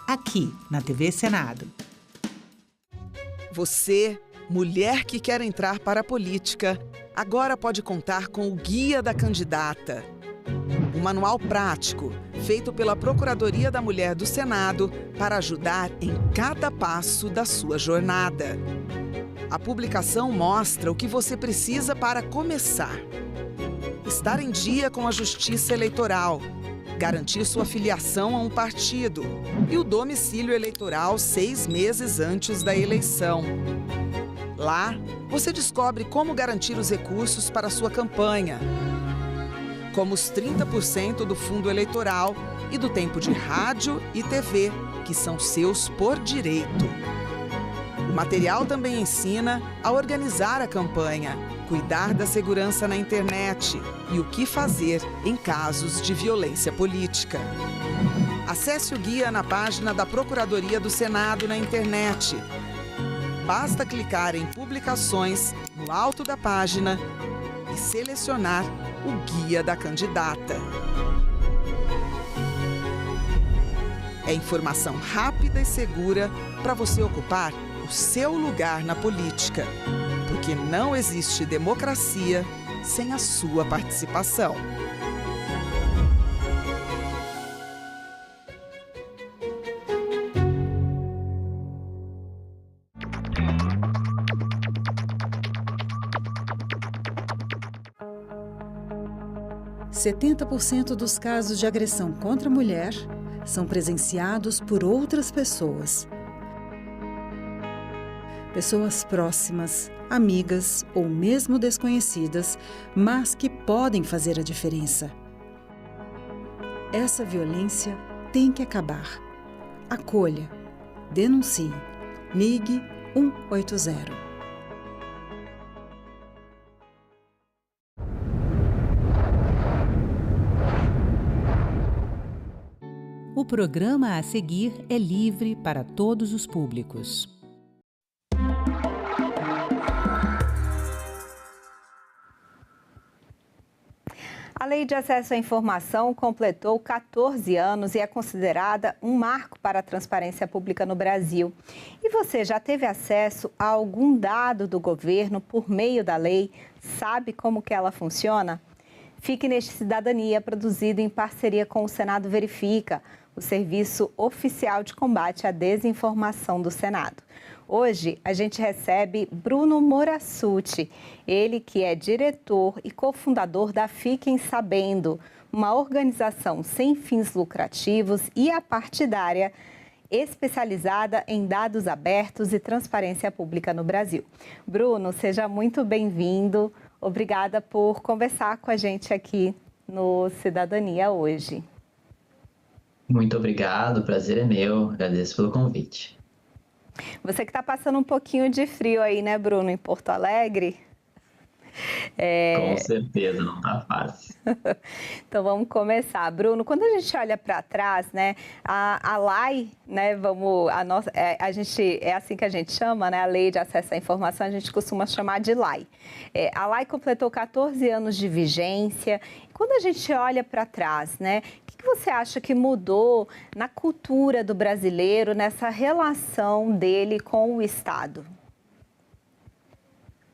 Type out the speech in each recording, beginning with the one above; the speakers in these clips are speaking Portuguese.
aqui na TV Senado. Você, mulher que quer entrar para a política, agora pode contar com o Guia da Candidata. Um manual prático, feito pela Procuradoria da Mulher do Senado para ajudar em cada passo da sua jornada. A publicação mostra o que você precisa para começar. Estar em dia com a Justiça Eleitoral, garantir sua filiação a um partido e o domicílio eleitoral 6 meses antes da eleição. Lá, você descobre como garantir os recursos para a sua campanha, como os 30% do fundo eleitoral e do tempo de rádio e TV, que são seus por direito. O material também ensina a organizar a campanha, cuidar da segurança na internet e o que fazer em casos de violência política. Acesse o guia na página da Procuradoria do Senado na internet. Basta clicar em Publicações no alto da página e selecionar o Guia da Candidata. É informação rápida e segura para você ocupar o seu lugar na política, porque não existe democracia sem a sua participação. %70% dos casos de agressão contra a mulher são presenciados por outras pessoas. Pessoas próximas, amigas ou mesmo desconhecidas, mas que podem fazer a diferença. Essa violência tem que acabar. Acolha, denuncie, ligue 180. O programa a seguir é livre para todos os públicos. A Lei de Acesso à Informação completou 14 anos e é considerada um marco para a transparência pública no Brasil. E você já teve acesso a algum dado do governo por meio da lei? Sabe como que ela funciona? Fique neste Cidadania, produzido em parceria com o Senado Verifica, o serviço oficial de combate à desinformação do Senado. Hoje, a gente recebe Bruno Morassutti, ele que é diretor e cofundador da Fiquem Sabendo, uma organização sem fins lucrativos e apartidária especializada em dados abertos e transparência pública no Brasil. Bruno, seja muito bem-vindo. Obrigada por conversar com a gente aqui no Cidadania hoje. Muito obrigado, o prazer é meu, agradeço pelo convite. Você que está passando um pouquinho de frio aí, né, Bruno, em Porto Alegre? Com certeza, não está fácil. Então vamos começar. Bruno, quando a gente olha para trás, né, a LAI, né, é assim que a gente chama, né, a Lei de Acesso à Informação, a gente costuma chamar de LAI. A LAI completou 14 anos de vigência. Quando a gente olha para trás, né, o que você acha que mudou na cultura do brasileiro, nessa relação dele com o Estado?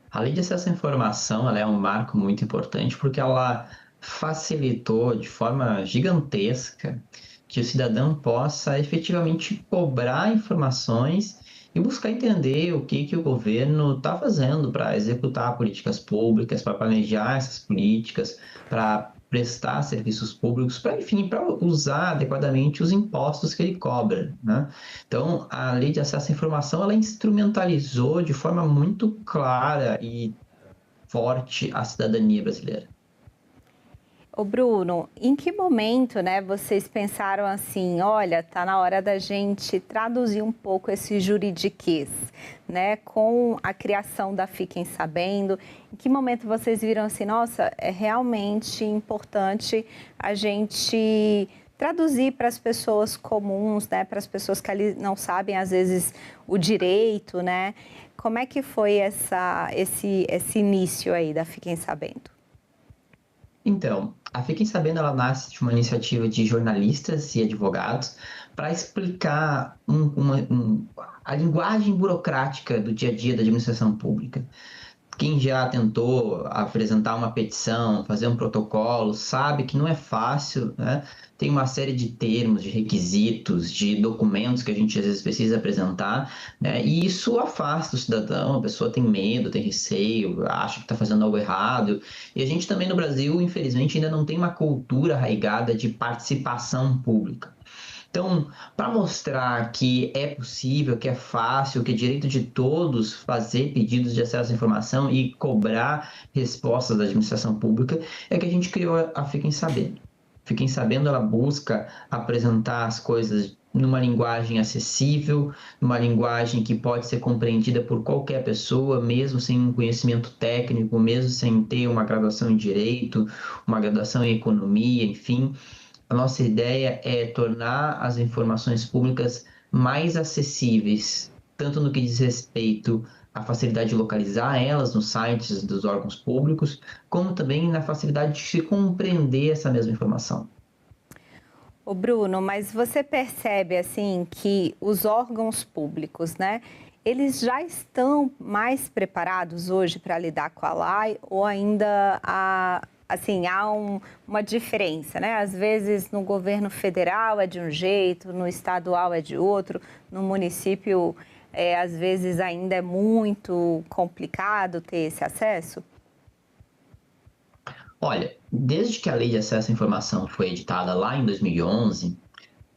A Lei de Acesso à Informação ela é um marco muito importante porque ela facilitou de forma gigantesca que o cidadão possa efetivamente cobrar informações e buscar entender o que o governo está fazendo para executar políticas públicas, para planejar essas políticas, para prestar serviços públicos, para, enfim, para usar adequadamente os impostos que ele cobra, né? Então, a Lei de Acesso à Informação, ela instrumentalizou de forma muito clara e forte a cidadania brasileira. Ô Bruno, em que momento, né, vocês pensaram assim, olha, tá na hora da gente traduzir um pouco esse juridiquês, né, com a criação da Fiquem Sabendo? Em que momento vocês viram assim, nossa, é realmente importante a gente traduzir para as pessoas comuns, né, para as pessoas que ali não sabem, às vezes, o direito, né? Como é que foi esse início aí da Fiquem Sabendo? Então, a Fiquem Sabendo, ela nasce de uma iniciativa de jornalistas e advogados para explicar a linguagem burocrática do dia a dia da administração pública. Quem já tentou apresentar uma petição, fazer um protocolo, sabe que não é fácil, né? Tem uma série de termos, de requisitos, de documentos que a gente às vezes precisa apresentar, né? E isso afasta o cidadão, a pessoa tem medo, tem receio, acha que está fazendo algo errado. E a gente também no Brasil, infelizmente, ainda não tem uma cultura arraigada de participação pública. Então, para mostrar que é possível, que é fácil, que é direito de todos fazer pedidos de acesso à informação e cobrar respostas da administração pública, é que a gente criou a Fiquem Sabendo. Fiquem Sabendo, ela busca apresentar as coisas numa linguagem acessível, numa linguagem que pode ser compreendida por qualquer pessoa, mesmo sem um conhecimento técnico, mesmo sem ter uma graduação em Direito, uma graduação em Economia, enfim. A nossa ideia é tornar as informações públicas mais acessíveis, tanto no que diz respeito à facilidade de localizar elas nos sites dos órgãos públicos, como também na facilidade de se compreender essa mesma informação. Ô Bruno, mas você percebe assim que os órgãos públicos, né, eles já estão mais preparados hoje para lidar com a lei ou ainda há uma diferença, né? Às vezes no governo federal é de um jeito, no estadual é de outro, no município às vezes ainda é muito complicado ter esse acesso? Olha, desde que a Lei de Acesso à Informação foi editada lá em 2011,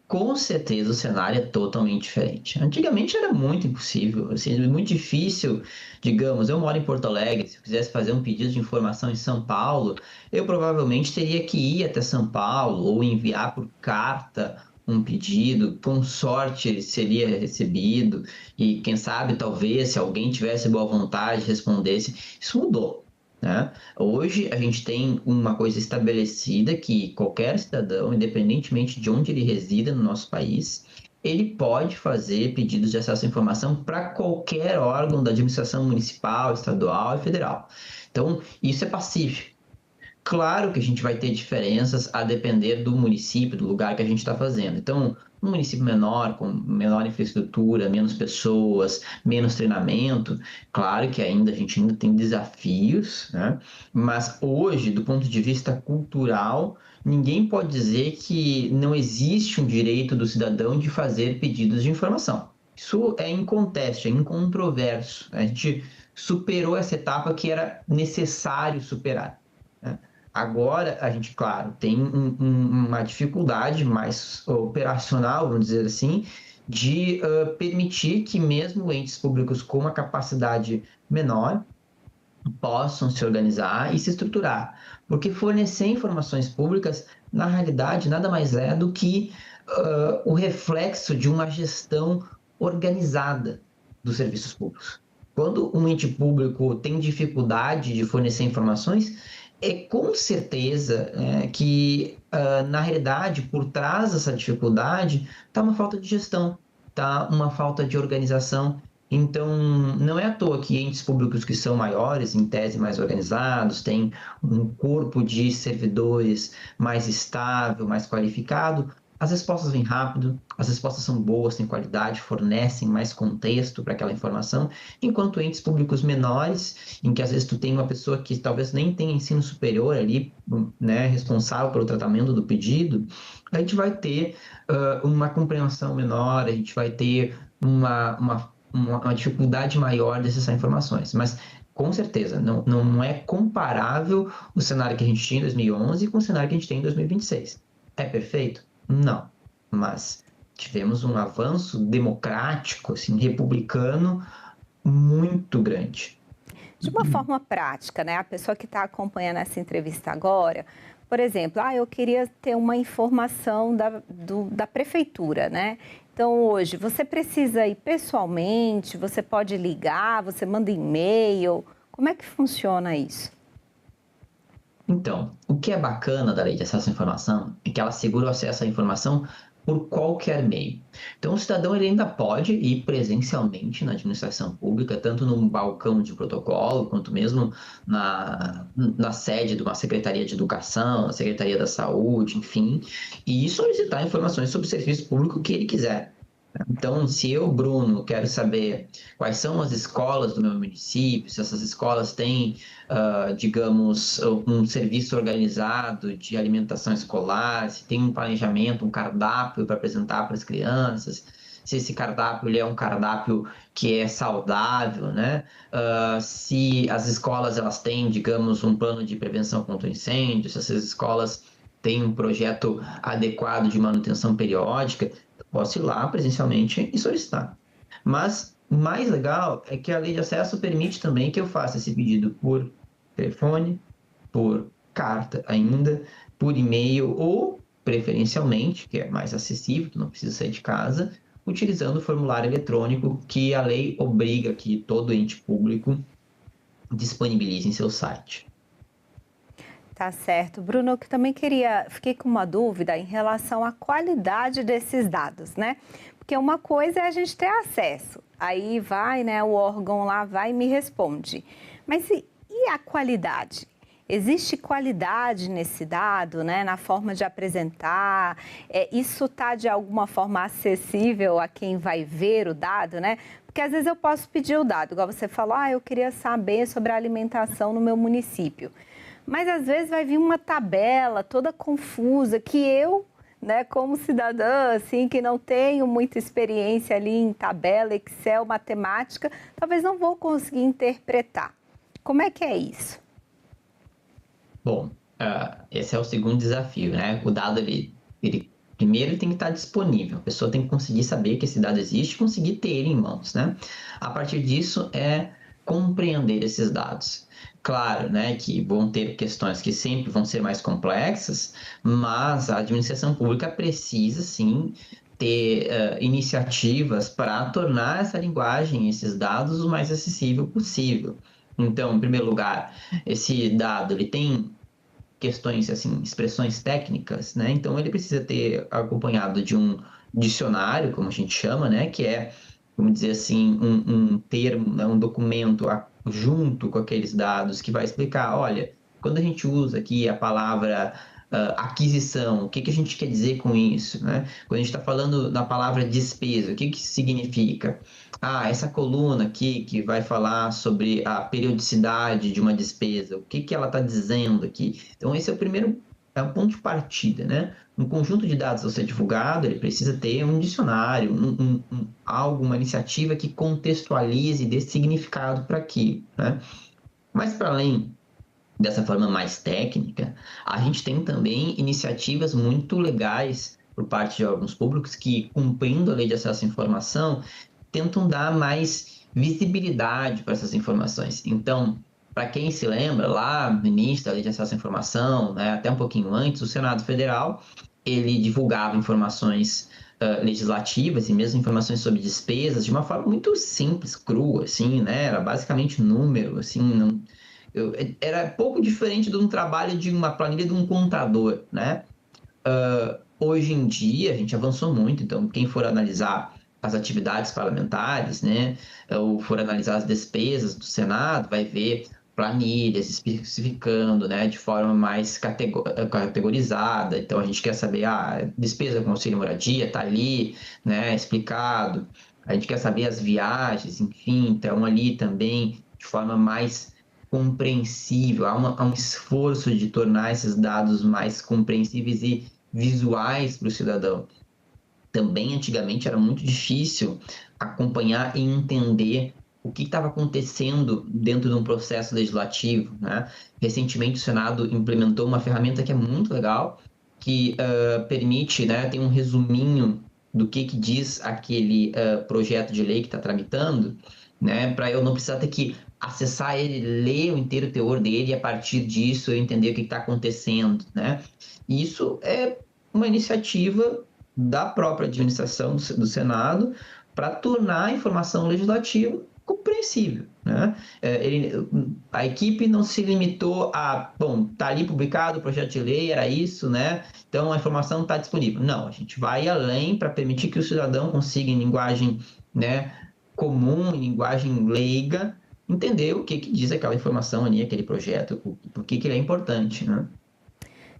com certeza o cenário é totalmente diferente. Antigamente era muito impossível, assim, muito difícil. Digamos, eu moro em Porto Alegre, se eu quisesse fazer um pedido de informação em São Paulo, eu provavelmente teria que ir até São Paulo ou enviar por carta um pedido, com sorte ele seria recebido e quem sabe talvez se alguém tivesse boa vontade respondesse. Isso mudou, né? Hoje a gente tem uma coisa estabelecida que qualquer cidadão, independentemente de onde ele resida no nosso país, ele pode fazer pedidos de acesso à informação para qualquer órgão da administração municipal, estadual e federal. Então, isso é pacífico. Claro que a gente vai ter diferenças a depender do município, do lugar que a gente está fazendo. Então, um município menor, com menor infraestrutura, menos pessoas, menos treinamento, claro que a gente ainda tem desafios, né? Mas hoje, do ponto de vista cultural, ninguém pode dizer que não existe um direito do cidadão de fazer pedidos de informação. Isso é inconteste, é incontroverso. A gente superou essa etapa que era necessário superar, né? Agora, a gente, claro, tem uma dificuldade mais operacional, vamos dizer assim, de permitir que mesmo entes públicos com uma capacidade menor possam se organizar e se estruturar. Porque fornecer informações públicas, na realidade, nada mais é do que o reflexo de uma gestão organizada dos serviços públicos. Quando um ente público tem dificuldade de fornecer informações, é com certeza que, na realidade, por trás dessa dificuldade, está uma falta de gestão, está uma falta de organização. Então, não é à toa que entes públicos que são maiores, em tese mais organizados, têm um corpo de servidores mais estável, mais qualificado, as respostas vêm rápido, as respostas são boas, têm qualidade, fornecem mais contexto para aquela informação, enquanto entes públicos menores, em que às vezes tu tem uma pessoa que talvez nem tenha ensino superior ali, né, responsável pelo tratamento do pedido, a gente vai ter uma compreensão menor, a gente vai ter uma dificuldade maior de acessar informações. Mas, com certeza, não é comparável o cenário que a gente tinha em 2011 com o cenário que a gente tem em 2026. É perfeito? Não, mas tivemos um avanço democrático, assim, republicano, muito grande. De uma forma prática, né? A pessoa que está acompanhando essa entrevista agora, por exemplo, eu queria ter uma informação da prefeitura, né? Então, hoje, você precisa ir pessoalmente, você pode ligar, você manda e-mail, como é que funciona isso? Então, o que é bacana da Lei de Acesso à Informação é que ela assegura o acesso à informação por qualquer meio. Então, o cidadão ele ainda pode ir presencialmente na administração pública, tanto no balcão de protocolo, quanto mesmo na sede de uma Secretaria de Educação, na Secretaria da Saúde, enfim, e solicitar informações sobre o serviço público que ele quiser. Então, se eu, Bruno, quero saber quais são as escolas do meu município, se essas escolas têm, digamos, um serviço organizado de alimentação escolar, se tem um planejamento, um cardápio para apresentar para as crianças, se esse cardápio ele é um cardápio que é saudável, né? Se as escolas elas têm, digamos, um plano de prevenção contra incêndio, se essas escolas têm um projeto adequado de manutenção periódica, posso ir lá presencialmente e solicitar. Mas o mais legal é que a lei de acesso permite também que eu faça esse pedido por telefone, por carta ainda, por e-mail ou, preferencialmente, que é mais acessível, que não precisa sair de casa, utilizando o formulário eletrônico que a lei obriga que todo ente público disponibilize em seu site. Tá certo. Bruno, eu também fiquei com uma dúvida em relação à qualidade desses dados, né? Porque uma coisa é a gente ter acesso, aí vai, né, o órgão lá vai e me responde. Mas e a qualidade? Existe qualidade nesse dado, né, na forma de apresentar? Isso está de alguma forma acessível a quem vai ver o dado, né? Porque às vezes eu posso pedir o dado, igual você falou, eu queria saber sobre a alimentação no meu município. Mas às vezes vai vir uma tabela toda confusa que eu, né, como cidadã, assim, que não tenho muita experiência ali em tabela, Excel, matemática, talvez não vou conseguir interpretar. Como é que é isso? Bom, esse é o segundo desafio, né? O dado, ele primeiro tem que estar disponível. A pessoa tem que conseguir saber que esse dado existe e conseguir ter ele em mãos, né? A partir disso, é compreender esses dados. Claro, né, que vão ter questões que sempre vão ser mais complexas, mas a administração pública precisa, sim, ter iniciativas para tornar essa linguagem, esses dados, o mais acessível possível. Então, em primeiro lugar, esse dado ele tem questões, assim, expressões técnicas, né? Então, ele precisa ter acompanhado de um dicionário, como a gente chama, né, que é, vamos dizer assim, um termo, né, um documento junto com aqueles dados que vai explicar, olha, quando a gente usa aqui a palavra aquisição, o que a gente quer dizer com isso, né? Quando a gente está falando da palavra despesa, o que isso significa? Essa coluna aqui que vai falar sobre a periodicidade de uma despesa, o que ela está dizendo aqui? Então, esse é o ponto de partida, né? Um conjunto de dados a ser divulgado, ele precisa ter um dicionário, uma iniciativa que contextualize e dê significado para aquilo, né? Mas, para além dessa forma mais técnica, a gente tem também iniciativas muito legais por parte de órgãos públicos que, cumprindo a Lei de Acesso à Informação, tentam dar mais visibilidade para essas informações. Então, para quem se lembra, lá no início da Lei de Acesso à Informação, né, até um pouquinho antes, o Senado Federal, ele divulgava informações legislativas e mesmo informações sobre despesas de uma forma muito simples, crua, assim, né? Era basicamente número, assim, era pouco diferente de um trabalho de uma planilha de um contador, né? Hoje em dia, a gente avançou muito, então quem for analisar as atividades parlamentares, né, ou for analisar as despesas do Senado, vai ver planilhas especificando, né, de forma mais categorizada. Então, a gente quer saber, despesa com auxílio moradia, está ali, né, explicado. A gente quer saber as viagens, enfim, então ali também de forma mais compreensível. Há um esforço de tornar esses dados mais compreensíveis e visuais para o cidadão. Também, antigamente, era muito difícil acompanhar e entender o que estava acontecendo dentro de um processo legislativo, né? Recentemente, o Senado implementou uma ferramenta que é muito legal, que permite, né, tem um resuminho do que diz aquele projeto de lei que está tramitando, né, para eu não precisar ter que acessar ele, ler o inteiro teor dele e, a partir disso, eu entender o que está acontecendo, né? E isso é uma iniciativa da própria administração do Senado para tornar a informação legislativa compreensível, né? A equipe não se limitou a, bom, tá ali publicado o projeto de lei, era isso, né? Então a informação está disponível. Não, a gente vai além para permitir que o cidadão consiga, em linguagem, né, comum, em linguagem leiga, entender o que diz aquela informação ali, aquele projeto, por que ele é importante, né?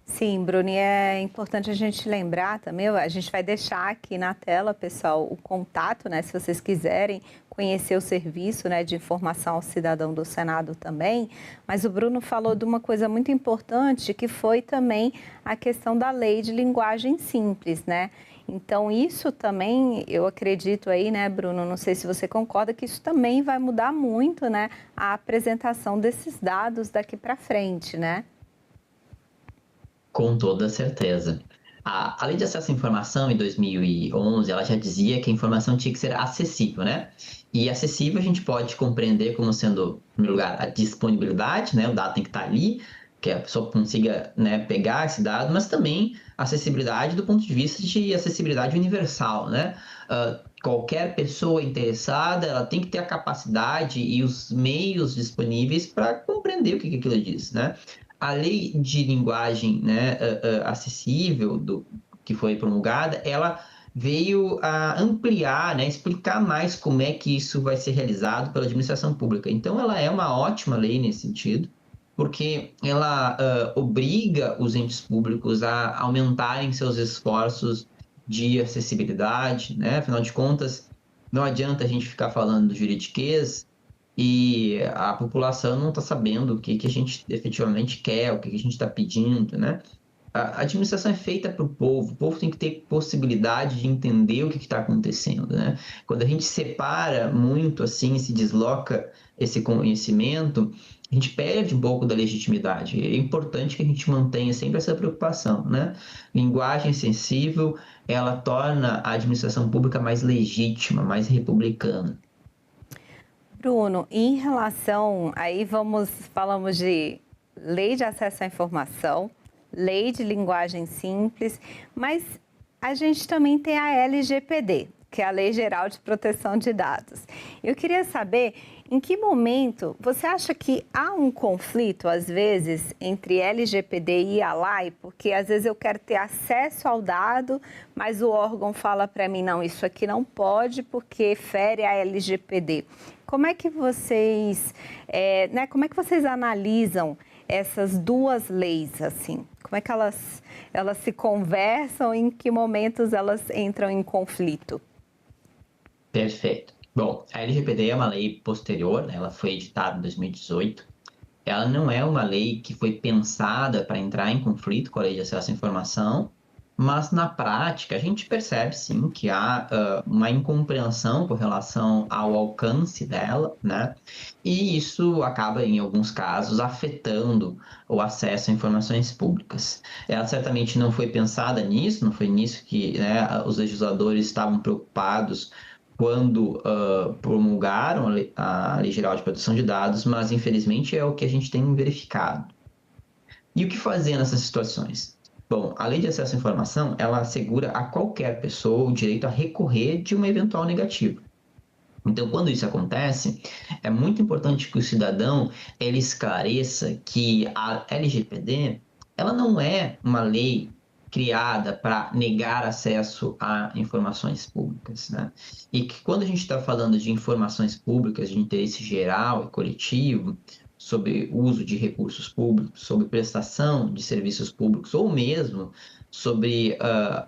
Sim, Bruni, é importante a gente lembrar também, a gente vai deixar aqui na tela, pessoal, o contato, né, se vocês quiserem conhecer o serviço, né, de informação ao cidadão do Senado também, mas o Bruno falou de uma coisa muito importante, que foi também a questão da lei de linguagem simples, né? Então, isso também, eu acredito aí, né, Bruno, não sei se você concorda, que isso também vai mudar muito, né, a apresentação desses dados daqui para frente, né? Com toda certeza. A Lei de Acesso à Informação, em 2011, ela já dizia que a informação tinha que ser acessível, né? E acessível a gente pode compreender como sendo, em primeiro lugar, a disponibilidade, né? O dado tem que estar ali, que a pessoa consiga, né, pegar esse dado, mas também acessibilidade do ponto de vista de acessibilidade universal, né? Qualquer pessoa interessada, ela tem que ter a capacidade e os meios disponíveis para compreender o que aquilo diz, né? A lei de linguagem, né, acessível que foi promulgada, ela veio a ampliar, né, explicar mais como é que isso vai ser realizado pela administração pública. Então, ela é uma ótima lei nesse sentido, porque ela obriga os entes públicos a aumentarem seus esforços de acessibilidade, né? Afinal de contas, não adianta a gente ficar falando do juridiquês e a população não está sabendo o que a gente efetivamente quer, o que a gente está pedindo, né? A administração é feita para o povo tem que ter possibilidade de entender o que está acontecendo, né? Quando a gente separa muito, assim, se desloca esse conhecimento, a gente perde um pouco da legitimidade. É importante que a gente mantenha sempre essa preocupação, né? Linguagem sensível, ela torna a administração pública mais legítima, mais republicana. Bruno, em relação, aí falamos de lei de acesso à informação, lei de linguagem simples, mas a gente também tem a LGPD, que é a Lei Geral de Proteção de Dados. Eu queria saber em que momento você acha que há um conflito, às vezes, entre LGPD e a LAI, porque às vezes eu quero ter acesso ao dado, mas o órgão fala para mim, não, isso aqui não pode porque fere a LGPD. Como é que vocês, como é que vocês analisam essas duas leis, assim? Como é que elas se conversam, em que momentos elas entram em conflito? Perfeito. Bom, a LGPD é uma lei posterior, né? Ela foi editada em 2018. Ela não é uma lei que foi pensada para entrar em conflito com a Lei de Acesso à Informação, mas na prática a gente percebe sim que há uma incompreensão com relação ao alcance dela, né? E isso acaba, em alguns casos, afetando o acesso a informações públicas. Ela certamente não foi pensada nisso, não foi nisso que, né, os legisladores estavam preocupados quando promulgaram a Lei Geral de Proteção de Dados, mas infelizmente é o que a gente tem verificado. E o que fazer nessas situações? Bom, a Lei de Acesso à Informação, ela assegura a qualquer pessoa o direito a recorrer de uma eventual negativa. Então, quando isso acontece, é muito importante que o cidadão ele esclareça que a LGPD, ela não é uma lei criada para negar acesso a informações públicas, né? E que quando a gente está falando de informações públicas de interesse geral e coletivo, sobre uso de recursos públicos, sobre prestação de serviços públicos, ou mesmo sobre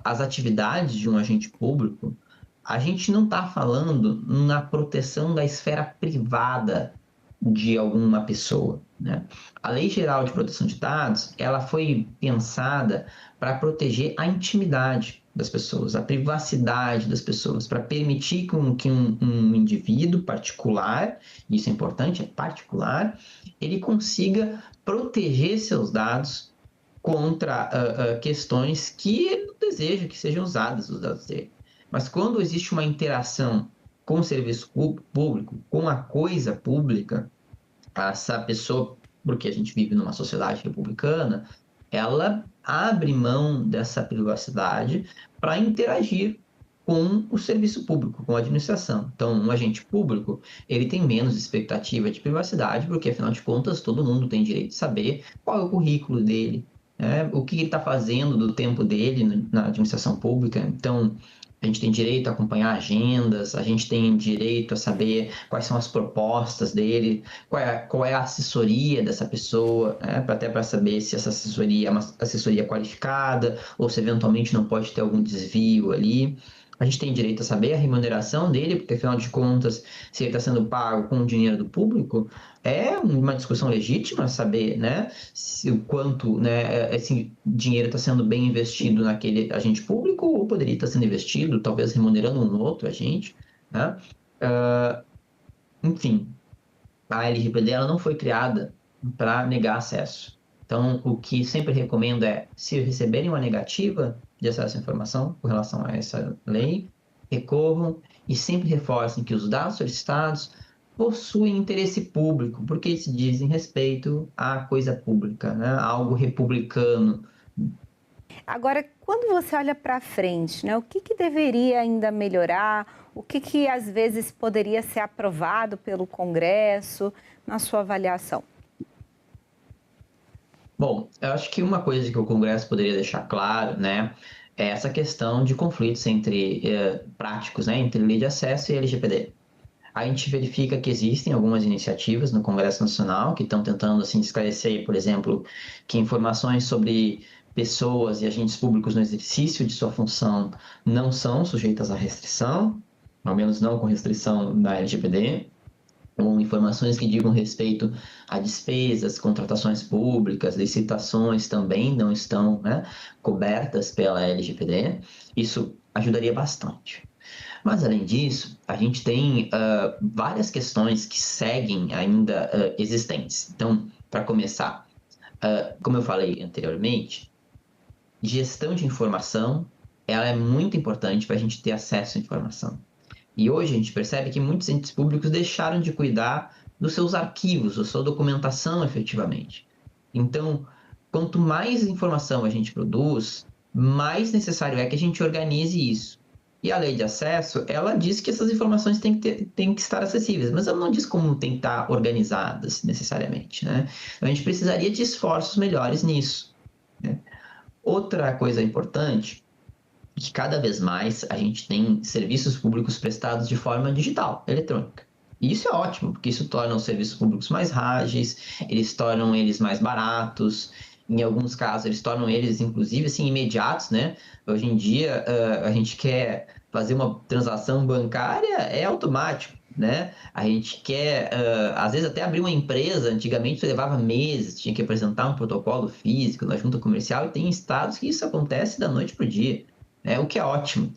as atividades de um agente público, a gente não está falando na proteção da esfera privada de alguma pessoa, né? A Lei Geral de Proteção de Dados, ela foi pensada para proteger a intimidade das pessoas, a privacidade das pessoas, para permitir que um indivíduo particular, isso é importante, é particular, ele consiga proteger seus dados contra questões que ele não deseja que sejam usadas os dados dele. Mas quando existe uma interação com o serviço público, com a coisa pública, essa pessoa, porque a gente vive numa sociedade republicana, ela abre mão dessa privacidade para interagir com o serviço público, com a administração. Então, um agente público, ele tem menos expectativa de privacidade, porque, afinal de contas, todo mundo tem direito de saber qual é o currículo dele, né? O que ele está fazendo do tempo dele na administração pública. Então, a gente tem direito a acompanhar agendas, a gente tem direito a saber quais são as propostas dele, qual é a assessoria dessa pessoa, né? Até para saber se essa assessoria é uma assessoria qualificada ou se eventualmente não pode ter algum desvio ali. A gente tem direito a saber a remuneração dele, porque, afinal de contas, se ele está sendo pago com o dinheiro do público, é uma discussão legítima saber, né, o quanto, né, esse dinheiro está sendo bem investido naquele agente público ou poderia estar sendo investido, talvez remunerando um outro agente, né? Enfim, a LGPD ela não foi criada para negar acesso. Então, o que sempre recomendo é, se receberem uma negativa de acesso à informação com relação a essa lei, recorram e sempre reforcem que os dados solicitados possuem interesse público, porque se dizem respeito à coisa pública, né? Algo republicano. Agora, quando você olha para frente, né, o que deveria ainda melhorar? O que às vezes poderia ser aprovado pelo Congresso, na sua avaliação? Bom, eu acho que uma coisa que o Congresso poderia deixar claro, né, é essa questão de conflitos entre práticos, né, entre lei de acesso e LGPD. A gente verifica que existem algumas iniciativas no Congresso Nacional que estão tentando assim esclarecer, por exemplo, que informações sobre pessoas e agentes públicos no exercício de sua função não são sujeitas à restrição, ao menos não com restrição da LGPD. Ou informações que digam respeito a despesas, contratações públicas, licitações também não estão, né, cobertas pela LGPD. Isso ajudaria bastante. Mas, além disso, a gente tem várias questões que seguem ainda existentes. Então, para começar, como eu falei anteriormente, gestão de informação ela é muito importante para a gente ter acesso à informação. E hoje a gente percebe que muitos entes públicos deixaram de cuidar dos seus arquivos, da sua documentação efetivamente. Então, quanto mais informação a gente produz, mais necessário é que a gente organize isso. E a lei de acesso, ela diz que essas informações têm que estar acessíveis, mas ela não diz como tem que estar organizadas necessariamente, né? Então, a gente precisaria de esforços melhores nisso, né? Outra coisa importante é que cada vez mais a gente tem serviços públicos prestados de forma digital, eletrônica. E isso é ótimo, porque isso torna os serviços públicos mais ágeis, eles tornam eles mais baratos, em alguns casos eles tornam eles, inclusive, assim, imediatos, né? Hoje em dia, a gente quer fazer uma transação bancária, é automático, né? A gente quer, às vezes, até abrir uma empresa. Antigamente levava meses, tinha que apresentar um protocolo físico na junta comercial, e tem estados que isso acontece da noite para o dia, né? O que é ótimo.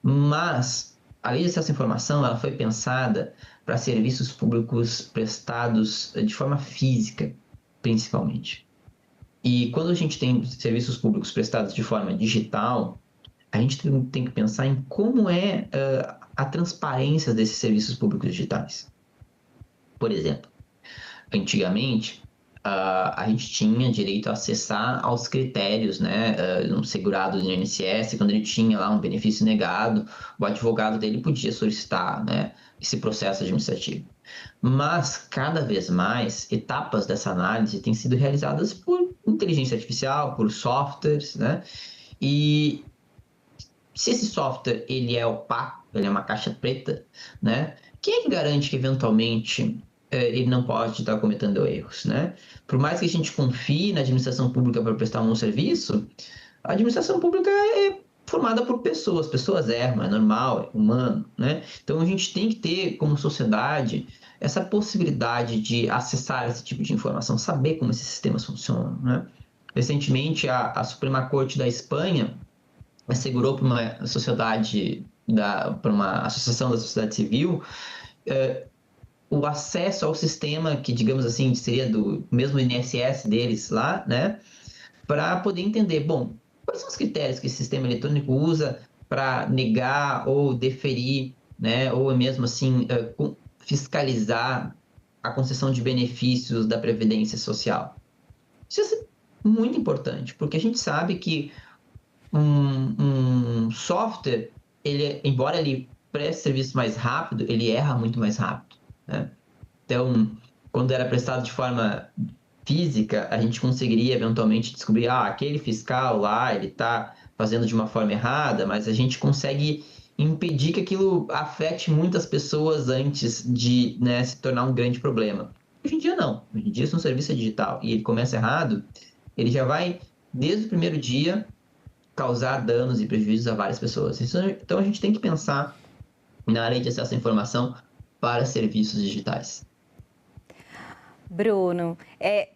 Mas a lei de acesso à informação ela foi pensada para serviços públicos prestados de forma física, principalmente. E quando a gente tem serviços públicos prestados de forma digital, a gente tem que pensar em como é a transparência desses serviços públicos digitais. Por exemplo, antigamente, a gente tinha direito a acessar aos critérios, né, um segurado do INSS, quando ele tinha lá um benefício negado, o advogado dele podia solicitar, né, esse processo administrativo. Mas, cada vez mais, etapas dessa análise têm sido realizadas por inteligência artificial, por softwares, né? E se esse software ele é opaco, ele é uma caixa preta, né? Quem é que garante que, eventualmente, ele não pode estar cometendo erros, né? Por mais que a gente confie na administração pública para prestar um serviço, a administração pública é formada por pessoas erram, é normal, é humano, né? Então, a gente tem que ter, como sociedade, essa possibilidade de acessar esse tipo de informação, saber como esses sistemas funcionam, né? Recentemente, a Suprema Corte da Espanha assegurou para uma sociedade, para uma associação da sociedade civil, o acesso ao sistema que, digamos assim, seria do mesmo INSS deles lá, né? Para poder entender, bom, quais são os critérios que esse sistema eletrônico usa para negar ou deferir, né? Ou mesmo assim, fiscalizar a concessão de benefícios da Previdência Social. Isso é muito importante, porque a gente sabe que um software embora ele preste serviço mais rápido, ele erra muito mais rápido, né? Então, quando era prestado de forma física, a gente conseguiria eventualmente descobrir, aquele fiscal lá, ele está fazendo de uma forma errada, mas a gente consegue impedir que aquilo afete muitas pessoas antes de, né, se tornar um grande problema. Hoje em dia não. Hoje em dia, se um serviço é digital e ele começa errado, ele já vai, desde o primeiro dia, causar danos e prejuízos a várias pessoas. Então, a gente tem que pensar na lei de acesso à informação para serviços digitais. Bruno,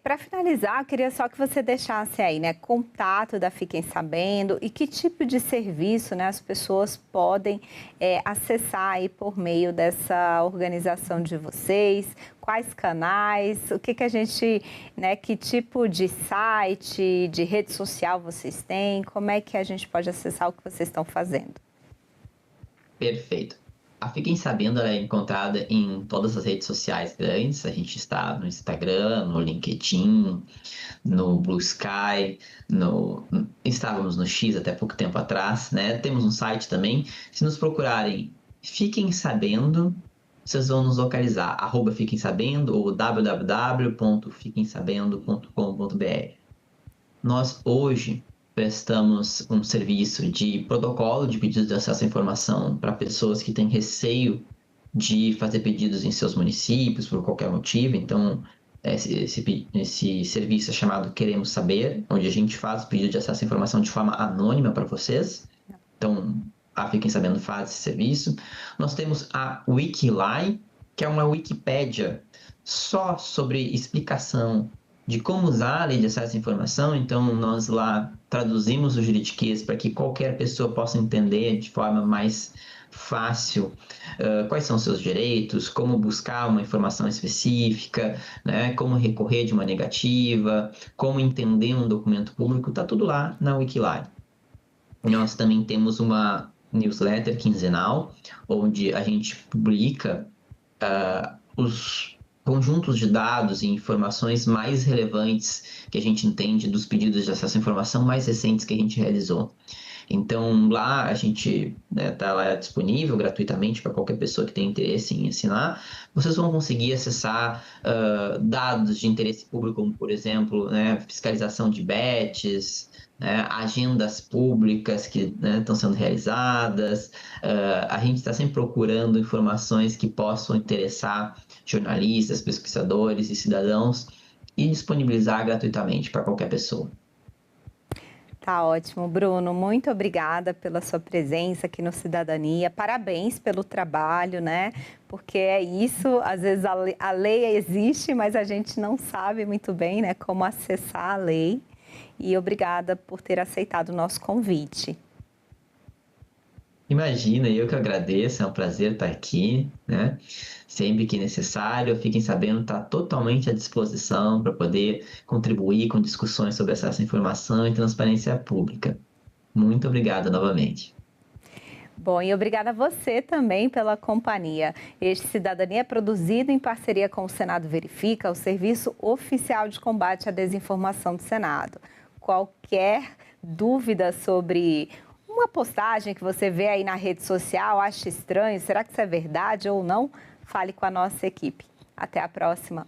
para finalizar, eu queria só que você deixasse aí, né, contato da Fiquem Sabendo e que tipo de serviço, né, as pessoas podem acessar aí por meio dessa organização de vocês, quais canais, o que a gente, né, que tipo de site, de rede social vocês têm, como é que a gente pode acessar o que vocês estão fazendo? Perfeito. A Fiquem Sabendo, ela é encontrada em todas as redes sociais grandes. A gente está no Instagram, no LinkedIn, no Blue Sky, estávamos no X até pouco tempo atrás, né? Temos um site também. Se nos procurarem Fiquem Sabendo, vocês vão nos localizar, @Fiquem Sabendo ou www.fiquemsabendo.com.br. Nós hoje prestamos um serviço de protocolo de pedidos de acesso à informação para pessoas que têm receio de fazer pedidos em seus municípios por qualquer motivo. Então, esse serviço é chamado Queremos Saber, onde a gente faz o pedido de acesso à informação de forma anônima para vocês. Então, a Fiquem Sabendo faz esse serviço. Nós temos a Wikilai, que é uma Wikipédia só sobre explicação de como usar a lei de acesso à informação. Então, nós lá traduzimos o juridiquês para que qualquer pessoa possa entender de forma mais fácil quais são os seus direitos, como buscar uma informação específica, né, como recorrer de uma negativa, como entender um documento público, está tudo lá na Wikilai. Nós também temos uma newsletter quinzenal, onde a gente publica os conjuntos de dados e informações mais relevantes que a gente entende dos pedidos de acesso à informação mais recentes que a gente realizou. Então, lá a gente está lá disponível gratuitamente para qualquer pessoa que tenha interesse em assinar. Vocês vão conseguir acessar dados de interesse público, como, por exemplo, né, fiscalização de bets, né, agendas públicas que estão sendo realizadas. A gente está sempre procurando informações que possam interessar jornalistas, pesquisadores e cidadãos e disponibilizar gratuitamente para qualquer pessoa. Tá ótimo, Bruno. Muito obrigada pela sua presença aqui no Cidadania. Parabéns pelo trabalho, né? Porque é isso, às vezes a lei existe, mas a gente não sabe muito bem, né, como acessar a lei. E obrigada por ter aceitado o nosso convite. Imagina, eu que agradeço, é um prazer estar aqui, né? Sempre que necessário, Fiquem Sabendo, está totalmente à disposição para poder contribuir com discussões sobre acesso à informação e transparência pública. Muito obrigado novamente. Bom, e obrigada a você também pela companhia. Este Cidadania é produzido em parceria com o Senado Verifica, o Serviço Oficial de Combate à Desinformação do Senado. Qualquer dúvida sobre uma postagem que você vê aí na rede social, acha estranho, será que isso é verdade ou não? Fale com a nossa equipe. Até a próxima.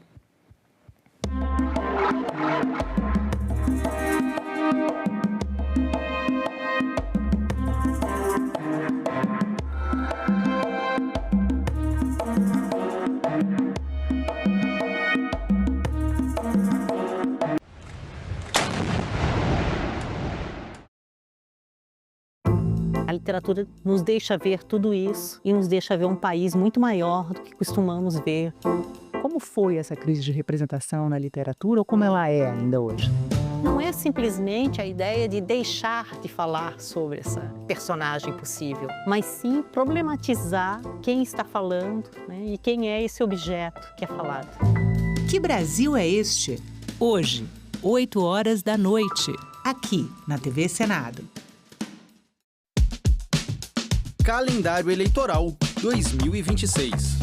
A literatura nos deixa ver tudo isso e nos deixa ver um país muito maior do que costumamos ver. Como foi essa crise de representação na literatura ou como ela é ainda hoje? Não é simplesmente a ideia de deixar de falar sobre essa personagem possível, mas sim problematizar quem está falando, né, e quem é esse objeto que é falado. Que Brasil é este? Hoje, 20h, aqui na TV Senado. Calendário Eleitoral 2026.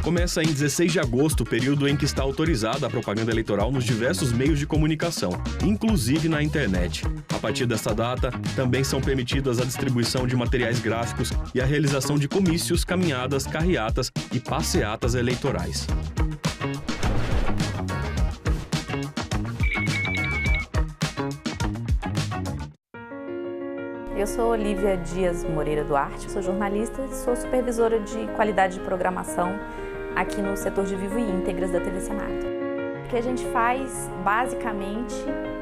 Começa em 16 de agosto, período em que está autorizada a propaganda eleitoral nos diversos meios de comunicação, inclusive na internet. A partir desta data, também são permitidas a distribuição de materiais gráficos e a realização de comícios, caminhadas, carreatas e passeatas eleitorais. Eu sou Olívia Dias Moreira Duarte, sou jornalista e sou supervisora de qualidade de programação aqui no setor de Vivo e Íntegras da TV Senado. O que a gente faz, basicamente,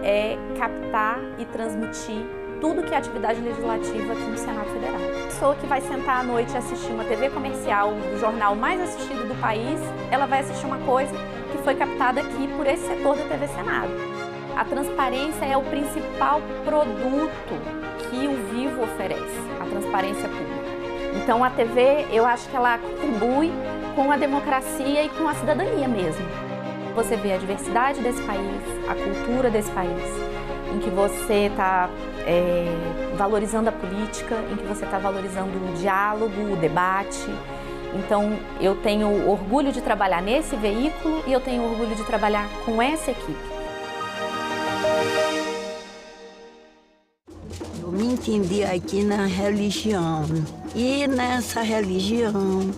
é captar e transmitir tudo que é atividade legislativa aqui no Senado Federal. A pessoa que vai sentar à noite e assistir uma TV comercial do jornal mais assistido do país, ela vai assistir uma coisa que foi captada aqui por esse setor da TV Senado. A transparência é o principal produto que o Vivo oferece, a transparência pública. Então a TV, eu acho que ela contribui com a democracia e com a cidadania mesmo. Você vê a diversidade desse país, a cultura desse país, em que você está valorizando a política, em que você está valorizando o diálogo, o debate. Então eu tenho orgulho de trabalhar nesse veículo e eu tenho orgulho de trabalhar com essa equipe. Eu me entendi aqui na religião. E nessa religião,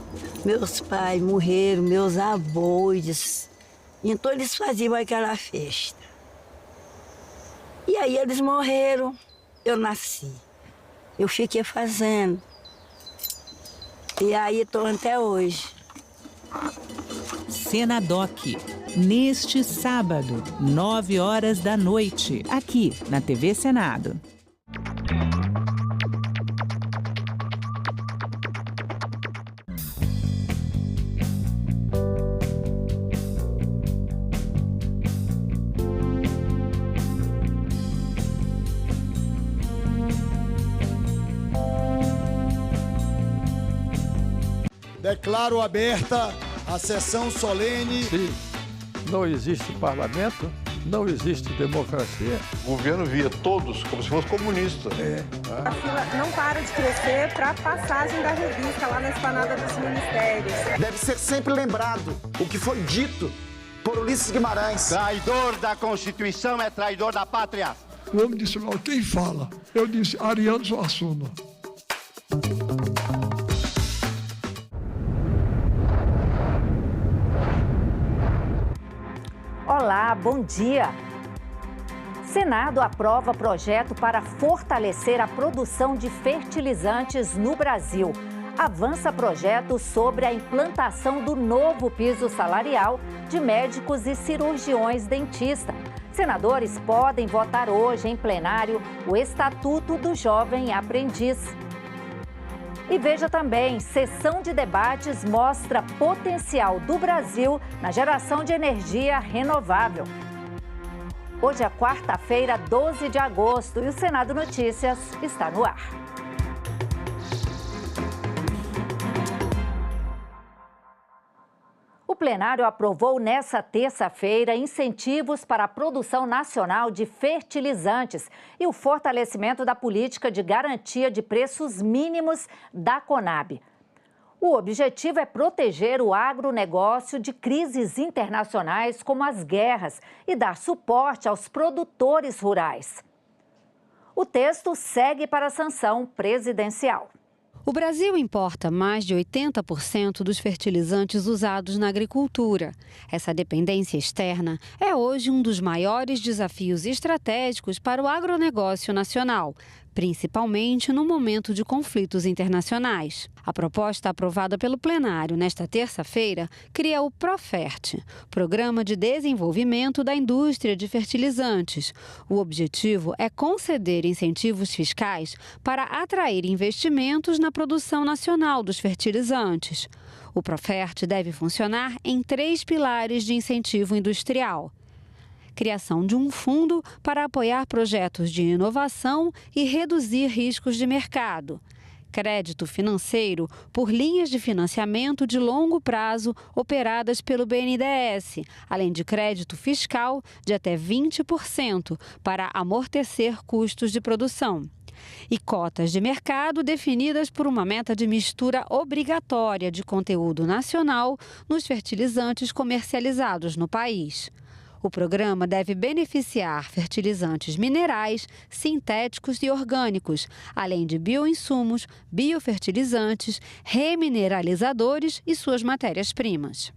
meus pais morreram, meus avós. Então eles faziam aquela festa. E aí eles morreram, eu nasci. Eu fiquei fazendo. E aí estou até hoje. Senadoc, neste sábado, 9 horas da noite, aqui na TV Senado. Declaro aberta a sessão solene. Se não existe parlamento, não existe democracia. O governo via todos como se fosse comunista. A fila não para de crescer para a passagem da revista lá na esplanada dos ministérios. Deve ser sempre lembrado o que foi dito por Ulisses Guimarães. Traidor da Constituição é traidor da pátria. O homem disse, não, quem fala? Eu disse, Ariano Suassuna. Olá, bom dia! Senado aprova projeto para fortalecer a produção de fertilizantes no Brasil. Avança projeto sobre a implantação do novo piso salarial de médicos e cirurgiões dentistas. Senadores podem votar hoje em plenário o Estatuto do Jovem Aprendiz. E veja também, sessão de debates mostra potencial do Brasil na geração de energia renovável. Hoje é quarta-feira, 12 de agosto, e o Senado Notícias está no ar. O plenário aprovou nesta terça-feira incentivos para a produção nacional de fertilizantes e o fortalecimento da política de garantia de preços mínimos da Conab. O objetivo é proteger o agronegócio de crises internacionais como as guerras e dar suporte aos produtores rurais. O texto segue para a sanção presidencial. O Brasil importa mais de 80% dos fertilizantes usados na agricultura. Essa dependência externa é hoje um dos maiores desafios estratégicos para o agronegócio nacional, principalmente no momento de conflitos internacionais. A proposta aprovada pelo plenário nesta terça-feira cria o Profert, Programa de Desenvolvimento da Indústria de Fertilizantes. O objetivo é conceder incentivos fiscais para atrair investimentos na produção nacional dos fertilizantes. O Profert deve funcionar em 3 pilares de incentivo industrial: criação de um fundo para apoiar projetos de inovação e reduzir riscos de mercado, crédito financeiro por linhas de financiamento de longo prazo operadas pelo BNDES, além de crédito fiscal de até 20% para amortecer custos de produção. e cotas de mercado definidas por uma meta de mistura obrigatória de conteúdo nacional nos fertilizantes comercializados no país. O programa deve beneficiar fertilizantes minerais, sintéticos e orgânicos, além de bioinsumos, biofertilizantes, remineralizadores e suas matérias-primas.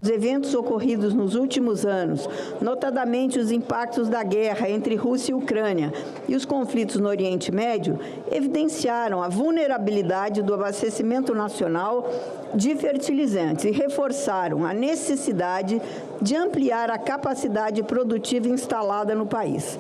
Os eventos ocorridos nos últimos anos, notadamente os impactos da guerra entre Rússia e Ucrânia e os conflitos no Oriente Médio, evidenciaram a vulnerabilidade do abastecimento nacional de fertilizantes e reforçaram a necessidade de ampliar a capacidade produtiva instalada no país.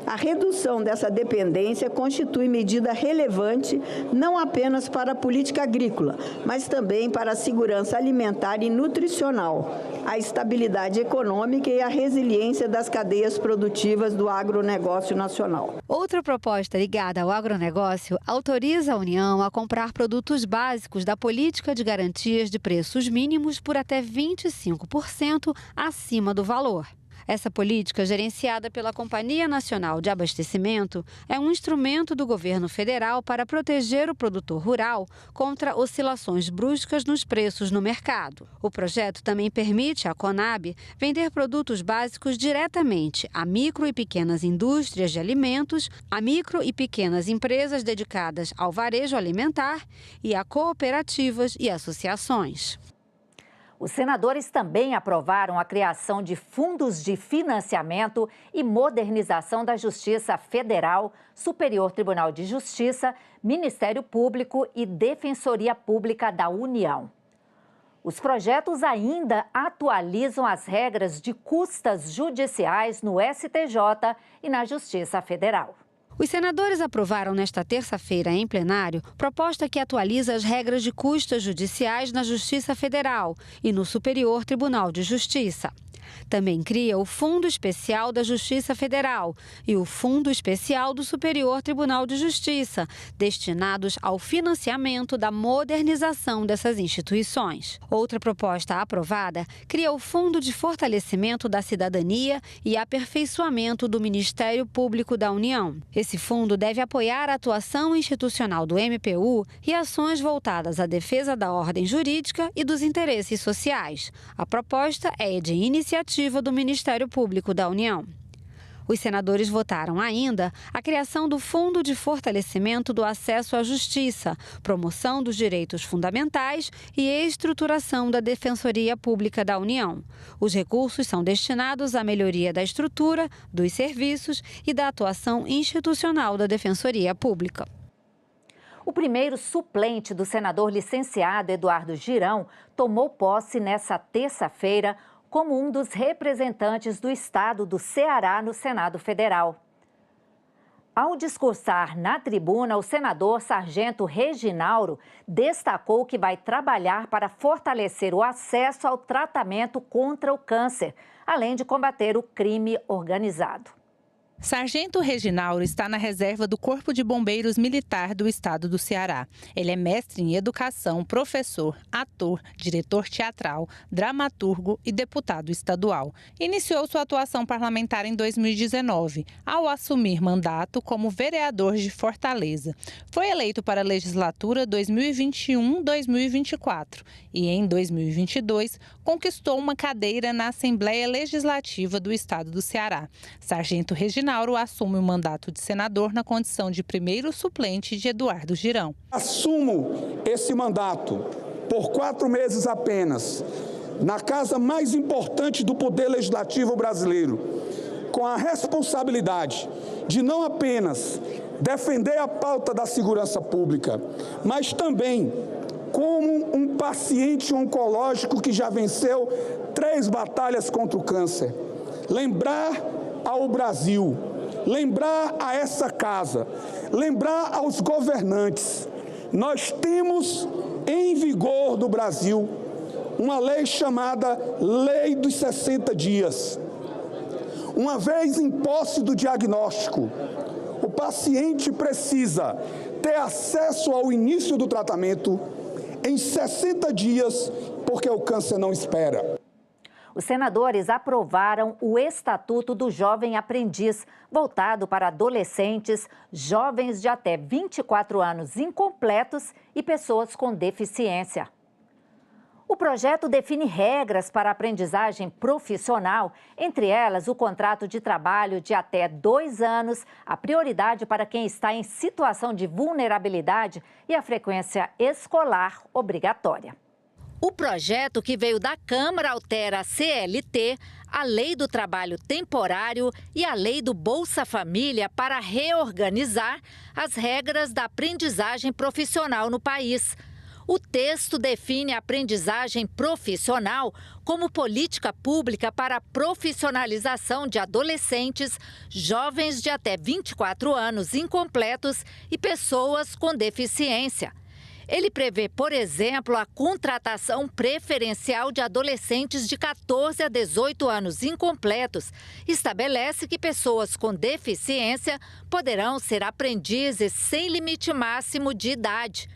A redução dessa dependência constitui medida relevante não apenas para a política agrícola, mas também para a segurança alimentar e nutricional, a estabilidade econômica e a resiliência das cadeias produtivas do agronegócio nacional. Outra proposta ligada ao agronegócio autoriza a União a comprar produtos básicos da política de garantias de preços mínimos por até 25% acima do valor. Essa política, gerenciada pela Companhia Nacional de Abastecimento, é um instrumento do governo federal para proteger o produtor rural contra oscilações bruscas nos preços no mercado. O projeto também permite à Conab vender produtos básicos diretamente a micro e pequenas indústrias de alimentos, a micro e pequenas empresas dedicadas ao varejo alimentar e a cooperativas e associações. Os senadores também aprovaram a criação de fundos de financiamento e modernização da Justiça Federal, Superior Tribunal de Justiça, Ministério Público e Defensoria Pública da União. Os projetos ainda atualizam as regras de custas judiciais no STJ e na Justiça Federal. Os senadores aprovaram nesta terça-feira em plenário proposta que atualiza as regras de custas judiciais na Justiça Federal e no Superior Tribunal de Justiça. Também cria o Fundo Especial da Justiça Federal e o Fundo Especial do Superior Tribunal de Justiça, destinados ao financiamento da modernização dessas instituições. Outra proposta aprovada cria o Fundo de Fortalecimento da Cidadania e Aperfeiçoamento do Ministério Público da União. Esse fundo deve apoiar a atuação institucional do MPU e ações voltadas à defesa da ordem jurídica e dos interesses sociais. A proposta é de iniciativa do Ministério Público da União. Os senadores votaram ainda a criação do Fundo de Fortalecimento do Acesso à Justiça, promoção dos direitos fundamentais e estruturação da Defensoria Pública da União. Os recursos são destinados à melhoria da estrutura, dos serviços e da atuação institucional da Defensoria Pública. O primeiro suplente do senador licenciado Eduardo Girão tomou posse nesta terça-feira como um dos representantes do estado do Ceará no Senado Federal. Ao discursar na tribuna, o senador Sargento Reginauro destacou que vai trabalhar para fortalecer o acesso ao tratamento contra o câncer, além de combater o crime organizado. Sargento Reginauro está na reserva do Corpo de Bombeiros Militar do Estado do Ceará. Ele é mestre em educação, professor, ator, diretor teatral, dramaturgo e deputado estadual. Iniciou sua atuação parlamentar em 2019, ao assumir mandato como vereador de Fortaleza. Foi eleito para a legislatura 2021-2024 e, em 2022, conquistou uma cadeira na Assembleia Legislativa do Estado do Ceará. Sargento Reginauro assume o mandato de senador na condição de primeiro suplente de Eduardo Girão. Assumo esse mandato por 4 meses apenas, na casa mais importante do poder legislativo brasileiro, com a responsabilidade de não apenas defender a pauta da segurança pública, mas também como um paciente oncológico que já venceu 3 batalhas contra o câncer. Lembrar ao Brasil, lembrar a essa casa, lembrar aos governantes, nós temos em vigor no Brasil uma lei chamada Lei dos 60 dias. Uma vez em posse do diagnóstico, o paciente precisa ter acesso ao início do tratamento em 60 dias, porque o câncer não espera. Os senadores aprovaram o Estatuto do Jovem Aprendiz, voltado para adolescentes, jovens de até 24 anos incompletos e pessoas com deficiência. O projeto define regras para a aprendizagem profissional, entre elas o contrato de trabalho de até 2 anos, a prioridade para quem está em situação de vulnerabilidade e a frequência escolar obrigatória. O projeto que veio da Câmara altera a CLT, a Lei do Trabalho Temporário e a Lei do Bolsa Família para reorganizar as regras da aprendizagem profissional no país. O texto define a aprendizagem profissional como política pública para a profissionalização de adolescentes, jovens de até 24 anos incompletos e pessoas com deficiência. Ele prevê, por exemplo, a contratação preferencial de adolescentes de 14 a 18 anos incompletos. Estabelece que pessoas com deficiência poderão ser aprendizes sem limite máximo de idade.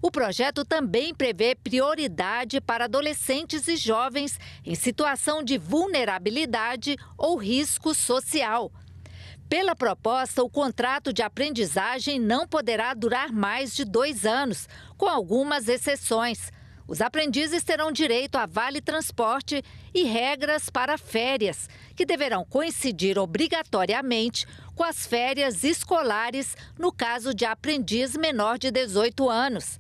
O projeto também prevê prioridade para adolescentes e jovens em situação de vulnerabilidade ou risco social. Pela proposta, o contrato de aprendizagem não poderá durar mais de 2 anos, com algumas exceções. Os aprendizes terão direito a vale-transporte e regras para férias, que deverão coincidir obrigatoriamente com as férias escolares no caso de aprendiz menor de 18 anos.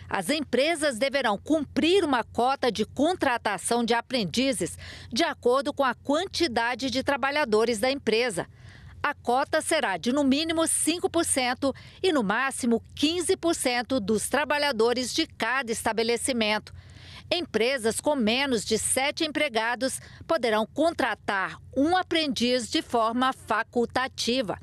As empresas deverão cumprir uma cota de contratação de aprendizes de acordo com a quantidade de trabalhadores da empresa. A cota será de no mínimo 5% e no máximo 15% dos trabalhadores de cada estabelecimento. Empresas com menos de 7 empregados poderão contratar um aprendiz de forma facultativa.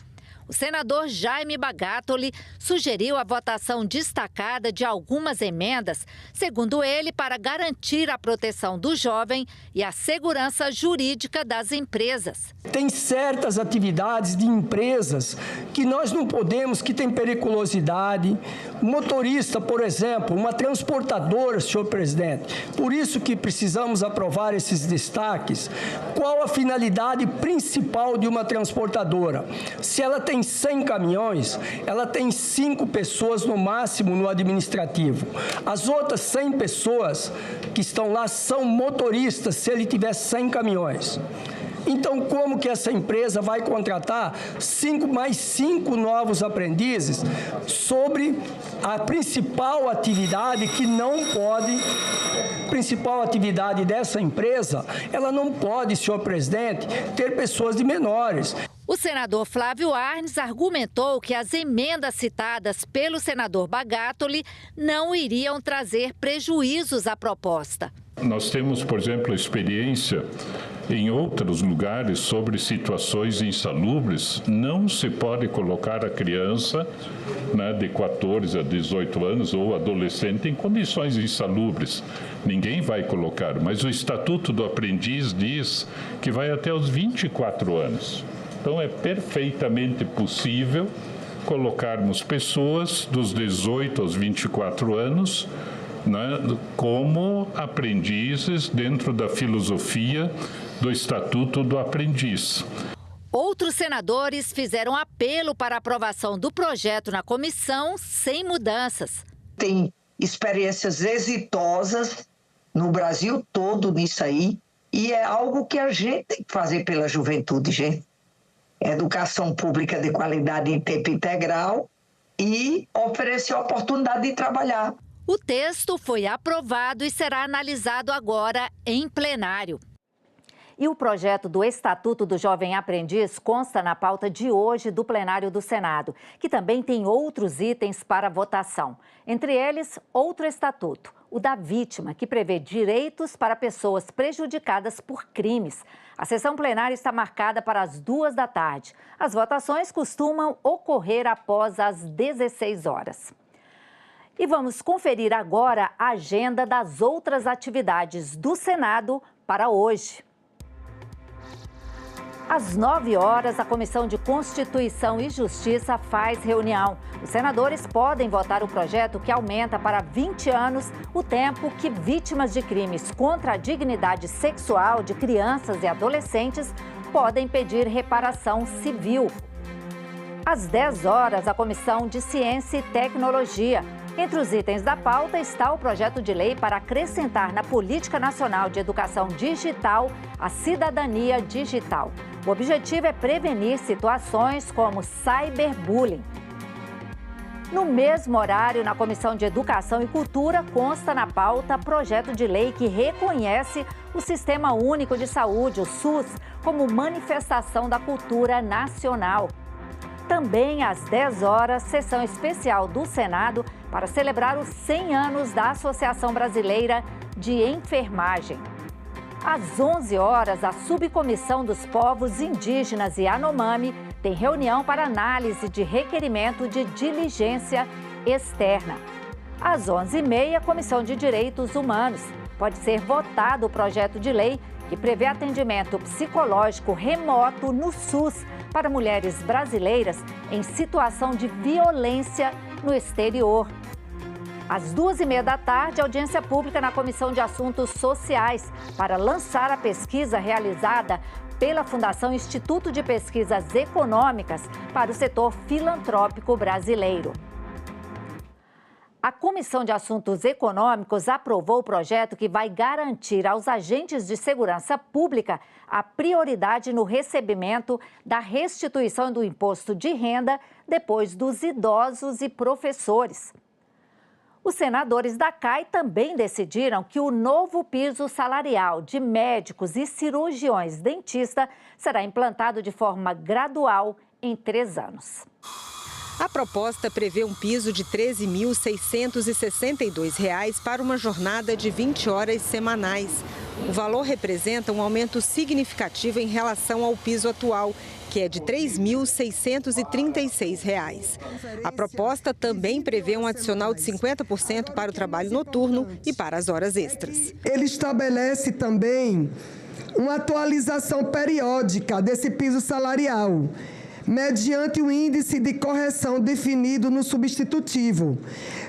O senador Jaime Bagatoli sugeriu a votação destacada de algumas emendas, segundo ele, para garantir a proteção do jovem e a segurança jurídica das empresas. Tem certas atividades de empresas que nós não podemos, que tem periculosidade. Motorista, por exemplo, uma transportadora, senhor presidente. Por isso que precisamos aprovar esses destaques. Qual a finalidade principal de uma transportadora? Se ela tem 100 caminhões, ela tem 5 pessoas no máximo no administrativo. As outras 100 pessoas que estão lá são motoristas, se ele tiver 100 caminhões. Então, como que essa empresa vai contratar mais 5 novos aprendizes sobre a principal atividade que não pode, principal atividade dessa empresa, ela não pode, senhor presidente, ter pessoas de menores. O senador Flávio Arnes argumentou que as emendas citadas pelo senador Bagatoli não iriam trazer prejuízos à proposta. Nós temos, por exemplo, experiência em outros lugares sobre situações insalubres. Não se pode colocar a criança, né, de 14 a 18 anos ou adolescente em condições insalubres. Ninguém vai colocar, mas o Estatuto do Aprendiz diz que vai até os 24 anos. Então, é perfeitamente possível colocarmos pessoas dos 18 aos 24 anos, né, como aprendizes dentro da filosofia do Estatuto do Aprendiz. Outros senadores fizeram apelo para a aprovação do projeto na comissão sem mudanças. Tem experiências exitosas no Brasil todo nisso aí, e é algo que a gente tem que fazer pela juventude, gente. Educação pública de qualidade em tempo integral e oferecer a oportunidade de trabalhar. O texto foi aprovado e será analisado agora em plenário. E o projeto do Estatuto do Jovem Aprendiz consta na pauta de hoje do plenário do Senado, que também tem outros itens para votação. Entre eles, outro estatuto, o da vítima, que prevê direitos para pessoas prejudicadas por crimes. A sessão plenária está marcada para as 14h. As votações costumam ocorrer após as 16 horas. E vamos conferir agora a agenda das outras atividades do Senado para hoje. Às 9 horas, a Comissão de Constituição e Justiça faz reunião. Os senadores podem votar o projeto que aumenta para 20 anos o tempo que vítimas de crimes contra a dignidade sexual de crianças e adolescentes podem pedir reparação civil. Às 10 horas, a Comissão de Ciência e Tecnologia. Entre os itens da pauta está o projeto de lei para acrescentar na Política Nacional de Educação Digital a cidadania digital. O objetivo é prevenir situações como cyberbullying. No mesmo horário, na Comissão de Educação e Cultura, consta na pauta projeto de lei que reconhece o Sistema Único de Saúde, o SUS, como manifestação da cultura nacional. Também às 10 horas, sessão especial do Senado para celebrar os 100 anos da Associação Brasileira de Enfermagem. Às 11 horas, a Subcomissão dos Povos Indígenas e Yanomami tem reunião para análise de requerimento de diligência externa. Às 11h30, a Comissão de Direitos Humanos. Pode ser votado o projeto de lei que prevê atendimento psicológico remoto no SUS para mulheres brasileiras em situação de violência no exterior. Às 2h30 da tarde, audiência pública na Comissão de Assuntos Sociais para lançar a pesquisa realizada pela Fundação Instituto de Pesquisas Econômicas para o setor filantrópico brasileiro. A Comissão de Assuntos Econômicos aprovou o projeto que vai garantir aos agentes de segurança pública a prioridade no recebimento da restituição do imposto de renda depois dos idosos e professores. Os senadores da CAI também decidiram que o novo piso salarial de médicos e cirurgiões dentistas será implantado de forma gradual em 3 anos. A proposta prevê um piso de R$ 13.662 para uma jornada de 20 horas semanais. O valor representa um aumento significativo em relação ao piso atual, que é de R$ 3.636. A proposta também prevê um adicional de 50% para o trabalho noturno e para as horas extras. Ele estabelece também uma atualização periódica desse piso salarial, mediante o índice de correção definido no substitutivo,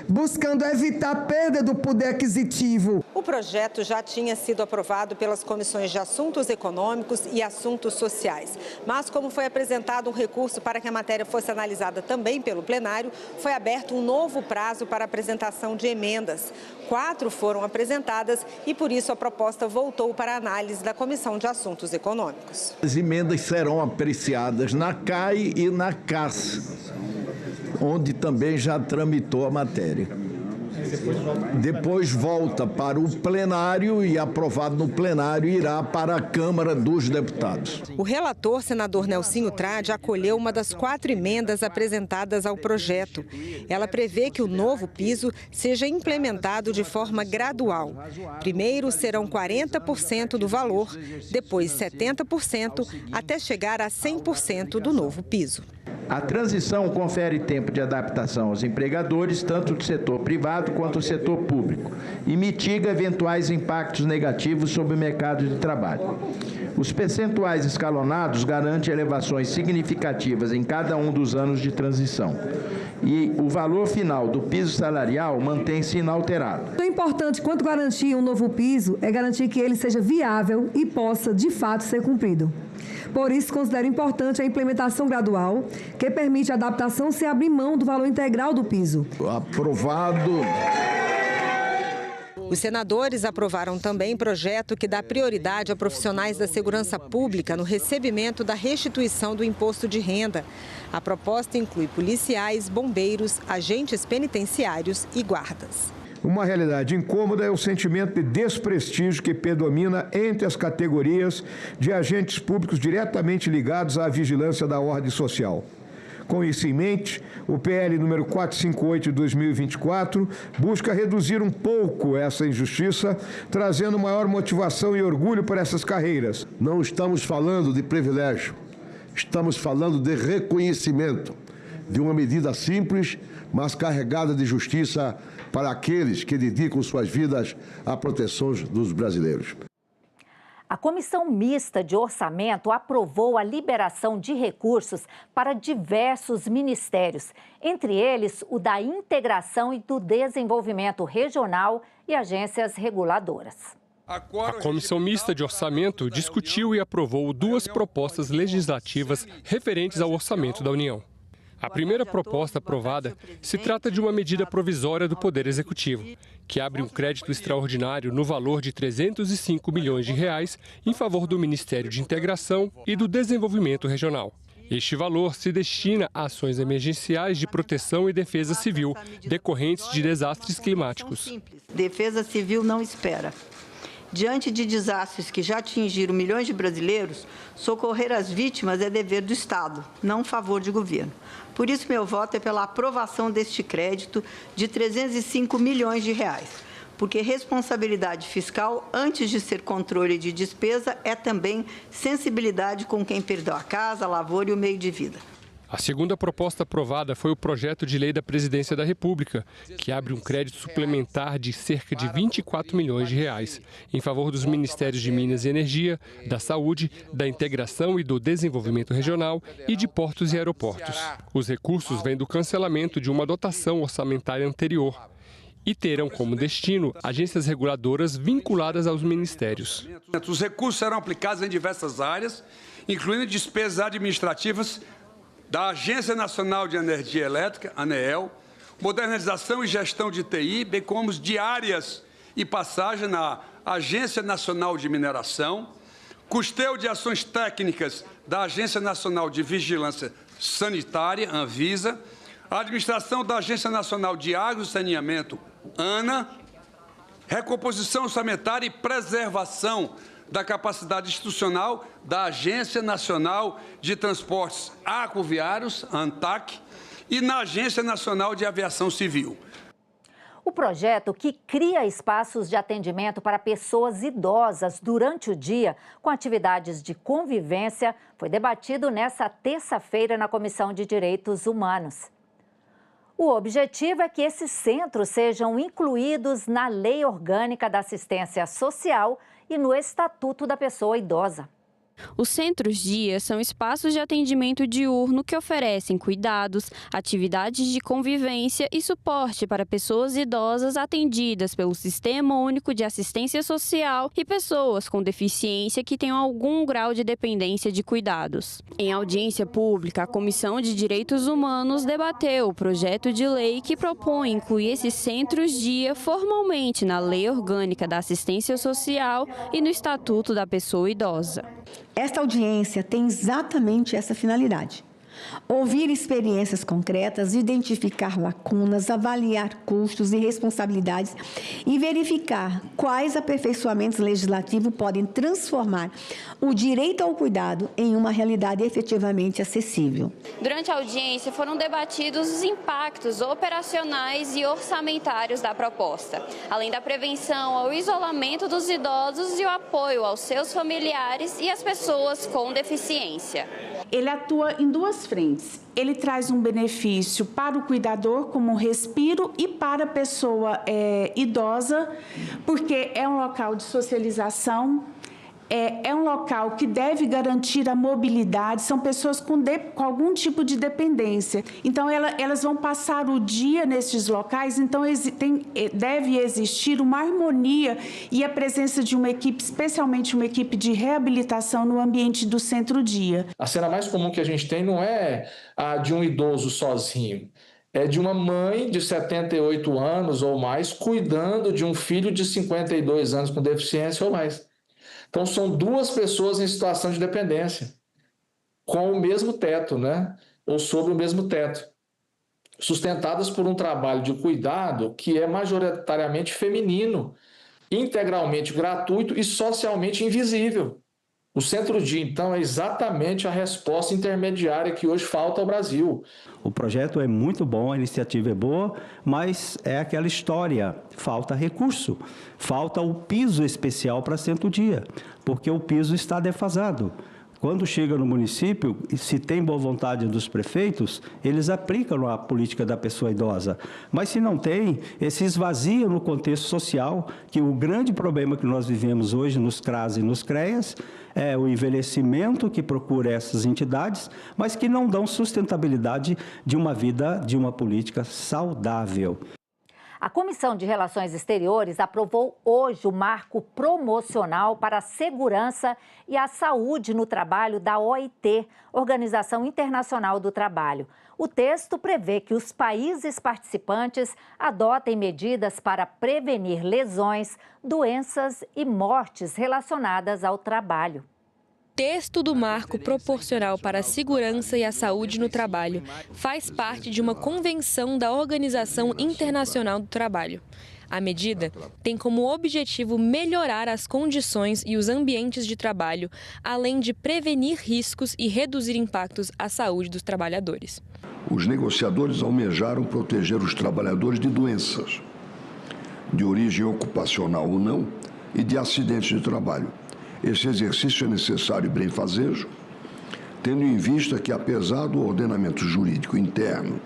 buscando evitar a perda do poder aquisitivo. O projeto já tinha sido aprovado pelas comissões de Assuntos Econômicos e Assuntos Sociais. Mas, como foi apresentado um recurso para que a matéria fosse analisada também pelo plenário, foi aberto um novo prazo para apresentação de emendas. 4 foram apresentadas e, por isso, a proposta voltou para a análise da Comissão de Assuntos Econômicos. As emendas serão apreciadas na CAI e na CAS, onde também já tramitou a matéria. Depois volta para o plenário e, aprovado no plenário, irá para a Câmara dos Deputados. O relator, senador Nelsinho Trade, acolheu uma das 4 emendas apresentadas ao projeto. Ela prevê que o novo piso seja implementado de forma gradual. Primeiro serão 40% do valor, depois 70%, até chegar a 100% do novo piso. A transição confere tempo de adaptação aos empregadores, tanto do setor privado quanto do setor público, e mitiga eventuais impactos negativos sobre o mercado de trabalho. Os percentuais escalonados garantem elevações significativas em cada um dos anos de transição. E o valor final do piso salarial mantém-se inalterado. O importante quanto garantir um novo piso é garantir que ele seja viável e possa, de fato, ser cumprido. Por isso, considero importante a implementação gradual, que permite a adaptação sem abrir mão do valor integral do piso. Aprovado. Os senadores aprovaram também projeto que dá prioridade a profissionais da segurança pública no recebimento da restituição do imposto de renda. A proposta inclui policiais, bombeiros, agentes penitenciários e guardas. Uma realidade incômoda é o sentimento de desprestígio que predomina entre as categorias de agentes públicos diretamente ligados à vigilância da ordem social. Com isso em mente, o PL número 458 de 2024 busca reduzir um pouco essa injustiça, trazendo maior motivação e orgulho para essas carreiras. Não estamos falando de privilégio, estamos falando de reconhecimento, de uma medida simples, mas carregada de justiça para aqueles que dedicam suas vidas à proteção dos brasileiros. A Comissão Mista de Orçamento aprovou a liberação de recursos para diversos ministérios, entre eles o da Integração e do Desenvolvimento Regional e agências reguladoras. A Comissão Mista de Orçamento discutiu e aprovou 2 propostas legislativas referentes ao orçamento da União. A primeira proposta aprovada se trata de uma medida provisória do Poder Executivo, que abre um crédito extraordinário no valor de R$ 305 milhões em favor do Ministério de Integração e do Desenvolvimento Regional. Este valor se destina a ações emergenciais de proteção e defesa civil decorrentes de desastres climáticos. Defesa civil não espera. Diante de desastres que já atingiram milhões de brasileiros, socorrer as vítimas é dever do Estado, não favor de governo. Por isso, meu voto é pela aprovação deste crédito de R$ 305 milhões, porque responsabilidade fiscal, antes de ser controle de despesa, é também sensibilidade com quem perdeu a casa, a lavoura e o meio de vida. A segunda proposta aprovada foi o projeto de lei da Presidência da República, que abre um crédito suplementar de cerca de R$ 24 milhões em favor dos Ministérios de Minas e Energia, da Saúde, da Integração e do Desenvolvimento Regional e de Portos e Aeroportos. Os recursos vêm do cancelamento de uma dotação orçamentária anterior e terão como destino agências reguladoras vinculadas aos ministérios. Os recursos serão aplicados em diversas áreas, incluindo despesas administrativas da Agência Nacional de Energia Elétrica, ANEEL, modernização e gestão de TI, bem como de áreas e passagem na Agência Nacional de Mineração, custeio de ações técnicas da Agência Nacional de Vigilância Sanitária, Anvisa, administração da Agência Nacional de Água e Saneamento, ANA, recomposição orçamentária e preservação da capacidade institucional da Agência Nacional de Transportes Aquaviários, ANTAC, e na Agência Nacional de Aviação Civil. O projeto, que cria espaços de atendimento para pessoas idosas durante o dia, com atividades de convivência, foi debatido nesta terça-feira na Comissão de Direitos Humanos. O objetivo é que esses centros sejam incluídos na Lei Orgânica da Assistência Social e no Estatuto da Pessoa Idosa. Os centros-dia são espaços de atendimento diurno que oferecem cuidados, atividades de convivência e suporte para pessoas idosas atendidas pelo Sistema Único de Assistência Social e pessoas com deficiência que tenham algum grau de dependência de cuidados. Em audiência pública, a Comissão de Direitos Humanos debateu o projeto de lei que propõe incluir esses centros-dia formalmente na Lei Orgânica da Assistência Social e no Estatuto da Pessoa Idosa. Esta audiência tem exatamente essa finalidade: ouvir experiências concretas, identificar lacunas, avaliar custos e responsabilidades e verificar quais aperfeiçoamentos legislativos podem transformar o direito ao cuidado em uma realidade efetivamente acessível. Durante a audiência foram debatidos os impactos operacionais e orçamentários da proposta, além da prevenção ao isolamento dos idosos e o apoio aos seus familiares e às pessoas com deficiência. Ele atua em duas frentes. Ele traz um benefício para o cuidador, como um respiro, e para a pessoa idosa, porque é um local de socialização, é um local que deve garantir a mobilidade, são pessoas com algum tipo de dependência. Então, elas vão passar o dia nesses locais, então deve existir uma harmonia e a presença de uma equipe, especialmente uma equipe de reabilitação no ambiente do centro-dia. A cena mais comum que a gente tem não é a de um idoso sozinho, é de uma mãe de 78 anos ou mais cuidando de um filho de 52 anos com deficiência ou mais. Então, são duas pessoas em situação de dependência, com o mesmo teto, né? Ou sobre o mesmo teto, sustentadas por um trabalho de cuidado que é majoritariamente feminino, integralmente gratuito e socialmente invisível. O centro-dia, então, é exatamente a resposta intermediária que hoje falta ao Brasil. O projeto é muito bom, a iniciativa é boa, mas é aquela história, falta recurso, falta o piso especial para centro-dia, porque o piso está defasado. Quando chega no município, se tem boa vontade dos prefeitos, eles aplicam a política da pessoa idosa. Mas se não tem, se esvazia no contexto social, que o grande problema que nós vivemos hoje nos CRAS e nos CREAS é o envelhecimento que procura essas entidades, mas que não dão sustentabilidade de uma vida, de uma política saudável. A Comissão de Relações Exteriores aprovou hoje o marco promocional para a segurança e a saúde no trabalho da OIT, Organização Internacional do Trabalho. O texto prevê que os países participantes adotem medidas para prevenir lesões, doenças e mortes relacionadas ao trabalho. Texto do Marco Proporcional para a Segurança e a Saúde no Trabalho faz parte de uma convenção da Organização Internacional do Trabalho. A medida tem como objetivo melhorar as condições e os ambientes de trabalho, além de prevenir riscos e reduzir impactos à saúde dos trabalhadores. Os negociadores almejaram proteger os trabalhadores de doenças, de origem ocupacional ou não, e de acidentes de trabalho. Esse exercício é necessário e benfazejo, tendo em vista que, apesar do ordenamento jurídico interno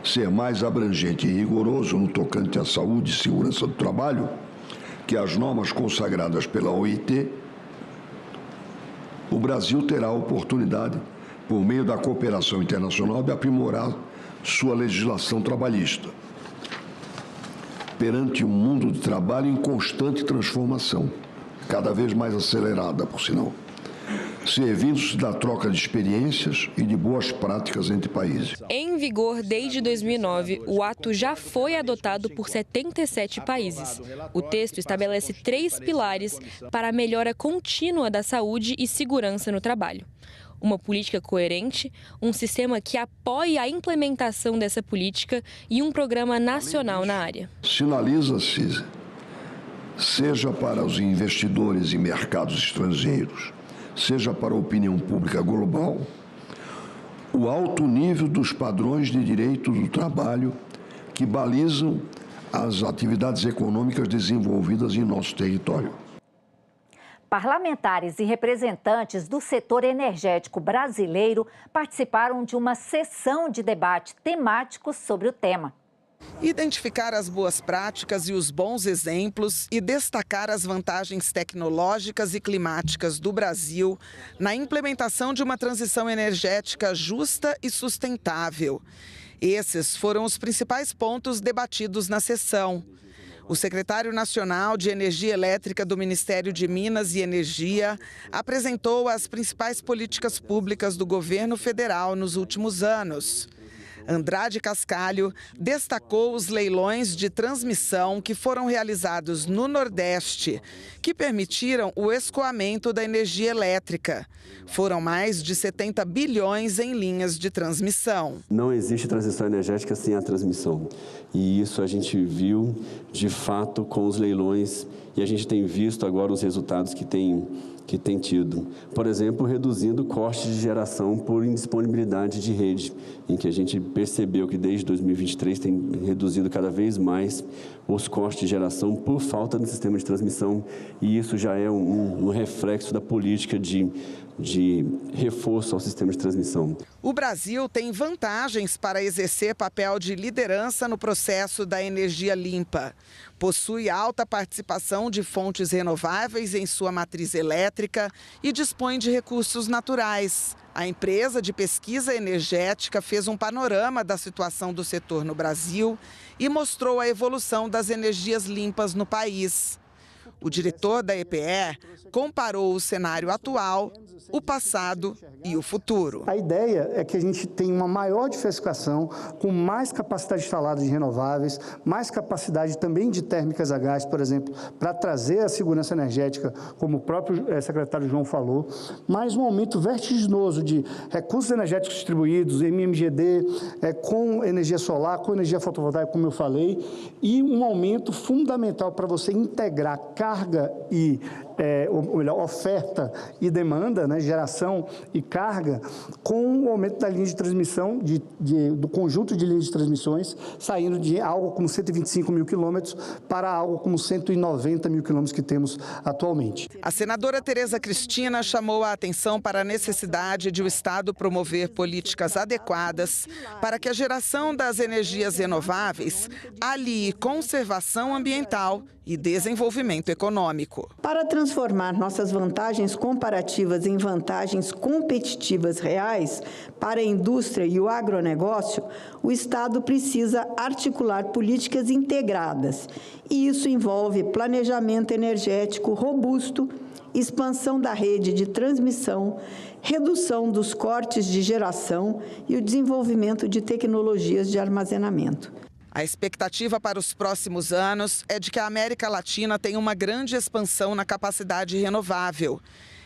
ser mais abrangente e rigoroso no tocante à saúde e segurança do trabalho que as normas consagradas pela OIT, o Brasil terá a oportunidade, por meio da cooperação internacional, de aprimorar sua legislação trabalhista perante um mundo de trabalho em constante transformação, cada vez mais acelerada, por sinal, servindo-se da troca de experiências e de boas práticas entre países. Em vigor desde 2009, o ato já foi adotado por 77 países. O texto estabelece 3 pilares para a melhora contínua da saúde e segurança no trabalho. Uma política coerente, um sistema que apoie a implementação dessa política e um programa nacional na área. Sinaliza-se, seja para os investidores em mercados estrangeiros, seja para a opinião pública global, o alto nível dos padrões de direito do trabalho que balizam as atividades econômicas desenvolvidas em nosso território. Parlamentares e representantes do setor energético brasileiro participaram de uma sessão de debate temático sobre o tema. Identificar as boas práticas e os bons exemplos e destacar as vantagens tecnológicas e climáticas do Brasil na implementação de uma transição energética justa e sustentável. Esses foram os principais pontos debatidos na sessão. O secretário nacional de Energia Elétrica do Ministério de Minas e Energia apresentou as principais políticas públicas do governo federal nos últimos anos. Andrade Cascalho destacou os leilões de transmissão que foram realizados no Nordeste, que permitiram o escoamento da energia elétrica. Foram mais de 70 bilhões em linhas de transmissão. Não existe transição energética sem a transmissão. E isso a gente viu, de fato, com os leilões, e a gente tem visto agora os resultados que tem tido. Por exemplo, reduzindo custos de geração por indisponibilidade de rede, em que a gente percebeu que desde 2023 tem reduzido cada vez mais os custos de geração por falta do sistema de transmissão, e isso já é um reflexo da política de reforço ao sistema de transmissão. O Brasil tem vantagens para exercer papel de liderança no processo da energia limpa. Possui alta participação de fontes renováveis em sua matriz elétrica e dispõe de recursos naturais. A empresa de pesquisa energética fez um panorama da situação do setor no Brasil e mostrou a evolução das energias limpas no país. O diretor da EPE comparou o cenário atual, o passado e o futuro. A ideia é que a gente tenha uma maior diversificação, com mais capacidade instalada de renováveis, mais capacidade também de térmicas a gás, por exemplo, para trazer a segurança energética, como o próprio secretário João falou, mais um aumento vertiginoso de recursos energéticos distribuídos, MMGD, com energia solar, com energia fotovoltaica, como eu falei, e um aumento fundamental para você integrar carga e ou melhor, oferta e demanda, né, geração e carga, com o aumento da linha de transmissão, do conjunto de linhas de transmissões, saindo de algo como 125 mil quilômetros para algo como 190 mil quilômetros que temos atualmente. A senadora Tereza Cristina chamou a atenção para a necessidade de o Estado promover políticas adequadas para que a geração das energias renováveis alie conservação ambiental e desenvolvimento econômico. Para transformar nossas vantagens comparativas em vantagens competitivas reais para a indústria e o agronegócio, o Estado precisa articular políticas integradas. E isso envolve planejamento energético robusto, expansão da rede de transmissão, redução dos cortes de geração e o desenvolvimento de tecnologias de armazenamento. A expectativa para os próximos anos é de que a América Latina tenha uma grande expansão na capacidade renovável.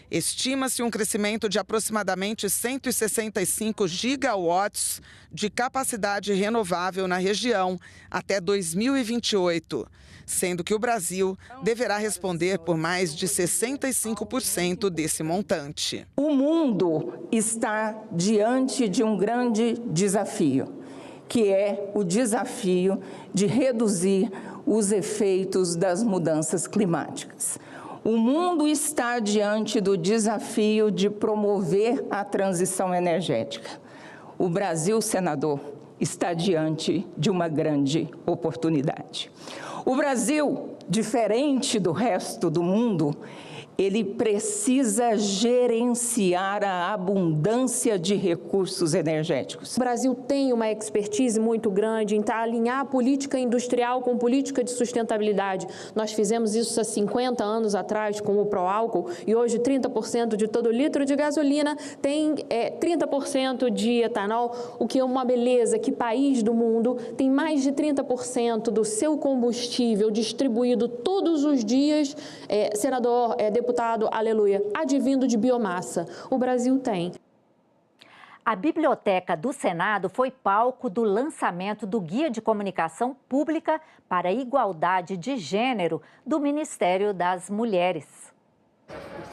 Estima-se um crescimento de aproximadamente 165 gigawatts de capacidade renovável na região até 2028, sendo que o Brasil deverá responder por mais de 65% desse montante. O mundo está diante de um grande desafio, que é o desafio de reduzir os efeitos das mudanças climáticas. O mundo está diante do desafio de promover a transição energética. O Brasil, senador, está diante de uma grande oportunidade. O Brasil, diferente do resto do mundo, ele precisa gerenciar a abundância de recursos energéticos. O Brasil tem uma expertise muito grande em alinhar a política industrial com política de sustentabilidade. Nós fizemos isso há 50 anos atrás com o Proálcool e hoje 30% de todo litro de gasolina tem 30% de etanol, o que é uma beleza. Que país do mundo tem mais de 30% do seu combustível distribuído todos os dias, senador, deputado, aleluia, advindo de biomassa? O Brasil tem. A Biblioteca do Senado foi palco do lançamento do Guia de Comunicação Pública para a Igualdade de Gênero do Ministério das Mulheres.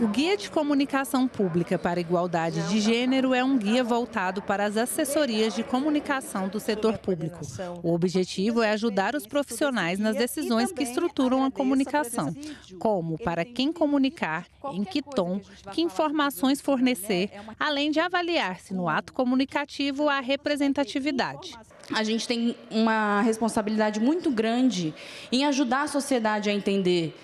O Guia de Comunicação Pública para a Igualdade de Gênero é um guia voltado para as assessorias de comunicação do setor público. O objetivo é ajudar os profissionais nas decisões que estruturam a comunicação, como para quem comunicar, em que tom, que informações fornecer, além de avaliar se no ato comunicativo há representatividade. A gente tem uma responsabilidade muito grande em ajudar a sociedade a entender,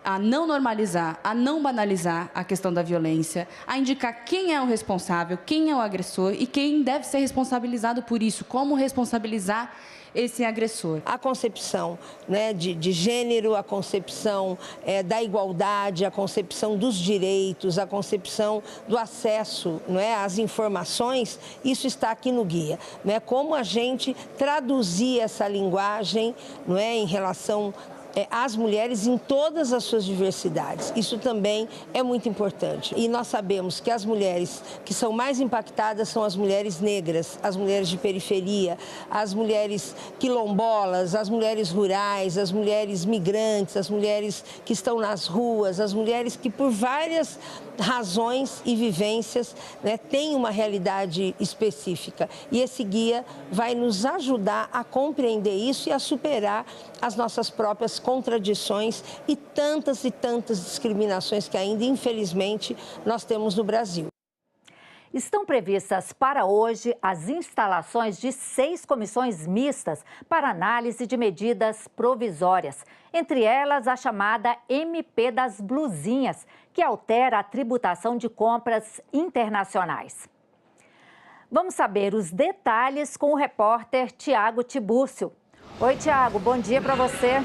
a não normalizar, a não banalizar a questão da violência, a indicar quem é o responsável, quem é o agressor e quem deve ser responsabilizado por isso, como responsabilizar esse agressor. A concepção, né, de gênero, a concepção da igualdade, a concepção dos direitos, a concepção do acesso, não é, às informações, isso está aqui no guia. Né? Como a gente traduzir essa linguagem, não é, em relação às mulheres em todas as suas diversidades. Isso também é muito importante. E nós sabemos que as mulheres que são mais impactadas são as mulheres negras, as mulheres de periferia, as mulheres quilombolas, as mulheres rurais, as mulheres migrantes, as mulheres que estão nas ruas, as mulheres que por várias razões e vivências, né, têm uma realidade específica. E esse guia vai nos ajudar a compreender isso e a superar as nossas próprias contradições e tantas discriminações que ainda, infelizmente, nós temos no Brasil. Estão previstas para hoje as instalações de 6 comissões mistas para análise de medidas provisórias. Entre elas, a chamada MP das Blusinhas, que altera a tributação de compras internacionais. Vamos saber os detalhes com o repórter Tiago Tibúrcio. Oi, Tiago, bom dia para você.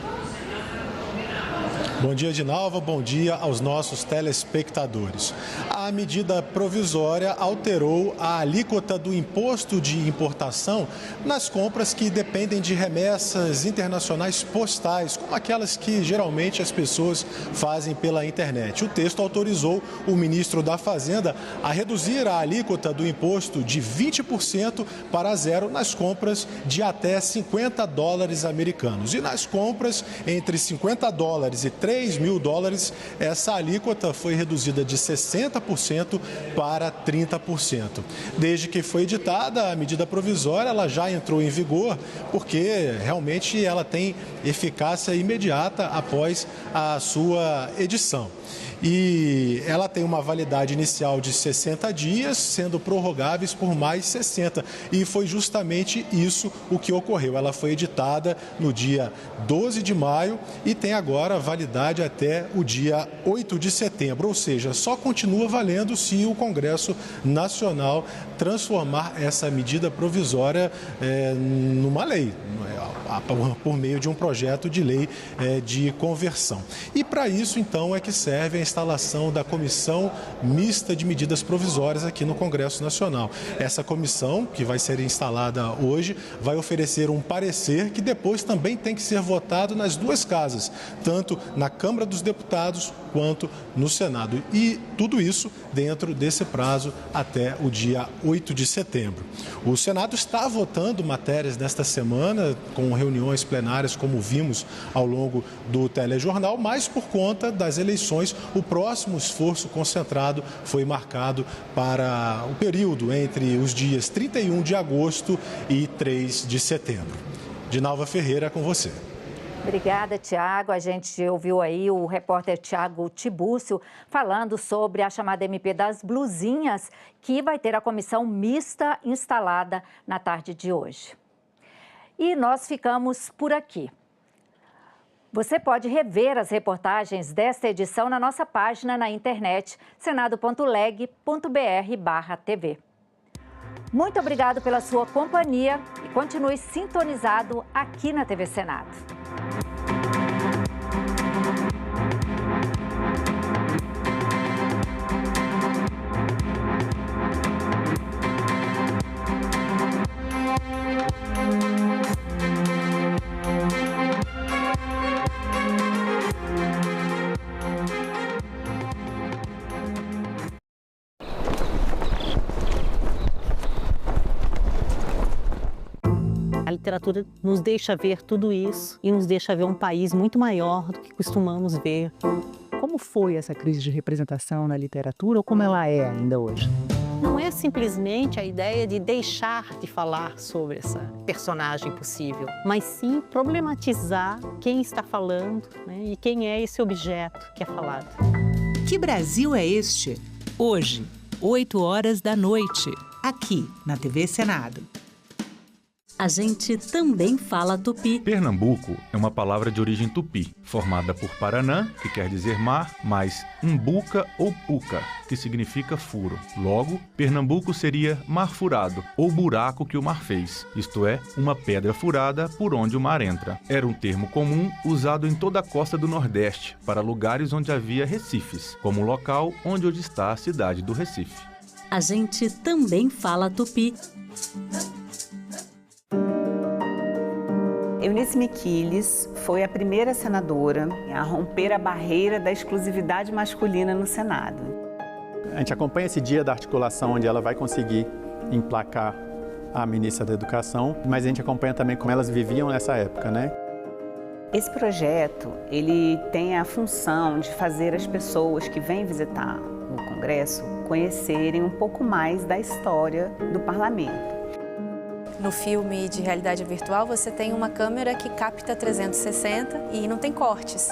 Bom dia, Edinalva. Bom dia aos nossos telespectadores. A medida provisória alterou a alíquota do imposto de importação nas compras que dependem de remessas internacionais postais, como aquelas que geralmente as pessoas fazem pela internet. O texto autorizou o ministro da Fazenda a reduzir a alíquota do imposto de 20% para zero nas compras de até $50 americanos. E nas compras entre $50 e $3 $3 mil, essa alíquota foi reduzida de 60% para 30%. Desde que foi editada a medida provisória, ela já entrou em vigor, porque realmente ela tem eficácia imediata após a sua edição. E ela tem uma validade inicial de 60 dias, sendo prorrogáveis por mais 60. E foi justamente isso o que ocorreu. Ela foi editada no dia 12 de maio e tem agora validade até o dia 8 de setembro. Ou seja, só continua valendo se o Congresso Nacional transformar essa medida provisória numa lei, por meio de um projeto de lei de conversão. E para isso, então, é que serve a instalação da Comissão Mista de Medidas Provisórias aqui no Congresso Nacional. Essa comissão, que vai ser instalada hoje, vai oferecer um parecer que depois também tem que ser votado nas duas casas, tanto na Câmara dos Deputados quanto no Senado. E tudo isso dentro desse prazo até o dia 8 de setembro. O Senado está votando matérias nesta semana, com reuniões plenárias, como vimos ao longo do telejornal, mas por conta das eleições, o próximo esforço concentrado foi marcado para o período entre os dias 31 de agosto e 3 de setembro. Dinalva Ferreira, com você. Obrigada, Tiago. A gente ouviu aí o repórter Tiago Tibúrcio falando sobre a chamada MP das Blusinhas, que vai ter a comissão mista instalada na tarde de hoje. E nós ficamos por aqui. Você pode rever as reportagens desta edição na nossa página na internet, senado.leg.br/TV. Muito obrigado pela sua companhia e continue sintonizado aqui na TV Senado. A literatura nos deixa ver tudo isso e nos deixa ver um país muito maior do que costumamos ver. Como foi essa crise de representação na literatura ou como ela é ainda hoje? Não é simplesmente a ideia de deixar de falar sobre essa personagem possível, mas sim problematizar quem está falando, né, e quem é esse objeto que é falado. Que Brasil é este? Hoje, 8h, aqui na TV Senado. A gente também fala tupi. Pernambuco é uma palavra de origem tupi, formada por Paranã, que quer dizer mar, mais umbuca ou puca, que significa furo. Logo, Pernambuco seria mar furado, ou buraco que o mar fez, isto é, uma pedra furada por onde o mar entra. Era um termo comum usado em toda a costa do Nordeste, para lugares onde havia recifes, como o local onde hoje está a cidade do Recife. A gente também fala tupi. Eunice Miquiles foi a primeira senadora a romper a barreira da exclusividade masculina no Senado. A gente acompanha esse dia da articulação, onde ela vai conseguir emplacar a ministra da Educação, mas a gente acompanha também como elas viviam nessa época, né? Esse projeto, ele tem a função de fazer as pessoas que vêm visitar o Congresso conhecerem um pouco mais da história do Parlamento. No filme de realidade virtual, você tem uma câmera que capta 360 e não tem cortes.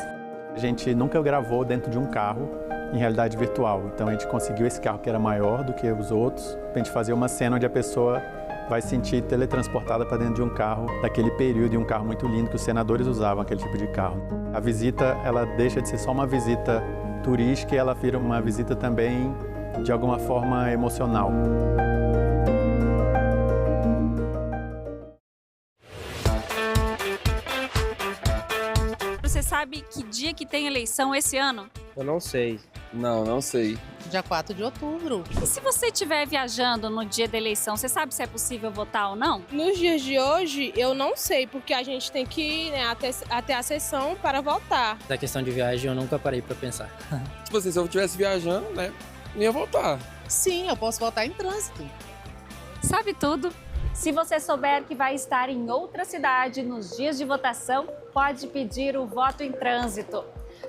A gente nunca gravou dentro de um carro em realidade virtual, então a gente conseguiu esse carro que era maior do que os outros, para a gente fazer uma cena onde a pessoa vai se sentir teletransportada para dentro de um carro daquele período, e um carro muito lindo que os senadores usavam, aquele tipo de carro. A visita, ela deixa de ser só uma visita turística e ela vira uma visita também, de alguma forma, emocional. Você sabe que dia que tem eleição esse ano? Eu não sei. Não sei. Dia 4 de outubro. E se você estiver viajando no dia da eleição, você sabe se é possível votar ou não? Nos dias de hoje, eu não sei, porque a gente tem que ir, né, até a sessão para votar. Da questão de viagem, eu nunca parei para pensar. Tipo assim, se eu estivesse viajando, né, não ia votar. Sim, eu posso votar em trânsito. Sabe tudo? Se você souber que vai estar em outra cidade nos dias de votação, pode pedir o voto em trânsito.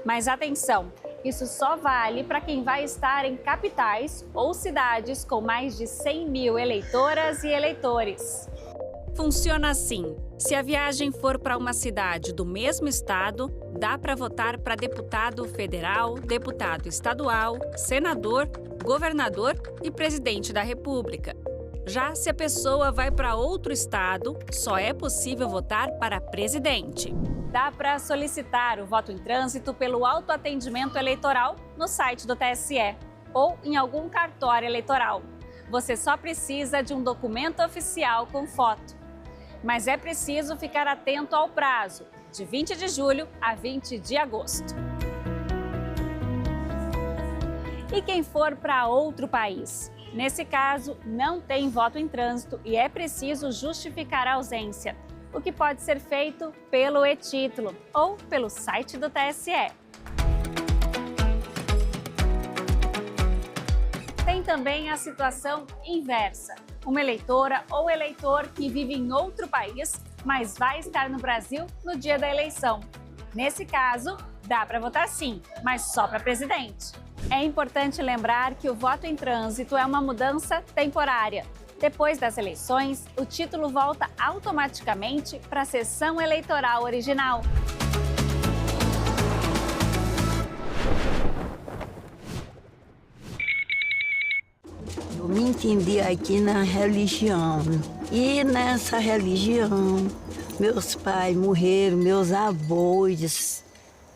Mas atenção, isso só vale para quem vai estar em capitais ou cidades com mais de 100 mil eleitoras e eleitores. Funciona assim: se a viagem for para uma cidade do mesmo estado, dá para votar para deputado federal, deputado estadual, senador, governador e presidente da República. Já se a pessoa vai para outro estado, só é possível votar para presidente. Dá para solicitar o voto em trânsito pelo autoatendimento eleitoral no site do TSE ou em algum cartório eleitoral. Você só precisa de um documento oficial com foto. Mas é preciso ficar atento ao prazo, de 20 de julho a 20 de agosto. E quem for para outro país? Nesse caso, não tem voto em trânsito e é preciso justificar a ausência, o que pode ser feito pelo e-título ou pelo site do TSE. Tem também a situação inversa. Uma eleitora ou eleitor que vive em outro país, mas vai estar no Brasil no dia da eleição. Nesse caso, dá para votar sim, mas só para presidente. É importante lembrar que o voto em trânsito é uma mudança temporária. Depois das eleições, o título volta automaticamente para a sessão eleitoral original. Eu me entendi aqui na religião. E nessa religião, meus pais morreram, meus avós.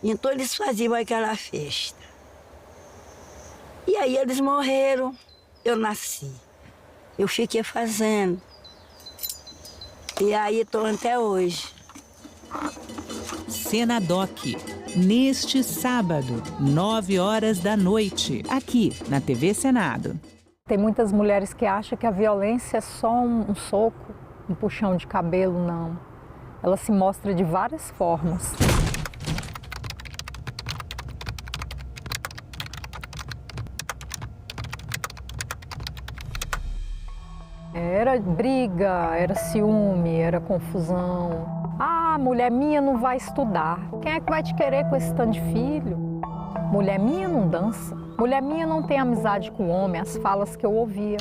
Então eles faziam aquela festa. E aí eles morreram, eu nasci. Eu fiquei fazendo. E aí estou até hoje. Senadoc, neste sábado, 9h da noite, aqui na TV Senado. Tem muitas mulheres que acham que a violência é só um soco, um puxão de cabelo, não. Ela se mostra de várias formas. Era briga, era ciúme, era confusão. Ah, mulher minha não vai estudar. Quem é que vai te querer com esse tanto de filho? Mulher minha não dança. Mulher minha não tem amizade com o homem, as falas que eu ouvia.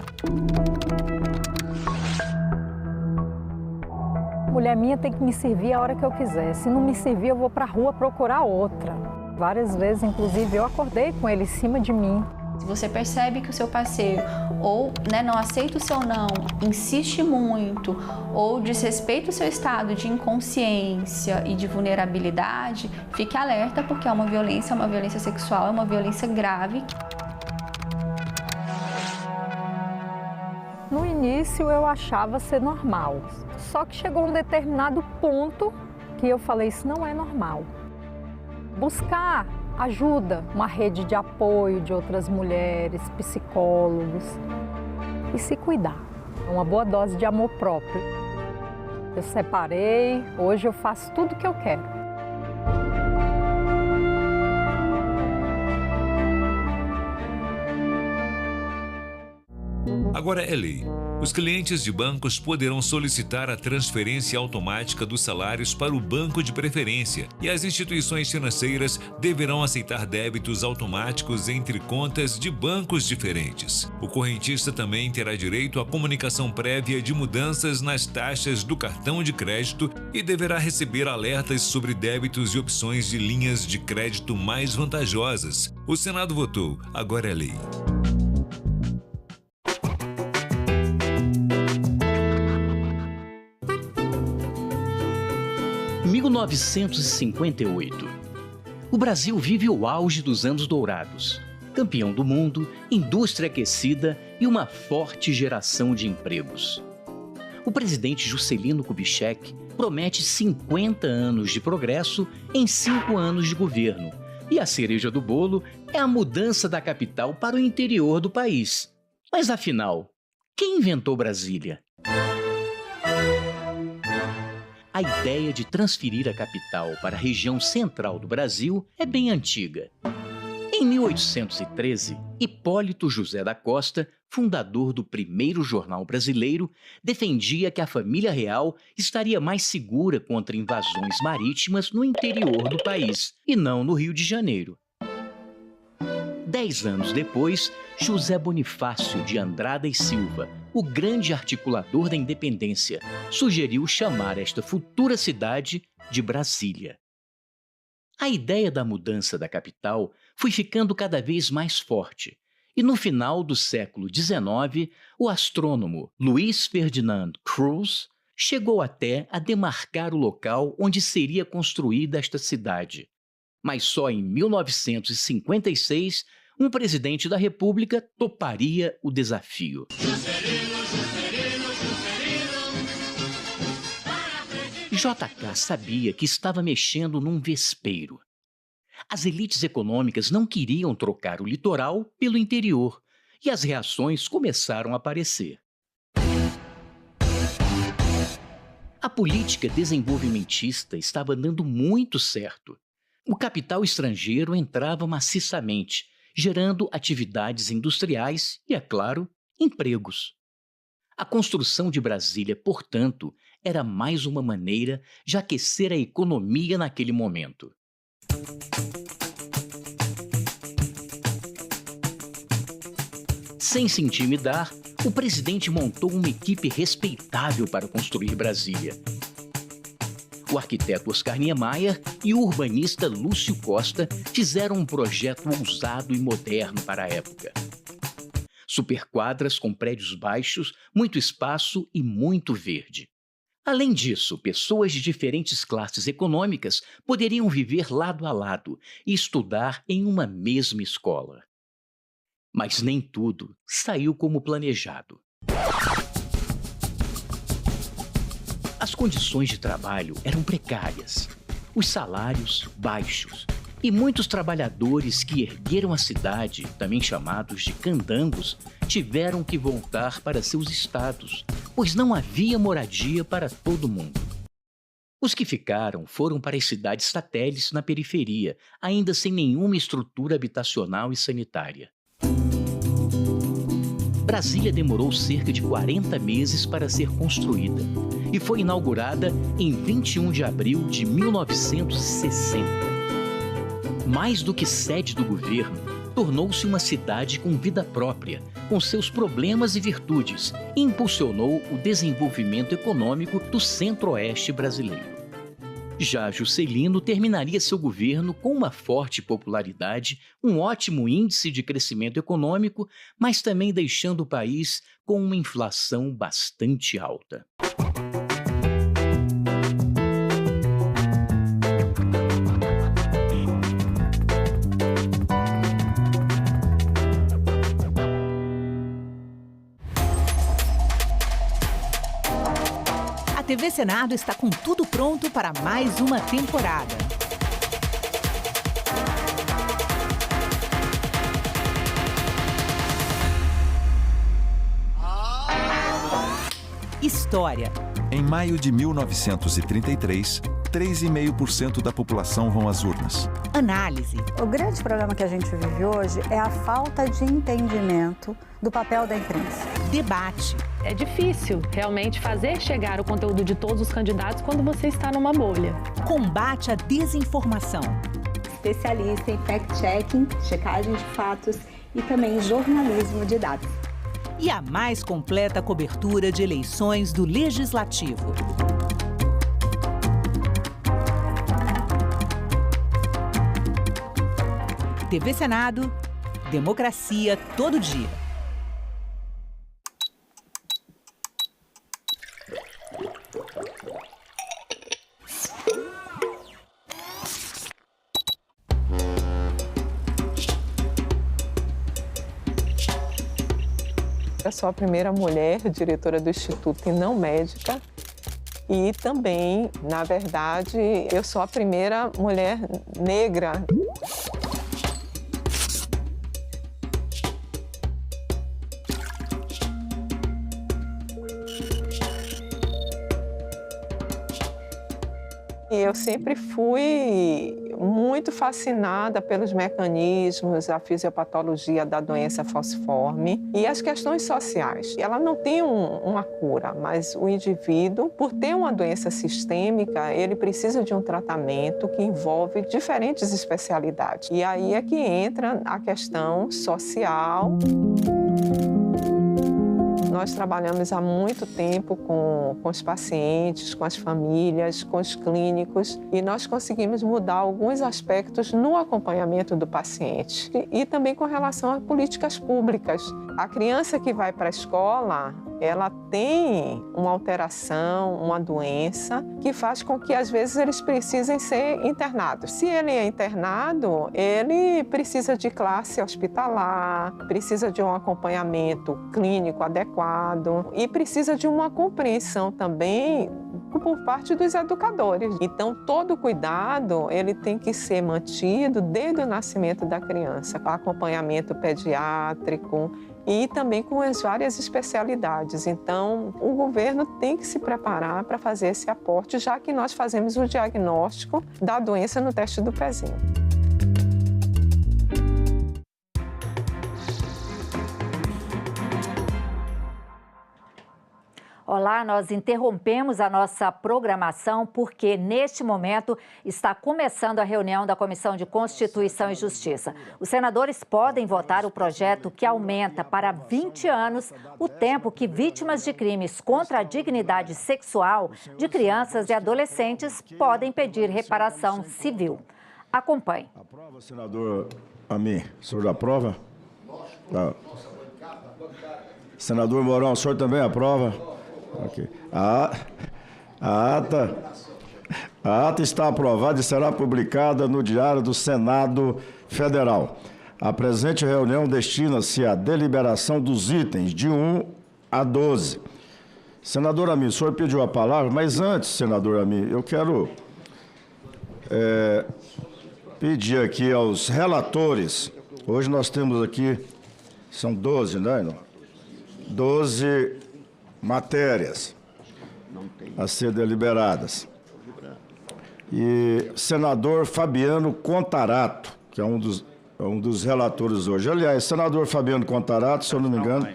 Mulher minha tem que me servir a hora que eu quiser. Se não me servir, eu vou pra rua procurar outra. Várias vezes, inclusive, eu acordei com ele em cima de mim. Se você percebe que o seu parceiro ou não aceita o seu não, insiste muito ou desrespeita o seu estado de inconsciência e de vulnerabilidade, fique alerta porque é uma violência sexual, é uma violência grave. No início eu achava ser normal, só que chegou um determinado ponto que eu falei, isso não é normal. Buscar ajuda, uma rede de apoio de outras mulheres, psicólogos e se cuidar. Uma boa dose de amor próprio. Eu separei, hoje eu faço tudo o que eu quero. Agora é lei. Os clientes de bancos poderão solicitar a transferência automática dos salários para o banco de preferência e as instituições financeiras deverão aceitar débitos automáticos entre contas de bancos diferentes. O correntista também terá direito à comunicação prévia de mudanças nas taxas do cartão de crédito e deverá receber alertas sobre débitos e opções de linhas de crédito mais vantajosas. O Senado votou, agora é lei. Em 1958, o Brasil vive o auge dos anos dourados. Campeão do mundo, indústria aquecida e uma forte geração de empregos. O presidente Juscelino Kubitschek promete 50 anos de progresso em 5 anos de governo. E a cereja do bolo é a mudança da capital para o interior do país. Mas afinal, quem inventou Brasília? A ideia de transferir a capital para a região central do Brasil é bem antiga. Em 1813, Hipólito José da Costa, fundador do primeiro jornal brasileiro, defendia que a família real estaria mais segura contra invasões marítimas no interior do país e não no Rio de Janeiro. 10 anos depois, José Bonifácio de Andrada e Silva, o grande articulador da independência, sugeriu chamar esta futura cidade de Brasília. A ideia da mudança da capital foi ficando cada vez mais forte, e no final do século XIX, o astrônomo Luiz Ferdinand Cruz chegou até a demarcar o local onde seria construída esta cidade. Mas só em 1956, um presidente da República toparia o desafio. JK sabia que estava mexendo num vespeiro. As elites econômicas não queriam trocar o litoral pelo interior, e as reações começaram a aparecer. A política desenvolvimentista estava dando muito certo. O capital estrangeiro entrava maciçamente, gerando atividades industriais e, é claro, empregos. A construção de Brasília, portanto, era mais uma maneira de aquecer a economia naquele momento. Sem se intimidar, o presidente montou uma equipe respeitável para construir Brasília. O arquiteto Oscar Niemeyer e o urbanista Lúcio Costa fizeram um projeto ousado e moderno para a época. Superquadras com prédios baixos, muito espaço e muito verde. Além disso, pessoas de diferentes classes econômicas poderiam viver lado a lado e estudar em uma mesma escola. Mas nem tudo saiu como planejado. As condições de trabalho eram precárias, os salários baixos, e muitos trabalhadores que ergueram a cidade, também chamados de candangos, tiveram que voltar para seus estados, pois não havia moradia para todo mundo. Os que ficaram foram para as cidades satélites na periferia, ainda sem nenhuma estrutura habitacional e sanitária. Brasília demorou cerca de 40 meses para ser construída e foi inaugurada em 21 de abril de 1960. Mais do que sede do governo, tornou-se uma cidade com vida própria, com seus problemas e virtudes, e impulsionou o desenvolvimento econômico do centro-oeste brasileiro. Já Juscelino terminaria seu governo com uma forte popularidade, um ótimo índice de crescimento econômico, mas também deixando o país com uma inflação bastante alta. A TV Senado está com tudo pronto para mais uma temporada. História. Em maio de 1933, 3,5% da população vão às urnas. Análise. O grande problema que a gente vive hoje é a falta de entendimento do papel da imprensa. Debate. É difícil realmente fazer chegar o conteúdo de todos os candidatos quando você está numa bolha. Combate à desinformação. Especialista em fact-checking, checagem de fatos e também jornalismo de dados. E a mais completa cobertura de eleições do Legislativo. TV Senado, democracia todo dia. Eu sou a primeira mulher diretora do Instituto e não médica. E também, na verdade, eu sou a primeira mulher negra. eu sempre fui muito fascinada pelos mecanismos, a fisiopatologia da doença falciforme e as questões sociais. Ela não tem uma cura, mas o indivíduo, por ter uma doença sistêmica, ele precisa de um tratamento que envolve diferentes especialidades. E aí é que entra a questão social. Nós trabalhamos há muito tempo com os pacientes, com as famílias, com os clínicos e nós conseguimos mudar alguns aspectos no acompanhamento do paciente e também com relação a políticas públicas. A criança que vai para a escola, ela tem uma alteração, uma doença que faz com que às vezes eles precisem ser internados. Se ele é internado, ele precisa de classe hospitalar, precisa de um acompanhamento clínico adequado e precisa de uma compreensão também por parte dos educadores. Então, todo cuidado ele tem que ser mantido desde o nascimento da criança, com acompanhamento pediátrico e também com as várias especialidades. Então, o governo tem que se preparar para fazer esse aporte, já que nós fazemos o diagnóstico da doença no teste do pezinho. Olá, nós interrompemos a nossa programação porque, neste momento, está começando a reunião da Comissão de Constituição e Justiça. Os senadores podem votar o projeto que aumenta para 20 anos o tempo que vítimas de crimes contra a dignidade sexual de crianças e adolescentes podem pedir reparação civil. Acompanhe. Aprova, senador Amin. O senhor aprova? Tá. Senador Mourão, o senhor também aprova? Okay. A ata está aprovada e será publicada no Diário do Senado Federal. A presente reunião destina-se à deliberação dos itens de 1 a 12. Senador Amin, o senhor pediu a palavra, mas antes, senador Amin, eu quero pedir aqui aos relatores, hoje nós temos aqui, são 12, né? 12 matérias a ser deliberadas. E senador Fabiano Contarato, que é um dos relatores hoje. Aliás, senador Fabiano Contarato, se eu não me engano,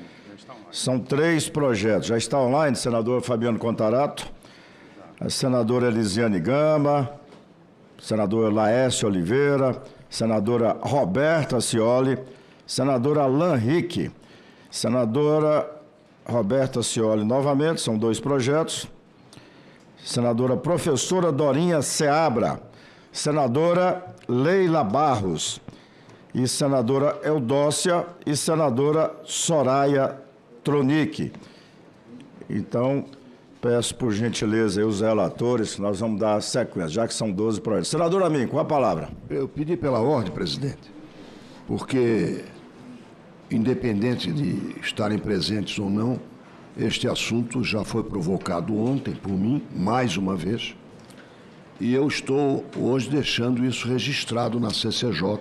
são 3 projetos. Já está online, senador Fabiano Contarato, a senadora Elisiane Gama, senador Laércio Oliveira, senadora Roberta Cioli, senadora Alain Rique, senadora Roberta Cioli novamente, são 2 projetos. Senadora professora Dorinha Seabra, senadora Leila Barros, e senadora Eudócia e senadora Soraya Tronic. Então, peço por gentileza aí os relatores, nós vamos dar sequência, já que são 12 projetos. Senador Amin, com a palavra. Eu pedi pela ordem, presidente, porque independente de estarem presentes ou não, este assunto já foi provocado ontem por mim, mais uma vez, e eu estou hoje deixando isso registrado na CCJ,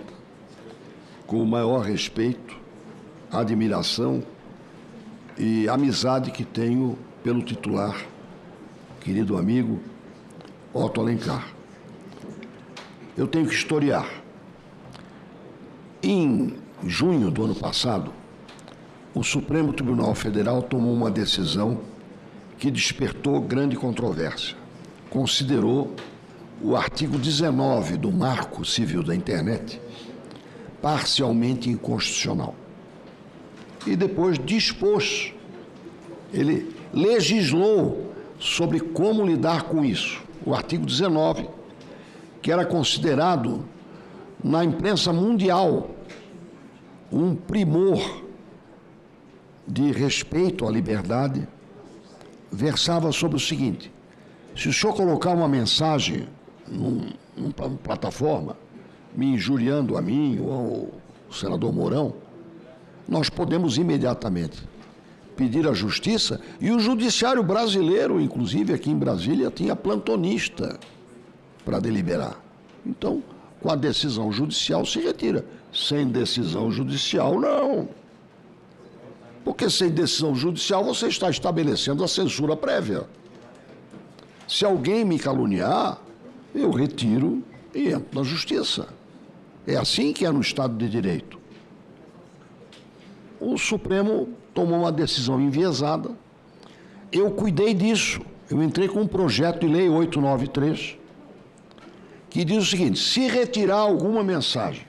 com o maior respeito, admiração e amizade que tenho pelo titular, querido amigo Otto Alencar. Eu tenho que historiar. Em junho do ano passado, o Supremo Tribunal Federal tomou uma decisão que despertou grande controvérsia. Considerou o artigo 19 do Marco Civil da Internet parcialmente inconstitucional. E depois dispôs, ele legislou sobre como lidar com isso. O artigo 19, que era considerado na imprensa mundial um primor de respeito à liberdade, versava sobre o seguinte: se o senhor colocar uma mensagem numa plataforma, me injuriando a mim ou ao senador Mourão, nós podemos imediatamente pedir à justiça, e o judiciário brasileiro, inclusive aqui em Brasília, tinha plantonista para deliberar. Então, com a decisão judicial se retira. Sem decisão judicial, não. Porque sem decisão judicial você está estabelecendo a censura prévia. Se alguém me caluniar, eu retiro e entro na justiça. É assim que é no Estado de Direito. O Supremo tomou uma decisão enviesada. Eu cuidei disso. Eu entrei com um projeto de lei 893, que diz o seguinte: se retirar alguma mensagem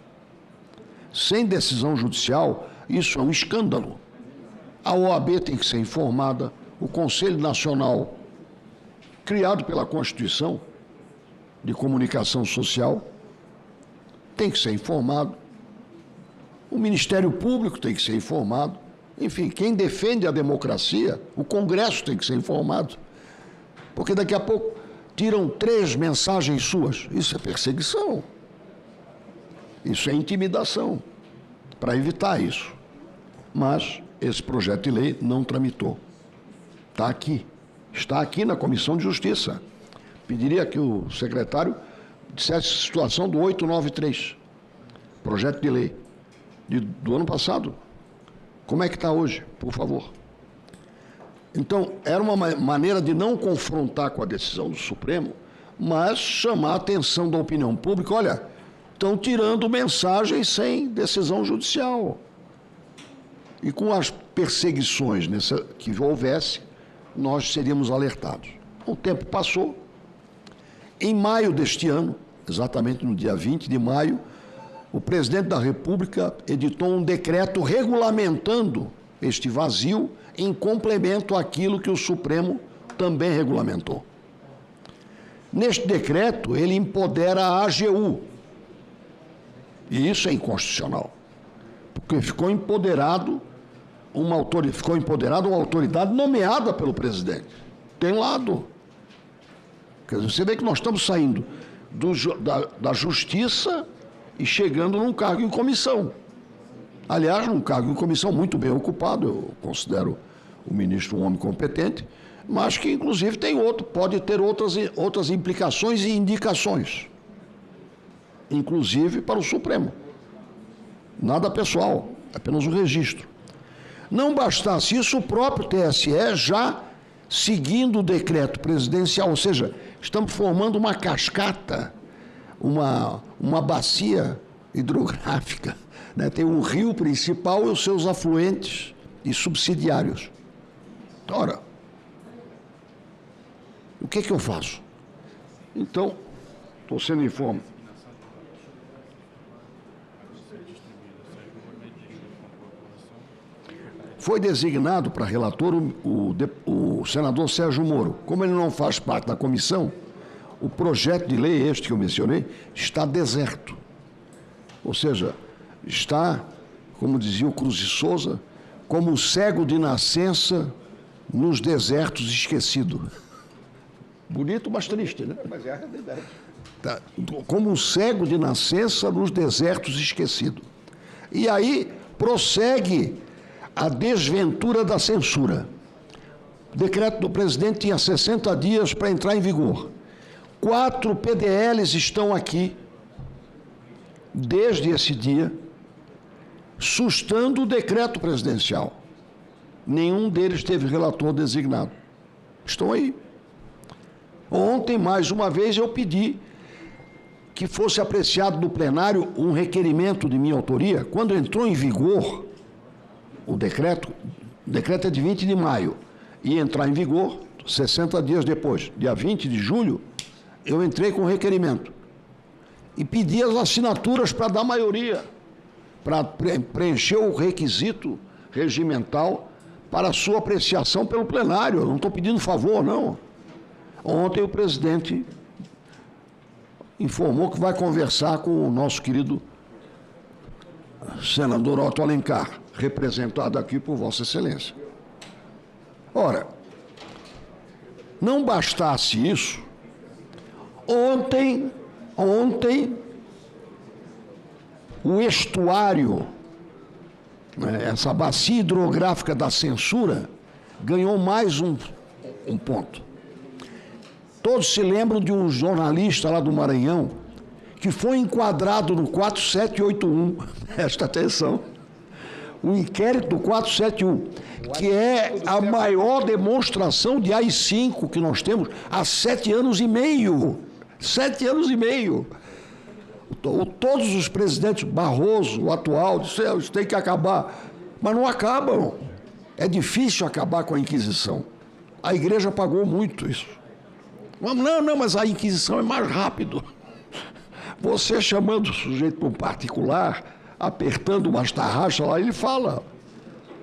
sem decisão judicial, isso é um escândalo. A OAB tem que ser informada, o Conselho Nacional, criado pela Constituição de Comunicação Social, tem que ser informado, o Ministério Público tem que ser informado, enfim, quem defende a democracia, o Congresso tem que ser informado, porque daqui a pouco tiram 3 mensagens suas. Isso é perseguição, isso é intimidação, para evitar isso. Mas esse projeto de lei não tramitou. Está aqui na Comissão de Justiça. Pediria que o secretário dissesse a situação do 893, projeto de lei do ano passado. Como é que está hoje, por favor? Então, era uma maneira de não confrontar com a decisão do Supremo, mas chamar a atenção da opinião pública. Olha, estão tirando mensagens sem decisão judicial. E com as perseguições que houvesse, nós seríamos alertados. O tempo passou. Em maio deste ano, exatamente no dia 20 de maio, o presidente da República editou um decreto regulamentando este vazio em complemento àquilo que o Supremo também regulamentou. Neste decreto, ele empodera a AGU. E isso é inconstitucional, porque ficou empoderada uma autoridade nomeada pelo presidente. Tem lado. Quer dizer, você vê que nós estamos saindo da justiça e chegando num cargo em comissão. Aliás, num cargo em comissão muito bem ocupado, eu considero o ministro um homem competente, mas que inclusive pode ter outras implicações e indicações, inclusive para o Supremo. Nada pessoal, apenas um registro. Não bastasse isso, o próprio TSE já seguindo o decreto presidencial, ou seja, estamos formando uma cascata, uma bacia hidrográfica, né? Tem um rio principal e os seus afluentes e subsidiários. Ora, o que eu faço? Então, estou sendo informado. Foi designado para relator o senador Sérgio Moro. Como ele não faz parte da comissão, o projeto de lei, este que eu mencionei, está deserto. Ou seja, está, como dizia o Cruz de Souza, como o cego de nascença nos desertos esquecido. Bonito, mas triste, né? Mas é a realidade. Tá. Como um cego de nascença nos desertos esquecido. E aí prossegue a desventura da censura. O decreto do presidente tinha 60 dias para entrar em vigor. 4 PDLs estão aqui, desde esse dia, sustando o decreto presidencial. Nenhum deles teve relator designado. Estão aí. Ontem, mais uma vez, eu pedi que fosse apreciado no plenário um requerimento de minha autoria. Quando entrou em vigor o decreto é de 20 de maio, e entrar em vigor 60 dias depois, dia 20 de julho, eu entrei com o requerimento e pedi as assinaturas para dar maioria, para preencher o requisito regimental para a sua apreciação pelo plenário. Eu não estou pedindo favor, não. Ontem o presidente informou que vai conversar com o nosso querido senador Otto Alencar, representado aqui por Vossa Excelência. Ora, não bastasse isso, ontem o estuário, né, essa bacia hidrográfica da censura, ganhou mais um ponto. Todos se lembram de um jornalista lá do Maranhão que foi enquadrado no 4781, presta atenção, o inquérito do 471, que é a maior demonstração de AI-5 que nós temos há 7 anos e meio. 7 anos e meio. Todos os presidentes, Barroso, o atual, disseram, isso tem que acabar. Mas não acabam. É difícil acabar com a Inquisição. A igreja pagou muito isso. Não, mas a Inquisição é mais rápido. Você chamando o sujeito para um particular, apertando umas tarraxas lá, ele fala.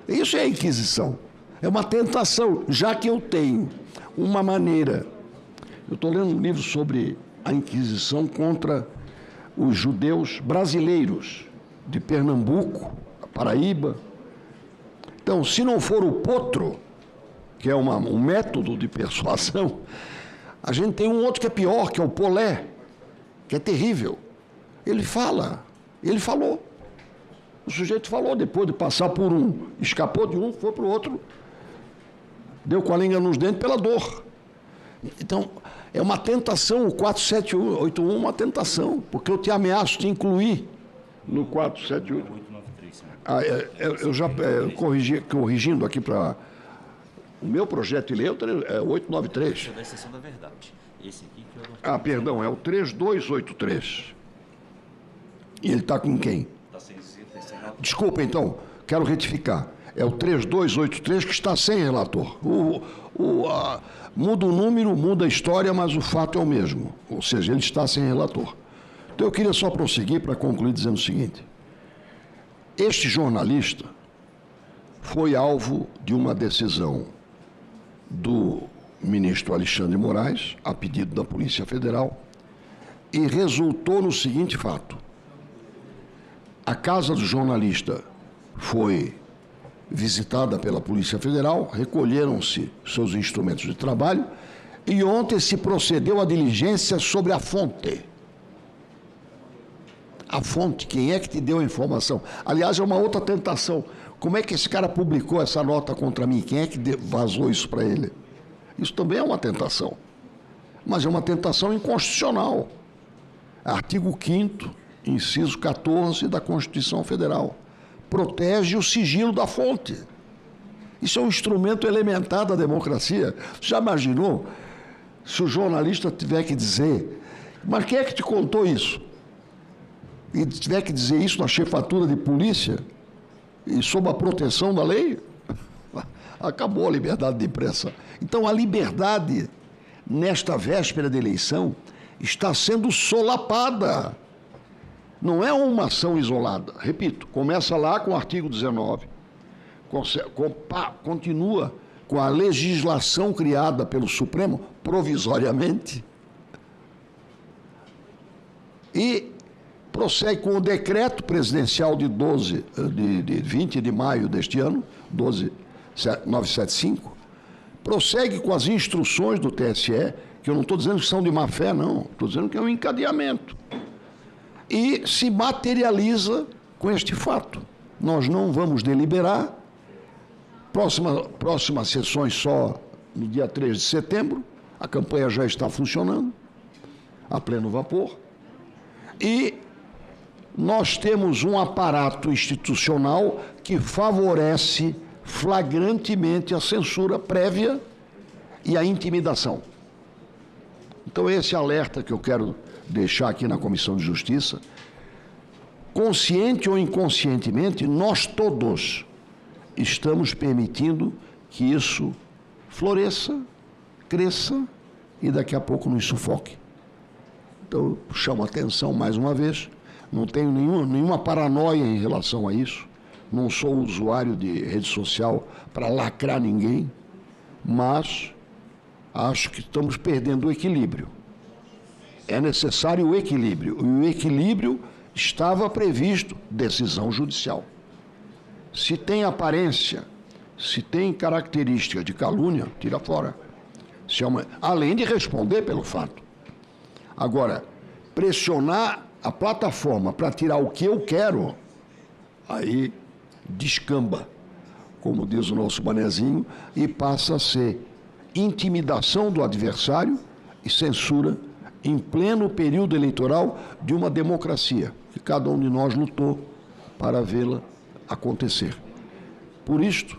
Isso é a Inquisição. É uma tentação, já que eu tenho uma maneira. Eu estou lendo um livro sobre a Inquisição contra os judeus brasileiros de Pernambuco, Paraíba. Então, se não for o potro, que é um método de persuasão, a gente tem um outro que é pior, que é o polé, que é terrível. Ele falou. O sujeito falou, depois de passar por um, escapou de um, foi para o outro, deu com a língua nos dentes pela dor. Então, é uma tentação, o 4781 é uma tentação, porque eu te ameaço te incluir no 478. Eu já corrigindo aqui para o meu projeto de lei, é 893. É da exceção da verdade. Esse aqui que eu... perdão, é o 3283. E ele está com quem? Desculpa, então, quero retificar. É o 3283 que está sem relator. Muda o número, muda a história, mas o fato é o mesmo. Ou seja, ele está sem relator. Então eu queria só prosseguir para concluir dizendo o seguinte. Este jornalista foi alvo de uma decisão do ministro Alexandre de Moraes, a pedido da Polícia Federal, e resultou no seguinte fato. A casa do jornalista foi visitada pela Polícia Federal, recolheram-se seus instrumentos de trabalho e ontem se procedeu à diligência sobre a fonte. A fonte, quem é que te deu a informação? Aliás, é uma outra tentação. Como é que esse cara publicou essa nota contra mim? Quem é que vazou isso para ele? Isso também é uma tentação. Mas é uma tentação inconstitucional. Artigo 5º, inciso 14 da Constituição Federal. Protege o sigilo da fonte. Isso é um instrumento elementar da democracia. Já imaginou se o jornalista tiver que dizer, mas quem é que te contou isso? E tiver que dizer isso na chefatura de polícia e sob a proteção da lei? Acabou a liberdade de imprensa. Então, a liberdade, nesta véspera de eleição, está sendo solapada. Não é uma ação isolada. Repito, começa lá com o artigo 19. Continua com a legislação criada pelo Supremo, provisoriamente, e prossegue com o decreto presidencial de 20 de maio deste ano, 12975, prossegue com as instruções do TSE, que eu não estou dizendo que são de má fé, não, estou dizendo que é um encadeamento. E se materializa com este fato. Nós não vamos deliberar, próximas sessões só no dia 3 de setembro, a campanha já está funcionando, a pleno vapor, e nós temos um aparato institucional que favorece flagrantemente a censura prévia e a intimidação. Então, esse alerta que eu quero deixar aqui na Comissão de Justiça, consciente ou inconscientemente, nós todos estamos permitindo que isso floresça, cresça e daqui a pouco nos sufoque. Então, eu chamo a atenção mais uma vez, não tenho nenhuma paranoia em relação a isso, não sou usuário de rede social para lacrar ninguém, mas acho que estamos perdendo o equilíbrio. É necessário o equilíbrio, e o equilíbrio estava previsto, decisão judicial. Se tem aparência, se tem característica de calúnia, tira fora. Além de responder pelo fato. Agora, pressionar a plataforma para tirar o que eu quero, aí descamba, como diz o nosso manezinho, e passa a ser intimidação do adversário e censura em pleno período eleitoral de uma democracia, que cada um de nós lutou para vê-la acontecer. Por isto,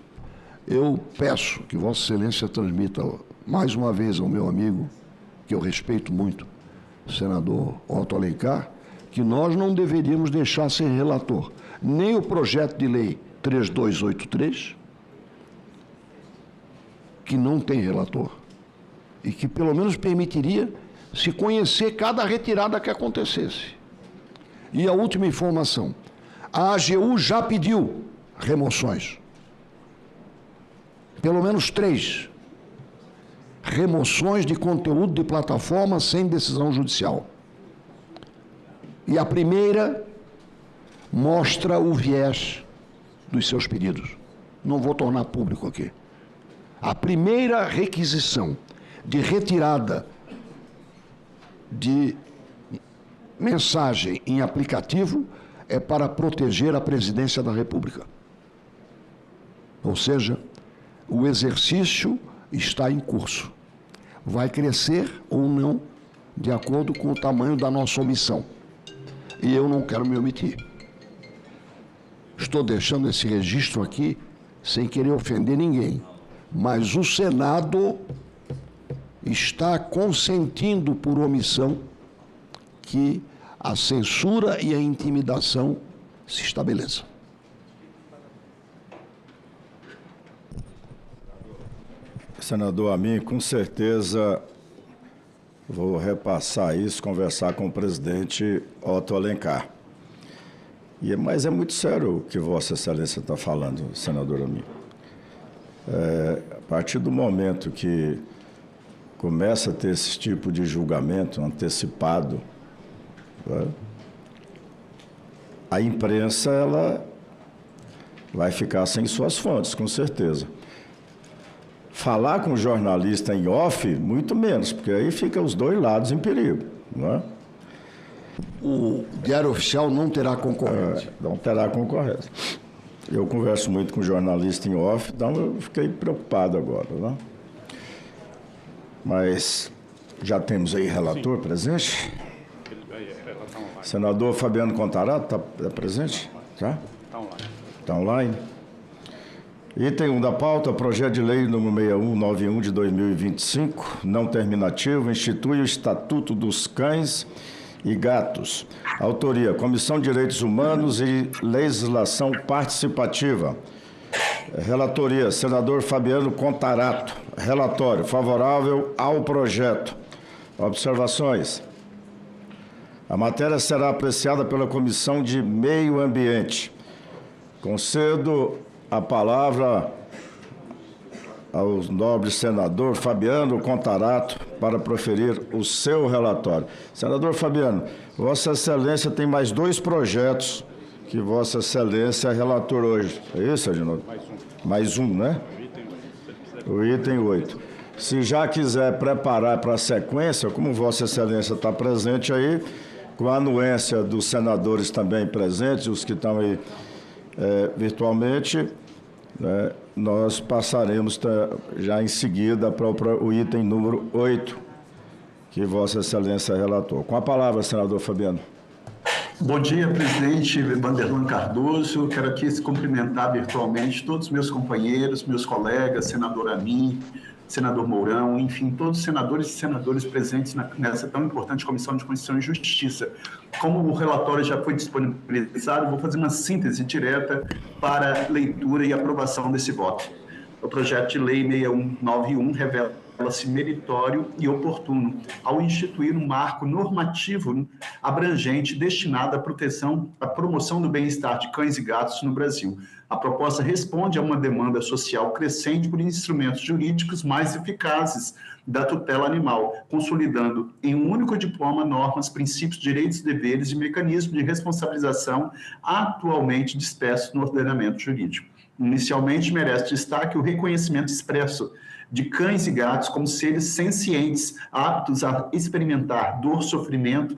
eu peço que Vossa Excelência transmita mais uma vez ao meu amigo, que eu respeito muito, senador Otto Alencar, que nós não deveríamos deixar ser relator nem o projeto de lei 3283, que não tem relator, e que pelo menos permitiria se conhecer cada retirada que acontecesse. E a última informação, a AGU já pediu remoções, pelo menos 3 remoções de conteúdo de plataforma sem decisão judicial. E a primeira mostra o viés dos seus pedidos. Não vou tornar público aqui. A primeira requisição de retirada de mensagem em aplicativo é para proteger a presidência da República. Ou seja, o exercício está em curso. Vai crescer ou não, de acordo com o tamanho da nossa omissão. E eu não quero me omitir. Estou deixando esse registro aqui sem querer ofender ninguém. Mas o Senado está consentindo por omissão que a censura e a intimidação se estabeleçam. Senador Amin, com certeza vou repassar isso, conversar com o presidente Otto Alencar. Mas é muito sério o que Vossa Excelência está falando, senador Amin. A partir do momento que começa a ter esse tipo de julgamento antecipado, a imprensa ela vai ficar sem suas fontes, com certeza. Falar com o jornalista em off, muito menos, porque aí fica os dois lados em perigo, não é? O Diário Oficial não terá concorrência. Não terá concorrência. Eu converso muito com o jornalista em off, então eu fiquei preocupado agora, não? Mas já temos aí relator presente? Senador Fabiano Contarato está presente? Tá? Está online. Item 1 da pauta, projeto de lei número 6191 de 2025, não terminativo, institui o Estatuto dos Cães e Gatos. Autoria, Comissão de Direitos Humanos e Legislação Participativa. Relatoria, senador Fabiano Contarato. Relatório, favorável ao projeto. Observações. A matéria será apreciada pela Comissão de Meio Ambiente. Concedo a palavra ao nobre senador Fabiano Contarato para proferir o seu relatório. Senador Fabiano, Vossa Excelência tem mais 2 projetos que Vossa Excelência é relator hoje. É isso, Adinaldo? Mais um, né? O item 8. Se já quiser preparar para a sequência, como Vossa Excelência está presente aí, com a anuência dos senadores também presentes, os que estão aí virtualmente, nós passaremos já em seguida para o item número 8, que Vossa Excelência relatou. Com a palavra, senador Fabiano. Bom dia, presidente Vanderlan Cardoso. Quero aqui cumprimentar virtualmente todos os meus companheiros, meus colegas, senador Amin, senador Mourão, enfim, todos os senadores e senadoras presentes nessa tão importante Comissão de Constituição e Justiça. Como o relatório já foi disponibilizado, vou fazer uma síntese direta para leitura e aprovação desse voto. O projeto de lei 6191 revela-se meritório e oportuno ao instituir um marco normativo abrangente destinado à proteção, à promoção do bem-estar de cães e gatos no Brasil. A proposta responde a uma demanda social crescente por instrumentos jurídicos mais eficazes da tutela animal, consolidando em um único diploma normas, princípios, direitos, deveres e mecanismos de responsabilização atualmente dispersos no ordenamento jurídico. Inicialmente, merece destaque o reconhecimento expresso de cães e gatos como seres sencientes, aptos a experimentar dor, sofrimento,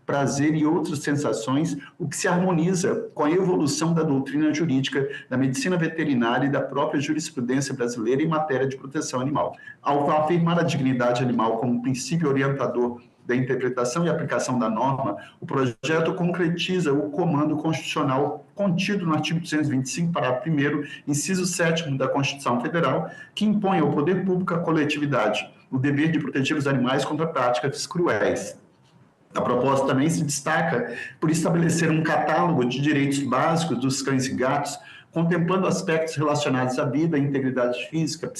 prazer e outras sensações, o que se harmoniza com a evolução da doutrina jurídica, da medicina veterinária e da própria jurisprudência brasileira em matéria de proteção animal. Ao afirmar a dignidade animal como princípio orientador da interpretação e aplicação da norma, o projeto concretiza o comando constitucional contido no artigo 225, parágrafo 1º, inciso 7º da Constituição Federal, que impõe ao poder público, à coletividade, o dever de proteger os animais contra práticas cruéis. A proposta também se destaca por estabelecer um catálogo de direitos básicos dos cães e gatos, contemplando aspectos relacionados à vida, à integridade física,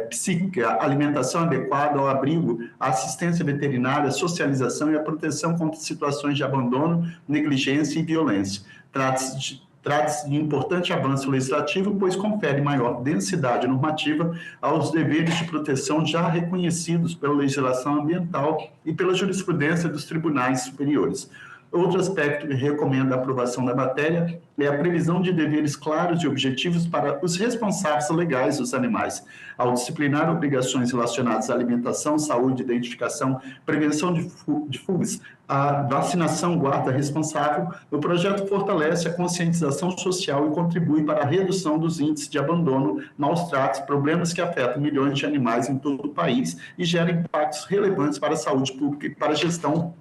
psíquica, alimentação adequada ao abrigo, à assistência veterinária, socialização e a proteção contra situações de abandono, negligência e violência. Trata-se de importante avanço legislativo, pois confere maior densidade normativa aos deveres de proteção já reconhecidos pela legislação ambiental e pela jurisprudência dos tribunais superiores. Outro aspecto que recomenda a aprovação da matéria é a previsão de deveres claros e objetivos para os responsáveis legais dos animais, ao disciplinar obrigações relacionadas à alimentação, saúde, identificação, prevenção de fugas, a vacinação guarda responsável. O projeto fortalece a conscientização social e contribui para a redução dos índices de abandono, maus tratos, problemas que afetam milhões de animais em todo o país e geram impactos relevantes para a saúde pública e para a gestão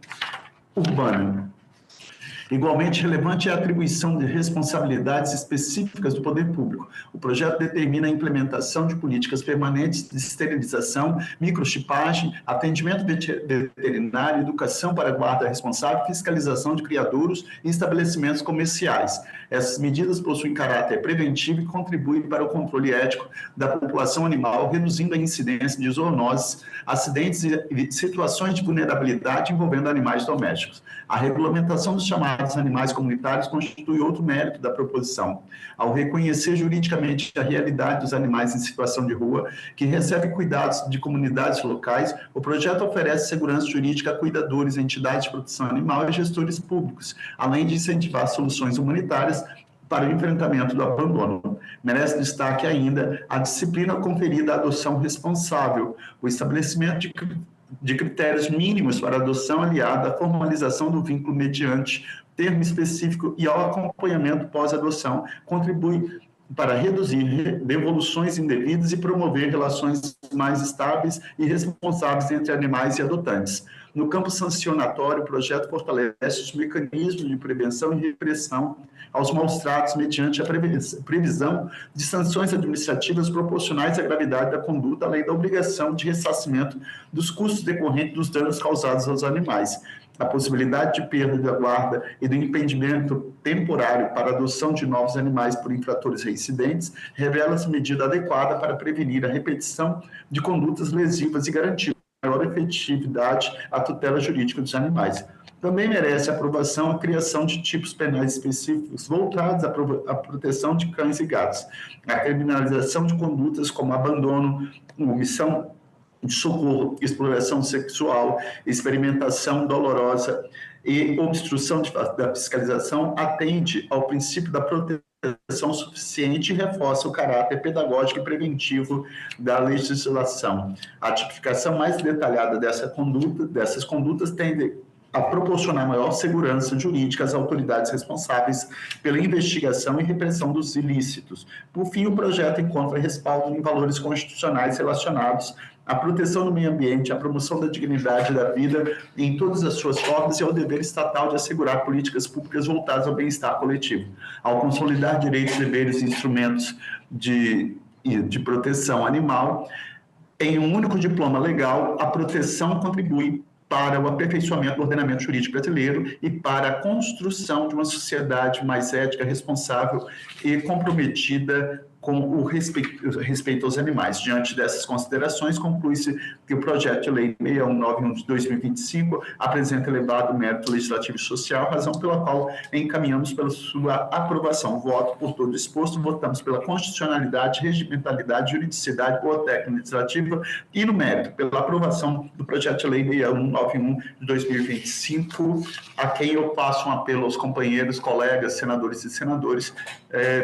urbana. Igualmente relevante é a atribuição de responsabilidades específicas do poder público. O projeto determina a implementação de políticas permanentes de esterilização, microchipagem, atendimento veterinário, educação para a guarda responsável, fiscalização de criadouros e estabelecimentos comerciais. Essas medidas possuem caráter preventivo e contribuem para o controle ético da população animal, reduzindo a incidência de zoonoses, acidentes e situações de vulnerabilidade envolvendo animais domésticos. A regulamentação dos chamados animais comunitários constitui outro mérito da proposição. Ao reconhecer juridicamente a realidade dos animais em situação de rua, que recebem cuidados de comunidades locais, o projeto oferece segurança jurídica a cuidadores, entidades de proteção animal e gestores públicos, além de incentivar soluções humanitárias para o enfrentamento do abandono. Merece destaque ainda a disciplina conferida à adoção responsável, o estabelecimento de critérios mínimos para adoção aliada à formalização do vínculo mediante termo específico e ao acompanhamento pós-adoção, contribui para reduzir devoluções indevidas e promover relações mais estáveis e responsáveis entre animais e adotantes. No campo sancionatório, o projeto fortalece os mecanismos de prevenção e repressão aos maus tratos mediante a previsão de sanções administrativas proporcionais à gravidade da conduta, além da obrigação de ressarcimento dos custos decorrentes dos danos causados aos animais. A possibilidade de perda da guarda e do impedimento temporário para a adoção de novos animais por infratores reincidentes revela-se medida adequada para prevenir a repetição de condutas lesivas e garantir maior efetividade à tutela jurídica dos animais. Também merece aprovação a criação de tipos penais específicos voltados à proteção de cães e gatos, a criminalização de condutas como abandono, omissão de socorro, exploração sexual, experimentação dolorosa e obstrução da fiscalização atende ao princípio da proteção suficiente e reforça o caráter pedagógico e preventivo da legislação. A tipificação mais detalhada dessas condutas tende a proporcionar maior segurança jurídica às autoridades responsáveis pela investigação e repressão dos ilícitos. Por fim, o projeto encontra respaldo em valores constitucionais relacionados à proteção do meio ambiente, à promoção da dignidade da vida em todas as suas formas e ao dever estatal de assegurar políticas públicas voltadas ao bem-estar coletivo. Ao consolidar direitos, deveres e instrumentos de proteção animal, em um único diploma legal, a proteção contribui para o aperfeiçoamento do ordenamento jurídico brasileiro e para a construção de uma sociedade mais ética, responsável e comprometida com o respeito aos animais. Diante dessas considerações, conclui-se que o projeto de lei 6191 de 2025 apresenta elevado mérito legislativo e social, razão pela qual encaminhamos pela sua aprovação. Voto por todo exposto, votamos pela constitucionalidade, regimentalidade, juridicidade, boa técnica legislativa e no mérito pela aprovação do projeto de lei 6191 de 2025, a quem eu faço um apelo aos companheiros, colegas, senadores e senadores,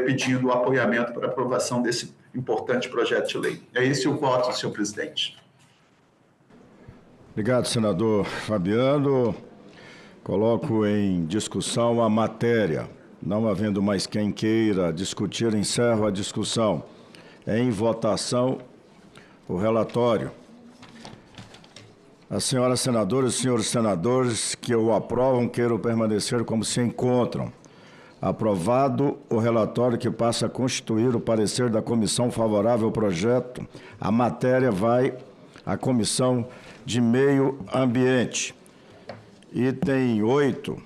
pedindo o apoiamento para a aprovação desse importante projeto de lei. É esse o voto, senhor presidente. Obrigado, senador Fabiano. Coloco em discussão a matéria. Não havendo mais quem queira discutir, encerro a discussão. Em votação, o relatório. As senhoras senadoras e senhores senadores que o aprovam queiram permanecer como se encontram. Aprovado o relatório que passa a constituir o parecer da comissão favorável ao projeto, a matéria vai à Comissão de Meio Ambiente. Item 8.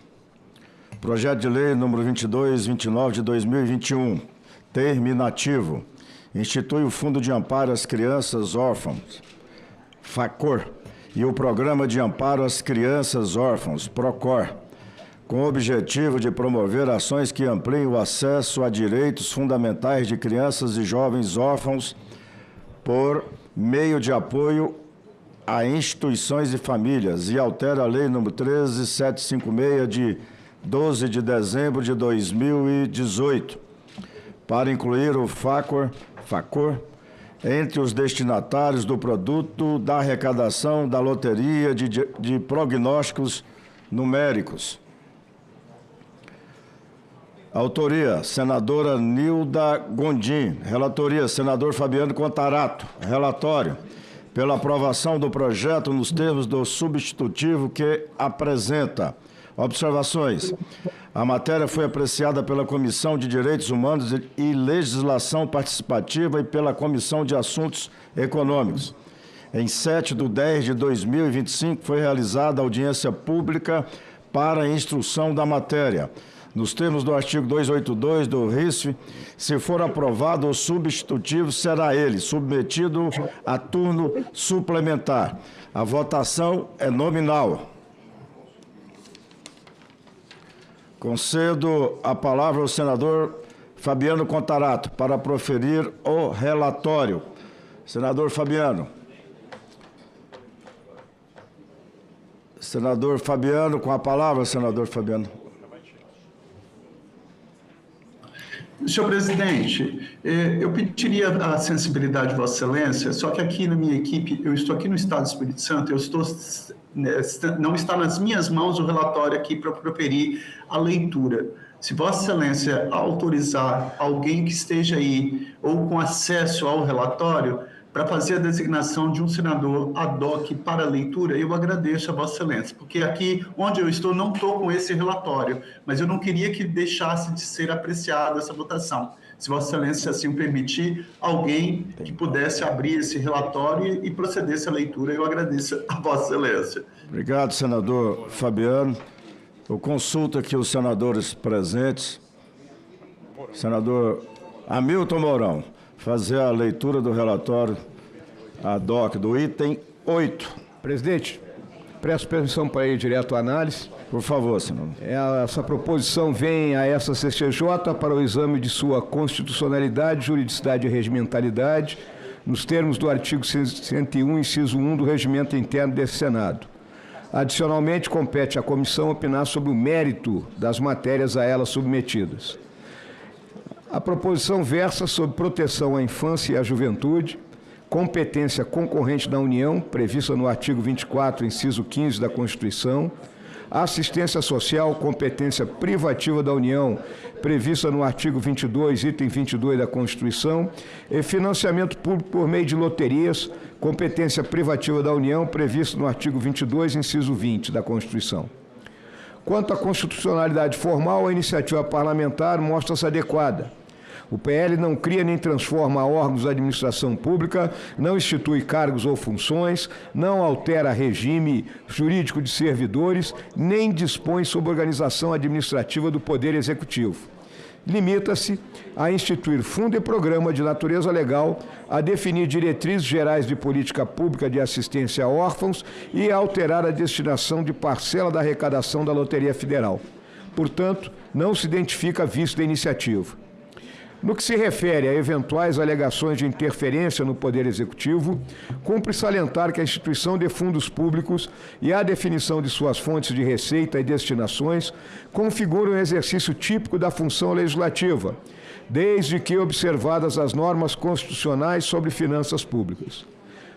Projeto de Lei número 2229 de 2021. Terminativo. Institui o Fundo de Amparo às Crianças Órfãs, FACOR, e o Programa de Amparo às Crianças Órfãos, PROCOR, com o objetivo de promover ações que ampliem o acesso a direitos fundamentais de crianças e jovens órfãos por meio de apoio a instituições e famílias, e altera a Lei nº 13756, de 12 de dezembro de 2018, para incluir o FACOR, entre os destinatários do produto da arrecadação da loteria de prognósticos numéricos. Autoria, senadora Nilda Gondim. Relatoria, senador Fabiano Contarato. Relatório, pela aprovação do projeto nos termos do substitutivo que apresenta. Observações. A matéria foi apreciada pela Comissão de Direitos Humanos e Legislação Participativa e pela Comissão de Assuntos Econômicos. Em 7/10/2025 foi realizada audiência pública para a instrução da matéria. Nos termos do artigo 282 do RISF, se for aprovado o substitutivo, será ele submetido a turno suplementar. A votação é nominal. Concedo a palavra ao senador Fabiano Contarato para proferir o relatório. Senador Fabiano. Senador Fabiano, com a palavra, senador Fabiano. Senhor presidente, eu pediria a sensibilidade de Vossa Excelência, só que aqui na minha equipe, eu estou aqui no Estado do Espírito Santo, não está nas minhas mãos o relatório aqui para proferir a leitura. Se Vossa Excelência autorizar alguém que esteja aí ou com acesso ao relatório para fazer a designação de um senador ad hoc para a leitura, eu agradeço a Vossa Excelência, porque aqui onde eu estou não estou com esse relatório, mas eu não queria que deixasse de ser apreciada essa votação. Se Vossa Excelência assim permitir, alguém que pudesse abrir esse relatório e procedesse à leitura, eu agradeço a Vossa Excelência. Obrigado, senador Fabiano. Eu consulto aqui os senadores presentes. Senador Hamilton Mourão, fazer a leitura do relatório ad hoc do item 8. Presidente, peço permissão para ir direto à análise. Por favor, senador. Essa proposição vem a essa CCJ para o exame de sua constitucionalidade, juridicidade e regimentalidade, nos termos do artigo 101, inciso 1 do Regimento Interno desse Senado. Adicionalmente, compete à comissão opinar sobre o mérito das matérias a ela submetidas. A proposição versa sobre proteção à infância e à juventude, competência concorrente da União, prevista no artigo 24, inciso 15 da Constituição, assistência social, competência privativa da União, prevista no artigo 22, item 22 da Constituição, e financiamento público por meio de loterias, competência privativa da União, previsto no artigo 22, inciso 20 da Constituição. Quanto à constitucionalidade formal, a iniciativa parlamentar mostra-se adequada. O PL não cria nem transforma órgãos da administração pública, não institui cargos ou funções, não altera regime jurídico de servidores, nem dispõe sobre organização administrativa do Poder Executivo. Limita-se a instituir fundo e programa de natureza legal, a definir diretrizes gerais de política pública de assistência a órfãos e a alterar a destinação de parcela da arrecadação da Loteria Federal. Portanto, não se identifica vício da iniciativa. No que se refere a eventuais alegações de interferência no Poder Executivo, cumpre salientar que a instituição de fundos públicos e a definição de suas fontes de receita e destinações configuram um exercício típico da função legislativa, desde que observadas as normas constitucionais sobre finanças públicas.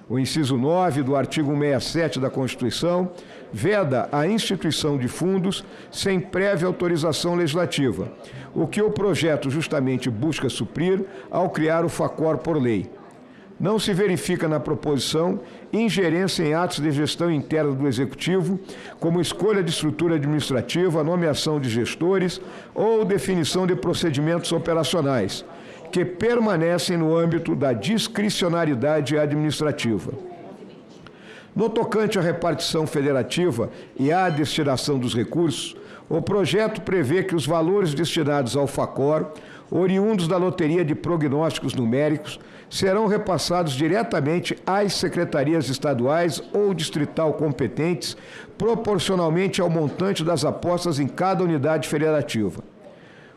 O inciso 9 do artigo 167 da Constituição veda a instituição de fundos sem prévia autorização legislativa, o que o projeto justamente busca suprir ao criar o FACOR por lei. Não se verifica na proposição ingerência em atos de gestão interna do Executivo, como escolha de estrutura administrativa, nomeação de gestores ou definição de procedimentos operacionais, que permanecem no âmbito da discricionariedade administrativa. No tocante à repartição federativa e à destinação dos recursos, o projeto prevê que os valores destinados ao FACOR, oriundos da loteria de prognósticos numéricos, serão repassados diretamente às secretarias estaduais ou distrital competentes, proporcionalmente ao montante das apostas em cada unidade federativa.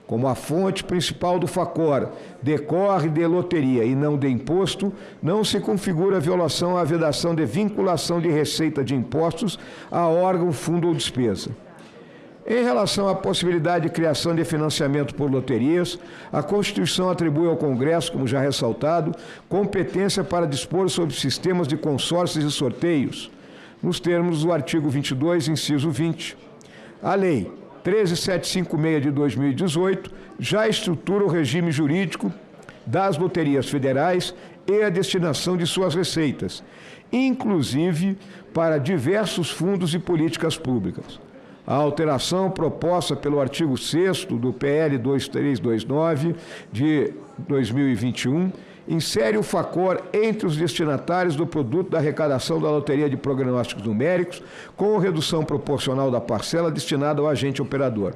Como a fonte principal do FACOR decorre de loteria e não de imposto, não se configura violação à vedação de vinculação de receita de impostos a órgão, fundo ou despesa. Em relação à possibilidade de criação de financiamento por loterias, a Constituição atribui ao Congresso, como já ressaltado, competência para dispor sobre sistemas de consórcios e sorteios, nos termos do artigo 22, inciso 20. A Lei 13756 de 2018 já estrutura o regime jurídico das loterias federais e a destinação de suas receitas, inclusive para diversos fundos e políticas públicas. A alteração proposta pelo artigo 6º do PL 2329 de 2021 insere o FACOR entre os destinatários do produto da arrecadação da loteria de prognósticos numéricos, com redução proporcional da parcela destinada ao agente operador.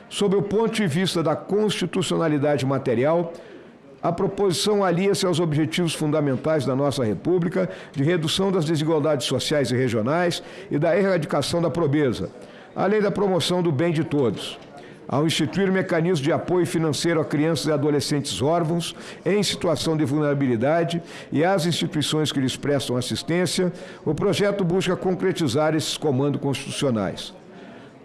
Sob o ponto de vista da constitucionalidade material, a proposição alia-se aos objetivos fundamentais da nossa República de redução das desigualdades sociais e regionais e da erradicação da pobreza, além da promoção do bem de todos. Ao instituir mecanismos de apoio financeiro a crianças e adolescentes órfãos em situação de vulnerabilidade e às instituições que lhes prestam assistência, o projeto busca concretizar esses comandos constitucionais.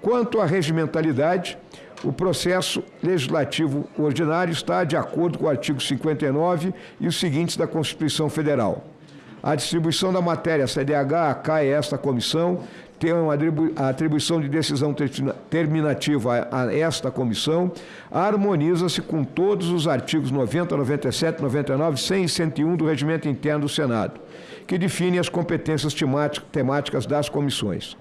Quanto à regimentalidade, o processo legislativo ordinário está de acordo com o artigo 59 e os seguintes da Constituição Federal. A distribuição da matéria CDH acai a esta comissão, tem a atribuição de decisão terminativa a esta comissão, harmoniza-se com todos os artigos 90, 97, 99, 100 e 101 do Regimento Interno do Senado, que definem as competências temáticas das comissões.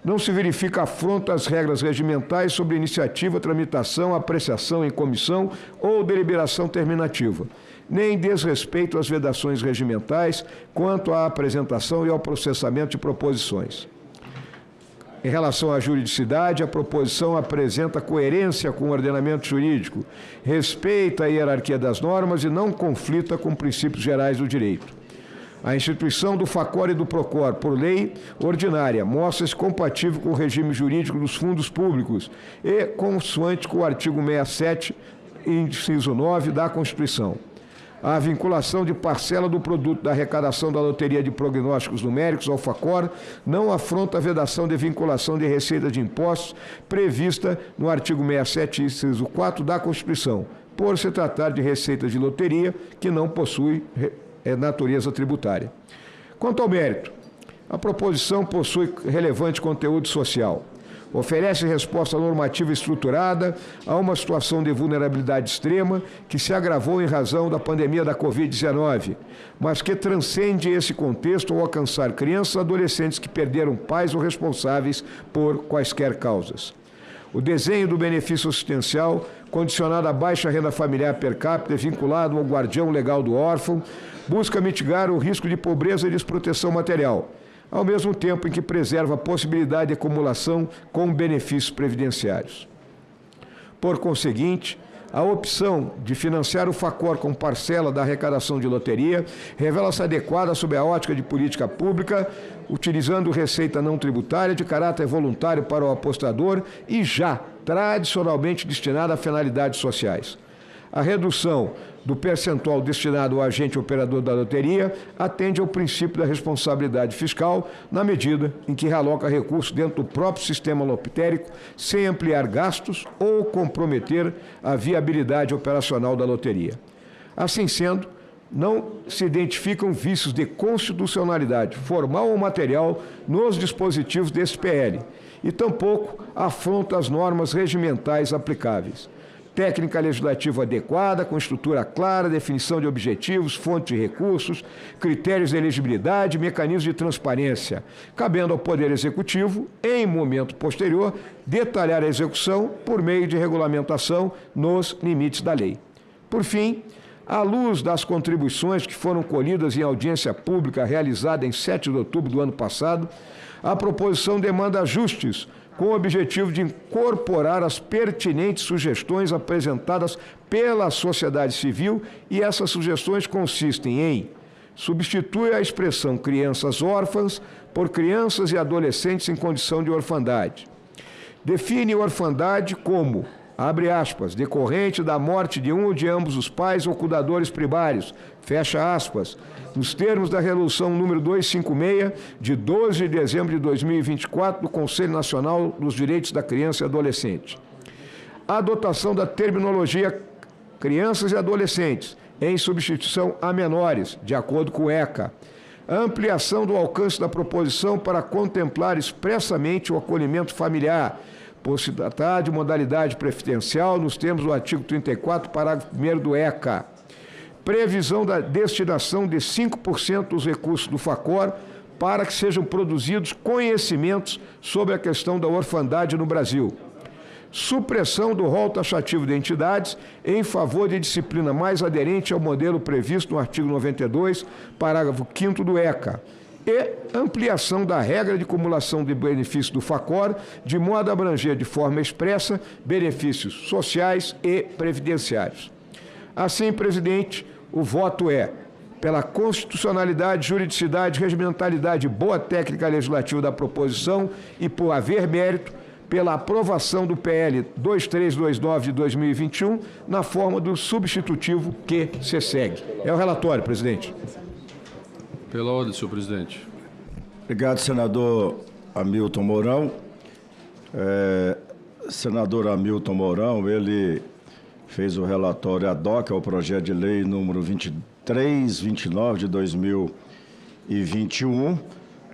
Não se verifica afronta às regras regimentais sobre iniciativa, tramitação, apreciação em comissão ou deliberação terminativa, nem desrespeito às vedações regimentais quanto à apresentação e ao processamento de proposições. Em relação à juridicidade, a proposição apresenta coerência com o ordenamento jurídico, respeita a hierarquia das normas e não conflita com princípios gerais do direito. A instituição do FACOR e do PROCOR por lei ordinária mostra-se compatível com o regime jurídico dos fundos públicos e consoante com o artigo 67, inciso 9 da Constituição. A vinculação de parcela do produto da arrecadação da loteria de prognósticos numéricos ao FACOR não afronta a vedação de vinculação de receita de impostos prevista no artigo 67, inciso 4 da Constituição, por se tratar de receita de loteria que não possui natureza tributária. Quanto ao mérito, a proposição possui relevante conteúdo social. Oferece resposta normativa estruturada a uma situação de vulnerabilidade extrema que se agravou em razão da pandemia da Covid-19, mas que transcende esse contexto ao alcançar crianças e adolescentes que perderam pais ou responsáveis por quaisquer causas. O desenho do benefício assistencial, condicionado à baixa renda familiar per capita e vinculado ao guardião legal do órfão, busca mitigar o risco de pobreza e desproteção material, ao mesmo tempo em que preserva a possibilidade de acumulação com benefícios previdenciários. Por conseguinte, a opção de financiar o FACOR com parcela da arrecadação de loteria revela-se adequada sob a ótica de política pública, utilizando receita não tributária de caráter voluntário para o apostador e já tradicionalmente destinada a finalidades sociais. A redução do percentual destinado ao agente operador da loteria atende ao princípio da responsabilidade fiscal na medida em que realoca recursos dentro do próprio sistema lotérico sem ampliar gastos ou comprometer a viabilidade operacional da loteria. Assim sendo, não se identificam vícios de constitucionalidade formal ou material nos dispositivos desse PL e tampouco afronta as normas regimentais aplicáveis. Técnica legislativa adequada, com estrutura clara, definição de objetivos, fontes de recursos, critérios de elegibilidade e mecanismos de transparência, cabendo ao Poder Executivo, em momento posterior, detalhar a execução por meio de regulamentação nos limites da lei. Por fim, À luz das contribuições que foram colhidas em audiência pública realizada em 7 de outubro do ano passado, a proposição demanda ajustes com o objetivo de incorporar as pertinentes sugestões apresentadas pela sociedade civil, e essas sugestões consistem em substituir a expressão crianças órfãs por crianças e adolescentes em condição de orfandade. Define orfandade como, abre aspas, decorrente da morte de um ou de ambos os pais ou cuidadores primários, fecha aspas, nos termos da Resolução número 256, de 12 de dezembro de 2024, do Conselho Nacional dos Direitos da Criança e Adolescente. A adotação da terminologia crianças e adolescentes, em substituição a menores, de acordo com o ECA. A ampliação do alcance da proposição para contemplar expressamente o acolhimento familiar, por se tratar de modalidade preferencial nos termos do artigo 34, parágrafo 1º do ECA. Previsão da destinação de 5% dos recursos do FACOR para que sejam produzidos conhecimentos sobre a questão da orfandade no Brasil. Supressão do rol taxativo de entidades em favor de disciplina mais aderente ao modelo previsto no artigo 92, parágrafo 5º do ECA. E ampliação da regra de acumulação de benefícios do FACOR, de modo a abranger de forma expressa benefícios sociais e previdenciários. Assim, presidente, o voto é pela constitucionalidade, juridicidade, regimentalidade e boa técnica legislativa da proposição e por haver mérito, pela aprovação do PL 2329 de 2021, na forma do substitutivo que se segue. É o relatório, presidente. Pela ordem, senhor presidente. Obrigado, senador Hamilton Mourão. Senador Hamilton Mourão, ele fez o relatório ad hoc ao projeto de lei número 2329 de 2021,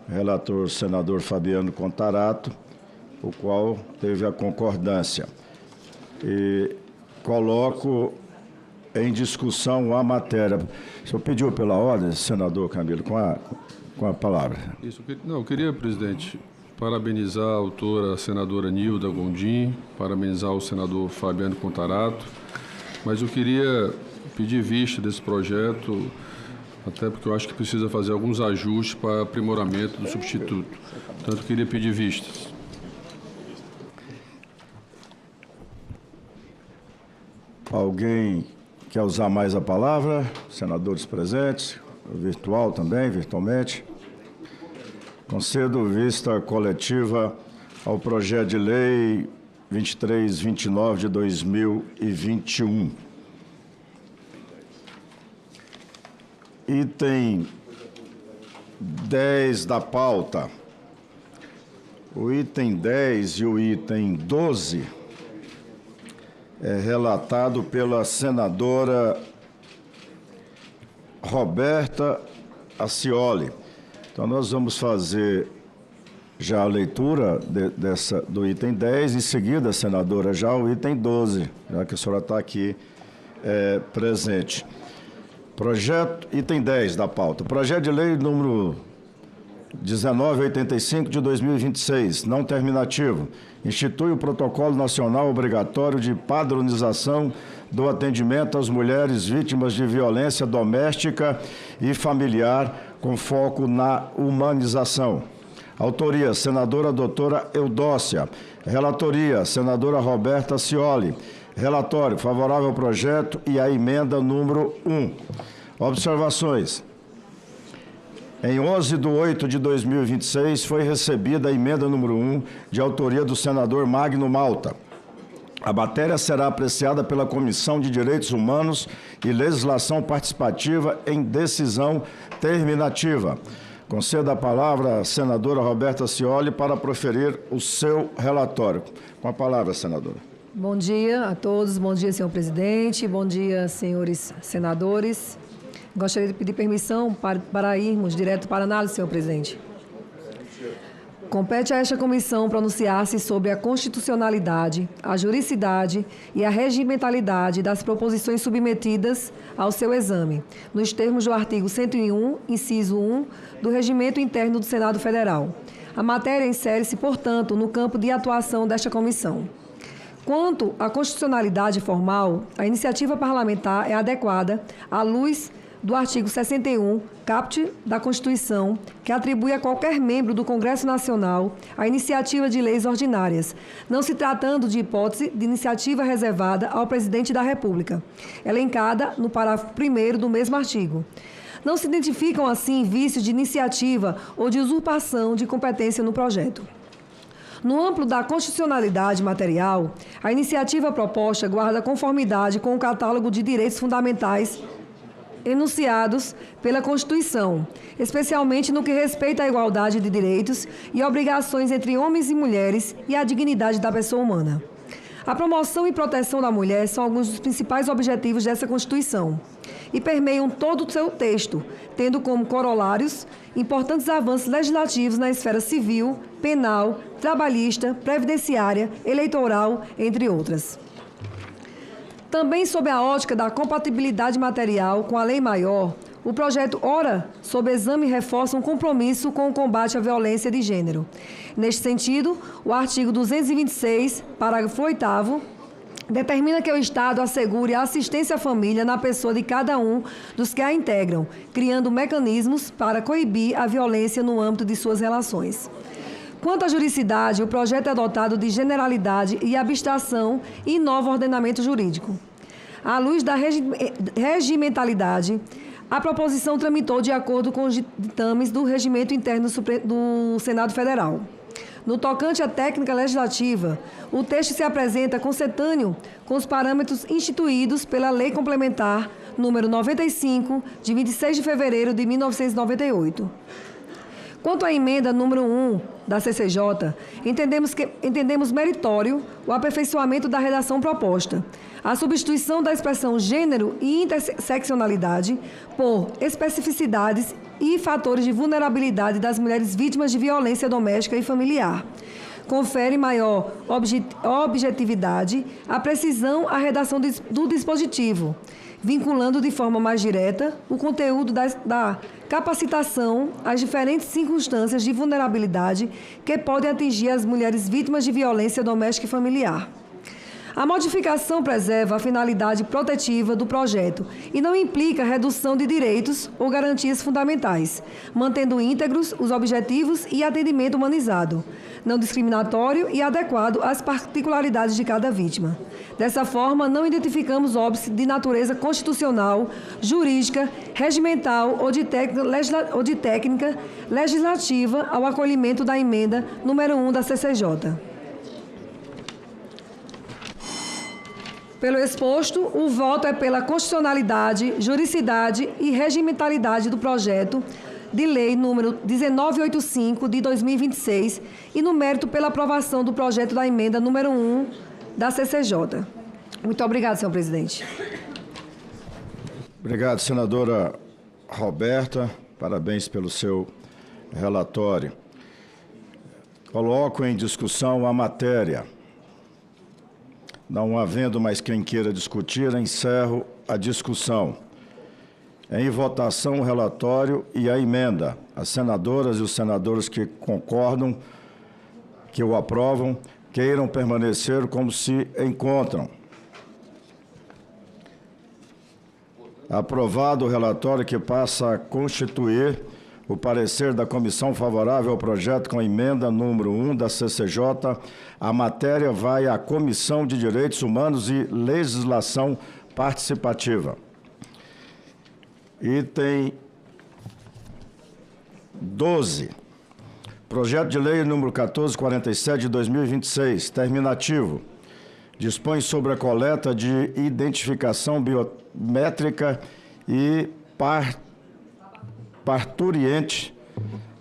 relator senador Fabiano Contarato, o qual teve a concordância. E coloco em discussão a matéria. O senhor pediu pela ordem, senador Camilo, com a palavra. Isso, não, eu queria, presidente, parabenizar a autora, a senadora Nilda Gondim, parabenizar o senador Fabiano Contarato, mas eu queria pedir vista desse projeto, até porque eu acho que precisa fazer alguns ajustes para aprimoramento do substituto. Portanto, eu queria pedir vistas. Alguém quer usar mais a palavra? Senadores presentes, virtual também, virtualmente. Concedo vista coletiva ao projeto de lei 2329 de 2021. Item 10 da pauta. O item 10 e o item 12 é relatado pela senadora Roberta Acioli. Então, nós vamos fazer já a leitura do item 10, em seguida, senadora, já o item 12, já que a senhora está aqui presente. Item 10 da pauta. Projeto de lei número 1985 de 2026, não terminativo, institui o Protocolo Nacional Obrigatório de Padronização do Atendimento às Mulheres Vítimas de Violência Doméstica e Familiar, com foco na humanização. Autoria, senadora doutora Eudócia. Relatoria, senadora Roberta Acioli. Relatório, favorável ao projeto e à emenda número 1. Observações. Em 11 de 8 de 2026, foi recebida a emenda número 1, de autoria do senador Magno Malta. A matéria será apreciada pela Comissão de Direitos Humanos e Legislação Participativa em decisão terminativa. Concedo a palavra à senadora Roberta Acioli para proferir o seu relatório. Com a palavra, senadora. Bom dia a todos, bom dia, senhor presidente, bom dia, senhores senadores. Gostaria de pedir permissão para irmos direto para a análise, senhor presidente. Compete a esta comissão pronunciar-se sobre a constitucionalidade, a juridicidade e a regimentalidade das proposições submetidas ao seu exame, nos termos do artigo 101, inciso 1, do Regimento Interno do Senado Federal. A matéria insere-se, portanto, no campo de atuação desta comissão. Quanto à constitucionalidade formal, a iniciativa parlamentar é adequada à luz do artigo 61, caput da Constituição, que atribui a qualquer membro do Congresso Nacional a iniciativa de leis ordinárias, não se tratando de hipótese de iniciativa reservada ao Presidente da República, elencada no parágrafo 1º do mesmo artigo. Não se identificam, assim, vícios de iniciativa ou de usurpação de competência no projeto. No âmbito da constitucionalidade material, a iniciativa proposta guarda conformidade com o catálogo de direitos fundamentais enunciados pela Constituição, especialmente no que respeita à igualdade de direitos e obrigações entre homens e mulheres e à dignidade da pessoa humana. A promoção e proteção da mulher são alguns dos principais objetivos dessa Constituição e permeiam todo o seu texto, tendo como corolários importantes avanços legislativos na esfera civil, penal, trabalhista, previdenciária, eleitoral, entre outras. Também sob a ótica da compatibilidade material com a lei maior, o projeto ora sob exame reforça um compromisso com o combate à violência de gênero. Neste sentido, o artigo 226, parágrafo 8º, determina que o Estado assegure a assistência à família na pessoa de cada um dos que a integram, criando mecanismos para coibir a violência no âmbito de suas relações. Quanto à juridicidade, o projeto é dotado de generalidade e abstração e novo ordenamento jurídico. À luz da regimentalidade, a proposição tramitou de acordo com os ditames do Regimento Interno do Senado Federal. No tocante à técnica legislativa, o texto se apresenta consentâneo com os parâmetros instituídos pela Lei Complementar número 95, de 26 de fevereiro de 1998. Quanto à emenda número 1 da CCJ, entendemos meritório o aperfeiçoamento da redação proposta, a substituição da expressão gênero e interseccionalidade por especificidades e fatores de vulnerabilidade das mulheres vítimas de violência doméstica e familiar. Confere maior objetividade à precisão à redação do dispositivo, vinculando de forma mais direta o conteúdo da capacitação às diferentes circunstâncias de vulnerabilidade que podem atingir as mulheres vítimas de violência doméstica e familiar. A modificação preserva a finalidade protetiva do projeto e não implica redução de direitos ou garantias fundamentais, mantendo íntegros os objetivos e atendimento humanizado, não discriminatório e adequado às particularidades de cada vítima. Dessa forma, não identificamos óbice de natureza constitucional, jurídica, regimental ou de técnica legislativa ao acolhimento da emenda número 1 da CCJ. Pelo exposto, o voto é pela constitucionalidade, juridicidade e regimentalidade do projeto de lei número 1985 de 2026 e no mérito pela aprovação do projeto da emenda número 1 da CCJ. Muito obrigada, senhor presidente. Obrigado, senadora Roberta. Parabéns pelo seu relatório. Coloco em discussão a matéria. Não havendo mais quem queira discutir, encerro a discussão. Em votação, o relatório e a emenda. As senadoras e os senadores que concordam, que o aprovam, queiram permanecer como se encontram. Aprovado o relatório que passa a constituir o parecer da comissão favorável ao projeto com a emenda número 1 da CCJ, a matéria vai à Comissão de Direitos Humanos e Legislação Participativa. Item 12. Projeto de Lei número 1447 de 2026, terminativo. Dispõe sobre a coleta de identificação biométrica e parturiente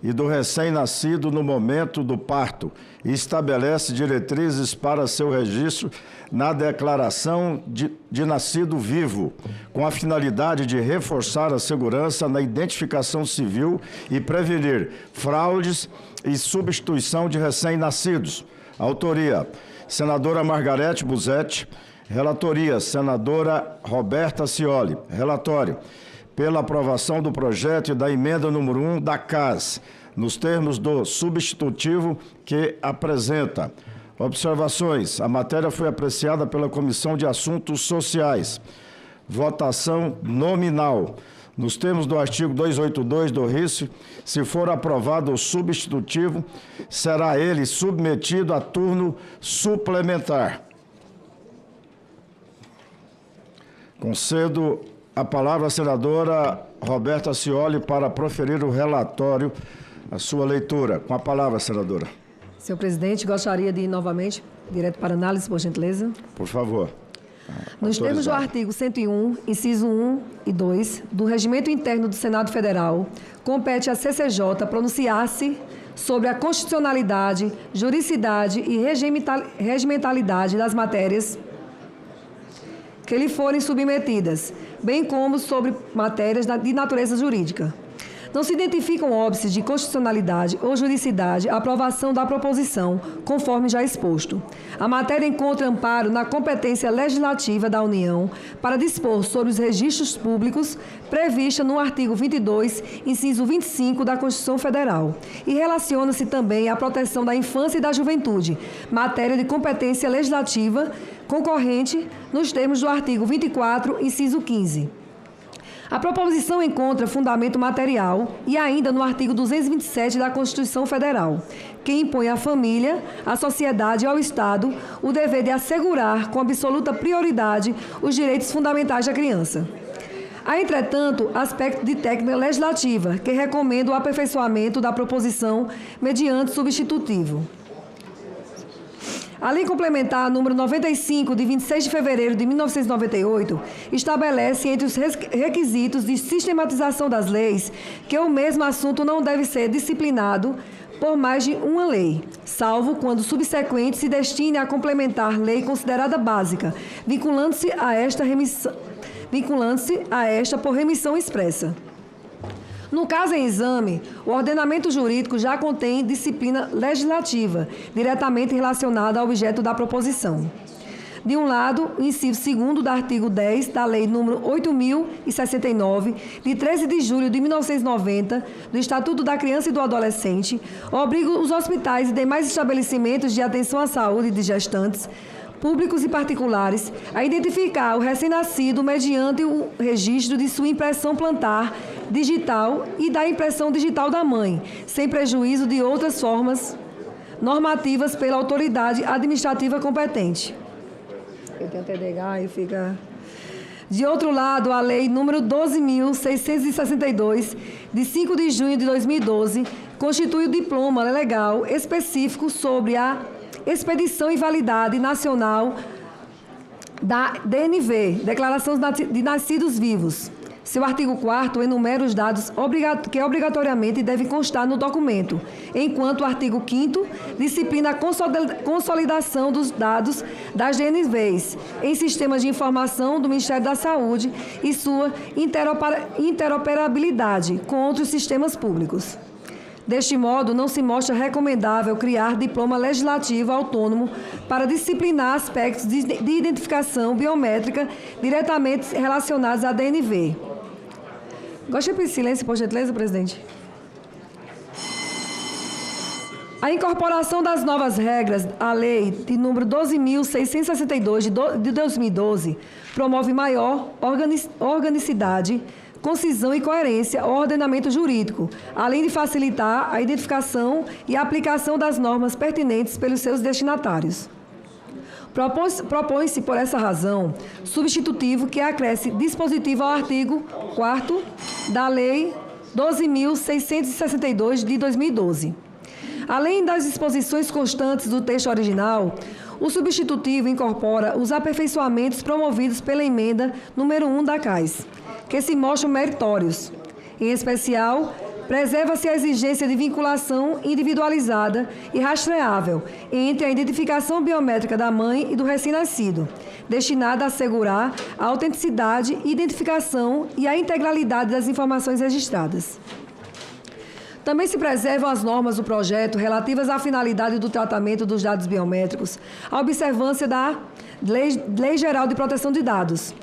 e do recém-nascido no momento do parto e estabelece diretrizes para seu registro na declaração de nascido vivo, com a finalidade de reforçar a segurança na identificação civil e prevenir fraudes e substituição de recém-nascidos. Autoria: senadora Margarete Busetti. Relatoria: senadora Roberta Cioli. Relatório: pela aprovação do projeto e da emenda número 1 da CAS, nos termos do substitutivo que apresenta. Observações. A matéria foi apreciada pela Comissão de Assuntos Sociais. Votação nominal. Nos termos do artigo 282 do RICE, se for aprovado o substitutivo, será ele submetido a turno suplementar. Concedo a palavra à senadora Roberta Cioli para proferir o relatório, a sua leitura. Com a palavra, senadora. Senhor presidente, gostaria de ir novamente, direto para análise, por gentileza. Por favor. Nos termos do artigo 101, inciso 1 e 2, do Regimento Interno do Senado Federal, compete à CCJ pronunciar-se sobre a constitucionalidade, juridicidade e regimentalidade das matérias que lhe forem submetidas, bem como sobre matérias de natureza jurídica. Não se identificam óbices de constitucionalidade ou juridicidade a aprovação da proposição, conforme já exposto. A matéria encontra amparo na competência legislativa da União para dispor sobre os registros públicos prevista no artigo 22, inciso 25 da Constituição Federal, e relaciona-se também à proteção da infância e da juventude, matéria de competência legislativa concorrente nos termos do artigo 24, inciso 15. A proposição encontra fundamento material e ainda no artigo 227 da Constituição Federal, que impõe à família, à sociedade e ao Estado o dever de assegurar com absoluta prioridade os direitos fundamentais da criança. Há, entretanto, aspecto de técnica legislativa que recomenda o aperfeiçoamento da proposição mediante substitutivo. A Lei Complementar número 95, de 26 de fevereiro de 1998, estabelece entre os requisitos de sistematização das leis que o mesmo assunto não deve ser disciplinado por mais de uma lei, salvo quando subsequente se destine a complementar lei considerada básica, vinculando-se a esta por remissão expressa. No caso em exame, o ordenamento jurídico já contém disciplina legislativa, diretamente relacionada ao objeto da proposição. De um lado, o inciso 2º do artigo 10 da Lei nº 8.069, de 13 de julho de 1990, do Estatuto da Criança e do Adolescente, obriga os hospitais e demais estabelecimentos de atenção à saúde de gestantes, públicos e particulares, a identificar o recém-nascido mediante o registro de sua impressão plantar digital e da impressão digital da mãe, sem prejuízo de outras formas normativas pela autoridade administrativa competente. Eu tenho TDAH e fica... De outro lado, a Lei nº 12.662, de 5 de junho de 2012, constitui o diploma legal específico sobre a expedição e validade nacional da DNV, Declaração de Nascidos Vivos. Seu artigo 4º enumera os dados que obrigatoriamente devem constar no documento, enquanto o artigo 5º disciplina a consolidação dos dados das DNVs em sistemas de informação do Ministério da Saúde e sua interoperabilidade com outros sistemas públicos. Deste modo, não se mostra recomendável criar diploma legislativo autônomo para disciplinar aspectos de identificação biométrica diretamente relacionados à DNV. Gostaria de pedir silêncio, por gentileza, presidente. A incorporação das novas regras à Lei de número 12.662 de 2012 promove maior organicidade, concisão e coerência ao ordenamento jurídico, além de facilitar a identificação e a aplicação das normas pertinentes pelos seus destinatários. Propõe-se, por essa razão, substitutivo que acresce dispositivo ao artigo 4º da Lei 12.662 de 2012. Além das disposições constantes do texto original, o substitutivo incorpora os aperfeiçoamentos promovidos pela emenda número 1 da CAS, que se mostram meritórios. Em especial, preserva-se a exigência de vinculação individualizada e rastreável entre a identificação biométrica da mãe e do recém-nascido, destinada a assegurar a autenticidade, identificação e a integralidade das informações registradas. Também se preservam as normas do projeto relativas à finalidade do tratamento dos dados biométricos, à observância da Lei Geral de Proteção de Dados.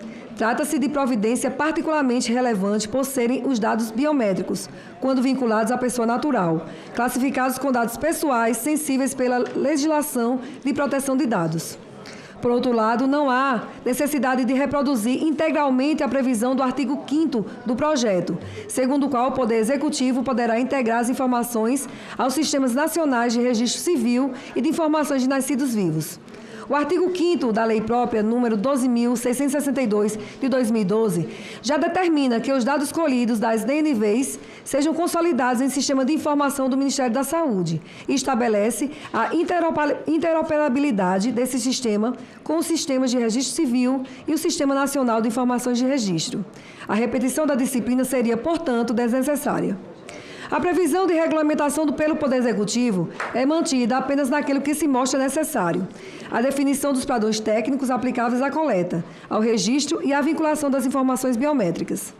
Trata-se de providência particularmente relevante por serem os dados biométricos, quando vinculados à pessoa natural, classificados com dados pessoais sensíveis pela legislação de proteção de dados. Por outro lado, não há necessidade de reproduzir integralmente a previsão do artigo 5º do projeto, segundo o qual o Poder Executivo poderá integrar as informações aos sistemas nacionais de registro civil e de informações de nascidos vivos. O artigo 5º da Lei Própria, número 12.662, de 2012, já determina que os dados colhidos das DNVs sejam consolidados em sistema de informação do Ministério da Saúde e estabelece a interoperabilidade desse sistema com os sistemas de registro civil e o Sistema Nacional de Informações de Registro. A repetição da disciplina seria, portanto, desnecessária. A previsão de regulamentação pelo Poder Executivo é mantida apenas naquilo que se mostra necessário. A definição dos padrões técnicos aplicáveis à coleta, ao registro e à vinculação das informações biométricas.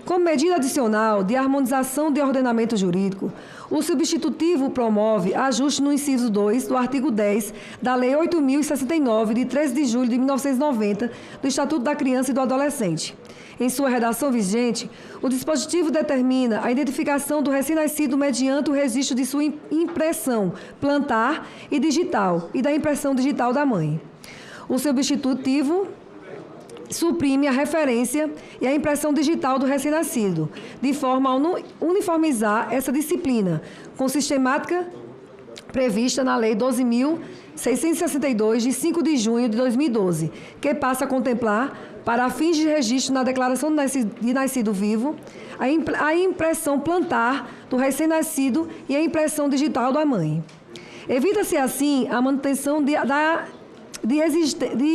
Como medida adicional de harmonização de ordenamento jurídico, o substitutivo promove ajuste no inciso 2 do artigo 10 da Lei 8.069, de 13 de julho de 1990, do Estatuto da Criança e do Adolescente. Em sua redação vigente, o dispositivo determina a identificação do recém-nascido mediante o registro de sua impressão plantar e digital e da impressão digital da mãe. O substitutivo suprime a referência e a impressão digital do recém-nascido, de forma a uniformizar essa disciplina, com sistemática prevista na Lei 12.662, de 5 de junho de 2012, que passa a contemplar, para fins de registro na declaração de nascido vivo, a impressão plantar do recém-nascido e a impressão digital da mãe. Evita-se, assim, a manutenção de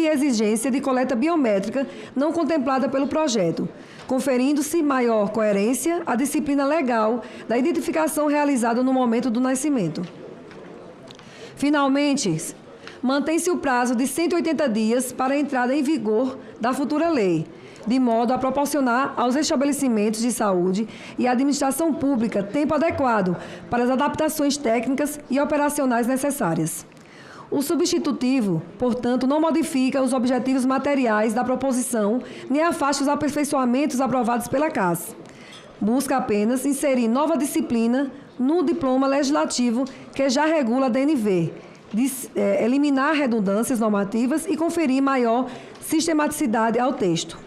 exigência de coleta biométrica não contemplada pelo projeto, conferindo-se maior coerência à disciplina legal da identificação realizada no momento do nascimento. Finalmente, mantém-se o prazo de 180 dias para a entrada em vigor da futura lei, de modo a proporcionar aos estabelecimentos de saúde e à administração pública tempo adequado para as adaptações técnicas e operacionais necessárias. O substitutivo, portanto, não modifica os objetivos materiais da proposição nem afasta os aperfeiçoamentos aprovados pela CAS. Busca apenas inserir nova disciplina no diploma legislativo que já regula a DNV, eliminar redundâncias normativas e conferir maior sistematicidade ao texto.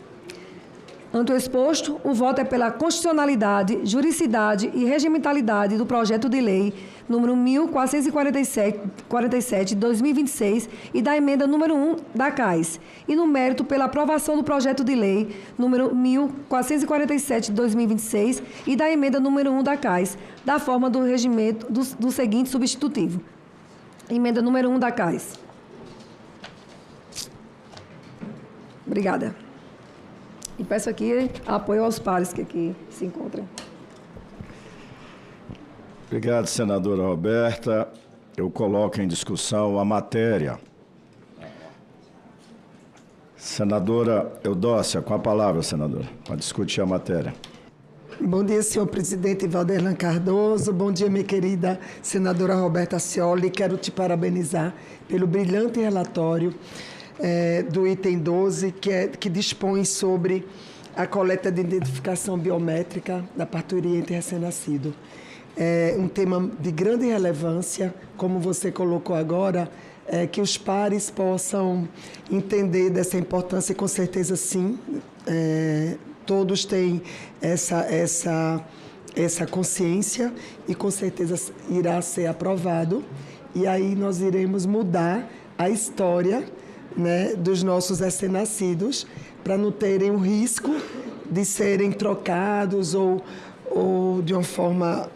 Ante o exposto, o voto é pela constitucionalidade, juridicidade e regimentalidade do projeto de lei número 1447 de 2026 e da emenda número 1 da CAS, e no mérito pela aprovação do projeto de lei número 1447 de 2026 e da emenda número 1 da CAS, da forma do regimento do seguinte substitutivo. Emenda número 1 da CAS. Obrigada. E peço aqui apoio aos pares que aqui se encontram. Obrigado, senadora Roberta. Eu coloco em discussão a matéria. Senadora Eudócia, com a palavra, senadora, para discutir a matéria. Bom dia, senhor presidente Valderlan Cardoso. Bom dia, minha querida senadora Roberta Cioli. Quero te parabenizar pelo brilhante relatório do item 12, que dispõe sobre a coleta de identificação biométrica da parturia entre recém-nascido. É um tema de grande relevância, como você colocou agora, que os pares possam entender dessa importância, e com certeza sim, todos têm essa consciência e com certeza irá ser aprovado. E aí nós iremos mudar a história, né, dos nossos recém-nascidos, para não terem o risco de serem trocados ou de uma forma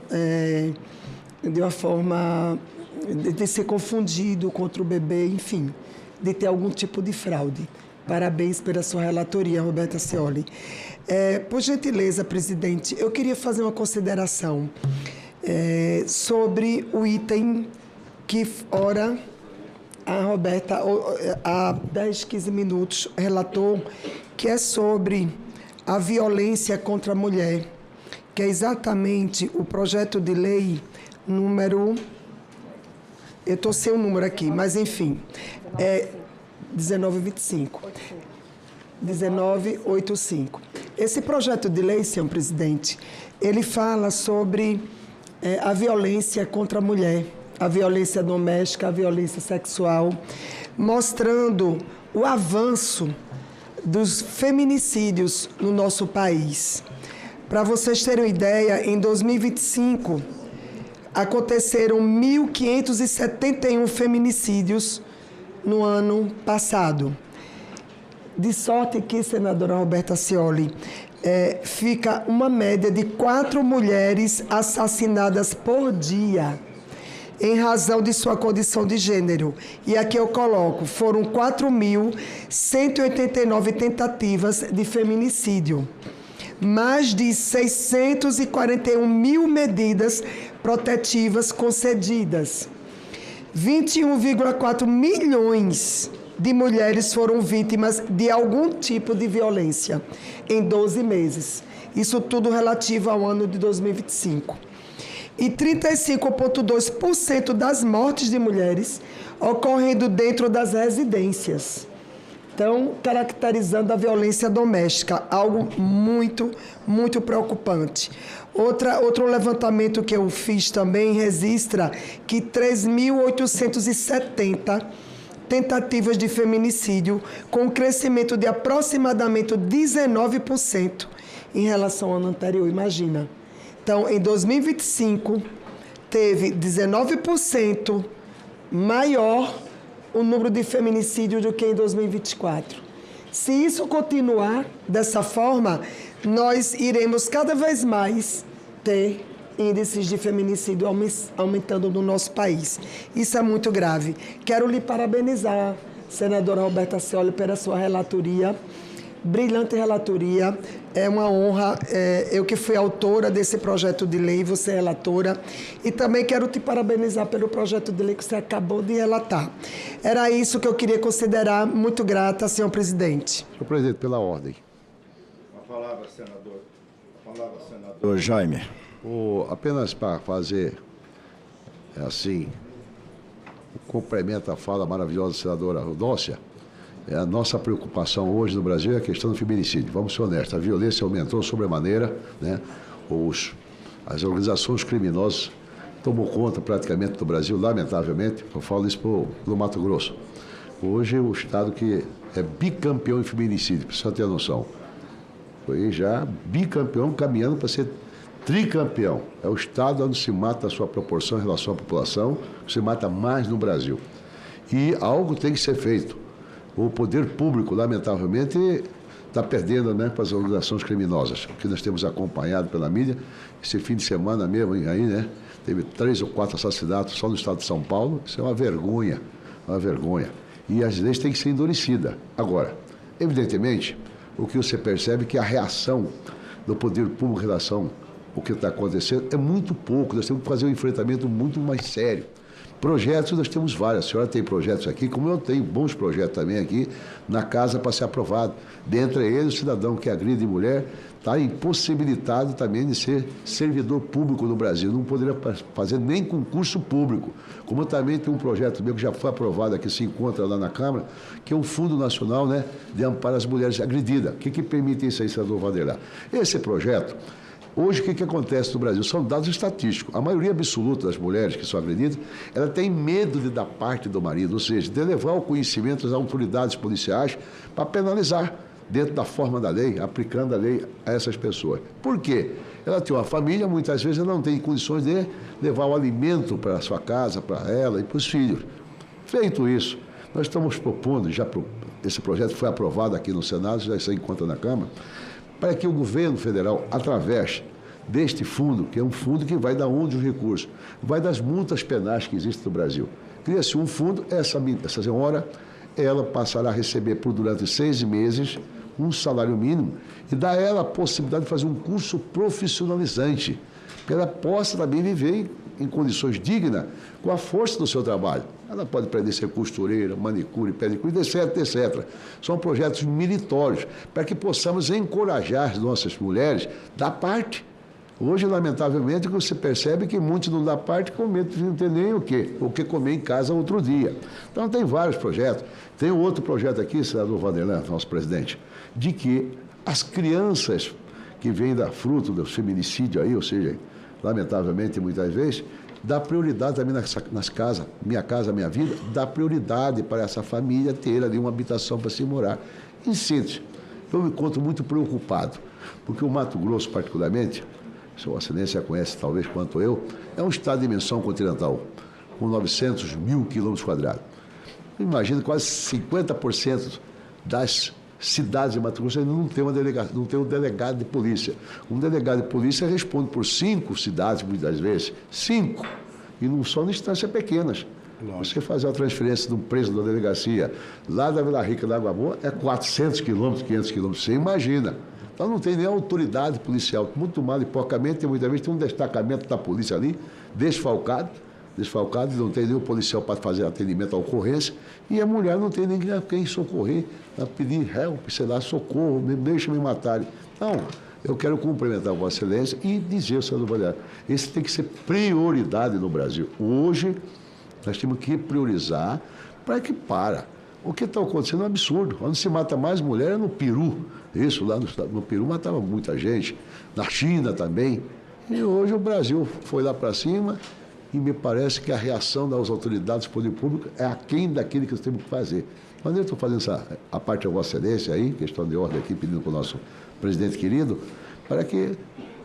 de ser confundido contra o bebê, enfim, de ter algum tipo de fraude. Parabéns pela sua relatoria, Roberta Cioli. Por gentileza, presidente, eu queria fazer uma consideração sobre o item que, ora, a Roberta, há 10, 15 minutos, relatou, que é sobre a violência contra a mulher, que é exatamente o projeto de lei número... Eu estou sem o número aqui, mas enfim, é 1925. 1985. Esse projeto de lei, senhor presidente, ele fala sobre a violência contra a mulher, a violência doméstica, a violência sexual, mostrando o avanço dos feminicídios no nosso país. Para vocês terem uma ideia, em 2025, aconteceram 1.571 feminicídios no ano passado. De sorte que, senadora Roberta Cioli, fica uma média de 4 mulheres assassinadas por dia em razão de sua condição de gênero. E aqui eu coloco, foram 4.189 tentativas de feminicídio. Mais de 641 mil medidas protetivas concedidas. 21,4 milhões de mulheres foram vítimas de algum tipo de violência em 12 meses. Isso tudo relativo ao ano de 2025. E 35,2% das mortes de mulheres ocorrendo dentro das residências. Então, caracterizando a violência doméstica, algo muito, muito preocupante. Outro levantamento que eu fiz também registra que 3.870 tentativas de feminicídio, com um crescimento de aproximadamente 19% em relação ao ano anterior, imagina. Então, em 2025, teve 19% maior o número de feminicídio do que em 2024. Se isso continuar dessa forma, nós iremos cada vez mais ter índices de feminicídio aumentando no nosso país. Isso é muito grave. Quero lhe parabenizar, senadora Roberta Cioli, pela sua relatoria. Brilhante relatoria, é uma honra, eu que fui autora desse projeto de lei, você é relatora, e também quero te parabenizar pelo projeto de lei que você acabou de relatar. Era isso que eu queria considerar, muito grata, senhor presidente. Senhor presidente, pela ordem. A palavra, senador. A palavra, senador Jaime. Apenas para fazer, assim, um complemento à fala maravilhosa da senadora Rodócia. A nossa preocupação hoje no Brasil é a questão do feminicídio. Vamos ser honestos, a violência aumentou sobremaneira, né? As organizações criminosas tomam conta praticamente do Brasil, lamentavelmente. Eu falo isso no Mato Grosso. Hoje o estado que é bicampeão em feminicídio, para você ter noção. Foi já bicampeão, caminhando para ser tricampeão. É o estado onde se mata a sua proporção em relação à população, se mata mais no Brasil. E algo tem que ser feito. O poder público, lamentavelmente, está perdendo, né, para as organizações criminosas. O que nós temos acompanhado pela mídia, esse fim de semana mesmo, aí, né, teve 3 ou 4 assassinatos só no estado de São Paulo. Isso é uma vergonha, uma vergonha. E as leis têm que ser endurecidas. Agora, evidentemente, o que você percebe é que a reação do poder público em relação ao que está acontecendo é muito pouco. Nós temos que fazer um enfrentamento muito mais sério. Projetos, nós temos vários. A senhora tem projetos aqui, como eu tenho bons projetos também aqui na casa para ser aprovado. Dentre eles, o cidadão que agride mulher está impossibilitado também de ser servidor público no Brasil. Não poderia fazer nem concurso público. Como eu também tenho um projeto meu que já foi aprovado aqui, se encontra lá na Câmara, que é o Fundo Nacional, né, de Amparo às Mulheres Agredidas. O que permite isso aí, senador Vanderlá? Esse projeto, hoje, o que acontece no Brasil? São dados estatísticos. A maioria absoluta das mulheres que são agredidas, ela tem medo de dar parte do marido, ou seja, de levar o conhecimento às autoridades policiais para penalizar dentro da forma da lei, aplicando a lei a essas pessoas. Por quê? Ela tem uma família, muitas vezes ela não tem condições de levar o alimento para a sua casa, para ela e para os filhos. Feito isso, nós estamos propondo, esse projeto foi aprovado aqui no Senado, já se encontra na Câmara, para que o governo federal, através deste fundo, que é um fundo que vai dar onde os recursos, vai das multas penais que existem no Brasil. Cria-se um fundo, essa senhora, ela passará a receber durante 6 meses um salário mínimo e dá a ela a possibilidade de fazer um curso profissionalizante, que ela possa também viver em condições dignas com a força do seu trabalho. Ela pode aprender a ser costureira, manicure, pedicure, etc, etc. São projetos meritórios para que possamos encorajar as nossas mulheres da parte. Hoje, lamentavelmente, você percebe que muitos não dão parte com medo de não ter nem o que comer em casa outro dia. Então, tem vários projetos. Tem outro projeto aqui, senador Vanderlan, nosso presidente, de que as crianças que vêm da fruto do feminicídio aí, ou seja, lamentavelmente, muitas vezes, dá prioridade também nas casas, Minha Casa Minha Vida, dá prioridade para essa família ter ali uma habitação para se morar. Em síntese, eu me encontro muito preocupado, porque o Mato Grosso, particularmente, Sua Excelência conhece talvez quanto eu, é um estado de dimensão continental, com 900 mil quilômetros quadrados. Imagina, quase 50% das cidades de Mato Grosso não tem um delegado de polícia. Um delegado de polícia responde por 5 cidades, muitas vezes. 5. E não só em instâncias pequenas. Você fazer a transferência de um preso da delegacia lá da Vila Rica da Água Boa é 400 quilômetros, 500 quilômetros. Você imagina. Então não tem nem autoridade policial. Muito mal e porcamente, muitas vezes tem um destacamento da polícia ali, desfalcado, não tem nenhum policial para fazer atendimento à ocorrência, e a mulher não tem ninguém a quem socorrer, a pedir help, sei lá, socorro, deixa me matar. Então, eu quero cumprimentar Vossa Excelência e dizer, senador Valério, esse tem que ser prioridade no Brasil. Hoje, nós temos que priorizar para que para. O que está acontecendo é um absurdo. Onde se mata mais mulher é no Peru. Isso, lá no Peru matava muita gente. Na China também. E hoje o Brasil foi lá para cima e me parece que a reação das autoridades do poder público é aquém daquilo que nós temos que fazer. Mas eu estou fazendo a parte da Vossa Excelência aí, questão de ordem aqui, pedindo para o nosso presidente querido, para que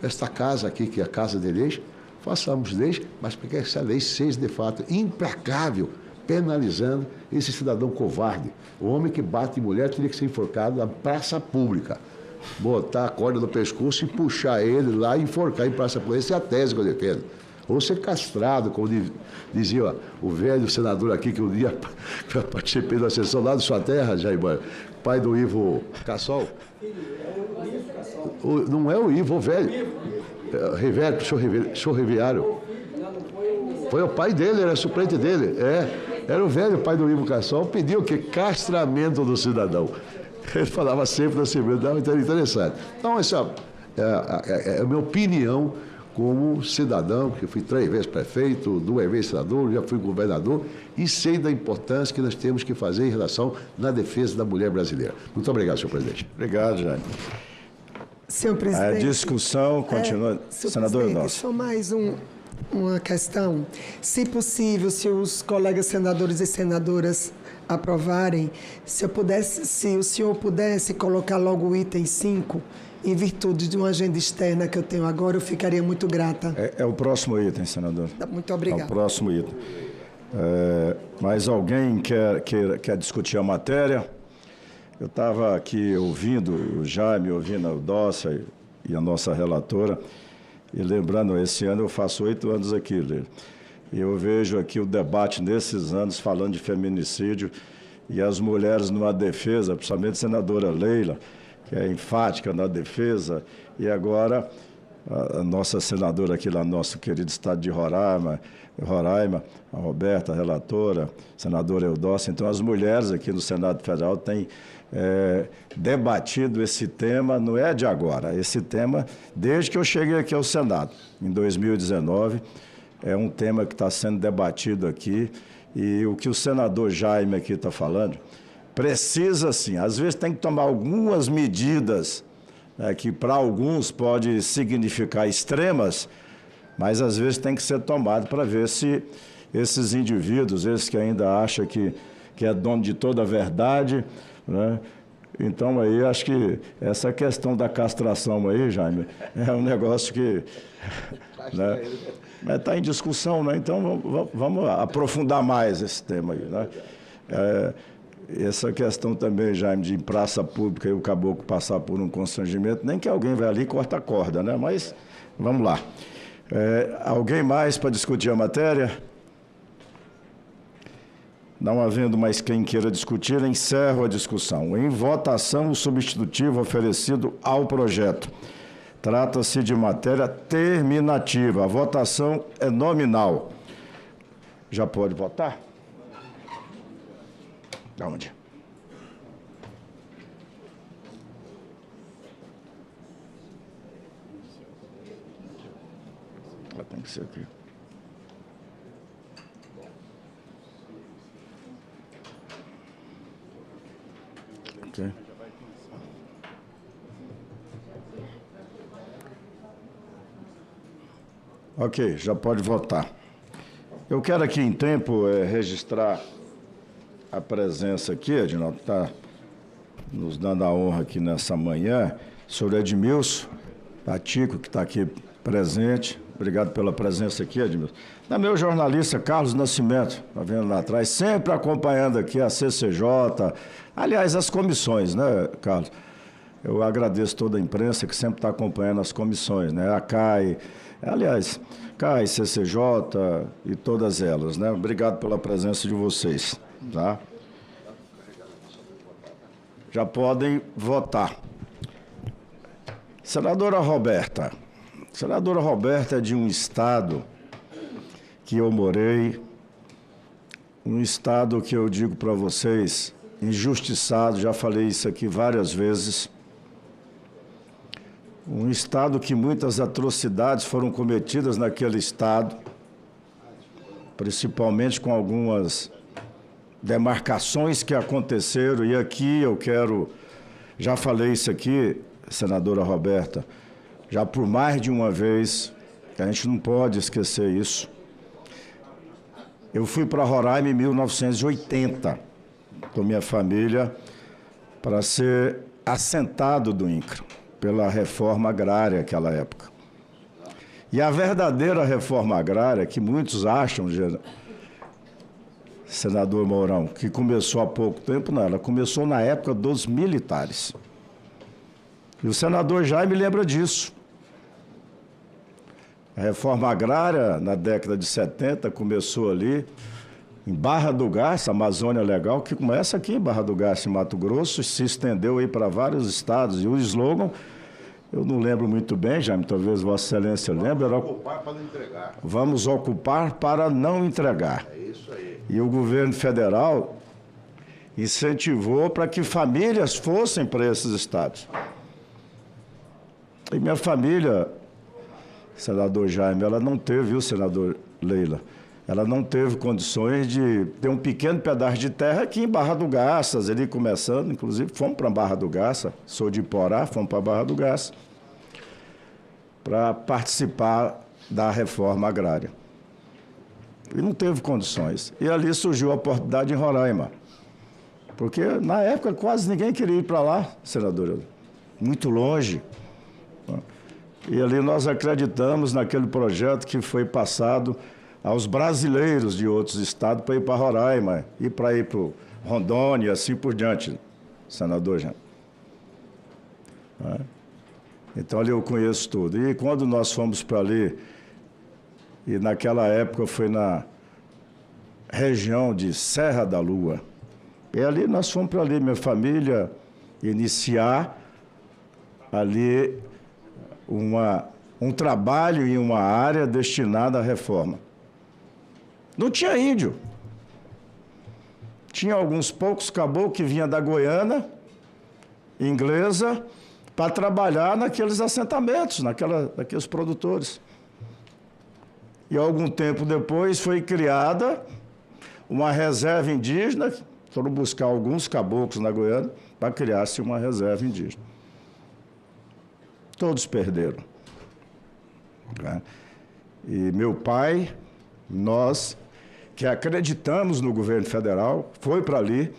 esta casa aqui, que é a Casa de Leis, façamos leis, mas para que essa lei seja, de fato, implacável, penalizando esse cidadão covarde. O homem que bate em mulher teria que ser enforcado na praça pública. Botar a corda no pescoço e puxar ele lá e enforcar em praça pública. Essa é a tese que eu defendo. Ou ser castrado, como dizia o velho senador aqui, que um dia participei da sessão lá de sua terra, Jair, pai do Ivo Cassol. Não é o Ivo, o velho. Senhor Riviário. Foi o pai dele, era suplente dele. Era o velho pai do Ivo Cassol, pediu o quê? Castramento do cidadão. Ele falava sempre da Assembleia, então era interessante. Então, essa é a minha opinião como cidadão, que fui 3 vezes prefeito, 2 vezes senador, já fui governador, e sei da importância que nós temos que fazer em relação na defesa da mulher brasileira. Muito obrigado, senhor presidente. Obrigado, Jair. Senhor presidente. A discussão continua. Senador Nosso. Só mais uma questão. Se possível, se os colegas senadores e senadoras aprovarem, se o senhor pudesse colocar logo o item 5, em virtude de uma agenda externa que eu tenho agora, eu ficaria muito grata. É o próximo item, senador. Muito obrigado. É o próximo item. Mais alguém quer discutir a matéria? Eu estava aqui ouvindo o Jaime, ouvindo a Eudócia e a nossa relatora, e lembrando, esse ano eu faço 8 anos aqui, e eu vejo aqui o debate nesses anos falando de feminicídio e as mulheres numa defesa, principalmente a senadora Leila, que é enfática na defesa, e agora a nossa senadora aqui lá no nosso querido estado de Roraima, a Roberta, a relatora, a senadora Eudócia. Então, as mulheres aqui no Senado Federal têm debatido esse tema, não é de agora, esse tema desde que eu cheguei aqui ao Senado, em 2019, é um tema que está sendo debatido aqui, e o que o senador Jaime aqui está falando, precisa, sim, às vezes tem que tomar algumas medidas que para alguns pode significar extremas, mas às vezes tem que ser tomado para ver se esses indivíduos, esses que ainda acham que é dono de toda a verdade, né? Então aí acho que essa questão da castração aí, Jaime, é um negócio que está em discussão, né? Então vamos aprofundar mais esse tema aí, né? Essa questão também, Jaime, de praça pública e o caboclo passar por um constrangimento, nem que alguém vai ali e corta a corda, né? Mas vamos lá. Alguém mais para discutir a matéria? Não havendo mais quem queira discutir, encerro a discussão. Em votação, o substitutivo oferecido ao projeto. Trata-se de matéria terminativa. A votação é nominal. Já pode votar? Da onde? Ela tem que ser aqui. Ok. Ok, já pode votar. Eu quero aqui em tempo registrar a presença aqui, Edinaldo, está nos dando a honra aqui nessa manhã, senhor Edmilson Patico, que está aqui presente. Obrigado pela presença aqui, Edmilson. Da meu jornalista Carlos Nascimento, está vendo lá atrás, sempre acompanhando aqui a CCJ, aliás, as comissões, né, Carlos? Eu agradeço toda a imprensa que sempre está acompanhando as comissões, né? A CAI, aliás, CAI, CCJ e todas elas, né? Obrigado pela presença de vocês, tá? Já podem votar. Senadora Roberta é de um estado que eu morei, um estado que eu digo para vocês, injustiçado, já falei isso aqui várias vezes, um estado que muitas atrocidades foram cometidas naquele estado, principalmente com algumas demarcações que aconteceram, e aqui eu quero, já falei isso aqui, senadora Roberta, já por mais de uma vez, que a gente não pode esquecer isso. Eu fui para Roraima em 1980, com minha família, para ser assentado do INCRA, pela reforma agrária naquela época. E a verdadeira reforma agrária, que muitos acham, senador Mourão, que começou há pouco tempo, não, ela começou na época dos militares. E o senador Jaime lembra disso. A reforma agrária, na década de 70, começou ali, em Barra do Garça, Amazônia Legal, que começa aqui em Barra do Garça, em Mato Grosso, e se estendeu aí para vários estados. E o slogan, eu não lembro muito bem, Jaime, talvez Vossa Excelência lembre, era ocupar para não entregar. Vamos ocupar para não entregar. É isso aí. E o governo federal incentivou para que famílias fossem para esses estados. E minha família, senador Jaime, ela não teve, viu, senador Leila? Ela não teve condições de ter um pequeno pedaço de terra aqui em Barra do Garças, ali começando, inclusive fomos para Barra do Garça, sou de Iporá, fomos para Barra do Garça, para participar da reforma agrária. E não teve condições. E ali surgiu a oportunidade em Roraima, porque na época quase ninguém queria ir para lá, senador, muito longe. E ali nós acreditamos naquele projeto que foi passado aos brasileiros de outros estados para ir para Roraima e para ir para Rondônia e assim por diante, senador Jean. Então ali eu conheço tudo. E quando nós fomos para ali, e naquela época foi na região de Serra da Lua, e ali nós fomos para ali, minha família, iniciar ali um trabalho em uma área destinada à reforma. Não tinha índio. Tinha alguns poucos caboclos que vinham da Goiânia, inglesa, para trabalhar naqueles assentamentos, naqueles produtores. E algum tempo depois foi criada uma reserva indígena, foram buscar alguns caboclos na Goiânia para criar-se uma reserva indígena. Todos perderam. E meu pai, nós, que acreditamos no governo federal, foi para ali,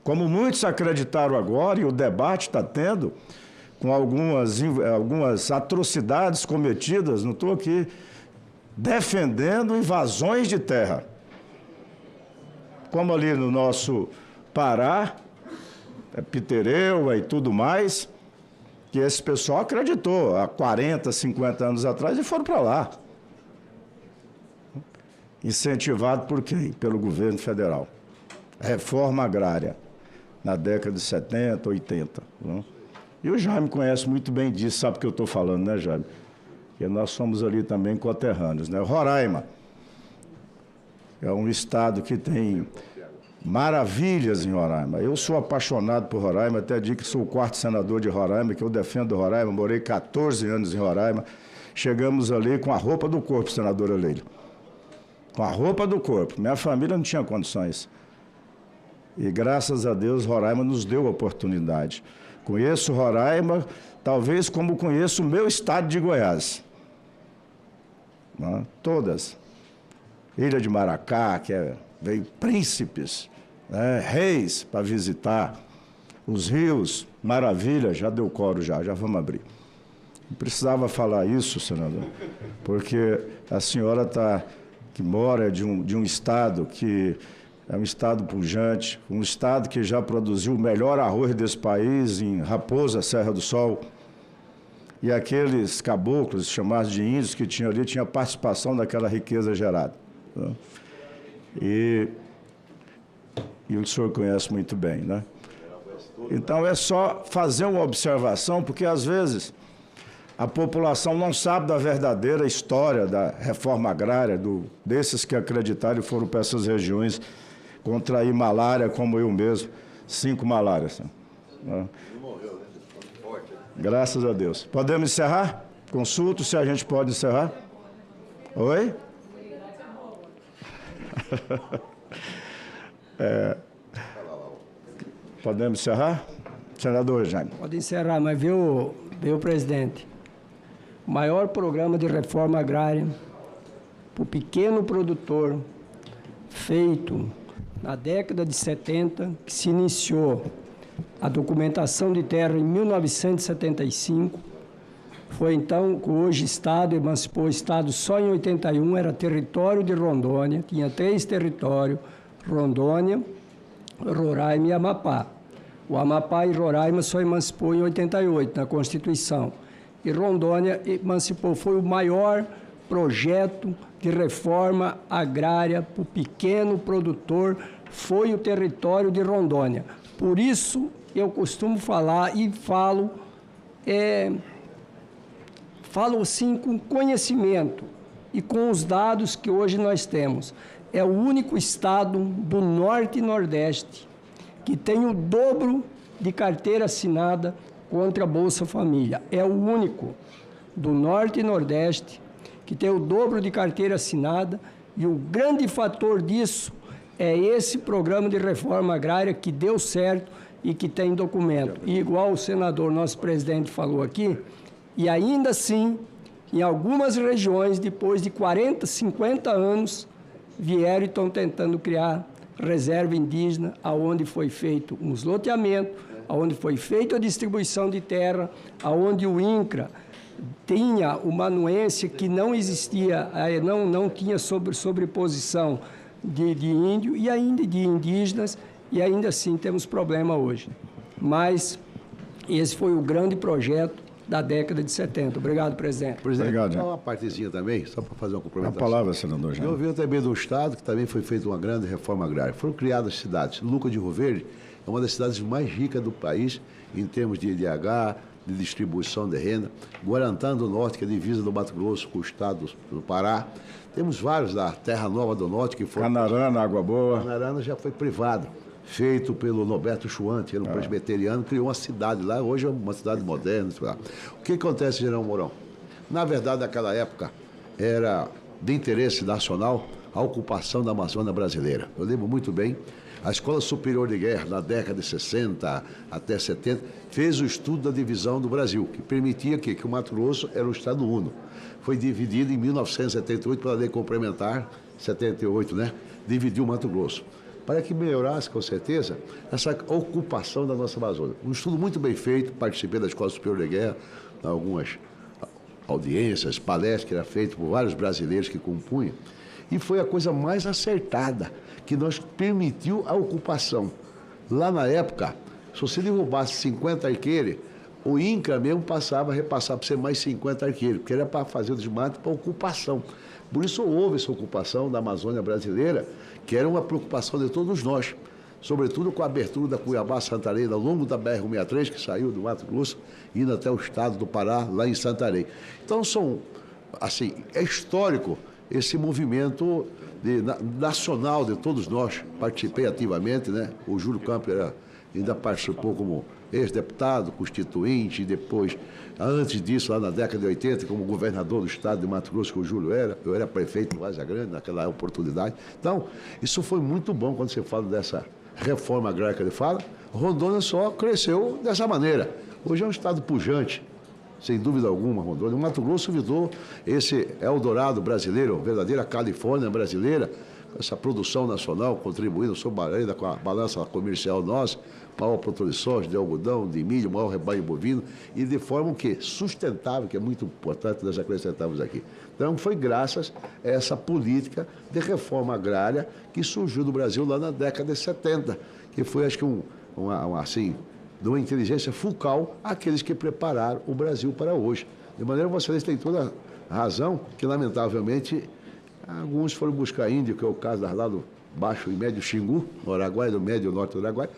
como muitos acreditaram agora, e o debate está tendo, com algumas atrocidades cometidas, não estou aqui defendendo invasões de terra. Como ali no nosso Pará, Pitereua e tudo mais, que esse pessoal acreditou há 40, 50 anos atrás e foram para lá. Incentivado por quem? Pelo governo federal. Reforma agrária, na década de 70, 80. Não? E o Jaime conhece muito bem disso, sabe o que eu estou falando, né, Jaime? Porque nós somos ali também coterrâneos, né? Roraima é um estado que tem maravilhas em Roraima. Eu sou apaixonado por Roraima, até digo que sou o 4º senador de Roraima, que eu defendo Roraima, morei 14 anos em Roraima, chegamos ali com a roupa do corpo, senadora Leila. Com a roupa do corpo. Minha família não tinha condições. E graças a Deus, Roraima nos deu a oportunidade. Conheço Roraima, talvez como conheço o meu estado de Goiás. Né? Todas. Ilha de Maracá, que veio príncipes, né? Reis para visitar. Os rios, maravilha, já deu coro já vamos abrir. Não precisava falar isso, senador, porque a senhora que mora de um estado que é um estado pujante, um estado que já produziu o melhor arroz desse país em Raposa, Serra do Sol. E aqueles caboclos, chamados de índios, que tinham ali, tinha participação daquela riqueza gerada. Né? E o senhor conhece muito bem, né? Então, é só fazer uma observação, porque, às vezes, a população não sabe da verdadeira história da reforma agrária, desses que acreditaram e foram para essas regiões contrair malária, como eu mesmo, 5 malárias. Né? Graças a Deus. Podemos encerrar? Consulto se a gente pode encerrar. Oi? Podemos encerrar? Senador Jaime. Pode encerrar, mas viu, presidente? O maior programa de reforma agrária para o pequeno produtor feito na década de 70, que se iniciou a documentação de terra em 1975, foi então que hoje o Estado emancipou o Estado só em 81, era território de Rondônia, tinha 3 territórios, Rondônia, Roraima e Amapá. O Amapá e Roraima só emancipou em 88, na Constituição. E Rondônia emancipou, foi o maior projeto de reforma agrária para o pequeno produtor, foi o território de Rondônia. Por isso, eu costumo falar e falo assim com conhecimento e com os dados que hoje nós temos. É o único estado do Norte e Nordeste que tem o dobro de carteira assinada contra a Bolsa Família. É o único do Norte e Nordeste que tem o dobro de carteira assinada, e o grande fator disso é esse programa de reforma agrária que deu certo e que tem documento. E igual o senador, nosso presidente, falou aqui, e ainda assim, em algumas regiões, depois de 40, 50 anos, vieram e estão tentando criar reserva indígena, aonde foi feito um loteamento, aonde foi feita a distribuição de terra, aonde o INCRA tinha uma anuência que não existia, não tinha sobreposição de índio e ainda de indígenas, e ainda assim temos problema hoje. Mas esse foi o grande projeto da década de 70. Obrigado, presidente. Obrigado, uma partezinha também, só para fazer uma complementação. A palavra, senador. Eu venho também do Estado, que também foi feita uma grande reforma agrária. Foram criadas cidades. Lucas de Rio Verde é uma das cidades mais ricas do país, em termos de IDH, de distribuição de renda. Guarantã do Norte, que é a divisa do Mato Grosso com o estado do Pará. Temos vários da Terra Nova do Norte que foram... Canarana, Água Boa. Canarana já foi privado, feito pelo Norberto Chuante, ele é um presbiteriano, criou uma cidade lá, hoje é uma cidade moderna. O que acontece, General Mourão? Na verdade, naquela época, era de interesse nacional a ocupação da Amazônia brasileira. Eu lembro muito bem, a Escola Superior de Guerra, na década de 60 até 70, fez o estudo da divisão do Brasil, que permitia que o Mato Grosso era um estado uno. Foi dividido em 1978 pela lei complementar, 78, né? Dividiu o Mato Grosso. Para que melhorasse, com certeza, essa ocupação da nossa Amazônia. Um estudo muito bem feito, participei da Escola Superior de Guerra, algumas audiências, palestras que era feito por vários brasileiros que compunham, e foi a coisa mais acertada, que nós permitiu a ocupação. Lá na época, se você derrubasse 50 arqueiros, o INCRA mesmo repassava para ser mais 50 arqueiros, porque era para fazer o desmate para ocupação. Por isso houve essa ocupação da Amazônia brasileira, que era uma preocupação de todos nós, sobretudo com a abertura da Cuiabá-Santarém, ao longo da BR-163, que saiu do Mato Grosso, indo até o estado do Pará, lá em Santarém. Então, é histórico esse movimento nacional de todos nós. Participei ativamente, né? O Júlio Campos ainda participou como ex-deputado, constituinte, e depois, antes disso, lá na década de 80, como governador do estado de Mato Grosso, que o Júlio era, eu era prefeito de Várzea Grande naquela oportunidade. Então, isso foi muito bom quando você fala dessa reforma agrária que ele fala. Rondônia só cresceu dessa maneira. Hoje é um estado pujante, sem dúvida alguma, Rondônia. O Mato Grosso virou esse Eldorado brasileiro, verdadeira Califórnia brasileira, com essa produção nacional, contribuindo soberana com a balança comercial nossa, maior produtor de soja, de algodão, de milho, maior rebanho bovino, e de forma que sustentável, que é muito importante nós acrescentarmos aqui. Então, foi graças a essa política de reforma agrária que surgiu no Brasil lá na década de 70, que foi, acho que, assim, de uma inteligência focal àqueles que prepararam o Brasil para hoje. De maneira que vocês têm toda a razão que, lamentavelmente, alguns foram buscar índio, que é o caso lá do Baixo e Médio Xingu, no Araguaia, do Médio e Norte do Araguaia.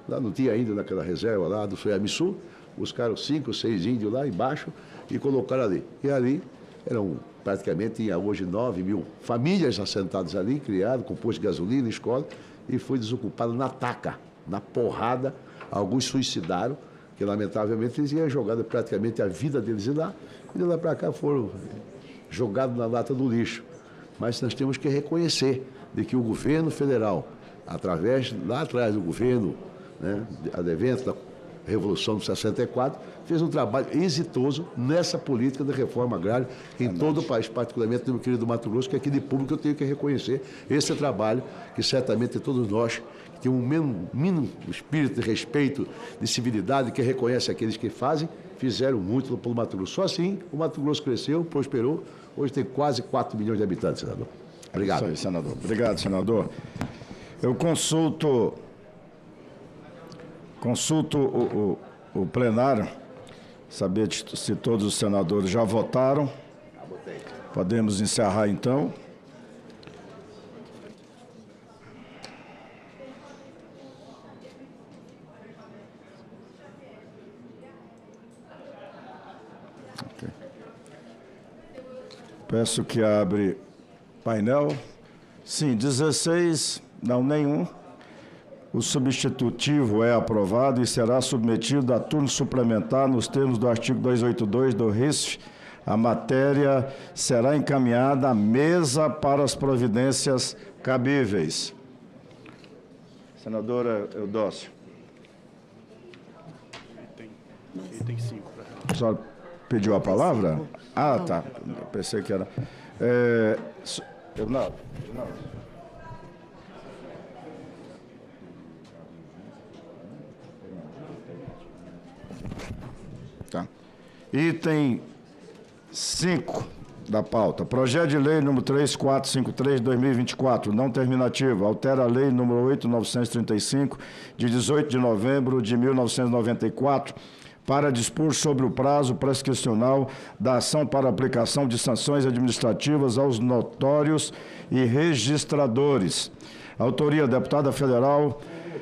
Lá não tinha índio naquela reserva lá do Soiamiçu, buscaram 5 ou 6 índios lá embaixo e colocaram ali. E ali eram praticamente, tinha hoje 9 mil famílias assentadas ali, criadas, com posto de gasolina, escola, e foi desocupado na taca, na porrada. Alguns suicidaram, que lamentavelmente eles iam jogado praticamente a vida deles lá, e de lá para cá foram jogados na lata do lixo. Mas nós temos que reconhecer de que o governo federal, através, lá atrás do governo, advento da Revolução de 64, fez um trabalho exitoso nessa política de reforma agrária em todo o país, particularmente no meu querido Mato Grosso, que aqui de público eu tenho que reconhecer esse trabalho que certamente todos nós que temos um mínimo espírito de respeito, de civilidade, que reconhece aqueles que fazem, fizeram muito pelo Mato Grosso. Só assim o Mato Grosso cresceu, prosperou, hoje tem quase 4 milhões de habitantes, senador. Obrigado. É isso aí, senador. Obrigado, senador. Eu consulto o plenário, saber se todos os senadores já votaram. Podemos encerrar, então. Okay. Peço que abre painel. Sim, 16, não, nenhum. O substitutivo é aprovado e será submetido a turno suplementar nos termos do artigo 282 do RESF. A matéria será encaminhada à mesa para as providências cabíveis. Senadora Eudócia. Item 5. A senhora pediu a palavra? Ah, tá. Eu pensei que era... Não. Tá. Item 5 da pauta. Projeto de lei número 3453 de 2024, não terminativo, altera a lei número 8.935 de 18 de novembro de 1994 para dispor sobre o prazo prescricional da ação para aplicação de sanções administrativas aos notórios e registradores. Autoria, deputada federal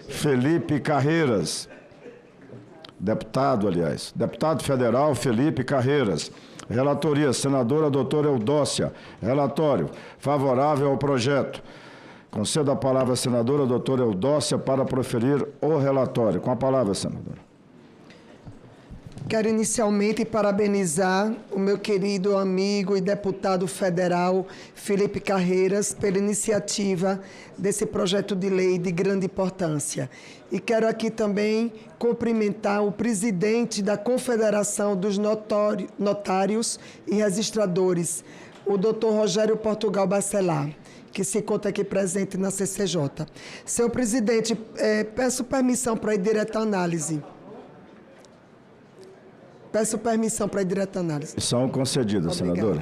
Felipe Carreiras. Deputado federal Felipe Carreiras. Relatoria, senadora doutora Eudócia. Relatório, favorável ao projeto. Concedo a palavra à senadora doutora Eudócia para proferir o relatório. Com a palavra, senadora. Quero inicialmente parabenizar o meu querido amigo e deputado federal Felipe Carreiras pela iniciativa desse projeto de lei de grande importância. E quero aqui também cumprimentar o presidente da Confederação dos Notários e Registradores, o doutor Rogério Portugal Bacelar, que se encontra aqui presente na CCJ. Senhor presidente, peço permissão para ir direto à análise. Peço permissão para ir direto à análise. São concedidas, senadora.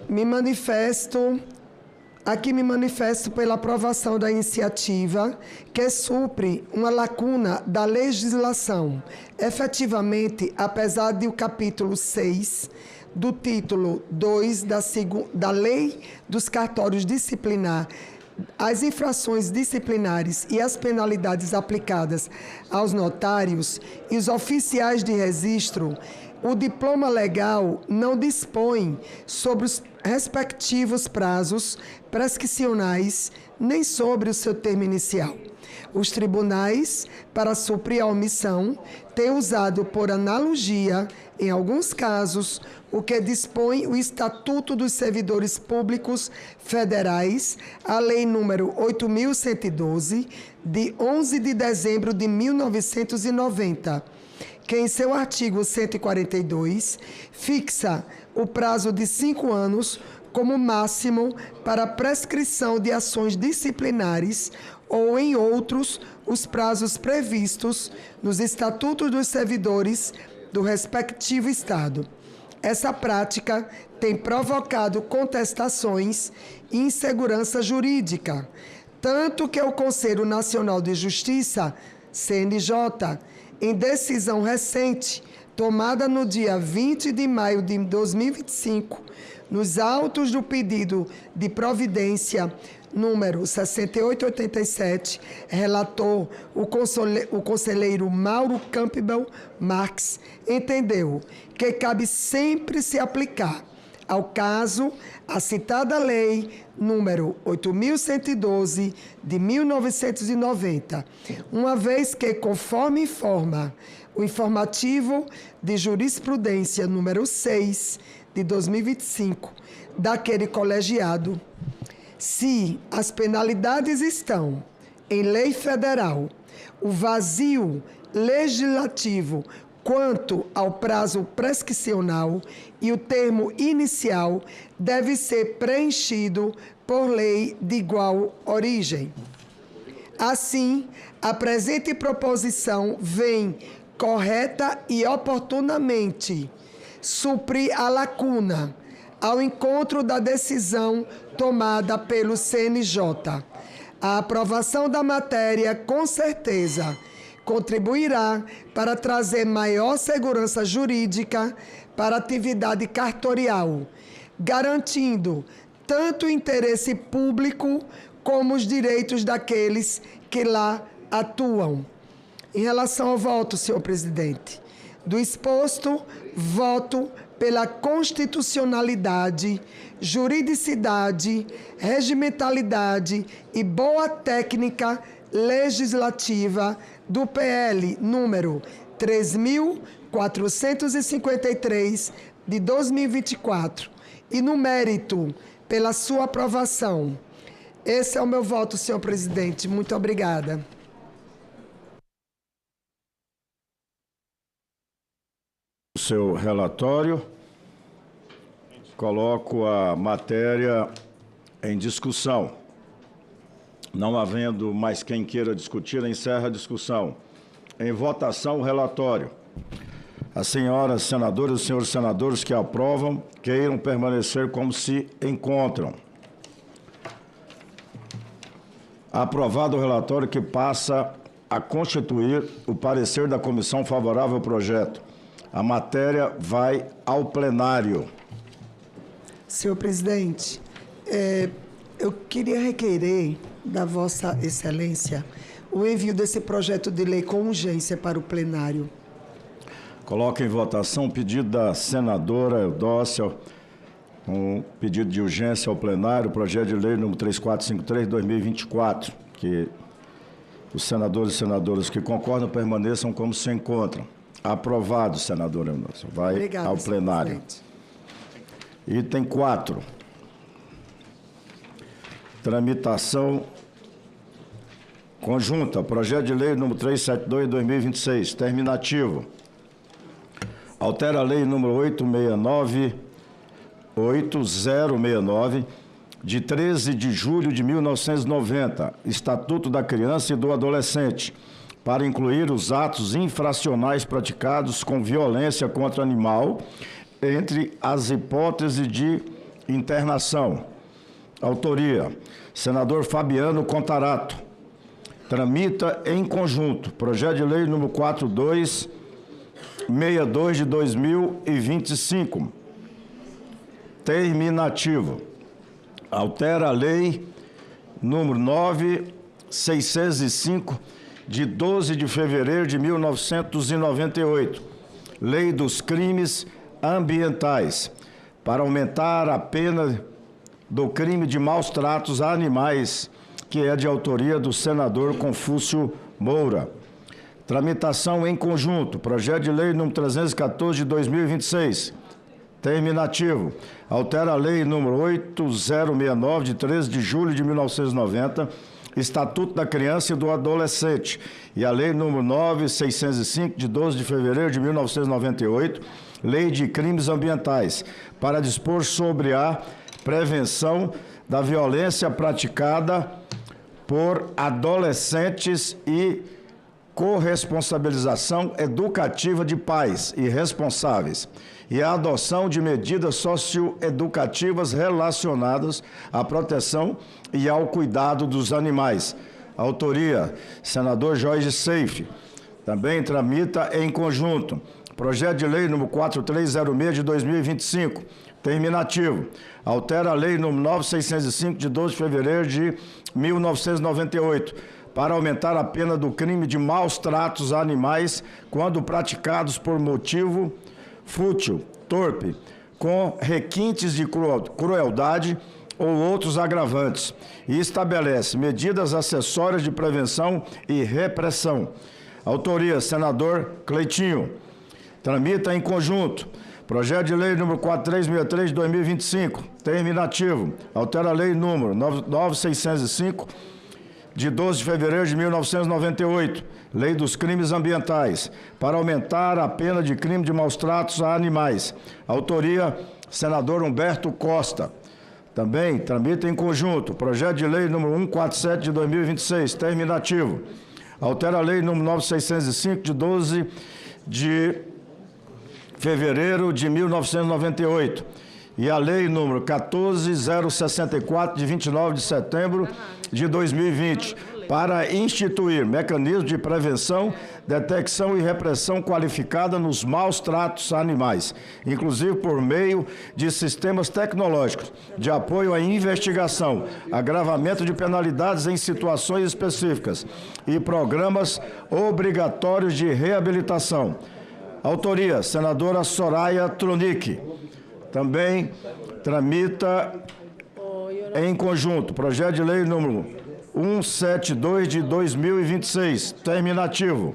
Me manifesto pela aprovação da iniciativa que supre uma lacuna da legislação. Efetivamente, apesar de o capítulo 6 do título 2 da Lei dos Cartórios Disciplinar, as infrações disciplinares e as penalidades aplicadas aos notários e os oficiais de registro, o diploma legal não dispõe sobre os respectivos prazos prescricionais nem sobre o seu termo inicial. Os tribunais, para suprir a omissão, têm usado por analogia, em alguns casos, o que dispõe o Estatuto dos Servidores Públicos Federais, a Lei número 8.112, de 11 de dezembro de 1990, que em seu artigo 142 fixa o prazo de 5 anos como máximo para prescrição de ações disciplinares ou, em outros, os prazos previstos nos Estatutos dos Servidores do respectivo Estado. Essa prática tem provocado contestações e insegurança jurídica, tanto que o Conselho Nacional de Justiça, CNJ, em decisão recente, tomada no dia 20 de maio de 2025, nos autos do pedido de providência número 6887, relator o conselheiro Mauro Campbell Marques, entendeu que cabe sempre se aplicar ao caso a citada lei número 8.112 de 1990, uma vez que, conforme informa o informativo de jurisprudência número 6 de 2025 daquele colegiado, se as penalidades estão em lei federal, o vazio legislativo quanto ao prazo prescricional e o termo inicial deve ser preenchido por lei de igual origem. Assim, a presente proposição vem correta e oportunamente suprir a lacuna ao encontro da decisão tomada pelo CNJ. A aprovação da matéria, com certeza, contribuirá para trazer maior segurança jurídica para a atividade cartorial, garantindo tanto o interesse público como os direitos daqueles que lá atuam. Em relação ao voto, senhor presidente, do exposto, voto pela constitucionalidade, juridicidade, regimentalidade e boa técnica legislativa do PL número 3.453 de 2024 e no mérito pela sua aprovação. Esse é o meu voto, senhor presidente. Muito obrigada. O seu relatório. Coloco a matéria em discussão. Não havendo mais quem queira discutir, encerra a discussão. Em votação, o relatório. As senhoras senadoras e os senhores senadores que aprovam, queiram permanecer como se encontram. Aprovado o relatório que passa a constituir o parecer da comissão favorável ao projeto. A matéria vai ao plenário. Senhor presidente, eu queria requerer da Vossa Excelência o envio desse projeto de lei com urgência para o plenário. Coloco em votação o pedido da senadora Eudócia, um pedido de urgência ao plenário, projeto de lei número 3453 de 2024, que os senadores e senadoras que concordam permaneçam como se encontram. Aprovado, senadora Eudócia. Vai Obrigada, ao plenário. Item 4. Tramitação conjunta. Projeto de lei número 372 de 2026. Terminativo. Altera a lei número 8069, de 13 de julho de 1990, Estatuto da Criança e do Adolescente, para incluir os atos infracionais praticados com violência contra animal entre as hipóteses de internação. Autoria: senador Fabiano Contarato. Tramita em conjunto projeto de lei número 4262 de 2025. Terminativo. Altera a lei número 9605 de 12 de fevereiro de 1998, Lei dos Crimes Ambientais, para aumentar a pena do crime de maus tratos a animais que é de autoria do senador Confúcio Moura. Tramitação em conjunto, projeto de lei número 314 de 2026, terminativo, altera a lei número 8069 de 13 de julho de 1990, Estatuto da Criança e do Adolescente, e a lei número 9605 de 12 de fevereiro de 1998, Lei de Crimes Ambientais, para dispor sobre a prevenção da violência praticada por adolescentes e corresponsabilização educativa de pais e responsáveis e a adoção de medidas socioeducativas relacionadas à proteção e ao cuidado dos animais. Autoria, senador Jorge Seife. Também tramita em conjunto projeto de lei número 4306 de 2025, terminativo. Altera a lei número 9605 de 12 de fevereiro de 1998, para aumentar a pena do crime de maus tratos a animais quando praticados por motivo fútil, torpe, com requintes de crueldade ou outros agravantes, e estabelece medidas acessórias de prevenção e repressão. Autoria, senador Cleitinho. Tramita em conjunto projeto de lei número 4363 de 2025, terminativo. Altera a lei número 9605 de 12 de fevereiro de 1998, Lei dos Crimes Ambientais, para aumentar a pena de crime de maus tratos a animais. Autoria, senador Humberto Costa. Também tramita em conjunto projeto de lei número 147 de 2026, terminativo. Altera a lei número 9605 de 12 de fevereiro de 1998 e a lei número 14064 de 29 de setembro de 2020 para instituir mecanismos de prevenção, detecção e repressão qualificada nos maus tratos a animais, inclusive por meio de sistemas tecnológicos de apoio à investigação, agravamento de penalidades em situações específicas e programas obrigatórios de reabilitação. Autoria, senadora Soraya Tronic. Também tramita em conjunto projeto de lei número 172 de 2026, terminativo.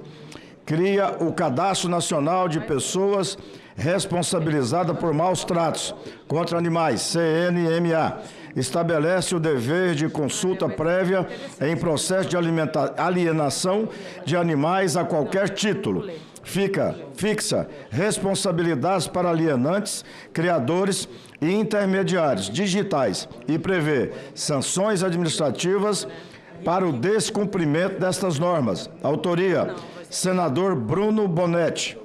Cria o Cadastro Nacional de Pessoas Responsabilizadas por Maus Tratos contra Animais, CNMA. Estabelece o dever de consulta prévia em processo de alienação de animais a qualquer título. Fixa responsabilidades para alienantes, criadores e intermediários digitais e prevê sanções administrativas para o descumprimento destas normas. Autoria, senador Bruno Bonetti.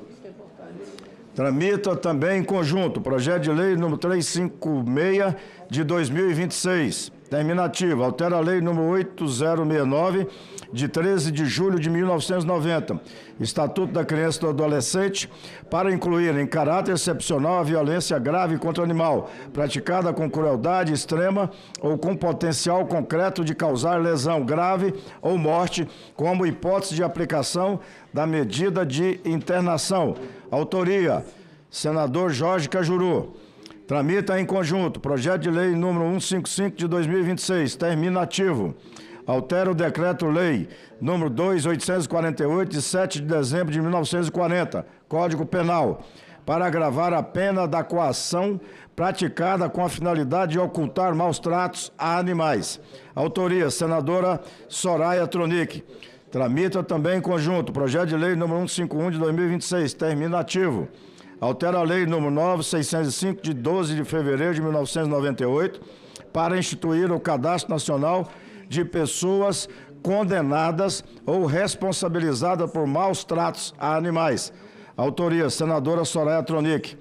Tramita também em conjunto projeto de lei número 356 de 2026, terminativo. Altera a lei número 8069 de 13 de julho de 1990, Estatuto da Criança e do Adolescente, para incluir em caráter excepcional a violência grave contra o animal, praticada com crueldade extrema ou com potencial concreto de causar lesão grave ou morte, como hipótese de aplicação da medida de internação. Autoria, senador Jorge Cajuru. Tramita em conjunto projeto de lei número 155 de 2026, terminativo. Altera o decreto-lei número 2848, de 7 de dezembro de 1940, Código Penal, para agravar a pena da coação praticada com a finalidade de ocultar maus tratos a animais. Autoria, senadora Soraya Tronic. Tramita também em conjunto projeto de lei número 151 de 2026, terminativo. Altera a lei número 9605 de 12 de fevereiro de 1998 para instituir o Cadastro Nacional de Pessoas condenadas ou responsabilizadas por maus tratos a animais. Autoria, senadora Soraya Tronic.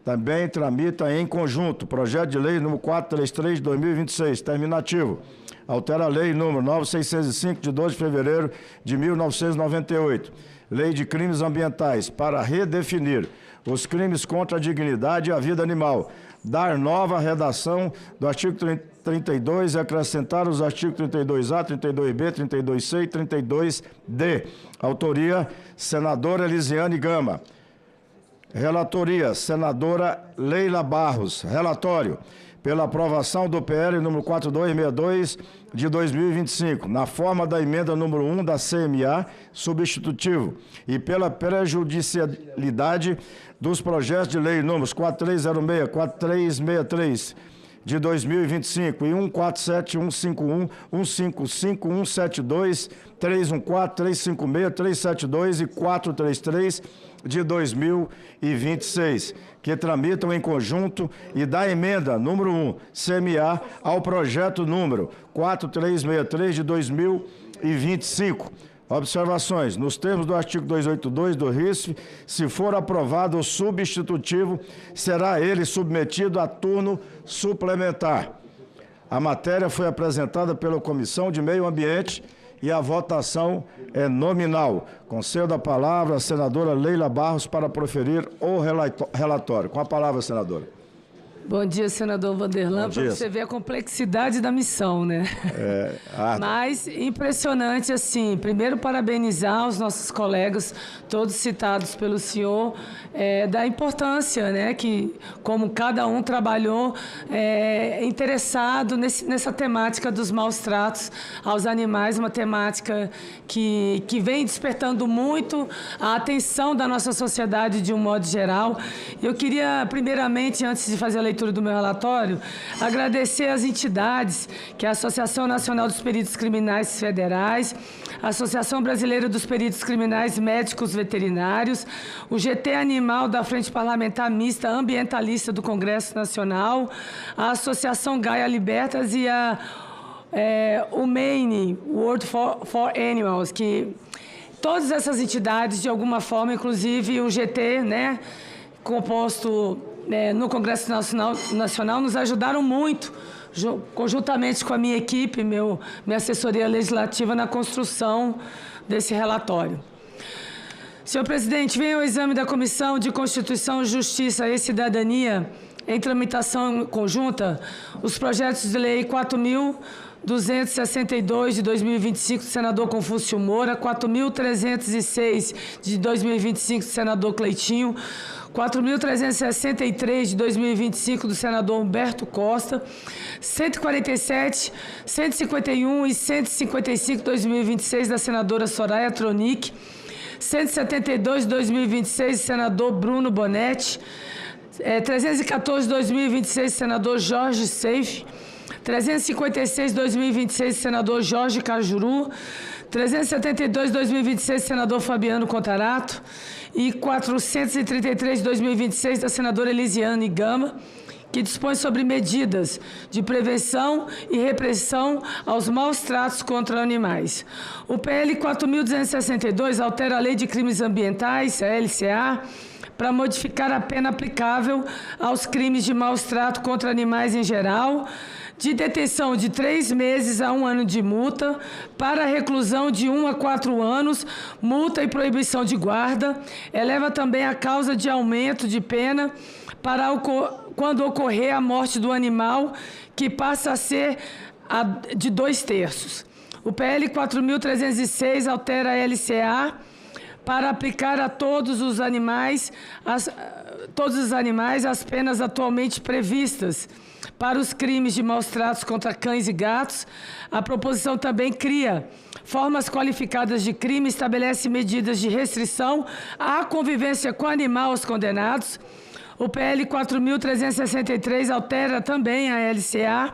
Também tramita em conjunto projeto de lei número 433 de 2026, terminativo. Altera a lei número 9605 de 12 de fevereiro de 1998, Lei de Crimes Ambientais, para redefinir os crimes contra a dignidade e a vida animal, dar nova redação do artigo 32 e acrescentar os artigos 32A, 32B, 32C e 32D. Autoria, senadora Elisiane Gama. Relatoria, senadora Leila Barros. Relatório, pela aprovação do PL número 4262 de 2025, na forma da emenda número 1 da CMA, substitutivo, e pela prejudicialidade dos projetos de lei números 4306, 4363 de 2025 e 147, 151, 155, 172, 314, 356, 372 e 433 de 2026, que tramitam em conjunto e da emenda número 1, CMA, ao projeto número 4363 de 2025. Observações. Nos termos do artigo 282 do RISF, se for aprovado o substitutivo, será ele submetido a turno suplementar. A matéria foi apresentada pela Comissão de Meio Ambiente e a votação é nominal. Concedo a palavra à senadora Leila Barros para proferir o relatório. Com a palavra, senadora. Bom dia, senador Vanderlan, para você ver a complexidade da missão, né? Mas impressionante, assim, primeiro parabenizar os nossos colegas, todos citados pelo senhor, da importância, né, que como cada um trabalhou interessado nessa temática dos maus tratos aos animais, uma temática que vem despertando muito a atenção da nossa sociedade de um modo geral. Eu queria, primeiramente, antes de fazer a leitura do meu relatório, agradecer às entidades, que é a Associação Nacional dos Peritos Criminais Federais, a Associação Brasileira dos Peritos Criminais Médicos Veterinários, o GT Animal da Frente Parlamentar Mista Ambientalista do Congresso Nacional, a Associação Gaia Libertas e o Maine World for Animals, que todas essas entidades, de alguma forma, inclusive o GT, né, composto no Congresso Nacional, nos ajudaram muito, conjuntamente com a minha equipe, minha assessoria legislativa, na construção desse relatório. Senhor presidente, vem ao exame da Comissão de Constituição, Justiça e Cidadania, em tramitação conjunta, os projetos de lei 4.262 de 2025 do senador Confúcio Moura, 4.306 de 2025 do senador Cleitinho, 4.363 de 2025 do senador Humberto Costa, 147, 151 e 155 de 2026 da senadora Soraya Tronic, 172 de 2026 do senador Bruno Bonetti, 314 de 2026 do senador Jorge Seife, 356 de 2026 do senador Jorge Cajuru, 372 de 2026 do senador Fabiano Contarato e 433 de 2026 da senadora Elisiane Gama, que dispõe sobre medidas de prevenção e repressão aos maus tratos contra animais. O PL 4.262 altera a Lei de Crimes Ambientais, a LCA, para modificar a pena aplicável aos crimes de maus trato contra animais em geral, de detenção de 3 meses a 1 ano de multa, para reclusão de 1 a 4 anos, multa e proibição de guarda. Eleva também a causa de aumento de pena para quando ocorrer a morte do animal, que passa a ser de 2/3. O PL 4.306 altera a LCA para aplicar a todos os animais as penas atualmente previstas para os crimes de maus tratos contra cães e gatos. A proposição também cria formas qualificadas de crime, estabelece medidas de restrição à convivência com animais aos condenados. O PL 4.363 altera também a LCA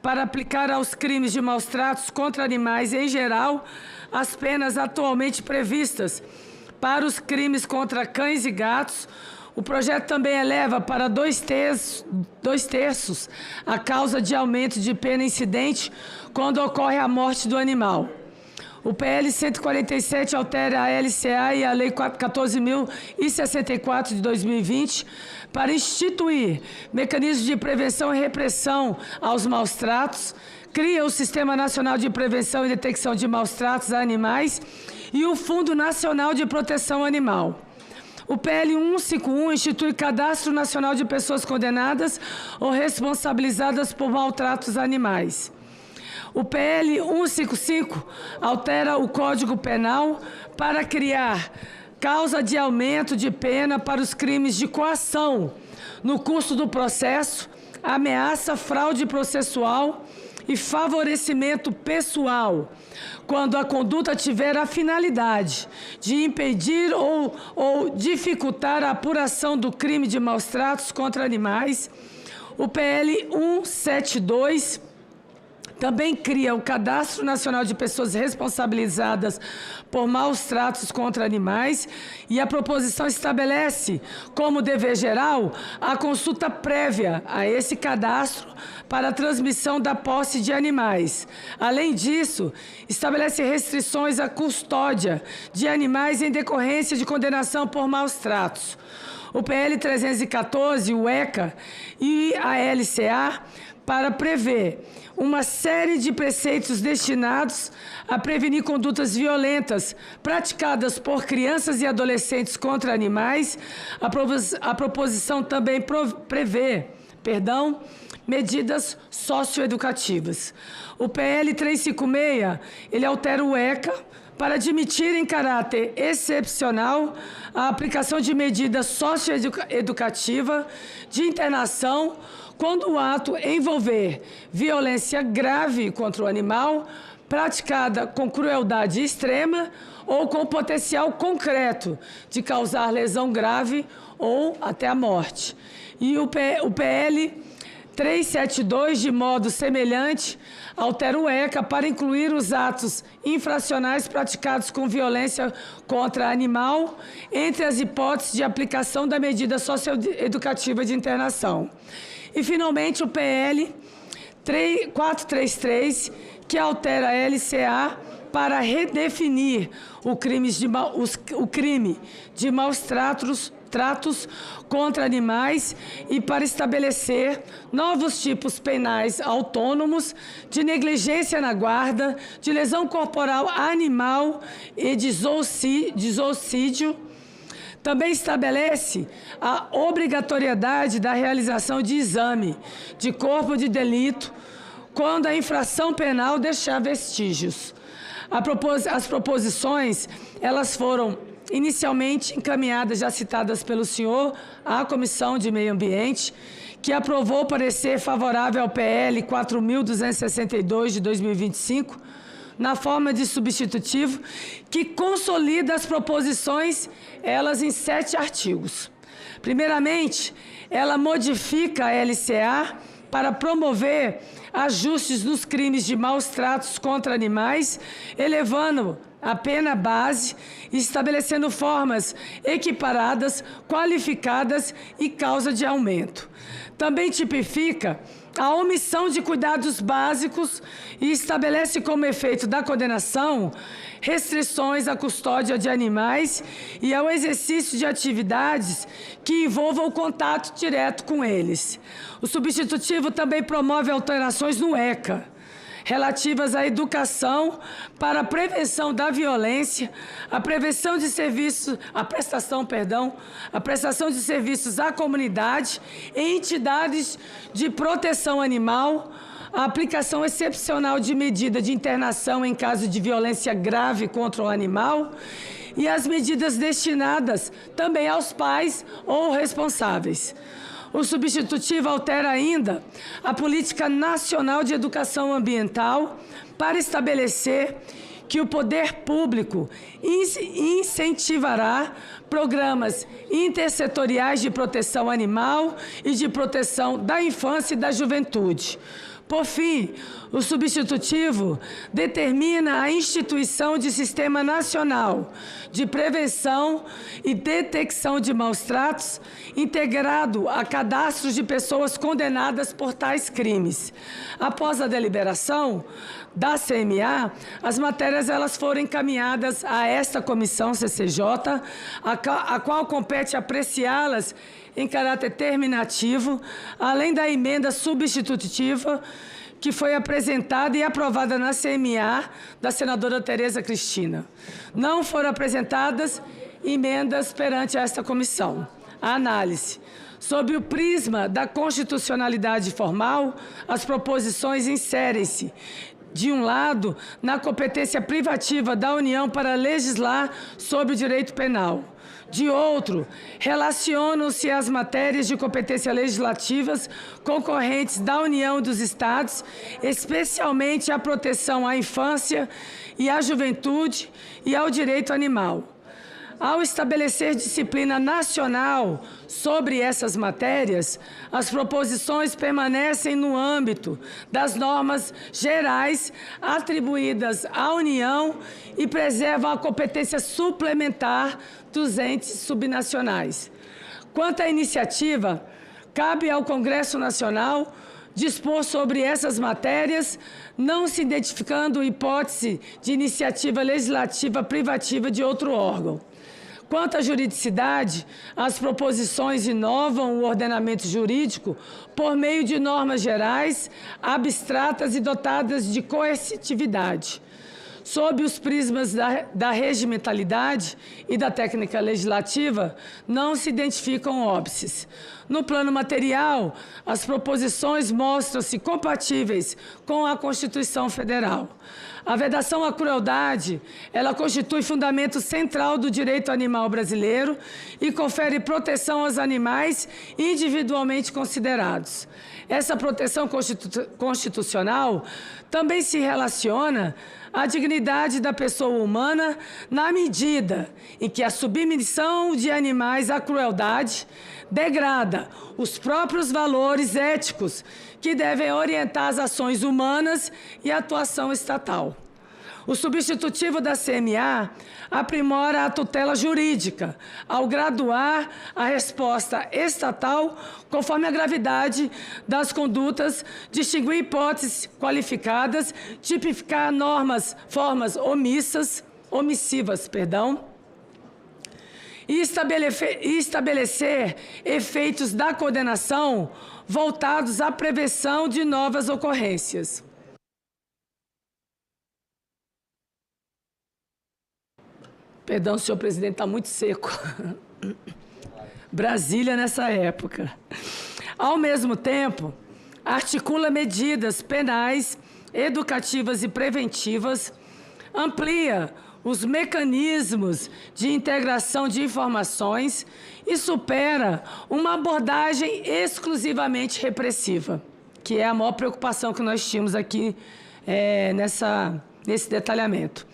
para aplicar aos crimes de maus tratos contra animais em geral as penas atualmente previstas para os crimes contra cães e gatos. O projeto também eleva para 2/3 a causa de aumento de pena incidente quando ocorre a morte do animal. O PL 147 altera a LCA e a Lei 14.064 de 2020 para instituir mecanismos de prevenção e repressão aos maus tratos, cria o Sistema Nacional de Prevenção e Detecção de Maus Tratos a Animais e o Fundo Nacional de Proteção Animal. O PL 151 institui Cadastro Nacional de Pessoas Condenadas ou Responsabilizadas por Maltratos a Animais. O PL 155 altera o Código Penal para criar causa de aumento de pena para os crimes de coação no curso do processo, ameaça, fraude processual e favorecimento pessoal, quando a conduta tiver a finalidade de impedir ou dificultar a apuração do crime de maus-tratos contra animais. O PL 172 também cria o Cadastro Nacional de Pessoas Responsabilizadas por Maus-Tratos contra Animais e a proposição estabelece como dever geral a consulta prévia a esse cadastro para a transmissão da posse de animais. Além disso, estabelece restrições à custódia de animais em decorrência de condenação por maus-tratos. O PL 314, o ECA e a LCA, para prever uma série de preceitos destinados a prevenir condutas violentas praticadas por crianças e adolescentes contra animais. A proposição também prevê, medidas socioeducativas. O PL 356, ele altera o ECA para admitir em caráter excepcional a aplicação de medida socioeducativa de internação quando o ato envolver violência grave contra o animal, praticada com crueldade extrema ou com potencial concreto de causar lesão grave ou até a morte. E o PL 372, de modo semelhante, altera o ECA para incluir os atos infracionais praticados com violência contra animal entre as hipóteses de aplicação da medida socioeducativa de internação. E, finalmente, o PL 433, que altera a LCA para redefinir o crime de maus-tratos contra animais e para estabelecer novos tipos penais autônomos de negligência na guarda, de lesão corporal animal e de zoocídio. Também estabelece a obrigatoriedade da realização de exame de corpo de delito quando a infração penal deixar vestígios. As proposições, elas foram inicialmente encaminhadas, já citadas pelo senhor, à Comissão de Meio Ambiente, que aprovou parecer favorável ao PL 4.262 de 2025, na forma de substitutivo, que consolida as proposições, elas em 7 artigos. Primeiramente, ela modifica a LCA para promover ajustes nos crimes de maus-tratos contra animais, elevando a pena base e estabelecendo formas equiparadas, qualificadas e causa de aumento. Também tipifica a omissão de cuidados básicos e estabelece como efeito da condenação restrições à custódia de animais e ao exercício de atividades que envolvam o contato direto com eles. O substitutivo também promove alterações no ECA, relativas à educação para a prevenção da violência, a prestação de serviços à comunidade e entidades de proteção animal, a aplicação excepcional de medida de internação em caso de violência grave contra o animal e as medidas destinadas também aos pais ou responsáveis. O substitutivo altera ainda a Política Nacional de Educação Ambiental para estabelecer que o poder público incentivará programas intersetoriais de proteção animal e de proteção da infância e da juventude. Por fim, o substitutivo determina a instituição de Sistema Nacional de Prevenção e Detecção de Maus-Tratos, integrado a cadastros de pessoas condenadas por tais crimes. Após a deliberação da CMA, as matérias elas foram encaminhadas a esta comissão CCJ, a qual compete apreciá-las em caráter terminativo, além da emenda substitutiva que foi apresentada e aprovada na CMA da senadora Tereza Cristina. Não foram apresentadas emendas perante esta comissão. A análise. Sob o prisma da constitucionalidade formal, as proposições inserem-se, de um lado, na competência privativa da União para legislar sobre o direito penal. De outro, relacionam-se as matérias de competência legislativas concorrentes da União e dos Estados, especialmente a proteção à infância e à juventude e ao direito animal. Ao estabelecer disciplina nacional sobre essas matérias, as proposições permanecem no âmbito das normas gerais atribuídas à União e preservam a competência suplementar dos entes subnacionais. Quanto à iniciativa, cabe ao Congresso Nacional dispor sobre essas matérias, não se identificando hipótese de iniciativa legislativa privativa de outro órgão. Quanto à juridicidade, as proposições inovam o ordenamento jurídico por meio de normas gerais, abstratas e dotadas de coercitividade. Sob os prismas da regimentalidade e da técnica legislativa, não se identificam óbices. No plano material, as proposições mostram-se compatíveis com a Constituição Federal. A vedação à crueldade, ela constitui fundamento central do direito animal brasileiro e confere proteção aos animais individualmente considerados. Essa proteção constitucional também se relaciona à dignidade da pessoa humana na medida em que a submissão de animais à crueldade degrada os próprios valores éticos que devem orientar as ações humanas e a atuação estatal. O substitutivo da CMA aprimora a tutela jurídica, ao graduar a resposta estatal conforme a gravidade das condutas, distinguir hipóteses qualificadas, tipificar formas omissivas, e estabelecer efeitos da condenação voltados à prevenção de novas ocorrências. Perdão, senhor presidente, está muito seco. Brasília nessa época. Ao mesmo tempo, articula medidas penais, educativas e preventivas, amplia os mecanismos de integração de informações e supera uma abordagem exclusivamente repressiva, que é a maior preocupação que nós tínhamos aqui nesse detalhamento.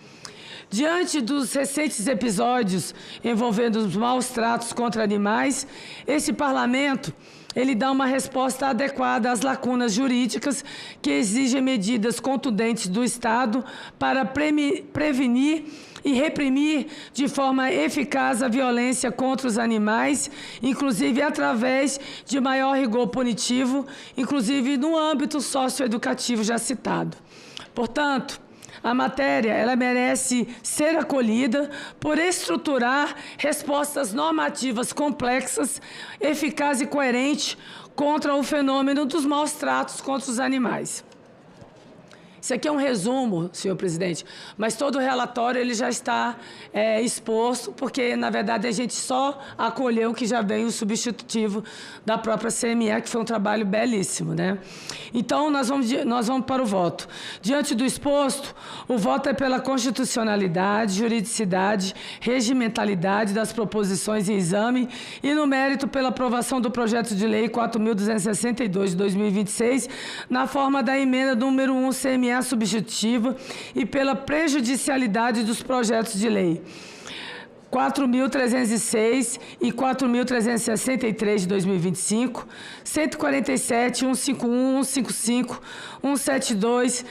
Diante dos recentes episódios envolvendo os maus tratos contra animais, esse parlamento ele dá uma resposta adequada às lacunas jurídicas que exigem medidas contundentes do Estado para prevenir e reprimir de forma eficaz a violência contra os animais, inclusive através de maior rigor punitivo, inclusive no âmbito socioeducativo já citado. Portanto, a matéria ela merece ser acolhida por estruturar respostas normativas complexas, eficazes e coerentes contra o fenômeno dos maus tratos contra os animais. Isso aqui é um resumo, senhor presidente, mas todo o relatório ele já está exposto, porque, na verdade, a gente só acolheu que já veio o substitutivo da própria CME, que foi um trabalho belíssimo, né? Então, nós vamos para o voto. Diante do exposto, o voto é pela constitucionalidade, juridicidade, regimentalidade das proposições em exame e, no mérito, pela aprovação do projeto de lei 4.262 de 2026, na forma da emenda número 1 CME substitutiva e pela prejudicialidade dos projetos de lei 4.306 e 4.363 de 2025, 147, 151, 155, 172,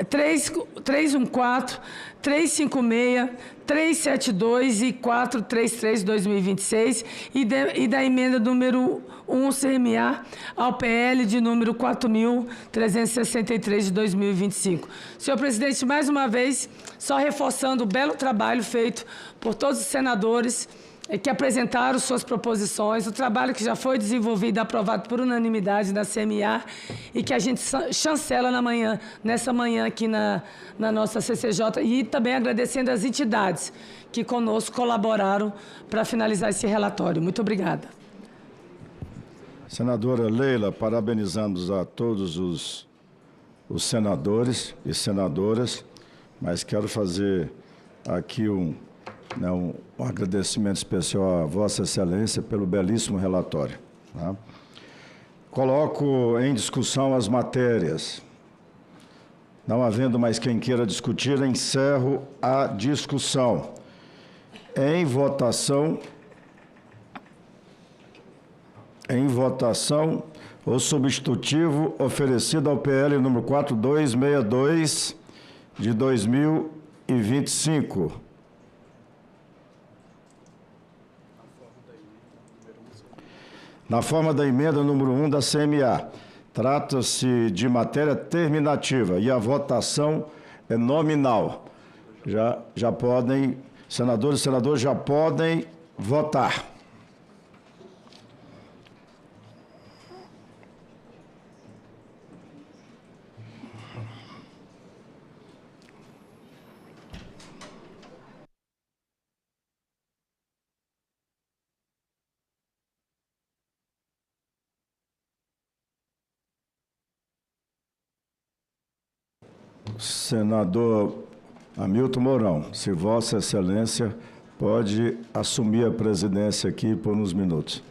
314, 356, 372 e 433 de 2026 e da emenda número 1 CMA ao PL de número 4.363 de 2025. Senhor presidente, mais uma vez, só reforçando o belo trabalho feito por todos os senadores que apresentaram suas proposições, o trabalho que já foi desenvolvido e aprovado por unanimidade na CMA e que a gente chancela nessa manhã aqui na nossa CCJ, e também agradecendo as entidades que conosco colaboraram para finalizar esse relatório. Muito obrigada. Senadora Leila, parabenizamos a todos os senadores e senadoras, mas quero fazer aqui né, um agradecimento especial a Vossa Excelência pelo belíssimo relatório. Tá? Coloco em discussão as matérias. Não havendo mais quem queira discutir, encerro a discussão. Em votação, o substitutivo oferecido ao PL número 4262 de 2025. Na forma da emenda número 1 da CMA. Trata-se de matéria terminativa e a votação é nominal. Já podem, senadores e senadoras já podem votar. Senador Hamilton Mourão, se Vossa Excelência pode assumir a presidência aqui por uns minutos.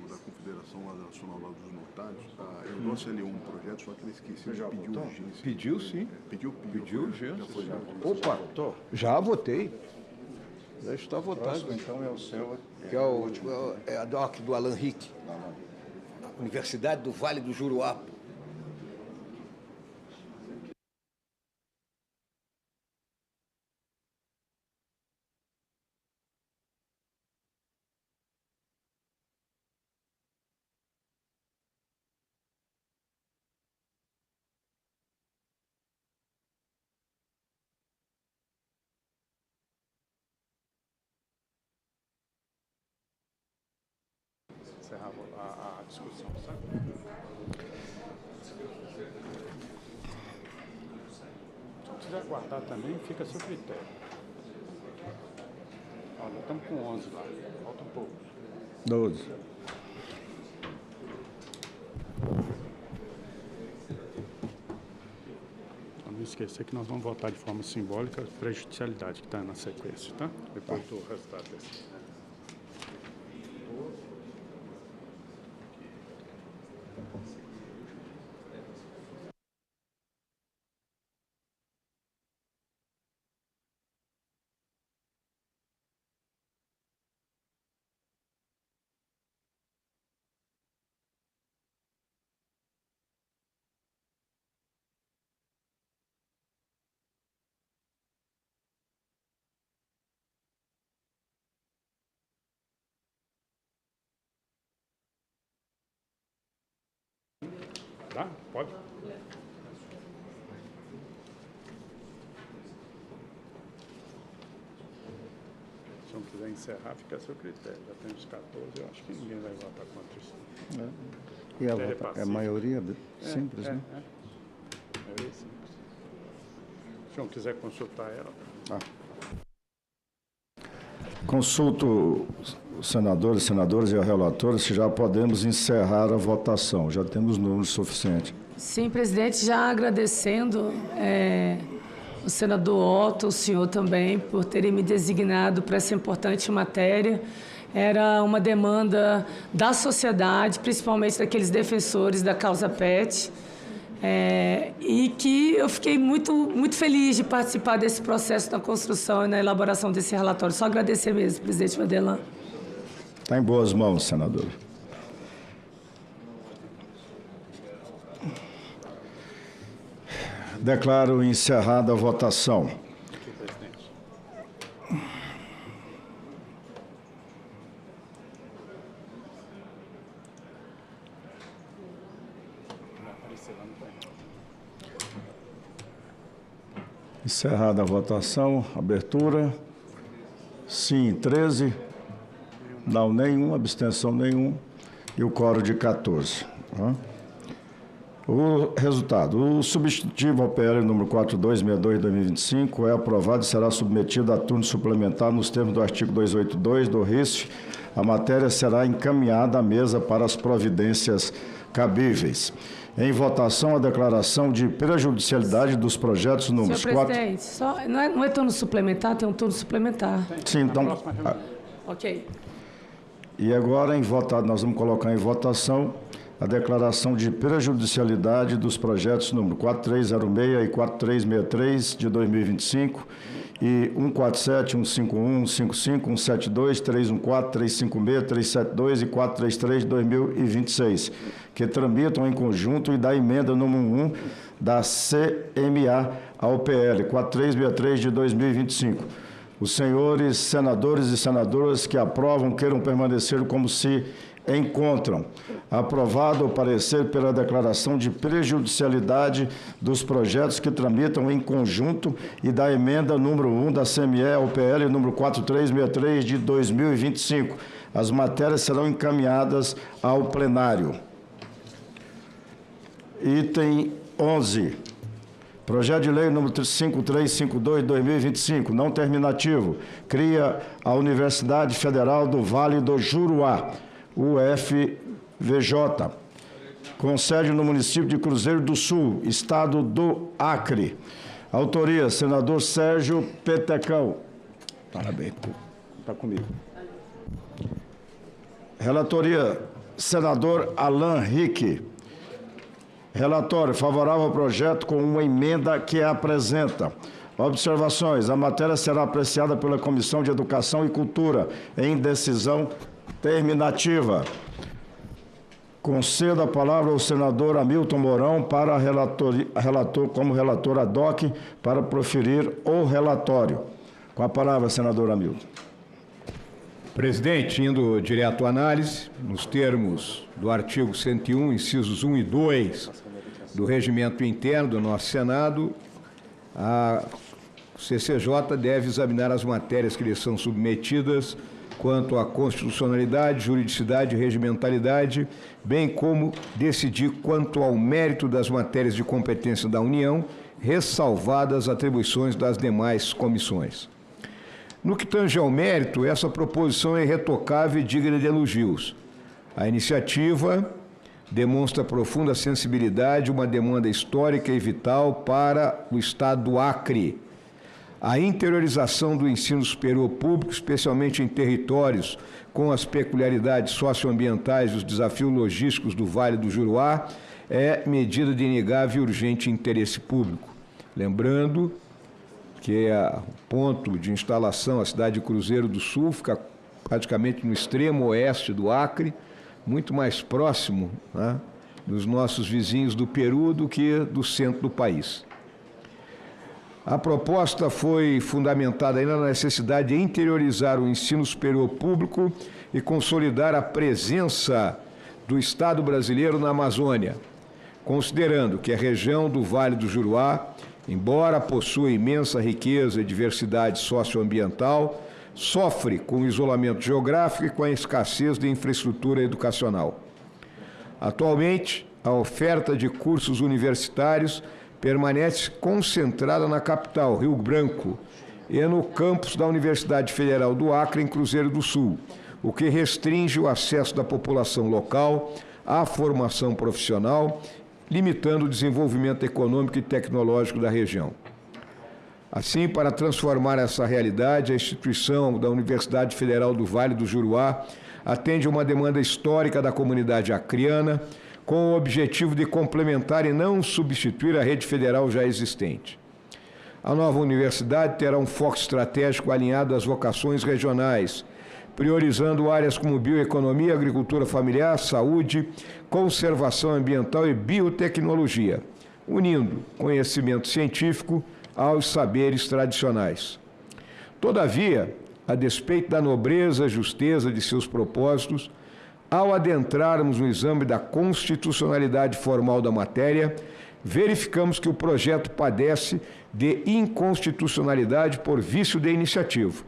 Da Confederação lá Nacional lá dos Notários, eu trouxe ali um projeto, só que ele esqueceu de pedir urgência. Pediu, sim. Pediu urgência. Opa, já votei. Já está votado. Então é o seu. Que é a DOC do Alan Rick. Universidade do Vale do Juruá. encerrar a discussão, sabe? Se quiser guardar também, fica a seu critério. Olha, estamos com 11 lá, falta um pouco. 12. Não esquecer que nós vamos votar de forma simbólica a prejudicialidade que está na sequência, tá? Depois do resultado desse. Tá? Pode? Se não quiser encerrar, fica a seu critério. Já temos 14, eu acho que ninguém vai votar contra isso. E a maioria simples, né? Maioria simples. Se o senhor quiser consultar ela. Consulto os senadores, senadoras e a relatora se já podemos encerrar a votação. Já temos números suficientes. Sim, presidente, já agradecendo o senador Otto, o senhor também, por terem me designado para essa importante matéria. Era uma demanda da sociedade, principalmente daqueles defensores da causa PET, e que eu fiquei muito feliz de participar desse processo na construção e na elaboração desse relatório. Só agradecer mesmo, presidente Vanderlan. Está em boas mãos, senador. Declaro encerrada a votação. Encerrada a votação, abertura. Sim, 13. Não nenhum, abstenção nenhum. E o quórum de 14. O resultado. O substitutivo ao PL número 4262/2025 é aprovado e será submetido a turno suplementar nos termos do artigo 282 do RISF. A matéria será encaminhada à mesa para as providências cabíveis. Em votação, a declaração de prejudicialidade dos projetos números 4... Senhor presidente, não é turno suplementar, tem um turno suplementar. Sim, então... Ok. E agora, nós vamos colocar em votação a declaração de prejudicialidade dos projetos número 4306 e 4363 de 2025 e 147, 151, 155, 172, 314, 356, 372 e 433 de 2026, que tramitam em conjunto e da emenda número 1 da CMA ao PL 4363 de 2025. Os senhores senadores e senadoras que aprovam queiram permanecer como se encontram. Aprovado o parecer pela declaração de prejudicialidade dos projetos que tramitam em conjunto e da emenda número 1 da CME ao PL número 4363 de 2025. As matérias serão encaminhadas ao plenário. Item 11. Projeto de lei número 5352 de 2025, não terminativo, cria a Universidade Federal do Vale do Juruá, UFVJ, com sede no município de Cruzeiro do Sul, estado do Acre. Autoria, senador Sérgio Petecão. Parabéns, está comigo. Relatoria, senador Alan Hick. Relatório favorável ao projeto com uma emenda que apresenta. Observações. A matéria será apreciada pela Comissão de Educação e Cultura em decisão terminativa. Concedo a palavra ao senador Hamilton Mourão para como relator ad hoc para proferir o relatório. Com a palavra, senador Hamilton. Presidente, indo direto à análise, nos termos do artigo 101, incisos 1 e 2 do regimento interno do nosso Senado, o CCJ deve examinar as matérias que lhe são submetidas quanto à constitucionalidade, juridicidade e regimentalidade, bem como decidir quanto ao mérito das matérias de competência da União, ressalvadas as atribuições das demais comissões. No que tange ao mérito, essa proposição é irretocável e digna de elogios. A iniciativa demonstra profunda sensibilidade, uma demanda histórica e vital para o Estado do Acre. A interiorização do ensino superior público, especialmente em territórios com as peculiaridades socioambientais e os desafios logísticos do Vale do Juruá, é medida de inegável e urgente interesse público. Lembrando que o ponto de instalação, a cidade de Cruzeiro do Sul, fica praticamente no extremo oeste do Acre, muito mais próximo, né, dos nossos vizinhos do Peru do que do centro do país. A proposta foi fundamentada ainda na necessidade de interiorizar o ensino superior público e consolidar a presença do Estado brasileiro na Amazônia, considerando que a região do Vale do Juruá, embora possua imensa riqueza e diversidade socioambiental, sofre com o isolamento geográfico e com a escassez de infraestrutura educacional. Atualmente, a oferta de cursos universitários permanece concentrada na capital, Rio Branco, e no campus da Universidade Federal do Acre, em Cruzeiro do Sul, o que restringe o acesso da população local à formação profissional, limitando o desenvolvimento econômico e tecnológico da região. Assim, para transformar essa realidade, a instituição da Universidade Federal do Vale do Juruá atende uma demanda histórica da comunidade acreana, com o objetivo de complementar e não substituir a rede federal já existente. A nova universidade terá um foco estratégico alinhado às vocações regionais, priorizando áreas como bioeconomia, agricultura familiar, saúde, conservação ambiental e biotecnologia, unindo conhecimento científico aos saberes tradicionais. Todavia, a despeito da nobreza e justeza de seus propósitos, ao adentrarmos no exame da constitucionalidade formal da matéria, verificamos que o projeto padece de inconstitucionalidade por vício de iniciativa.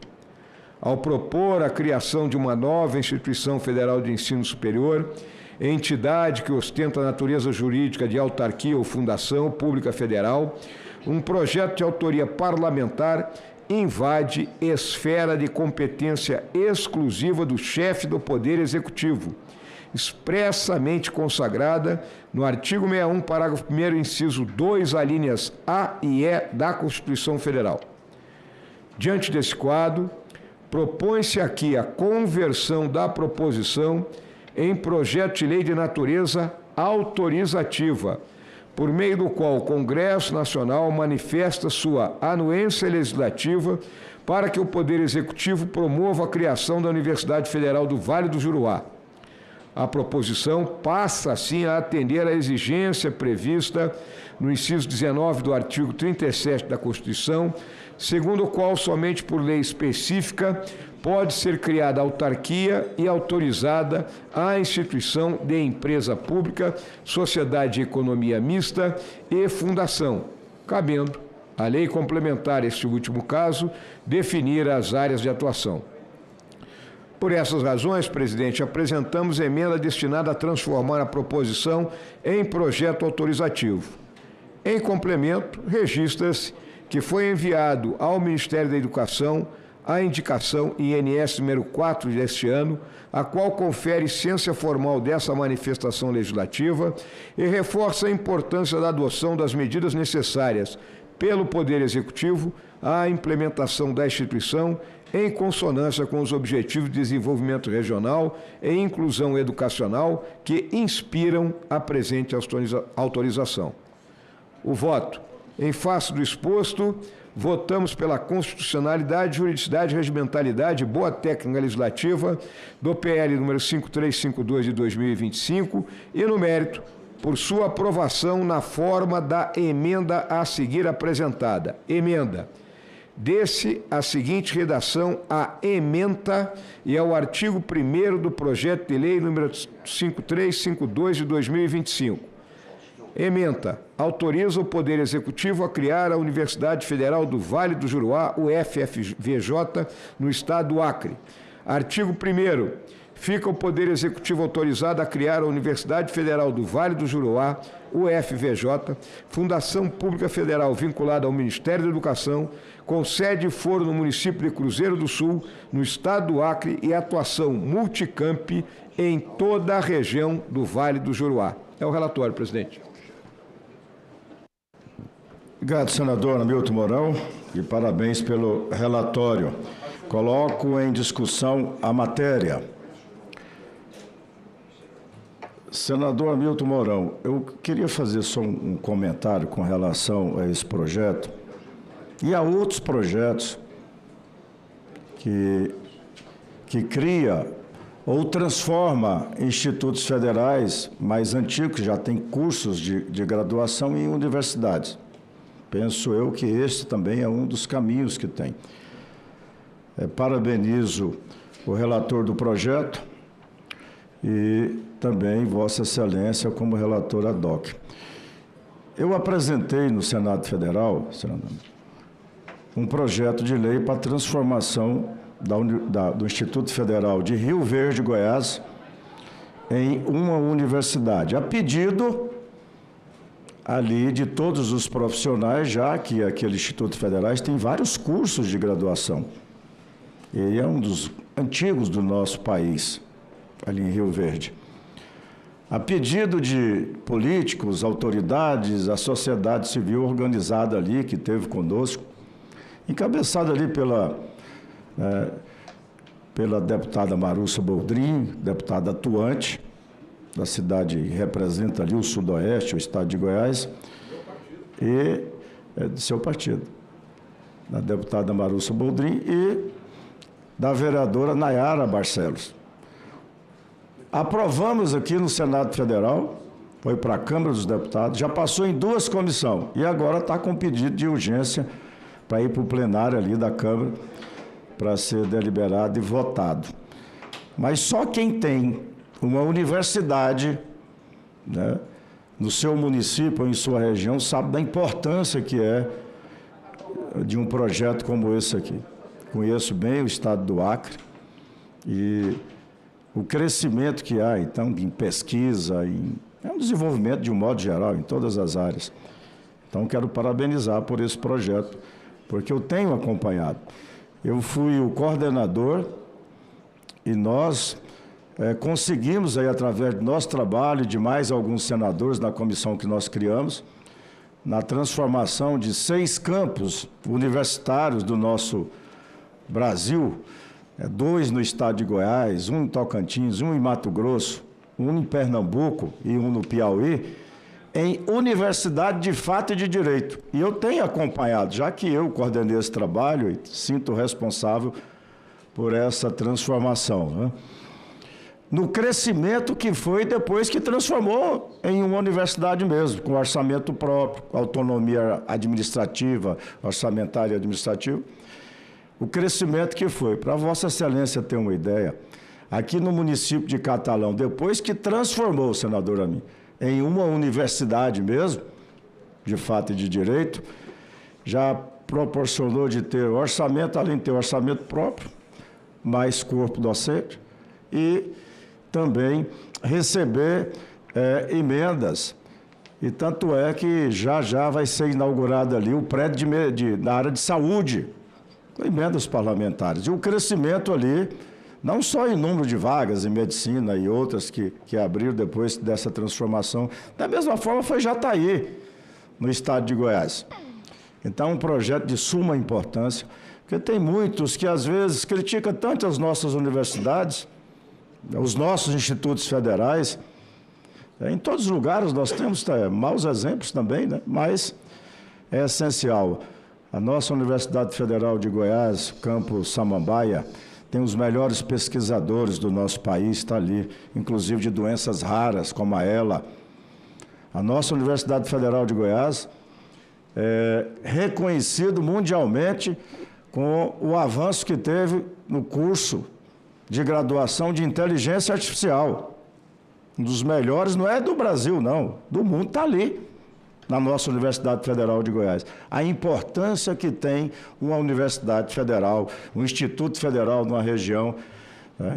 Ao propor a criação de uma nova instituição federal de ensino superior, entidade que ostenta a natureza jurídica de autarquia ou fundação pública federal, um projeto de autoria parlamentar invade esfera de competência exclusiva do chefe do Poder Executivo, expressamente consagrada no artigo 61, parágrafo 1º, inciso 2, alíneas A e E da Constituição Federal. Diante desse quadro, propõe-se aqui a conversão da proposição em projeto de lei de natureza autorizativa, por meio do qual o Congresso Nacional manifesta sua anuência legislativa para que o Poder Executivo promova a criação da Universidade Federal do Vale do Juruá. A proposição passa, assim, a atender à exigência prevista no inciso 19 do artigo 37 da Constituição, segundo o qual somente por lei específica pode ser criada autarquia e autorizada a instituição de empresa pública, sociedade de economia mista e fundação, cabendo a lei complementar, este último caso, definir as áreas de atuação. Por essas razões, presidente, apresentamos emenda destinada a transformar a proposição em projeto autorizativo. Em complemento, registra-se que foi enviado ao Ministério da Educação a indicação INS número 4 deste ano, a qual confere ciência formal dessa manifestação legislativa e reforça a importância da adoção das medidas necessárias pelo Poder Executivo à implementação da instituição em consonância com os Objetivos de Desenvolvimento Regional e Inclusão Educacional que inspiram a presente autorização. O voto. Em face do exposto, votamos pela constitucionalidade, juridicidade, regimentalidade e boa técnica legislativa do PL número 5352 de 2025 e, no mérito, por sua aprovação na forma da emenda a seguir apresentada. Emenda. Desse a seguinte redação à ementa e ao artigo 1º do projeto de lei número 5352 de 2025. Ementa. Autoriza o Poder Executivo a criar a Universidade Federal do Vale do Juruá, UFVJ, no estado do Acre. Artigo 1º. Fica o Poder Executivo autorizado a criar a Universidade Federal do Vale do Juruá, UFVJ, Fundação Pública Federal vinculada ao Ministério da Educação, com sede e foro no município de Cruzeiro do Sul, no estado do Acre, e atuação multicamp em toda a região do Vale do Juruá. É o relatório, presidente. Obrigado, senador Hamilton Mourão, e parabéns pelo relatório. Coloco em discussão a matéria. Senador Hamilton Mourão, eu queria fazer só um comentário com relação a esse projeto e a outros projetos que cria ou transforma institutos federais mais antigos, que já têm cursos de graduação, em universidades. Penso eu que este também é um dos caminhos que tem. Parabenizo o relator do projeto e também Vossa Excelência como relator ad hoc. Eu apresentei no Senado Federal, senador, um projeto de lei para a transformação do Instituto Federal de Rio Verde, Goiás, em uma universidade, a pedido ali de todos os profissionais, já que aquele Instituto Federal tem vários cursos de graduação. Ele é um dos antigos do nosso país, ali em Rio Verde. A pedido de políticos, autoridades, a sociedade civil organizada ali, que esteve conosco, encabeçada ali pela deputada Marúcia Boldrin, deputada atuante da cidade, representa ali o Sudoeste, o estado de Goiás, e do seu partido, da deputada Marúcia Boldrin e da vereadora Nayara Barcelos. Aprovamos aqui no Senado Federal, foi para a Câmara dos Deputados, já passou em 2 comissões e agora está com pedido de urgência para ir para o plenário ali da Câmara para ser deliberado e votado. Mas só quem tem uma universidade, né, no seu município ou em sua região sabe da importância que é de um projeto como esse aqui. Conheço bem o estado do Acre e o crescimento que há, então, em pesquisa, é um desenvolvimento de um modo geral, em todas as áreas. Então, quero parabenizar por esse projeto, porque eu tenho acompanhado. Eu fui o coordenador e nós conseguimos, aí, através do nosso trabalho e de mais alguns senadores na comissão que nós criamos, na transformação de 6 campos universitários do nosso Brasil, 2 no estado de Goiás, 1 em Tocantins, 1 em Mato Grosso, 1 em Pernambuco e 1 no Piauí, em universidade de fato e de direito. E eu tenho acompanhado, já que eu coordenei esse trabalho e sinto responsável por essa transformação, né? No crescimento que foi depois que transformou em uma universidade mesmo, com orçamento próprio, autonomia administrativa, orçamentária e administrativa. O crescimento que foi, para Vossa Excelência ter uma ideia, aqui no município de Catalão, depois que transformou, senador Amin, em uma universidade mesmo, de fato e de direito, já proporcionou de ter orçamento, além de ter orçamento próprio, mais corpo docente, e também receber emendas. E tanto é que já vai ser inaugurado ali o prédio da área de saúde, com emendas parlamentares. E o crescimento ali, não só em número de vagas em medicina e outras que abriram depois dessa transformação, da mesma forma foi Jataí, no estado de Goiás. Então, um projeto de suma importância, porque tem muitos que, às vezes, criticam tanto as nossas universidades, os nossos institutos federais. Em todos os lugares nós temos maus exemplos também, né? Mas é essencial. A nossa Universidade Federal de Goiás, campus Samambaia, tem os melhores pesquisadores do nosso país, está ali, inclusive de doenças raras, como a ELA. A nossa Universidade Federal de Goiás é reconhecido mundialmente com o avanço que teve no curso de graduação de inteligência artificial. Um dos melhores, não é do Brasil, não, do mundo, está ali, na nossa Universidade Federal de Goiás. A importância que tem uma universidade federal, um instituto federal numa região.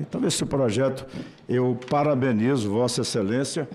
Então, esse projeto, eu parabenizo Vossa Excelência.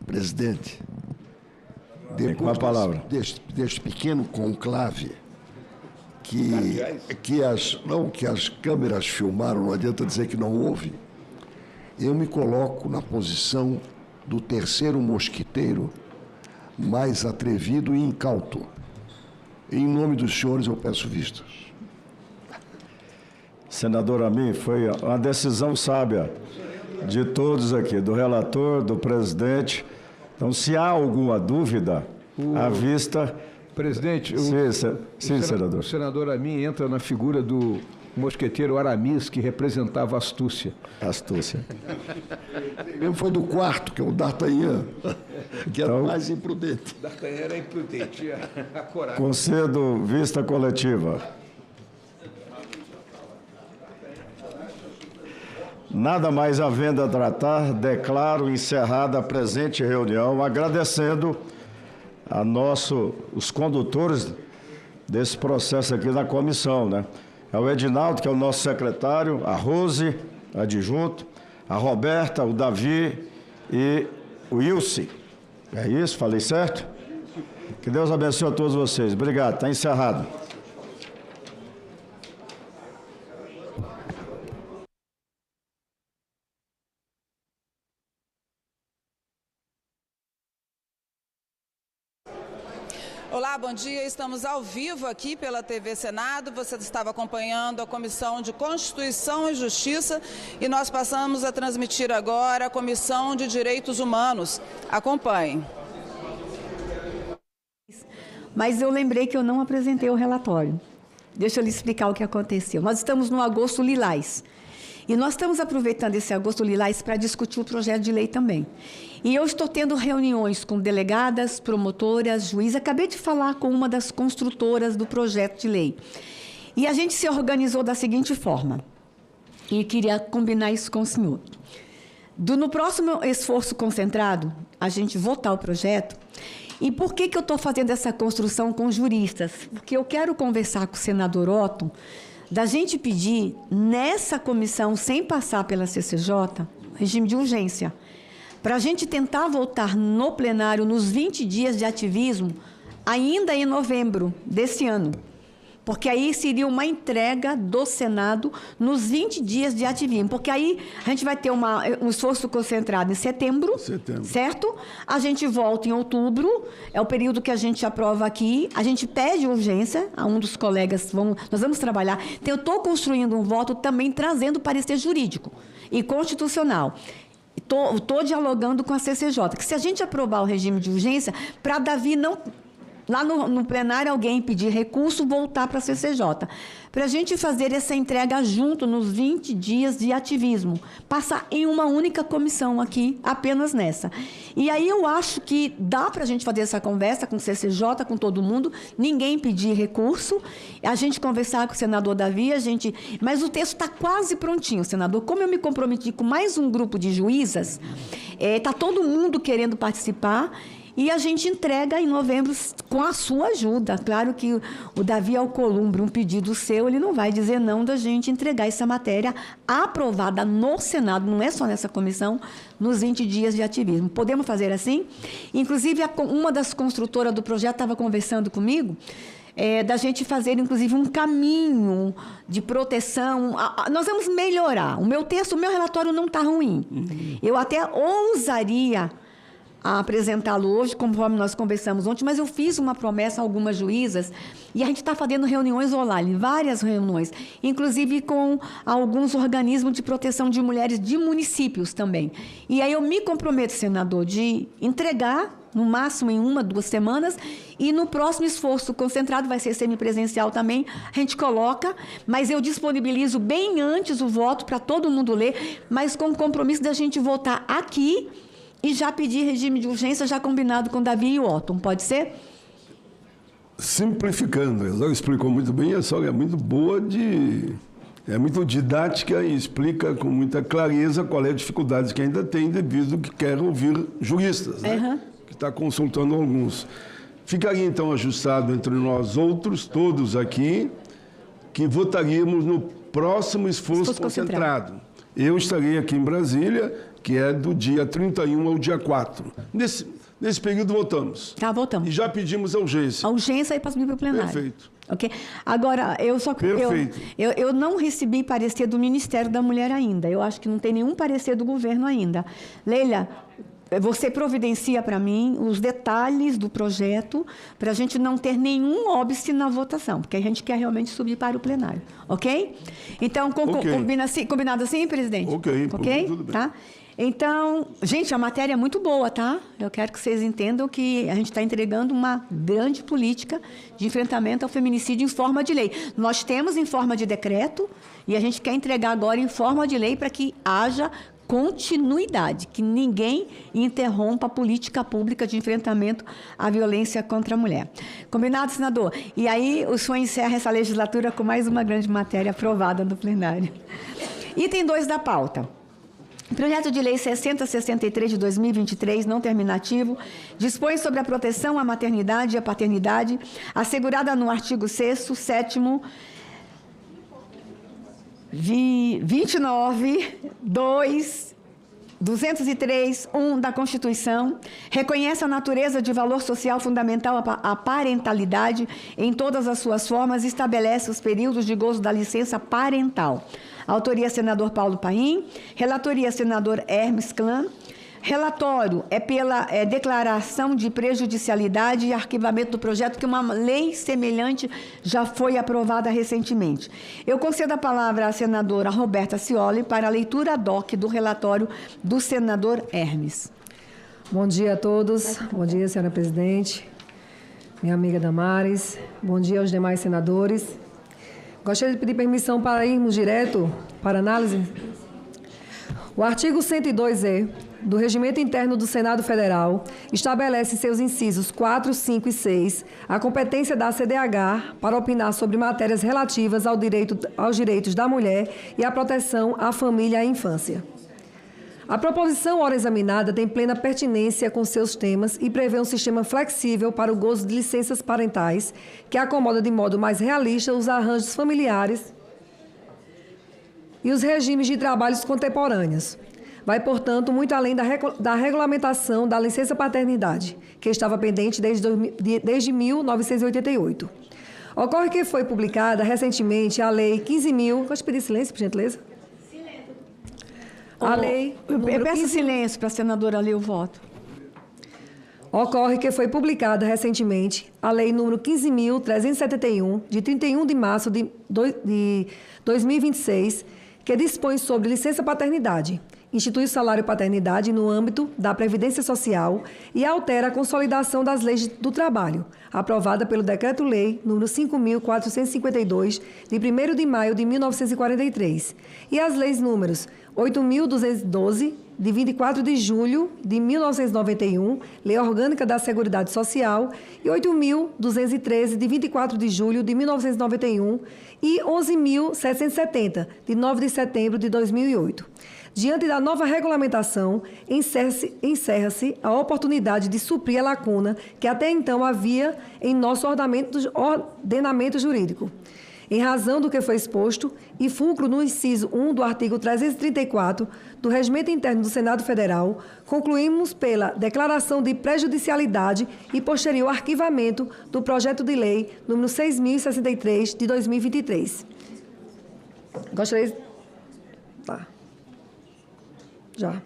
Presidente, depois deste pequeno conclave que as câmeras filmaram, não adianta dizer que não houve, eu me coloco na posição do terceiro mosquiteiro mais atrevido e incauto. Em nome dos senhores, eu peço vistas. Senador Amin, foi uma decisão sábia de todos aqui, do relator, do presidente. Então, se há alguma dúvida, à vista... Presidente, sim, senador. O senador Amin entra na figura do mosqueteiro Aramis, que representava a astúcia. Astúcia. Mesmo foi do quarto, que é o D'Artagnan, que era mais imprudente. D'Artagnan era imprudente, a coragem. Concedo vista coletiva. Nada mais havendo a tratar, declaro encerrada a presente reunião, agradecendo a os condutores desse processo aqui na comissão, né? É o Edinaldo, que é o nosso secretário, a Rose, adjunto, a Roberta, o Davi e o Ilse. É isso? Falei certo? Que Deus abençoe a todos vocês. Obrigado. Está encerrado. Olá, bom dia. Estamos ao vivo aqui pela TV Senado. Você estava acompanhando a Comissão de Constituição e Justiça e nós passamos a transmitir agora a Comissão de Direitos Humanos. Acompanhe. Mas eu lembrei que eu não apresentei o relatório. Deixa eu lhe explicar o que aconteceu. Nós estamos no Agosto Lilás. E nós estamos aproveitando esse Agosto Lilás para discutir o projeto de lei também. E eu estou tendo reuniões com delegadas, promotoras, juízes. Acabei de falar com uma das construtoras do projeto de lei. E a gente se organizou da seguinte forma. E queria combinar isso com o senhor. No próximo esforço concentrado, a gente votar o projeto. E por que eu estou fazendo essa construção com juristas? Porque eu quero conversar com o senador Otton da gente pedir, nessa comissão, sem passar pela CCJ, regime de urgência, para a gente tentar voltar no plenário nos 20 dias de ativismo, ainda em novembro desse ano. porque aí seria uma entrega do Senado nos 20 dias de ativismo, porque aí a gente vai ter um esforço concentrado em setembro, certo? A gente volta em outubro, é o período que a gente aprova aqui, a gente pede urgência, a um dos colegas, nós vamos trabalhar, então eu estou construindo um voto também trazendo parecer jurídico e constitucional. Estou dialogando com a CCJ, que se a gente aprovar o regime de urgência, para Davi não... Lá no plenário, alguém pedir recurso, voltar para a CCJ. Para a gente fazer essa entrega junto nos 20 dias de ativismo. Passar em uma única comissão aqui, apenas nessa. E aí eu acho que dá para a gente fazer essa conversa com o CCJ, com todo mundo, ninguém pedir recurso, a gente conversar com o senador Davi, mas o texto está quase prontinho, senador. Como eu me comprometi com mais um grupo de juízas, está todo mundo querendo participar, e a gente entrega em novembro com a sua ajuda. Claro que o Davi Alcolumbre, um pedido seu, ele não vai dizer não da gente entregar essa matéria aprovada no Senado, não é só nessa comissão, nos 20 dias de ativismo. Podemos fazer assim? Inclusive, uma das construtoras do projeto estava conversando comigo, da gente fazer, inclusive, um caminho de proteção. Nós vamos melhorar. O meu relatório não está ruim. Eu até ousaria a apresentá-lo hoje, conforme nós conversamos ontem, mas eu fiz uma promessa a algumas juízas e a gente está fazendo reuniões online, várias reuniões, inclusive com alguns organismos de proteção de mulheres de municípios também. E aí eu me comprometo, senador, de entregar, no máximo em 1, 2 semanas, e no próximo esforço concentrado, vai ser semipresencial também, a gente coloca, mas eu disponibilizo bem antes o voto para todo mundo ler, mas com o compromisso da gente votar aqui e já pedir regime de urgência, já combinado com Davi e Otton. Pode ser? Simplificando, ela explicou muito bem, a senhora é muito boa é muito didática e explica com muita clareza qual é a dificuldade que ainda tem devido que quer ouvir juristas, né? Que está consultando alguns. Ficaria, então, ajustado entre nós outros, todos aqui, que votaríamos no próximo esforço concentrado. Eu estarei aqui em Brasília, que é do dia 31 ao dia 4. Nesse período, votamos. Tá, votamos. E já pedimos a urgência. A urgência aí para subir para o plenário. Perfeito. Ok? Agora, eu não recebi parecer do Ministério da Mulher ainda. Eu acho que não tem nenhum parecer do governo ainda. Leila, você providencia para mim os detalhes do projeto para a gente não ter nenhum óbice na votação, porque a gente quer realmente subir para o plenário. Ok? Então, combinado assim, presidente? Ok, tudo bem. Tá? Então, gente, a matéria é muito boa, tá? Eu quero que vocês entendam que a gente está entregando uma grande política de enfrentamento ao feminicídio em forma de lei. Nós temos em forma de decreto e a gente quer entregar agora em forma de lei para que haja continuidade, que ninguém interrompa a política pública de enfrentamento à violência contra a mulher. Combinado, senador? E aí o senhor encerra essa legislatura com mais uma grande matéria aprovada no plenário. Item 2 da pauta. Projeto de Lei 6063 de 2023, não terminativo, dispõe sobre a proteção à maternidade e à paternidade, assegurada no artigo 6º, 7º, 29, 2, 203, 1 da Constituição, reconhece a natureza de valor social fundamental à parentalidade em todas as suas formas e estabelece os períodos de gozo da licença parental. Autoria, senador Paulo Paim. Relatoria, senador Hermes Klan. Relatório é pela declaração de prejudicialidade e arquivamento do projeto, que uma lei semelhante já foi aprovada recentemente. Eu concedo a palavra à senadora Roberta Cioli para a leitura ad hoc do relatório do senador Hermes. Bom dia a todos. Bom dia, senhora presidente, minha amiga Damares. Bom dia aos demais senadores. Gostaria de pedir permissão para irmos direto para análise. O artigo 102E do Regimento Interno do Senado Federal estabelece em seus incisos 4, 5 e 6 a competência da CDH para opinar sobre matérias relativas aos direitos da mulher e à proteção à família e à infância. A proposição ora examinada tem plena pertinência com seus temas e prevê um sistema flexível para o gozo de licenças parentais que acomoda de modo mais realista os arranjos familiares e os regimes de trabalhos contemporâneos. Vai, portanto, muito além da regulamentação da licença paternidade, que estava pendente desde 1988. Ocorre que foi publicada recentemente a Lei 15.000... Pode pedir silêncio, por gentileza? Silêncio. A lei... Eu peço silêncio para a senadora ler o voto. Ocorre que foi publicada recentemente a Lei número 15.371, de 31 de março de 2026, que dispõe sobre licença paternidade, institui o salário paternidade no âmbito da Previdência Social e altera a consolidação das leis do trabalho, aprovada pelo Decreto-Lei número 5.452, de 1º de maio de 1943, e as leis números 8.212, de 24 de julho de 1991, Lei Orgânica da Seguridade Social, e 8.213, de 24 de julho de 1991, e 11.770, de 9 de setembro de 2008. Diante da nova regulamentação, encerra-se a oportunidade de suprir a lacuna que até então havia em nosso ordenamento jurídico. Em razão do que foi exposto, e fulcro no inciso 1 do artigo 334 do Regimento Interno do Senado Federal, concluímos pela declaração de prejudicialidade e posterior arquivamento do projeto de lei número 6.063 de 2023. Gostaria... Tá. Já.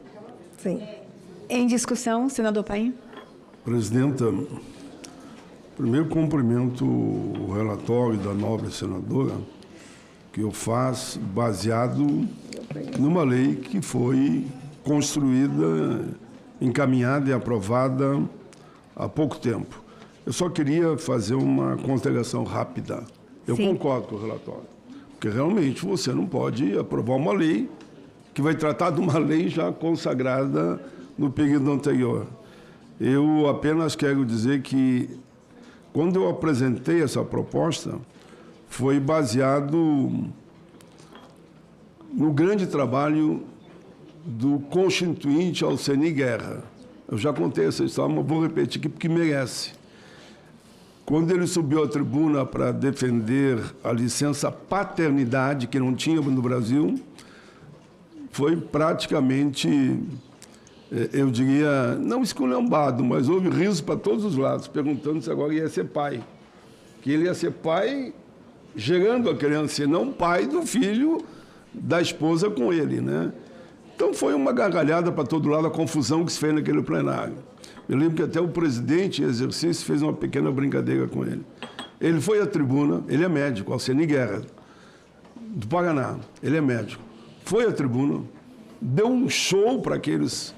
Sim. Em discussão, senador Paim. Presidenta, primeiro cumprimento o relatório da nobre senadora, que eu faço baseado numa lei que foi construída, encaminhada e aprovada há pouco tempo. Eu só queria fazer uma consideração rápida. Eu concordo com o relatório, porque realmente você não pode aprovar uma lei que vai tratar de uma lei já consagrada no período anterior. Eu apenas quero dizer que, quando eu apresentei essa proposta, foi baseado no grande trabalho do constituinte Alceni Guerra. Eu já contei essa história, mas vou repetir aqui porque merece. Quando ele subiu à tribuna para defender a licença paternidade, que não tinha no Brasil, foi praticamente, eu diria, não esculhambado, mas houve riso para todos os lados, perguntando se agora ia ser pai. Que ele ia ser pai gerando a criança, e não pai do filho da esposa com ele, né? Então foi uma gargalhada para todo lado, a confusão que se fez naquele plenário. Eu lembro que até o presidente em exercício fez uma pequena brincadeira com ele. Ele foi à tribuna, ele é médico, Alceni Guerra, do Paraná, ele é médico. Foi à tribuna, deu um show para aqueles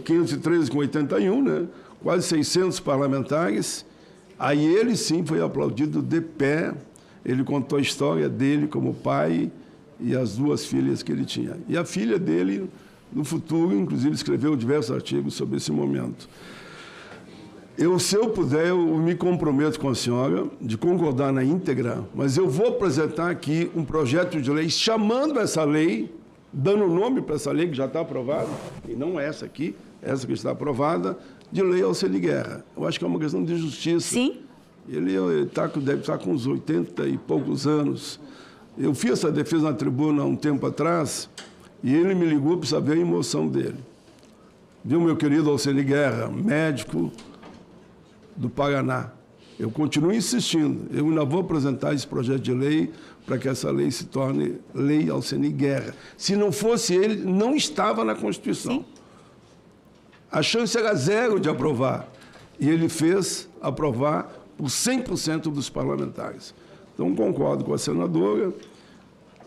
513 com 81, né? Quase 600 parlamentares. Aí ele sim foi aplaudido de pé. Ele contou a história dele como pai e as duas filhas que ele tinha. E a filha dele, no futuro, inclusive, escreveu diversos artigos sobre esse momento. Se eu puder, eu me comprometo com a senhora de concordar na íntegra, mas eu vou apresentar aqui um projeto de lei chamando essa lei, dando nome para essa lei que já está aprovada, e não essa aqui, essa que está aprovada, de lei Alceni Guerra. Eu acho que é uma questão de justiça. Sim. Ele deve estar com uns 80 e poucos anos. Eu fiz essa defesa na tribuna há um tempo atrás, e ele me ligou para saber a emoção dele. Viu, meu querido Alceni Guerra, médico do Paraná. Eu continuo insistindo, eu ainda vou apresentar esse projeto de lei para que essa lei se torne lei Alceni Guerra. Se não fosse ele, não estava na Constituição. Sim. A chance era zero de aprovar. E ele fez aprovar por 100% dos parlamentares. Então, concordo com a senadora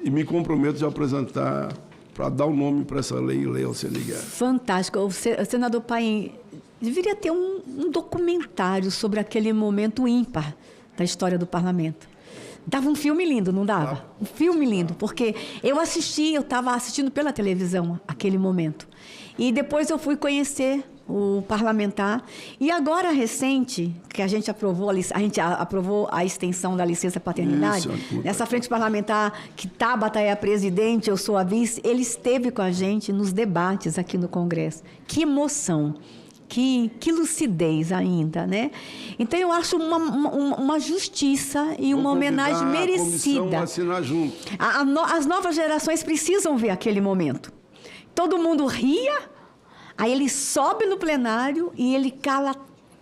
e me comprometo de apresentar para dar o nome para essa lei, lei Alceni Guerra. Fantástico. O senador Paim, deveria ter um documentário sobre aquele momento ímpar da história do parlamento. Dava um filme lindo, não dava? Um filme lindo, porque eu estava assistindo pela televisão aquele momento. E depois eu fui conhecer o parlamentar. E agora, recente, que a gente aprovou a extensão da licença paternidade, nessa frente parlamentar, que Tabata é a presidente, eu sou a vice, ele esteve com a gente nos debates aqui no Congresso. Que emoção! Que lucidez ainda, né? Então, eu acho uma justiça e uma homenagem merecida. Assinar junto. As novas gerações precisam ver aquele momento. Todo mundo ria, aí ele sobe no plenário e ele cala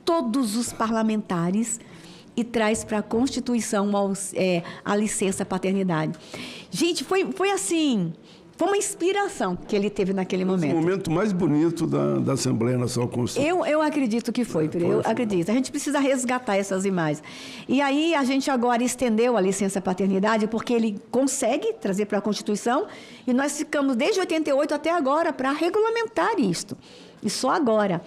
todos os parlamentares e traz para a Constituição a licença paternidade. Gente, foi assim, foi uma inspiração que ele teve naquele momento. O momento mais bonito da Assembleia Nacional Constitucional. Eu acredito que foi, eu acredito. A gente precisa resgatar essas imagens. E aí a gente agora estendeu a licença paternidade porque ele consegue trazer para a Constituição e nós ficamos desde 88 até agora para regulamentar isto. E só agora.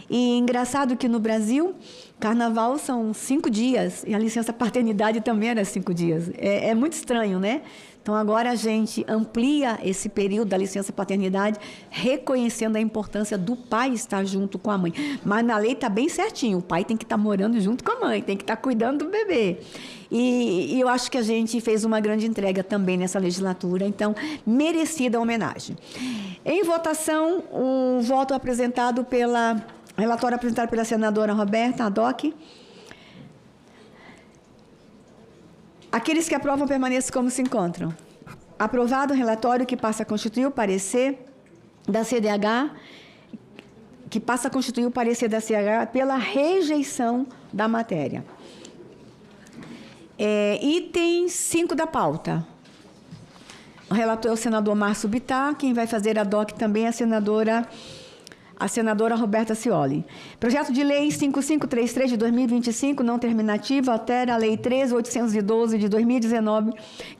E engraçado que no Brasil, carnaval são 5 dias e a licença paternidade também era 5 dias. É muito estranho, né? Então, agora a gente amplia esse período da licença paternidade, reconhecendo a importância do pai estar junto com a mãe. Mas na lei está bem certinho, o pai tem que estar morando junto com a mãe, tem que estar cuidando do bebê. E eu acho que a gente fez uma grande entrega também nessa legislatura, então, merecida homenagem. Em votação, o voto apresentado relatório apresentado pela senadora Roberta Haddock. Aqueles que aprovam permaneçam como se encontram. Aprovado o relatório que passa a constituir o parecer da CDH, pela rejeição da matéria. Item 5 da pauta. O relator é o senador Márcio Bittar, quem vai fazer a DOC também é a senadora Roberta Cioli. Projeto de Lei 5533 de 2025, não terminativa, altera a Lei 13812 de 2019,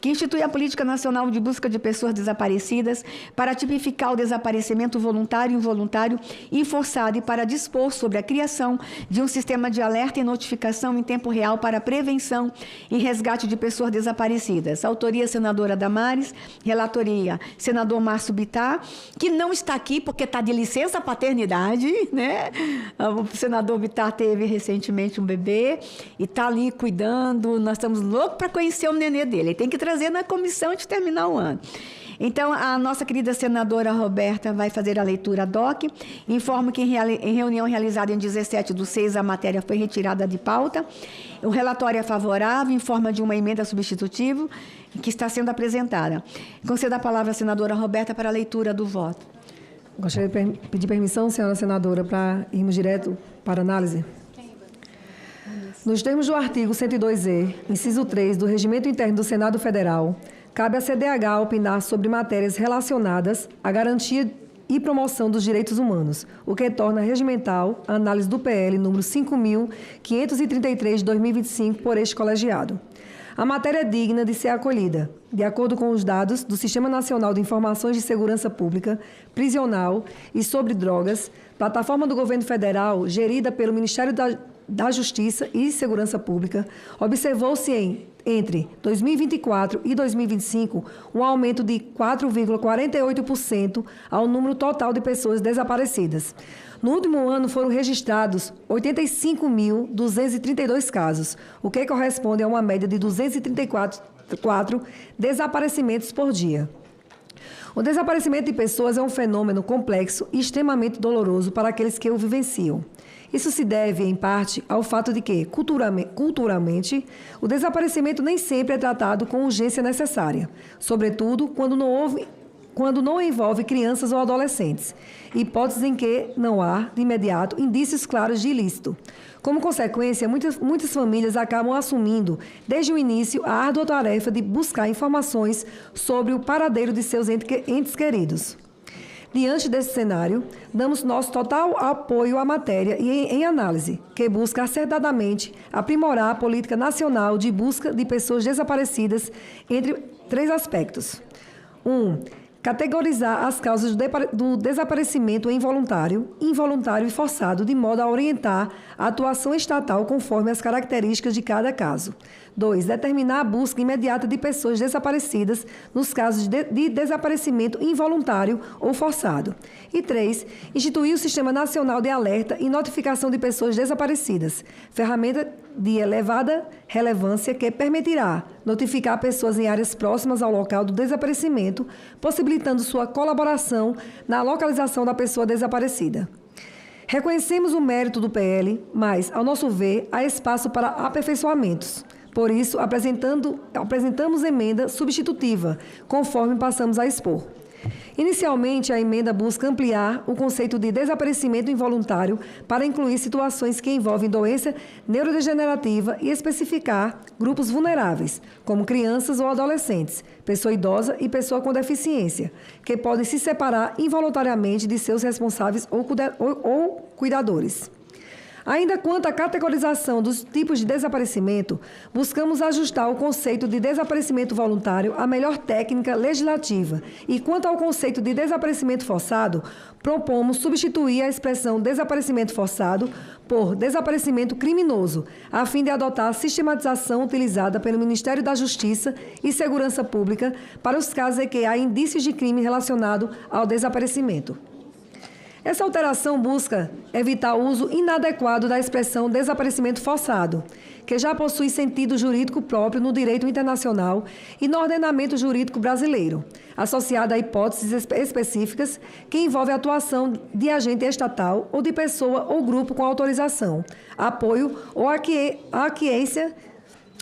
que institui a Política Nacional de Busca de Pessoas Desaparecidas para tipificar o desaparecimento voluntário, involuntário e forçado e para dispor sobre a criação de um sistema de alerta e notificação em tempo real para a prevenção e resgate de pessoas desaparecidas. Autoria, senadora Damares, relatoria, senador Márcio Bittar, que não está aqui porque está de licença paternidade, né? O senador Bittar teve recentemente um bebê e está ali cuidando. Nós estamos loucos para conhecer o nenê dele. Ele tem que trazer na comissão de terminar o ano. Então, a nossa querida senadora Roberta vai fazer a leitura DOC. Informo que em reunião realizada em 17/6, a matéria foi retirada de pauta. O relatório é favorável, em forma de uma emenda substitutiva que está sendo apresentada. Concedo a palavra à senadora Roberta para a leitura do voto. Gostaria de pedir permissão, senhora senadora, para irmos direto para análise. Nos termos do artigo 102E, inciso 3 do Regimento Interno do Senado Federal, cabe à CDH opinar sobre matérias relacionadas à garantia e promoção dos direitos humanos, o que torna regimental a análise do PL número 5.533 de 2025 por este colegiado. A matéria é digna de ser acolhida, de acordo com os dados do Sistema Nacional de Informações de Segurança Pública, Prisional e sobre Drogas, plataforma do Governo Federal gerida pelo Ministério da Justiça e Segurança Pública. Observou-se entre 2024 e 2025 um aumento de 4,48% ao número total de pessoas desaparecidas. No último ano, foram registrados 85.232 casos, o que corresponde a uma média de 234 desaparecimentos por dia. O desaparecimento de pessoas é um fenômeno complexo e extremamente doloroso para aqueles que o vivenciam. Isso se deve, em parte, ao fato de que, culturalmente, o desaparecimento nem sempre é tratado com urgência necessária, sobretudo quando não envolve crianças ou adolescentes, hipóteses em que não há, de imediato, indícios claros de ilícito. Como consequência, muitas famílias acabam assumindo, desde o início, a árdua tarefa de buscar informações sobre o paradeiro de seus entes queridos. Diante desse cenário, damos nosso total apoio à matéria e em análise, que busca acertadamente aprimorar a política nacional de busca de pessoas desaparecidas entre 3 aspectos. 1. Categorizar as causas do desaparecimento involuntário e forçado, de modo a orientar a atuação estatal conforme as características de cada caso. 2. Determinar a busca imediata de pessoas desaparecidas nos casos de desaparecimento involuntário ou forçado. E 3. Instituir o Sistema Nacional de Alerta e Notificação de Pessoas Desaparecidas, ferramenta de elevada relevância que permitirá notificar pessoas em áreas próximas ao local do desaparecimento, possibilitando sua colaboração na localização da pessoa desaparecida. Reconhecemos o mérito do PL, mas, ao nosso ver, há espaço para aperfeiçoamentos. Por isso, apresentamos emenda substitutiva, conforme passamos a expor. Inicialmente, a emenda busca ampliar o conceito de desaparecimento involuntário para incluir situações que envolvem doença neurodegenerativa e especificar grupos vulneráveis, como crianças ou adolescentes, pessoa idosa e pessoa com deficiência, que podem se separar involuntariamente de seus responsáveis ou cuidadores. Ainda quanto à categorização dos tipos de desaparecimento, buscamos ajustar o conceito de desaparecimento voluntário à melhor técnica legislativa. E quanto ao conceito de desaparecimento forçado, propomos substituir a expressão desaparecimento forçado por desaparecimento criminoso, a fim de adotar a sistematização utilizada pelo Ministério da Justiça e Segurança Pública para os casos em que há indícios de crime relacionado ao desaparecimento. Essa alteração busca evitar o uso inadequado da expressão desaparecimento forçado, que já possui sentido jurídico próprio no direito internacional e no ordenamento jurídico brasileiro, associada a hipóteses específicas que envolvem a atuação de agente estatal ou de pessoa ou grupo com autorização, apoio ou aquiescência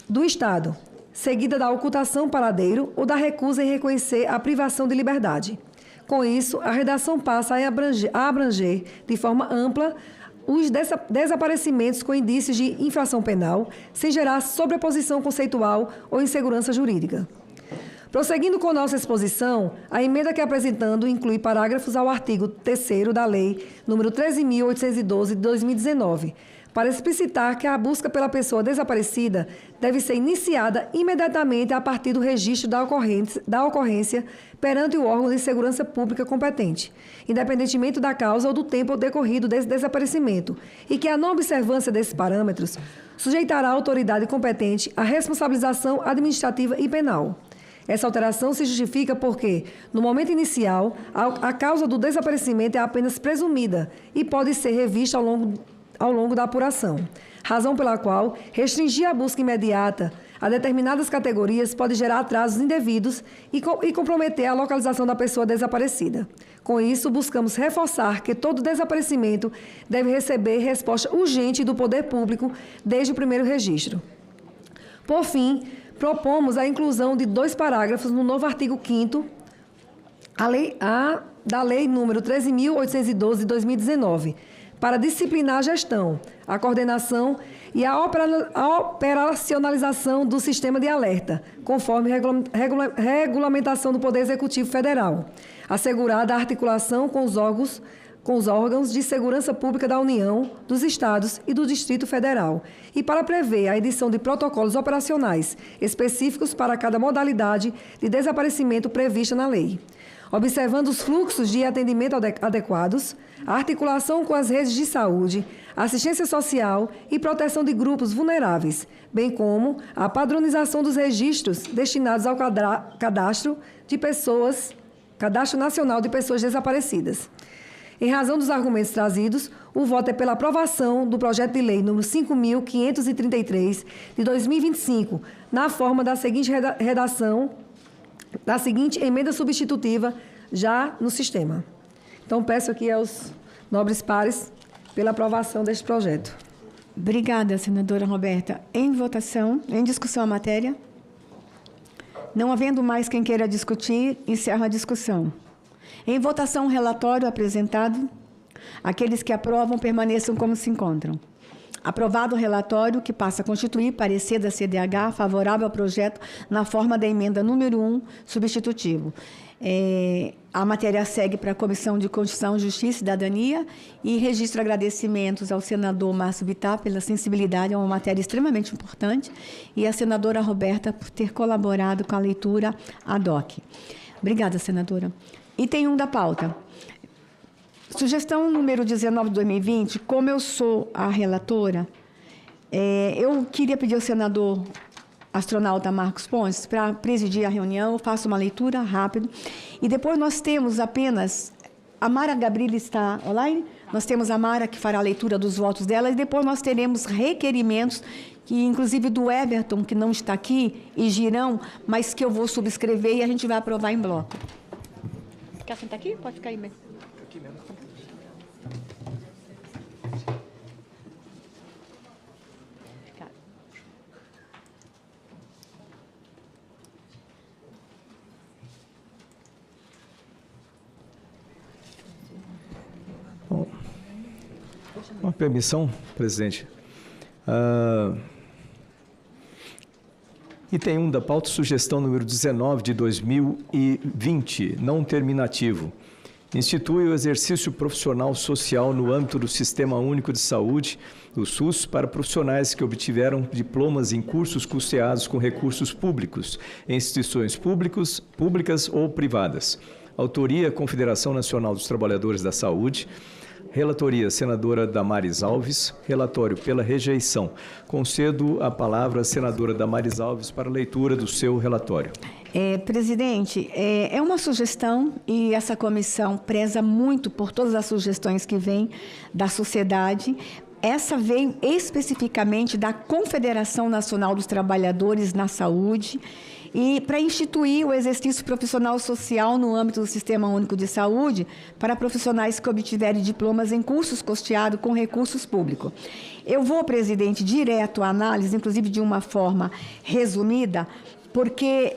do Estado, seguida da ocultação paradeiro ou da recusa em reconhecer a privação de liberdade. Com isso, a redação passa a abranger de forma ampla os desaparecimentos com indícios de infração penal, sem gerar sobreposição conceitual ou insegurança jurídica. Prosseguindo com nossa exposição, a emenda que apresentando inclui parágrafos ao artigo 3º da Lei nº 13.812 de 2019, para explicitar que a busca pela pessoa desaparecida deve ser iniciada imediatamente a partir do registro da ocorrência perante o órgão de segurança pública competente, independentemente da causa ou do tempo decorrido desse desaparecimento, e que a não observância desses parâmetros sujeitará a autoridade competente à responsabilização administrativa e penal. Essa alteração se justifica porque, no momento inicial, a causa do desaparecimento é apenas presumida e pode ser revista ao longo da apuração, razão pela qual restringir a busca imediata a determinadas categorias pode gerar atrasos indevidos e comprometer a localização da pessoa desaparecida. Com isso, buscamos reforçar que todo desaparecimento deve receber resposta urgente do poder público desde o primeiro registro. Por fim, propomos a inclusão de 2 parágrafos no novo artigo 5º da Lei nº 13.812 de 2019, para disciplinar a gestão, a coordenação e a operacionalização do sistema de alerta, conforme regulamentação do Poder Executivo Federal, assegurada a articulação com os órgãos de segurança pública da União, dos Estados e do Distrito Federal, e para prever a edição de protocolos operacionais específicos para cada modalidade de desaparecimento prevista na lei. Observando os fluxos de atendimento adequados, a articulação com as redes de saúde, assistência social e proteção de grupos vulneráveis, bem como a padronização dos registros destinados ao Cadastro Nacional de Pessoas Desaparecidas. Em razão dos argumentos trazidos, o voto é pela aprovação do projeto de lei número 5.533, de 2025, na forma da seguinte redação, da seguinte emenda substitutiva, já no sistema. Então, peço aqui aos nobres pares pela aprovação deste projeto. Obrigada, senadora Roberta. Em votação, em discussão a matéria. Não havendo mais quem queira discutir, encerro a discussão. Em votação, o relatório apresentado. Aqueles que aprovam permaneçam como se encontram. Aprovado o relatório, que passa a constituir parecer da CDH favorável ao projeto na forma da emenda número 1, substitutivo. A matéria segue para a Comissão de Constituição, Justiça e Cidadania e registro agradecimentos ao senador Márcio Bittar pela sensibilidade, é uma matéria extremamente importante, e à senadora Roberta por ter colaborado com a leitura ad hoc. Obrigada, senadora. Item 1 da pauta. Sugestão número 19 de 2020, como eu sou a relatora, eu queria pedir ao senador astronauta Marcos Pontes para presidir a reunião. Eu faço uma leitura rápida. E depois nós temos apenas... A Mara Gabriela está online? Nós temos a Mara, que fará a leitura dos votos dela, e depois nós teremos requerimentos, que inclusive do Everton, que não está aqui, e Girão, mas que eu vou subscrever e a gente vai aprovar em bloco. Quer sentar aqui? Pode ficar aí mesmo. Aqui mesmo. Uma permissão, presidente. Item 1 da pauta, sugestão número 19 de 2020, não terminativo. Institui o exercício profissional social no âmbito do Sistema Único de Saúde, do SUS, para profissionais que obtiveram diplomas em cursos custeados com recursos públicos, em instituições públicas ou privadas. Autoria, Confederação Nacional dos Trabalhadores da Saúde. Relatoria, senadora Damares Alves. Relatório pela rejeição. Concedo a palavra à senadora Damares Alves para a leitura do seu relatório. Presidente, é uma sugestão e essa comissão preza muito por todas as sugestões que vêm da sociedade. Essa veio especificamente da Confederação Nacional dos Trabalhadores na Saúde e para instituir o exercício profissional social no âmbito do Sistema Único de Saúde para profissionais que obtiverem diplomas em cursos custeados com recursos públicos. Eu vou, presidente, direto à análise, inclusive de uma forma resumida, porque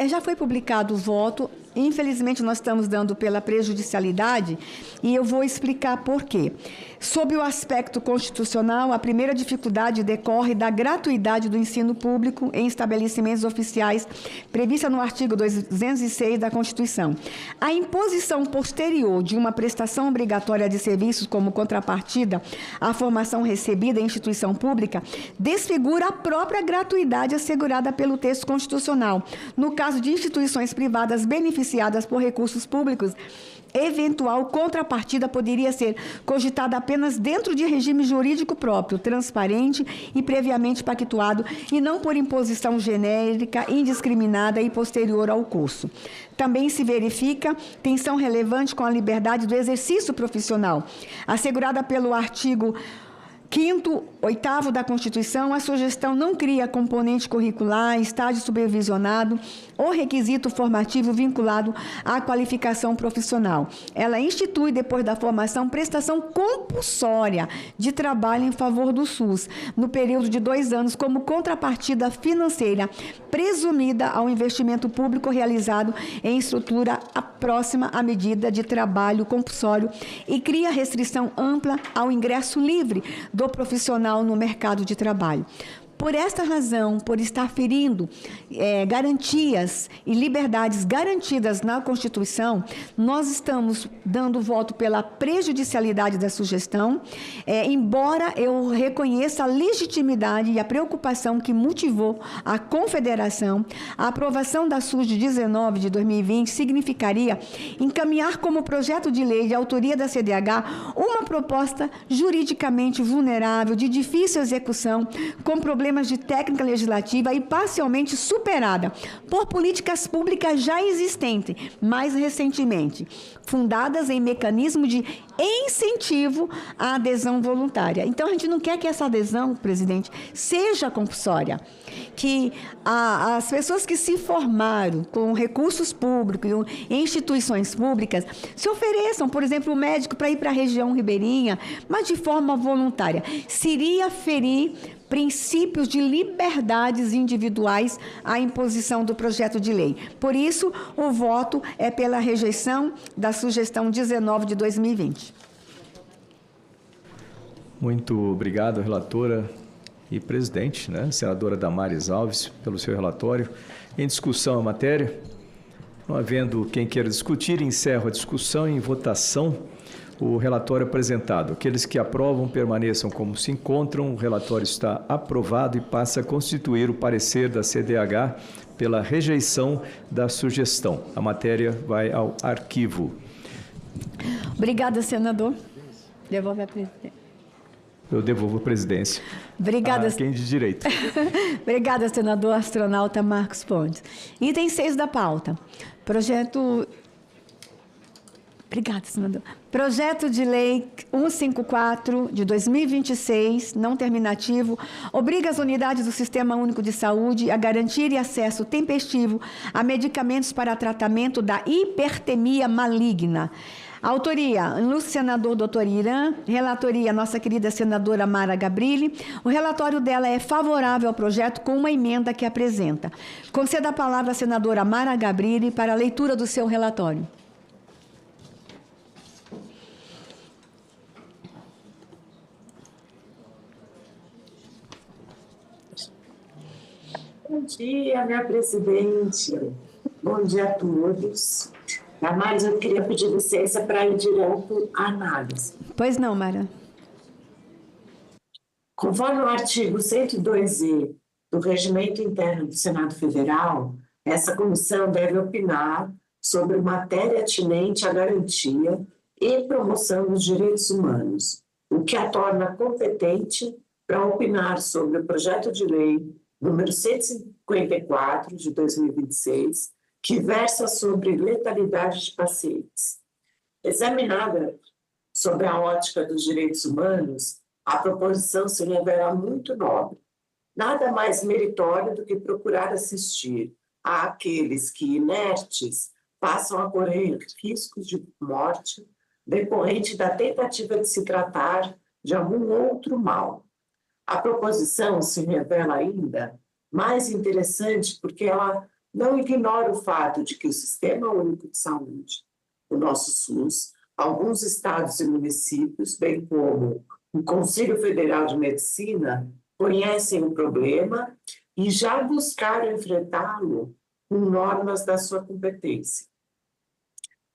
já foi publicado o voto, infelizmente nós estamos dando pela prejudicialidade e eu vou explicar por quê. Sob o aspecto constitucional, a primeira dificuldade decorre da gratuidade do ensino público em estabelecimentos oficiais prevista no artigo 206 da Constituição. A imposição posterior de uma prestação obrigatória de serviços como contrapartida à formação recebida em instituição pública desfigura a própria gratuidade assegurada pelo texto constitucional. No caso de instituições privadas beneficiadas por recursos públicos, eventual contrapartida poderia ser cogitada apenas dentro de regime jurídico próprio, transparente e previamente pactuado, e não por imposição genérica, indiscriminada e posterior ao curso. Também se verifica tensão relevante com a liberdade do exercício profissional, assegurada pelo artigo 5º, 8º da Constituição. A sugestão não cria componente curricular, estágio supervisionado ou requisito formativo vinculado à qualificação profissional. Ela institui, depois da formação, prestação compulsória de trabalho em favor do SUS, no período de 2 anos, como contrapartida financeira presumida ao investimento público realizado em estrutura próxima à medida de trabalho compulsório e cria restrição ampla ao ingresso livre do profissional no mercado de trabalho. Por esta razão, por estar ferindo garantias e liberdades garantidas na Constituição, nós estamos dando voto pela prejudicialidade da sugestão, embora eu reconheça a legitimidade e a preocupação que motivou a Confederação. A aprovação da SUS de 19 de 2020 significaria encaminhar como projeto de lei de autoria da CDH uma proposta juridicamente vulnerável, de difícil execução, com problemas de técnica legislativa e parcialmente superada por políticas públicas já existentes, mais recentemente, fundadas em mecanismo de incentivo à adesão voluntária. Então, a gente não quer que essa adesão, presidente, seja compulsória, que as pessoas que se formaram com recursos públicos em instituições públicas se ofereçam, por exemplo, o médico para ir para a região ribeirinha, mas de forma voluntária. Seria ferir princípios de liberdades individuais à imposição do projeto de lei. Por isso, o voto é pela rejeição da sugestão 19 de 2020. Muito obrigado, relatora e presidente, senadora Damares Alves, pelo seu relatório. Em discussão a matéria, não havendo quem queira discutir, encerro a discussão e em votação o relatório apresentado. Aqueles que aprovam permaneçam como se encontram. O relatório está aprovado e passa a constituir o parecer da CDH pela rejeição da sugestão. A matéria vai ao arquivo. Obrigada, senador. Devolve a presidência. Eu devolvo a presidência. Obrigada. A quem de direito. Obrigada, senador astronauta Marcos Pontes. Item 6 da pauta. Obrigada, senador. Projeto de Lei 154 de 2026, não terminativo, obriga as unidades do Sistema Único de Saúde a garantir acesso tempestivo a medicamentos para tratamento da hipertemia maligna. Autoria, no senador Dr. Irã, relatoria, nossa querida senadora Mara Gabrilli. O relatório dela é favorável ao projeto com uma emenda que apresenta. Conceda a palavra à senadora Mara Gabrilli para a leitura do seu relatório. Bom dia, minha presidente. Bom dia a todos. Damares, eu queria pedir licença para ir direto à análise. Pois não, Mara. Conforme o artigo 102e do Regimento Interno do Senado Federal, essa comissão deve opinar sobre matéria atinente à garantia e promoção dos direitos humanos, o que a torna competente para opinar sobre o projeto de lei número 154 de 2026, que versa sobre letalidade de pacientes. Examinada sob a ótica dos direitos humanos, a proposição se revela muito nobre. Nada mais meritório do que procurar assistir àqueles que, inertes, passam a correr riscos de morte decorrente da tentativa de se tratar de algum outro mal. A proposição se revela ainda mais interessante porque ela não ignora o fato de que o Sistema Único de Saúde, o nosso SUS, alguns estados e municípios, bem como o Conselho Federal de Medicina, conhecem o problema e já buscaram enfrentá-lo com normas da sua competência.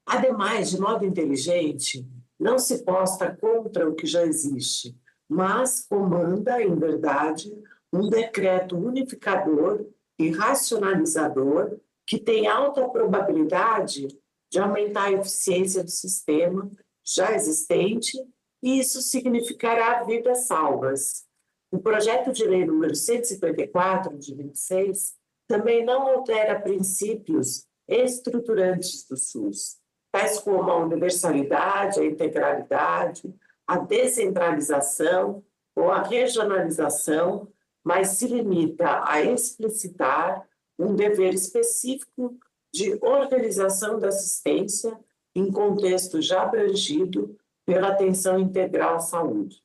Ademais, de modo inteligente, não se posta contra o que já existe, mas comanda, em verdade, um decreto unificador e racionalizador que tem alta probabilidade de aumentar a eficiência do sistema já existente, e isso significará vidas salvas. O projeto de lei número 154, de 26, também não altera princípios estruturantes do SUS, tais como a universalidade, a integralidade, a descentralização ou a regionalização, mas se limita a explicitar um dever específico de organização da assistência em contexto já abrangido pela atenção integral à saúde.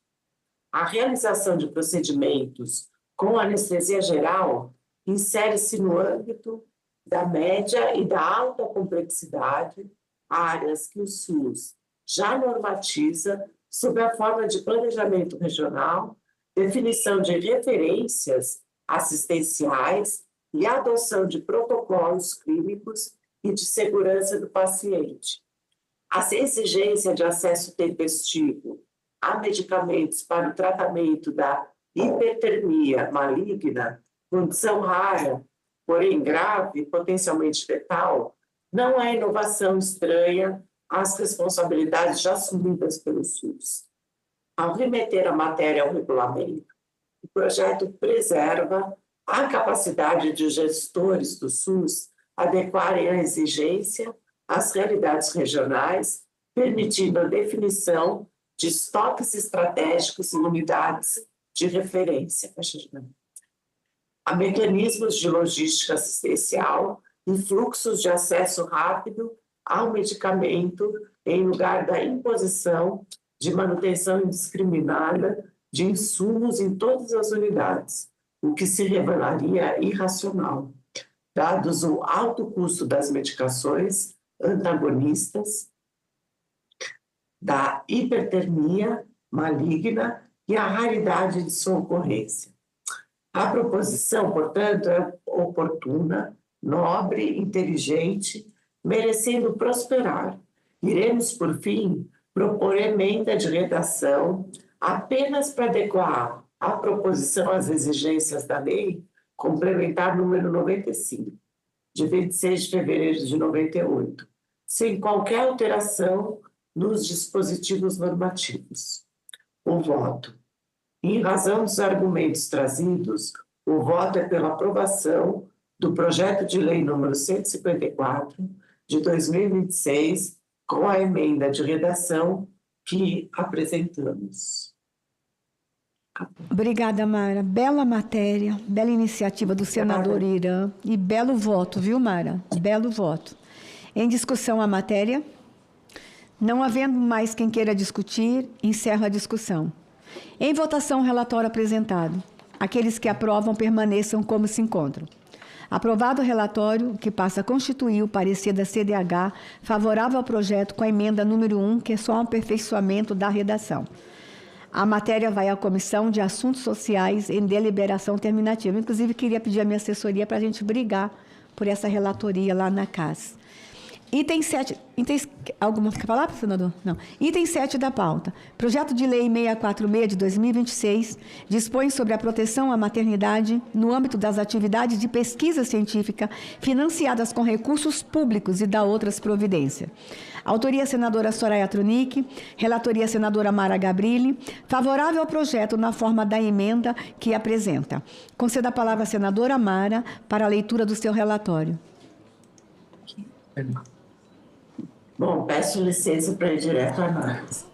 A realização de procedimentos com anestesia geral insere-se no âmbito da média e da alta complexidade, áreas que o SUS já normatiza sob a forma de planejamento regional, definição de referências assistenciais e adoção de protocolos clínicos e de segurança do paciente. A exigência de acesso tempestivo a medicamentos para o tratamento da hipertermia maligna, condição rara, porém grave e potencialmente letal, não é inovação estranha às responsabilidades já assumidas pelo SUS. Ao remeter a matéria ao regulamento, o projeto preserva a capacidade de gestores do SUS adequarem a exigência às realidades regionais, permitindo a definição de estoques estratégicos e unidades de referência. Há mecanismos de logística assistencial e fluxos de acesso rápido ao medicamento em lugar da imposição de manutenção indiscriminada de insumos em todas as unidades, o que se revelaria irracional, dados o alto custo das medicações antagonistas, da hipertermia maligna e a raridade de sua ocorrência. A proposição, portanto, é oportuna, nobre, inteligente, merecendo prosperar. Iremos, por fim, propor emenda de redação apenas para adequar a proposição às exigências da lei complementar número 95, de 26 de fevereiro de 98, sem qualquer alteração nos dispositivos normativos. O voto. Em razão dos argumentos trazidos, o voto é pela aprovação do projeto de lei número 154, de 2026, com a emenda de redação que apresentamos. Obrigada, Mara. Bela matéria, bela iniciativa do senador Irã e belo voto, viu, Mara? Belo voto. Em discussão a matéria? Não havendo mais quem queira discutir, encerro a discussão. Em votação, o relatório apresentado. Aqueles que aprovam permaneçam como se encontram. Aprovado o relatório, que passa a constituir o parecer da CDH favorável ao projeto com a emenda número 1, que é só um aperfeiçoamento da redação. A matéria vai à Comissão de Assuntos Sociais em deliberação terminativa. Inclusive, queria pedir a minha assessoria para a gente brigar por essa relatoria lá na CAS. Item 7... Alguma quer falar, senador? Não. Item 7 da pauta. Projeto de Lei 646 de 2026 dispõe sobre a proteção à maternidade no âmbito das atividades de pesquisa científica financiadas com recursos públicos e dá outras providências. Autoria senadora Soraya Tronic, relatoria senadora Mara Gabrilli, favorável ao projeto na forma da emenda que apresenta. Conceda a palavra à senadora Mara para a leitura do seu relatório. Bom, peço licença para ir direto à análise.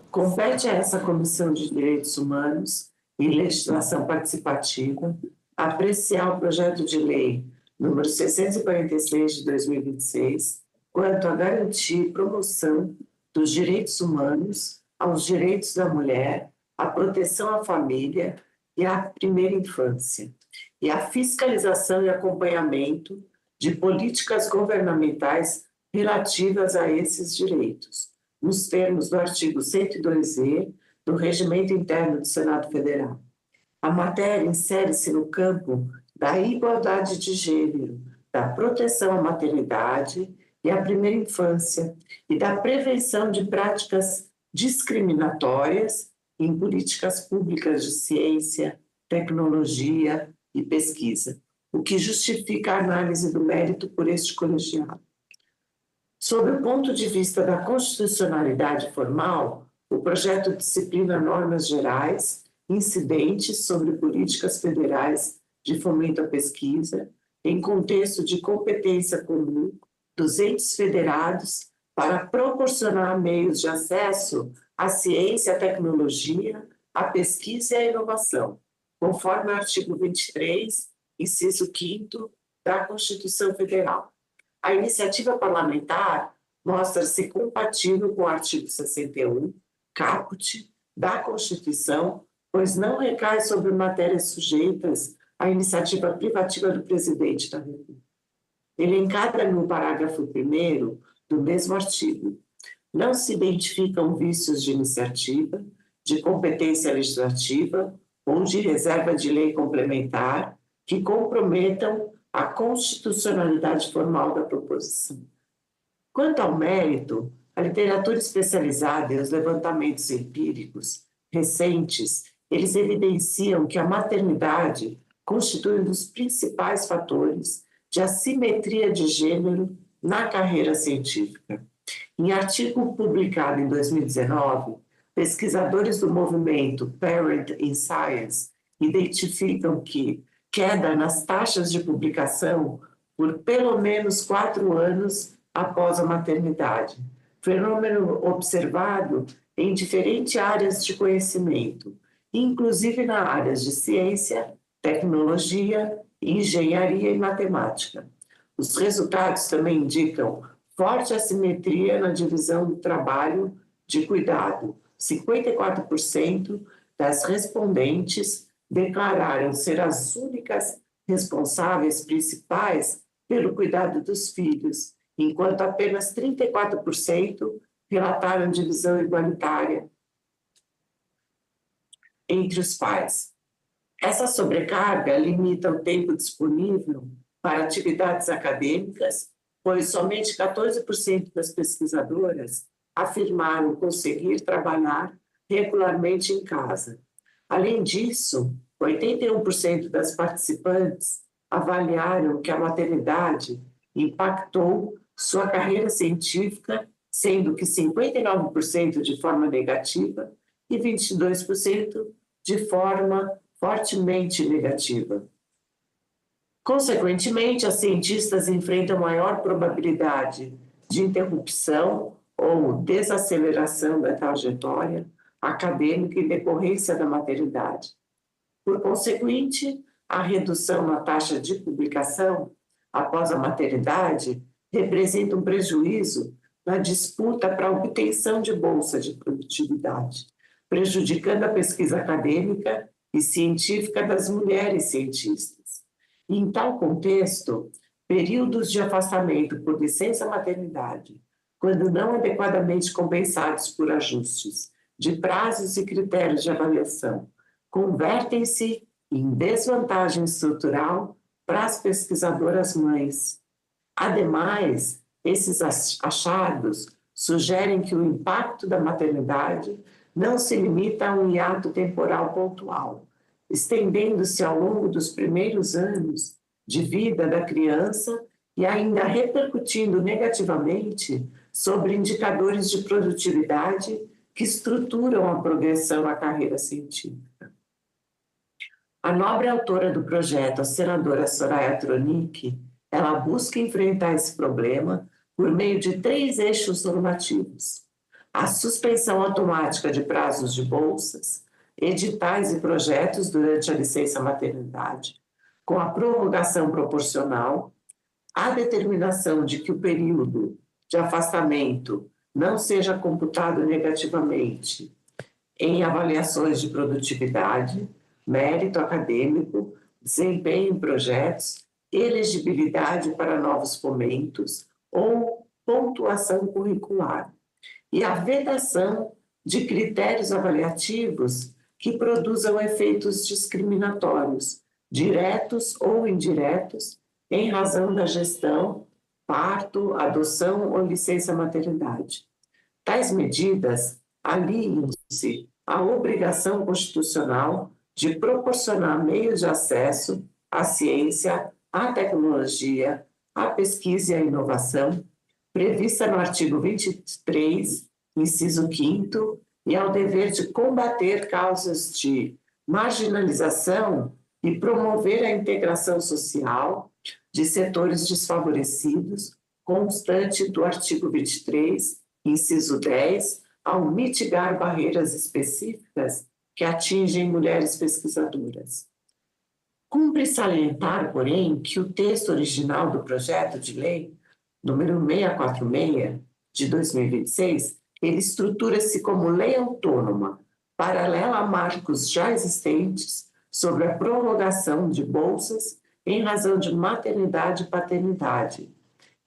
Compete a essa Comissão de Direitos Humanos e Legislação Participativa apreciar o projeto de lei número 646 de 2026, quanto a garantir e promoção dos direitos humanos, aos direitos da mulher, à proteção à família e à primeira infância, e à fiscalização e acompanhamento de políticas governamentais relativas a esses direitos, nos termos do artigo 102e do Regimento Interno do Senado Federal. A matéria insere-se no campo da igualdade de gênero, da proteção à maternidade e à primeira infância e da prevenção de práticas discriminatórias em políticas públicas de ciência, tecnologia e pesquisa, o que justifica a análise do mérito por este colegiado. Sob o ponto de vista da constitucionalidade formal, o projeto disciplina normas gerais incidentes sobre políticas federais de fomento à pesquisa, em contexto de competência comum dos entes federados para proporcionar meios de acesso à ciência, à tecnologia, à pesquisa e à inovação, conforme o artigo 23, inciso 5º da Constituição Federal. A iniciativa parlamentar mostra-se compatível com o artigo 61, caput, da Constituição, pois não recai sobre matérias sujeitas à iniciativa privativa do presidente da República. Elencada no parágrafo 1º do mesmo artigo, não se identificam vícios de iniciativa, de competência legislativa ou de reserva de lei complementar que comprometam a constitucionalidade formal da proposição. Quanto ao mérito, a literatura especializada e os levantamentos empíricos recentes, eles evidenciam que a maternidade constitui um dos principais fatores de assimetria de gênero na carreira científica. Em artigo publicado em 2019, pesquisadores do movimento Parent in Science identificam que queda nas taxas de publicação por pelo menos 4 anos após a maternidade, fenômeno observado em diferentes áreas de conhecimento, inclusive nas áreas de ciência, tecnologia, engenharia e matemática. Os resultados também indicam forte assimetria na divisão do trabalho de cuidado. 54% das respondentes declararam ser as únicas responsáveis principais pelo cuidado dos filhos, enquanto apenas 34% relataram divisão igualitária entre os pais. Essa sobrecarga limita o tempo disponível para atividades acadêmicas, pois somente 14% das pesquisadoras afirmaram conseguir trabalhar regularmente em casa. Além disso, 81% das participantes avaliaram que a maternidade impactou sua carreira científica, sendo que 59% de forma negativa e 22% de forma fortemente negativa. Consequentemente, as cientistas enfrentam maior probabilidade de interrupção ou desaceleração da trajetória acadêmica em decorrência da maternidade. Por conseguinte, a redução na taxa de publicação após a maternidade representa um prejuízo na disputa para a obtenção de bolsa de produtividade, prejudicando a pesquisa acadêmica e científica das mulheres cientistas. E, em tal contexto, períodos de afastamento por licença maternidade, quando não adequadamente compensados por ajustes de prazos e critérios de avaliação convertem-se em desvantagem estrutural para as pesquisadoras mães. Ademais, esses achados sugerem que o impacto da maternidade não se limita a um hiato temporal pontual, estendendo-se ao longo dos primeiros anos de vida da criança e ainda repercutindo negativamente sobre indicadores de produtividade que estruturam a progressão na carreira científica. A nobre autora do projeto, a senadora Soraya Tronic, ela busca enfrentar esse problema por meio de 3 eixos normativos: a suspensão automática de prazos de bolsas, editais e projetos durante a licença maternidade, com a prorrogação proporcional, a determinação de que o período de afastamento não seja computado negativamente em avaliações de produtividade, mérito acadêmico, desempenho em projetos, elegibilidade para novos fomentos ou pontuação curricular, e a vedação de critérios avaliativos que produzam efeitos discriminatórios, diretos ou indiretos, em razão da gestão, parto, adoção ou licença maternidade. Tais medidas aliam-se à obrigação constitucional de proporcionar meios de acesso à ciência, à tecnologia, à pesquisa e à inovação, prevista no artigo 23, inciso 5º, e ao dever de combater causas de marginalização e promover a integração social de setores desfavorecidos, constante do artigo 23, inciso 10, ao mitigar barreiras específicas que atingem mulheres pesquisadoras. Cumpre salientar, porém, que o texto original do projeto de lei, número 646, de 2026, ele estrutura-se como lei autônoma, paralela a marcos já existentes sobre a prorrogação de bolsas em razão de maternidade e paternidade,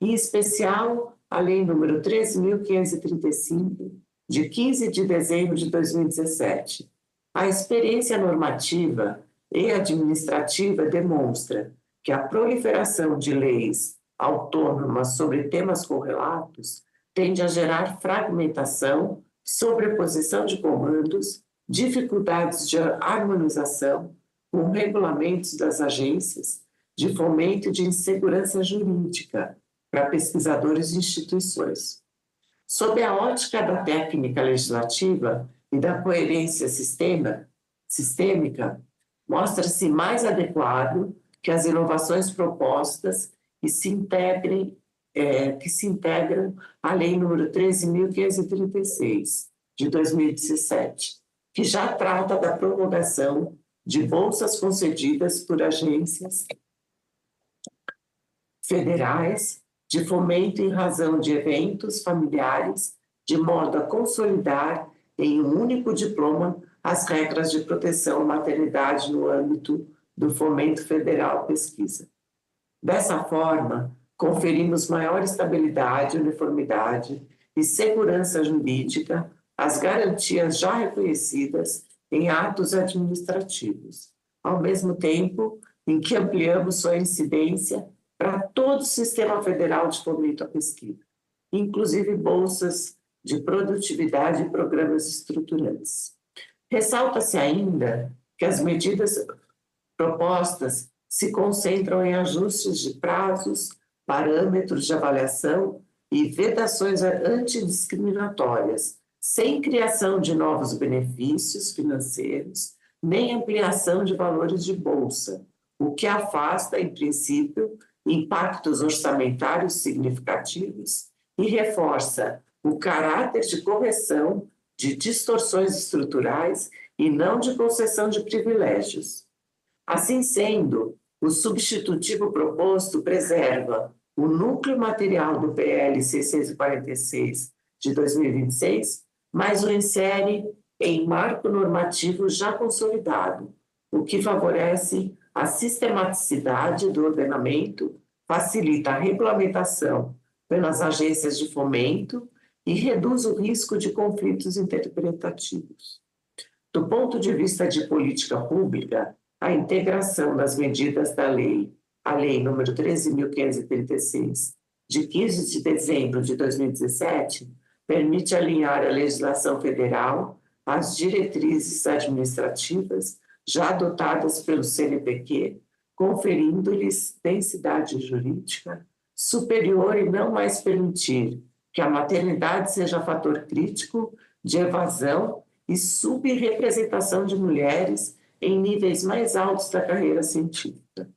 em especial a lei número 13.535, de 15 de dezembro de 2017. A experiência normativa e administrativa demonstra que a proliferação de leis autônomas sobre temas correlatos tende a gerar fragmentação, sobreposição de comandos, dificuldades de harmonização com regulamentos das agências de fomento e de insegurança jurídica para pesquisadores e instituições. Sob a ótica da técnica legislativa e da coerência sistêmica, mostra-se mais adequado que as inovações propostas que se integram à Lei nº 13.536, de 2017, que já trata da prorrogação de bolsas concedidas por agências federais de fomento em razão de eventos familiares, de modo a consolidar em um único diploma as regras de proteção à maternidade no âmbito do Fomento Federal à Pesquisa. Dessa forma, conferimos maior estabilidade, uniformidade e segurança jurídica às garantias já reconhecidas em atos administrativos, ao mesmo tempo em que ampliamos sua incidência para todo o sistema federal de fomento à pesquisa, inclusive bolsas de produtividade e programas estruturantes. Ressalta-se ainda que as medidas propostas se concentram em ajustes de prazos, parâmetros de avaliação e vedações antidiscriminatórias, sem criação de novos benefícios financeiros, nem ampliação de valores de bolsa, o que afasta, em princípio, impactos orçamentários significativos e reforça o caráter de correção de distorções estruturais e não de concessão de privilégios. Assim sendo, o substitutivo proposto preserva o núcleo material do PL 646 de 2026, mas o insere em marco normativo já consolidado, o que favorece a sistematicidade do ordenamento, facilita a regulamentação pelas agências de fomento e reduz o risco de conflitos interpretativos. Do ponto de vista de política pública, a integração das medidas da lei, a Lei nº 13.536, de 15 de dezembro de 2017, permite alinhar a legislação federal às diretrizes administrativas já adotadas pelo CNPq, conferindo-lhes densidade jurídica superior e não mais permitir que a maternidade seja fator crítico de evasão e subrepresentação de mulheres em níveis mais altos da carreira científica.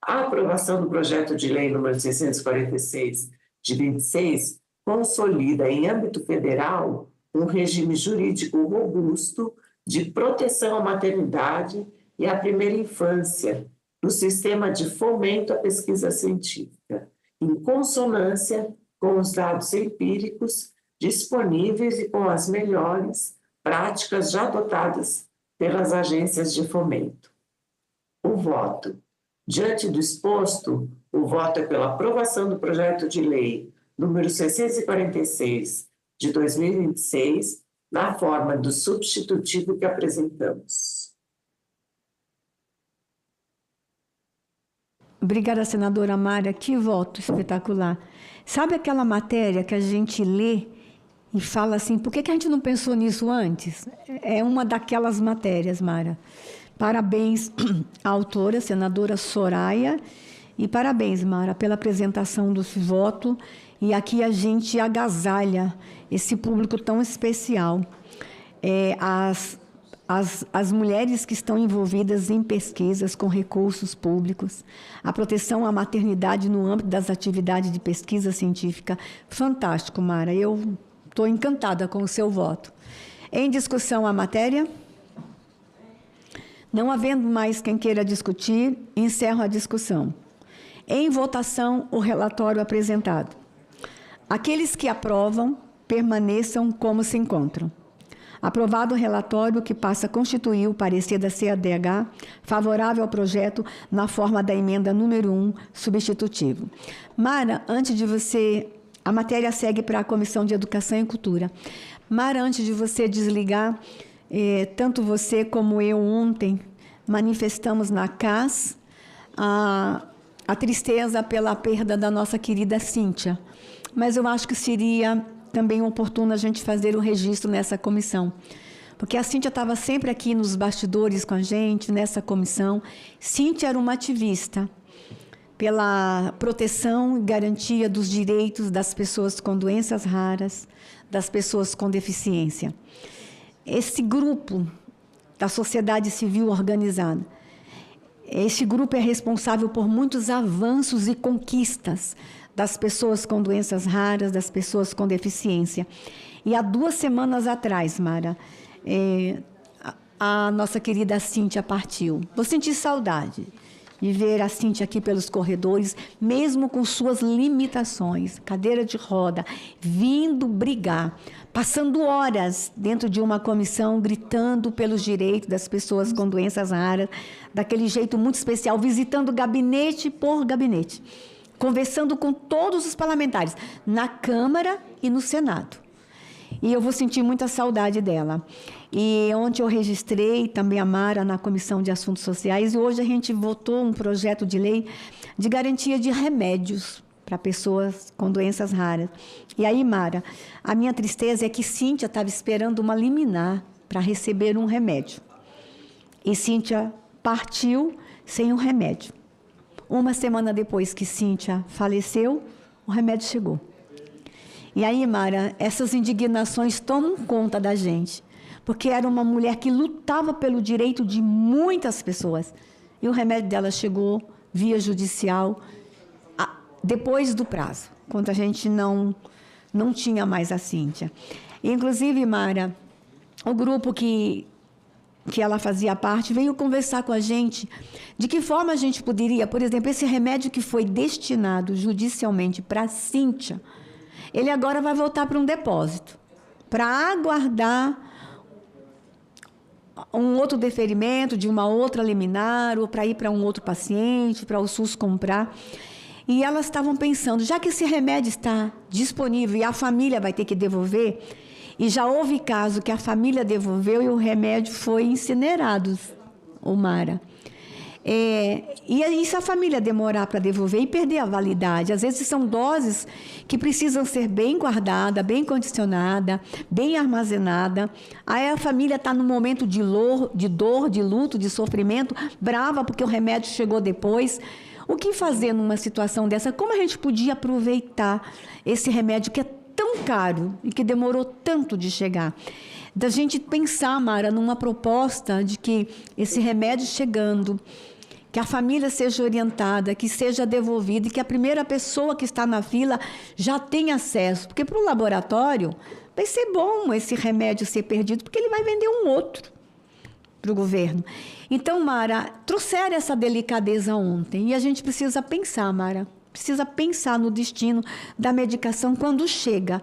A aprovação do projeto de lei número 646, de 26, consolida em âmbito federal um regime jurídico robusto de proteção à maternidade e à primeira infância no sistema de fomento à pesquisa científica, em consonância com os dados empíricos disponíveis e com as melhores práticas já adotadas pelas agências de fomento. O voto. Diante do exposto, o voto é pela aprovação do projeto de lei número 646, de 2026, na forma do substitutivo que apresentamos. Obrigada, senadora Mara. Que voto espetacular. Sabe aquela matéria que a gente lê e fala assim, por que a gente não pensou nisso antes? É uma daquelas matérias, Mara. Parabéns à autora, senadora Soraya, e parabéns, Mara, pela apresentação do voto. E aqui a gente agasalha esse público tão especial. As mulheres que estão envolvidas em pesquisas com recursos públicos, a proteção à maternidade no âmbito das atividades de pesquisa científica. Fantástico, Mara. Eu estou encantada com o seu voto. Em discussão a matéria? Não havendo mais quem queira discutir, encerro a discussão. Em votação, o relatório apresentado. Aqueles que aprovam, permaneçam como se encontram. Aprovado o relatório que passa a constituir o parecer da CADH favorável ao projeto na forma da emenda número 1, substitutivo. Mara, antes de você... A matéria segue para a Comissão de Educação e Cultura. Mara, antes de você desligar, tanto você como eu ontem manifestamos na CAS a tristeza pela perda da nossa querida Cíntia. Mas eu acho que seria também oportuno a gente fazer um registro nessa comissão. Porque a Cíntia estava sempre aqui nos bastidores com a gente, nessa comissão. Cíntia era uma ativista pela proteção e garantia dos direitos das pessoas com doenças raras, das pessoas com deficiência. Esse grupo da sociedade civil organizada, esse grupo é responsável por muitos avanços e conquistas das pessoas com doenças raras, das pessoas com deficiência. E há 2 semanas atrás, Mara, a nossa querida Cíntia partiu. Vou sentir saudade de ver a Cíntia aqui pelos corredores, mesmo com suas limitações, cadeira de roda, vindo brigar, passando horas dentro de uma comissão, gritando pelos direitos das pessoas com doenças raras, daquele jeito muito especial, visitando gabinete por gabinete, conversando com todos os parlamentares, na Câmara e no Senado. E eu vou sentir muita saudade dela. E ontem eu registrei também a Mara na Comissão de Assuntos Sociais e hoje a gente votou um projeto de lei de garantia de remédios para pessoas com doenças raras. E aí, Mara, a minha tristeza é que Cíntia estava esperando uma liminar para receber um remédio. E Cíntia partiu sem o remédio. 1 semana depois que Cíntia faleceu, o remédio chegou. E aí, Mara, essas indignações tomam conta da gente, porque era uma mulher que lutava pelo direito de muitas pessoas. E o remédio dela chegou via judicial depois do prazo, quando a gente não tinha mais a Cíntia. E, inclusive, Mara, o grupo que ela fazia parte veio conversar com a gente de que forma a gente poderia, por exemplo, esse remédio que foi destinado judicialmente para a Cíntia, ele agora vai voltar para um depósito, para aguardar um outro deferimento de uma outra liminar ou para ir para um outro paciente, para o SUS comprar. E elas estavam pensando, já que esse remédio está disponível e a família vai ter que devolver, e já houve caso que a família devolveu e o remédio foi incinerado, Mara. E aí, se a família demorar para devolver e perder a validade, às vezes são doses que precisam ser bem guardadas, bem condicionadas, bem armazenadas. Aí a família está num momento de dor, de luto, de sofrimento, brava porque o remédio chegou depois. O que fazer numa situação dessa? Como a gente podia aproveitar esse remédio que é tão caro e que demorou tanto de chegar? Da gente pensar, Mara, numa proposta de que esse remédio chegando, que a família seja orientada, que seja devolvida e que a primeira pessoa que está na fila já tenha acesso. Porque para o laboratório vai ser bom esse remédio ser perdido, porque ele vai vender um outro para o governo. Então, Mara, trouxeram essa delicadeza ontem e a gente precisa pensar, Mara, precisa pensar no destino da medicação quando chega.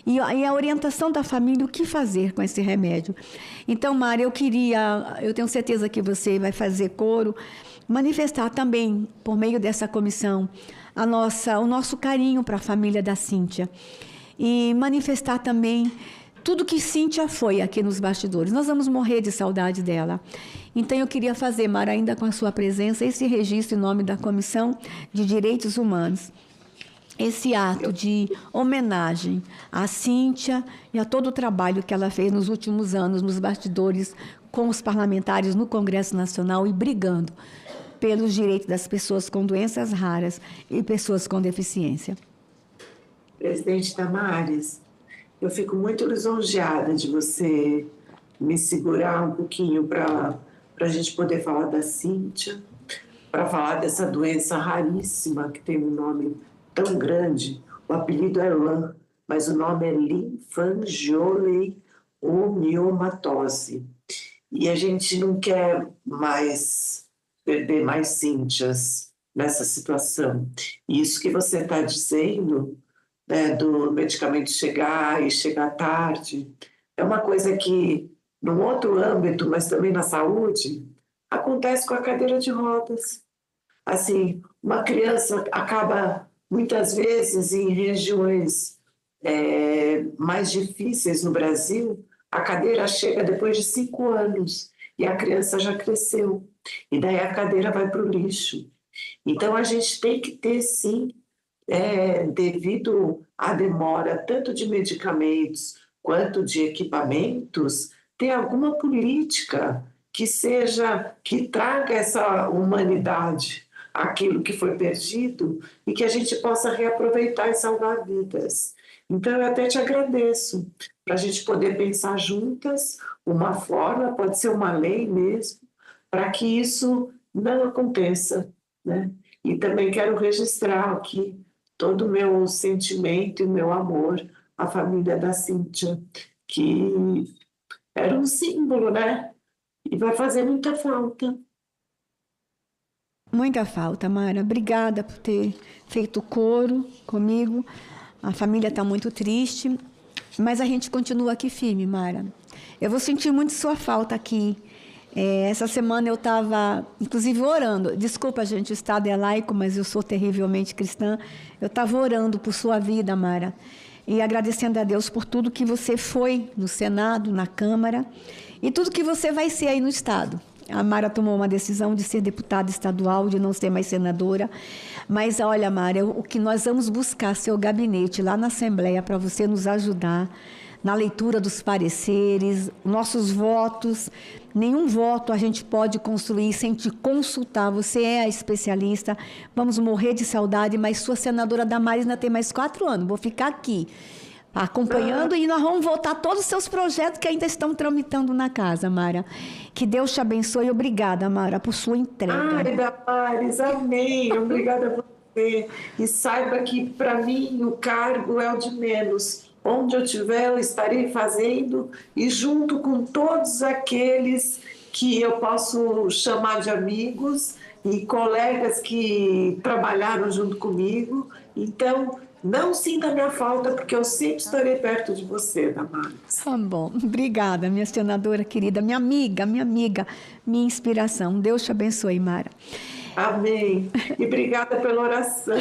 E a orientação da família, o que fazer com esse remédio. Então, Mara, eu tenho certeza que você vai fazer coro, manifestar também, por meio dessa comissão, o nosso carinho para a família da Cíntia. E manifestar também tudo que Cíntia foi aqui nos bastidores. Nós vamos morrer de saudade dela. Então, eu queria fazer, Mara, ainda com a sua presença, esse registro em nome da Comissão de Direitos Humanos. Esse ato de homenagem à Cíntia e a todo o trabalho que ela fez nos últimos anos nos bastidores com os parlamentares no Congresso Nacional e brigando pelos direitos das pessoas com doenças raras e pessoas com deficiência. Presidente Damares, eu fico muito lisonjeada de você me segurar um pouquinho para a gente poder falar da Cíntia, para falar dessa doença raríssima que tem um nome tão grande. O apelido é LAM, mas o nome é linfangioleuomiomatose. E a gente não quer mais perder mais Cíntias nessa situação. E isso que você está dizendo, né, do medicamento chegar e chegar tarde, é uma coisa que, num outro âmbito, mas também na saúde, acontece com a cadeira de rodas. Assim, uma criança acaba, muitas vezes, em regiões mais difíceis no Brasil, a cadeira chega depois de 5 anos e a criança já cresceu. E daí a cadeira vai para o lixo. Então, a gente tem que ter, sim, devido à demora tanto de medicamentos quanto de equipamentos, ter alguma política que traga essa humanidade àquilo que foi perdido e que a gente possa reaproveitar e salvar vidas. Então, eu até te agradeço, para a gente poder pensar juntas uma forma, pode ser uma lei mesmo, para que isso não aconteça, né? E também quero registrar aqui todo o meu sentimento e o meu amor à família da Cíntia, que era um símbolo, né? E vai fazer muita falta. Muita falta, Mara. Obrigada por ter feito coro comigo. A família está muito triste, mas a gente continua aqui firme, Mara. Eu vou sentir muito sua falta aqui. Essa semana eu estava, inclusive, orando. Desculpa, gente, o Estado é laico, mas eu sou terrivelmente cristã. Eu estava orando por sua vida, Mara, e agradecendo a Deus por tudo que você foi no Senado, na Câmara, e tudo que você vai ser aí no Estado. A Mara tomou uma decisão de ser deputada estadual, de não ser mais senadora. Mas, olha, Mara, o que nós vamos buscar, seu gabinete lá na Assembleia, para você nos ajudar na leitura dos pareceres, nossos votos. Nenhum voto a gente pode construir sem te consultar. Você é a especialista. Vamos morrer de saudade, mas sua senadora Damares ainda tem mais 4 anos. Vou ficar aqui acompanhando e nós vamos votar todos os seus projetos que ainda estão tramitando na casa, Mara. Que Deus te abençoe. Obrigada, Mara, por sua entrega. Ai, Damares, amém. Obrigada a você. E saiba que, para mim, o cargo é o de menos. Onde eu estiver, eu estarei fazendo, e junto com todos aqueles que eu posso chamar de amigos e colegas que trabalharam junto comigo. Então, não sinta a minha falta, porque eu sempre estarei perto de você, Damares. Tá bom. Obrigada, minha senadora querida, minha amiga, minha inspiração. Deus te abençoe, Mara. Amém. E obrigada pela oração.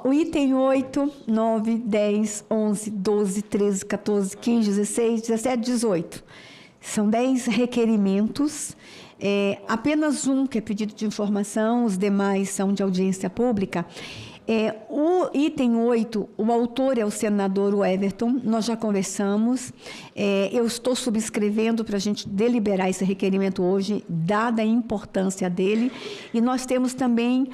O item 8, 9, 10, 11, 12, 13, 14, 15, 16, 17, 18. São 10 requerimentos. Apenas um que é pedido de informação, os demais são de audiência pública. O item 8, o autor é o senador Everton, nós já conversamos, eu estou subscrevendo para a gente deliberar esse requerimento hoje, dada a importância dele, e nós temos também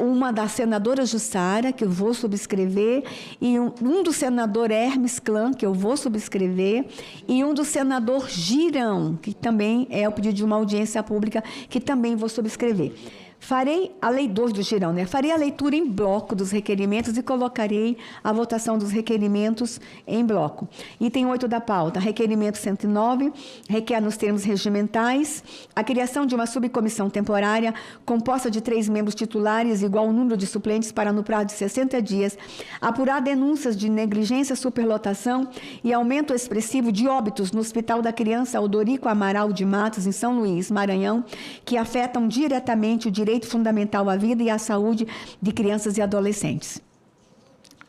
uma da senadora Jussara, que eu vou subscrever, e um do senador Hermes Clã, que eu vou subscrever, e um do senador Girão, que também é o pedido de uma audiência pública, que também vou subscrever. Farei a lei 2 do Girão, né? Farei a leitura em bloco dos requerimentos e colocarei a votação dos requerimentos em bloco. Item 8 da pauta, requerimento 109, requer nos termos regimentais a criação de uma subcomissão temporária composta de 3 membros titulares, igual ao número de suplentes, para no prazo de 60 dias apurar denúncias de negligência, superlotação e aumento expressivo de óbitos no Hospital da Criança Odorico Amaral de Matos, em São Luís, Maranhão, que afetam diretamente o direito fundamental à vida e à saúde de crianças e adolescentes.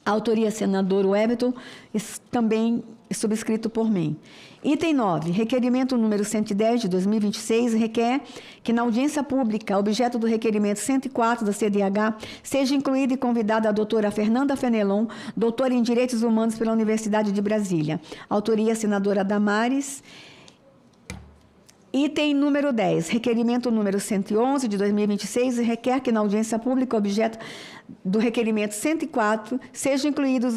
A autoria senador Everton, também subscrito por mim. Item 9, requerimento número 110 de 2026, requer que na audiência pública, objeto do requerimento 104 da CDH, seja incluída e convidada a doutora Fernanda Fenelon, doutora em Direitos Humanos pela Universidade de Brasília. Autoria senadora Damares. Item número 10, requerimento número 111 de 2026, requer que na audiência pública, objeto do requerimento 104, sejam incluídos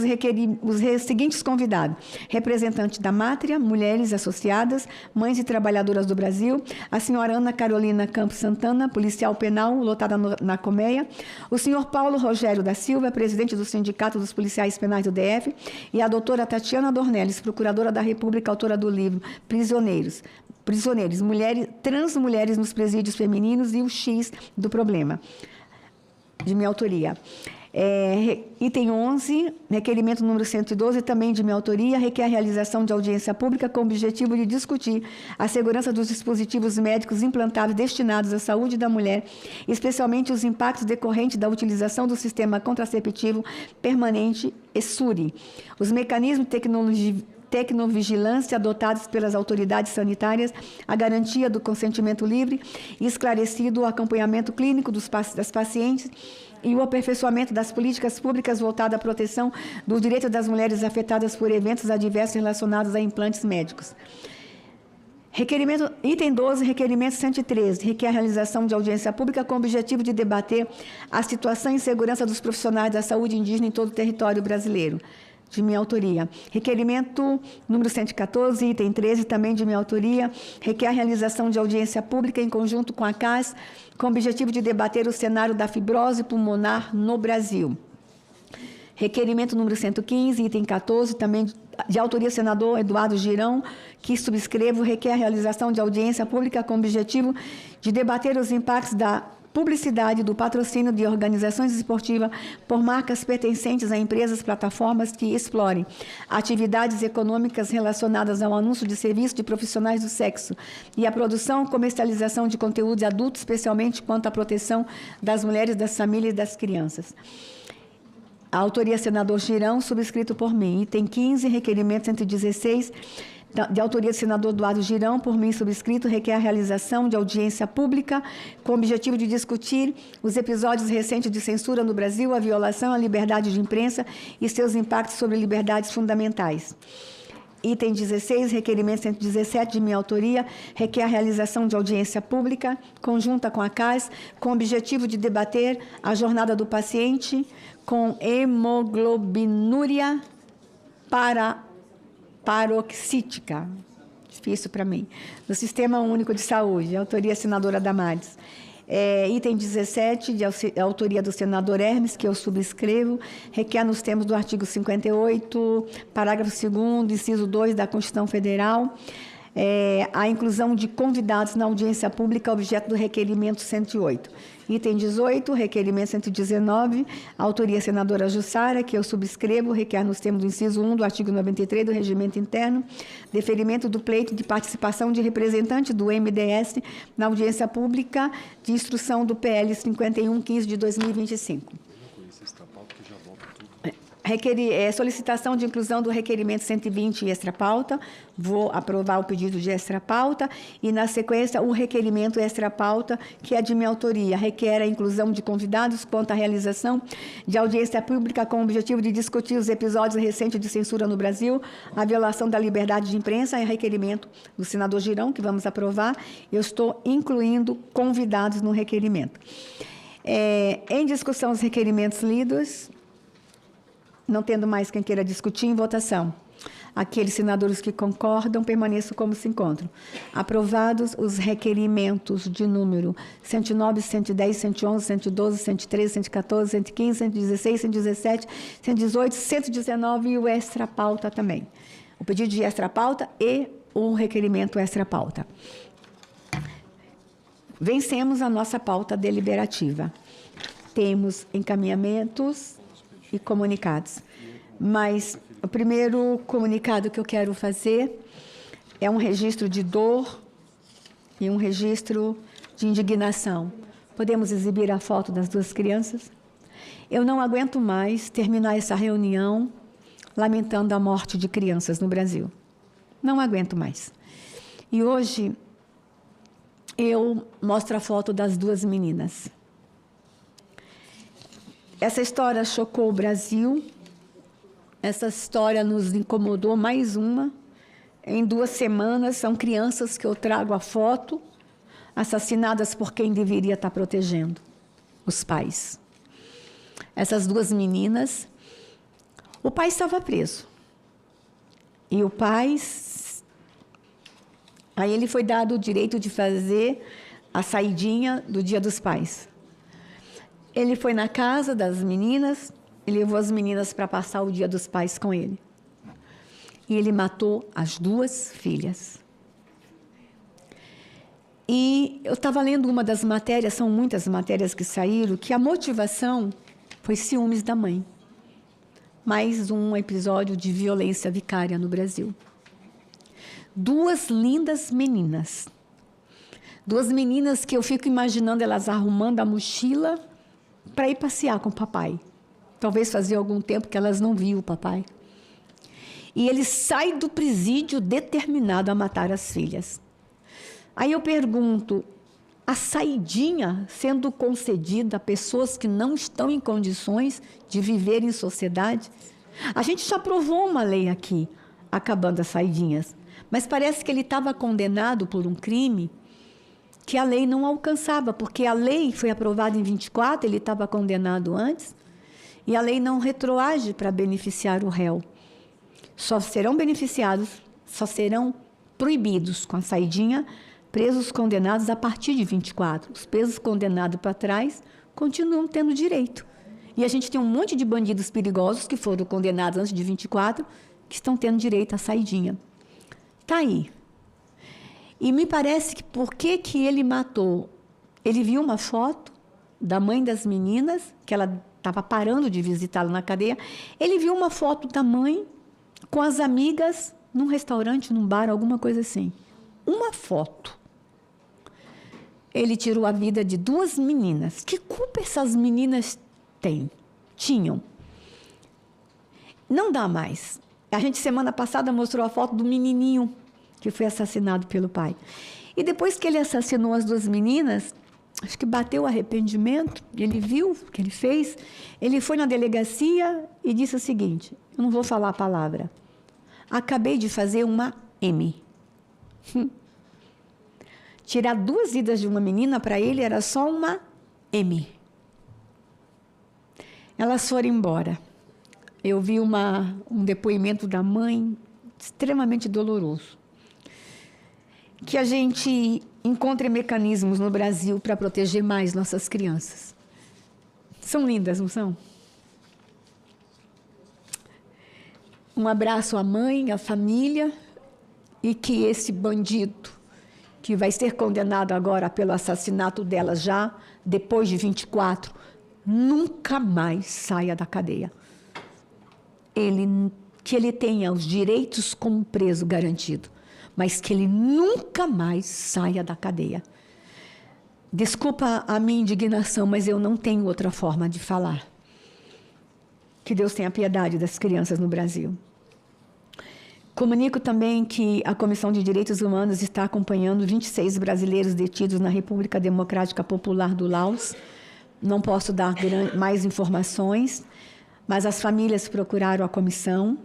os seguintes convidados: representante da Mátria, mulheres associadas, mães e trabalhadoras do Brasil, a senhora Ana Carolina Campos Santana, policial penal, lotada na Colmeia, o senhor Paulo Rogério da Silva, presidente do Sindicato dos Policiais Penais do DF, e a doutora Tatiana Dornelles, procuradora da República, autora do livro Prisioneiros, trans mulheres nos presídios femininos e o X do problema, de minha autoria. Item 11, requerimento número 112, também de minha autoria, requer a realização de audiência pública com o objetivo de discutir a segurança dos dispositivos médicos implantados destinados à saúde da mulher, especialmente os impactos decorrentes da utilização do sistema contraceptivo permanente ESSURI, os mecanismos de tecnovigilância adotados pelas autoridades sanitárias, a garantia do consentimento livre e esclarecido o acompanhamento clínico das pacientes e o aperfeiçoamento das políticas públicas voltadas à proteção do direito das mulheres afetadas por eventos adversos relacionados a implantes médicos. Item 12, requerimento 113, requer a realização de audiência pública com o objetivo de debater a situação e segurança dos profissionais da saúde indígena em todo o território brasileiro, de minha autoria. Requerimento número 114, item 13, também de minha autoria, requer a realização de audiência pública em conjunto com a CAS, com o objetivo de debater o cenário da fibrose pulmonar no Brasil. Requerimento número 115, item 14, também de autoria do senador Eduardo Girão, que subscrevo, requer a realização de audiência pública com o objetivo de debater os impactos da publicidade do patrocínio de organizações esportivas por marcas pertencentes a empresas, plataformas que explorem atividades econômicas relacionadas ao anúncio de serviços de profissionais do sexo e a produção e comercialização de conteúdos adultos, especialmente quanto à proteção das mulheres, das famílias e das crianças. A autoria senador Girão, subscrito por mim. Item 15, requerimento 116, de autoria do senador Eduardo Girão, por mim subscrito, requer a realização de audiência pública com o objetivo de discutir os episódios recentes de censura no Brasil, a violação à liberdade de imprensa e seus impactos sobre liberdades fundamentais. Item 16, requerimento 117, de minha autoria, requer a realização de audiência pública conjunta com a CAS, com o objetivo de debater a jornada do paciente com hemoglobinúria paroxítica, difícil para mim, no Sistema Único de Saúde, autoria senadora Damares. Item 17, de autoria do senador Hermes, que eu subscrevo, requer nos termos do artigo 58, parágrafo 2º, inciso 2 da Constituição Federal, a inclusão de convidados na audiência pública, objeto do requerimento 108. Item 18, requerimento 119, autoria senadora Jussara, que eu subscrevo, requer nos termos do inciso 1 do artigo 93 do Regimento Interno, deferimento do pleito de participação de representante do MDS na audiência pública de instrução do PL 5115 de 2025. Solicitação de inclusão do requerimento 120 em extra-pauta. Vou aprovar o pedido de extra-pauta e, na sequência, o requerimento extra-pauta, que é de minha autoria, requer a inclusão de convidados quanto à realização de audiência pública com o objetivo de discutir os episódios recentes de censura no Brasil, a violação da liberdade de imprensa e requerimento do senador Girão, que vamos aprovar. Eu estou incluindo convidados no requerimento. Em discussão, os requerimentos lidos. Não tendo mais quem queira discutir, em votação. Aqueles senadores que concordam, permaneçam como se encontram. Aprovados os requerimentos de número 109, 110, 111, 112, 113, 114, 115, 116, 117, 118, 119 e o extra-pauta também. O pedido de extra-pauta e o requerimento extra-pauta. Vencemos a nossa pauta deliberativa. Temos encaminhamentos e comunicados. Mas o primeiro comunicado que eu quero fazer é um registro de dor e um registro de indignação. Podemos exibir a foto das duas crianças? Eu não aguento mais terminar essa reunião lamentando a morte de crianças no Brasil. Não aguento mais. E hoje eu mostro a foto das duas meninas. Essa história chocou o Brasil, essa história nos incomodou, mais uma. Em 2 semanas, são crianças que eu trago a foto, assassinadas por quem deveria estar protegendo, os pais. Essas duas meninas, o pai estava preso. E o pai, aí ele foi dado o direito de fazer a saidinha do Dia dos Pais. Ele foi na casa das meninas e levou as meninas para passar o Dia dos Pais com ele. E ele matou as 2 filhas. E eu estava lendo uma das matérias, são muitas matérias que saíram, que a motivação foi ciúmes da mãe. Mais um episódio de violência vicária no Brasil. 2 lindas meninas. 2 meninas que eu fico imaginando elas arrumando a mochila para ir passear com o papai. Talvez fazia algum tempo que elas não viam o papai. E ele sai do presídio determinado a matar as filhas. Aí eu pergunto, a saidinha sendo concedida a pessoas que não estão em condições de viver em sociedade? A gente já aprovou uma lei aqui, acabando as saidinhas, mas parece que ele estava condenado por um crime que a lei não alcançava, porque a lei foi aprovada em 24, ele estava condenado antes, e a lei não retroage para beneficiar o réu. Só serão beneficiados, só serão proibidos com a saidinha presos condenados a partir de 24. Os presos condenados para trás continuam tendo direito. E a gente tem um monte de bandidos perigosos que foram condenados antes de 24, que estão tendo direito à saidinha. Está aí. E me parece que por que ele matou? Ele viu uma foto da mãe das meninas, que ela estava parando de visitá-lo na cadeia. Ele viu uma foto da mãe com as amigas num restaurante, num bar, alguma coisa assim. Uma foto. Ele tirou a vida de 2 meninas. Que culpa essas meninas tinham? Não dá mais. A gente, semana passada, mostrou a foto do menininho que foi assassinado pelo pai. E depois que ele assassinou as 2 meninas, acho que bateu o arrependimento, ele viu o que ele fez, ele foi na delegacia e disse o seguinte, eu não vou falar a palavra, acabei de fazer uma M. Tirar 2 vidas de uma menina, para ele, era só uma M. Elas foram embora. Eu vi um depoimento da mãe extremamente doloroso. Que a gente encontre mecanismos no Brasil para proteger mais nossas crianças. São lindas, não são? Um abraço à mãe, à família, e que esse bandido, que vai ser condenado agora pelo assassinato dela já, depois de 24, nunca mais saia da cadeia. Que ele tenha os direitos como preso garantido, mas que ele nunca mais saia da cadeia. Desculpa a minha indignação, mas eu não tenho outra forma de falar. Que Deus tenha piedade das crianças no Brasil. Comunico também que a Comissão de Direitos Humanos está acompanhando 26 brasileiros detidos na República Democrática Popular do Laos. Não posso dar mais informações, mas as famílias procuraram a comissão.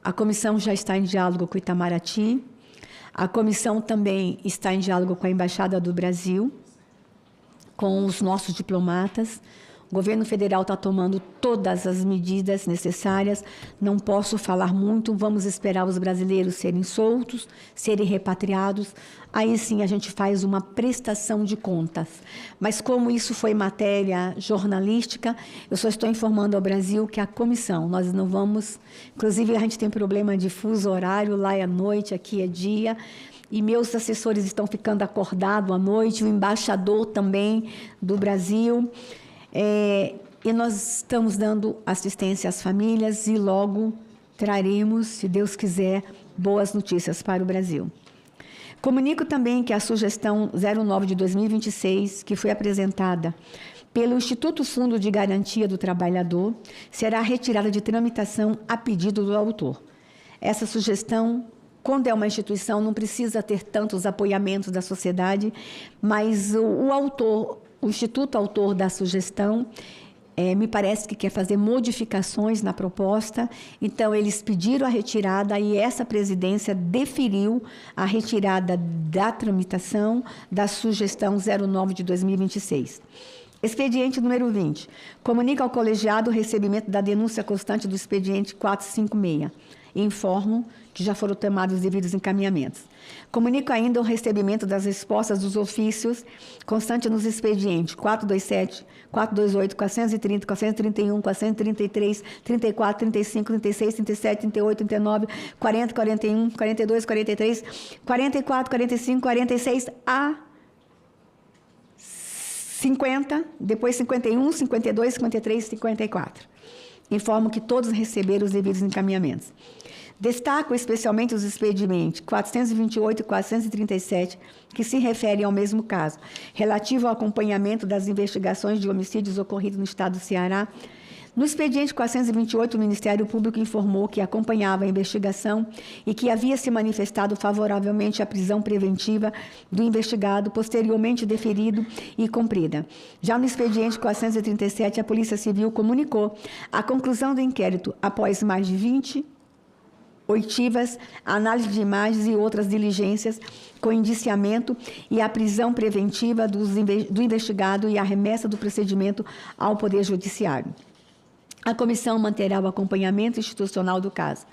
A comissão já está em diálogo com o Itamaraty. A comissão também está em diálogo com a Embaixada do Brasil, com os nossos diplomatas. O governo federal está tomando todas as medidas necessárias. Não posso falar muito, vamos esperar os brasileiros serem soltos, serem repatriados. Aí sim a gente faz uma prestação de contas. Mas como isso foi matéria jornalística, eu só estou informando ao Brasil que a comissão, nós não vamos... Inclusive a gente tem problema de fuso horário, lá é noite, aqui é dia... E meus assessores estão ficando acordados à noite, o embaixador também do Brasil. E nós estamos dando assistência às famílias e logo traremos, se Deus quiser, boas notícias para o Brasil. Comunico também que a sugestão 09 de 2026, que foi apresentada pelo Instituto Fundo de Garantia do Trabalhador, será retirada de tramitação a pedido do autor. Essa sugestão, quando é uma instituição, não precisa ter tantos apoiamentos da sociedade, mas o autor, o instituto autor da sugestão, me parece que quer fazer modificações na proposta, então eles pediram a retirada e essa presidência deferiu a retirada da tramitação da sugestão 09 de 2026. Expediente número 20. Comunica ao colegiado o recebimento da denúncia constante do expediente 456. Informo que já foram tomados os devidos encaminhamentos. Comunico ainda o recebimento das respostas dos ofícios constantes nos expedientes 427, 428, 430, 431, 433, 34, 35, 36, 37, 38, 39, 40, 41, 42, 43, 44, 45, 46 a 50, depois 51, 52, 53 e 54. Informo que todos receberam os devidos encaminhamentos. Destaco especialmente os expedientes 428 e 437, que se referem ao mesmo caso, relativo ao acompanhamento das investigações de homicídios ocorridos no estado do Ceará. No expediente 428, o Ministério Público informou que acompanhava a investigação e que havia se manifestado favoravelmente à prisão preventiva do investigado, posteriormente deferido e cumprida. Já no expediente 437, a Polícia Civil comunicou a conclusão do inquérito após mais de 20 oitivas, análise de imagens e outras diligências com indiciamento e a prisão preventiva do investigado e a remessa do procedimento ao Poder Judiciário. A comissão manterá o acompanhamento institucional do caso.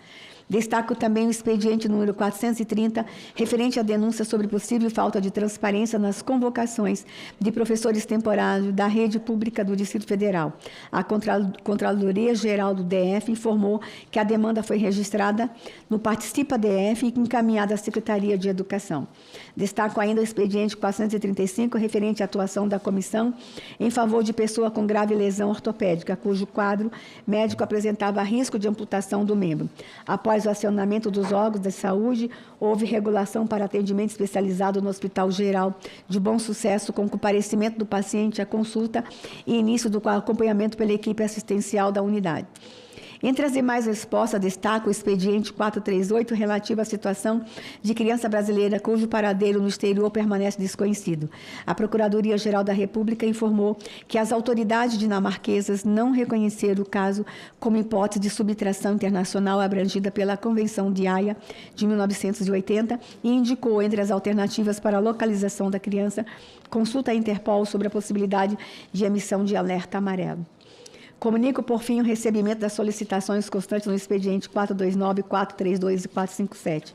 Destaco também o expediente número 430, referente à denúncia sobre possível falta de transparência nas convocações de professores temporários da rede pública do Distrito Federal. A Controladoria Geral do DF informou que a demanda foi registrada no Participa DF e encaminhada à Secretaria de Educação. Destaco ainda o expediente 435, referente à atuação da comissão em favor de pessoa com grave lesão ortopédica, cujo quadro médico apresentava risco de amputação do membro. Após o acionamento dos órgãos da saúde, houve regulação para atendimento especializado no Hospital Geral de Bom Sucesso, com comparecimento do paciente à consulta e início do acompanhamento pela equipe assistencial da unidade. Entre as demais respostas, destaco o expediente 438, relativo à situação de criança brasileira cujo paradeiro no exterior permanece desconhecido. A Procuradoria-Geral da República informou que as autoridades dinamarquesas não reconheceram o caso como hipótese de subtração internacional abrangida pela Convenção de Haia de 1980 e indicou, entre as alternativas para a localização da criança, consulta à Interpol sobre a possibilidade de emissão de alerta amarelo. Comunico, por fim, o recebimento das solicitações constantes no expediente 429, 432 e 457.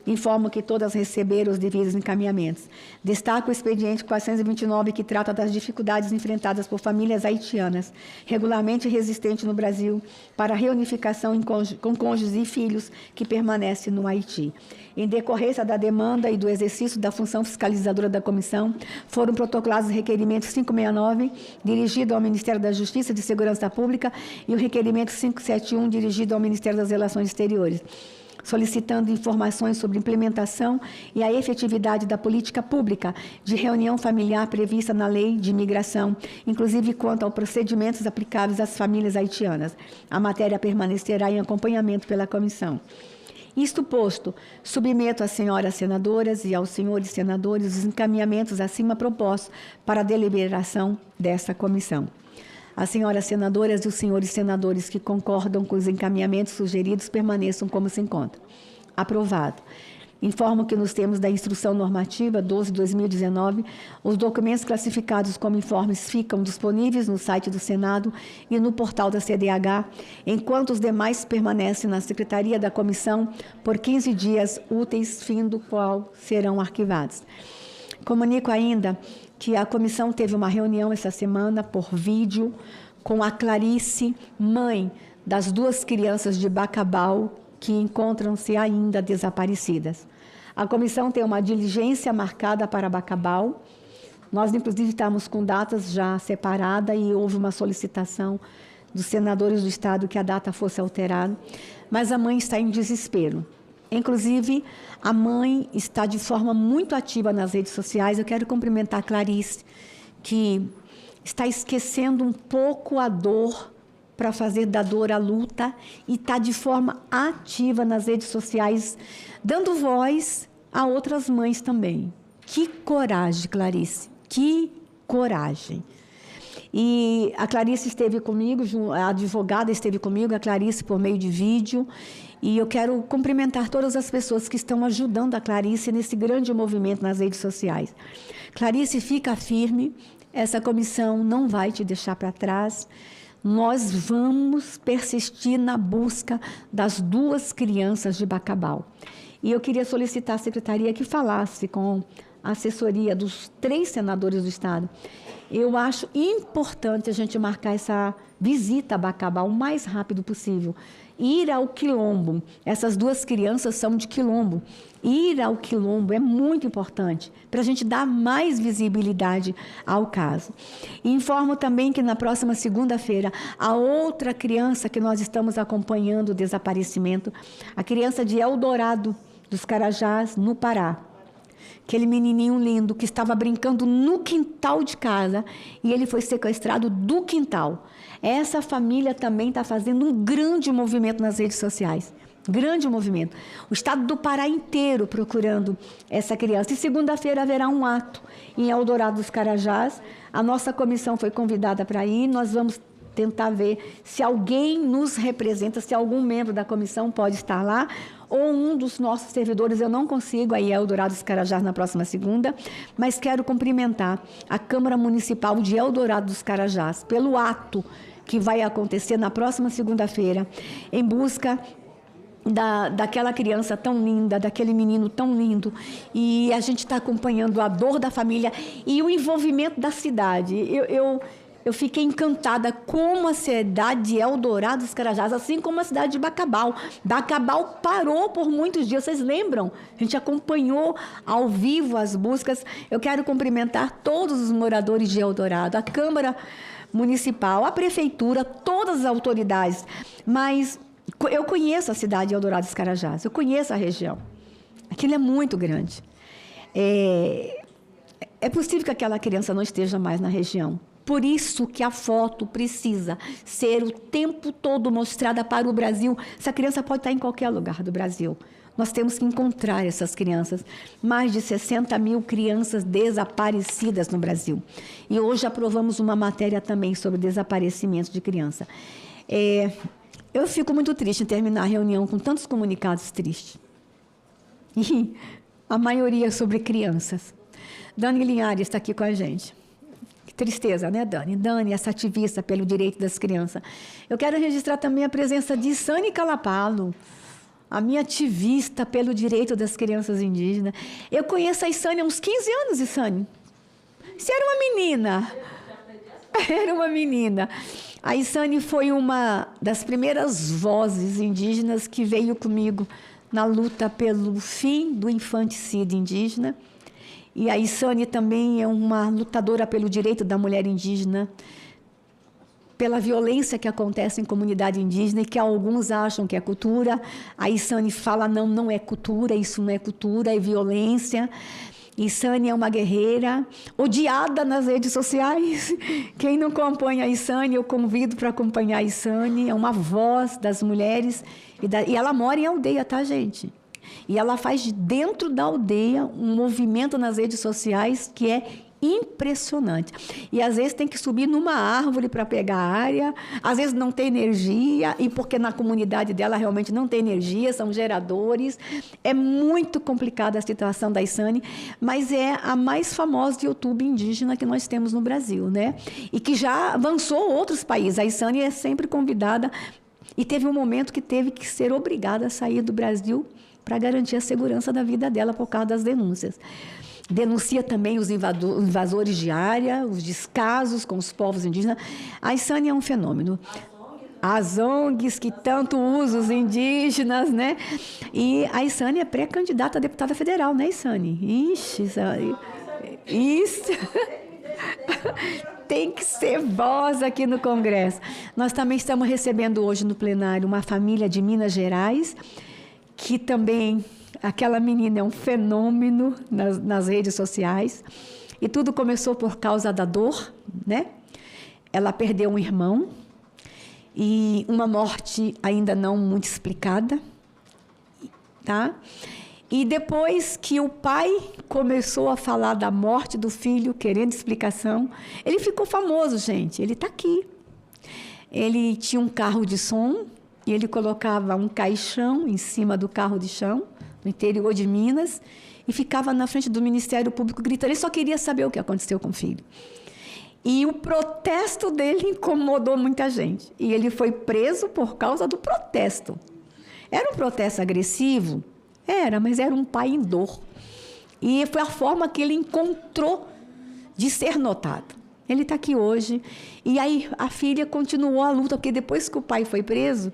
Informo que todas receberam os devidos encaminhamentos. Destaco o expediente 429, que trata das dificuldades enfrentadas por famílias haitianas, regularmente resistentes no Brasil, para a reunificação com cônjuges e filhos que permanecem no Haiti. Em decorrência da demanda e do exercício da função fiscalizadora da comissão, foram protocolados o requerimento 569, dirigido ao Ministério da Justiça e de Segurança Pública, e o requerimento 571, dirigido ao Ministério das Relações Exteriores, solicitando informações sobre implementação e a efetividade da política pública de reunião familiar prevista na Lei de Imigração, inclusive quanto aos procedimentos aplicáveis às famílias haitianas. A matéria permanecerá em acompanhamento pela comissão. Isto posto, submeto às senhoras senadoras e aos senhores senadores os encaminhamentos acima propostos para a deliberação desta comissão. As senhoras senadoras e os senhores senadores que concordam com os encaminhamentos sugeridos permaneçam como se encontram. Aprovado. Informo que nos termos da Instrução Normativa 12/2019, os documentos classificados como informes ficam disponíveis no site do Senado e no portal da CDH, enquanto os demais permanecem na Secretaria da Comissão por 15 dias úteis, fim do qual serão arquivados. Comunico ainda que a comissão teve uma reunião essa semana por vídeo com a Clarice, mãe das 2 crianças de Bacabal, que encontram-se ainda desaparecidas. A comissão tem uma diligência marcada para Bacabal. Nós, inclusive, estamos com datas já separadas e houve uma solicitação dos senadores do Estado que a data fosse alterada, mas a mãe está em desespero. Inclusive, a mãe está de forma muito ativa nas redes sociais. Eu quero cumprimentar a Clarice, que está esquecendo um pouco a dor para fazer da dor a luta e está de forma ativa nas redes sociais, dando voz a outras mães também. Que coragem, Clarice, que coragem. E a Clarice esteve comigo, a advogada esteve comigo, a Clarice por meio de vídeo, e eu quero cumprimentar todas as pessoas que estão ajudando a Clarice nesse grande movimento nas redes sociais. Clarice, fica firme, essa comissão não vai te deixar para trás. Nós vamos persistir na busca das 2 crianças de Bacabal. E eu queria solicitar à secretaria que falasse com a assessoria dos 3 senadores do Estado. Eu acho importante a gente marcar essa visita a Bacabal o mais rápido possível. Ir ao Quilombo. Essas 2 crianças são de Quilombo. Ir ao Quilombo é muito importante para a gente dar mais visibilidade ao caso. E informo também que na próxima segunda-feira, a outra criança que nós estamos acompanhando o desaparecimento, a criança de Eldorado dos Carajás, no Pará. Aquele menininho lindo que estava brincando no quintal de casa e ele foi sequestrado do quintal. Essa família também está fazendo um grande movimento nas redes sociais. Grande movimento. O estado do Pará inteiro procurando essa criança. E segunda-feira haverá um ato em Eldorado dos Carajás. A nossa comissão foi convidada para ir. Nós vamos tentar ver se alguém nos representa, se algum membro da comissão pode estar lá, ou um dos nossos servidores. Eu não consigo ir a Eldorado dos Carajás na próxima segunda, mas quero cumprimentar a Câmara Municipal de Eldorado dos Carajás pelo ato que vai acontecer na próxima segunda-feira, em busca daquela criança tão linda, daquele menino tão lindo. E a gente está acompanhando a dor da família e o envolvimento da cidade. Eu fiquei encantada como a cidade de Eldorado dos Carajás, assim como a cidade de Bacabal. Bacabal parou por muitos dias, vocês lembram? A gente acompanhou ao vivo as buscas. Eu quero cumprimentar todos os moradores de Eldorado, a Câmara Municipal, a Prefeitura, todas as autoridades. Mas eu conheço a cidade de Eldorado dos Carajás, eu conheço a região. Aquilo é muito grande. É possível que aquela criança não esteja mais na região. Por isso que a foto precisa ser o tempo todo mostrada para o Brasil. Essa criança pode estar em qualquer lugar do Brasil. Nós temos que encontrar essas crianças. Mais de 60 mil crianças desaparecidas no Brasil. E hoje aprovamos uma matéria também sobre desaparecimento de criança. Eu fico muito triste em terminar a reunião com tantos comunicados tristes. E a maioria sobre crianças. Dani Linhares está aqui com a gente. Que tristeza, né, Dani? Dani, essa ativista pelo direito das crianças. Eu quero registrar também a presença de Sani Calapalo, a minha ativista pelo direito das crianças indígenas. Eu conheço a Isane há uns 15 anos, Isane. Você era uma menina. Era uma menina. A Isane foi uma das primeiras vozes indígenas que veio comigo na luta pelo fim do infanticídio indígena. E a Isane também é uma lutadora pelo direito da mulher indígena, pela violência que acontece em comunidade indígena e que alguns acham que é cultura. A Isane fala, não, não é cultura, isso não é cultura, é violência. Isane é uma guerreira, odiada nas redes sociais. Quem não acompanha a Isane, eu convido para acompanhar a Isane. É uma voz das mulheres. E ela mora em aldeia, tá, gente? E ela faz dentro da aldeia um movimento nas redes sociais que é impressionante. E às vezes tem que subir numa árvore para pegar área, às vezes não tem energia, e porque na comunidade dela realmente não tem energia, são geradores. É muito complicada a situação da Isane, mas é a mais famosa de YouTube indígena que nós temos no Brasil, né? E que já avançou outros países. A Isane é sempre convidada e teve um momento que teve que ser obrigada a sair do Brasil para garantir a segurança da vida dela por causa das denúncias. Denuncia também os invasores de área, os descasos com os povos indígenas. A Isane é um fenômeno. As ONGs que tanto usam os indígenas, né? E a Isane é pré-candidata a deputada federal, né, Isane? Ixi, isso. Tem que ser voz aqui no Congresso. Nós também estamos recebendo hoje no plenário uma família de Minas Gerais, que também... Aquela menina é um fenômeno nas redes sociais. E tudo começou por causa da dor, né? Ela perdeu um irmão e uma morte ainda não muito explicada, tá? E depois que o pai começou a falar da morte do filho, querendo explicação, ele ficou famoso, gente. Ele está aqui. Ele tinha um carro de som e ele colocava um caixão em cima do carro de chão, no interior de Minas, e ficava na frente do Ministério Público gritando. Ele só queria saber o que aconteceu com o filho. E o protesto dele incomodou muita gente. E ele foi preso por causa do protesto. Era um protesto agressivo? Era, mas era um pai em dor. E foi a forma que ele encontrou de ser notado. Ele está aqui hoje. E aí a filha continuou a luta, porque depois que o pai foi preso,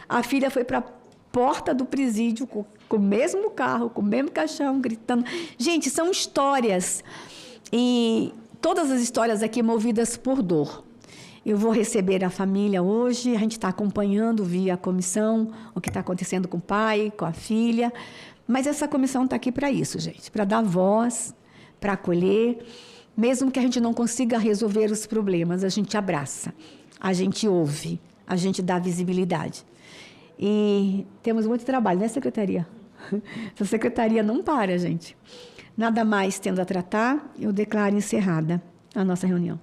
a filha foi para a porta do presídio com o mesmo carro, com o mesmo caixão, gritando. Gente, são histórias. E todas as histórias aqui movidas por dor. Eu vou receber a família hoje, a gente está acompanhando via comissão o que está acontecendo com o pai, com a filha. Mas essa comissão está aqui para isso, gente, para dar voz, para acolher. Mesmo que a gente não consiga resolver os problemas, a gente abraça, a gente ouve, a gente dá visibilidade. E temos muito trabalho, né, secretaria? Essa secretaria não para, gente. Nada mais tendo a tratar, eu declaro encerrada a nossa reunião.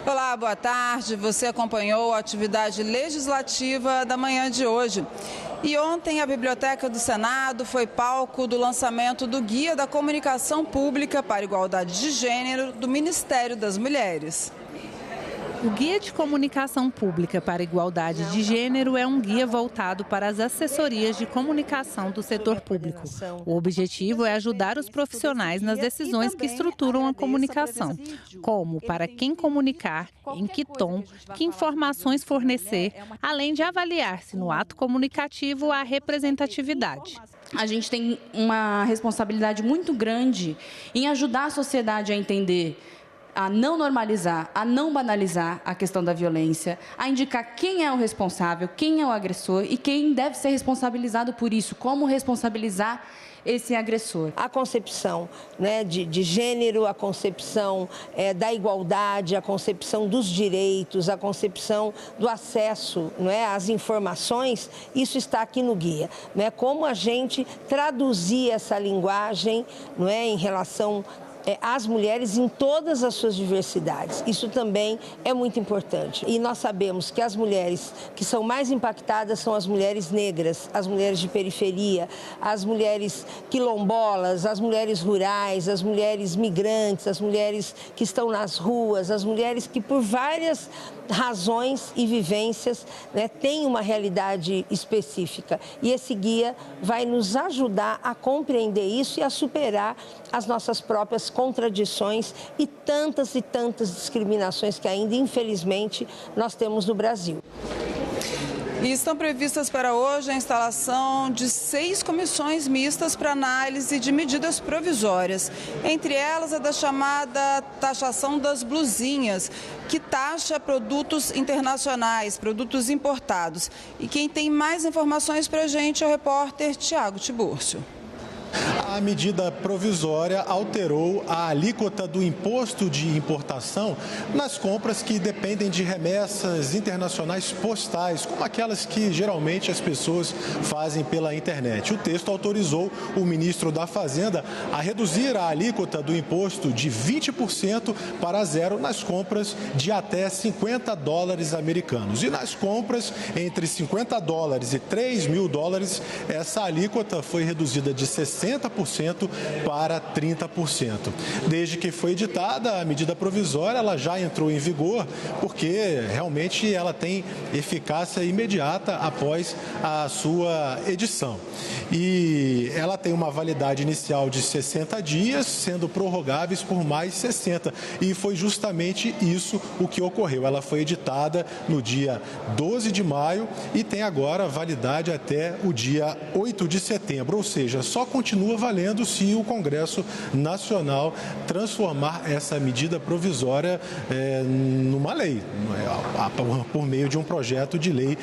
Olá, boa tarde. Você acompanhou a atividade legislativa da manhã de hoje. E ontem a Biblioteca do Senado foi palco do lançamento do Guia da Comunicação Pública para a Igualdade de Gênero do Ministério das Mulheres. O Guia de Comunicação Pública para a Igualdade de Gênero é um guia voltado para as assessorias de comunicação do setor público. O objetivo é ajudar os profissionais nas decisões que estruturam a comunicação, como para quem comunicar, em que tom, que informações fornecer, além de avaliar se no ato comunicativo há representatividade. A gente tem uma responsabilidade muito grande em ajudar a sociedade a entender, a não normalizar, a não banalizar a questão da violência, a indicar quem é o responsável, quem é o agressor e quem deve ser responsabilizado por isso, como responsabilizar esse agressor. A concepção, né, de gênero, a concepção da igualdade, a concepção dos direitos, a concepção do acesso, não é, às informações, isso está aqui no guia. Não é? Como a gente traduzir essa linguagem, não é, em relação as mulheres em todas as suas diversidades. Isso também é muito importante. E nós sabemos que as mulheres que são mais impactadas são as mulheres negras, as mulheres de periferia, as mulheres quilombolas, as mulheres rurais, as mulheres migrantes, as mulheres que estão nas ruas, as mulheres que por várias razões e vivências, né, têm uma realidade específica. E esse guia vai nos ajudar a compreender isso e a superar as nossas próprias contradições e tantas discriminações que ainda, infelizmente, nós temos no Brasil. E estão previstas para hoje a instalação de 6 comissões mistas para análise de medidas provisórias. Entre elas, a da chamada taxação das blusinhas, que taxa produtos internacionais, produtos importados. E quem tem mais informações para a gente é o repórter Tiago Tiburcio. A medida provisória alterou a alíquota do imposto de importação nas compras que dependem de remessas internacionais postais, como aquelas que geralmente as pessoas fazem pela internet. O texto autorizou o ministro da Fazenda a reduzir a alíquota do imposto de 20% para zero nas compras de até $50 americanos. E nas compras entre $50 e $3.000, essa alíquota foi reduzida de 60% para 30%. Desde que foi editada a medida provisória, ela já entrou em vigor, porque realmente ela tem eficácia imediata após a sua edição. E ela tem uma validade inicial de 60 dias, sendo prorrogáveis por mais 60. E foi justamente isso o que ocorreu. Ela foi editada no dia 12 de maio e tem agora validade até o dia 8 de setembro, ou seja, só continua valendo se o Congresso Nacional transformar essa medida provisória numa lei, por meio de um projeto de lei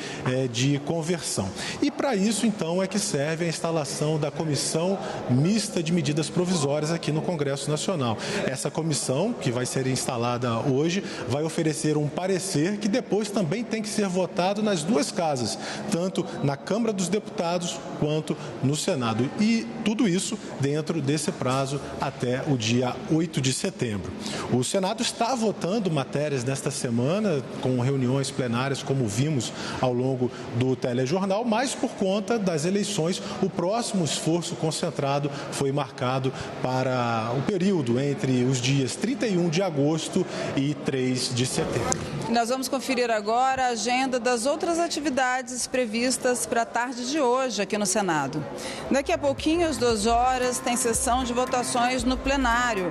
de conversão. E para isso, então, é que serve a instalação da Comissão Mista de Medidas Provisórias aqui no Congresso Nacional. Essa comissão, que vai ser instalada hoje, vai oferecer um parecer que depois também tem que ser votado nas duas casas, tanto na Câmara dos Deputados quanto no Senado. E tudo isso dentro desse prazo até o dia 8 de setembro. O Senado está votando matérias nesta semana, com reuniões plenárias, como vimos ao longo do telejornal, mas por conta das eleições, o próximo esforço concentrado foi marcado para o período entre os dias 31 de agosto e 3 de setembro. Nós vamos conferir agora a agenda das outras atividades previstas para a tarde de hoje aqui no Senado. Daqui a pouquinho, às 2 horas, tem sessão de votações no plenário.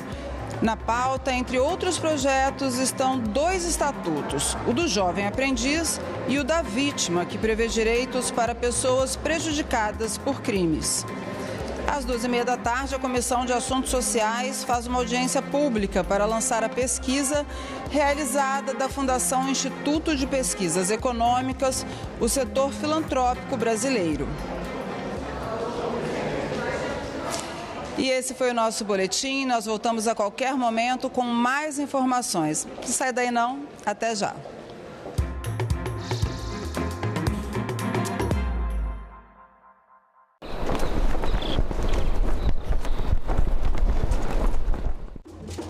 Na pauta, entre outros projetos, estão 2 estatutos, o do jovem aprendiz e o da vítima, que prevê direitos para pessoas prejudicadas por crimes. Às 2h30 da tarde, a Comissão de Assuntos Sociais faz uma audiência pública para lançar a pesquisa realizada da Fundação Instituto de Pesquisas Econômicas, o setor filantrópico brasileiro. E esse foi o nosso boletim. Nós voltamos a qualquer momento com mais informações. Não sai daí não, até já.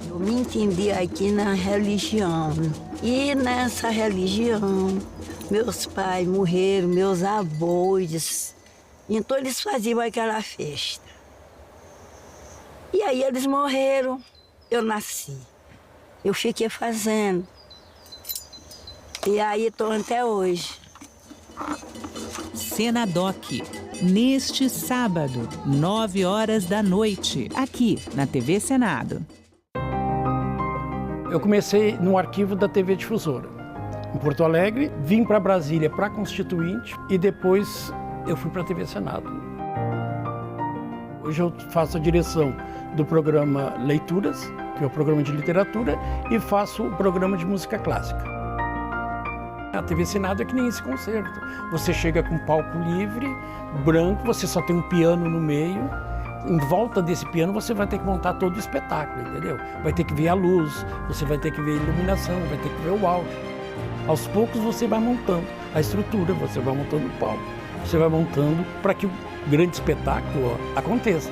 Eu me entendi aqui na religião. E nessa religião, meus pais morreram, meus avós. Então eles faziam aquela festa. E aí eles morreram, eu nasci. Eu fiquei fazendo. E aí estou até hoje. Senadoc, neste sábado, 9 horas da noite, aqui na TV Senado. Eu comecei no arquivo da TV Difusora, em Porto Alegre, vim para Brasília para Constituinte e depois eu fui para a TV Senado. Hoje eu faço a direção do programa Leituras, que é o programa de literatura, e faço o programa de música clássica. A TV Senado é que nem esse concerto. Você chega com um palco livre, branco, você só tem um piano no meio. Em volta desse piano você vai ter que montar todo o espetáculo, entendeu? Vai ter que ver a luz, você vai ter que ver a iluminação, vai ter que ver o áudio. Aos poucos você vai montando a estrutura, você vai montando o palco, você vai montando para que o grande espetáculo aconteça.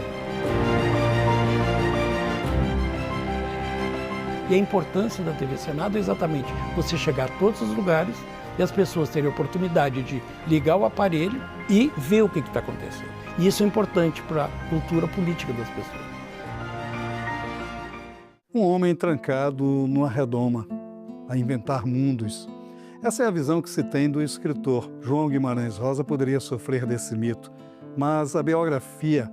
E a importância da TV Senado é exatamente você chegar a todos os lugares e as pessoas terem a oportunidade de ligar o aparelho e ver o que está acontecendo. E isso é importante para a cultura política das pessoas. Um homem trancado numa redoma, a inventar mundos. Essa é a visão que se tem do escritor. João Guimarães Rosa poderia sofrer desse mito, mas a biografia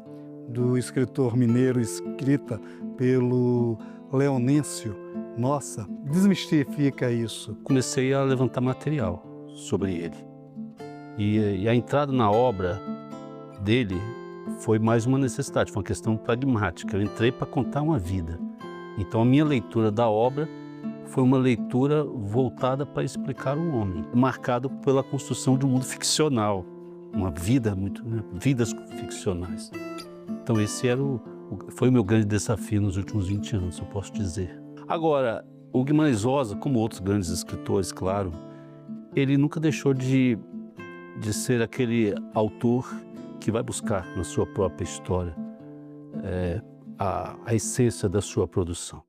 do escritor mineiro, escrita pelo Leonêncio Nossa, desmistifica isso. Comecei a levantar material sobre ele. E a entrada na obra dele foi mais uma necessidade, foi uma questão pragmática. Eu entrei para contar uma vida. Então a minha leitura da obra foi uma leitura voltada para explicar o homem, marcado pela construção de um mundo ficcional, uma vida vidas ficcionais. Então esse foi o meu grande desafio nos últimos 20 anos, eu posso dizer. Agora, o Guimarães Rosa, como outros grandes escritores, claro, ele nunca deixou de ser aquele autor que vai buscar na sua própria história a essência da sua produção.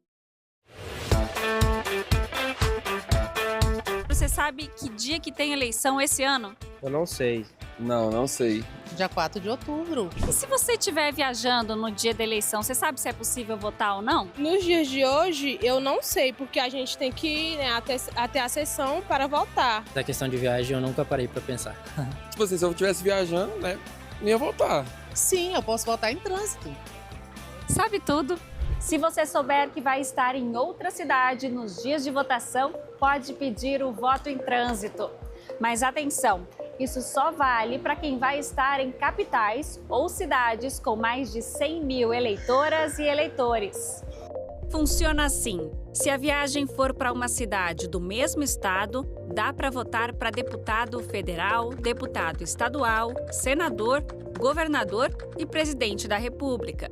Você sabe que dia que tem eleição esse ano? Eu não sei. Não sei. Dia 4 de outubro. E se você estiver viajando no dia da eleição, você sabe se é possível votar ou não? Nos dias de hoje, eu não sei, porque a gente tem que ir, né, até a sessão para votar. Da questão de viagem, eu nunca parei para pensar. Tipo assim, se eu estivesse viajando, né, não ia votar. Sim, eu posso votar em trânsito. Sabe tudo? Se você souber que vai estar em outra cidade nos dias de votação, pode pedir o voto em trânsito. Mas atenção, isso só vale para quem vai estar em capitais ou cidades com mais de 100 mil eleitoras e eleitores. Funciona assim: se a viagem for para uma cidade do mesmo estado, dá para votar para deputado federal, deputado estadual, senador, governador e presidente da República.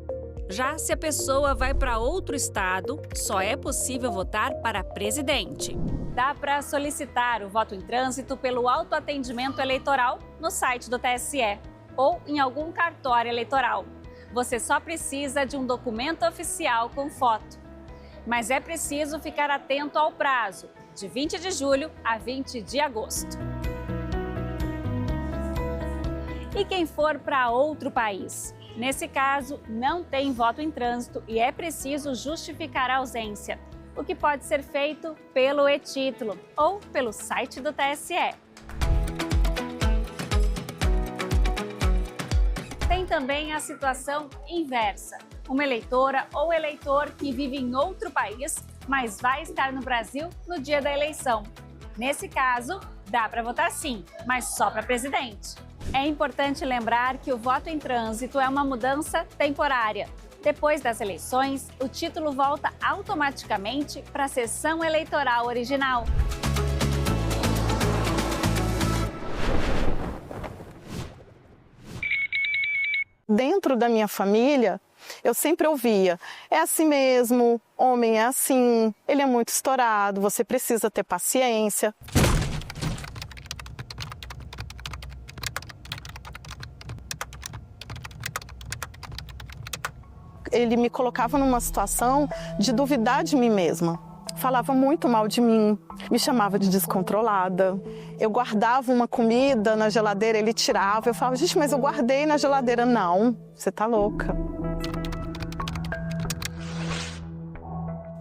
Já se a pessoa vai para outro estado, só é possível votar para presidente. Dá para solicitar o voto em trânsito pelo autoatendimento eleitoral no site do TSE ou em algum cartório eleitoral. Você só precisa de um documento oficial com foto. Mas é preciso ficar atento ao prazo, de 20 de julho a 20 de agosto. E quem for para outro país? Nesse caso, não tem voto em trânsito e é preciso justificar a ausência, o que pode ser feito pelo e-título ou pelo site do TSE. Tem também a situação inversa. Uma eleitora ou eleitor que vive em outro país, mas vai estar no Brasil no dia da eleição. Nesse caso, dá para votar sim, mas só para presidente. É importante lembrar que o voto em trânsito é uma mudança temporária. Depois das eleições, o título volta automaticamente para a sessão eleitoral original. Dentro da minha família, eu sempre ouvia: é assim mesmo, homem é assim, ele é muito estourado, você precisa ter paciência. Ele me colocava numa situação de duvidar de mim mesma. Falava muito mal de mim, me chamava de descontrolada. Eu guardava uma comida na geladeira, ele tirava. Eu falava: gente, mas eu guardei na geladeira. Não, você tá louca.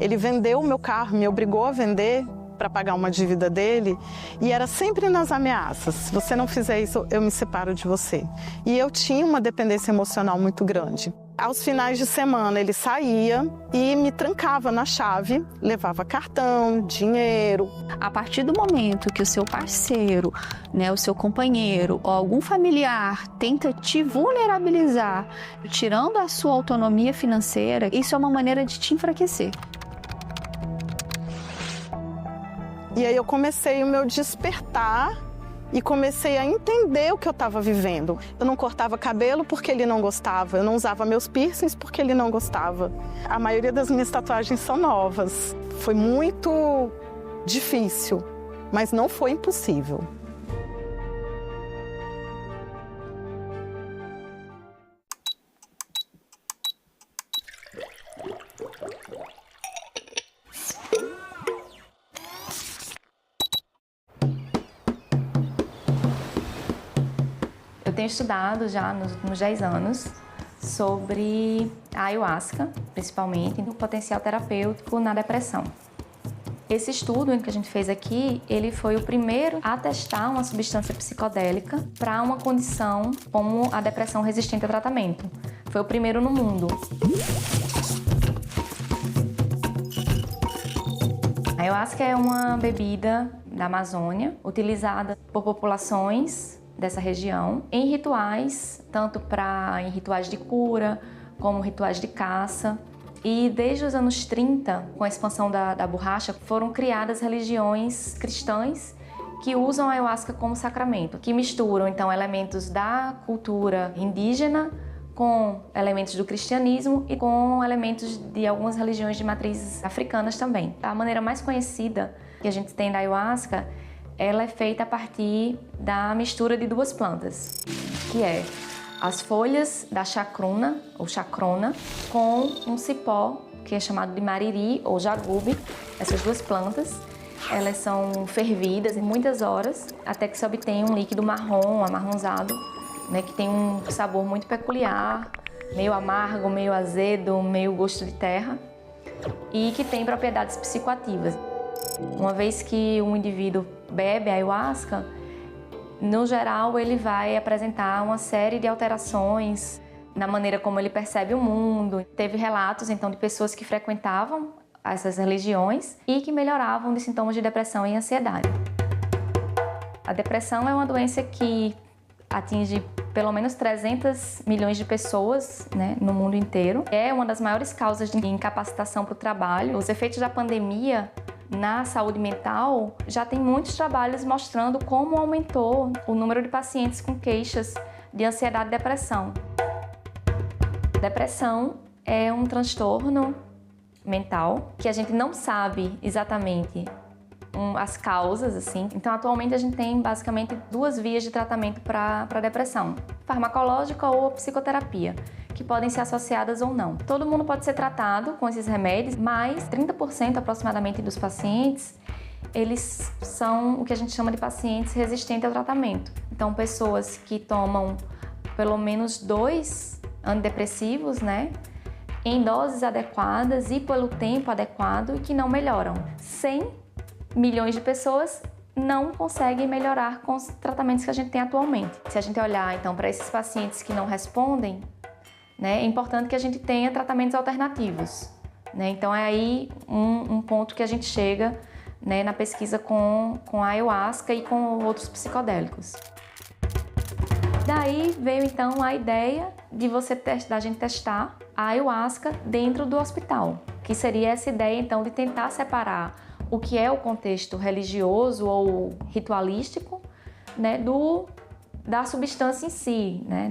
Ele vendeu o meu carro, me obrigou a vender para pagar uma dívida dele, e era sempre nas ameaças: se você não fizer isso, eu me separo de você. E eu tinha uma dependência emocional muito grande. Aos finais de semana ele saía e me trancava na chave, levava cartão, dinheiro. A partir do momento que o seu parceiro, né, o seu companheiro ou algum familiar tenta te vulnerabilizar, tirando a sua autonomia financeira, isso é uma maneira de te enfraquecer. E aí eu comecei o meu despertar e comecei a entender o que eu estava vivendo. Eu não cortava cabelo porque ele não gostava, eu não usava meus piercings porque ele não gostava. A maioria das minhas tatuagens são novas. Foi muito difícil, mas não foi impossível. tenho estudado já nos últimos 10 anos sobre a ayahuasca, principalmente, e o potencial terapêutico na depressão. Esse estudo que a gente fez aqui, ele foi o primeiro a testar uma substância psicodélica para uma condição como a depressão resistente a tratamento. Foi o primeiro no mundo. A ayahuasca é uma bebida da Amazônia, utilizada por populações dessa região em rituais, tanto em rituais de cura, como rituais de caça. E desde os anos 30, com a expansão da borracha, foram criadas religiões cristãs que usam a ayahuasca como sacramento, que misturam então elementos da cultura indígena com elementos do cristianismo e com elementos de algumas religiões de matrizes africanas também. A maneira mais conhecida que a gente tem da ayahuasca, ela é feita a partir da mistura de duas plantas, que é as folhas da chacruna, ou chacrona, com um cipó, que é chamado de mariri ou jagube. Essas duas plantas, elas são fervidas em muitas horas, até que se obtenha um líquido marrom, amarronzado, né, que tem um sabor muito peculiar, meio amargo, meio azedo, meio gosto de terra, e que tem propriedades psicoativas. Uma vez que um indivíduo bebe ayahuasca, no geral, ele vai apresentar uma série de alterações na maneira como ele percebe o mundo. Teve relatos, então, de pessoas que frequentavam essas religiões e que melhoravam de sintomas de depressão e ansiedade. A depressão é uma doença que atinge pelo menos 300 milhões de pessoas, né, no mundo inteiro. É uma das maiores causas de incapacitação para o trabalho. Os efeitos da pandemia na saúde mental, já tem muitos trabalhos mostrando como aumentou o número de pacientes com queixas de ansiedade e depressão. Depressão é um transtorno mental que a gente não sabe exatamente as causas, assim. Então, atualmente a gente tem basicamente duas vias de tratamento para a depressão: farmacológica ou psicoterapia, que podem ser associadas ou não. Todo mundo pode ser tratado com esses remédios, mas 30% aproximadamente dos pacientes, eles são o que a gente chama de pacientes resistentes ao tratamento. Então, pessoas que tomam pelo menos 2 antidepressivos, né, em doses adequadas e pelo tempo adequado, e que não melhoram. 100 milhões de pessoas não conseguem melhorar com os tratamentos que a gente tem atualmente. Se a gente olhar, então, para esses pacientes que não respondem, né, é importante que a gente tenha tratamentos alternativos, né? Então é aí um ponto que a gente chega, né, na pesquisa com a ayahuasca e com outros psicodélicos. Daí veio então a ideia de da gente testar a ayahuasca dentro do hospital, que seria essa ideia então de tentar separar o que é o contexto religioso ou ritualístico, né, da substância em si, né,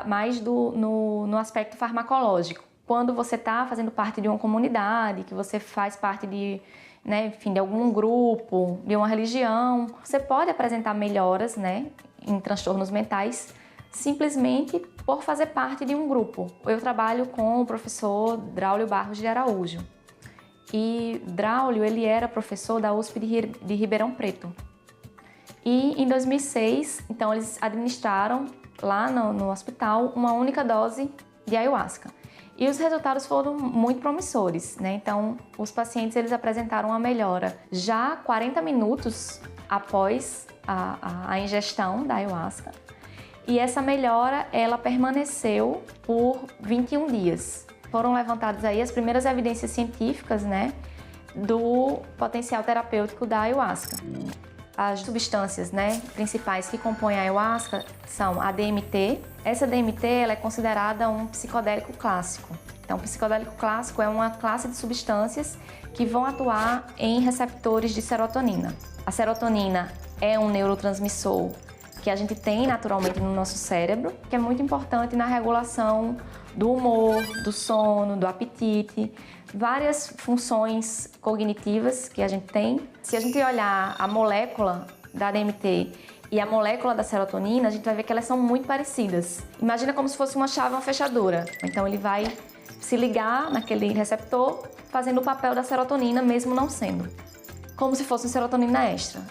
mais no aspecto farmacológico. Quando você está fazendo parte de uma comunidade, que você faz parte de, né, enfim, de algum grupo, de uma religião, você pode apresentar melhoras, né, em transtornos mentais simplesmente por fazer parte de um grupo. Eu trabalho com o professor Draulio Barros de Araújo. E Draulio, ele era professor da USP de Ribeirão Preto. E em 2006, então, eles administraram lá no hospital uma única dose de ayahuasca. E os resultados foram muito promissores, né? Então, os pacientes eles apresentaram uma melhora já 40 minutos após a ingestão da ayahuasca. E essa melhora, ela permaneceu por 21 dias. Foram levantadas aí as primeiras evidências científicas, né, do potencial terapêutico da ayahuasca. As substâncias, né, principais que compõem a ayahuasca são a DMT. Essa DMT ela é considerada um psicodélico clássico. Então, o psicodélico clássico é uma classe de substâncias que vão atuar em receptores de serotonina. A serotonina é um neurotransmissor que a gente tem naturalmente no nosso cérebro, que é muito importante na regulação do humor, do sono, do apetite, várias funções cognitivas que a gente tem. Se a gente olhar a molécula da DMT e a molécula da serotonina, a gente vai ver que elas são muito parecidas. Imagina como se fosse uma chave, uma fechadura. Então ele vai se ligar naquele receptor, fazendo o papel da serotonina, mesmo não sendo. Como se fosse uma serotonina extra.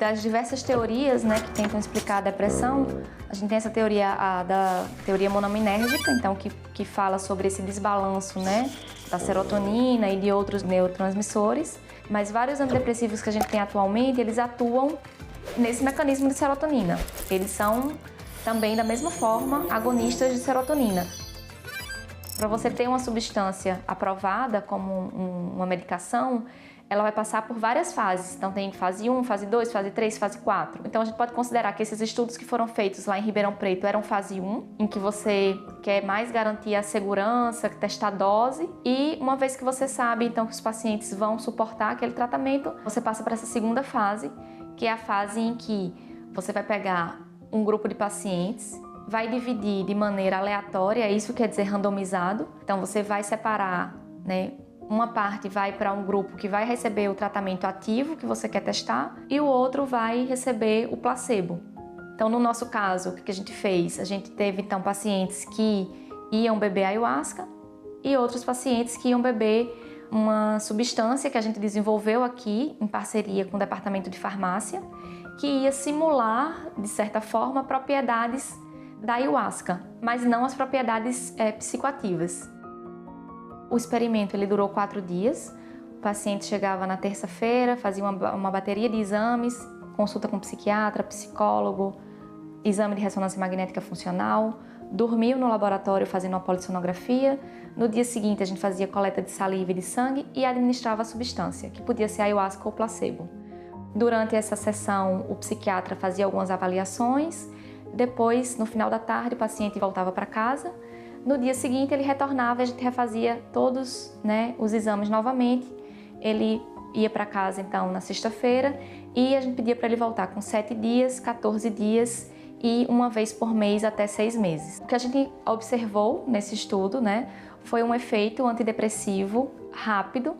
das diversas teorias, né, que tentam explicar a depressão, a gente tem essa teoria, da teoria monominérgica, então que fala sobre esse desbalanço, né, da serotonina e de outros neurotransmissores, mas vários antidepressivos que a gente tem atualmente, eles atuam nesse mecanismo de serotonina. Eles são também, da mesma forma, agonistas de serotonina. Para você ter uma substância aprovada como uma medicação, ela vai passar por várias fases. Então tem fase 1, fase 2, fase 3, fase 4. Então a gente pode considerar que esses estudos que foram feitos lá em Ribeirão Preto eram fase 1, em que você quer mais garantir a segurança, testar a dose. E uma vez que você sabe então que os pacientes vão suportar aquele tratamento, você passa para essa segunda fase, que é a fase em que você vai pegar um grupo de pacientes, vai dividir de maneira aleatória, isso quer dizer randomizado. Então você vai separar, né? Uma parte vai para um grupo que vai receber o tratamento ativo que você quer testar e o outro vai receber o placebo. Então, no nosso caso, o que a gente fez? A gente teve, então, pacientes que iam beber ayahuasca e outros pacientes que iam beber uma substância que a gente desenvolveu aqui em parceria com o Departamento de Farmácia, que ia simular, de certa forma, propriedades da ayahuasca, mas não as propriedades psicoativas. O experimento ele durou 4 dias, o paciente chegava na terça-feira, fazia uma bateria de exames, consulta com psiquiatra, psicólogo, exame de ressonância magnética funcional, dormiu no laboratório fazendo uma polissonografia, no dia seguinte a gente fazia coleta de saliva e de sangue e administrava a substância, que podia ser ayahuasca ou placebo. Durante essa sessão o psiquiatra fazia algumas avaliações, depois no final da tarde o paciente voltava para casa. No dia seguinte ele retornava e a gente refazia todos, né, os exames novamente. Ele ia para casa então na sexta-feira e a gente pedia para ele voltar com 7 dias, 14 dias e uma vez por mês até 6 meses. O que a gente observou nesse estudo, né, foi um efeito antidepressivo rápido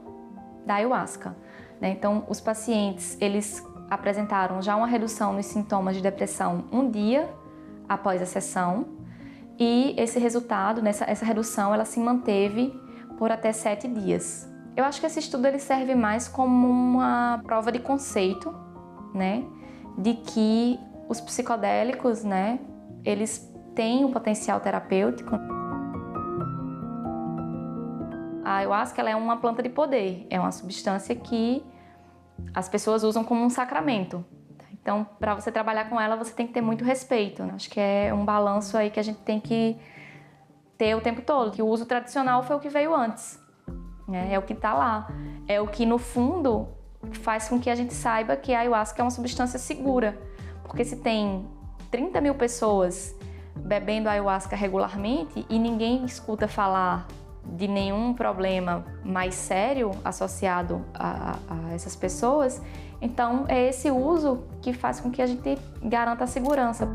da ayahuasca, né? Então os pacientes eles apresentaram já uma redução nos sintomas de depressão um dia após a sessão. E esse resultado, essa redução, ela se manteve por até 7 dias. Eu acho que esse estudo ele serve mais como uma prova de conceito, né, de que os psicodélicos, né, eles têm um potencial terapêutico. A ayahuasca ela é uma planta de poder, é uma substância que as pessoas usam como um sacramento. Então, para você trabalhar com ela, você tem que ter muito respeito, né? Acho que é um balanço aí que a gente tem que ter o tempo todo, que o uso tradicional foi o que veio antes, né? É o que está lá, é o que no fundo faz com que a gente saiba que a ayahuasca é uma substância segura, porque se tem 30 mil pessoas bebendo ayahuasca regularmente e ninguém escuta falar de nenhum problema mais sério associado a essas pessoas, então é esse uso que faz com que a gente garanta a segurança.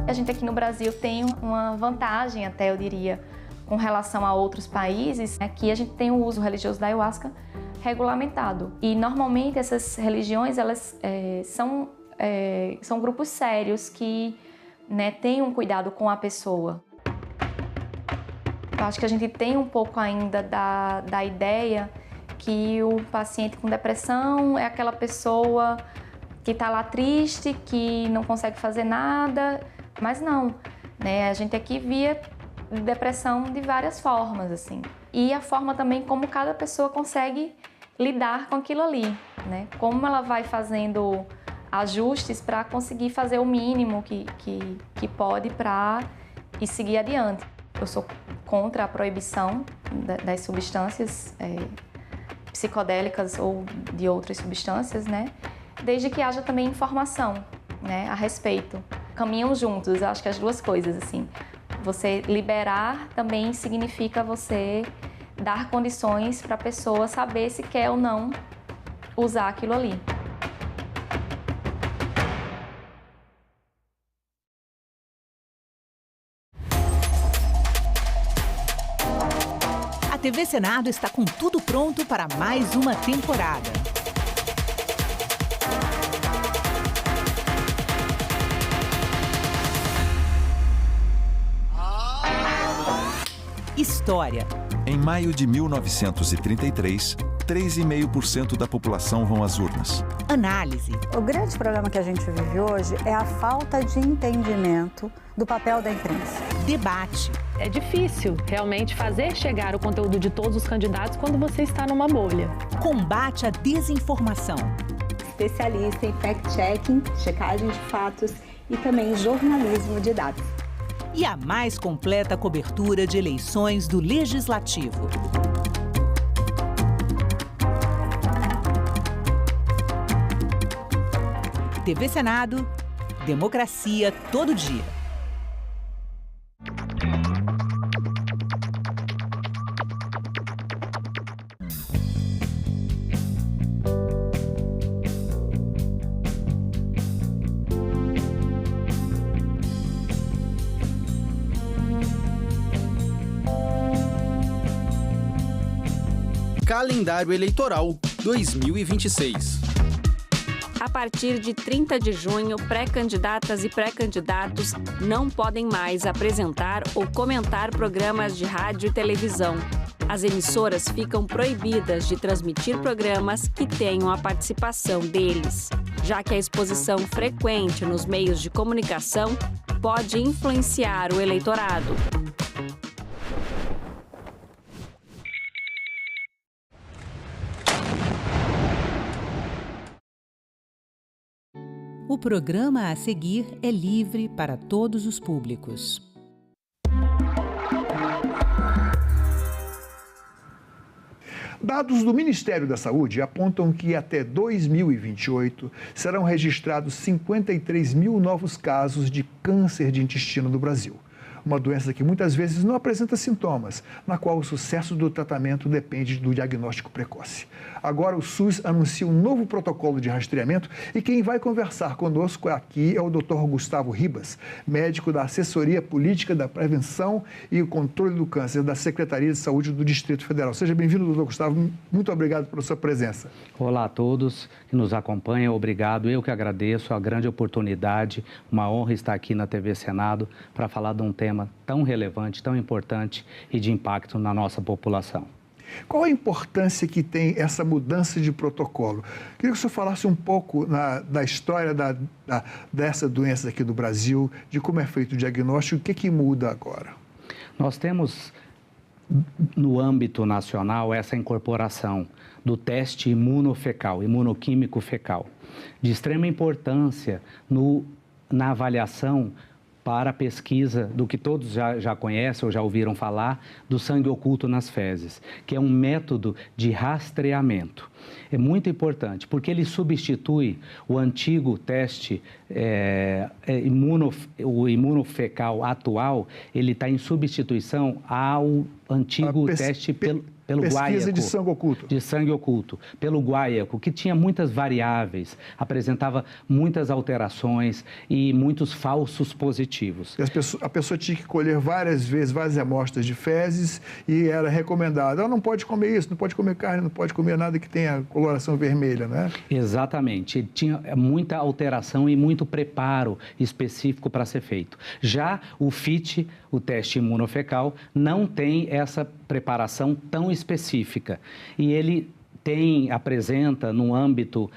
A gente aqui no Brasil tem uma vantagem, até eu diria, com relação a outros países, né, que a gente tem o uso religioso da ayahuasca regulamentado. E normalmente essas religiões elas são grupos sérios que, né, têm um cuidado com a pessoa. Eu acho que a gente tem um pouco ainda da ideia que o paciente com depressão é aquela pessoa que está lá triste, que não consegue fazer nada, mas não, né? A gente aqui via depressão de várias formas, assim. E a forma também como cada pessoa consegue lidar com aquilo ali, né? Como ela vai fazendo ajustes para conseguir fazer o mínimo que pode para ir seguir adiante. Eu sou contra a proibição das substâncias psicodélicas ou de outras substâncias, né? Desde que haja também informação, né, a respeito. Caminham juntos, eu acho que as duas coisas, assim. Você liberar também significa você dar condições para a pessoa saber se quer ou não usar aquilo ali. A TV Senado está com tudo pronto para mais uma temporada. História. Em maio de 1933, 3,5% da população vão às urnas. Análise. O grande problema que a gente vive hoje é a falta de entendimento do papel da imprensa. Debate. É difícil realmente fazer chegar o conteúdo de todos os candidatos quando você está numa bolha. Combate à desinformação. Especialista em fact-checking, checagem de fatos e também jornalismo de dados. E a mais completa cobertura de eleições do Legislativo. TV Senado, democracia todo dia. Calendário Eleitoral 2026. A partir de 30 de junho, pré-candidatas e pré-candidatos não podem mais apresentar ou comentar programas de rádio e televisão. As emissoras ficam proibidas de transmitir programas que tenham a participação deles, já que a exposição frequente nos meios de comunicação pode influenciar o eleitorado. O programa a seguir é livre para todos os públicos. Dados do Ministério da Saúde apontam que até 2028 serão registrados 53 mil novos casos de câncer de intestino no Brasil. Uma doença que muitas vezes não apresenta sintomas, na qual o sucesso do tratamento depende do diagnóstico precoce. Agora o SUS anuncia um novo protocolo de rastreamento e quem vai conversar conosco aqui é o Dr. Gustavo Ribas, médico da Assessoria Política da Prevenção e Controle do Câncer da Secretaria de Saúde do Distrito Federal. Seja bem-vindo, Dr. Gustavo. Muito obrigado pela sua presença. Olá a todos que nos acompanham. Obrigado. Eu que agradeço a grande oportunidade. Uma honra estar aqui na TV Senado para falar de um tema tão relevante, tão importante e de impacto na nossa população. Qual a importância que tem essa mudança de protocolo? Queria que o senhor falasse um pouco da história dessa doença aqui do Brasil, de como é feito o diagnóstico, o que muda agora? Nós temos, no âmbito nacional, essa incorporação do teste imunofecal, imunoquímico fecal, de extrema importância na avaliação para a pesquisa do que todos já conhecem ou já ouviram falar, do sangue oculto nas fezes, que é um método de rastreamento. É muito importante, porque ele substitui o antigo teste o imunofecal atual, ele está em substituição ao antigo teste pelo pesquisa de sangue oculto. De sangue oculto, pelo guaiaco, que tinha muitas variáveis, apresentava muitas alterações e muitos falsos positivos. E a pessoa tinha que colher várias vezes, várias amostras de fezes e era recomendado, não pode comer isso, não pode comer carne, não pode comer nada que tenha coloração vermelha, né? Exatamente. Tinha muita alteração e muito preparo específico para ser feito. Já o FIT, o teste imunofecal, não tem essa preparação tão específica e ele apresenta no âmbito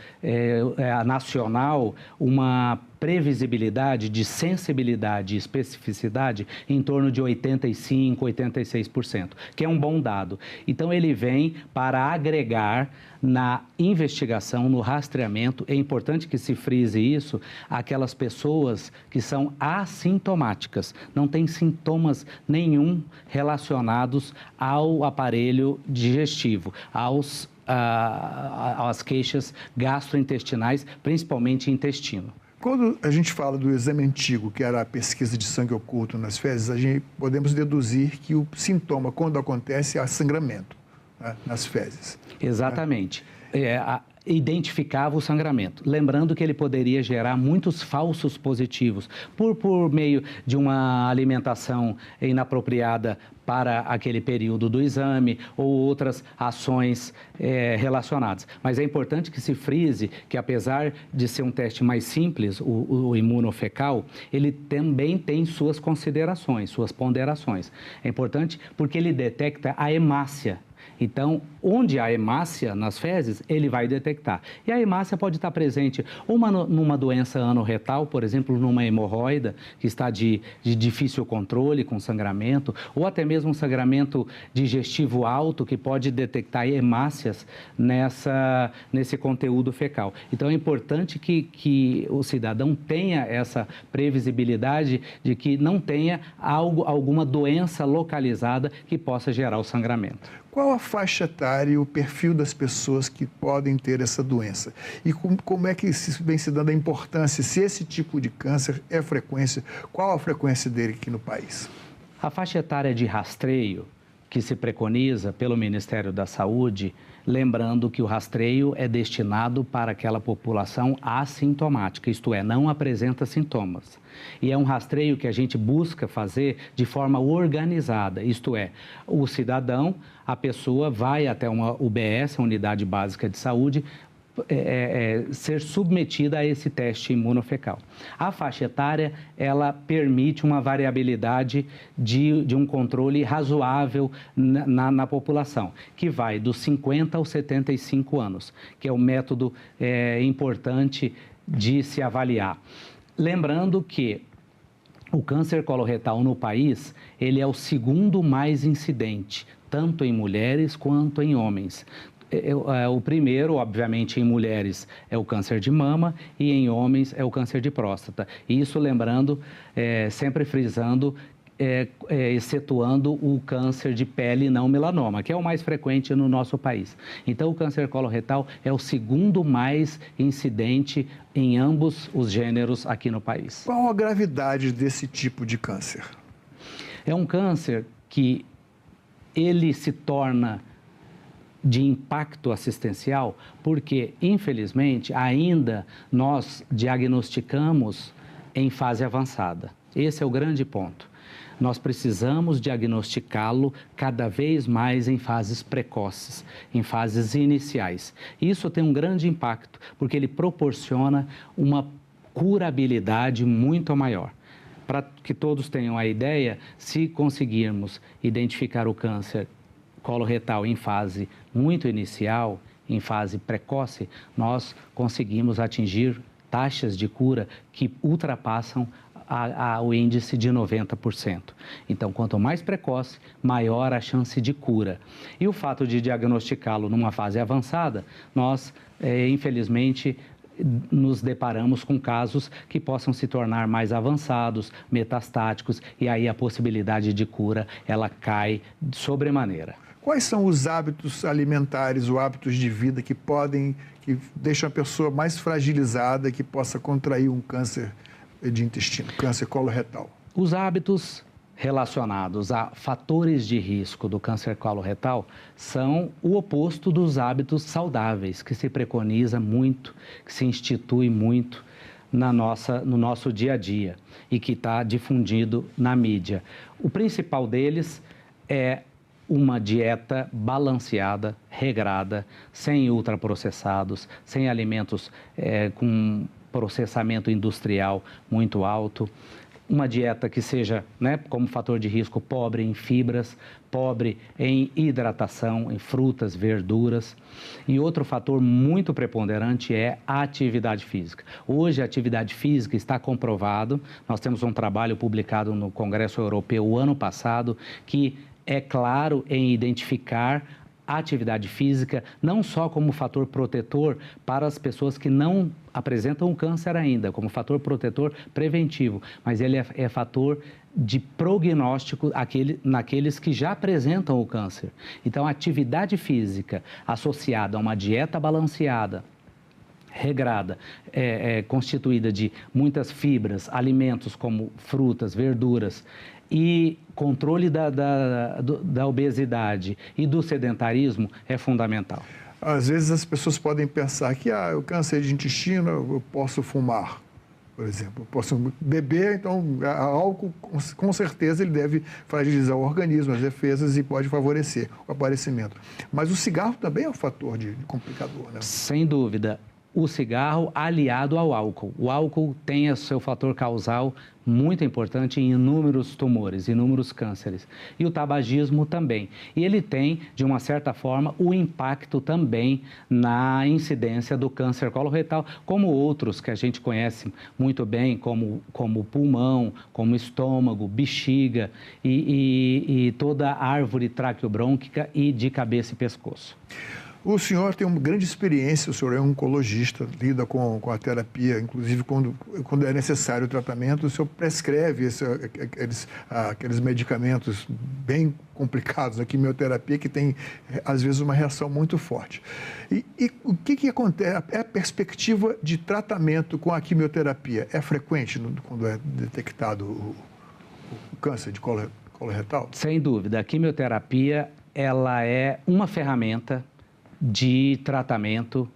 nacional uma previsibilidade de sensibilidade e especificidade em torno de 85%, 86%, que é um bom dado. Então, ele vem para agregar na investigação, no rastreamento, é importante que se frise isso, aquelas pessoas que são assintomáticas, não têm sintomas nenhum relacionados ao aparelho digestivo, às queixas gastrointestinais, principalmente intestino. Quando a gente fala do exame antigo, que era a pesquisa de sangue oculto nas fezes, podemos deduzir que o sintoma, quando acontece, é sangramento, né, nas fezes. Exatamente. Identificava o sangramento. Lembrando que ele poderia gerar muitos falsos positivos por meio de uma alimentação inapropriada para aquele período do exame ou outras ações relacionadas. Mas é importante que se frise que, apesar de ser um teste mais simples, o imunofecal, ele também tem suas considerações, suas ponderações. É importante porque ele detecta a hemácia. Então, onde há hemácia nas fezes, ele vai detectar. E a hemácia pode estar presente numa doença anorretal, por exemplo, numa hemorroida, que está de difícil controle, com sangramento, ou até mesmo um sangramento digestivo alto, que pode detectar hemácias nesse conteúdo fecal. Então, é importante que o cidadão tenha essa previsibilidade de que não tenha alguma doença localizada que possa gerar o sangramento. Qual a faixa etária e o perfil das pessoas que podem ter essa doença? E como é que vem se dando a importância, se esse tipo de câncer é frequência, qual a frequência dele aqui no país? A faixa etária de rastreio que se preconiza pelo Ministério da Saúde, lembrando que o rastreio é destinado para aquela população assintomática, isto é, não apresenta sintomas. E é um rastreio que a gente busca fazer de forma organizada, isto é, o cidadão, a pessoa vai até uma UBS, a Unidade Básica de Saúde, ser submetida a esse teste imunofecal. A faixa etária, ela permite uma variabilidade de um controle razoável na população, que vai dos 50 aos 75 anos, que é um método importante de se avaliar. Lembrando que o câncer coloretal no país, ele é o segundo mais incidente, tanto em mulheres quanto em homens. O primeiro, obviamente, em mulheres é o câncer de mama e em homens é o câncer de próstata. Isso lembrando, sempre frisando, excetuando o câncer de pele não melanoma, que é o mais frequente no nosso país. Então, o câncer coloretal é o segundo mais incidente em ambos os gêneros aqui no país. Qual a gravidade desse tipo de câncer? É um câncer que ele se torna de impacto assistencial, porque, infelizmente, ainda nós diagnosticamos em fase avançada. Esse é o grande ponto. Nós precisamos diagnosticá-lo cada vez mais em fases precoces, em fases iniciais. Isso tem um grande impacto, porque ele proporciona uma curabilidade muito maior. Para que todos tenham a ideia, se conseguirmos identificar o câncer coloretal em fase muito inicial, em fase precoce, nós conseguimos atingir taxas de cura que ultrapassam o índice de 90%. Então, quanto mais precoce, maior a chance de cura. E o fato de diagnosticá-lo numa fase avançada, nós, infelizmente, nos deparamos com casos que possam se tornar mais avançados, metastáticos, e aí a possibilidade de cura, ela cai sobremaneira. Quais são os hábitos alimentares ou hábitos de vida que deixam a pessoa mais fragilizada, que possa contrair um câncer de intestino, câncer coloretal? Os hábitos relacionados a fatores de risco do câncer coloretal são o oposto dos hábitos saudáveis, que se preconiza muito, que se institui muito no nosso dia a dia e que está difundido na mídia. O principal deles é uma dieta balanceada, regrada, sem ultraprocessados, sem alimentos com processamento industrial muito alto, uma dieta que seja, como fator de risco, pobre em fibras, pobre em hidratação, em frutas, verduras. E outro fator muito preponderante é a atividade física. Hoje, a atividade física está comprovado, nós temos um trabalho publicado no Congresso Europeu o ano passado, que é claro em identificar a atividade física não só como fator protetor para as pessoas que não apresentam o câncer ainda, como fator protetor preventivo, mas ele é fator de prognóstico naqueles que já apresentam o câncer. Então, a atividade física associada a uma dieta balanceada, regrada, constituída de muitas fibras, alimentos como frutas, verduras, e controle da obesidade e do sedentarismo é fundamental. Às vezes as pessoas podem pensar que o câncer de intestino, eu posso fumar, por exemplo, eu posso beber, então álcool com certeza ele deve fragilizar o organismo, as defesas e pode favorecer o aparecimento. Mas o cigarro também é um fator de complicador, né? Sem dúvida. o cigarro aliado ao álcool. O álcool tem o seu fator causal muito importante em inúmeros tumores, inúmeros cânceres. E o tabagismo também. E ele tem, de uma certa forma, o impacto também na incidência do câncer coloretal, como outros que a gente conhece muito bem, como pulmão, como estômago, bexiga e toda a árvore traqueobrônquica e de cabeça e pescoço. O senhor tem uma grande experiência, o senhor é um oncologista, lida com a terapia, inclusive quando é necessário o tratamento, o senhor prescreve aqueles medicamentos bem complicados, a quimioterapia, que tem, às vezes, uma reação muito forte. E o que acontece? É a perspectiva de tratamento com a quimioterapia é frequente quando é detectado o câncer de coloretal? Sem dúvida. A quimioterapia, ela é uma ferramenta de tratamento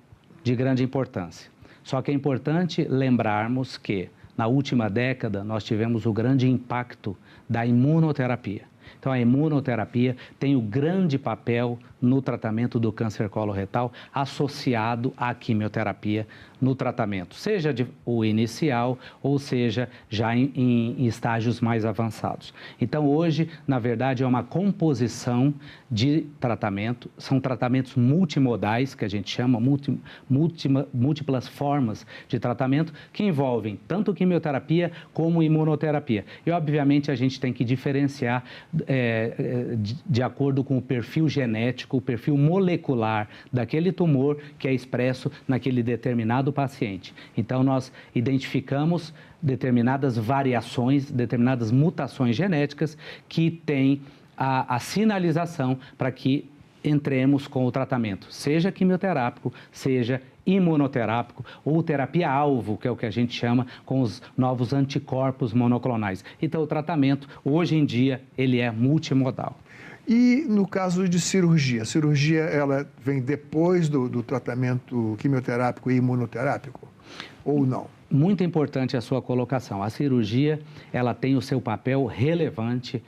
de grande importância. Só que é importante lembrarmos que, na última década, nós tivemos o grande impacto da imunoterapia. Então, a imunoterapia tem o grande papel no tratamento do câncer coloretal associado à quimioterapia no tratamento, seja o inicial ou seja já em estágios mais avançados. Então, hoje, na verdade, é uma composição de tratamento, são tratamentos multimodais, que a gente chama, múltiplas formas de tratamento, que envolvem tanto quimioterapia como imunoterapia. E, obviamente, a gente tem que diferenciar de acordo com o perfil genético, o perfil molecular daquele tumor que é expresso naquele determinado paciente. Então, nós identificamos determinadas variações, determinadas mutações genéticas que têm a sinalização para que entremos com o tratamento, seja quimioterápico, seja imunoterápico ou terapia-alvo, que é o que a gente chama com os novos anticorpos monoclonais. Então, o tratamento, hoje em dia, ele é multimodal. E no caso de cirurgia? A cirurgia, ela vem depois do tratamento quimioterápico e imunoterápico ou não? Muito importante a sua colocação. A cirurgia, ela tem o seu papel relevante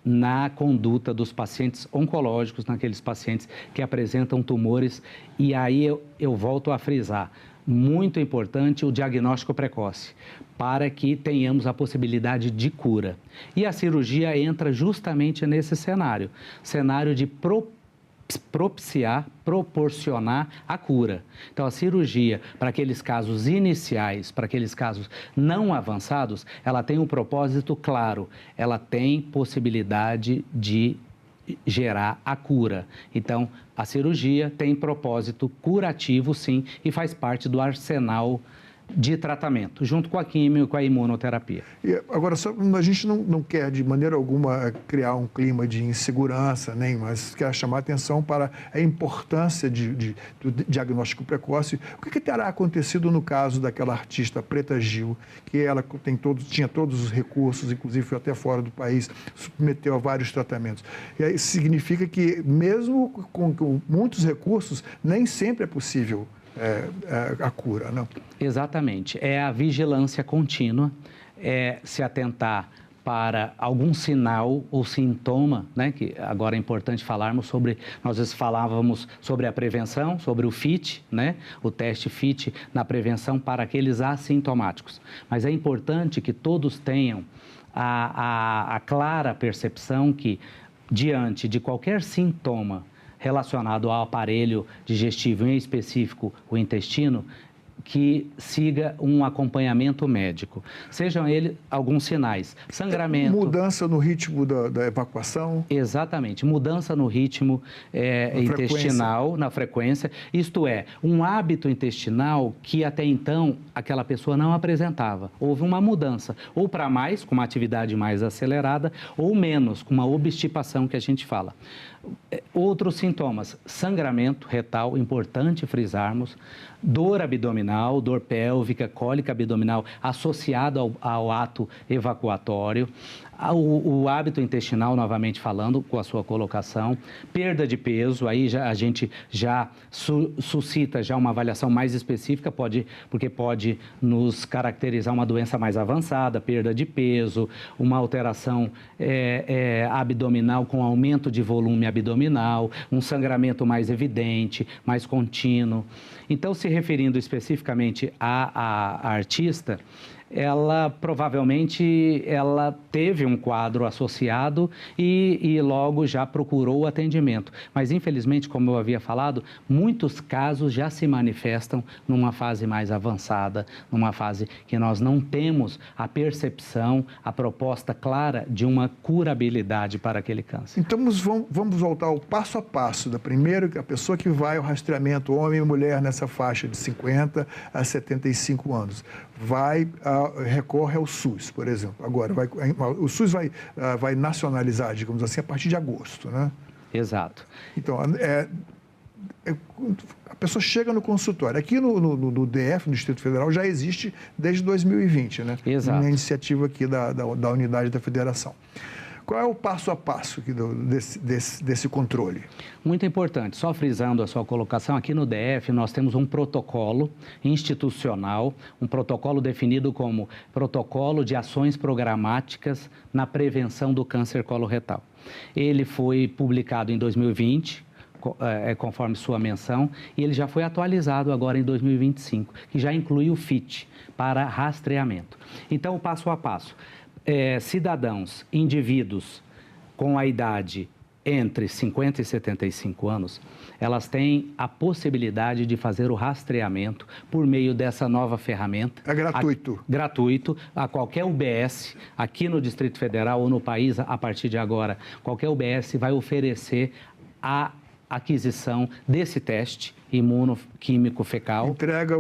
na conduta dos pacientes oncológicos, naqueles pacientes que apresentam tumores. E aí eu volto a frisar, muito importante o diagnóstico precoce, para que tenhamos a possibilidade de cura. E a cirurgia entra justamente nesse cenário de proporcionar a cura. Então, a cirurgia, para aqueles casos iniciais, para aqueles casos não avançados, ela tem um propósito claro, ela tem possibilidade de gerar a cura. Então, a cirurgia tem propósito curativo, sim, e faz parte do arsenal de tratamento, junto com a quimio e com a imunoterapia. E agora, a gente não quer de maneira alguma criar um clima de insegurança, mas quer chamar a atenção para a importância do diagnóstico precoce. O que terá acontecido no caso daquela artista Preta Gil, que ela tinha todos os recursos, inclusive foi até fora do país, submeteu a vários tratamentos. E aí significa que, mesmo com muitos recursos, nem sempre é possível a cura, não? Exatamente. É a vigilância contínua, é se atentar para algum sinal ou sintoma, que agora é importante falarmos sobre, nós vezes falávamos sobre a prevenção, sobre o FIT, o teste FIT na prevenção para aqueles assintomáticos. Mas é importante que todos tenham a clara percepção que, diante de qualquer sintoma relacionado ao aparelho digestivo, em específico o intestino, que siga um acompanhamento médico. Sejam eles alguns sinais, sangramento... Mudança no ritmo da evacuação? Exatamente, mudança no ritmo intestinal, na frequência. Isto é, um hábito intestinal que até então aquela pessoa não apresentava. Houve uma mudança, ou para mais, com uma atividade mais acelerada, ou menos, com uma obstipação que a gente fala. Outros sintomas, sangramento retal, importante frisarmos, dor abdominal, dor pélvica, cólica abdominal associada ao ato evacuatório, O hábito intestinal, novamente falando, com a sua colocação, perda de peso, aí a gente já suscita já uma avaliação mais específica, porque pode nos caracterizar uma doença mais avançada, perda de peso, uma alteração abdominal com aumento de volume abdominal, um sangramento mais evidente, mais contínuo. Então, se referindo especificamente à artista, ela provavelmente teve um quadro associado e logo já procurou o atendimento. Mas, infelizmente, como eu havia falado, muitos casos já se manifestam numa fase mais avançada, numa fase que nós não temos a percepção, a proposta clara de uma curabilidade para aquele câncer. Então, vamos voltar ao passo a passo, a pessoa que vai ao rastreamento, homem e mulher nessa faixa de 50 a 75 anos, recorre ao SUS, por exemplo. Agora, o SUS vai nacionalizar, digamos assim, a partir de agosto, né? Exato. Então, a pessoa chega no consultório. Aqui no DF, no Distrito Federal, já existe desde 2020, né? Exato. Uma iniciativa aqui da unidade da federação. Qual é o passo a passo desse controle? Muito importante. Só frisando a sua colocação, aqui no DF nós temos um protocolo institucional, um protocolo definido como Protocolo de Ações Programáticas na Prevenção do Câncer Coloretal. Ele foi publicado em 2020, conforme sua menção, e ele já foi atualizado agora em 2025, que já inclui o FIT para rastreamento. Então, o passo a passo. Cidadãos, indivíduos com a idade entre 50 e 75 anos, elas têm a possibilidade de fazer o rastreamento por meio dessa nova ferramenta. É gratuito? Gratuito, a qualquer UBS, aqui no Distrito Federal ou no país, a partir de agora, qualquer UBS vai oferecer a aquisição desse teste imunoquímico fecal. Entrega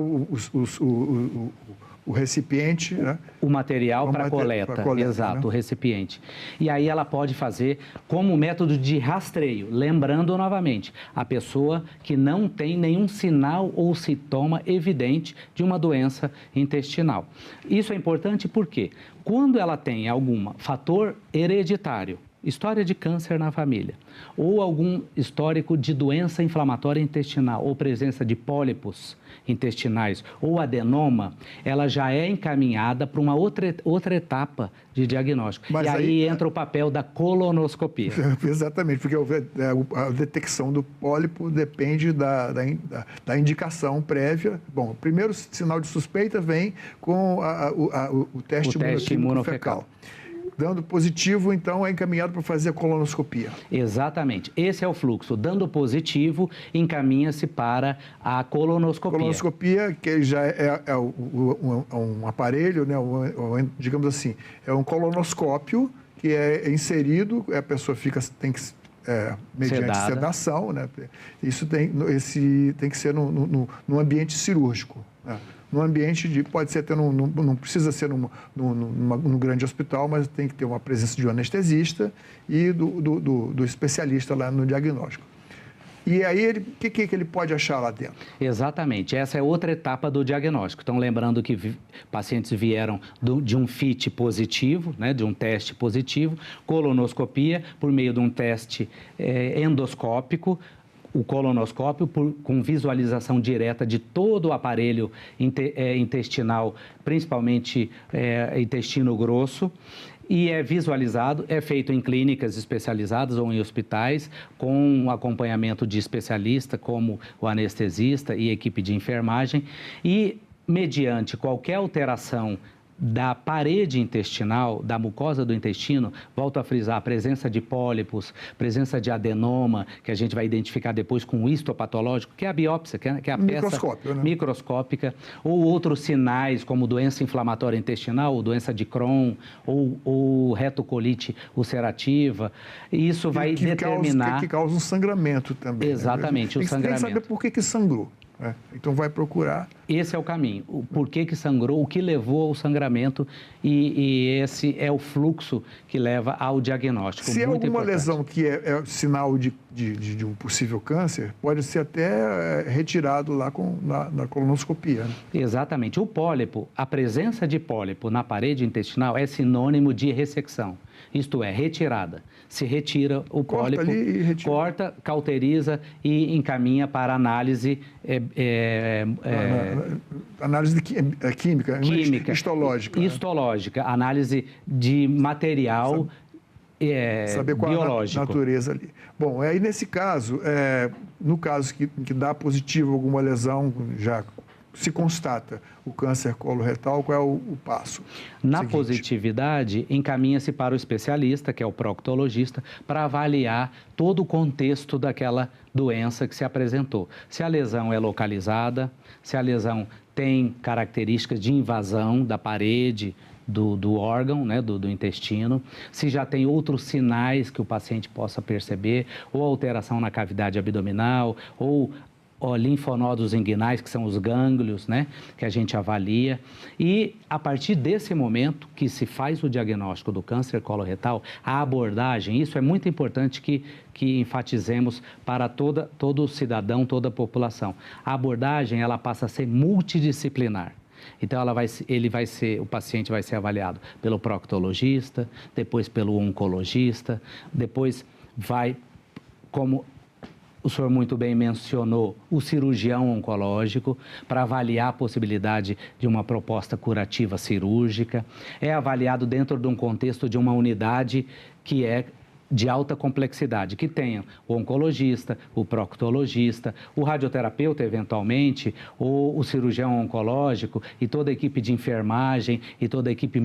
o recipiente, né? O material para coleta, exato, né? O recipiente. E aí ela pode fazer como método de rastreio, lembrando novamente, a pessoa que não tem nenhum sinal ou sintoma evidente de uma doença intestinal. Isso é importante porque quando ela tem algum fator hereditário, história de câncer na família, ou algum histórico de doença inflamatória intestinal, ou presença de pólipos intestinais, ou adenoma, ela já é encaminhada para uma outra etapa de diagnóstico. Mas e aí entra o papel da colonoscopia. Exatamente, porque a detecção do pólipo depende da indicação prévia. Bom, o primeiro sinal de suspeita vem com o teste imunofecal. Dando positivo, então, é encaminhado para fazer a colonoscopia. Exatamente. Esse é o fluxo. Dando positivo, encaminha-se para a colonoscopia. Colonoscopia, que já é um aparelho, né? Digamos assim, é um colonoscópio que é inserido, a pessoa tem que... mediante sedação, né? Isso tem que ser num ambiente cirúrgico, né? No ambiente pode ser até não precisa ser num grande hospital, mas tem que ter uma presença de um anestesista e do especialista lá no diagnóstico. E aí, o que ele pode achar lá dentro? Exatamente. Essa é outra etapa do diagnóstico. Então, lembrando que pacientes vieram de um FIT positivo, né, de um teste positivo, colonoscopia por meio de um teste endoscópico, o colonoscópio com visualização direta de todo o aparelho intestinal, principalmente intestino grosso, e é visualizado, é feito em clínicas especializadas ou em hospitais, com um acompanhamento de especialista, como o anestesista e equipe de enfermagem, e mediante qualquer alteração da parede intestinal, da mucosa do intestino, volto a frisar, a presença de pólipos, presença de adenoma, que a gente vai identificar depois com o histopatológico, que é a biópsia, que é a peça microscópica, ou outros sinais, como doença inflamatória intestinal, ou doença de Crohn, ou retocolite ulcerativa. Isso vai determinar... Que causa um sangramento também. Exatamente, né? o sangramento. Tem que saber por que sangrou. Então vai procurar. Esse é o caminho. O porquê que sangrou, o que levou ao sangramento e esse é o fluxo que leva ao diagnóstico. Se é alguma importante. lesão que é sinal de um possível câncer, pode ser até retirado lá na colonoscopia. Né? Exatamente. O pólipo, a presença de pólipo na parede intestinal é sinônimo de ressecção. isto é, retirada. Se retira o pólipo, ali e retira. corta, cauteriza e encaminha para análise análise química, histológica. Histológica, análise de material saber qual biológico. É a natureza ali. Bom, aí nesse caso, no caso que dá positivo alguma lesão, já se constata o câncer coloretal, qual é o passo? Na positividade, encaminha-se para o especialista, que é o proctologista, para avaliar todo o contexto daquela doença que se apresentou. Se a lesão é localizada, se a lesão tem características de invasão da parede do órgão, né, do intestino, se já tem outros sinais que o paciente possa perceber, ou alteração na cavidade abdominal, ou linfonodos inguinais, que são os gânglios, né, que a gente avalia. E a partir desse momento que se faz o diagnóstico do câncer coloretal, a abordagem, isso é muito importante que enfatizemos para todo cidadão, toda a população. A abordagem, ela passa a ser multidisciplinar. Então, o paciente vai ser avaliado pelo proctologista, depois pelo oncologista, depois vai, como o senhor muito bem mencionou, o cirurgião oncológico, para avaliar a possibilidade de uma proposta curativa cirúrgica. É avaliado dentro de um contexto de uma unidade que é de alta complexidade, que tenha o oncologista, o proctologista, o radioterapeuta, eventualmente, ou o cirurgião oncológico e toda a equipe de enfermagem e toda a equipe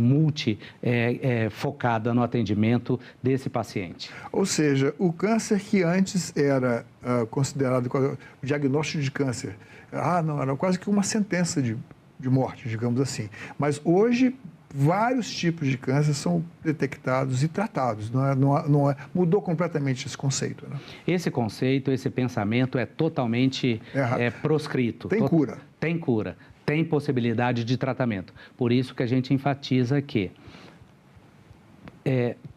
focada no atendimento desse paciente. Ou seja, o câncer que antes era considerado o diagnóstico de câncer, não, era quase que uma sentença de morte, digamos assim. Mas hoje, vários tipos de câncer são detectados e tratados. Mudou completamente esse conceito, né? Esse conceito, esse pensamento é totalmente proscrito. Tem cura. Tem cura. Tem possibilidade de tratamento. Por isso que a gente enfatiza que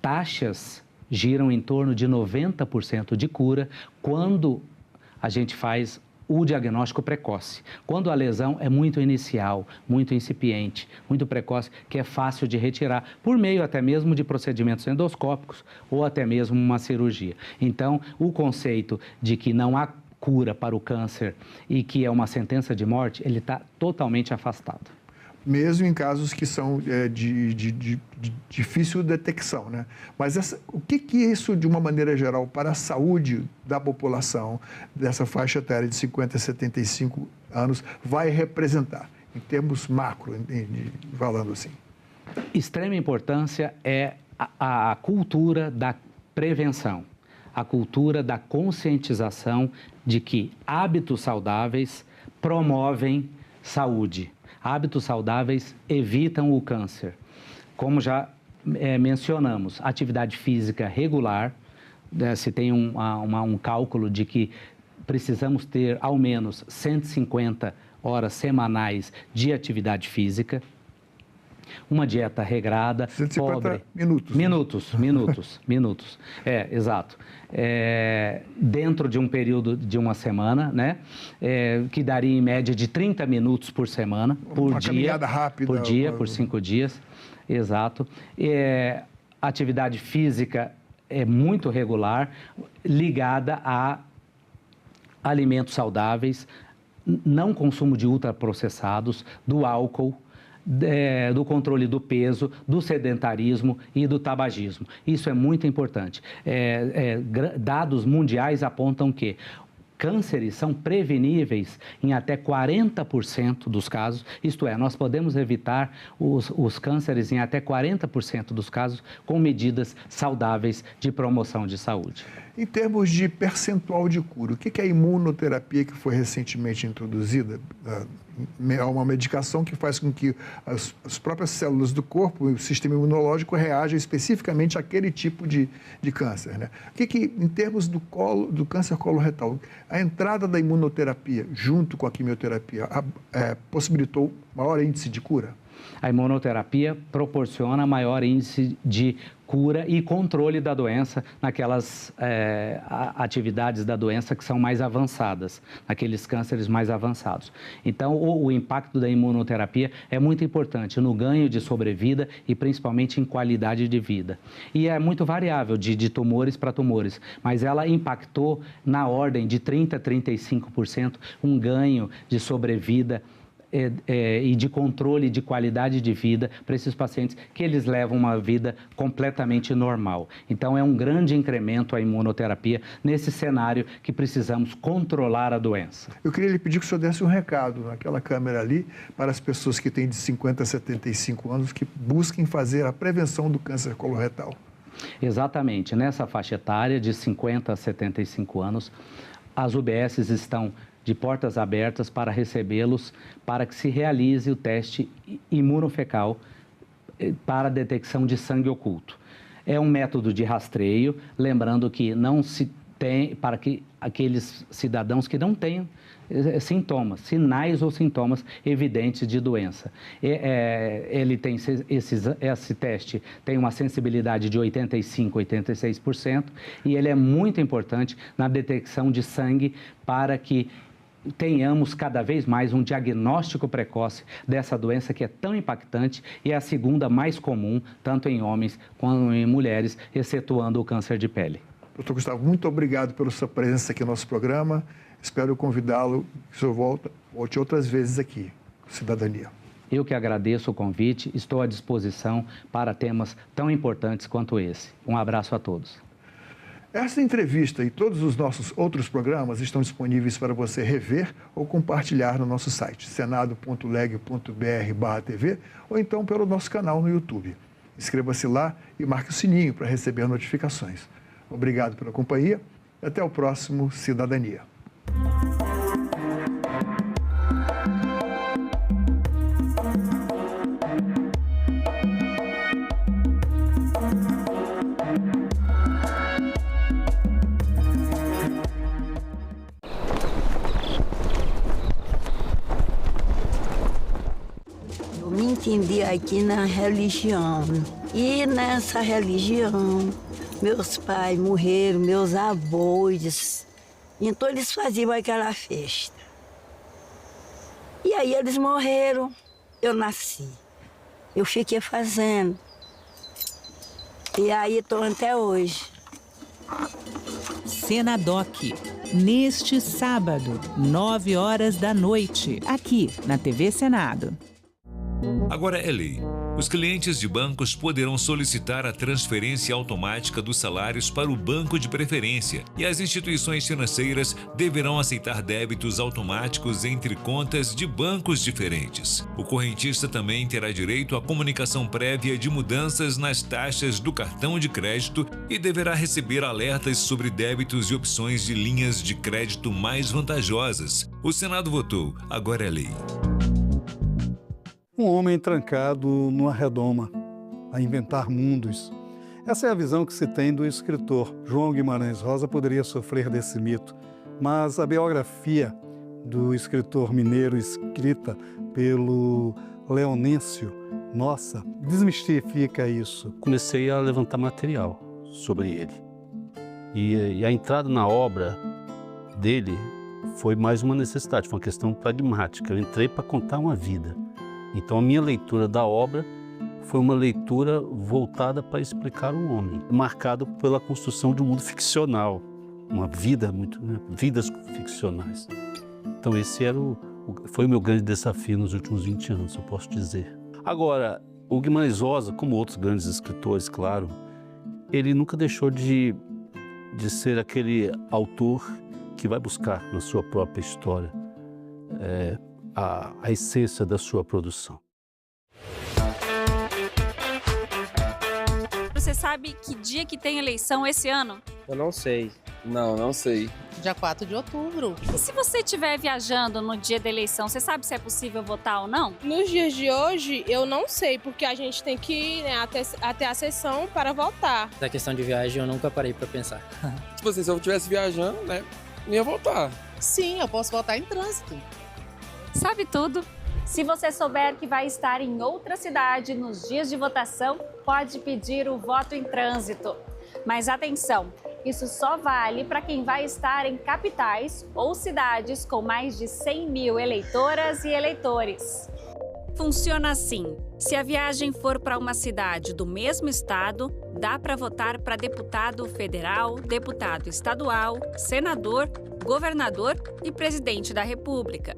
taxas giram em torno de 90% de cura quando a gente faz o diagnóstico precoce. Quando a lesão é muito inicial, muito incipiente, muito precoce, que é fácil de retirar, por meio até mesmo de procedimentos endoscópicos ou até mesmo uma cirurgia. Então, o conceito de que não há cura para o câncer e que é uma sentença de morte, ele está totalmente afastado. Mesmo em casos que são de difícil detecção, né? Mas o que isso, de uma maneira geral, para a saúde da população dessa faixa etária de 50 a 75 anos, vai representar, em termos macro, falando assim? Extrema importância é a cultura da prevenção, a cultura da conscientização de que hábitos saudáveis promovem saúde. Hábitos saudáveis evitam o câncer. Como já mencionamos, atividade física regular, se tem um cálculo de que precisamos ter ao menos 150 horas semanais de atividade física, uma dieta regrada, 150 pobre. minutos. Minutos. Exato. Dentro de um período de uma semana, né? Que daria em média de 30 minutos por semana, uma caminhada rápida. Por dia, por 5 dias. Exato. Atividade física é muito regular, ligada a alimentos saudáveis, não consumo de ultraprocessados, do álcool, do controle do peso, do sedentarismo e do tabagismo. Isso é muito importante. Dados mundiais apontam que cânceres são preveníveis em até 40% dos casos, isto é, nós podemos evitar os cânceres em até 40% dos casos com medidas saudáveis de promoção de saúde. Em termos de percentual de cura, o que é a imunoterapia que foi recentemente introduzida? É uma medicação que faz com que as próprias células do corpo, o sistema imunológico, reaja especificamente àquele tipo de câncer, né? O que em termos do câncer coloretal, a entrada da imunoterapia junto com a quimioterapia possibilitou maior índice de cura? A imunoterapia proporciona maior índice de cura e controle da doença naquelas atividades da doença que são mais avançadas, naqueles cânceres mais avançados. Então, o impacto da imunoterapia é muito importante no ganho de sobrevida e principalmente em qualidade de vida. E é muito variável de tumores para tumores, mas ela impactou na ordem de 30% a 35% um ganho de sobrevida e de controle de qualidade de vida para esses pacientes que eles levam uma vida completamente normal. Então, é um grande incremento a imunoterapia nesse cenário que precisamos controlar a doença. Eu queria lhe pedir que o senhor desse um recado naquela câmera ali para as pessoas que têm de 50 a 75 anos que busquem fazer a prevenção do câncer coloretal. Exatamente. Nessa faixa etária de 50 a 75 anos, as UBSs estão de portas abertas para recebê-los, para que se realize o teste imunofecal para a detecção de sangue oculto. É um método de rastreio, lembrando que não se tem, para que aqueles cidadãos que não tenham sintomas, sinais ou sintomas evidentes de doença. Ele tem esse teste tem uma sensibilidade de 85%, 86% e ele é muito importante na detecção de sangue para que tenhamos cada vez mais um diagnóstico precoce dessa doença que é tão impactante e é a segunda mais comum, tanto em homens quanto em mulheres, excetuando o câncer de pele. Doutor Gustavo, muito obrigado pela sua presença aqui no nosso programa. Espero convidá-lo, que o senhor volte outras vezes aqui, Cidadania. Eu que agradeço o convite, estou à disposição para temas tão importantes quanto esse. Um abraço a todos. Essa entrevista e todos os nossos outros programas estão disponíveis para você rever ou compartilhar no nosso site, senado.leg.br/TV ou então pelo nosso canal no YouTube. Inscreva-se lá e marque o sininho para receber notificações. Obrigado pela companhia e até o próximo Cidadania. Eu me entendi aqui na religião. E nessa religião, meus pais morreram, meus avós. Então eles faziam aquela festa. E aí eles morreram, eu nasci. Eu fiquei fazendo. E aí estou até hoje. Senadoc, neste sábado, 21h, aqui na TV Senado. Agora é lei. Os clientes de bancos poderão solicitar a transferência automática dos salários para o banco de preferência e as instituições financeiras deverão aceitar débitos automáticos entre contas de bancos diferentes. O correntista também terá direito à comunicação prévia de mudanças nas taxas do cartão de crédito e deverá receber alertas sobre débitos e opções de linhas de crédito mais vantajosas. O Senado votou, agora é lei. Um homem trancado numa redoma, a inventar mundos. Essa é a visão que se tem do escritor. João Guimarães Rosa poderia sofrer desse mito, mas a biografia do escritor mineiro, escrita pelo Leonêncio Nossa, desmistifica isso. Comecei a levantar material sobre ele. E a entrada na obra dele foi mais uma necessidade, foi uma questão pragmática. Eu entrei para contar uma vida. Então, a minha leitura da obra foi uma leitura voltada para explicar o homem, marcado pela construção de um mundo ficcional, uma vida, vidas ficcionais. Então, esse foi o meu grande desafio nos últimos 20 anos, eu posso dizer. Agora, o Guimarães Rosa, como outros grandes escritores, claro, ele nunca deixou de ser aquele autor que vai buscar na sua própria história a essência da sua produção. Você sabe que dia que tem eleição esse ano? Eu não sei. Não sei. Dia 4 de outubro. E se você estiver viajando no dia da eleição, você sabe se é possível votar ou não? Nos dias de hoje, eu não sei, porque a gente tem que ir até a sessão para votar. Da questão de viagem, eu nunca parei para pensar. Tipo assim, se eu estivesse viajando, não ia votar. Sim, eu posso votar em trânsito. Sabe tudo? Se você souber que vai estar em outra cidade nos dias de votação, pode pedir o voto em trânsito. Mas atenção, isso só vale para quem vai estar em capitais ou cidades com mais de 100 mil eleitoras e eleitores. Funciona assim: se a viagem for para uma cidade do mesmo estado, dá para votar para deputado federal, deputado estadual, senador, governador e presidente da República.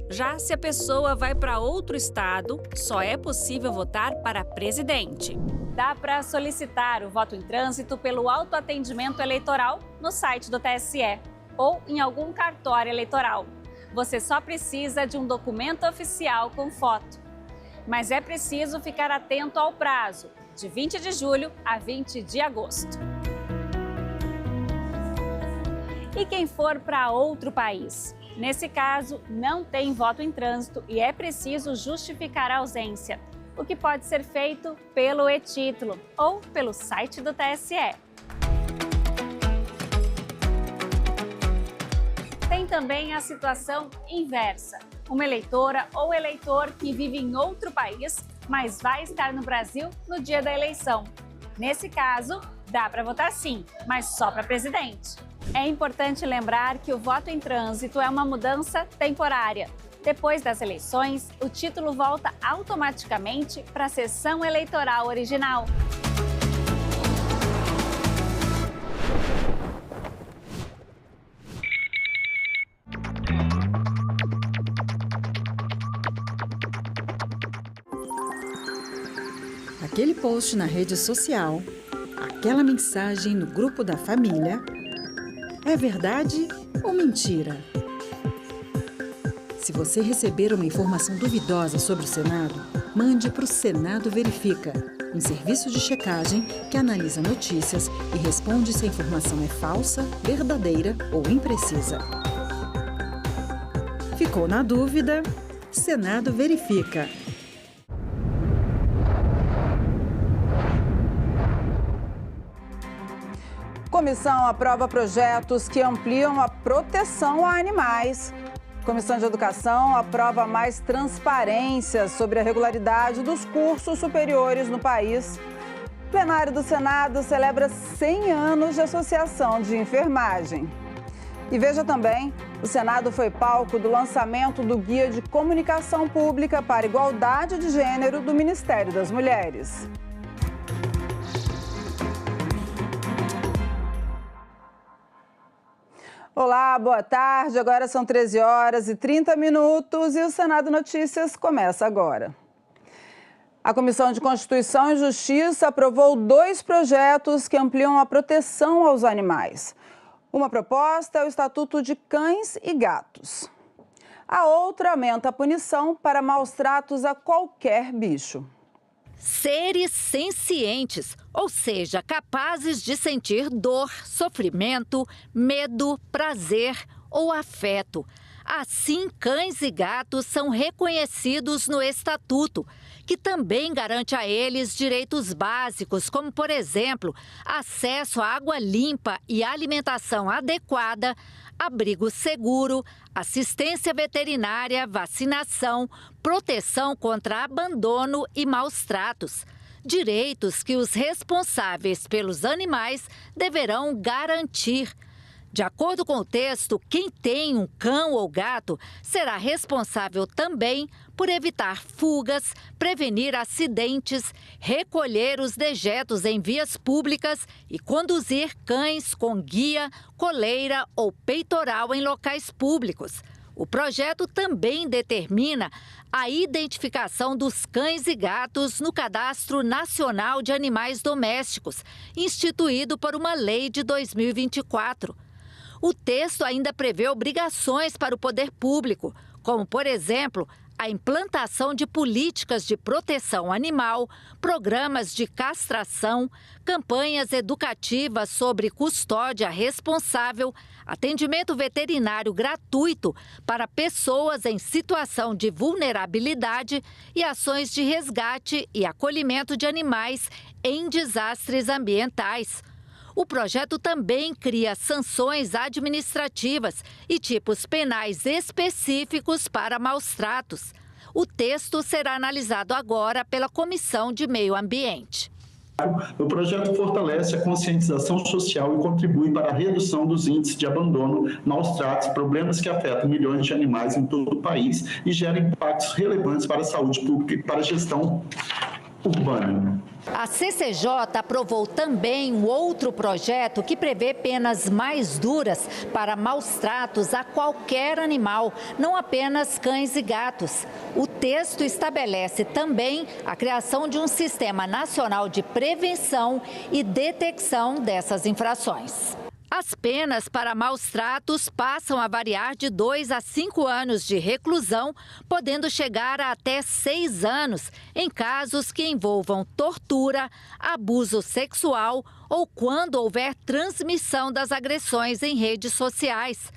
Já se a pessoa vai para outro estado, só é possível votar para presidente. Dá para solicitar o voto em trânsito pelo autoatendimento eleitoral no site do TSE ou em algum cartório eleitoral. Você só precisa de um documento oficial com foto. Mas é preciso ficar atento ao prazo, de 20 de julho a 20 de agosto. E quem for para outro país? Nesse caso, não tem voto em trânsito e é preciso justificar a ausência, o que pode ser feito pelo e-título ou pelo site do TSE. Tem também a situação inversa. Uma eleitora ou eleitor que vive em outro país, mas vai estar no Brasil no dia da eleição. Nesse caso, dá para votar sim, mas só para presidente. É importante lembrar que o voto em trânsito é uma mudança temporária. Depois das eleições, o título volta automaticamente para a sessão eleitoral original. Aquele post na rede social, aquela mensagem no grupo da família, é verdade ou mentira? Se você receber uma informação duvidosa sobre o Senado, mande para o Senado Verifica, um serviço de checagem que analisa notícias e responde se a informação é falsa, verdadeira ou imprecisa. Ficou na dúvida? Senado Verifica. Comissão aprova projetos que ampliam a proteção a animais. Comissão de Educação aprova mais transparência sobre a regularidade dos cursos superiores no país. Plenário do Senado celebra 100 anos de Associação de Enfermagem. E veja também, o Senado foi palco do lançamento do Guia de Comunicação Pública para a Igualdade de Gênero do Ministério das Mulheres. Olá, boa tarde. Agora são 13h30 e o Senado Notícias começa agora. A Comissão de Constituição e Justiça aprovou 2 projetos que ampliam a proteção aos animais. Uma proposta é o Estatuto de Cães e Gatos. A outra aumenta a punição para maus-tratos a qualquer bicho. Seres sencientes, ou seja, capazes de sentir dor, sofrimento, medo, prazer ou afeto. Assim, cães e gatos são reconhecidos no Estatuto, que também garante a eles direitos básicos, como, por exemplo, acesso a água limpa e alimentação adequada, abrigo seguro, assistência veterinária, vacinação, proteção contra abandono e maus-tratos. Direitos que os responsáveis pelos animais deverão garantir. De acordo com o texto, quem tem um cão ou gato será responsável também por evitar fugas, prevenir acidentes, recolher os dejetos em vias públicas e conduzir cães com guia, coleira ou peitoral em locais públicos. O projeto também determina a identificação dos cães e gatos no Cadastro Nacional de Animais Domésticos, instituído por uma lei de 2024. O texto ainda prevê obrigações para o poder público, como, por exemplo, a implantação de políticas de proteção animal, programas de castração, campanhas educativas sobre custódia responsável, atendimento veterinário gratuito para pessoas em situação de vulnerabilidade e ações de resgate e acolhimento de animais em desastres ambientais. O projeto também cria sanções administrativas e tipos penais específicos para maus-tratos. O texto será analisado agora pela Comissão de Meio Ambiente. O projeto fortalece a conscientização social e contribui para a redução dos índices de abandono, maus tratos, problemas que afetam milhões de animais em todo o país e geram impactos relevantes para a saúde pública e para a gestão urbana. A CCJ aprovou também um outro projeto que prevê penas mais duras para maus tratos a qualquer animal, não apenas cães e gatos. O texto estabelece também a criação de um sistema nacional de prevenção e detecção dessas infrações. As penas para maus tratos passam a variar de 2 a 5 anos de reclusão, podendo chegar a até 6 anos em casos que envolvam tortura, abuso sexual ou quando houver transmissão das agressões em redes sociais.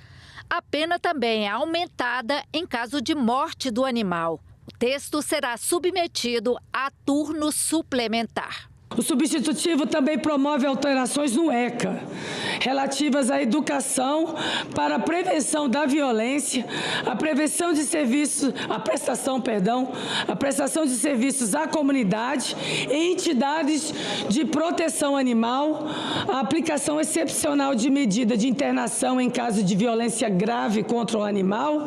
A pena também é aumentada em caso de morte do animal. O texto será submetido a turno suplementar. O substitutivo também promove alterações no ECA, relativas à educação para a prevenção da violência, a prestação de serviços à comunidade e entidades de proteção animal, a aplicação excepcional de medida de internação em caso de violência grave contra o animal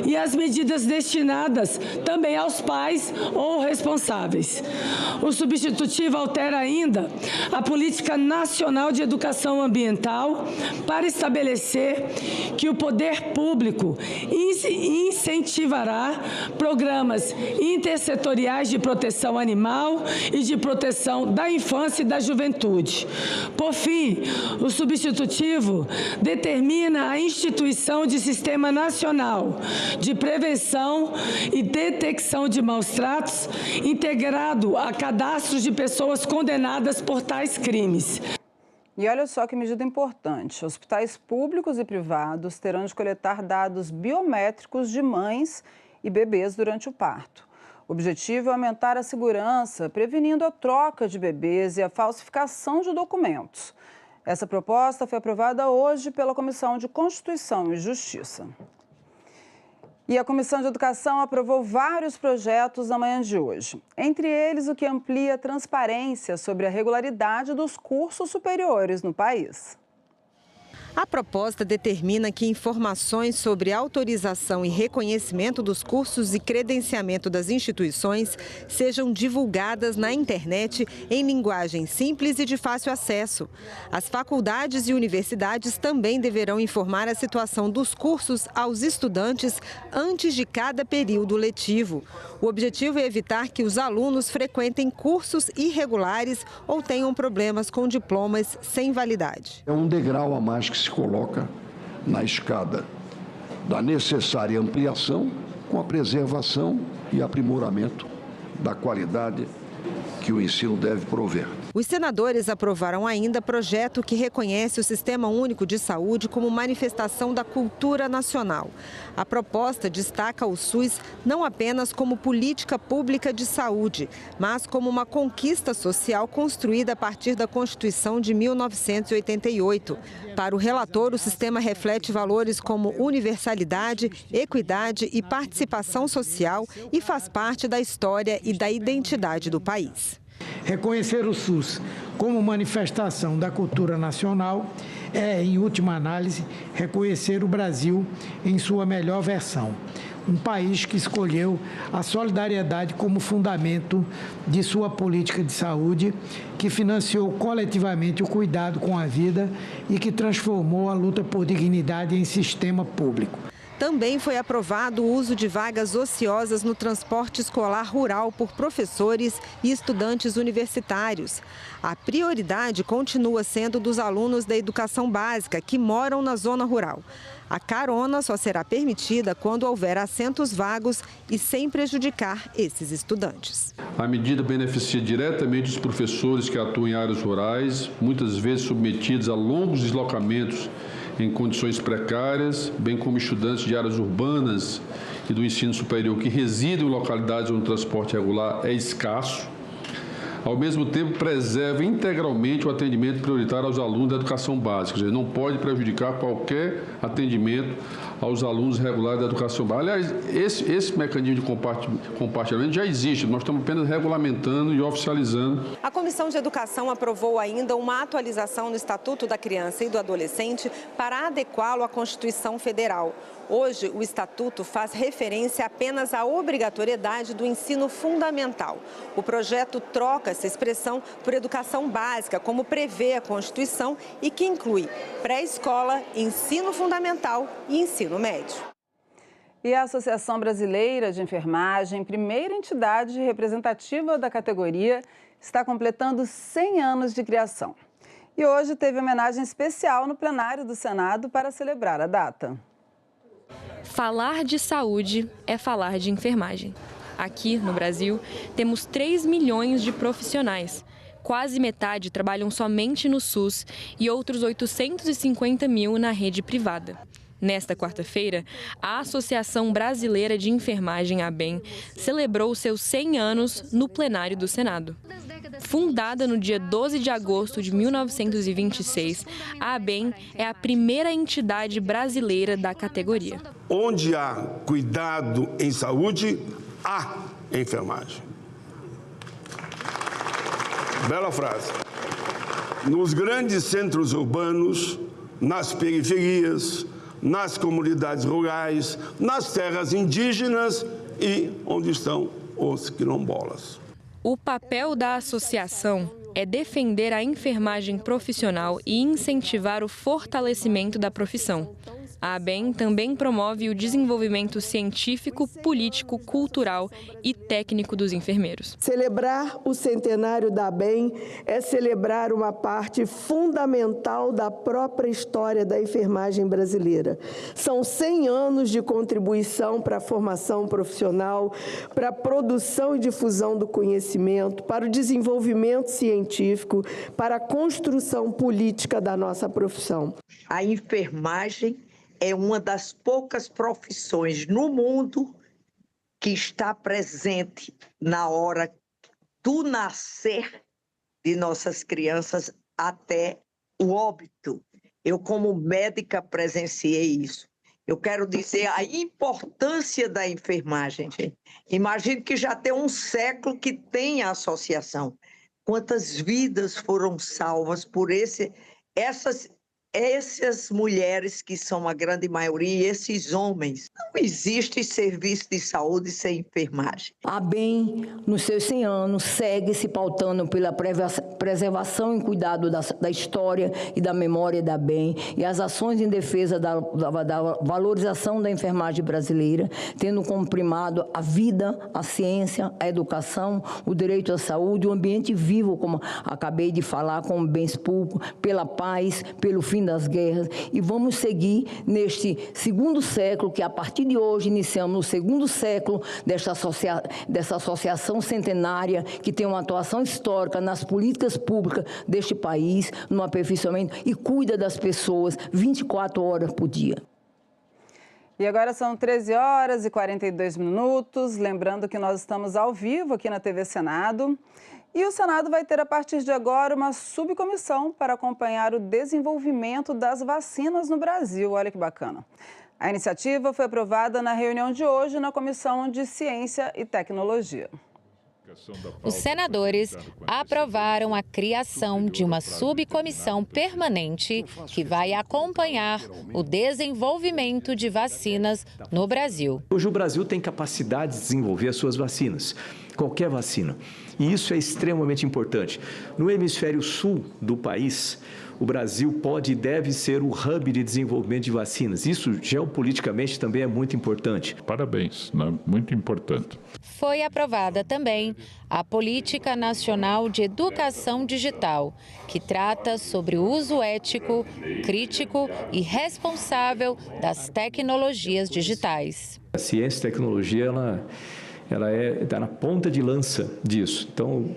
e as medidas destinadas também aos pais ou responsáveis. O substitutivo altera ainda a Política Nacional de Educação Ambiental para estabelecer que o poder público incentivará programas intersetoriais de proteção animal e de proteção da infância e da juventude. Por fim, o substitutivo determina a instituição de Sistema Nacional de Prevenção e Detecção de Maus-Tratos integrado a cadastros de pessoas condenadas por tais crimes. E olha só que medida importante. Hospitais públicos e privados terão de coletar dados biométricos de mães e bebês durante o parto. O objetivo é aumentar a segurança, prevenindo a troca de bebês e a falsificação de documentos. Essa proposta foi aprovada hoje pela Comissão de Constituição e Justiça. E a Comissão de Educação aprovou vários projetos na manhã de hoje. Entre eles, o que amplia a transparência sobre a regularidade dos cursos superiores no país. A proposta determina que informações sobre autorização e reconhecimento dos cursos e credenciamento das instituições sejam divulgadas na internet em linguagem simples e de fácil acesso. As faculdades e universidades também deverão informar a situação dos cursos aos estudantes antes de cada período letivo. O objetivo é evitar que os alunos frequentem cursos irregulares ou tenham problemas com diplomas sem validade. É um degrau a mais que se coloca na escada da necessária ampliação com a preservação e aprimoramento da qualidade que o ensino deve prover. Os senadores aprovaram ainda projeto que reconhece o Sistema Único de Saúde como manifestação da cultura nacional. A proposta destaca o SUS não apenas como política pública de saúde, mas como uma conquista social construída a partir da Constituição de 1988. Para o relator, o sistema reflete valores como universalidade, equidade e participação social e faz parte da história e da identidade do país. Reconhecer o SUS como manifestação da cultura nacional é, em última análise, reconhecer o Brasil em sua melhor versão. Um país que escolheu a solidariedade como fundamento de sua política de saúde, que financiou coletivamente o cuidado com a vida e que transformou a luta por dignidade em sistema público. Também foi aprovado o uso de vagas ociosas no transporte escolar rural por professores e estudantes universitários. A prioridade continua sendo dos alunos da educação básica que moram na zona rural. A carona só será permitida quando houver assentos vagos e sem prejudicar esses estudantes. A medida beneficia diretamente os professores que atuam em áreas rurais, muitas vezes submetidos a longos deslocamentos em condições precárias, bem como estudantes de áreas urbanas e do ensino superior que residem em localidades onde o transporte regular é escasso. Ao mesmo tempo, preserva integralmente o atendimento prioritário aos alunos da educação básica, ou seja, não pode prejudicar qualquer atendimento aos alunos regulares da educação básica. Aliás, esse mecanismo de compartilhamento já existe, nós estamos apenas regulamentando e oficializando. A Comissão de Educação aprovou ainda uma atualização no Estatuto da Criança e do Adolescente para adequá-lo à Constituição Federal. Hoje, o Estatuto faz referência apenas à obrigatoriedade do ensino fundamental. O projeto troca essa expressão por educação básica, como prevê a Constituição, e que inclui pré-escola, ensino fundamental e ensino médio. E a Associação Brasileira de Enfermagem, primeira entidade representativa da categoria, está completando 100 anos de criação. E hoje teve homenagem especial no plenário do Senado para celebrar a data. Falar de saúde é falar de enfermagem. Aqui, no Brasil, temos 3 milhões de profissionais. Quase metade trabalham somente no SUS e outros 850 mil na rede privada. Nesta quarta-feira, a Associação Brasileira de Enfermagem, ABEM, celebrou seus 100 anos no plenário do Senado. Fundada no dia 12 de agosto de 1926, a ABEM é a primeira entidade brasileira da categoria. Onde há cuidado em saúde, há enfermagem. Bela frase. Nos grandes centros urbanos, nas periferias, nas comunidades rurais, nas terras indígenas e onde estão os quilombolas. O papel da associação é defender a enfermagem profissional e incentivar o fortalecimento da profissão. A ABEM também promove o desenvolvimento científico, político, cultural e técnico dos enfermeiros. Celebrar o centenário da ABEM é celebrar uma parte fundamental da própria história da enfermagem brasileira. São 100 anos de contribuição para a formação profissional, para a produção e difusão do conhecimento, para o desenvolvimento científico, para a construção política da nossa profissão. A enfermagem é uma das poucas profissões no mundo que está presente na hora do nascer de nossas crianças até o óbito. Eu, como médica, presenciei isso. Eu quero dizer a importância da enfermagem, gente. Imagino que já tem um século que tem a associação. Quantas vidas foram salvas por essas mulheres, que são a grande maioria, e esses homens. Não existe serviço de saúde sem enfermagem. A ABEM, nos seus 100 anos, segue se pautando pela preservação e cuidado da história e da memória da ABEM e as ações em defesa da valorização da enfermagem brasileira, tendo como primado a vida, a ciência, a educação, o direito à saúde, o ambiente vivo, como acabei de falar, como bens públicos, pela paz, pelo fim das guerras, e vamos seguir neste segundo século, que a partir de hoje iniciamos o segundo século dessa associação centenária, que tem uma atuação histórica nas políticas públicas deste país, no aperfeiçoamento, e cuida das pessoas 24 horas por dia. E agora são 13 horas e 42 minutos, lembrando que nós estamos ao vivo aqui na TV Senado. E o Senado vai ter, a partir de agora, uma subcomissão para acompanhar o desenvolvimento das vacinas no Brasil. Olha que bacana. A iniciativa foi aprovada na reunião de hoje na Comissão de Ciência e Tecnologia. Os senadores aprovaram a criação de uma subcomissão permanente que vai acompanhar o desenvolvimento de vacinas no Brasil. Hoje o Brasil tem capacidade de desenvolver as suas vacinas, qualquer vacina. E isso é extremamente importante. No hemisfério sul do país, o Brasil pode e deve ser o hub de desenvolvimento de vacinas. Isso, geopoliticamente, também é muito importante. Parabéns, né? Muito importante. Foi aprovada também a Política Nacional de Educação Digital, que trata sobre o uso ético, crítico e responsável das tecnologias digitais. A ciência e tecnologia, ela está na ponta de lança disso. Então,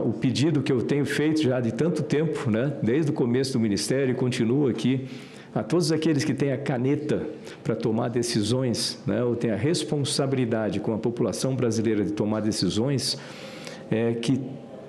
o pedido que eu tenho feito já de tanto tempo, né, desde o começo do Ministério, e continuo aqui, a todos aqueles que têm a caneta para tomar decisões, né, ou têm a responsabilidade com a população brasileira de tomar decisões, que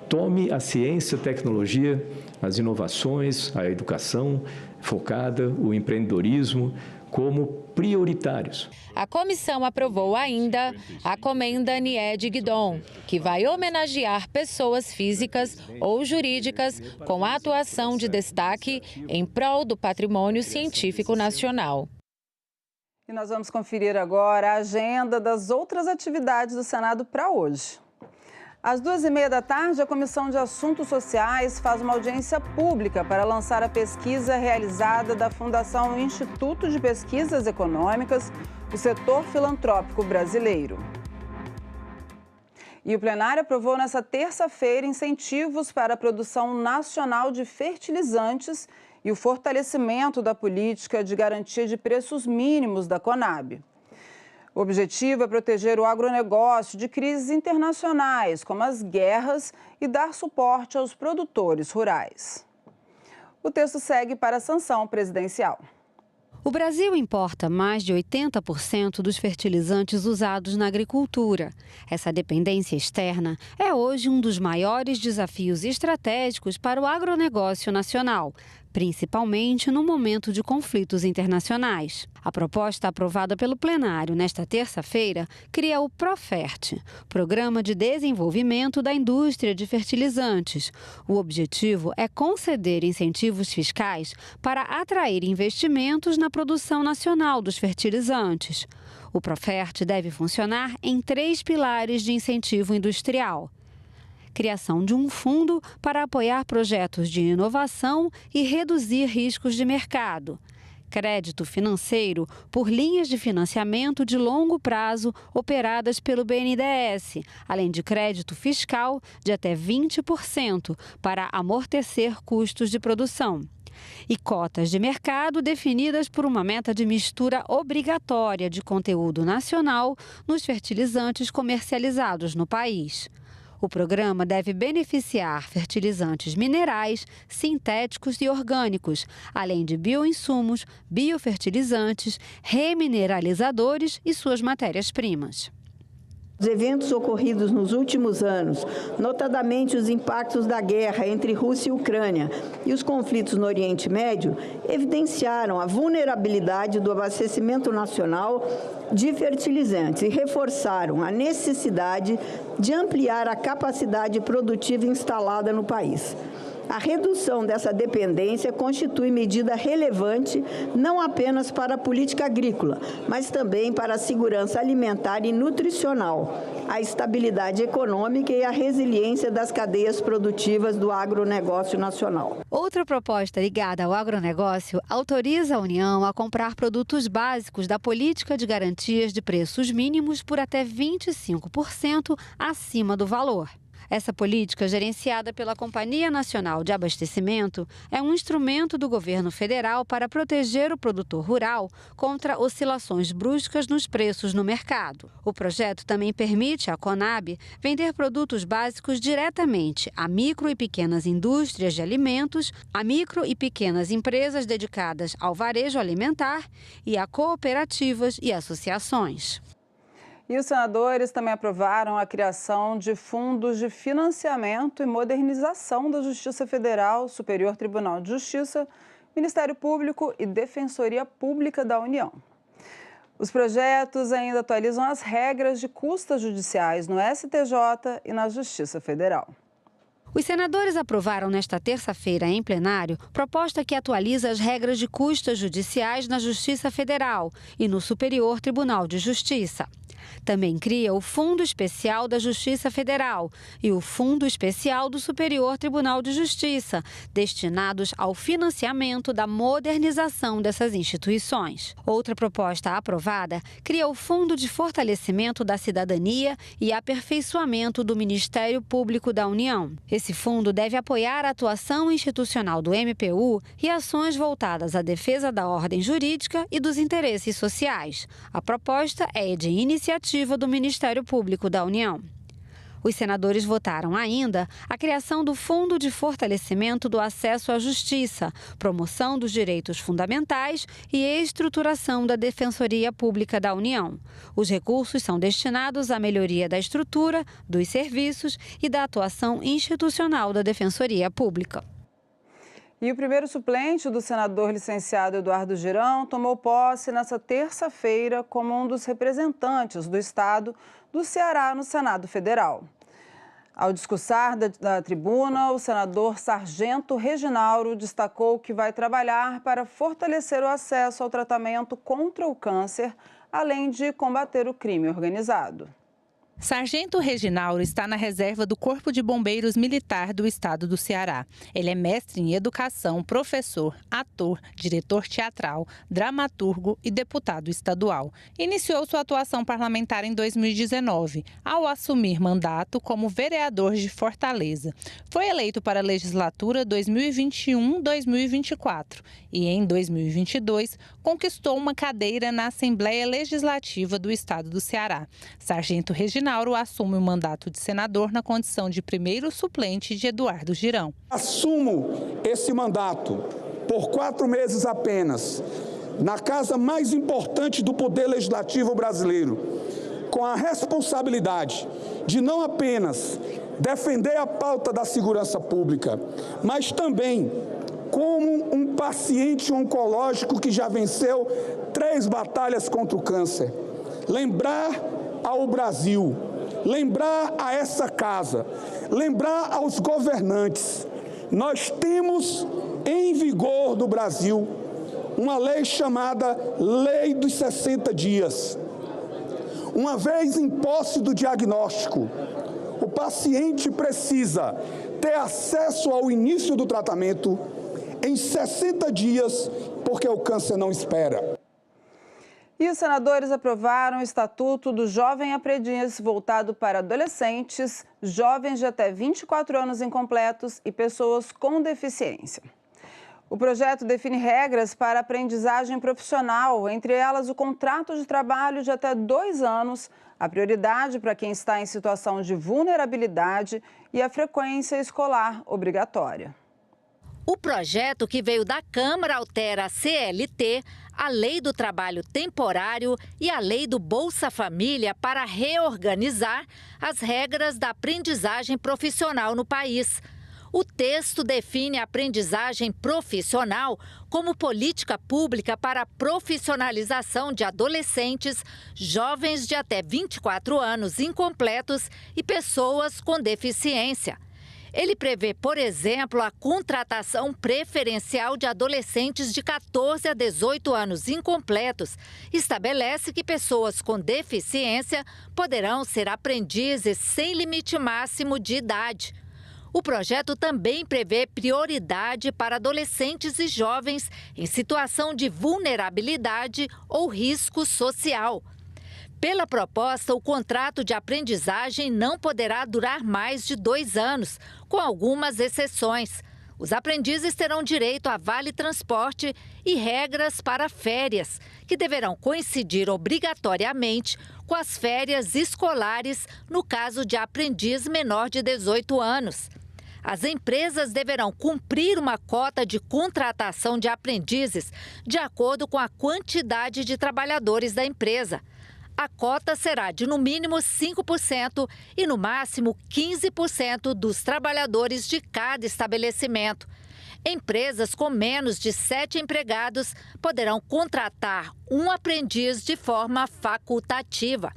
tome a ciência, a tecnologia, as inovações, a educação focada, o empreendedorismo, como prioritários. A comissão aprovou ainda a Comenda Nied Guidon, que vai homenagear pessoas físicas ou jurídicas com atuação de destaque em prol do patrimônio científico nacional. E nós vamos conferir agora a agenda das outras atividades do Senado para hoje. Às 2h30 da tarde, a Comissão de Assuntos Sociais faz uma audiência pública para lançar a pesquisa realizada da Fundação Instituto de Pesquisas Econômicas, o setor filantrópico brasileiro. E o plenário aprovou nesta terça-feira incentivos para a produção nacional de fertilizantes e o fortalecimento da política de garantia de preços mínimos da Conab. O objetivo é proteger o agronegócio de crises internacionais, como as guerras, e dar suporte aos produtores rurais. O texto segue para a sanção presidencial. O Brasil importa mais de 80% dos fertilizantes usados na agricultura. Essa dependência externa é hoje um dos maiores desafios estratégicos para o agronegócio nacional, principalmente no momento de conflitos internacionais. A proposta aprovada pelo plenário nesta terça-feira cria o Profert, Programa de Desenvolvimento da Indústria de Fertilizantes. O objetivo é conceder incentivos fiscais para atrair investimentos na produção nacional dos fertilizantes. O Profert deve funcionar em 3 pilares de incentivo industrial: criação de um fundo para apoiar projetos de inovação e reduzir riscos de mercado, crédito financeiro por linhas de financiamento de longo prazo operadas pelo BNDES, além de crédito fiscal de até 20% para amortecer custos de produção. E cotas de mercado definidas por uma meta de mistura obrigatória de conteúdo nacional nos fertilizantes comercializados no país. O programa deve beneficiar fertilizantes minerais, sintéticos e orgânicos, além de bioinsumos, biofertilizantes, remineralizadores e suas matérias-primas. Os eventos ocorridos nos últimos anos, notadamente os impactos da guerra entre Rússia e Ucrânia e os conflitos no Oriente Médio, evidenciaram a vulnerabilidade do abastecimento nacional de fertilizantes e reforçaram a necessidade de ampliar a capacidade produtiva instalada no país. A redução dessa dependência constitui medida relevante não apenas para a política agrícola, mas também para a segurança alimentar e nutricional, a estabilidade econômica e a resiliência das cadeias produtivas do agronegócio nacional. Outra proposta ligada ao agronegócio autoriza a União a comprar produtos básicos da política de garantias de preços mínimos por até 25% acima do valor. Essa política, gerenciada pela Companhia Nacional de Abastecimento, é um instrumento do governo federal para proteger o produtor rural contra oscilações bruscas nos preços no mercado. O projeto também permite à Conab vender produtos básicos diretamente a micro e pequenas indústrias de alimentos, a micro e pequenas empresas dedicadas ao varejo alimentar e a cooperativas e associações. E os senadores também aprovaram a criação de fundos de financiamento e modernização da Justiça Federal, Superior Tribunal de Justiça, Ministério Público e Defensoria Pública da União. Os projetos ainda atualizam as regras de custas judiciais no STJ e na Justiça Federal. Os senadores aprovaram nesta terça-feira em plenário proposta que atualiza as regras de custas judiciais na Justiça Federal e no Superior Tribunal de Justiça. Também cria o Fundo Especial da Justiça Federal e o Fundo Especial do Superior Tribunal de Justiça, destinados ao financiamento da modernização dessas instituições. Outra proposta aprovada cria o Fundo de Fortalecimento da Cidadania e Aperfeiçoamento do Ministério Público da União. Esse fundo deve apoiar a atuação institucional do MPU e ações voltadas à defesa da ordem jurídica e dos interesses sociais. A proposta é de iniciativa do Ministério Público da União. Os senadores votaram ainda a criação do Fundo de Fortalecimento do Acesso à Justiça, promoção dos direitos fundamentais e estruturação da Defensoria Pública da União. Os recursos são destinados à melhoria da estrutura, dos serviços e da atuação institucional da Defensoria Pública. E o primeiro suplente do senador licenciado Eduardo Girão tomou posse nesta terça-feira como um dos representantes do estado do Ceará no Senado Federal. Ao discursar da tribuna, o senador Sargento Reginauro destacou que vai trabalhar para fortalecer o acesso ao tratamento contra o câncer, além de combater o crime organizado. Sargento Reginauro está na reserva do Corpo de Bombeiros Militar do estado do Ceará. Ele é mestre em educação, professor, ator, diretor teatral, dramaturgo e deputado estadual. Iniciou sua atuação parlamentar em 2019, ao assumir mandato como vereador de Fortaleza. Foi eleito para a legislatura 2021-2024 e, em 2022, conquistou uma cadeira na Assembleia Legislativa do estado do Ceará. Sargento Reginauro assume o mandato de senador na condição de primeiro suplente de Eduardo Girão. Assumo esse mandato por 4 meses apenas, na casa mais importante do poder legislativo brasileiro, com a responsabilidade de não apenas defender a pauta da segurança pública, mas também como um paciente oncológico que já venceu 3 batalhas contra o câncer. Lembrar ao Brasil, lembrar a essa casa, lembrar aos governantes, nós temos em vigor no Brasil uma lei chamada Lei dos 60 dias. Uma vez em posse do diagnóstico, o paciente precisa ter acesso ao início do tratamento em 60 dias, porque o câncer não espera. E os senadores aprovaram o Estatuto do Jovem Aprendiz, voltado para adolescentes, jovens de até 24 anos incompletos e pessoas com deficiência. O projeto define regras para aprendizagem profissional, entre elas o contrato de trabalho de até 2 anos, a prioridade para quem está em situação de vulnerabilidade e a frequência escolar obrigatória. O projeto que veio da Câmara altera a CLT, a Lei do Trabalho Temporário e a Lei do Bolsa Família para reorganizar as regras da aprendizagem profissional no país. O texto define a aprendizagem profissional como política pública para a profissionalização de adolescentes, jovens de até 24 anos incompletos e pessoas com deficiência. Ele prevê, por exemplo, a contratação preferencial de adolescentes de 14 a 18 anos incompletos. Estabelece que pessoas com deficiência poderão ser aprendizes sem limite máximo de idade. O projeto também prevê prioridade para adolescentes e jovens em situação de vulnerabilidade ou risco social. Pela proposta, o contrato de aprendizagem não poderá durar mais de 2 anos, com algumas exceções. Os aprendizes terão direito a vale transporte e regras para férias, que deverão coincidir obrigatoriamente com as férias escolares no caso de aprendiz menor de 18 anos. As empresas deverão cumprir uma cota de contratação de aprendizes de acordo com a quantidade de trabalhadores da empresa. A cota será de no mínimo 5% e no máximo 15% dos trabalhadores de cada estabelecimento. Empresas com menos de 7 empregados poderão contratar um aprendiz de forma facultativa.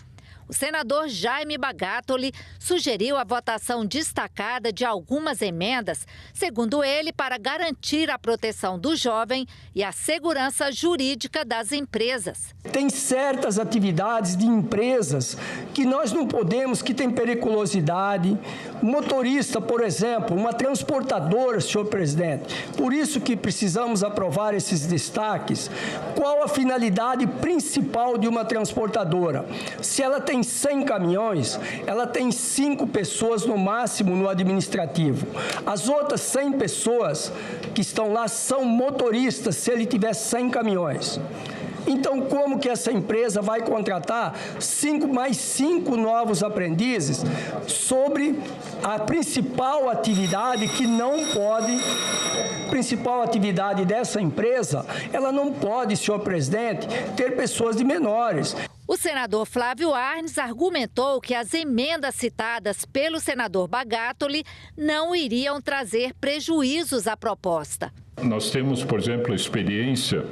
O senador Jaime Bagatoli sugeriu a votação destacada de algumas emendas, segundo ele, para garantir a proteção do jovem e a segurança jurídica das empresas. Tem certas atividades de empresas que nós não podemos, que tem periculosidade. Motorista, por exemplo, uma transportadora, senhor presidente. Por isso que precisamos aprovar esses destaques. Qual a finalidade principal de uma transportadora? Se ela tem 100 caminhões, ela tem 5 pessoas no máximo no administrativo. As outras 100 pessoas que estão lá são motoristas, se ele tiver 100 caminhões. Então, como que essa empresa vai contratar mais 5 novos aprendizes sobre a principal atividade que não pode... principal atividade dessa empresa, ela não pode, senhor presidente, ter pessoas de menores. O senador Flávio Arnes argumentou que as emendas citadas pelo senador Bagatoli não iriam trazer prejuízos à proposta. Nós temos, por exemplo, experiência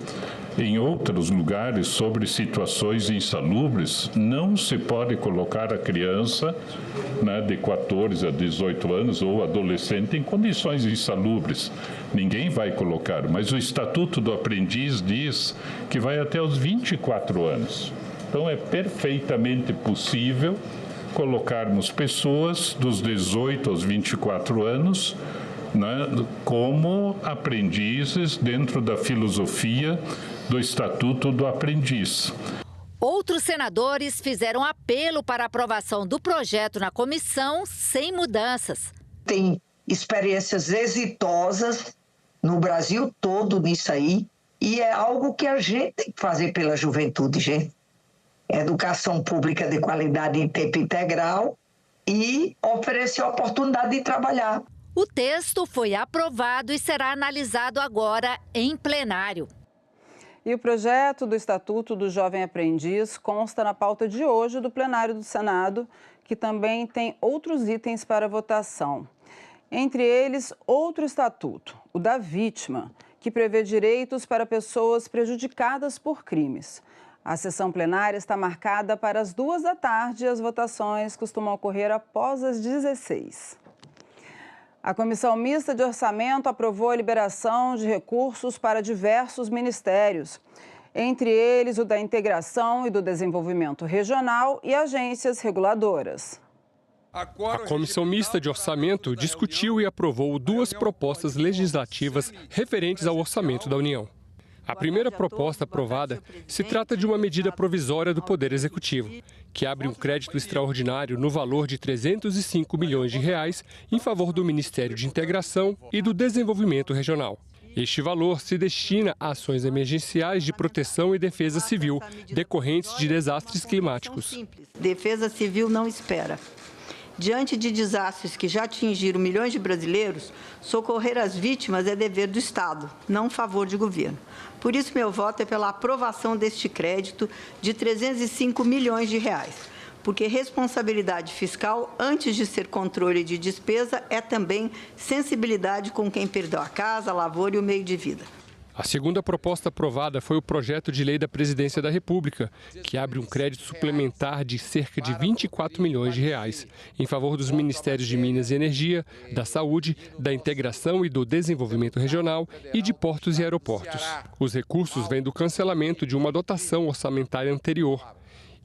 em outros lugares sobre situações insalubres. Não se pode colocar a criança, né, de 14 a 18 anos ou adolescente em condições insalubres. Ninguém vai colocar, mas o Estatuto do Aprendiz diz que vai até os 24 anos. Então é perfeitamente possível colocarmos pessoas dos 18 aos 24 anos, né, como aprendizes dentro da filosofia do Estatuto do Aprendiz. Outros senadores fizeram apelo para a aprovação do projeto na comissão sem mudanças. Tem experiências exitosas no Brasil todo nisso aí, e é algo que a gente tem que fazer pela juventude, gente. Educação pública de qualidade em tempo integral e oferecer a oportunidade de trabalhar. O texto foi aprovado e será analisado agora em plenário. E o projeto do Estatuto do Jovem Aprendiz consta na pauta de hoje do plenário do Senado, que também tem outros itens para votação. Entre eles, outro estatuto, o da vítima, que prevê direitos para pessoas prejudicadas por crimes. A sessão plenária está marcada para as 14h e as votações costumam ocorrer após as 16h. A Comissão Mista de Orçamento aprovou a liberação de recursos para diversos ministérios, entre eles o da Integração e do Desenvolvimento Regional e agências reguladoras. A Comissão Mista de Orçamento discutiu e aprovou 2 propostas legislativas referentes ao orçamento da União. A primeira proposta aprovada se trata de uma medida provisória do Poder Executivo, que abre um crédito extraordinário no valor de R$ 305 milhões em favor do Ministério de Integração e do Desenvolvimento Regional. Este valor se destina a ações emergenciais de proteção e defesa civil decorrentes de desastres climáticos. Defesa civil não espera. Diante de desastres que já atingiram milhões de brasileiros, socorrer as vítimas é dever do Estado, não favor de governo. Por isso, meu voto é pela aprovação deste crédito de R$ 305 milhões, porque responsabilidade fiscal, antes de ser controle de despesa, é também sensibilidade com quem perdeu a casa, a lavoura e o meio de vida. A segunda proposta aprovada foi o projeto de lei da Presidência da República, que abre um crédito suplementar de cerca de R$ 24 milhões em favor dos Ministérios de Minas e Energia, da Saúde, da Integração e do Desenvolvimento Regional e de Portos e Aeroportos. Os recursos vêm do cancelamento de uma dotação orçamentária anterior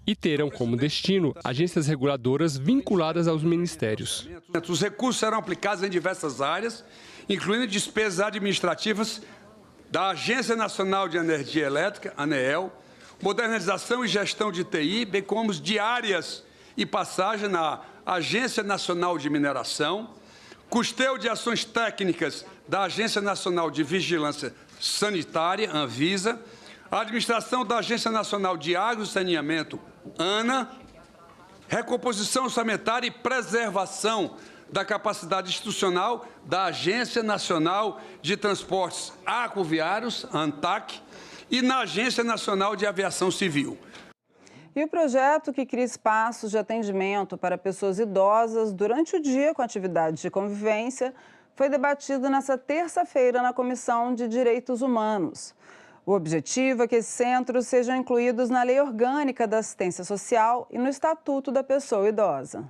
e terão como destino agências reguladoras vinculadas aos ministérios. Os recursos serão aplicados em diversas áreas, incluindo despesas administrativas da Agência Nacional de Energia Elétrica, ANEEL, modernização e gestão de TI, bem como diárias e passagem na Agência Nacional de Mineração, custeio de ações técnicas da Agência Nacional de Vigilância Sanitária, Anvisa, a administração da Agência Nacional de Água e Saneamento, ANA, recomposição orçamentária e preservação da capacidade institucional da Agência Nacional de Transportes Aquaviários, ANTAC, e na Agência Nacional de Aviação Civil. E o projeto que cria espaços de atendimento para pessoas idosas durante o dia com atividades de convivência foi debatido nesta terça-feira na Comissão de Direitos Humanos. O objetivo é que esses centros sejam incluídos na Lei Orgânica da Assistência Social e no Estatuto da Pessoa Idosa.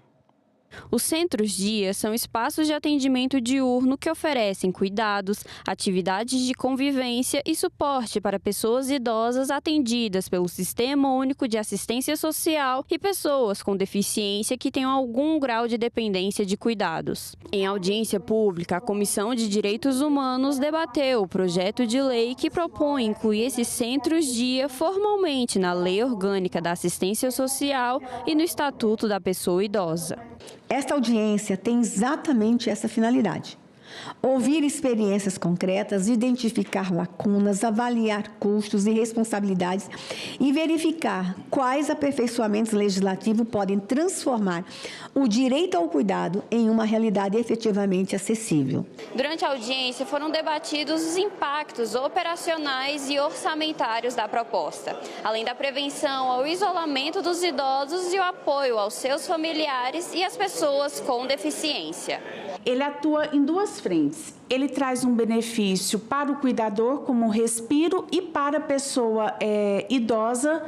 Os centros-dia são espaços de atendimento diurno que oferecem cuidados, atividades de convivência e suporte para pessoas idosas atendidas pelo Sistema Único de Assistência Social e pessoas com deficiência que tenham algum grau de dependência de cuidados. Em audiência pública, a Comissão de Direitos Humanos debateu o projeto de lei que propõe incluir esses centros-dia formalmente na Lei Orgânica da Assistência Social e no Estatuto da Pessoa Idosa. Esta audiência tem exatamente essa finalidade: ouvir experiências concretas, identificar lacunas, avaliar custos e responsabilidades e verificar quais aperfeiçoamentos legislativos podem transformar o direito ao cuidado em uma realidade efetivamente acessível. Durante a audiência foram debatidos os impactos operacionais e orçamentários da proposta, além da prevenção ao isolamento dos idosos e o apoio aos seus familiares e às pessoas com deficiência. ele atua em duas frentes. Ele traz um benefício para o cuidador, como um respiro, e para a pessoa idosa,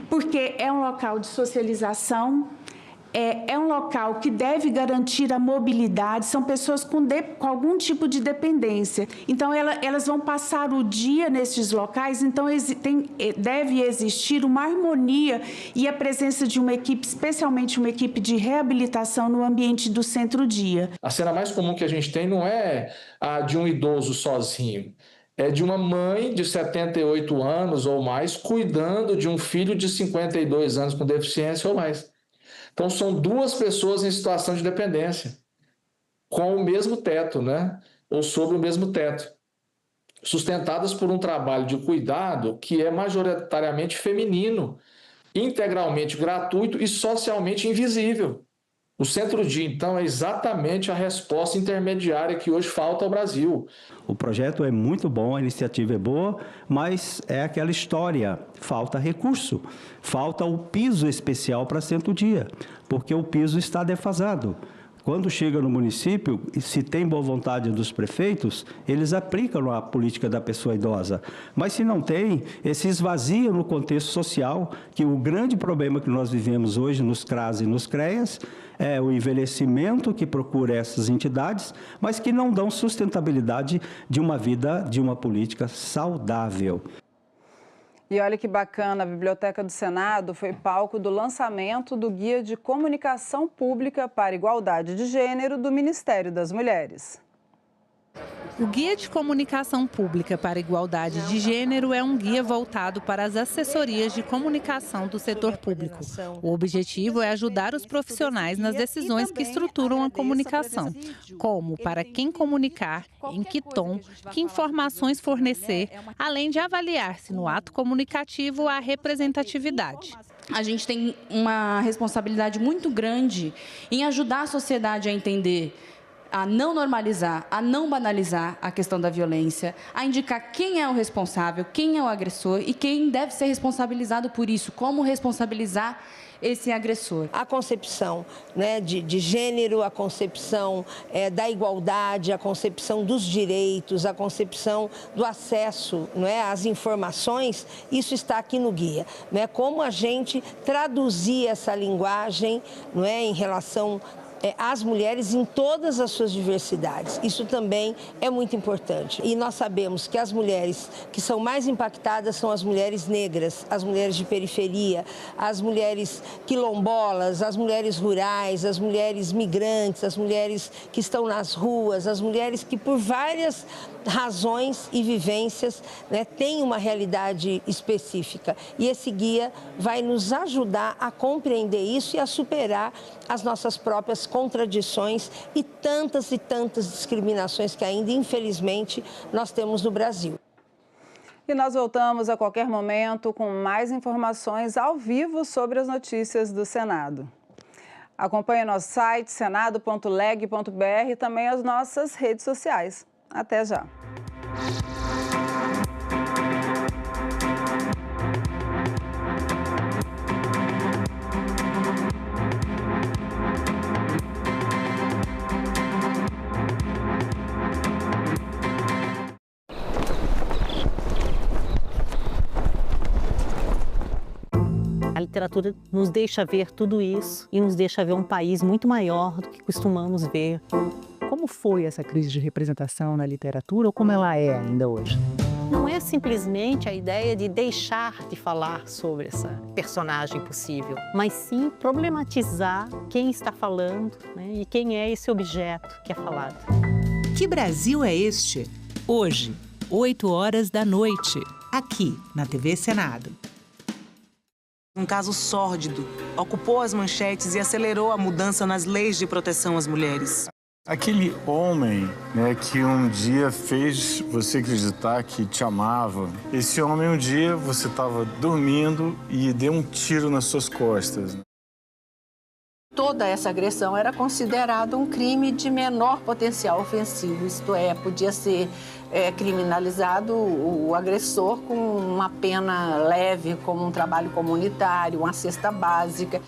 porque é um local de socialização, é um local que deve garantir a mobilidade, são pessoas com algum tipo de dependência. Então, elas vão passar o dia nesses locais, então deve existir uma harmonia e a presença de uma equipe, especialmente uma equipe de reabilitação no ambiente do centro-dia. A cena mais comum que a gente tem não é a de um idoso sozinho, é de uma mãe de 78 anos ou mais cuidando de um filho de 52 anos com deficiência ou mais. Então, são duas pessoas em situação de dependência, com o mesmo teto, né? Ou sob o mesmo teto, sustentadas por um trabalho de cuidado que é majoritariamente feminino, integralmente gratuito e socialmente invisível. O centro-dia, então, é exatamente a resposta intermediária que hoje falta ao Brasil. O projeto é muito bom, a iniciativa é boa, mas é aquela história, falta recurso, falta o piso especial para centro-dia, porque o piso está defasado. Quando chega no município, se tem boa vontade dos prefeitos, eles aplicam a política da pessoa idosa. Mas se não tem, se esvazia no contexto social, que o grande problema que nós vivemos hoje nos CRAS e nos CREAS é o envelhecimento que procura essas entidades, mas que não dão sustentabilidade de uma vida, de uma política saudável. E olha que bacana, a Biblioteca do Senado foi palco do lançamento do Guia de Comunicação Pública para a Igualdade de Gênero do Ministério das Mulheres. O Guia de Comunicação Pública para a Igualdade de Gênero é um guia voltado para as assessorias de comunicação do setor público. O objetivo é ajudar os profissionais nas decisões que estruturam a comunicação, como para quem comunicar, em que tom, que informações fornecer, além de avaliar se no ato comunicativo há representatividade. A gente tem uma responsabilidade muito grande em ajudar a sociedade a entender, a não normalizar, a não banalizar a questão da violência, a indicar quem é o responsável, quem é o agressor e quem deve ser responsabilizado por isso, como responsabilizar esse agressor. A concepção, né, de gênero, a concepção da igualdade, a concepção dos direitos, a concepção do acesso, não é, às informações, isso está aqui no guia. Né? Como a gente traduzir essa linguagem, não é, em relação às mulheres em todas as suas diversidades. Isso também é muito importante. E nós sabemos que as mulheres que são mais impactadas são as mulheres negras, as mulheres de periferia, as mulheres quilombolas, as mulheres rurais, as mulheres migrantes, as mulheres que estão nas ruas, as mulheres que por várias razões e vivências, né, têm uma realidade específica. E esse guia vai nos ajudar a compreender isso e a superar as nossas próprias contradições e tantas discriminações que ainda, infelizmente, nós temos no Brasil. E nós voltamos a qualquer momento com mais informações ao vivo sobre as notícias do Senado. Acompanhe nosso site senado.leg.br e também as nossas redes sociais. Até já! A literatura nos deixa ver tudo isso e nos deixa ver um país muito maior do que costumamos ver. Como foi essa crise de representação na literatura ou como ela é ainda hoje? Não é simplesmente a ideia de deixar de falar sobre essa personagem possível, mas sim problematizar quem está falando, né, e quem é esse objeto que é falado. Que Brasil é este? Hoje, 20h, aqui na TV Senado. Um caso sórdido ocupou as manchetes e acelerou a mudança nas leis de proteção às mulheres. Aquele homem, né, que um dia fez você acreditar que te amava. Esse homem, um dia, você estava dormindo e deu um tiro nas suas costas. Toda essa agressão era considerada um crime de menor potencial ofensivo, isto é, podia ser criminalizado o agressor com uma pena leve, como um trabalho comunitário, uma cesta básica.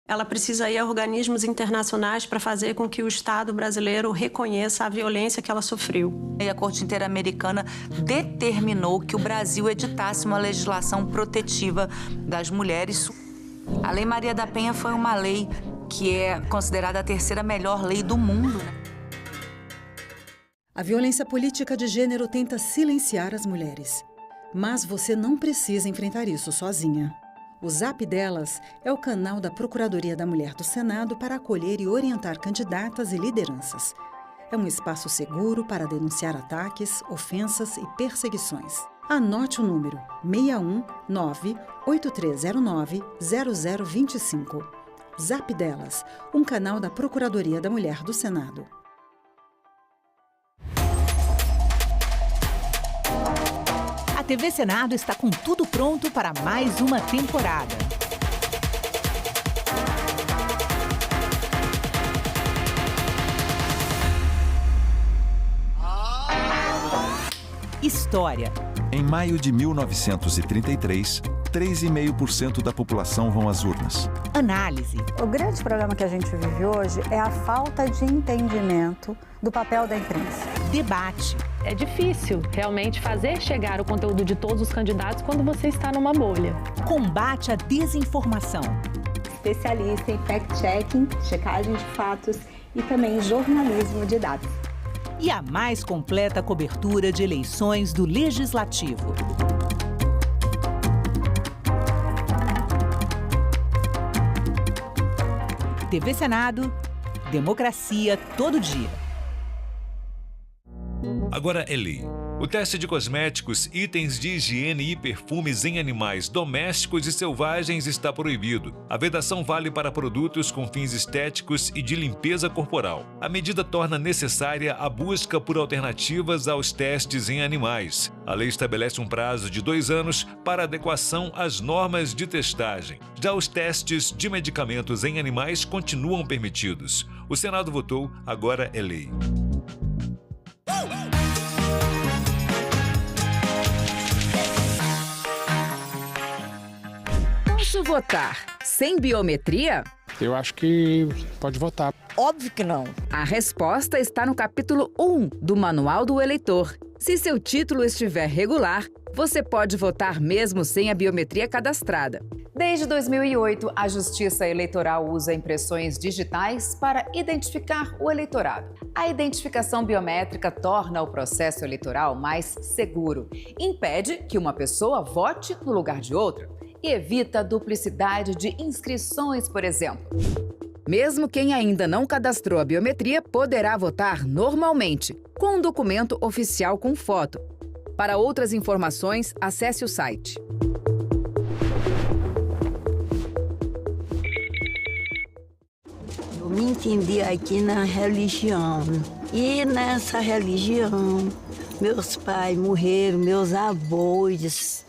Ela precisa ir a organismos internacionais para fazer com que o Estado brasileiro reconheça a violência que ela sofreu. E a Corte Interamericana determinou que o Brasil editasse uma legislação protetiva das mulheres. A Lei Maria da Penha foi uma lei que é considerada a terceira melhor lei do mundo. A violência política de gênero tenta silenciar as mulheres. Mas você não precisa enfrentar isso sozinha. O Zap Delas é o canal da Procuradoria da Mulher do Senado para acolher e orientar candidatas e lideranças. É um espaço seguro para denunciar ataques, ofensas e perseguições. Anote o número 619-8309-0025. Zap Delas, um canal da Procuradoria da Mulher do Senado. A TV Senado está com tudo pronto para mais uma temporada. História. Em maio de 1933, 3,5% da população vão às urnas. Análise. O grande problema que a gente vive hoje é a falta de entendimento do papel da imprensa. Debate. É difícil realmente fazer chegar o conteúdo de todos os candidatos quando você está numa bolha. Combate à desinformação. Especialista em fact-checking, checagem de fatos e também jornalismo de dados. E a mais completa cobertura de eleições do Legislativo. TV Senado, democracia todo dia. Agora é lei. O teste de cosméticos, itens de higiene e perfumes em animais domésticos e selvagens está proibido. A vedação vale para produtos com fins estéticos e de limpeza corporal. A medida torna necessária a busca por alternativas aos testes em animais. A lei estabelece um prazo de 2 anos para adequação às normas de testagem. Já os testes de medicamentos em animais continuam permitidos. O Senado votou, agora é lei. Posso votar sem biometria? Eu acho que pode votar. Óbvio que não. A resposta está no capítulo 1 do Manual do Eleitor. Se seu título estiver regular, você pode votar mesmo sem a biometria cadastrada. Desde 2008, a Justiça Eleitoral usa impressões digitais para identificar o eleitorado. A identificação biométrica torna o processo eleitoral mais seguro, impede que uma pessoa vote no lugar de outra e evita a duplicidade de inscrições, por exemplo. Mesmo quem ainda não cadastrou a biometria poderá votar normalmente, com um documento oficial com foto. Para outras informações, acesse o site. Eu me entendi aqui na religião. E nessa religião, meus pais morreram, meus avós.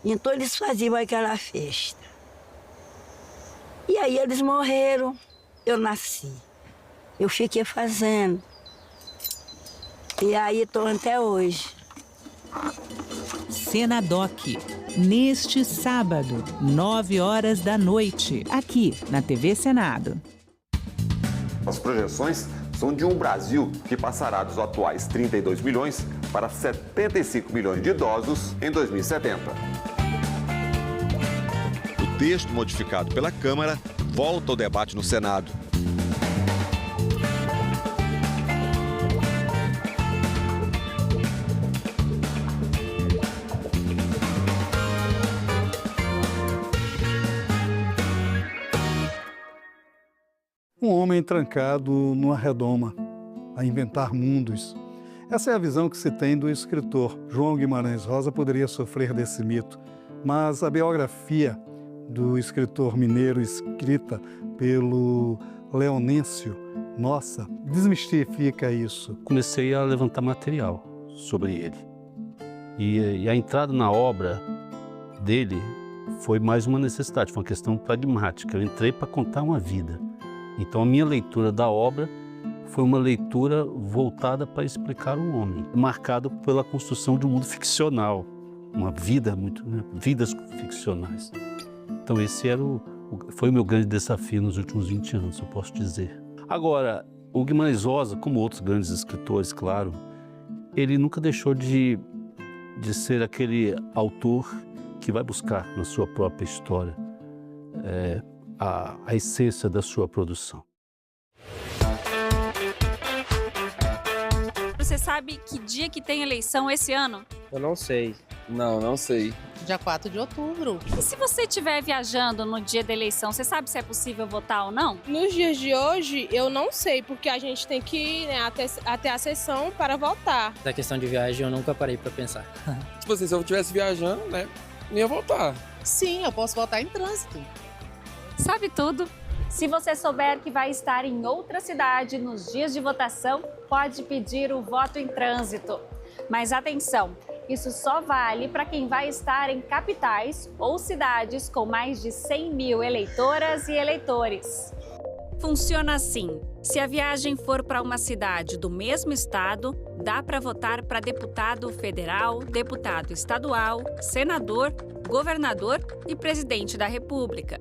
Então eles faziam aquela festa. E aí eles morreram, eu nasci. Eu fiquei fazendo. E aí estou até hoje. Senadoc, neste sábado, 21h, aqui na TV Senado. As projeções são de um Brasil que passará dos atuais 32 milhões para 75 milhões de idosos em 2070. O texto modificado pela Câmara volta ao debate no Senado. Um homem trancado numa redoma, a inventar mundos. Essa é a visão que se tem do escritor. João Guimarães Rosa poderia sofrer desse mito, mas a biografia do escritor mineiro, escrita pelo Leonêncio Nossa, desmistifica isso. Comecei a levantar material sobre ele. E a entrada na obra dele foi mais uma necessidade, foi uma questão pragmática. Eu entrei para contar uma vida. Então a minha leitura da obra foi uma leitura voltada para explicar o homem, marcado pela construção de um mundo ficcional, uma vida vidas ficcionais. Então esse era o foi o meu grande desafio nos últimos 20 anos, eu posso dizer. Agora, o Guimarães Rosa, como outros grandes escritores, claro, ele nunca deixou de ser aquele autor que vai buscar na sua própria história a essência da sua produção. Você sabe que dia que tem eleição esse ano? Eu não sei. Não sei. Dia 4 de outubro. E se você estiver viajando no dia da eleição, você sabe se é possível votar ou não? Nos dias de hoje, eu não sei, porque a gente tem que ir, né, até a sessão para votar. Da questão de viagem, eu nunca parei para pensar. Tipo assim, se eu estivesse viajando, né, não ia votar. Sim, eu posso votar em trânsito. Sabe tudo? Se você souber que vai estar em outra cidade nos dias de votação, pode pedir o voto em trânsito. Mas atenção, isso só vale para quem vai estar em capitais ou cidades com mais de 100 mil eleitoras e eleitores. Funciona assim: se a viagem for para uma cidade do mesmo estado, dá para votar para deputado federal, deputado estadual, senador, governador e presidente da República.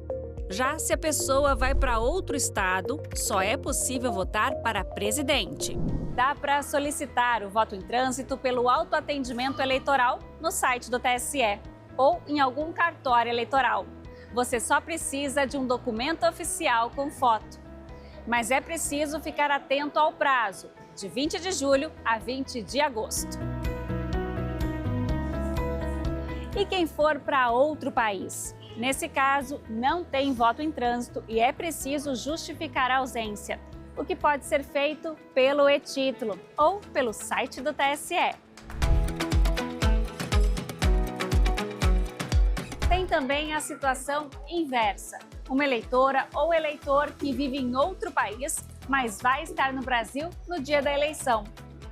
Já se a pessoa vai para outro estado, só é possível votar para presidente. Dá para solicitar o voto em trânsito pelo autoatendimento eleitoral no site do TSE ou em algum cartório eleitoral. Você só precisa de um documento oficial com foto. Mas é preciso ficar atento ao prazo, de 20 de julho a 20 de agosto. E quem for para outro país? Nesse caso, não tem voto em trânsito e é preciso justificar a ausência, o que pode ser feito pelo e-título ou pelo site do TSE. Tem também a situação inversa. Uma eleitora ou eleitor que vive em outro país, mas vai estar no Brasil no dia da eleição.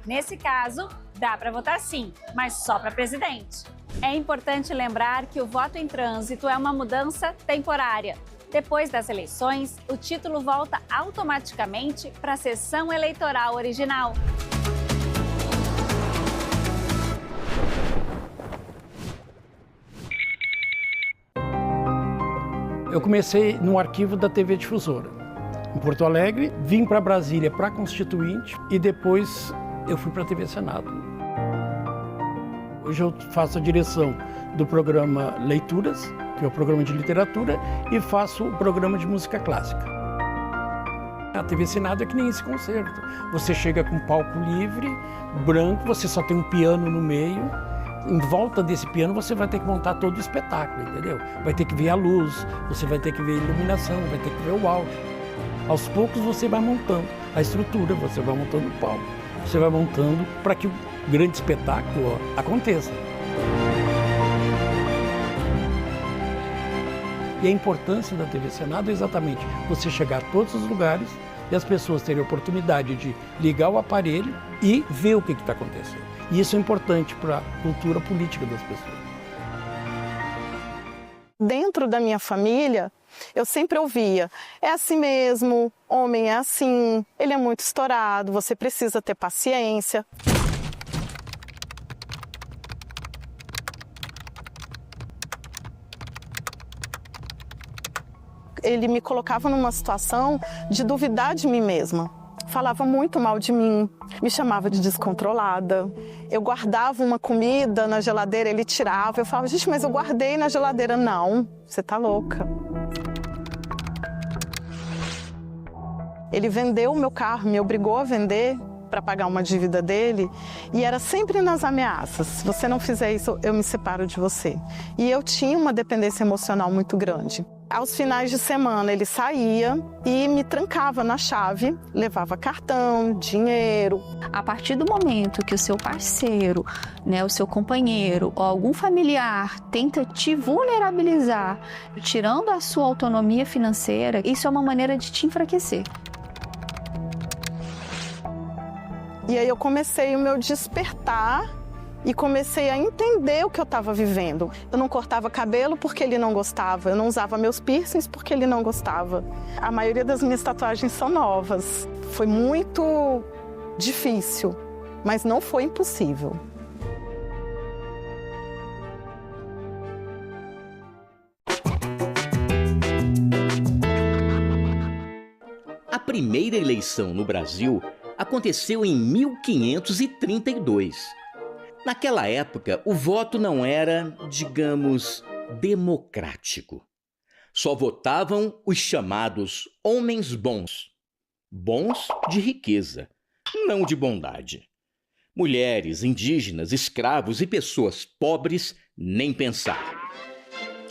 Nesse caso, dá para votar sim, mas só para presidente. É importante lembrar que o voto em trânsito é uma mudança temporária. Depois das eleições, o título volta automaticamente para a sessão eleitoral original. Eu comecei no arquivo da TV Difusora, em Porto Alegre, vim para Brasília para Constituinte e depois eu fui para a TV Senado. Hoje eu faço a direção do programa Leituras, que é o programa de literatura, e faço o programa de música clássica. A TV Senado é que nem esse concerto. Você chega com um palco livre, branco, você só tem um piano no meio. Em volta desse piano você vai ter que montar todo o espetáculo, entendeu? Vai ter que ver a luz, você vai ter que ver a iluminação, vai ter que ver o áudio. Aos poucos você vai montando a estrutura, você vai montando o palco, você vai montando para que o grande espetáculo aconteça. E a importância da TV Senado é exatamente você chegar a todos os lugares e as pessoas terem a oportunidade de ligar o aparelho e ver o que está acontecendo. E isso é importante para a cultura política das pessoas. Dentro da minha família, eu sempre ouvia, é assim mesmo, homem é assim, ele é muito estourado, você precisa ter paciência. Ele me colocava numa situação de duvidar de mim mesma. Falava muito mal de mim, me chamava de descontrolada. Eu guardava uma comida na geladeira, ele tirava. Eu falava, gente, mas eu guardei na geladeira. Não, você tá louca. Ele vendeu o meu carro, me obrigou a vender para pagar uma dívida dele. E era sempre nas ameaças. Se você não fizer isso, eu me separo de você. E eu tinha uma dependência emocional muito grande. Aos finais de semana ele saía e me trancava na chave, levava cartão, dinheiro. A partir do momento que o seu parceiro, né, o seu companheiro ou algum familiar tenta te vulnerabilizar, tirando a sua autonomia financeira, isso é uma maneira de te enfraquecer. E aí eu comecei o meu despertar e comecei a entender o que eu estava vivendo. Eu não cortava cabelo porque ele não gostava, eu não usava meus piercings porque ele não gostava. A maioria das minhas tatuagens são novas. Foi muito difícil, mas não foi impossível. primeira eleição no Brasil aconteceu em 1532. Naquela época, o voto não era, digamos, democrático. Só votavam os chamados homens bons. Bons de riqueza, não de bondade. Mulheres, indígenas, escravos e pessoas pobres, nem pensar.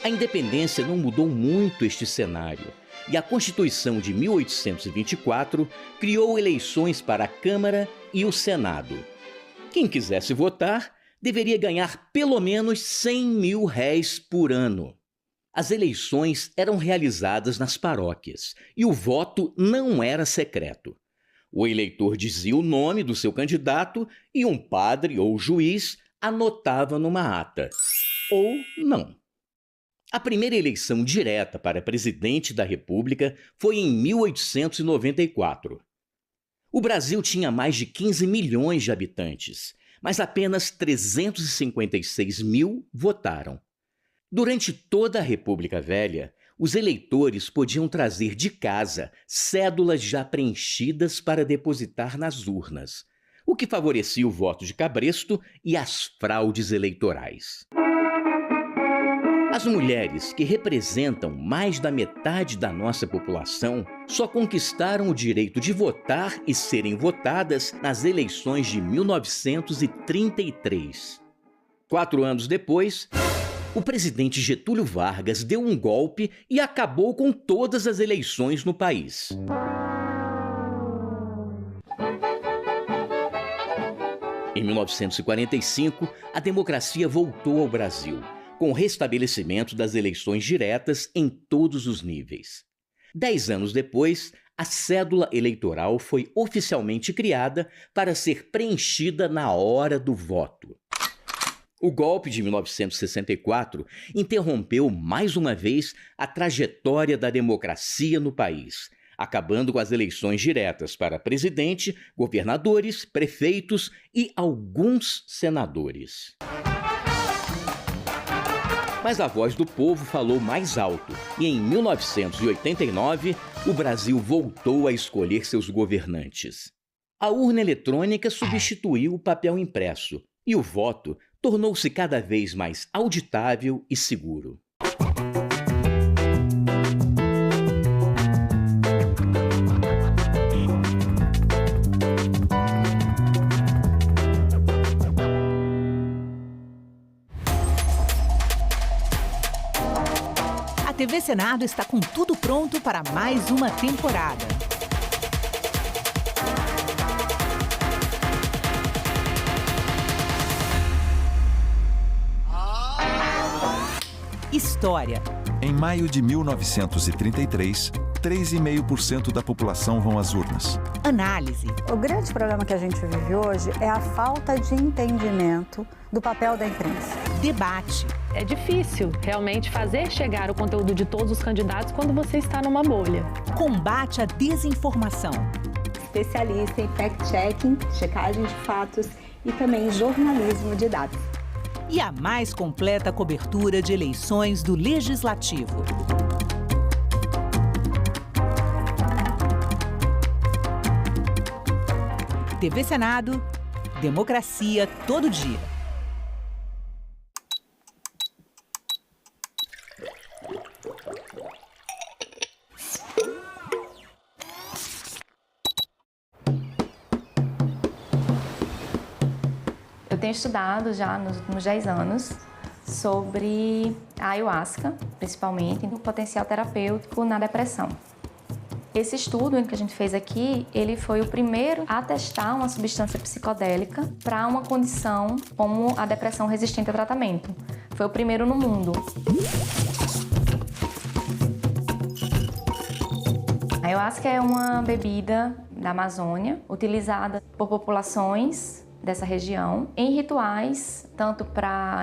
A independência não mudou muito este cenário e a Constituição de 1824 criou eleições para a Câmara e o Senado. Quem quisesse votar deveria ganhar pelo menos 100 mil réis por ano. As eleições eram realizadas nas paróquias e o voto não era secreto. O eleitor dizia o nome do seu candidato e um padre ou juiz anotava numa ata. Ou não. A primeira eleição direta para presidente da República foi em 1894. O Brasil tinha mais de 15 milhões de habitantes, mas apenas 356 mil votaram. Durante toda a República Velha, os eleitores podiam trazer de casa cédulas já preenchidas para depositar nas urnas, o que favorecia o voto de cabresto e as fraudes eleitorais. As mulheres, que representam mais da metade da nossa população, só conquistaram o direito de votar e serem votadas nas eleições de 1933. 4 anos depois, o presidente Getúlio Vargas deu um golpe e acabou com todas as eleições no país. Em 1945, a democracia voltou ao Brasil, com o restabelecimento das eleições diretas em todos os níveis. 10 anos depois, a cédula eleitoral foi oficialmente criada para ser preenchida na hora do voto. O golpe de 1964 interrompeu mais uma vez a trajetória da democracia no país, acabando com as eleições diretas para presidente, governadores, prefeitos e alguns senadores. Mas a voz do povo falou mais alto e em 1989 o Brasil voltou a escolher seus governantes. A urna eletrônica substituiu o papel impresso e o voto tornou-se cada vez mais auditável e seguro. A TV Senado está com tudo pronto para mais uma temporada. História. Em maio de 1933, 3,5% da população vão às urnas. Análise. O grande problema que a gente vive hoje é a falta de entendimento do papel da imprensa. Debate. É difícil realmente fazer chegar o conteúdo de todos os candidatos quando você está numa bolha. Combate à desinformação. Especialista em fact-checking, checagem de fatos e também jornalismo de dados. E a mais completa cobertura de eleições do Legislativo. TV Senado, democracia todo dia. Eu tenho estudado já nos últimos 10 anos sobre a ayahuasca, principalmente, e o potencial terapêutico na depressão. Esse estudo que a gente fez aqui, ele foi o primeiro a testar uma substância psicodélica para uma condição como a depressão resistente a tratamento. Foi o primeiro no mundo. A ayahuasca é uma bebida da Amazônia, utilizada por populações dessa região em rituais, tanto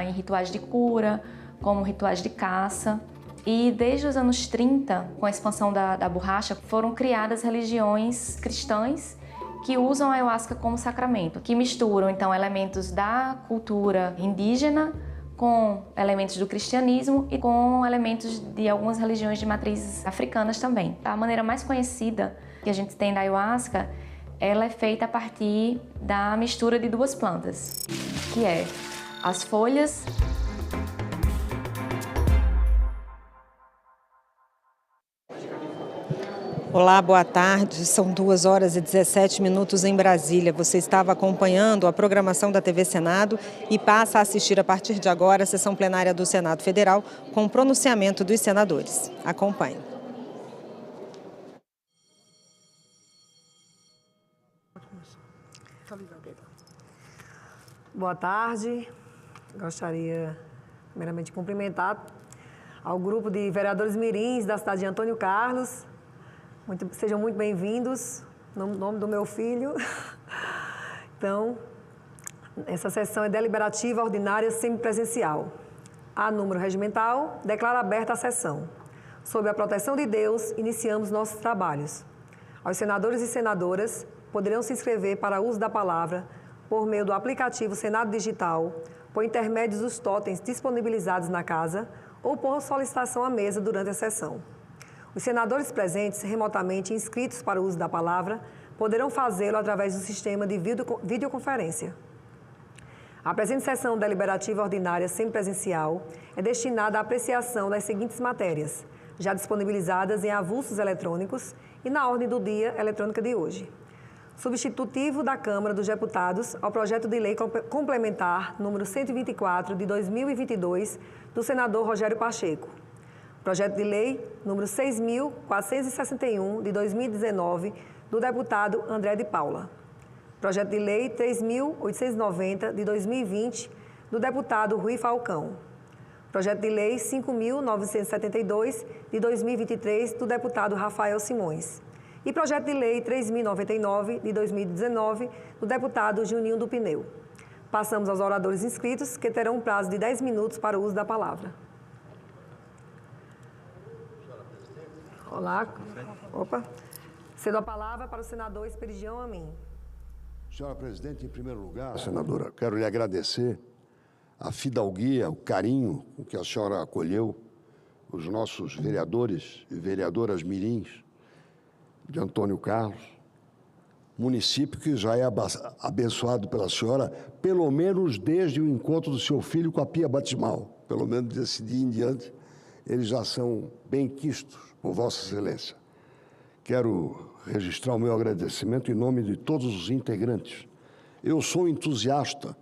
em rituais de cura, como rituais de caça. E desde os anos 30, com a expansão da borracha, foram criadas religiões cristãs que usam a ayahuasca como sacramento, que misturam então elementos da cultura indígena com elementos do cristianismo e com elementos de algumas religiões de matrizes africanas também. A maneira mais conhecida que a gente tem da ayahuasca, ela é feita a partir da mistura de duas plantas, que é as folhas. Olá, boa tarde. São 2h17 em Brasília. Você estava acompanhando a programação da TV Senado e passa a assistir a partir de agora a sessão plenária do Senado Federal com o pronunciamento dos senadores. Acompanhe. Boa tarde. Gostaria, primeiramente, de cumprimentar ao grupo de vereadores mirins da cidade de Antônio Carlos. Sejam muito bem-vindos, no nome do meu filho. Então, essa sessão é deliberativa ordinária semipresencial. A número regimental, declara aberta a sessão. Sob a proteção de Deus, iniciamos nossos trabalhos. Aos senadores e senadoras, poderão se inscrever para uso da palavra por meio do aplicativo Senado Digital, por intermédio dos totens disponibilizados na casa ou por solicitação à mesa durante a sessão. Os senadores presentes remotamente inscritos para o uso da palavra poderão fazê-lo através do sistema de videoconferência. A presente sessão deliberativa ordinária semipresencial é destinada à apreciação das seguintes matérias, já disponibilizadas em avulsos eletrônicos e na ordem do dia eletrônica de hoje. Substitutivo da Câmara dos Deputados ao projeto de lei complementar número 124 de 2022 do senador Rogério Pacheco. Projeto de lei número 6.461 de 2019 do deputado André de Paula. Projeto de lei 3.890 de 2020 do deputado Rui Falcão. Projeto de lei 5.972 de 2023 do deputado Rafael Simões. E projeto de lei 3.099 de 2019 do deputado Juninho do Pineu. Passamos aos oradores inscritos, que terão um prazo de 10 minutos para o uso da palavra. Olá. Opa. Cedo a palavra para o senador Esperidião Amin. Senhora Presidente, em primeiro lugar, senadora, quero lhe agradecer a fidalguia, o carinho com que a senhora acolheu os nossos vereadores e vereadoras mirins de Antônio Carlos, município que já é abençoado pela senhora, pelo menos desde o encontro do seu filho com a pia batismal. Pelo menos desse dia em diante, eles já são bem-quistos por Vossa Excelência. Quero registrar o meu agradecimento em nome de todos os integrantes. Eu sou entusiasta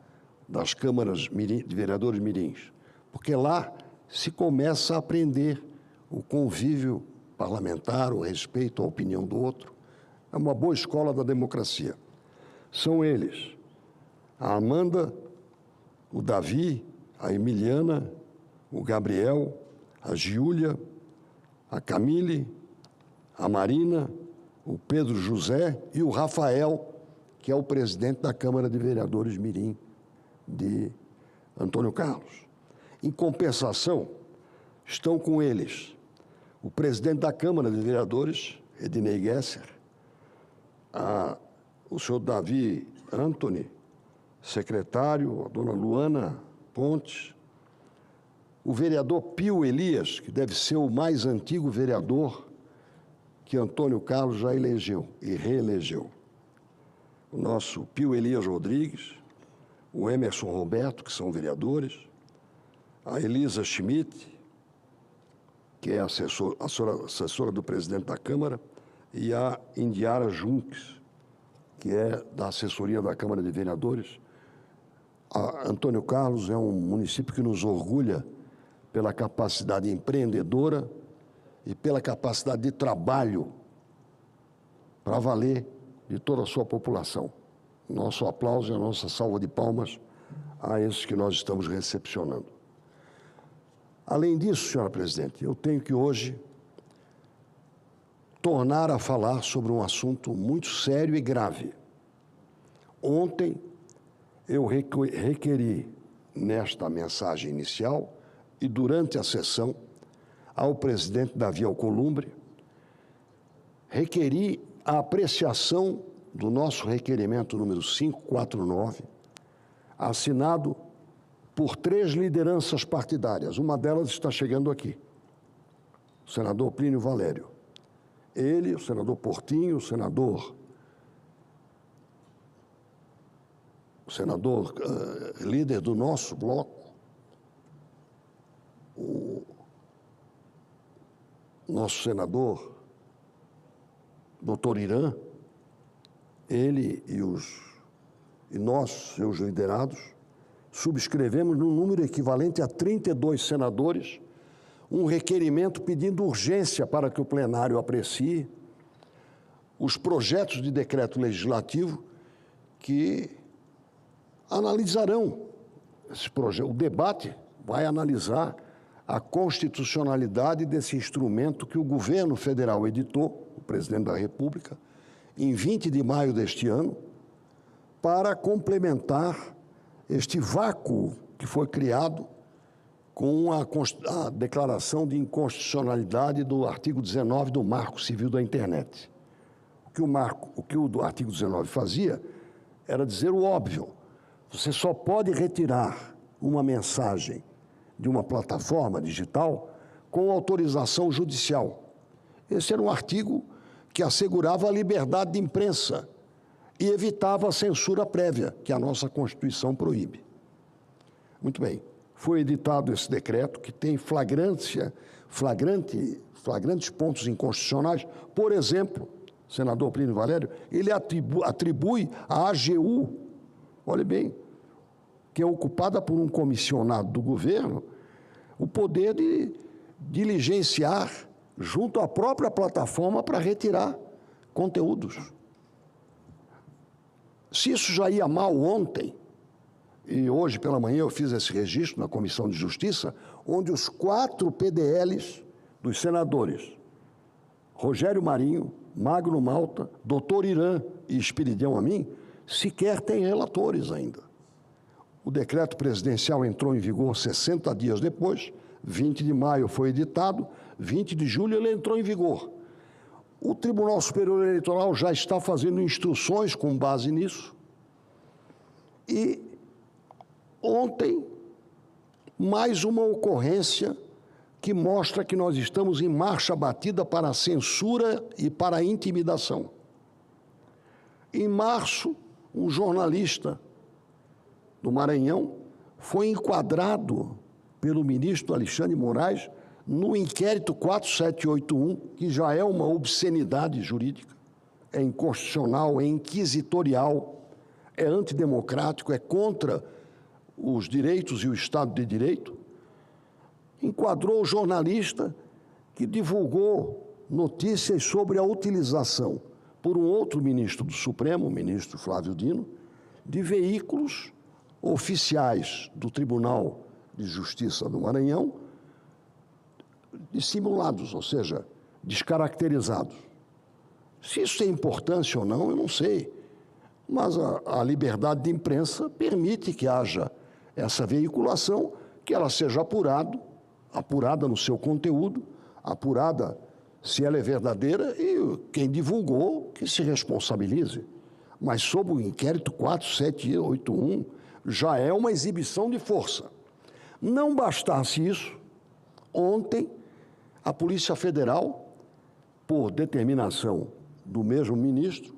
das câmaras de vereadores mirins, porque lá se começa a aprender o convívio parlamentar, o respeito à opinião do outro. É uma boa escola da democracia. São eles, a Amanda, o Davi, a Emiliana, o Gabriel, a Giúlia, a Camille, a Marina, o Pedro José e o Rafael, que é o presidente da Câmara de Vereadores mirim de Antônio Carlos. Em compensação, estão com eles o presidente da Câmara de Vereadores, Ednei Gesser, o senhor Davi Antony, secretário, a dona Luana Pontes, o vereador Pio Elias, que deve ser o mais antigo vereador que Antônio Carlos já elegeu e reelegeu. O nosso Pio Elias Rodrigues, o Emerson Roberto, que são vereadores, a Elisa Schmidt, que é assessora do presidente da Câmara, e a Indiara Junques, que é da assessoria da Câmara de Vereadores. Antônio Carlos é um município que nos orgulha pela capacidade empreendedora e pela capacidade de trabalho para valer de toda a sua população. Nosso aplauso e a nossa salva de palmas a esses que nós estamos recepcionando. Além disso, senhora Presidente, eu tenho que hoje tornar a falar sobre um assunto muito sério e grave. Ontem, eu requeri, nesta mensagem inicial e durante a sessão, ao presidente Davi Alcolumbre, requeri a apreciação do nosso requerimento número 549, assinado por 3 lideranças partidárias. Uma delas está chegando aqui, o senador Plínio Valério. ele, o senador Portinho, o senador líder do nosso bloco, o nosso senador, doutor Irã, ele e nós, seus liderados, subscrevemos num número equivalente a 32 senadores um requerimento pedindo urgência para que o plenário aprecie os projetos de decreto legislativo que analisarão esse projeto. O debate vai analisar a constitucionalidade desse instrumento que o governo federal editou, o presidente da República, em 20 de maio deste ano, para complementar este vácuo que foi criado com a declaração de inconstitucionalidade do artigo 19 do Marco Civil da Internet. O que o artigo 19 fazia era dizer o óbvio: você só pode retirar uma mensagem de uma plataforma digital com autorização judicial. Esse era um artigo que assegurava a liberdade de imprensa e evitava a censura prévia, que a nossa Constituição proíbe. Muito bem, foi editado esse decreto que tem flagrantes pontos inconstitucionais. Por exemplo, senador Plínio Valério, ele atribui à AGU, olhe bem, que é ocupada por um comissionado do governo, o poder de diligenciar junto à própria plataforma para retirar conteúdos. Se isso já ia mal ontem, e hoje pela manhã eu fiz esse registro na Comissão de Justiça, onde os 4 PDLs dos senadores, Rogério Marinho, Magno Malta, doutor Irã e Esperidião Amin, sequer têm relatores ainda. O decreto presidencial entrou em vigor 60 dias depois, 20 de maio foi editado, 20 de julho ele entrou em vigor. O Tribunal Superior Eleitoral já está fazendo instruções com base nisso. E ontem, mais uma ocorrência que mostra que nós estamos em marcha batida para a censura e para a intimidação. Em março, um jornalista do Maranhão foi enquadrado pelo ministro Alexandre de Moraes no inquérito 4781, que já é uma obscenidade jurídica, é inconstitucional, é inquisitorial, é antidemocrático, é contra os direitos e o Estado de Direito. Enquadrou o jornalista que divulgou notícias sobre a utilização por um outro ministro do Supremo, o ministro Flávio Dino, de veículos oficiais do Tribunal de Justiça do Maranhão, dissimulados, ou seja, descaracterizados. Se isso tem importância ou não, eu não sei. Mas a liberdade de imprensa permite que haja essa veiculação, que ela seja apurada no seu conteúdo, apurada se ela é verdadeira, e quem divulgou que se responsabilize. Mas sob o inquérito 4781, já é uma exibição de força. Não bastasse isso, ontem a Polícia Federal, por determinação do mesmo ministro,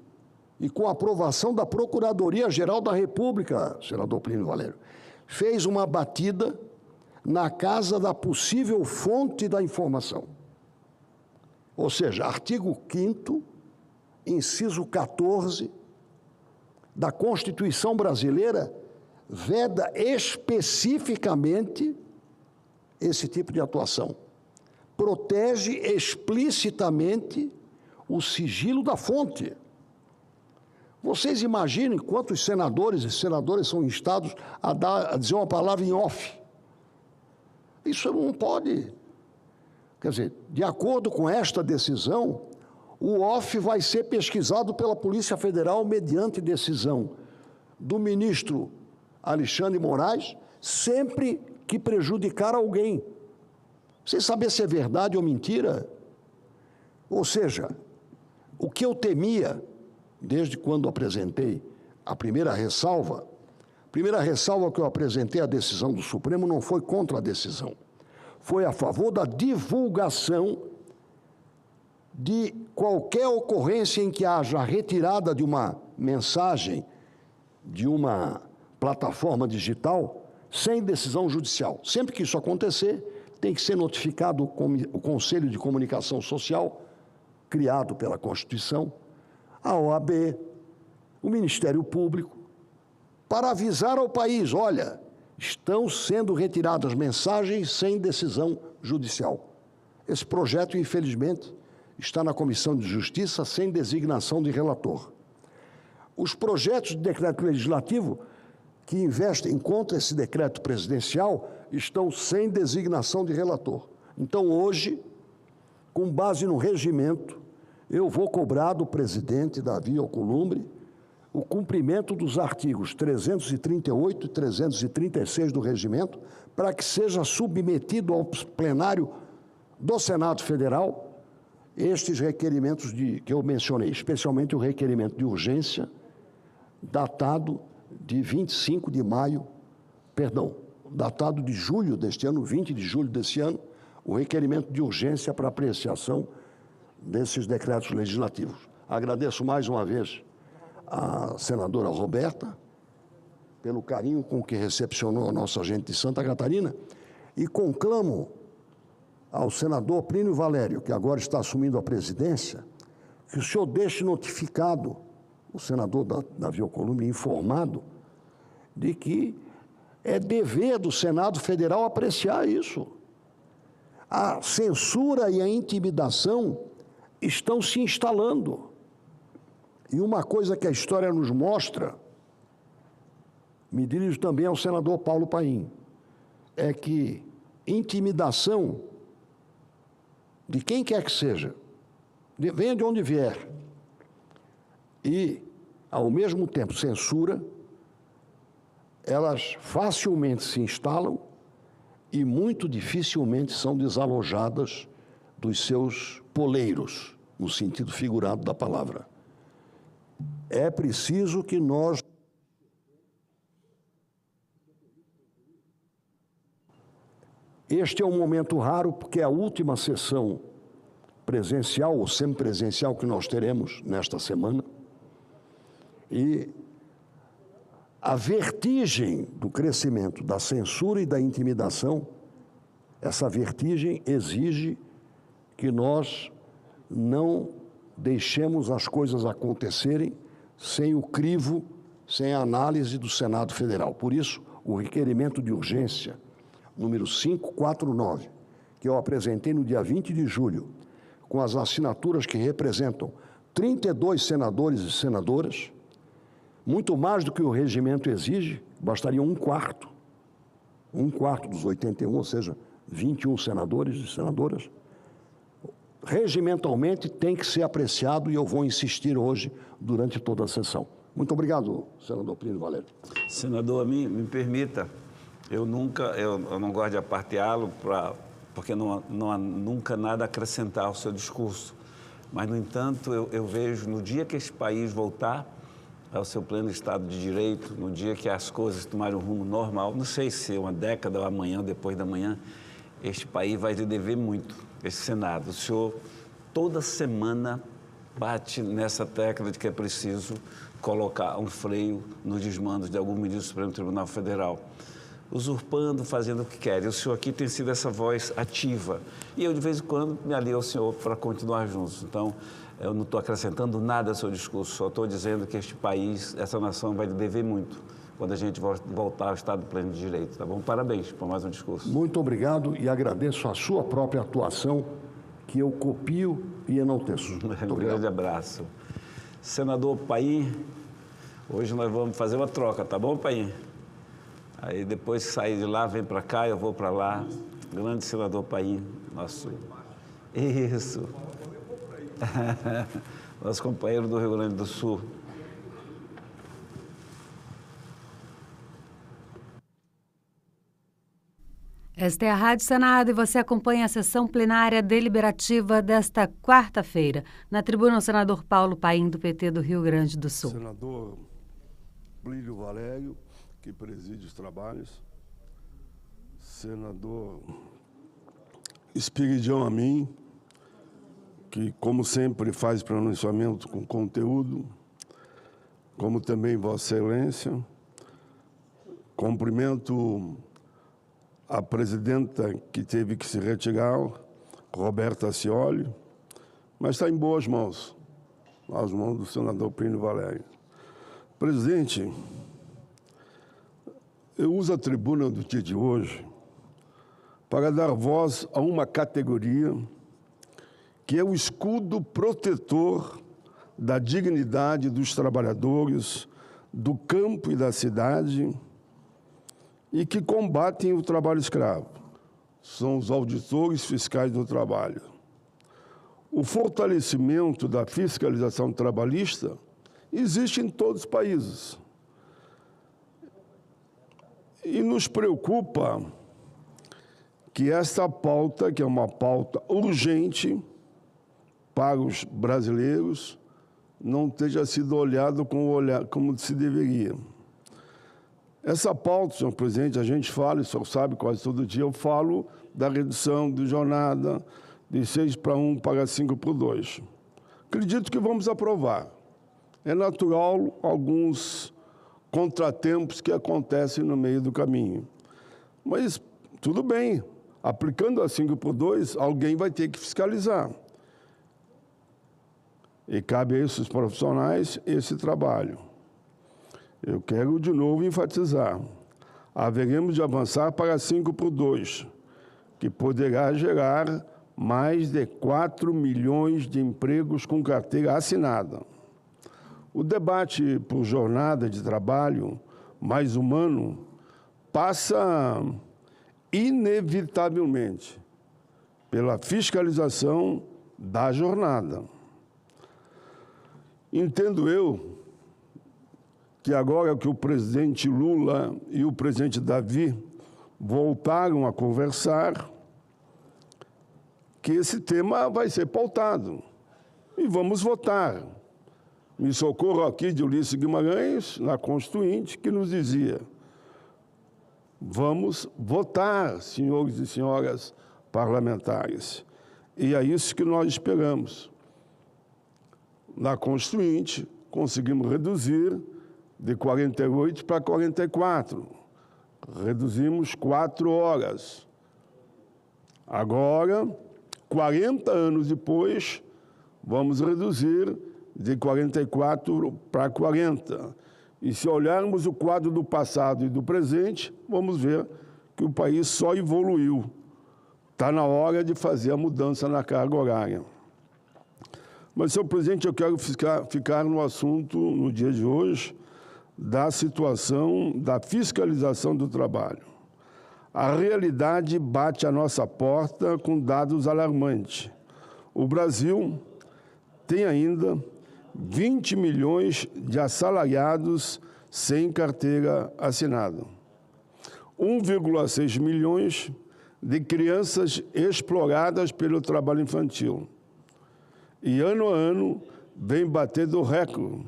e com a aprovação da Procuradoria-Geral da República, senador Plínio Valério, fez uma batida na casa da possível fonte da informação. Ou seja, artigo 5º, inciso 14 da Constituição brasileira, veda especificamente esse tipo de atuação. Protege explicitamente o sigilo da fonte. Vocês imaginem quantos senadores e senadoras são instados a dizer uma palavra em off. Isso não pode. Quer dizer, de acordo com esta decisão, o off vai ser pesquisado pela Polícia Federal mediante decisão do ministro Alexandre de Moraes, sempre que prejudicar alguém, sem saber se é verdade ou mentira. Ou seja, o que eu temia, desde quando apresentei a primeira ressalva que eu apresentei à decisão do Supremo não foi contra a decisão, foi a favor da divulgação de qualquer ocorrência em que haja a retirada de uma mensagem de uma plataforma digital sem decisão judicial. Sempre que isso acontecer, tem que ser notificado o Conselho de Comunicação Social, criado pela Constituição, a OAB, o Ministério Público, para avisar ao país, olha, estão sendo retiradas mensagens sem decisão judicial. Esse projeto, infelizmente, está na Comissão de Justiça sem designação de relator. Os projetos de decreto legislativo que investem contra esse decreto presidencial estão sem designação de relator. Então, hoje, com base no regimento, eu vou cobrar do presidente Davi Alcolumbre o cumprimento dos artigos 338 e 336 do regimento para que seja submetido ao plenário do Senado Federal estes requerimentos que eu mencionei, especialmente o requerimento de urgência datado de 25 de maio, perdão, datado de julho deste ano, 20 de julho desse ano, o requerimento de urgência para apreciação desses decretos legislativos. Agradeço mais uma vez a senadora Roberta pelo carinho com que recepcionou a nossa gente de Santa Catarina e conclamo ao senador Plínio Valério, que agora está assumindo a presidência, que o senhor deixe notificado o senador Davi Alcolumbre informado de que é dever do Senado Federal apreciar isso. A censura e a intimidação estão se instalando. E uma coisa que a história nos mostra, me dirijo também ao senador Paulo Paim, é que intimidação de quem quer que seja, venha de onde vier, e, ao mesmo tempo, censura, elas facilmente se instalam e muito dificilmente são desalojadas dos seus poleiros, no sentido figurado da palavra. É preciso que nós Este é um momento raro porque é a última sessão presencial ou semipresencial que nós teremos nesta semana. E a vertigem do crescimento da censura e da intimidação, essa vertigem exige que nós não deixemos as coisas acontecerem sem o crivo, sem a análise do Senado Federal. Por isso, o requerimento de urgência número 549, que eu apresentei no dia 20 de julho, com as assinaturas que representam 32 senadores e senadoras, muito mais do que o regimento exige, bastaria um quarto dos 81, ou seja, 21 senadores e senadoras. Regimentalmente tem que ser apreciado e eu vou insistir hoje durante toda a sessão. Muito obrigado, senador Plínio Valério. Senador, me permita, eu não gosto de aparteá-lo porque não há nunca nada a acrescentar ao seu discurso. Mas, no entanto, eu vejo no dia que esse país voltar ao seu pleno Estado de Direito, no dia que as coisas tomarem um rumo normal, não sei se uma década ou amanhã, depois da manhã, este país vai lhe dever muito, esse Senado. O senhor, toda semana, bate nessa tecla de que é preciso colocar um freio nos desmandos de algum ministro do Supremo Tribunal Federal, usurpando, fazendo o que quer. E o senhor aqui tem sido essa voz ativa. E eu, de vez em quando, me alio ao senhor para continuar juntos. Então, eu não estou acrescentando nada ao seu discurso, só estou dizendo que este país, essa nação, vai lhe dever muito quando a gente voltar ao Estado pleno de Direito, tá bom? Parabéns por mais um discurso. Muito obrigado e agradeço a sua própria atuação, que eu copio e enalteço. Um grande abraço. Senador Paim, hoje nós vamos fazer uma troca, tá bom, Paim? Aí depois que sair de lá, vem para cá, eu vou para lá. Grande senador Paim, nosso... Isso. Nosso companheiro do Rio Grande do Sul. Esta é a Rádio Senado e você acompanha a sessão plenária deliberativa desta quarta-feira. Na tribuna, o senador Paulo Paim, do PT do Rio Grande do Sul. Senador Plínio Valério, que preside os trabalhos. Senador Espiridião Amin, que, como sempre, faz pronunciamento com conteúdo, como também Vossa Excelência. Cumprimento a presidenta que teve que se retirar, Roberta Scioli, mas está em boas mãos, nas mãos do senador Plínio Valério. Presidente, eu uso a tribuna do dia de hoje para dar voz a uma categoria que é o escudo protetor da dignidade dos trabalhadores do campo e da cidade e que combatem o trabalho escravo. São os auditores fiscais do trabalho. O fortalecimento da fiscalização trabalhista existe em todos os países. E nos preocupa que esta pauta, que é uma pauta urgente para os brasileiros, não tenha sido olhado como se deveria. Essa pauta, senhor presidente, a gente fala, o senhor sabe, quase todo dia eu falo da redução de jornada de 6 para 1 para 5 para 2. Acredito que vamos aprovar. É natural alguns contratempos que acontecem no meio do caminho. Mas tudo bem, aplicando a 5 por 2, alguém vai ter que fiscalizar. E cabe a esses profissionais esse trabalho. Eu quero de novo enfatizar. Haveremos de avançar para 5 por 2, que poderá gerar mais de 4 milhões de empregos com carteira assinada. O debate por jornada de trabalho mais humano passa inevitavelmente pela fiscalização da jornada. Entendo eu que agora que o presidente Lula e o presidente Davi voltaram a conversar, que esse tema vai ser pautado e vamos votar. Me socorro aqui de Ulisses Guimarães, na Constituinte, que nos dizia: vamos votar, senhores e senhoras parlamentares. E é isso que nós esperamos. Na Constituinte, conseguimos reduzir de 48 para 44. Reduzimos 4 horas. Agora, 40 anos depois, vamos reduzir de 44 para 40. E se olharmos o quadro do passado e do presente, vamos ver que o país só evoluiu. Está na hora de fazer a mudança na carga horária. Mas, senhor presidente, eu quero ficar no assunto, no dia de hoje, da situação da fiscalização do trabalho. A realidade bate à nossa porta com dados alarmantes. O Brasil tem ainda 20 milhões de assalariados sem carteira assinada. 1,6 milhões de crianças exploradas pelo trabalho infantil. E, ano a ano, vem batendo recorde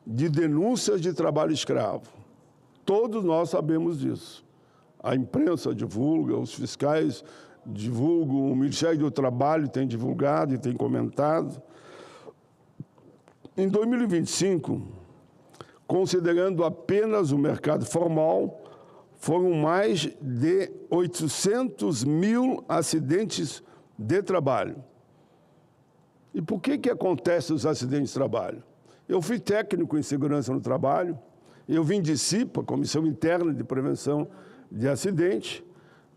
de denúncias de trabalho escravo. Todos nós sabemos disso. A imprensa divulga, os fiscais divulgam, o Ministério do Trabalho tem divulgado e tem comentado. Em 2025, considerando apenas o mercado formal, foram mais de 800 mil acidentes de trabalho. E por que acontecem os acidentes de trabalho? Eu fui técnico em segurança no trabalho, eu vim de CIPA, Comissão Interna de Prevenção de Acidente,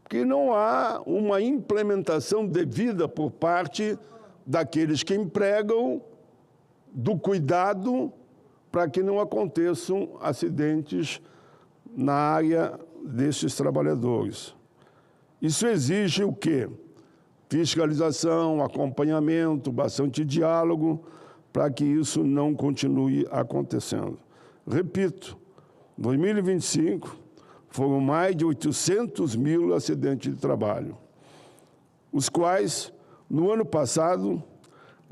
porque não há uma implementação devida por parte daqueles que empregam do cuidado para que não aconteçam acidentes na área desses trabalhadores. Isso exige o quê? Fiscalização, acompanhamento, bastante diálogo, para que isso não continue acontecendo. Repito, 2025 foram mais de 800 mil acidentes de trabalho, os quais, no ano passado,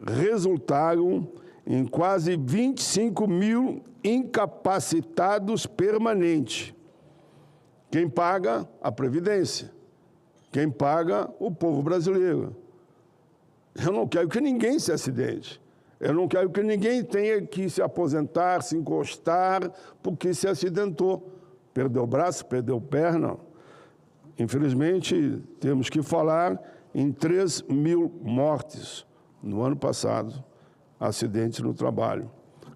resultaram em quase 25 mil incapacitados permanentes. Quem paga? A Previdência. Quem paga? O povo brasileiro. Eu não quero que ninguém se acidente. Eu não quero que ninguém tenha que se aposentar, se encostar, porque se acidentou. Perdeu braço, perdeu perna. Infelizmente, temos que falar em 3.000 mortes no ano passado, acidentes no trabalho.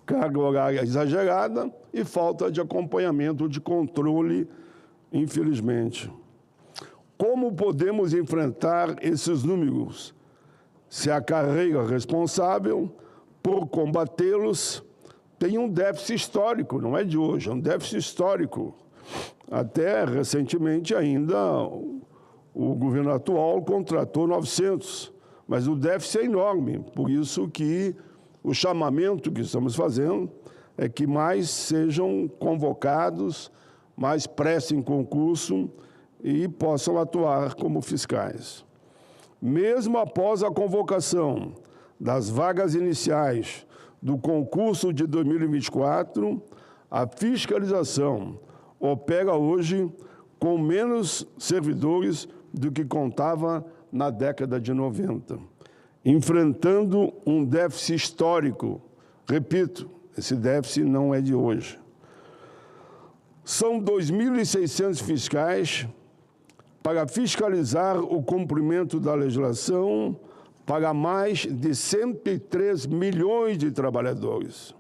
Carga horária exagerada e falta de acompanhamento, de controle, infelizmente. Como podemos enfrentar esses números? Se a carreira responsável por combatê-los tem um déficit histórico, não é de hoje, é um déficit histórico. Até recentemente ainda o governo atual contratou 900, mas o déficit é enorme, por isso que o chamamento que estamos fazendo é que mais sejam convocados, mais prestem concurso e possam atuar como fiscais. Mesmo após a convocação das vagas iniciais do concurso de 2024, a fiscalização opera hoje com menos servidores do que contava na década de 90, enfrentando um déficit histórico. Repito, esse déficit não é de hoje. São 2.600 fiscais para fiscalizar o cumprimento da legislação para mais de 103 milhões de trabalhadores.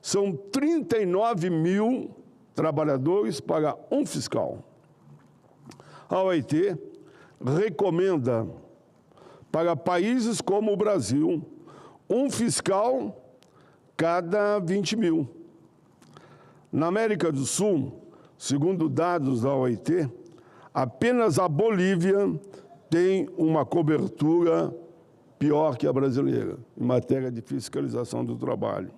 São 39 mil trabalhadores para um fiscal. A OIT recomenda para países como o Brasil um fiscal cada 20 mil. Na América do Sul, segundo dados da OIT, apenas a Bolívia tem uma cobertura pior que a brasileira, em matéria de fiscalização do trabalho.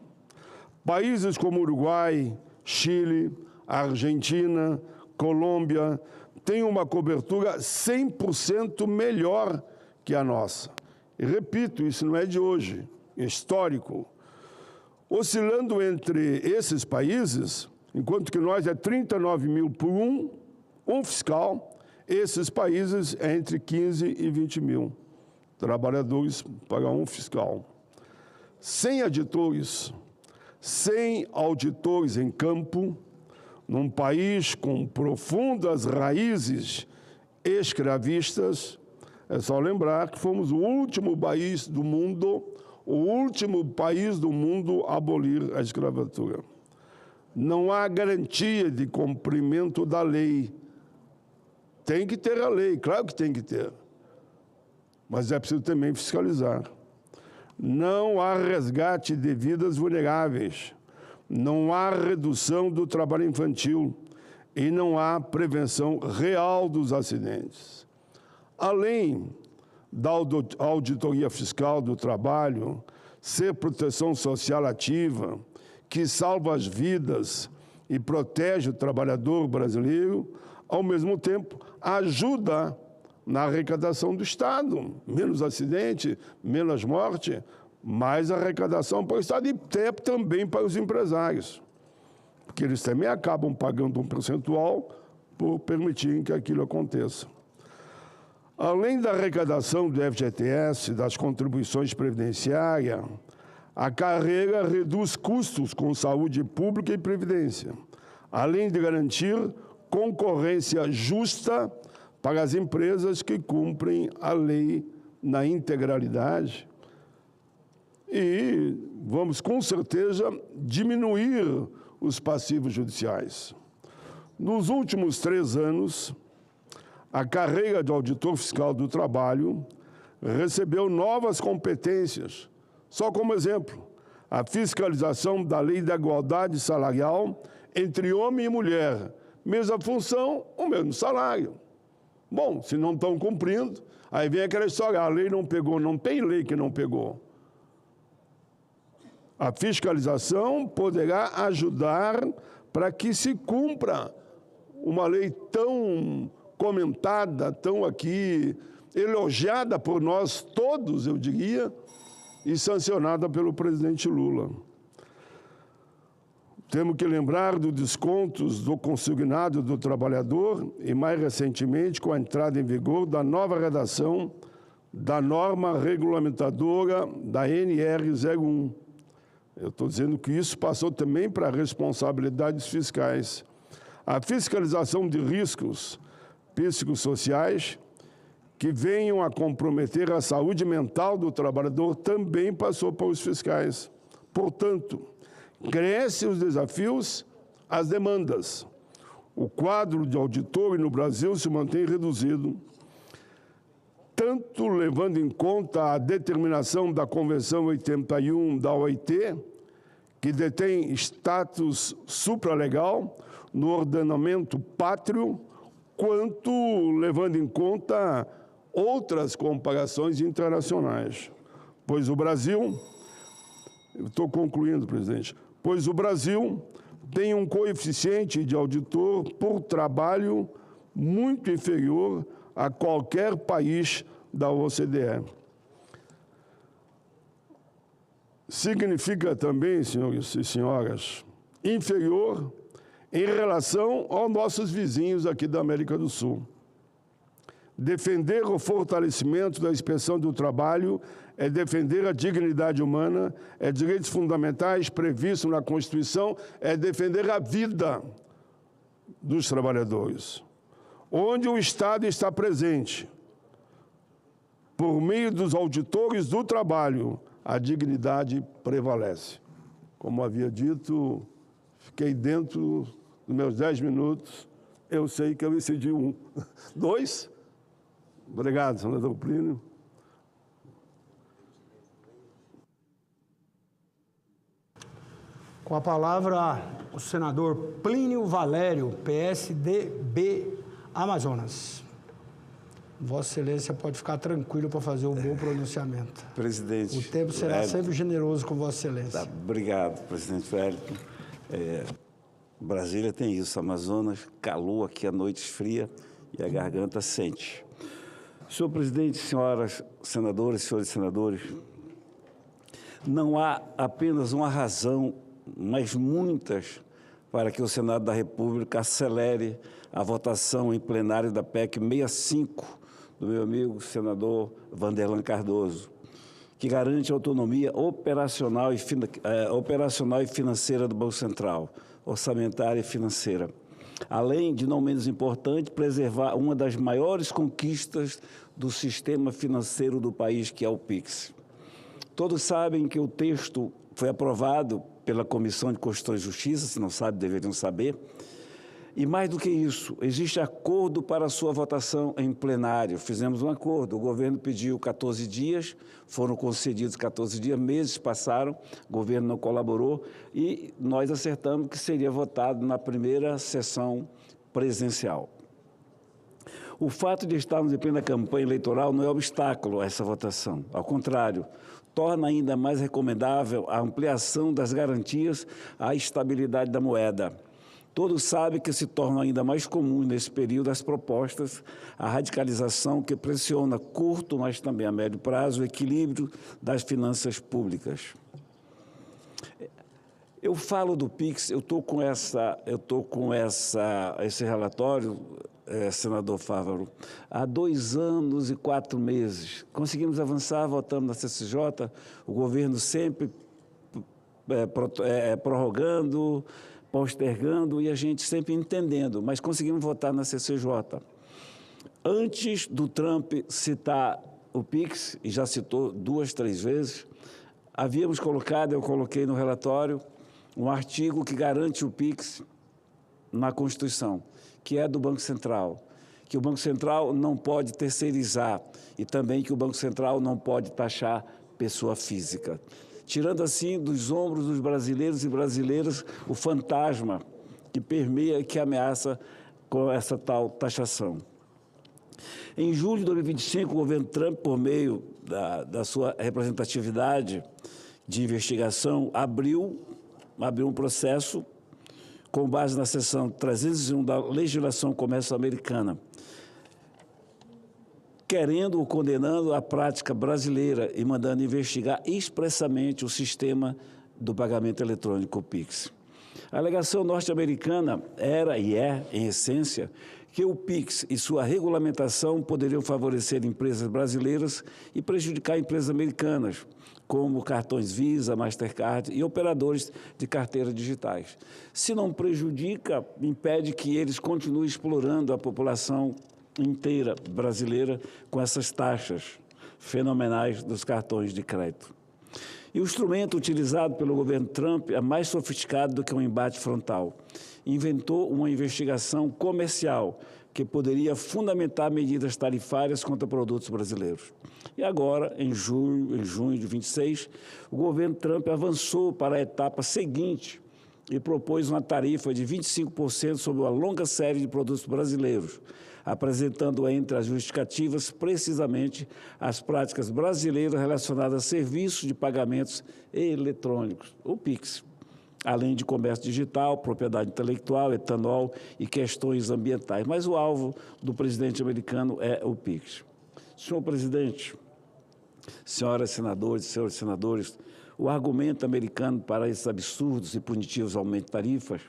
Países como Uruguai, Chile, Argentina, Colômbia, têm uma cobertura 100% melhor que a nossa. E repito, isso não é de hoje, é histórico. Oscilando entre esses países, enquanto que nós é 39 mil por um fiscal, esses países é entre 15 e 20 mil trabalhadores para um fiscal. Sem auditores em campo, num país com profundas raízes escravistas, é só lembrar que fomos o último país do mundo a abolir a escravatura. Não há garantia de cumprimento da lei. Tem que ter a lei, claro que tem que ter. Mas é preciso também fiscalizar. Não há resgate de vidas vulneráveis. Não há redução do trabalho infantil. E não há prevenção real dos acidentes. Além da auditoria fiscal do trabalho, ser proteção social ativa, que salva as vidas e protege o trabalhador brasileiro, ao mesmo tempo ajuda na arrecadação do Estado. Menos acidente, menos morte, mais arrecadação para o Estado e também para os empresários. Porque eles também acabam pagando um percentual por permitirem que aquilo aconteça. Além da arrecadação do FGTS, das contribuições previdenciárias, a carreira reduz custos com saúde pública e previdência, além de garantir concorrência justa para as empresas que cumprem a lei na integralidade. E vamos, com certeza, diminuir os passivos judiciais. Nos últimos 3 anos, a carreira de auditor fiscal do trabalho recebeu novas competências. Só como exemplo, a fiscalização da lei da igualdade salarial entre homem e mulher. Mesma função, o mesmo salário. Bom, se não estão cumprindo, aí vem aquela história, a lei não pegou, não tem lei que não pegou. A fiscalização poderá ajudar para que se cumpra uma lei tão comentada, tão aqui elogiada por nós todos, eu diria, e sancionada pelo presidente Lula. Temos que lembrar dos descontos do consignado do trabalhador e, mais recentemente, com a entrada em vigor da nova redação da norma regulamentadora da NR01. Eu estou dizendo que isso passou também para responsabilidades fiscais. A fiscalização de riscos psicossociais que venham a comprometer a saúde mental do trabalhador também passou para os fiscais. Portanto, crescem os desafios, as demandas. O quadro de auditores no Brasil se mantém reduzido, tanto levando em conta a determinação da Convenção 81 da OIT, que detém status supralegal no ordenamento pátrio, quanto levando em conta outras comparações internacionais. Pois o Brasil, eu estou concluindo, presidente, pois o Brasil tem um coeficiente de auditor por trabalho muito inferior a qualquer país da OCDE. Significa também, senhores e senhoras, inferior em relação aos nossos vizinhos aqui da América do Sul. Defender o fortalecimento da inspeção do trabalho é defender a dignidade humana, é direitos fundamentais previstos na Constituição, é defender a vida dos trabalhadores. Onde o Estado está presente, por meio dos auditores do trabalho, a dignidade prevalece. Como havia dito, fiquei dentro dos meus 10 minutos, eu sei que eu excedi 1. 2? Obrigado, senador Plínio. Com a palavra, o senador Plínio Valério, PSDB Amazonas. Vossa Excelência pode ficar tranquilo para fazer um bom pronunciamento. Presidente. O tempo será sempre generoso com Vossa Excelência. Obrigado, presidente Wellington. Brasília tem isso, Amazonas, calor aqui, a noite esfria e a garganta sente. Senhor presidente, senhoras senadoras, senhores senadores, não há apenas uma razão, mas muitas, para que o Senado da República acelere a votação em plenário da PEC 65 do meu amigo senador Vanderlan Cardoso, que garante a autonomia operacional e financeira do Banco Central, orçamentária e financeira. Além de, não menos importante, preservar uma das maiores conquistas do sistema financeiro do país, que é o PIX. Todos sabem que o texto foi aprovado pela Comissão de Constituição e Justiça, se não sabem, deveriam saber. E mais do que isso, existe acordo para a sua votação em plenário. Fizemos um acordo, o governo pediu 14 dias, foram concedidos 14 dias, meses passaram, o governo não colaborou e nós acertamos que seria votado na primeira sessão presencial. O fato de estarmos em plena campanha eleitoral não é obstáculo a essa votação, ao contrário, torna ainda mais recomendável a ampliação das garantias à estabilidade da moeda. Todos sabem que se tornam ainda mais comuns nesse período as propostas, a radicalização que pressiona a curto, mas também a médio prazo, o equilíbrio das finanças públicas. Eu falo do PIX, eu estou com esse relatório, senador Fávaro, há 2 anos e 4 meses. Conseguimos avançar, votamos na CCJ, o governo sempre prorrogando, postergando e a gente sempre entendendo, mas conseguimos votar na CCJ. Antes do Trump citar o PIX, e já citou 2, 3 vezes, havíamos colocado, eu coloquei no relatório, um artigo que garante o PIX na Constituição, que é do Banco Central, que o Banco Central não pode terceirizar e também que o Banco Central não pode taxar pessoa física, tirando assim dos ombros dos brasileiros e brasileiras o fantasma que permeia, que ameaça com essa tal taxação. Em julho de 2025, o governo Trump, por meio da sua representatividade de investigação, abriu um processo com base na seção 301 da legislação comércio americana, querendo ou condenando a prática brasileira e mandando investigar expressamente o sistema do pagamento eletrônico PIX. A alegação norte-americana era e é, em essência, que o PIX e sua regulamentação poderiam favorecer empresas brasileiras e prejudicar empresas americanas, como cartões Visa, Mastercard e operadores de carteiras digitais. Se não prejudica, impede que eles continuem explorando a população inteira brasileira com essas taxas fenomenais dos cartões de crédito. E o instrumento utilizado pelo governo Trump é mais sofisticado do que um embate frontal. Inventou uma investigação comercial que poderia fundamentar medidas tarifárias contra produtos brasileiros. E agora, em junho de 26, o governo Trump avançou para a etapa seguinte e propôs uma tarifa de 25% sobre uma longa série de produtos brasileiros, apresentando entre as justificativas precisamente as práticas brasileiras relacionadas a serviços de pagamentos eletrônicos, o PIX, além de comércio digital, propriedade intelectual, etanol e questões ambientais. Mas o alvo do presidente americano é o PIX. Senhor presidente, senhoras senadoras e senhores senadores, o argumento americano para esses absurdos e punitivos aumentos de tarifas,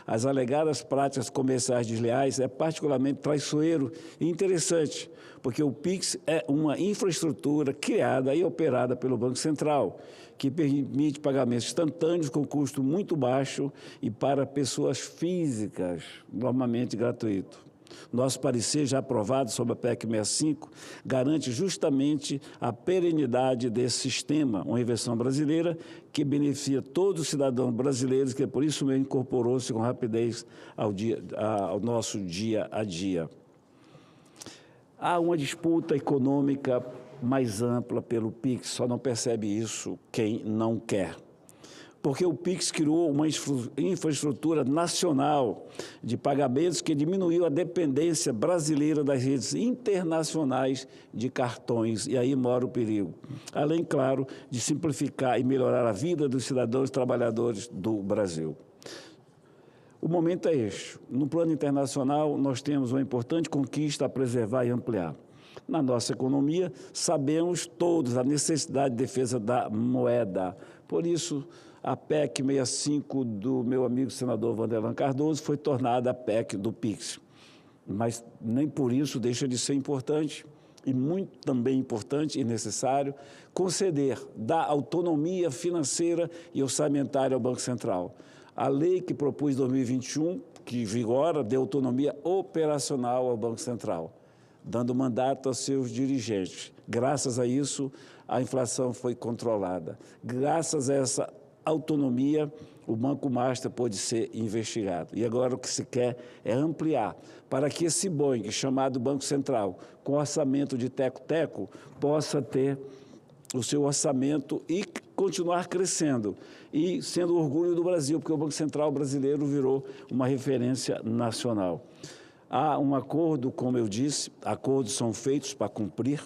as alegadas práticas comerciais desleais, é particularmente traiçoeiro e interessante, porque o PIX é uma infraestrutura criada e operada pelo Banco Central, que permite pagamentos instantâneos com custo muito baixo e para pessoas físicas, normalmente gratuito. Nosso parecer, já aprovado sobre a PEC 65, garante justamente a perenidade desse sistema, uma invenção brasileira que beneficia todos os cidadãos brasileiros, que por isso mesmo incorporou-se com rapidez ao nosso dia a dia. Há uma disputa econômica mais ampla pelo PIX, só não percebe isso quem não quer. Porque o PIX criou uma infraestrutura nacional de pagamentos que diminuiu a dependência brasileira das redes internacionais de cartões, e aí mora o perigo. Além, claro, de simplificar e melhorar a vida dos cidadãos e trabalhadores do Brasil. O momento é este. No plano internacional, nós temos uma importante conquista a preservar e ampliar. Na nossa economia, sabemos todos a necessidade de defesa da moeda. Por isso, a PEC 65 do meu amigo senador Vanderlan Cardoso foi tornada a PEC do PIX. Mas nem por isso deixa de ser importante, e muito também importante e necessário, conceder, dar autonomia financeira e orçamentária ao Banco Central. A lei que propus em 2021, que vigora, deu autonomia operacional ao Banco Central, dando mandato aos seus dirigentes. Graças a isso, a inflação foi controlada. Graças a essa autonomia, o Banco Master pôde ser investigado. E agora o que se quer é ampliar para que esse Boeing, chamado Banco Central, com orçamento de teco-teco, possa ter o seu orçamento e continuar crescendo e sendo orgulho do Brasil, porque o Banco Central brasileiro virou uma referência nacional. Há um acordo, como eu disse, acordos são feitos para cumprir.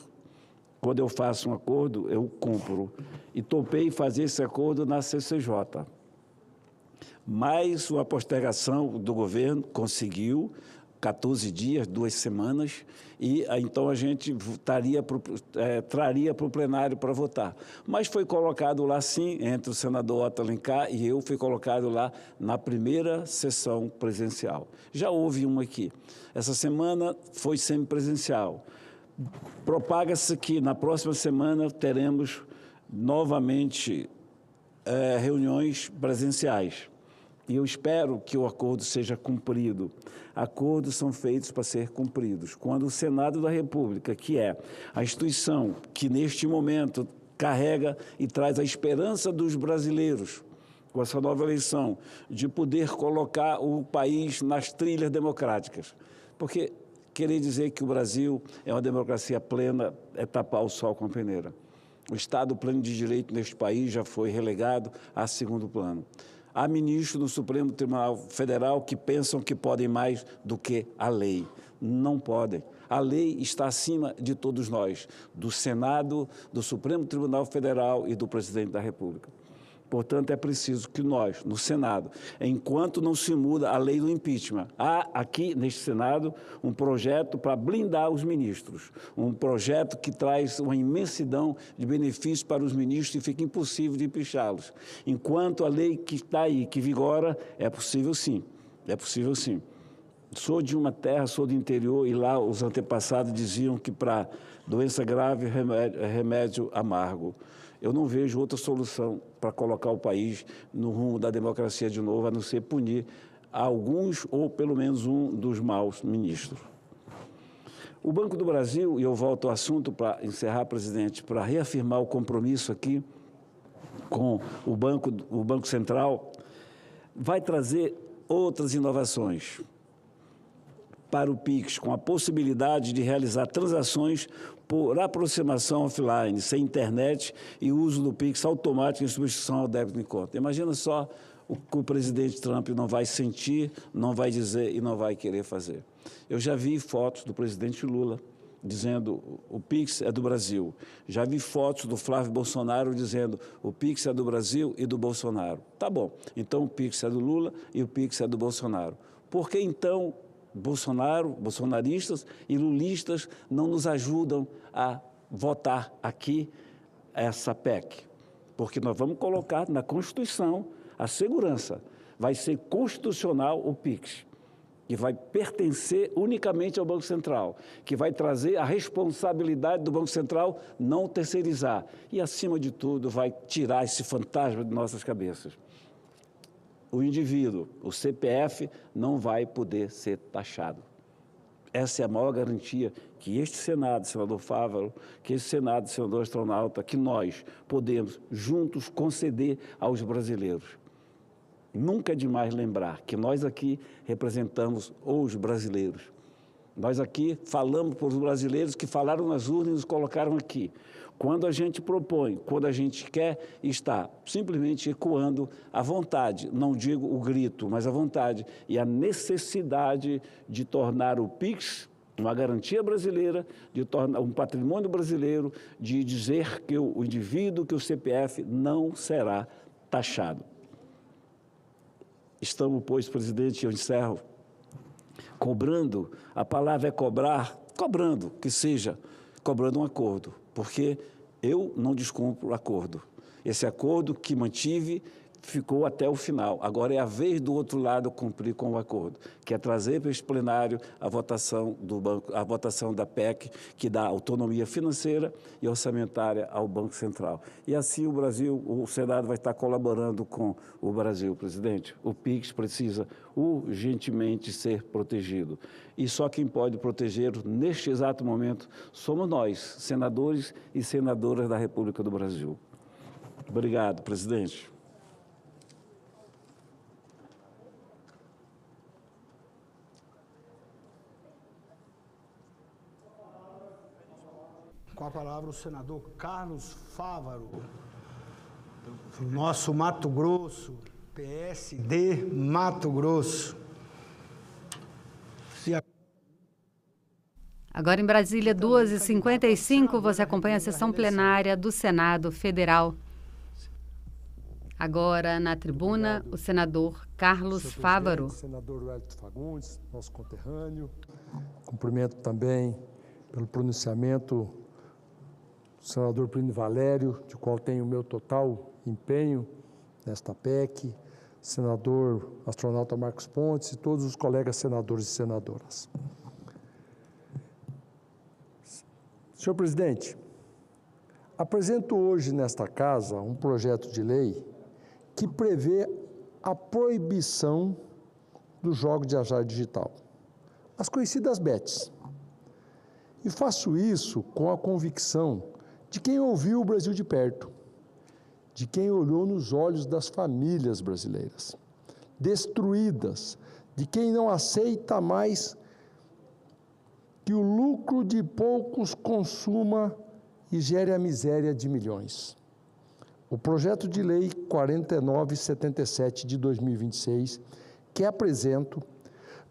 Quando eu faço um acordo, eu cumpro. E topei fazer esse acordo na CCJ. Mas uma postergação do governo conseguiu, 14 dias, 2 semanas, e então a gente traria para o plenário para votar. Mas foi colocado lá, sim, entre o senador Otto Alencar e eu, foi colocado lá na primeira sessão presencial. Já houve uma aqui. Essa semana foi semipresencial. Propaga-se que na próxima semana teremos novamente reuniões presenciais. E eu espero que o acordo seja cumprido. Acordos são feitos para ser cumpridos. Quando o Senado da República, que é a instituição que neste momento carrega e traz a esperança dos brasileiros, com essa nova eleição, de poder colocar o país nas trilhas democráticas. Porque querer dizer que o Brasil é uma democracia plena é tapar o sol com a peneira. O Estado pleno de direito neste país já foi relegado a segundo plano. Há ministros do Supremo Tribunal Federal que pensam que podem mais do que a lei. Não podem. A lei está acima de todos nós, do Senado, do Supremo Tribunal Federal e do Presidente da República. Portanto, é preciso que nós, no Senado, enquanto não se muda a lei do impeachment, há aqui neste Senado um projeto para blindar os ministros, um projeto que traz uma imensidão de benefícios para os ministros e fica impossível de impeachá-los. Enquanto a lei que está aí, que vigora, é possível sim, Sou de uma terra, sou do interior, e lá os antepassados diziam que para doença grave é remédio amargo. Eu não vejo outra solução para colocar o país no rumo da democracia de novo, a não ser punir alguns ou pelo menos um dos maus ministros. O Banco do Brasil, e eu volto ao assunto para encerrar, presidente, para reafirmar o compromisso aqui com o Banco Central, vai trazer outras inovações para o Pix, com a possibilidade de realizar transações por aproximação offline, sem internet e uso do Pix automático em substituição ao débito em conta. Imagina só o que o presidente Trump não vai sentir, não vai dizer e não vai querer fazer. Eu já vi fotos do presidente Lula dizendo o Pix é do Brasil. Já vi fotos do Flávio Bolsonaro dizendo o Pix é do Brasil e do Bolsonaro. Tá bom, então o Pix é do Lula e o Pix é do Bolsonaro. Por que então bolsonaristas e lulistas não nos ajudam a votar aqui essa PEC? Porque nós vamos colocar na Constituição a segurança. Vai ser constitucional o Pix, que vai pertencer unicamente ao Banco Central, que vai trazer a responsabilidade do Banco Central não terceirizar e, acima de tudo, vai tirar esse fantasma de nossas cabeças. O indivíduo, o CPF, não vai poder ser taxado. Essa é a maior garantia que este Senado, senador Fávaro, que esse Senado, senador Astronauta, que nós podemos juntos conceder aos brasileiros. Nunca é demais lembrar que nós aqui representamos os brasileiros. Nós aqui falamos para os brasileiros que falaram nas urnas e nos colocaram aqui. Quando a gente propõe, quando a gente quer, está simplesmente ecoando a vontade, não digo o grito, mas a vontade e a necessidade de tornar o Pix uma garantia brasileira, de tornar um patrimônio brasileiro, de dizer que o indivíduo, que o CPF não será taxado. Estamos, pois, presidente, eu encerro, cobrando, a palavra é cobrar, cobrando, que seja, cobrando um acordo, porque eu não descumpro o acordo. Esse acordo que mantive ficou até o final. Agora é a vez do outro lado cumprir com o acordo, que é trazer para este plenário a votação do banco, a votação da PEC, que dá autonomia financeira e orçamentária ao Banco Central. E assim o Brasil, o Senado vai estar colaborando com o Brasil, presidente. O PIX precisa urgentemente ser protegido. E só quem pode protegê-lo neste exato momento somos nós, senadores e senadoras da República do Brasil. Obrigado, presidente. Com a palavra o senador Carlos Fávaro, do nosso Mato Grosso, PSD Mato Grosso. Agora em Brasília, 2h55, você acompanha a sessão plenária do Senado Federal. Agora, na tribuna, o senador Carlos Fávaro. Senador Wellington Fagundes, nosso conterrâneo. Cumprimento também pelo pronunciamento do senador Plínio Valério, de qual tenho o meu total empenho nesta PEC, senador astronauta Marcos Pontes e todos os colegas senadores e senadoras. Senhor presidente, apresento hoje nesta casa um projeto de lei que prevê a proibição do jogo de azar digital, as conhecidas bets. E faço isso com a convicção de quem ouviu o Brasil de perto, de quem olhou nos olhos das famílias brasileiras, destruídas, de quem não aceita mais que o lucro de poucos consuma e gere a miséria de milhões. O projeto de lei 4977 de 2026, que apresento,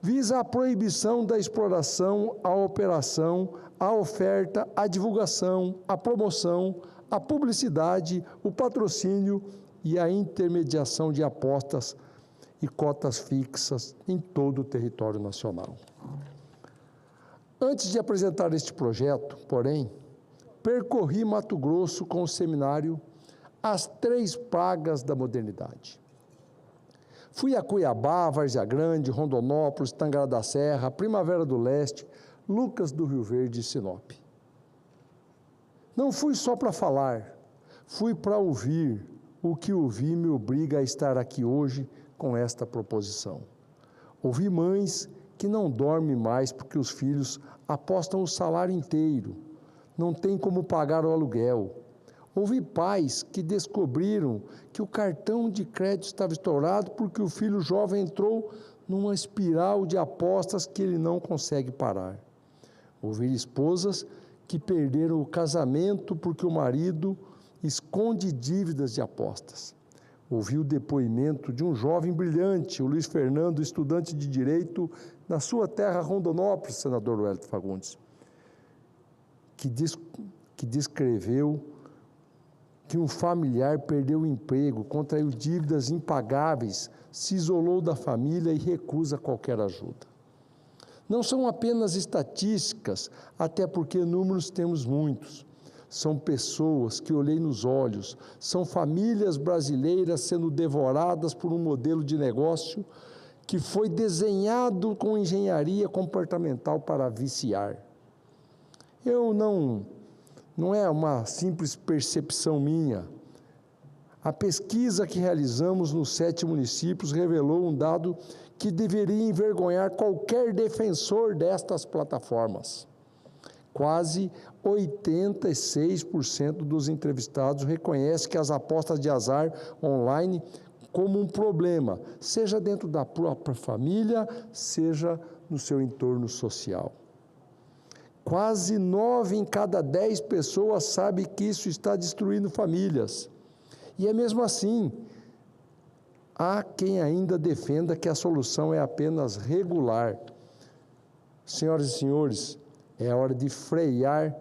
visa a proibição da exploração, a operação, a oferta, a divulgação, a promoção, a publicidade, o patrocínio e a intermediação de apostas e cotas fixas em todo o território nacional. Antes de apresentar este projeto, porém, percorri Mato Grosso com o seminário As Três Pragas da Modernidade. Fui a Cuiabá, Várzea Grande, Rondonópolis, Tangará da Serra, Primavera do Leste, Lucas do Rio Verde e Sinop. Não fui só para falar, fui para ouvir. O que ouvi me obriga a estar aqui hoje com esta proposição. Ouvi mães que não dormem mais porque os filhos apostam o salário inteiro, não tem como pagar o aluguel. Ouvi pais que descobriram que o cartão de crédito estava estourado porque o filho jovem entrou numa espiral de apostas que ele não consegue parar. Ouvi esposas que perderam o casamento porque o marido esconde dívidas de apostas. Ouvi o depoimento de um jovem brilhante, o Luiz Fernando, estudante de Direito, na sua terra Rondonópolis, senador Wellington Fagundes, que descreveu que um familiar perdeu o emprego, contraiu dívidas impagáveis, se isolou da família e recusa qualquer ajuda. Não são apenas estatísticas, até porque números temos muitos. São pessoas que olhei nos olhos, são famílias brasileiras sendo devoradas por um modelo de negócio que foi desenhado com engenharia comportamental para viciar. Não é uma simples percepção minha. A pesquisa que realizamos nos 7 municípios revelou um dado que deveria envergonhar qualquer defensor destas plataformas. Quase 86% dos entrevistados reconhecem que as apostas de azar online como um problema, seja dentro da própria família, seja no seu entorno social. Quase 9 em cada 10 pessoas sabem que isso está destruindo famílias. E é mesmo assim, há quem ainda defenda que a solução é apenas regular. Senhoras e senhores, é a hora de frear.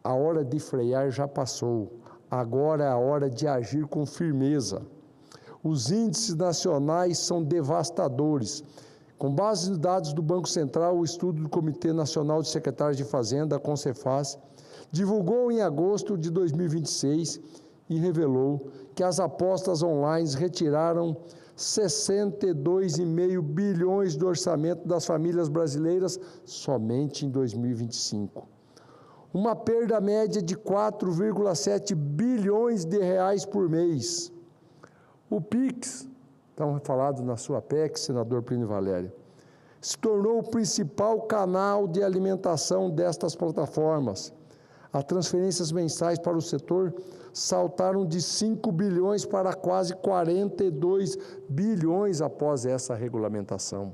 A hora de frear já passou. Agora é a hora de agir com firmeza. Os índices nacionais são devastadores. Com base nos dados do Banco Central, o estudo do Comitê Nacional de Secretários de Fazenda, a CONCEFAZ, divulgou em agosto de 2026 e revelou que as apostas online retiraram 62,5 bilhões do orçamento das famílias brasileiras somente em 2025. Uma perda média de 4,7 bilhões de reais por mês. O Pix, estão falado na sua PEC, senador Plínio Valério, se tornou o principal canal de alimentação destas plataformas. As transferências mensais para o setor saltaram de 5 bilhões para quase 42 bilhões após essa regulamentação.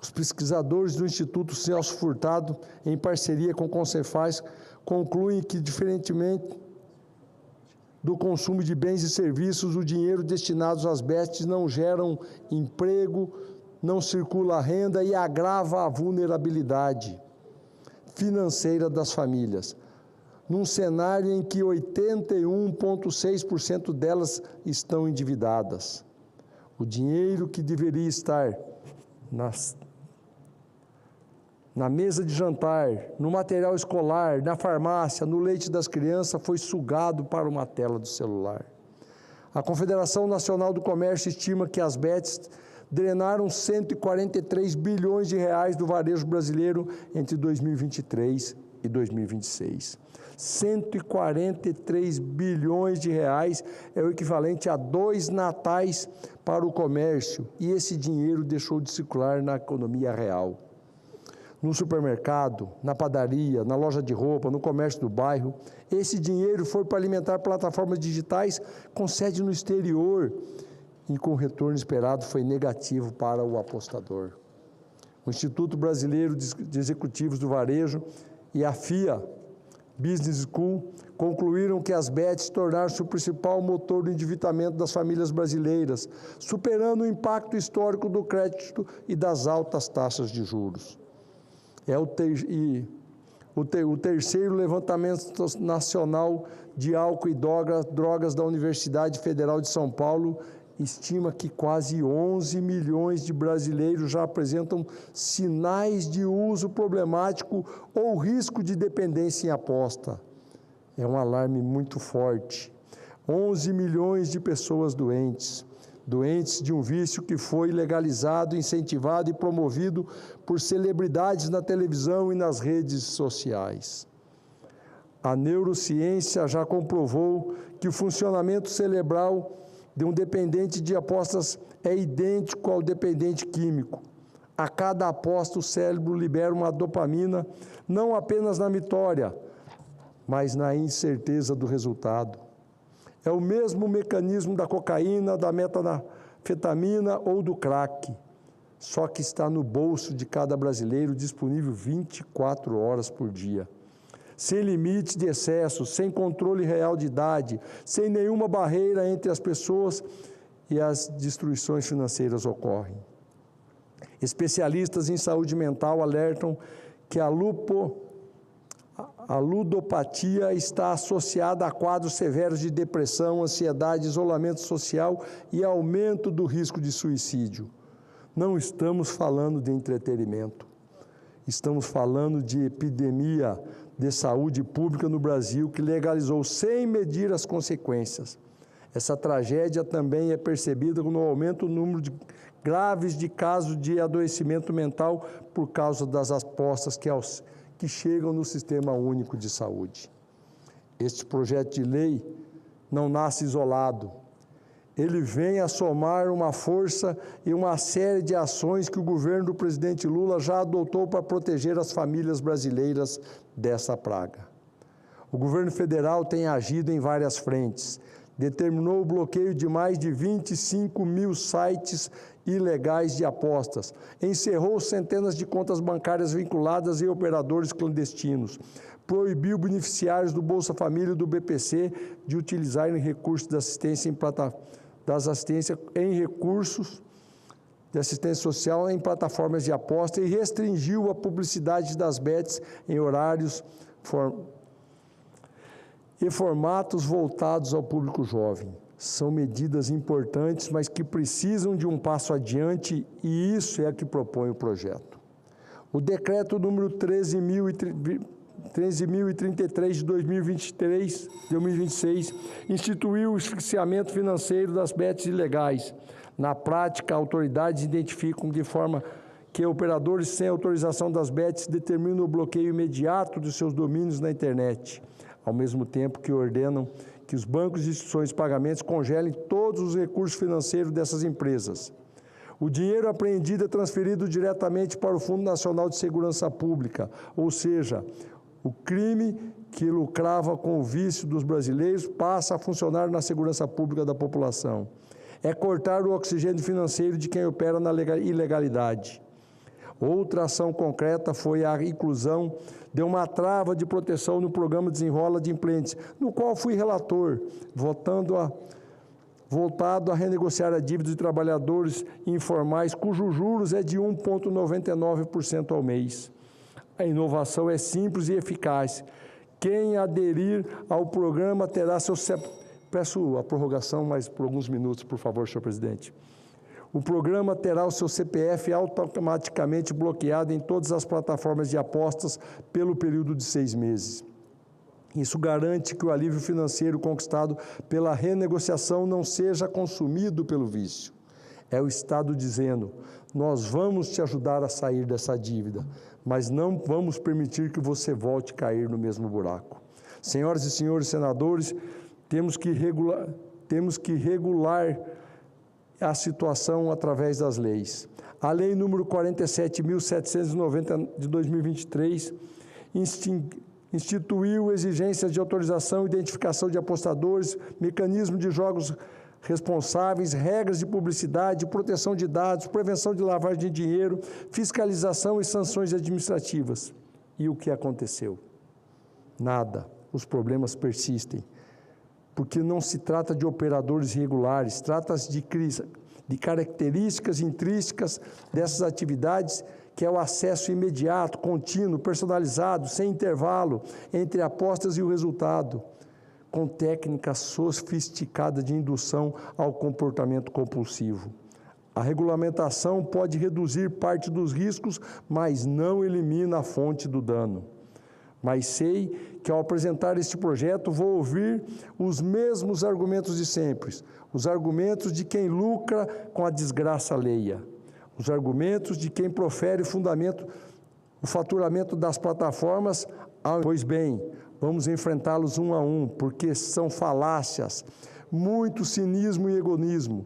Os pesquisadores do Instituto Celso Furtado, em parceria com o Concefaz, concluem que, diferentemente do consumo de bens e serviços, o dinheiro destinado às bets não geram emprego, não circula renda e agrava a vulnerabilidade financeira das famílias, num cenário em que 81,6% delas estão endividadas. O dinheiro que deveria estar na mesa de jantar, no material escolar, na farmácia, no leite das crianças, foi sugado para uma tela do celular. A Confederação Nacional do Comércio estima que as bets drenaram 143 bilhões de reais do varejo brasileiro entre 2023 e 2026. 143 bilhões de reais é o equivalente a 2 natais para o comércio, e esse dinheiro deixou de circular na economia real. No supermercado, na padaria, na loja de roupa, no comércio do bairro, esse dinheiro foi para alimentar plataformas digitais com sede no exterior, e com o retorno esperado foi negativo para o apostador. O Instituto Brasileiro de Executivos do Varejo e a FIA Business School concluíram que as bets tornaram-se o principal motor do endividamento das famílias brasileiras, superando o impacto histórico do crédito e das altas taxas de juros. O terceiro levantamento nacional de álcool e drogas da Universidade Federal de São Paulo estima que quase 11 milhões de brasileiros já apresentam sinais de uso problemático ou risco de dependência em aposta. É um alarme muito forte. 11 milhões de pessoas doentes. doentes de um vício que foi legalizado, incentivado e promovido por celebridades na televisão e nas redes sociais. A neurociência já comprovou que o funcionamento cerebral de um dependente de apostas é idêntico ao dependente químico. A cada aposta, o cérebro libera uma dopamina, não apenas na vitória, mas na incerteza do resultado. É o mesmo mecanismo da cocaína, da metanfetamina ou do crack, só que está no bolso de cada brasileiro, disponível 24 horas por dia. Sem limites de excesso, sem controle real de idade, sem nenhuma barreira entre as pessoas, e as destruições financeiras ocorrem. Especialistas em saúde mental alertam que a ludopatia está associada a quadros severos de depressão, ansiedade, isolamento social e aumento do risco de suicídio. Não estamos falando de entretenimento, estamos falando de epidemia de saúde pública no Brasil que legalizou sem medir as consequências. Essa tragédia também é percebida no aumento do número graves de casos de adoecimento mental por causa das apostas que chegam no Sistema Único de Saúde. Este projeto de lei não nasce isolado. Ele vem a somar uma força e uma série de ações que o governo do presidente Lula já adotou para proteger as famílias brasileiras dessa praga. O governo federal tem agido em várias frentes. Determinou o bloqueio de mais de 25 mil sites ilegais de apostas, encerrou centenas de contas bancárias vinculadas e operadores clandestinos, proibiu beneficiários do Bolsa Família e do BPC de utilizarem recursos de assistência de assistência social em plataformas de aposta e restringiu a publicidade das bets em horários e formatos voltados ao público jovem. São medidas importantes, mas que precisam de um passo adiante, e isso é o que propõe o projeto. O decreto número 13.033 de 2026 instituiu o asfixiamento financeiro das bets ilegais. Na prática, autoridades identificam de forma que operadores sem autorização das bets determinam o bloqueio imediato dos seus domínios na internet, ao mesmo tempo que ordenam que os bancos e instituições de pagamentos congelem todos os recursos financeiros dessas empresas. O dinheiro apreendido é transferido diretamente para o Fundo Nacional de Segurança Pública, ou seja, o crime que lucrava com o vício dos brasileiros passa a funcionar na segurança pública da população. É cortar o oxigênio financeiro de quem opera na ilegalidade. Outra ação concreta foi a inclusão de uma trava de proteção no programa Desenrola de Implentes, no qual fui relator, voltado a renegociar a dívida de trabalhadores informais, cujos juros é de 1,99% ao mês. A inovação é simples e eficaz. Quem aderir ao programa terá seu CPF... Peço a prorrogação mais por alguns minutos, por favor, senhor presidente. O programa terá o seu CPF automaticamente bloqueado em todas as plataformas de apostas pelo período de 6 meses. Isso garante que o alívio financeiro conquistado pela renegociação não seja consumido pelo vício. É o Estado dizendo: nós vamos te ajudar a sair dessa dívida, mas não vamos permitir que você volte a cair no mesmo buraco. Senhoras e senhores senadores, temos que regular a situação através das leis. A lei número 47.790 de 2023 instituiu exigências de autorização e identificação de apostadores, mecanismo de jogos responsáveis, regras de publicidade, proteção de dados, prevenção de lavagem de dinheiro, fiscalização e sanções administrativas. E o que aconteceu? Nada. Os problemas persistem. Porque não se trata de operadores irregulares, trata-se de características intrínsecas dessas atividades, que é o acesso imediato, contínuo, personalizado, sem intervalo, entre apostas e o resultado, com técnica sofisticada de indução ao comportamento compulsivo. A regulamentação pode reduzir parte dos riscos, mas não elimina a fonte do dano. Mas sei que ao apresentar este projeto vou ouvir os mesmos argumentos de sempre, os argumentos de quem lucra com a desgraça alheia, os argumentos de quem profere o faturamento das plataformas. Pois bem, vamos enfrentá-los um a um, porque são falácias, muito cinismo e egoísmo.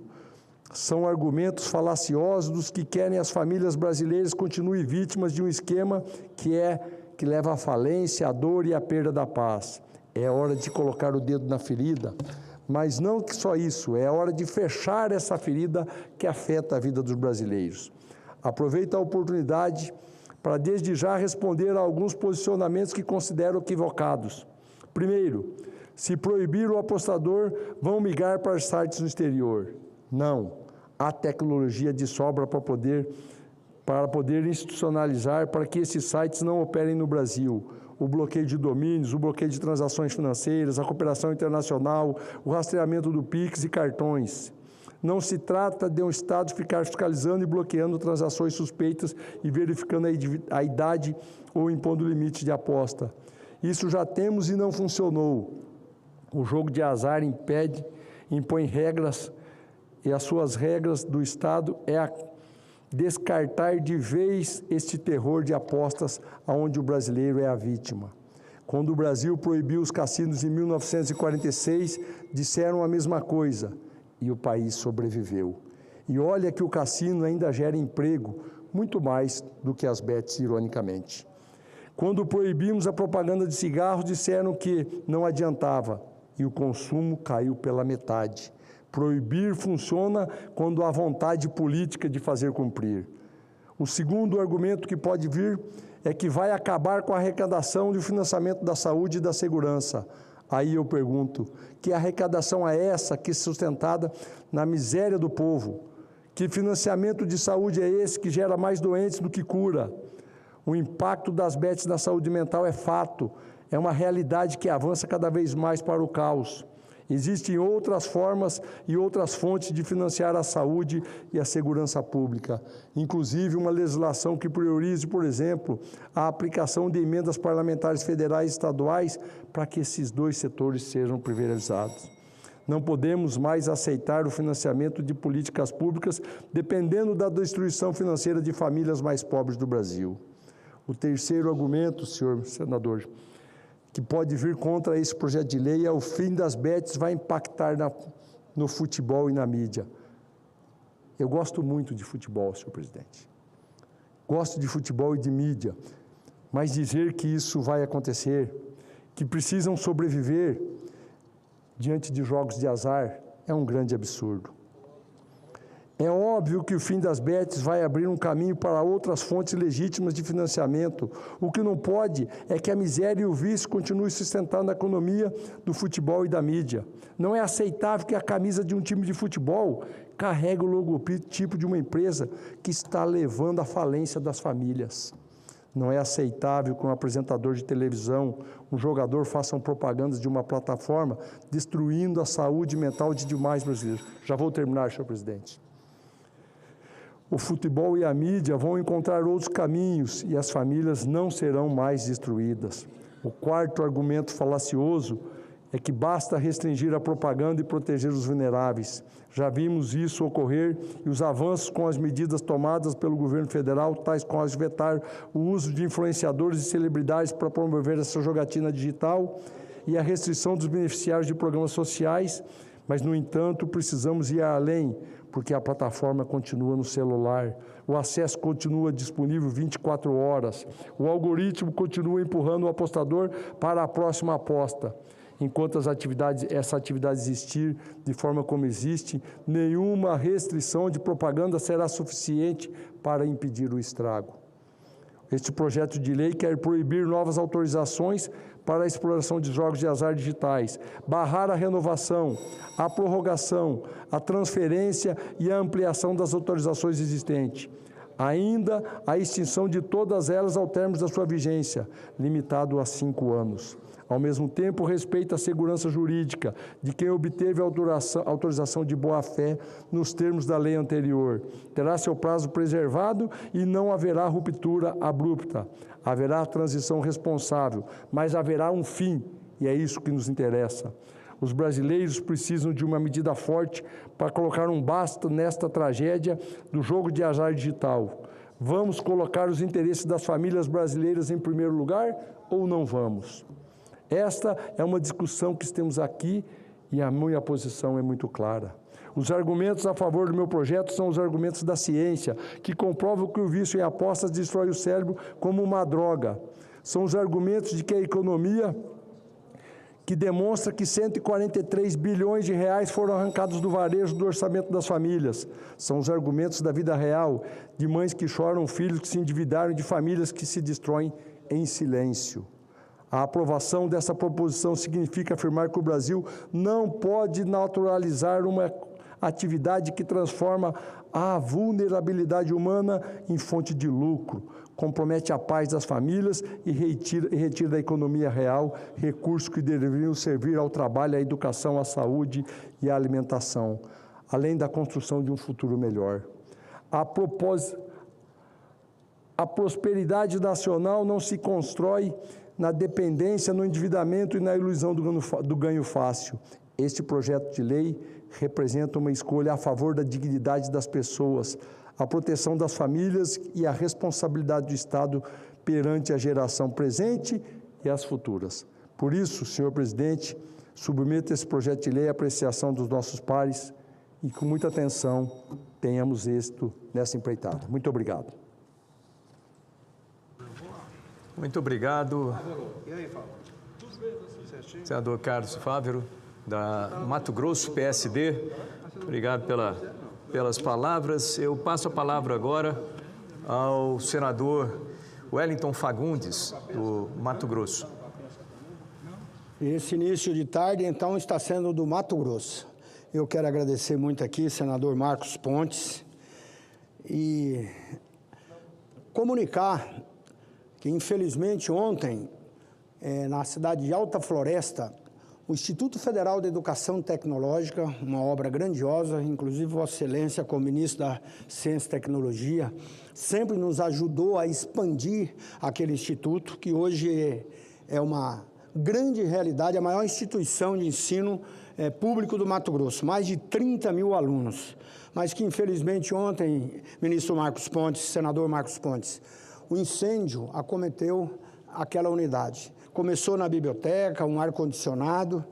São argumentos falaciosos dos que querem as famílias brasileiras continuem vítimas de um esquema que leva à falência, à dor e à perda da paz. É hora de colocar o dedo na ferida, mas não só isso, é hora de fechar essa ferida que afeta a vida dos brasileiros. Aproveito a oportunidade para desde já responder a alguns posicionamentos que considero equivocados. Primeiro, se proibir o apostador, vão migrar para sites no exterior. Não, há tecnologia de sobra para poder institucionalizar para que esses sites não operem no Brasil. O bloqueio de domínios, o bloqueio de transações financeiras, a cooperação internacional, o rastreamento do Pix e cartões. Não se trata de um Estado ficar fiscalizando e bloqueando transações suspeitas e verificando a idade ou impondo limite de aposta. Isso já temos e não funcionou. O jogo de azar impõe regras, e as suas regras do Estado é descartar de vez este terror de apostas onde o brasileiro é a vítima. Quando o Brasil proibiu os cassinos em 1946, disseram a mesma coisa. E o país sobreviveu. E olha que o cassino ainda gera emprego, muito mais do que as bets, ironicamente. Quando proibimos a propaganda de cigarros, disseram que não adiantava, e o consumo caiu pela metade. Proibir funciona quando há vontade política de fazer cumprir. O segundo argumento que pode vir é que vai acabar com a arrecadação e o financiamento da saúde e da segurança. Aí eu pergunto, que arrecadação é essa que é sustentada na miséria do povo? Que financiamento de saúde é esse que gera mais doentes do que cura? O impacto das bets na saúde mental é fato, é uma realidade que avança cada vez mais para o caos. Existem outras formas e outras fontes de financiar a saúde e a segurança pública, inclusive uma legislação que priorize, por exemplo, a aplicação de emendas parlamentares federais e estaduais para que esses dois setores sejam priorizados. Não podemos mais aceitar o financiamento de políticas públicas dependendo da destruição financeira de famílias mais pobres do Brasil. O terceiro argumento, senhor senador, que pode vir contra esse projeto de lei é o fim das bets vai impactar no futebol e na mídia. Eu gosto muito de futebol, senhor presidente. Gosto de futebol e de mídia, mas dizer que isso vai acontecer, que precisam sobreviver diante de jogos de azar, é um grande absurdo. É óbvio que o fim das bets vai abrir um caminho para outras fontes legítimas de financiamento. O que não pode é que a miséria e o vício continuem sustentando a economia do futebol e da mídia. Não é aceitável que a camisa de um time de futebol carregue o logotipo de uma empresa que está levando à falência das famílias. Não é aceitável que um apresentador de televisão, um jogador façam propagandas de uma plataforma, destruindo a saúde mental de demais brasileiros. Já vou terminar, senhor presidente. O futebol e a mídia vão encontrar outros caminhos e as famílias não serão mais destruídas. O quarto argumento falacioso é que basta restringir a propaganda e proteger os vulneráveis. Já vimos isso ocorrer e os avanços com as medidas tomadas pelo governo federal, tais como as vetar o uso de influenciadores e celebridades para promover essa jogatina digital e a restrição dos beneficiários de programas sociais, mas, no entanto, precisamos ir além, porque a plataforma continua no celular, o acesso continua disponível 24 horas, o algoritmo continua empurrando o apostador para a próxima aposta. Enquanto essa atividade existir de forma como existe, nenhuma restrição de propaganda será suficiente para impedir o estrago. Este projeto de lei quer proibir novas autorizações para a exploração de jogos de azar digitais, barrar a renovação, a prorrogação, a transferência e a ampliação das autorizações existentes. Ainda a extinção de todas elas ao término da sua vigência, limitado a 5 anos. Ao mesmo tempo, respeita a segurança jurídica de quem obteve autorização de boa-fé nos termos da lei anterior. Terá seu prazo preservado e não haverá ruptura abrupta. Haverá transição responsável, mas haverá um fim, e é isso que nos interessa. Os brasileiros precisam de uma medida forte para colocar um basta nesta tragédia do jogo de azar digital. Vamos colocar os interesses das famílias brasileiras em primeiro lugar ou não vamos? Esta é uma discussão que temos aqui e a minha posição é muito clara. Os argumentos a favor do meu projeto são os argumentos da ciência, que comprovam que o vício em apostas destrói o cérebro como uma droga. São os argumentos de que a economia, que demonstra que 143 bilhões de reais foram arrancados do varejo do orçamento das famílias. São os argumentos da vida real, de mães que choram, filhos que se endividaram, de famílias que se destroem em silêncio. A aprovação dessa proposição significa afirmar que o Brasil não pode naturalizar uma atividade que transforma a vulnerabilidade humana em fonte de lucro, compromete a paz das famílias e retira da economia real recursos que deveriam servir ao trabalho, à educação, à saúde e à alimentação, além da construção de um futuro melhor. A prosperidade nacional não se constrói na dependência, no endividamento e na ilusão do ganho fácil. Este projeto de lei representa uma escolha a favor da dignidade das pessoas, a proteção das famílias e a responsabilidade do Estado perante a geração presente e as futuras. Por isso, senhor presidente, submeto esse projeto de lei à apreciação dos nossos pares e, com muita atenção, tenhamos êxito nessa empreitada. Muito obrigado. Muito obrigado, senador Carlos Fávero, da Mato Grosso, PSD. Obrigado pelas palavras. Eu passo a palavra agora ao senador Wellington Fagundes, do Mato Grosso. Esse início de tarde, então, está sendo do Mato Grosso. Eu quero agradecer muito aqui, senador Marcos Pontes, e comunicar que, infelizmente, ontem, na cidade de Alta Floresta, o Instituto Federal de Educação Tecnológica, uma obra grandiosa, inclusive Vossa Excelência, como ministro da Ciência e Tecnologia, sempre nos ajudou a expandir aquele instituto, que hoje é uma grande realidade, a maior instituição de ensino público do Mato Grosso, mais de 30 mil alunos, mas que, infelizmente, ontem, ministro Marcos Pontes, senador Marcos Pontes, o incêndio acometeu aquela unidade. Começou na biblioteca, um ar-condicionado,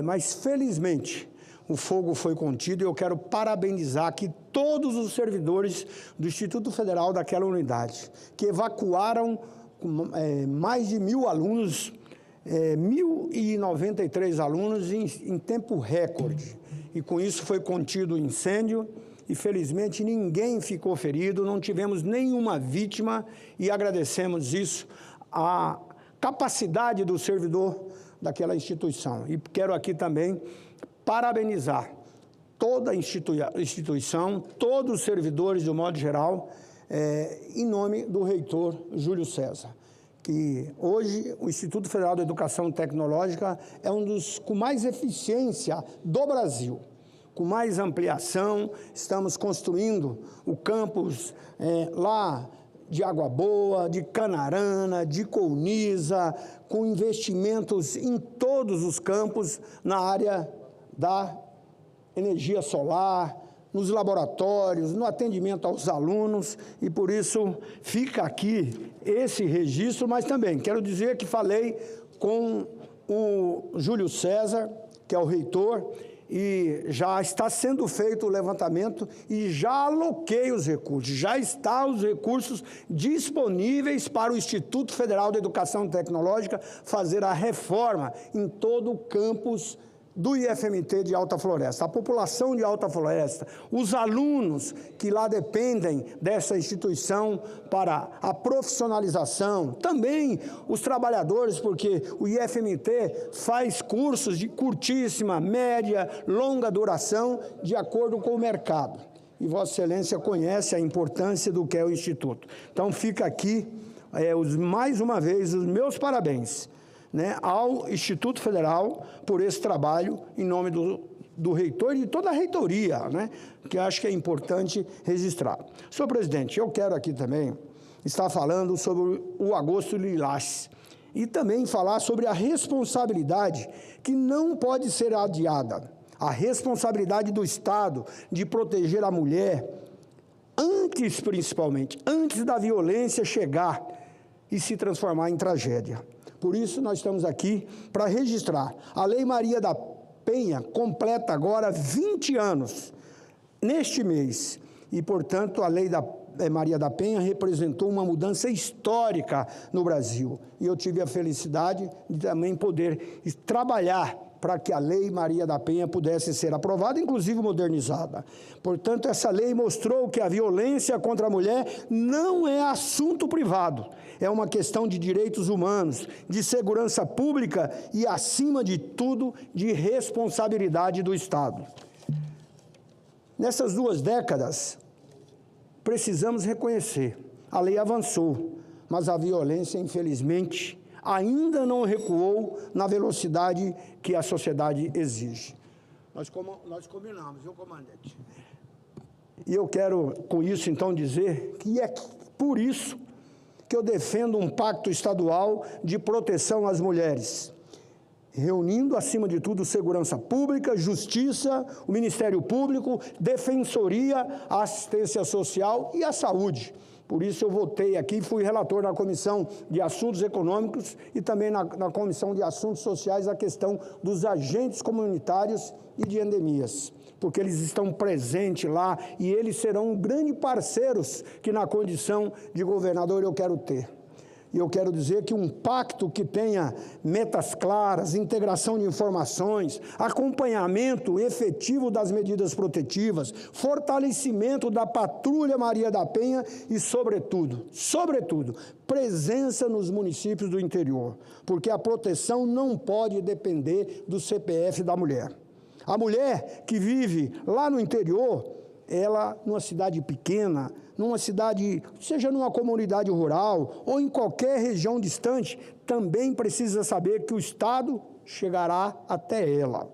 mas felizmente o fogo foi contido e eu quero parabenizar aqui todos os servidores do Instituto Federal daquela unidade, que evacuaram mais de 1.000 alunos, 1.093 alunos em tempo recorde. E com isso foi contido o incêndio. E, felizmente, ninguém ficou ferido, não tivemos nenhuma vítima e agradecemos isso, a capacidade do servidor daquela instituição. E quero aqui também parabenizar toda a instituição, todos os servidores, de um modo geral, em nome do reitor Júlio César, que hoje o Instituto Federal de Educação Tecnológica é um dos com mais eficiência do Brasil. Com mais ampliação, estamos construindo o campus lá de Água Boa, de Canarana, de Colniza, com investimentos em todos os campos na área da energia solar, nos laboratórios, no atendimento aos alunos, e por isso fica aqui esse registro, mas também quero dizer que falei com o Júlio César, que é o reitor, e já está sendo feito o levantamento e já aloquei os recursos, já estão os recursos disponíveis para o Instituto Federal de Educação Tecnológica fazer a reforma em todo o campus do IFMT de Alta Floresta. A população de Alta Floresta, os alunos que lá dependem dessa instituição para a profissionalização, também os trabalhadores, porque o IFMT faz cursos de curtíssima, média, longa duração, de acordo com o mercado. E Vossa Excelência conhece a importância do que é o Instituto. Então fica aqui, mais uma vez, os meus parabéns. né, ao Instituto Federal por esse trabalho em nome do reitor e de toda a reitoria, né, que acho que é importante registrar. Senhor presidente, eu quero aqui também estar falando sobre o Agosto Lilás e também falar sobre a responsabilidade que não pode ser adiada, a responsabilidade do Estado de proteger a mulher antes, principalmente, antes da violência chegar e se transformar em tragédia. Por isso, nós estamos aqui para registrar. A Lei Maria da Penha completa agora 20 anos, neste mês. E, portanto, a Lei da Maria da Penha representou uma mudança histórica no Brasil. E eu tive a felicidade de também poder trabalhar para que a Lei Maria da Penha pudesse ser aprovada, inclusive modernizada. Portanto, essa lei mostrou que a violência contra a mulher não é assunto privado, é uma questão de direitos humanos, de segurança pública e, acima de tudo, de responsabilidade do Estado. Nessas 2 décadas, precisamos reconhecer, a lei avançou, mas a violência, infelizmente, ainda não recuou na velocidade que a sociedade exige. Nós combinamos, viu, comandante? E eu quero, com isso, então, dizer que é por isso que eu defendo um pacto estadual de proteção às mulheres, reunindo, acima de tudo, segurança pública, justiça, o Ministério Público, defensoria, a assistência social e a saúde. Por isso eu votei aqui, fui relator na Comissão de Assuntos Econômicos e também na Comissão de Assuntos Sociais a questão dos agentes comunitários e de endemias, porque eles estão presentes lá e eles serão grandes parceiros que na condição de governador eu quero ter. E eu quero dizer que um pacto que tenha metas claras, integração de informações, acompanhamento efetivo das medidas protetivas, fortalecimento da Patrulha Maria da Penha e, sobretudo, presença nos municípios do interior, porque a proteção não pode depender do CPF da mulher. A mulher que vive lá no interior, ela, numa cidade pequena, numa cidade, seja numa comunidade rural ou em qualquer região distante, também precisa saber que o Estado chegará até ela.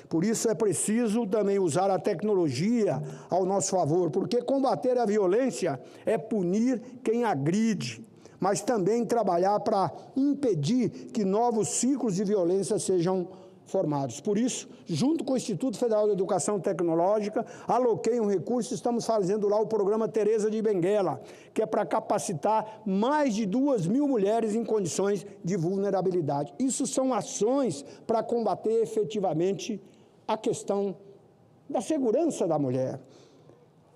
Por isso é preciso também usar a tecnologia ao nosso favor, porque combater a violência é punir quem agride, mas também trabalhar para impedir que novos ciclos de violência sejam formados. Por isso, junto com o Instituto Federal de Educação Tecnológica, aloquei um recurso, estamos fazendo lá o programa Teresa de Benguela, que é para capacitar mais de 2.000 mulheres em condições de vulnerabilidade. Isso são ações para combater efetivamente a questão da segurança da mulher,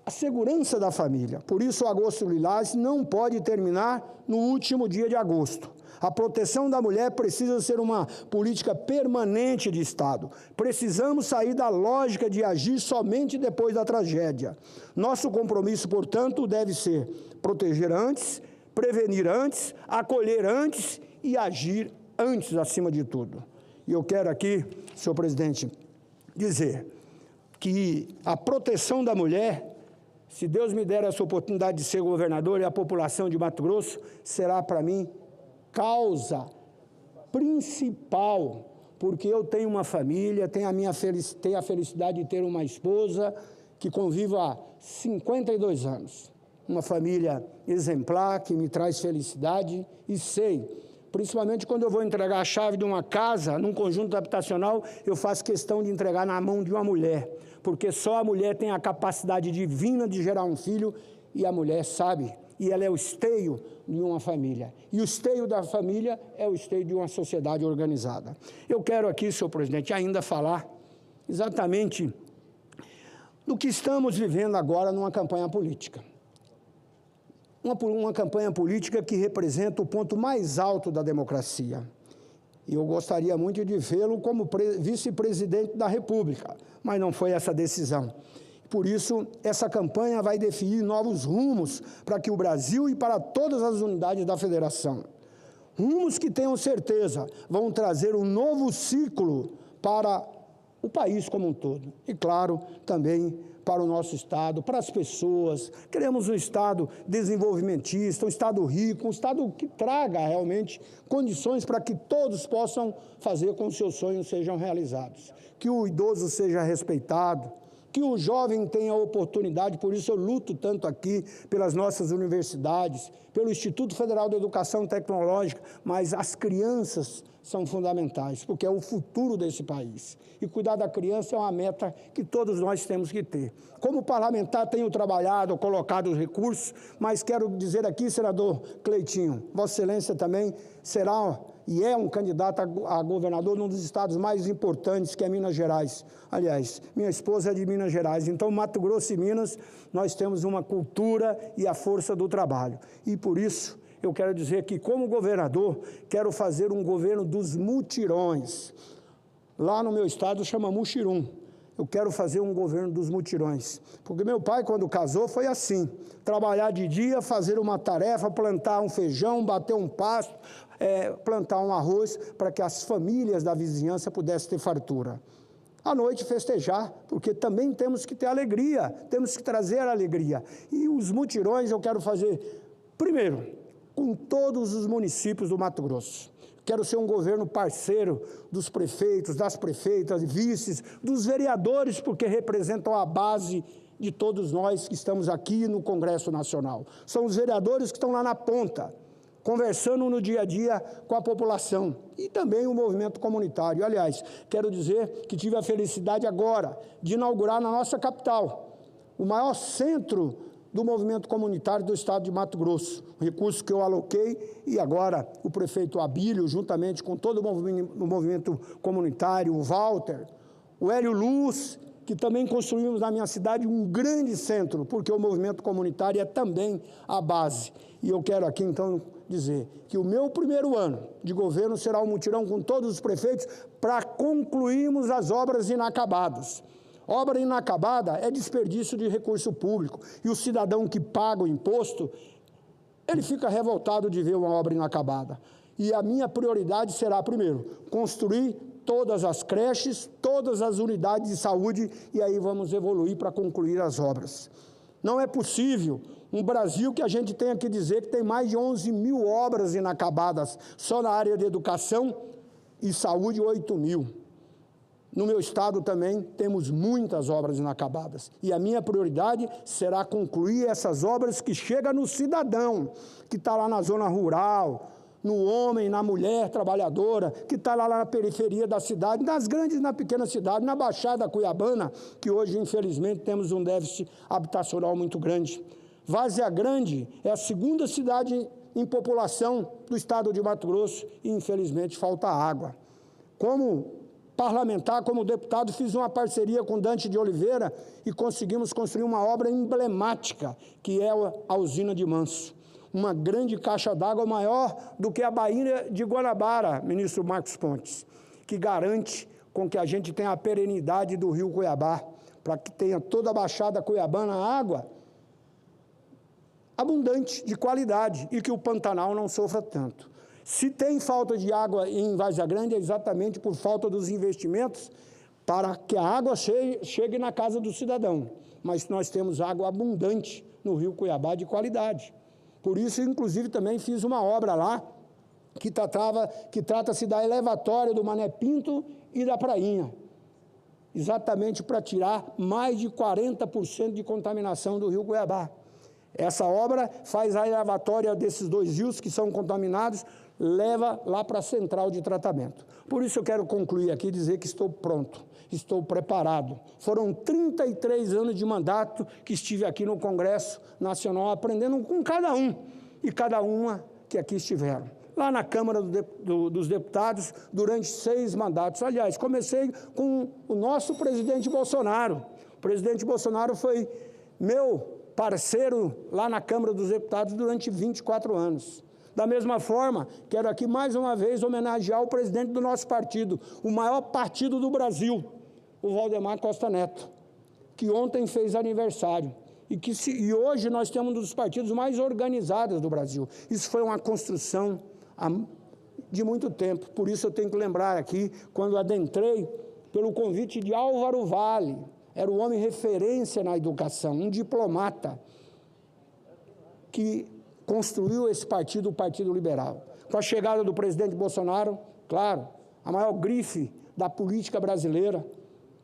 a segurança da família. Por isso, o Agosto Lilás não pode terminar no último dia de agosto. A proteção da mulher precisa ser uma política permanente de Estado. Precisamos sair da lógica de agir somente depois da tragédia. Nosso compromisso, portanto, deve ser proteger antes, prevenir antes, acolher antes e agir antes, acima de tudo. E eu quero aqui, senhor presidente, dizer que a proteção da mulher, se Deus me der essa oportunidade de ser governador e a população de Mato Grosso, será para mim causa principal, porque eu tenho uma família, tenho a felicidade de ter uma esposa que convivo há 52 anos. Uma família exemplar, que me traz felicidade e sei, principalmente quando eu vou entregar a chave de uma casa, num conjunto habitacional, eu faço questão de entregar na mão de uma mulher, porque só a mulher tem a capacidade divina de gerar um filho e a mulher sabe. E ela é o esteio de uma família. E o esteio da família é o esteio de uma sociedade organizada. Eu quero aqui, senhor presidente, ainda falar exatamente do que estamos vivendo agora numa campanha política. Uma campanha política que representa o ponto mais alto da democracia. E eu gostaria muito de vê-lo como vice-presidente da República, mas não foi essa a decisão. Por isso, essa campanha vai definir novos rumos para que o Brasil e para todas as unidades da federação. Rumos que, tenham certeza, vão trazer um novo ciclo para o país como um todo. E, claro, também para o nosso Estado, para as pessoas. Queremos um Estado desenvolvimentista, um Estado rico, um Estado que traga realmente condições para que todos possam fazer com que os seus sonhos sejam realizados. Que o idoso seja respeitado, que o jovem tenha oportunidade, por isso eu luto tanto aqui pelas nossas universidades, pelo Instituto Federal de Educação Tecnológica, mas as crianças são fundamentais, porque é o futuro desse país. E cuidar da criança é uma meta que todos nós temos que ter. Como parlamentar, tenho trabalhado, colocado os recursos, mas quero dizer aqui, senador Cleitinho, Vossa Excelência também será e é um candidato a governador num dos estados mais importantes, que é Minas Gerais. Aliás, minha esposa é de Minas Gerais, então Mato Grosso e Minas, nós temos uma cultura e a força do trabalho. E por isso, eu quero dizer que, como governador, quero fazer um governo dos mutirões. Lá no meu estado chama Muxirum. Eu quero fazer um governo dos mutirões. Porque meu pai, quando casou, foi assim. Trabalhar de dia, fazer uma tarefa, plantar um feijão, bater um pasto, plantar um arroz, para que as famílias da vizinhança pudessem ter fartura. À noite festejar, porque também temos que ter alegria, temos que trazer alegria. E os mutirões eu quero fazer, primeiro, com todos os municípios do Mato Grosso. Quero ser um governo parceiro dos prefeitos, das prefeitas, vices, dos vereadores, porque representam a base de todos nós que estamos aqui no Congresso Nacional. São os vereadores que estão lá na ponta, conversando no dia a dia com a população e também o movimento comunitário. Aliás, quero dizer que tive a felicidade agora de inaugurar na nossa capital o maior centro do movimento comunitário do estado de Mato Grosso, recurso que eu aloquei, e agora o prefeito Abílio, juntamente com todo o movimento comunitário, o Walter, o Hélio Luz, que também construímos na minha cidade um grande centro, porque o movimento comunitário é também a base. E eu quero aqui, então, dizer que o meu primeiro ano de governo será um mutirão com todos os prefeitos para concluirmos as obras inacabadas. Obra inacabada é desperdício de recurso público, e o cidadão que paga o imposto, ele fica revoltado de ver uma obra inacabada. E a minha prioridade será, primeiro, construir todas as creches, todas as unidades de saúde, e aí vamos evoluir para concluir as obras. Não é possível um Brasil que a gente tenha que dizer que tem mais de 11 mil obras inacabadas, só na área de educação e saúde, 8 mil. No meu estado também temos muitas obras inacabadas. E a minha prioridade será concluir essas obras que chegam no cidadão, que está lá na zona rural, no homem, na mulher trabalhadora, que está lá na periferia da cidade, nas grandes e na pequena cidade, na Baixada Cuiabana, que hoje, infelizmente, temos um déficit habitacional muito grande. Várzea Grande é a segunda cidade em população do estado de Mato Grosso e, infelizmente, falta água. Como parlamentar, como deputado, fiz uma parceria com Dante de Oliveira e conseguimos construir uma obra emblemática, que é a usina de Manso. Uma grande caixa d'água maior do que a Baía de Guanabara, ministro Marcos Pontes, que garante com que a gente tenha a perenidade do rio Cuiabá, para que tenha toda a Baixada Cuiabana água abundante, de qualidade, e que o Pantanal não sofra tanto. Se tem falta de água em Várzea Grande, é exatamente por falta dos investimentos para que a água chegue na casa do cidadão. Mas nós temos água abundante no rio Cuiabá de qualidade. Por isso, inclusive, também fiz uma obra lá que trata-se da elevatória do Mané Pinto e da Prainha, exatamente para tirar mais de 40% de contaminação do rio Cuiabá. Essa obra faz a elevatória desses dois rios que são contaminados, leva lá para a central de tratamento. Por isso eu quero concluir aqui e dizer que estou pronto, estou preparado. Foram 33 anos de mandato que estive aqui no Congresso Nacional aprendendo com cada um e cada uma que aqui estiveram. Lá na Câmara dos Deputados, durante 6 mandatos. Aliás, comecei com o nosso presidente Bolsonaro. O presidente Bolsonaro foi meu parceiro lá na Câmara dos Deputados durante 24 anos. Da mesma forma, quero aqui mais uma vez homenagear o presidente do nosso partido, o maior partido do Brasil, o Valdemar Costa Neto, que ontem fez aniversário. E hoje nós temos um dos partidos mais organizados do Brasil. Isso foi uma construção de muito tempo. Por isso eu tenho que lembrar aqui, quando adentrei, pelo convite de Álvaro Vale, era o homem referência na educação, um diplomata que construiu esse partido, o Partido Liberal. Com a chegada do presidente Bolsonaro, claro, a maior grife da política brasileira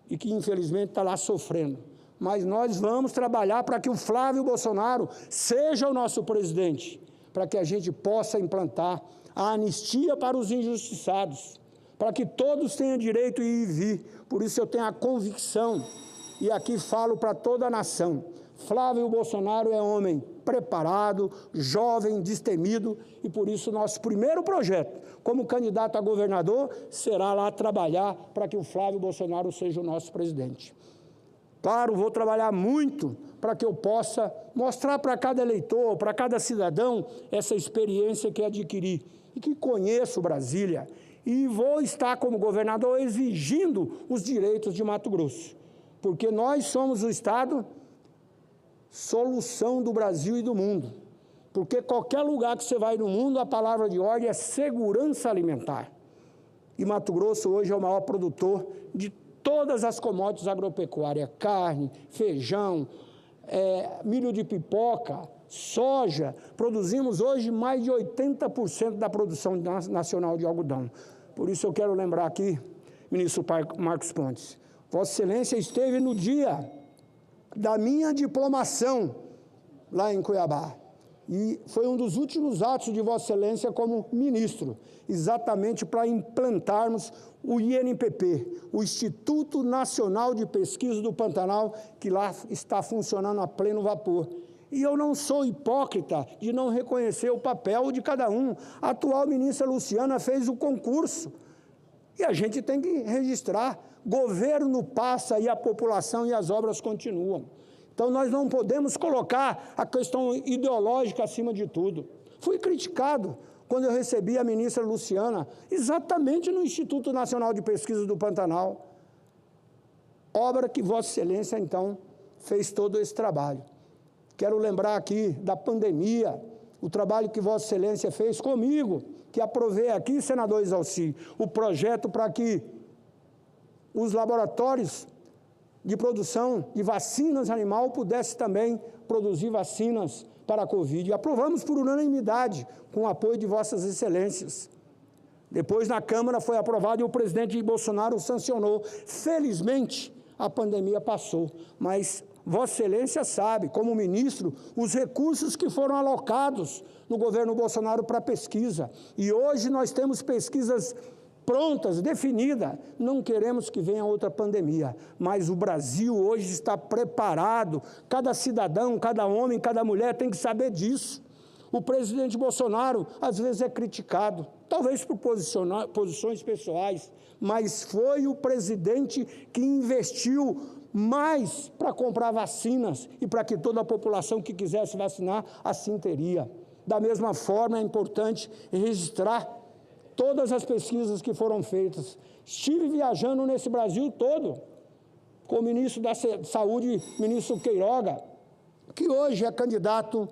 e que, infelizmente, está lá sofrendo. Mas nós vamos trabalhar para que o Flávio Bolsonaro seja o nosso presidente, para que a gente possa implantar a anistia para os injustiçados, para que todos tenham direito de ir e vir. Por isso eu tenho a convicção, e aqui falo para toda a nação, Flávio Bolsonaro é homem preparado, jovem, destemido, e por isso nosso primeiro projeto, como candidato a governador, será lá trabalhar para que o Flávio Bolsonaro seja o nosso presidente. Claro, vou trabalhar muito para que eu possa mostrar para cada eleitor, para cada cidadão, essa experiência que adquiri e que conheço Brasília. E vou estar como governador exigindo os direitos de Mato Grosso, porque nós somos o Estado solução do Brasil e do mundo. Porque qualquer lugar que você vai no mundo, a palavra de ordem é segurança alimentar. E Mato Grosso hoje é o maior produtor de todas as commodities agropecuárias, carne, feijão, milho de pipoca, soja. Produzimos hoje mais de 80% da produção nacional de algodão. Por isso eu quero lembrar aqui, ministro Marcos Pontes, Vossa Excelência esteve no dia da minha diplomação lá em Cuiabá. E foi um dos últimos atos de Vossa Excelência como ministro, exatamente para implantarmos o INPP, o Instituto Nacional de Pesquisa do Pantanal, que lá está funcionando a pleno vapor. E eu não sou hipócrita de não reconhecer o papel de cada um. A atual ministra Luciana fez o concurso e a gente tem que registrar. Governo passa e a população e as obras continuam. Então, nós não podemos colocar a questão ideológica acima de tudo. Fui criticado quando eu recebi a ministra Luciana, exatamente no Instituto Nacional de Pesquisa do Pantanal. Obra que Vossa Excelência, então, fez todo esse trabalho. Quero lembrar aqui da pandemia, o trabalho que Vossa Excelência fez comigo, que aprovei aqui, senador Exalci, o projeto para que os laboratórios de produção de vacinas animal pudessem também produzir vacinas para a Covid. E aprovamos por unanimidade, com o apoio de Vossas Excelências. Depois, na Câmara, foi aprovado e o presidente Bolsonaro sancionou. Felizmente, a pandemia passou, mas Vossa Excelência sabe, como ministro, os recursos que foram alocados no governo Bolsonaro para pesquisa. E hoje nós temos pesquisas prontas, definidas. Não queremos que venha outra pandemia, mas o Brasil hoje está preparado. Cada cidadão, cada homem, cada mulher tem que saber disso. O presidente Bolsonaro, às vezes, é criticado, talvez por posições pessoais, mas foi o presidente que investiu mais para comprar vacinas e para que toda a população que quisesse vacinar, assim teria. Da mesma forma, é importante registrar todas as pesquisas que foram feitas. Estive viajando nesse Brasil todo, com o ministro da Saúde, ministro Queiroga, que hoje é candidato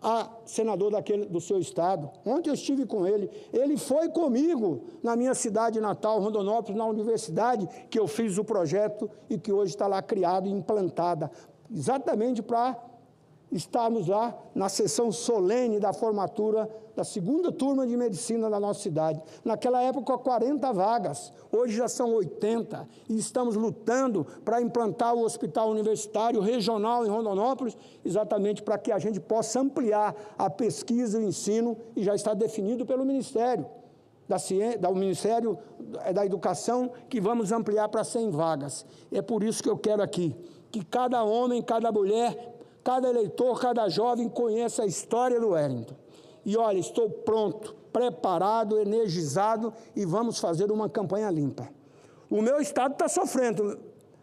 a senador do seu estado. Ontem eu estive com ele. Ele foi comigo na minha cidade natal, Rondonópolis, na universidade, que eu fiz o projeto e que hoje está lá criado e implantada, exatamente para estarmos lá na sessão solene da formatura da segunda turma de medicina da nossa cidade. Naquela época, 40 vagas, hoje já são 80, e estamos lutando para implantar o hospital universitário regional em Rondonópolis, exatamente para que a gente possa ampliar a pesquisa e o ensino, e já está definido pelo Ministério do Ministério da Educação, que vamos ampliar para 100 vagas. É por isso que eu quero aqui, que cada homem, cada mulher, cada eleitor, cada jovem conheça a história do Wellington. E olha, estou pronto, preparado, energizado e vamos fazer uma campanha limpa. O meu estado está sofrendo.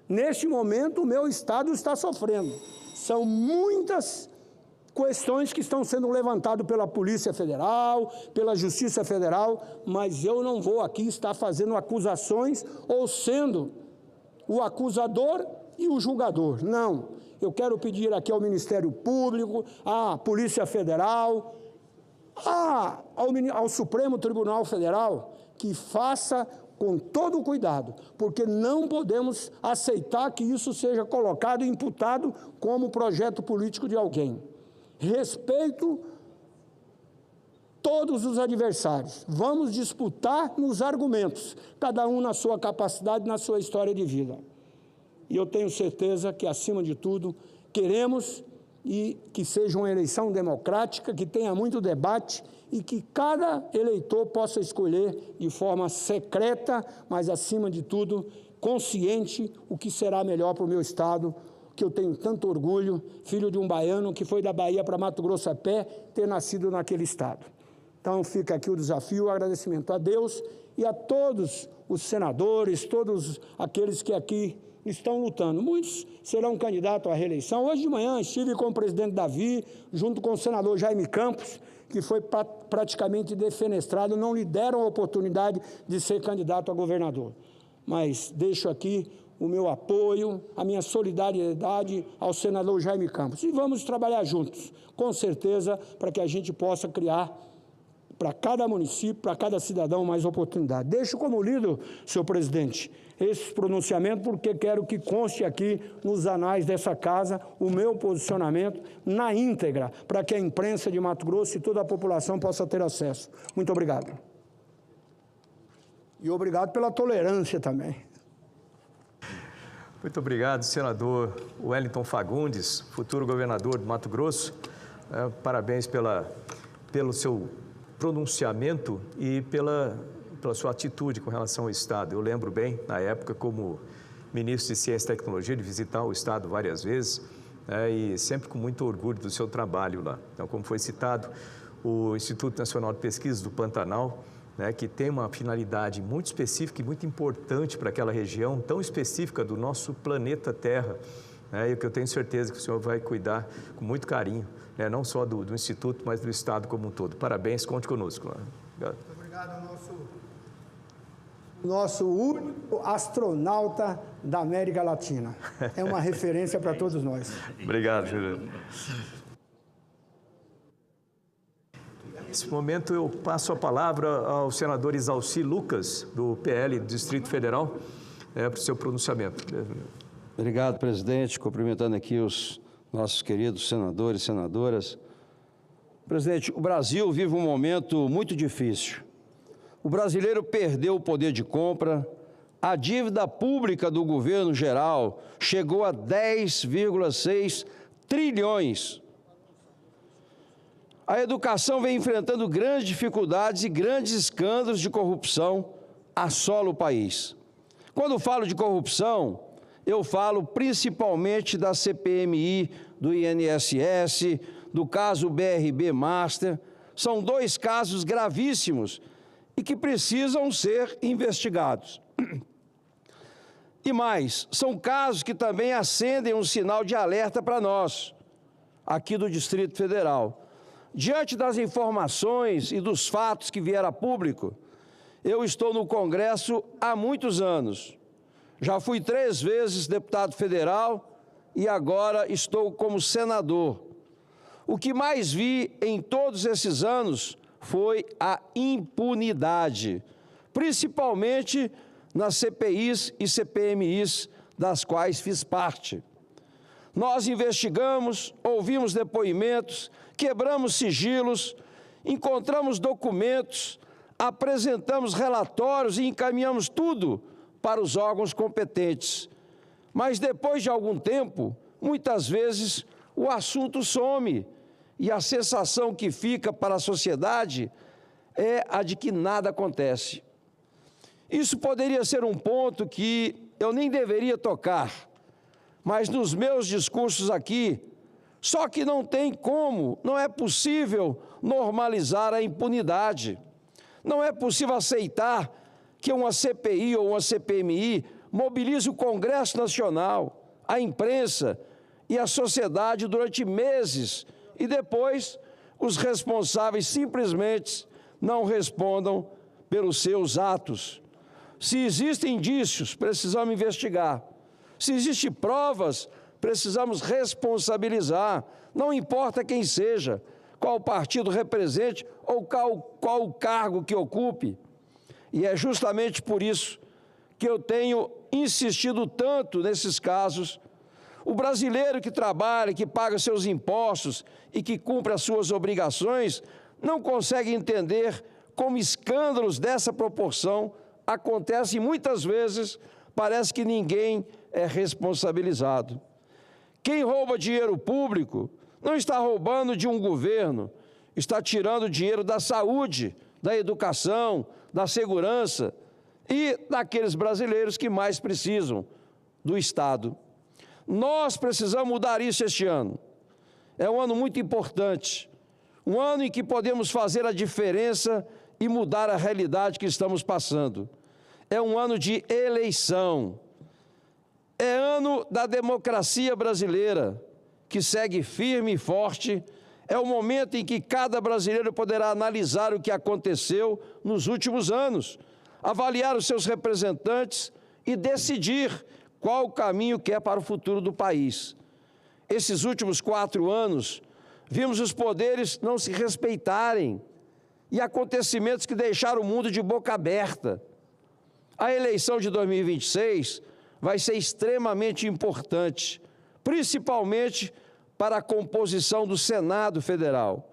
Neste momento, o meu estado está sofrendo. São muitas questões que estão sendo levantadas pela Polícia Federal, pela Justiça Federal, mas eu não vou aqui estar fazendo acusações ou sendo o acusador e o julgador. Não. Eu quero pedir aqui ao Ministério Público, à Polícia Federal, ao Supremo Tribunal Federal, que faça com todo o cuidado, porque não podemos aceitar que isso seja colocado e imputado como projeto político de alguém. Respeito todos os adversários. Vamos disputar nos argumentos, cada um na sua capacidade, na sua história de vida. E eu tenho certeza que, acima de tudo, queremos e que seja uma eleição democrática, que tenha muito debate e que cada eleitor possa escolher de forma secreta, mas, acima de tudo, consciente o que será melhor para o meu Estado, que eu tenho tanto orgulho, filho de um baiano que foi da Bahia para Mato Grosso a pé, ter nascido naquele Estado. Então, fica aqui o desafio, o agradecimento a Deus e a todos os senadores, todos aqueles que aqui estão lutando. Muitos serão candidatos à reeleição. Hoje de manhã estive com o presidente Davi, junto com o senador Jaime Campos, que foi praticamente defenestrado, não lhe deram a oportunidade de ser candidato a governador. Mas deixo aqui o meu apoio, a minha solidariedade ao senador Jaime Campos. E vamos trabalhar juntos, com certeza, para que a gente possa criar para cada município, para cada cidadão, mais oportunidade. Deixo como lido, senhor presidente, esse pronunciamento, porque quero que conste aqui nos anais dessa casa o meu posicionamento na íntegra, para que a imprensa de Mato Grosso e toda a população possa ter acesso. Muito obrigado. E obrigado pela tolerância também. Muito obrigado, senador Wellington Fagundes, futuro governador do Mato Grosso. Parabéns pelo seu pronunciamento e pela sua atitude com relação ao Estado. Eu lembro bem, na época, como ministro de Ciência e Tecnologia, de visitar o Estado várias vezes, e sempre com muito orgulho do seu trabalho lá. Então, como foi citado, o Instituto Nacional de Pesquisas do Pantanal, que tem uma finalidade muito específica e muito importante para aquela região tão específica do nosso planeta Terra, e que eu tenho certeza que o senhor vai cuidar com muito carinho, não só do Instituto, mas do Estado como um todo. Parabéns, conte conosco. Obrigado. Muito obrigado ao nosso único astronauta da América Latina. É uma referência para todos nós. Obrigado, senhor. Nesse momento, eu passo a palavra ao senador Isalci Lucas, do PL do Distrito Federal, para o seu pronunciamento. Obrigado, presidente. Cumprimentando aqui os nossos queridos senadores e senadoras. Presidente, o Brasil vive um momento muito difícil. O brasileiro perdeu o poder de compra, a dívida pública do governo geral chegou a 10,6 trilhões. A educação vem enfrentando grandes dificuldades e grandes escândalos de corrupção assolam o país. Quando falo de corrupção, eu falo principalmente da CPMI, do INSS, do caso BRB Master. São dois casos gravíssimos e que precisam ser investigados. E mais, são casos que também acendem um sinal de alerta para nós, aqui do Distrito Federal. Diante das informações e dos fatos que vieram a público, eu estou no Congresso há muitos anos. Já fui 3 vezes deputado federal e agora estou como senador. O que mais vi em todos esses anos foi a impunidade, principalmente nas CPIs e CPMIs das quais fiz parte. Nós investigamos, ouvimos depoimentos, quebramos sigilos, encontramos documentos, apresentamos relatórios e encaminhamos tudo para os órgãos competentes. Mas depois de algum tempo, muitas vezes, o assunto some e a sensação que fica para a sociedade é a de que nada acontece. Isso poderia ser um ponto que eu nem deveria tocar, mas nos meus discursos aqui, só que não tem como, não é possível normalizar a impunidade. Não é possível aceitar que uma CPI ou uma CPMI mobilize o Congresso Nacional, a imprensa e a sociedade durante meses e depois os responsáveis simplesmente não respondam pelos seus atos. Se existem indícios, precisamos investigar. Se existem provas, precisamos responsabilizar. Não importa quem seja, qual partido represente ou qual o cargo que ocupe. E é justamente por isso que eu tenho insistido tanto nesses casos. O brasileiro que trabalha, que paga seus impostos e que cumpre as suas obrigações, não consegue entender como escândalos dessa proporção acontecem muitas vezes, parece que ninguém é responsabilizado. Quem rouba dinheiro público não está roubando de um governo, está tirando dinheiro da saúde, da educação, da segurança e daqueles brasileiros que mais precisam do Estado. Nós precisamos mudar isso este ano. É um ano muito importante, um ano em que podemos fazer a diferença e mudar a realidade que estamos passando. É um ano de eleição. É ano da democracia brasileira, que segue firme e forte. É o momento em que cada brasileiro poderá analisar o que aconteceu nos últimos anos, avaliar os seus representantes e decidir qual o caminho quer para o futuro do país. Esses últimos 4 anos, vimos os poderes não se respeitarem e acontecimentos que deixaram o mundo de boca aberta. A eleição de 2026 vai ser extremamente importante, principalmente para a composição do Senado Federal.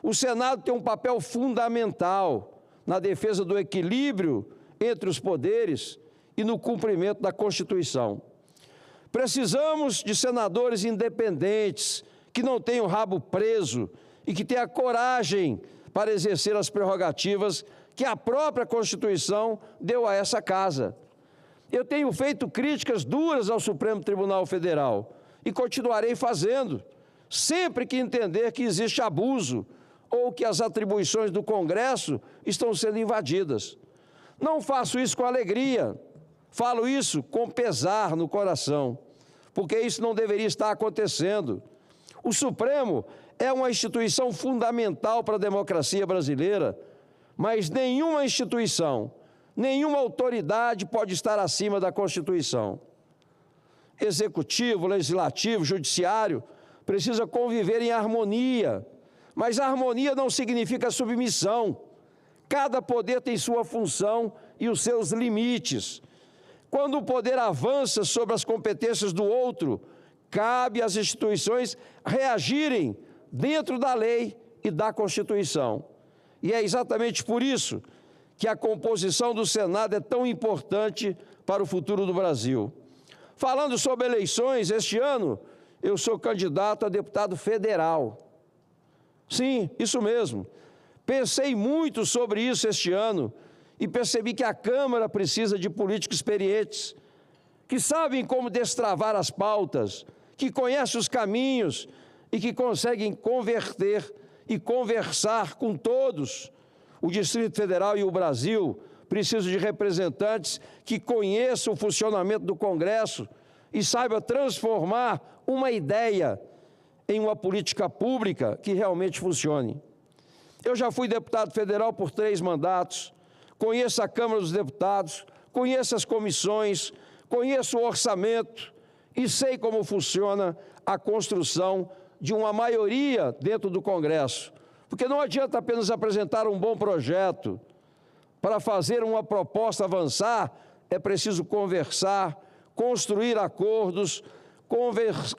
O Senado tem um papel fundamental na defesa do equilíbrio entre os poderes e no cumprimento da Constituição. Precisamos de senadores independentes, que não tenham o rabo preso e que tenham a coragem para exercer as prerrogativas que a própria Constituição deu a essa casa. Eu tenho feito críticas duras ao Supremo Tribunal Federal e continuarei fazendo, sempre que entender que existe abuso ou que as atribuições do Congresso estão sendo invadidas. Não faço isso com alegria, falo isso com pesar no coração, porque isso não deveria estar acontecendo. O Supremo é uma instituição fundamental para a democracia brasileira, mas nenhuma instituição, nenhuma autoridade pode estar acima da Constituição. Executivo, legislativo, judiciário precisa conviver em harmonia, mas a harmonia não significa submissão. Cada poder tem sua função e os seus limites. Quando o poder avança sobre as competências do outro, cabe às instituições reagirem dentro da lei e da Constituição. E é exatamente por isso que a composição do Senado é tão importante para o futuro do Brasil. Falando sobre eleições, este ano eu sou candidato a deputado federal. Sim, isso mesmo. Pensei muito sobre isso este ano e percebi que a Câmara precisa de políticos experientes, que sabem como destravar as pautas, que conhecem os caminhos e que conseguem converter e conversar com todos. O Distrito Federal e o Brasil precisam de representantes que conheçam o funcionamento do Congresso e saibam transformar uma ideia em uma política pública que realmente funcione. Eu já fui deputado federal por 3 mandatos, conheço a Câmara dos Deputados, conheço as comissões, conheço o orçamento e sei como funciona a construção de uma maioria dentro do Congresso. Porque não adianta apenas apresentar um bom projeto. Para fazer uma proposta avançar, é preciso conversar, construir acordos,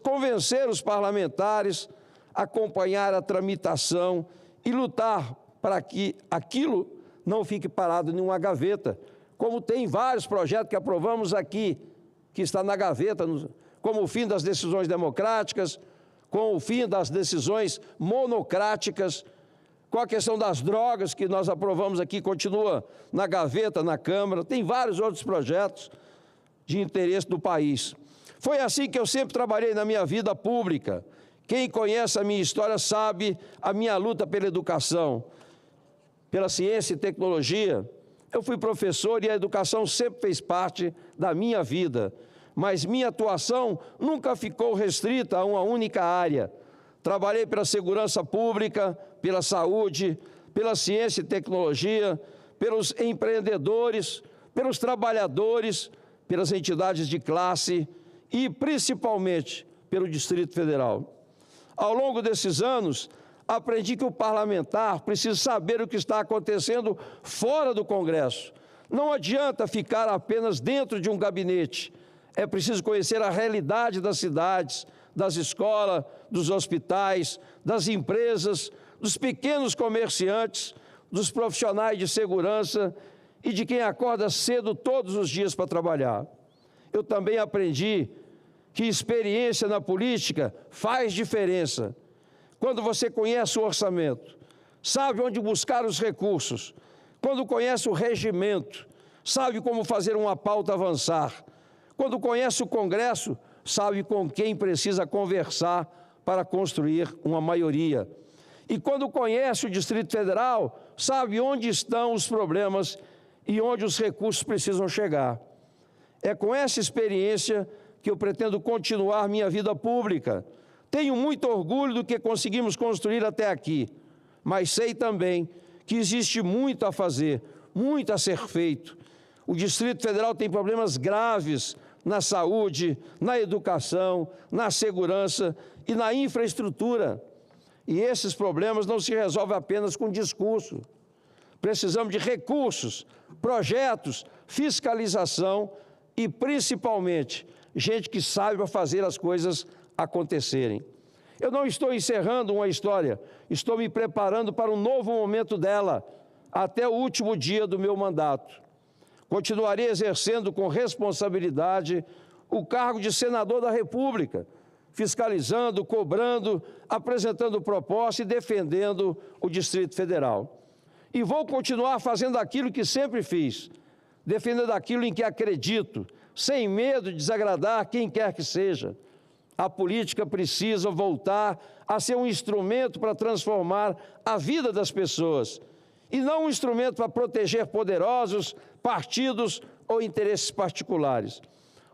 convencer os parlamentares, acompanhar a tramitação e lutar para que aquilo não fique parado em uma gaveta, como tem vários projetos que aprovamos aqui, que está na gaveta, como o fim das decisões democráticas, com o fim das decisões monocráticas, com a questão das drogas, que nós aprovamos aqui, continua na gaveta, na Câmara, tem vários outros projetos de interesse do país. Foi assim que eu sempre trabalhei na minha vida pública. Quem conhece a minha história sabe a minha luta pela educação, pela ciência e tecnologia. Eu fui professor e a educação sempre fez parte da minha vida, mas minha atuação nunca ficou restrita a uma única área. Trabalhei pela segurança pública, pela saúde, pela ciência e tecnologia, pelos empreendedores, pelos trabalhadores, pelas entidades de classe e, principalmente, pelo Distrito Federal. Ao longo desses anos, aprendi que o parlamentar precisa saber o que está acontecendo fora do Congresso, Não adianta ficar apenas dentro de um gabinete. É preciso conhecer a realidade das cidades, das escolas, dos hospitais, das empresas, dos pequenos comerciantes, dos profissionais de segurança e de quem acorda cedo todos os dias para trabalhar. Eu também aprendi que experiência na política faz diferença. Quando você conhece o orçamento, sabe onde buscar os recursos, quando conhece o regimento, sabe como fazer uma pauta avançar, quando conhece o Congresso, sabe com quem precisa conversar para construir uma maioria. E quando conhece o Distrito Federal, sabe onde estão os problemas e onde os recursos precisam chegar. É com essa experiência que eu pretendo continuar minha vida pública. Tenho muito orgulho do que conseguimos construir até aqui, mas sei também que existe muito a fazer, muito a ser feito. O Distrito Federal tem problemas graves na saúde, na educação, na segurança e na infraestrutura. E esses problemas não se resolvem apenas com discurso. Precisamos de recursos, projetos, fiscalização e, principalmente, gente que saiba fazer as coisas acontecerem. Eu não estou encerrando uma história, estou me preparando para um novo momento dela, até o último dia do meu mandato. Continuarei exercendo com responsabilidade o cargo de senador da República, fiscalizando, cobrando, apresentando propostas e defendendo o Distrito Federal. E vou continuar fazendo aquilo que sempre fiz, defendendo aquilo em que acredito, sem medo de desagradar quem quer que seja. A política precisa voltar a ser um instrumento para transformar a vida das pessoas, e não um instrumento para proteger poderosos, partidos ou interesses particulares.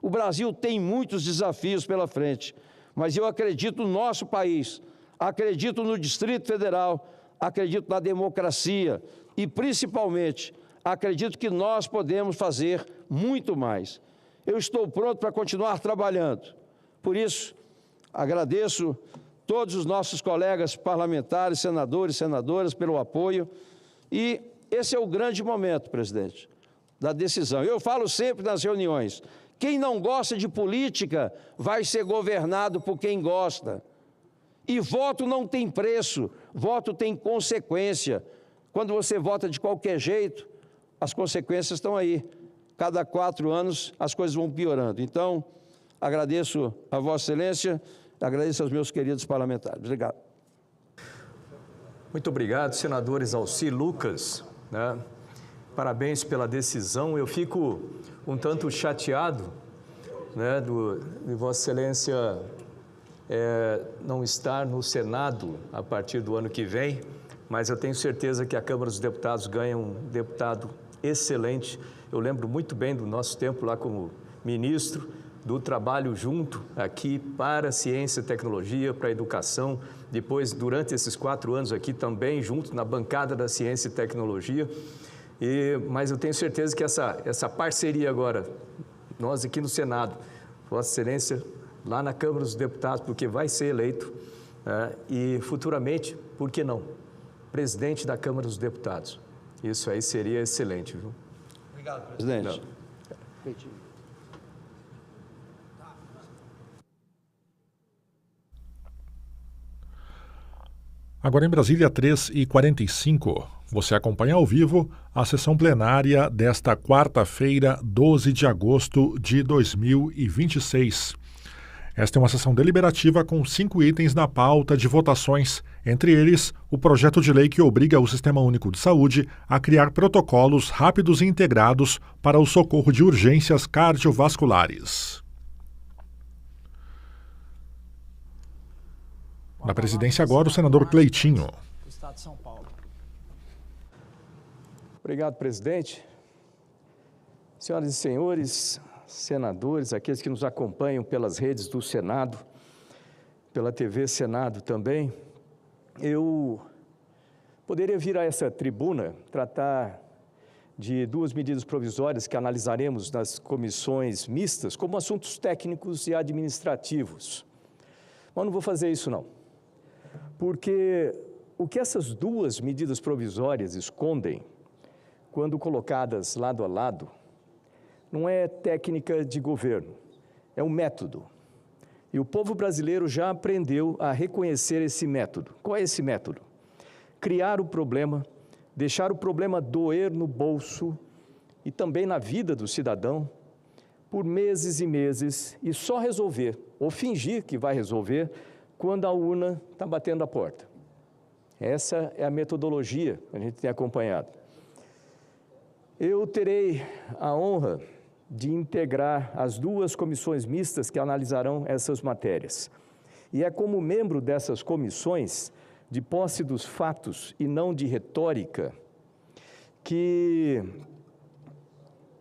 O Brasil tem muitos desafios pela frente, mas eu acredito no nosso país, acredito no Distrito Federal, acredito na democracia e, principalmente, acredito que nós podemos fazer muito mais. Eu estou pronto para continuar trabalhando. Por isso, agradeço todos os nossos colegas parlamentares, senadores, senadoras, pelo apoio. E esse é o grande momento, presidente, da decisão. Eu falo sempre nas reuniões, quem não gosta de política vai ser governado por quem gosta. E voto não tem preço, voto tem consequência. Quando você vota de qualquer jeito, as consequências estão aí. Cada 4 anos as coisas vão piorando. Então, agradeço a Vossa Excelência, agradeço aos meus queridos parlamentares. Obrigado. Muito obrigado, senadores Alci e Lucas, né? Parabéns pela decisão. Eu fico um tanto chateado, né, de Vossa Excelência não estar no Senado a partir do ano que vem, mas eu tenho certeza que a Câmara dos Deputados ganha um deputado excelente. Eu lembro muito bem do nosso tempo lá como ministro, do trabalho junto aqui para a ciência e tecnologia, para a educação, depois, durante esses 4 anos aqui também, junto na bancada da ciência e tecnologia. Mas eu tenho certeza que essa parceria agora, nós aqui no Senado, Vossa Excelência, lá na Câmara dos Deputados, porque vai ser eleito, e futuramente, por que não, presidente da Câmara dos Deputados. Isso aí seria excelente, viu? Obrigado, presidente. Agora em Brasília, 3h45, você acompanha ao vivo a sessão plenária desta quarta-feira, 12 de agosto de 2026. Esta é uma sessão deliberativa com 5 itens na pauta de votações, entre eles o projeto de lei que obriga o Sistema Único de Saúde a criar protocolos rápidos e integrados para o socorro de urgências cardiovasculares. Na presidência agora, o senador Cleitinho. Estado de São Paulo. Obrigado, presidente. Senhoras e senhores, senadores, aqueles que nos acompanham pelas redes do Senado, pela TV Senado também, eu poderia vir a essa tribuna tratar de 2 medidas provisórias que analisaremos nas comissões mistas como assuntos técnicos e administrativos. Mas não vou fazer isso, não. Porque o que essas 2 medidas provisórias escondem, quando colocadas lado a lado, não é técnica de governo, é um método. E o povo brasileiro já aprendeu a reconhecer esse método. Qual é esse método? Criar o problema, deixar o problema doer no bolso e também na vida do cidadão por meses e meses e só resolver, ou fingir que vai resolver, quando a urna está batendo a porta. Essa é a metodologia que a gente tem acompanhado. Eu terei a honra de integrar as duas comissões mistas que analisarão essas matérias. E é como membro dessas comissões, de posse dos fatos e não de retórica, que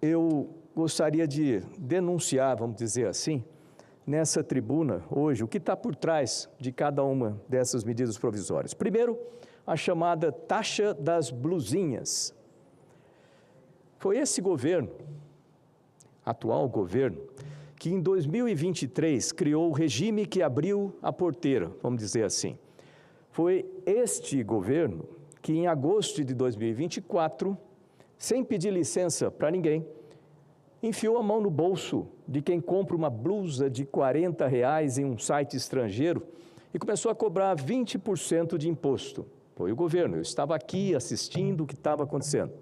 eu gostaria de denunciar, vamos dizer assim, nessa tribuna hoje, o que está por trás de cada uma dessas medidas provisórias. Primeiro, a chamada taxa das blusinhas. Foi esse governo, atual governo, que em 2023 criou o regime que abriu a porteira, vamos dizer assim. Foi este governo que em agosto de 2024, sem pedir licença para ninguém, enfiou a mão no bolso de quem compra uma blusa de R$40 em um site estrangeiro e começou a cobrar 20% de imposto. Foi o governo, eu estava aqui assistindo o que estava acontecendo.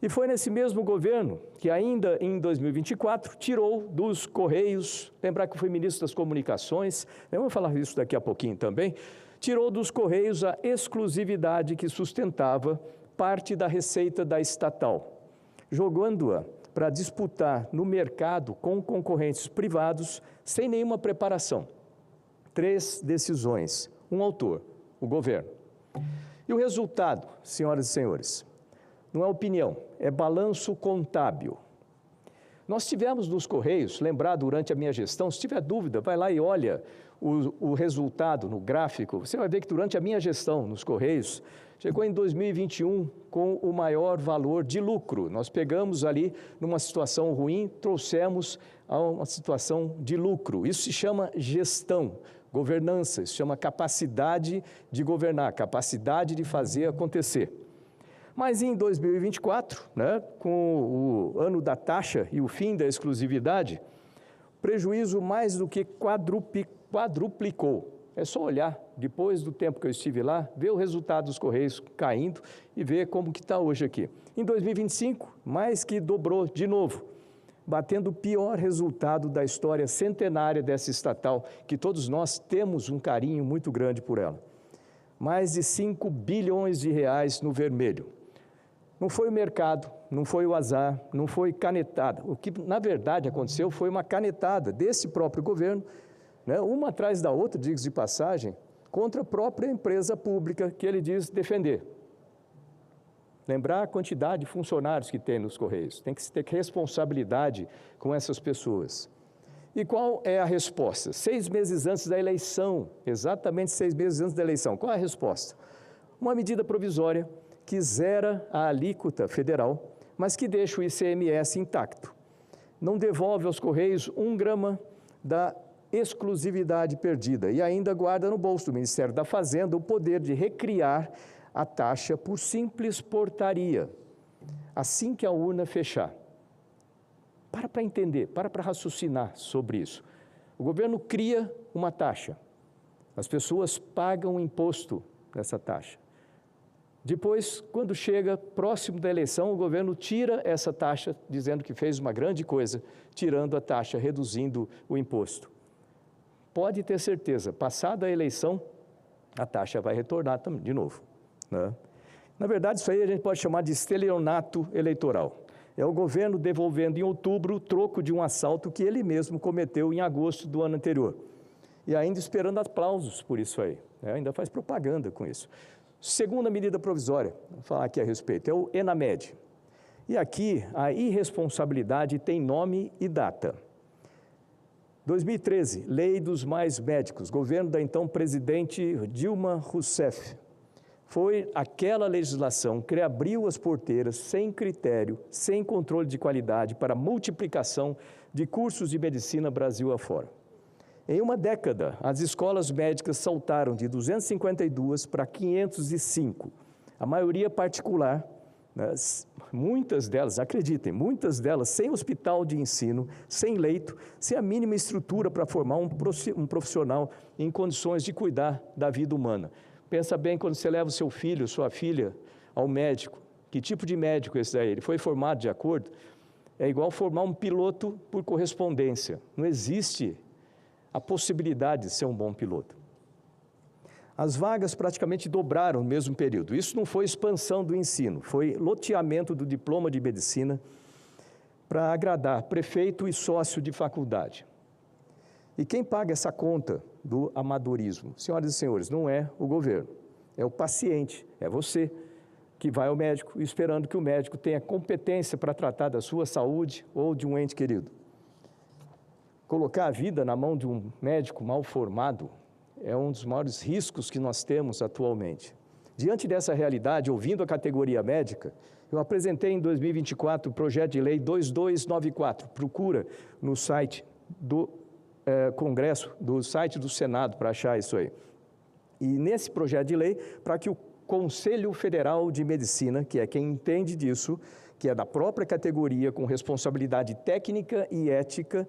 E foi nesse mesmo governo que ainda em 2024 tirou dos Correios, lembrar que eu fui ministro das Comunicações, eu vou falar isso daqui a pouquinho também, tirou dos Correios a exclusividade que sustentava parte da receita da estatal, jogando-a para disputar no mercado com concorrentes privados sem nenhuma preparação. 3 decisões, um autor, o governo. E o resultado, senhoras e senhores, não é opinião, é balanço contábil. Nós tivemos nos Correios, lembrar durante a minha gestão, se tiver dúvida, vai lá e olha o resultado no gráfico, você vai ver que durante a minha gestão nos Correios, chegou em 2021 com o maior valor de lucro. Nós pegamos ali numa situação ruim, trouxemos a uma situação de lucro. Isso se chama gestão, governança, isso se chama capacidade de governar, capacidade de fazer acontecer. Mas em 2024, com o ano da taxa e o fim da exclusividade, prejuízo mais do que quadruplicou. É só olhar, depois do tempo que eu estive lá, ver o resultado dos Correios caindo e ver como que está hoje aqui. Em 2025, mais que dobrou de novo, batendo o pior resultado da história centenária dessa estatal, que todos nós temos um carinho muito grande por ela. Mais de 5 bilhões de reais no vermelho. Não foi o mercado, não foi o azar, não foi canetada. O que, na verdade, aconteceu foi uma canetada desse próprio governo, uma atrás da outra, diga-se de passagem, contra a própria empresa pública que ele diz defender. Lembrar a quantidade de funcionários que tem nos Correios. Tem que ter responsabilidade com essas pessoas. E qual é a resposta? 6 meses antes da eleição, exatamente 6 meses antes da eleição. Qual é a resposta? Uma medida provisória que zera a alíquota federal, mas que deixa o ICMS intacto. Não devolve aos Correios 1 grama da exclusividade perdida e ainda guarda no bolso do Ministério da Fazenda o poder de recriar a taxa por simples portaria, assim que a urna fechar. Para entender, para raciocinar sobre isso. O governo cria uma taxa, as pessoas pagam imposto nessa taxa. Depois, quando chega próximo da eleição, o governo tira essa taxa, dizendo que fez uma grande coisa, tirando a taxa, reduzindo o imposto. Pode ter certeza, passada a eleição, a taxa vai retornar de novo. Na verdade, isso aí a gente pode chamar de estelionato eleitoral. É o governo devolvendo em outubro o troco de um assalto que ele mesmo cometeu em agosto do ano anterior. E ainda esperando aplausos por isso aí. Ainda faz propaganda com isso. Segunda medida provisória, vou falar aqui a respeito, é o ENAMED. E aqui a irresponsabilidade tem nome e data. 2013, Lei dos Mais Médicos, governo da então presidente Dilma Rousseff. Foi aquela legislação que abriu as porteiras sem critério, sem controle de qualidade para multiplicação de cursos de medicina Brasil afora. Em uma década, as escolas médicas saltaram de 252 para 505, a maioria particular, Muitas delas, acreditem, muitas delas sem hospital de ensino, sem leito, sem a mínima estrutura para formar um profissional em condições de cuidar da vida humana. Pensa bem quando você leva o seu filho, sua filha ao médico. Que tipo de médico é esse daí? Ele foi formado de acordo? É igual formar um piloto por correspondência. Não existe a possibilidade de ser um bom piloto. As vagas praticamente dobraram no mesmo período. Isso não foi expansão do ensino, foi loteamento do diploma de medicina para agradar prefeito e sócio de faculdade. E quem paga essa conta do amadorismo? Senhoras e senhores, não é o governo, é o paciente, é você que vai ao médico esperando que o médico tenha competência para tratar da sua saúde ou de um ente querido. Colocar a vida na mão de um médico mal formado é um dos maiores riscos que nós temos atualmente. Diante dessa realidade, ouvindo a categoria médica, eu apresentei em 2024 o projeto de lei 2294. Procura no site do Congresso, do site do Senado para achar isso aí. E nesse projeto de lei, para que o Conselho Federal de Medicina, que é quem entende disso, que é da própria categoria, com responsabilidade técnica e ética,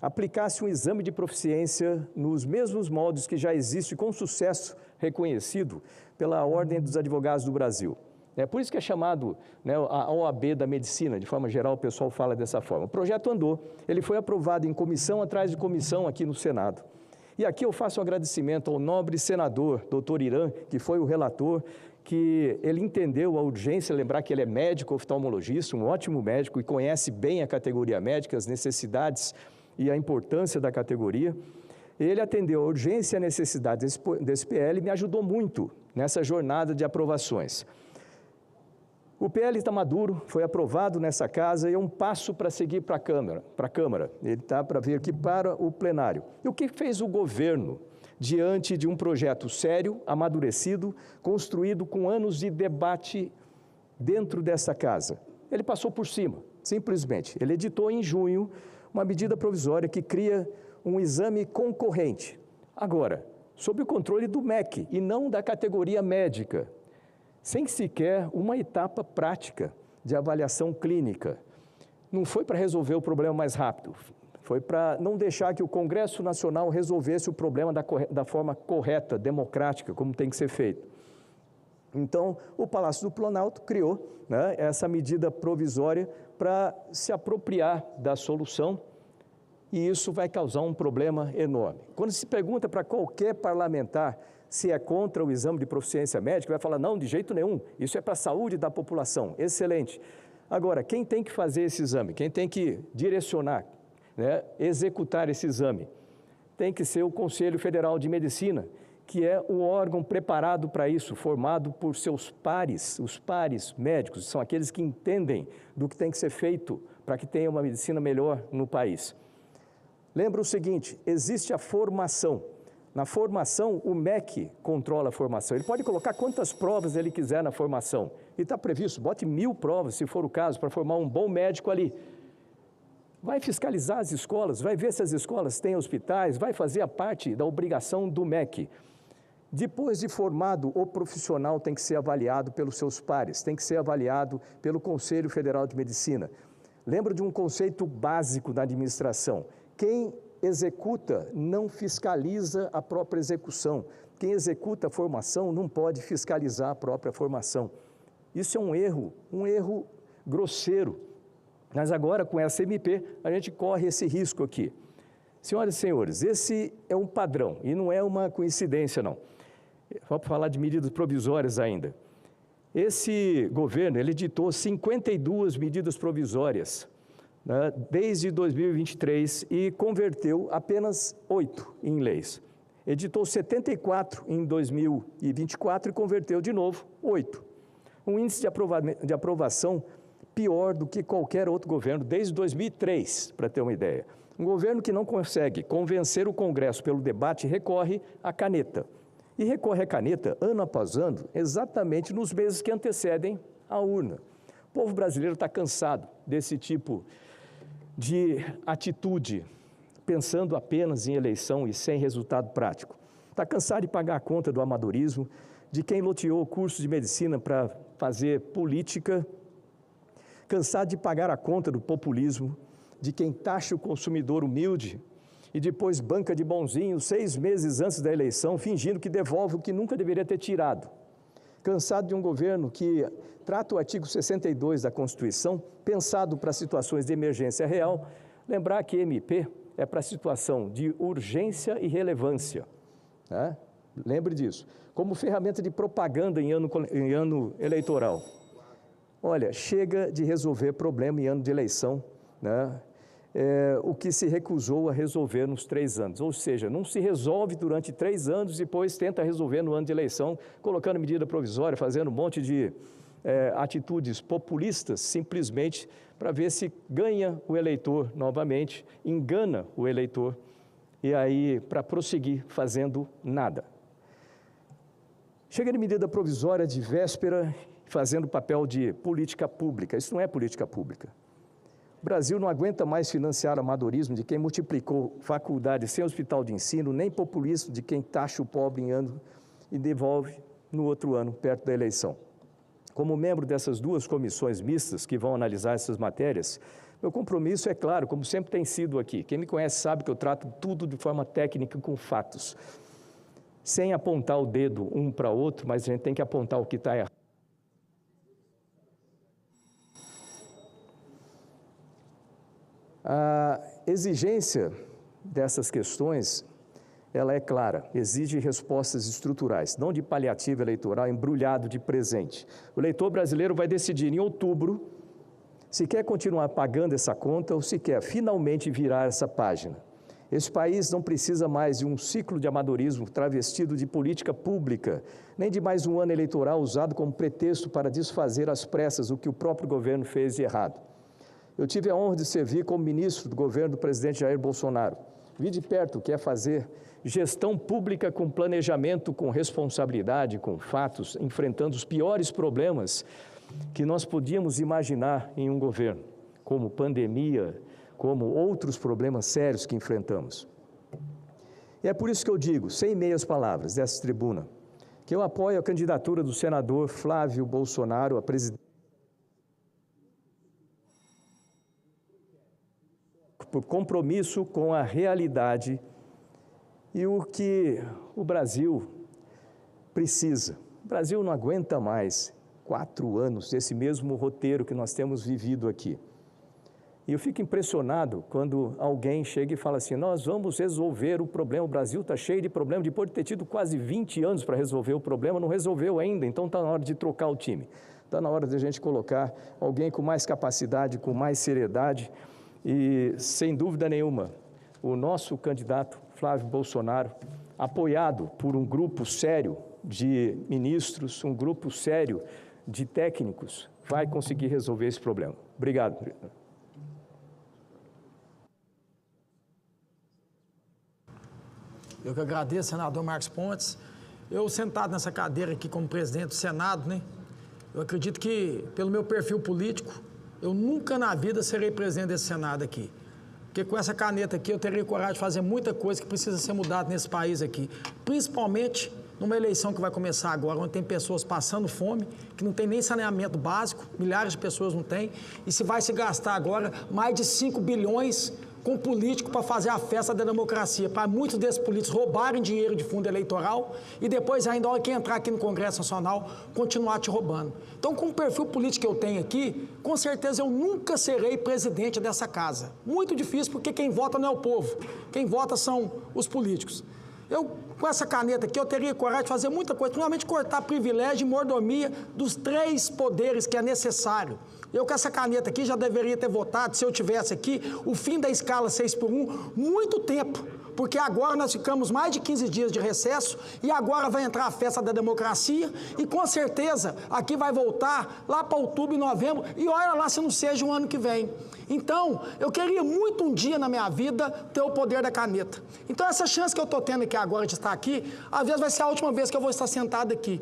aplicasse um exame de proficiência nos mesmos moldes que já existe com sucesso reconhecido pela Ordem dos Advogados do Brasil. É por isso que é chamado, né, a OAB da Medicina, de forma geral o pessoal fala dessa forma. O projeto andou, ele foi aprovado em comissão atrás de comissão aqui no Senado. E aqui eu faço um agradecimento ao nobre senador, doutor Irã, que foi o relator, que ele entendeu a urgência, lembrar que ele é médico oftalmologista, um ótimo médico e conhece bem a categoria médica, as necessidades e a importância da categoria. Ele atendeu a urgência e a necessidade desse PL e me ajudou muito nessa jornada de aprovações. O PL está maduro, foi aprovado nessa casa e é um passo para seguir para a Câmara. Ele está para vir aqui para o plenário. E o que fez o governo diante de um projeto sério, amadurecido, construído com anos de debate dentro dessa casa? Ele passou por cima, simplesmente. Ele editou em junho uma medida provisória que cria um exame concorrente. Agora, sob o controle do MEC e não da categoria médica, sem sequer uma etapa prática de avaliação clínica. Não foi para resolver o problema mais rápido, foi para não deixar que o Congresso Nacional resolvesse o problema da forma correta, democrática, como tem que ser feito. Então, o Palácio do Planalto criou, né, essa medida provisória para se apropriar da solução, e isso vai causar um problema enorme. Quando se pergunta para qualquer parlamentar se é contra o exame de proficiência médica, vai falar, não, de jeito nenhum, isso é para a saúde da população, excelente. Agora, quem tem que fazer esse exame, quem tem que direcionar, né, executar esse exame, tem que ser o Conselho Federal de Medicina, que é o órgão preparado para isso, formado por seus pares, os pares médicos, são aqueles que entendem do que tem que ser feito para que tenha uma medicina melhor no país. Lembra o seguinte, existe a formação. Na formação, o MEC controla a formação. Ele pode colocar quantas provas ele quiser na formação. E está previsto, bote 1000 provas, se for o caso, para formar um bom médico ali. Vai fiscalizar as escolas, vai ver se as escolas têm hospitais, vai fazer a parte da obrigação do MEC. Depois de formado, o profissional tem que ser avaliado pelos seus pares, tem que ser avaliado pelo Conselho Federal de Medicina. Lembra de um conceito básico da administração. Quem executa não fiscaliza a própria execução. Quem executa a formação não pode fiscalizar a própria formação. Isso é um erro grosseiro. Mas agora, com essa MP, a gente corre esse risco aqui. Senhoras e senhores, esse é um padrão e não é uma coincidência, não. Vamos falar de medidas provisórias ainda. Esse governo, ele editou 52 medidas provisórias, né, desde 2023 e converteu apenas 8 em leis. Editou 74 em 2024 e converteu de novo 8. Um índice de aprovação pior do que qualquer outro governo desde 2003, para ter uma ideia. Um governo que não consegue convencer o Congresso pelo debate recorre à caneta. E recorre à caneta, ano após ano, exatamente nos meses que antecedem a urna. O povo brasileiro está cansado desse tipo de atitude, pensando apenas em eleição e sem resultado prático. Está cansado de pagar a conta do amadorismo, de quem loteou o curso de medicina para fazer política cansado de pagar a conta do populismo, de quem taxa o consumidor humilde e depois banca de bonzinho 6 meses antes da eleição, fingindo que devolve o que nunca deveria ter tirado. Cansado de um governo que trata o artigo 62 da Constituição, pensado para situações de emergência real, lembrar que MP é para situação de urgência e relevância. Né? Lembre disso. Como ferramenta de propaganda em ano eleitoral. Olha, chega de resolver problema em ano de eleição, né? O que se recusou a resolver nos 3 anos. Ou seja, não se resolve durante 3 anos e depois tenta resolver no ano de eleição, colocando medida provisória, fazendo um monte de atitudes populistas, simplesmente para ver se ganha o eleitor novamente, engana o eleitor, e aí para prosseguir fazendo nada. Chega de medida provisória de véspera, fazendo papel de política pública. Isso não é política pública. O Brasil não aguenta mais financiar amadorismo de quem multiplicou faculdades sem hospital de ensino, nem populismo de quem taxa o pobre em ano e devolve no outro ano, perto da eleição. Como membro dessas 2 comissões mistas que vão analisar essas matérias, meu compromisso é claro, como sempre tem sido aqui. Quem me conhece sabe que eu trato tudo de forma técnica, com fatos, sem apontar o dedo um para outro, mas a gente tem que apontar o que está errado. A exigência dessas questões, ela é clara, exige respostas estruturais, não de paliativo eleitoral embrulhado de presente. O eleitor brasileiro vai decidir em outubro se quer continuar pagando essa conta ou se quer finalmente virar essa página. Esse país não precisa mais de um ciclo de amadorismo travestido de política pública, nem de mais um ano eleitoral usado como pretexto para desfazer às pressas o que o próprio governo fez de errado. Eu tive a honra de servir como ministro do governo do presidente Jair Bolsonaro. Vi de perto o que é fazer gestão pública com planejamento, com responsabilidade, com fatos, enfrentando os piores problemas que nós podíamos imaginar em um governo, como pandemia, como outros problemas sérios que enfrentamos. E é por isso que eu digo, sem meias palavras, dessa tribuna, que eu apoio a candidatura do senador Flávio Bolsonaro a presidente por compromisso com a realidade e o que o Brasil precisa. O Brasil não aguenta mais 4 anos desse mesmo roteiro que nós temos vivido aqui. E eu fico impressionado quando alguém chega e fala assim, nós vamos resolver o problema, o Brasil está cheio de problema, depois de ter tido quase 20 anos para resolver o problema, não resolveu ainda, então está na hora de trocar o time. Está na hora de a gente colocar alguém com mais capacidade, com mais seriedade e, sem dúvida nenhuma, o nosso candidato Flávio Bolsonaro, apoiado por um grupo sério de ministros, um grupo sério de técnicos, vai conseguir resolver esse problema. Obrigado. Eu que agradeço, senador Marcos Pontes. Eu, sentado nessa cadeira aqui como presidente do Senado, né, eu acredito que, pelo meu perfil político, eu nunca na vida serei presidente desse Senado aqui. Porque com essa caneta aqui eu teria coragem de fazer muita coisa que precisa ser mudada nesse país aqui. Principalmente numa eleição que vai começar agora, onde tem pessoas passando fome, que não tem nem saneamento básico, milhares de pessoas não têm, e se vai se gastar agora mais de 5 bilhões com político para fazer a festa da democracia, para muitos desses políticos roubarem dinheiro de fundo eleitoral e depois ainda, a hora que entrar aqui no Congresso Nacional, continuar te roubando. Então, com o perfil político que eu tenho aqui, com certeza eu nunca serei presidente dessa casa. Muito difícil, porque quem vota não é o povo, quem vota são os políticos. Eu, com essa caneta aqui, eu teria coragem de fazer muita coisa, principalmente cortar privilégio e mordomia dos 3 poderes que é necessário. Eu, com essa caneta aqui, já deveria ter votado, se eu tivesse aqui, o fim da escala 6x1, muito tempo, porque agora nós ficamos mais de 15 dias de recesso e agora vai entrar a festa da democracia e, com certeza, aqui vai voltar lá para outubro e novembro e olha lá se não seja o ano que vem. Então, eu queria muito um dia na minha vida ter o poder da caneta. Então, essa chance que eu estou tendo aqui agora de estar aqui, às vezes vai ser a última vez que eu vou estar sentado aqui.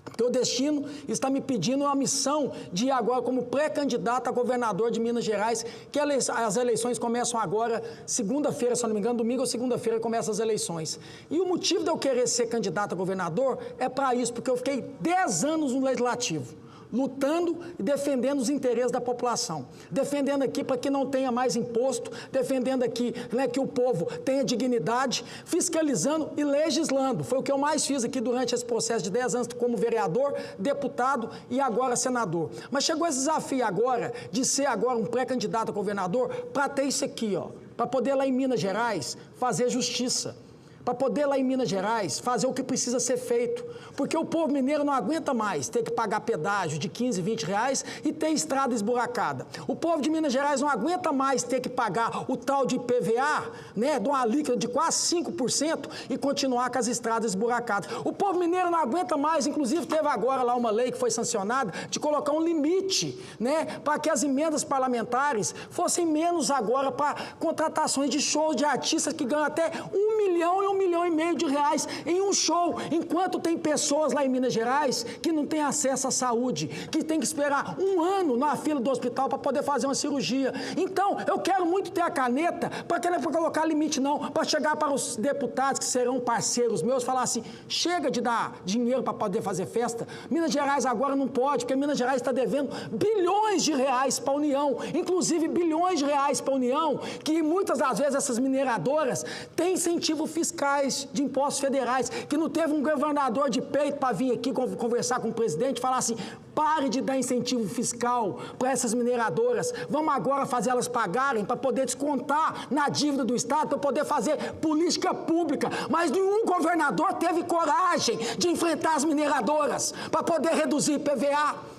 Porque o destino está me pedindo uma missão de ir agora como pré-candidato a governador de Minas Gerais, que as eleições começam agora, segunda-feira, se eu não me engano, domingo ou segunda-feira começam as eleições. E o motivo de eu querer ser candidato a governador é para isso, porque eu fiquei 10 anos no Legislativo. lutando e defendendo os interesses da população, defendendo aqui para que não tenha mais imposto, defendendo aqui, né, que o povo tenha dignidade, fiscalizando e legislando. Foi o que eu mais fiz aqui durante esse processo de 10 anos como vereador, deputado e agora senador. Mas chegou esse desafio agora de ser agora um pré-candidato a governador para ter isso aqui, ó, para poder lá em Minas Gerais fazer justiça, para poder lá em Minas Gerais fazer o que precisa ser feito, porque o povo mineiro não aguenta mais ter que pagar pedágio de 15, 20 reais e ter estrada esburacada. O povo de Minas Gerais não aguenta mais ter que pagar o tal de IPVA, né, de uma alíquota de quase 5% e continuar com as estradas esburacadas. O povo mineiro não aguenta mais, inclusive teve agora lá uma lei que foi sancionada de colocar um limite, né, para que as emendas parlamentares fossem menos agora para contratações de shows de artistas que ganham até 1 milhão e 1,5 milhão de reais em um show, enquanto tem pessoas lá em Minas Gerais que não têm acesso à saúde, que tem que esperar 1 ano na fila do hospital para poder fazer uma cirurgia. Então, eu quero muito ter a caneta para colocar limite não, para chegar para os deputados que serão parceiros meus, falar assim, chega de dar dinheiro para poder fazer festa, Minas Gerais agora não pode, porque Minas Gerais está devendo bilhões de reais para a União, inclusive bilhões de reais para a União, que muitas das vezes essas mineradoras têm incentivo fiscal de impostos federais, que não teve um governador de peito para vir aqui conversar com o presidente e falar assim, pare de dar incentivo fiscal para essas mineradoras, vamos agora fazer elas pagarem para poder descontar na dívida do Estado, para poder fazer política pública, mas nenhum governador teve coragem de enfrentar as mineradoras para poder reduzir IPVA,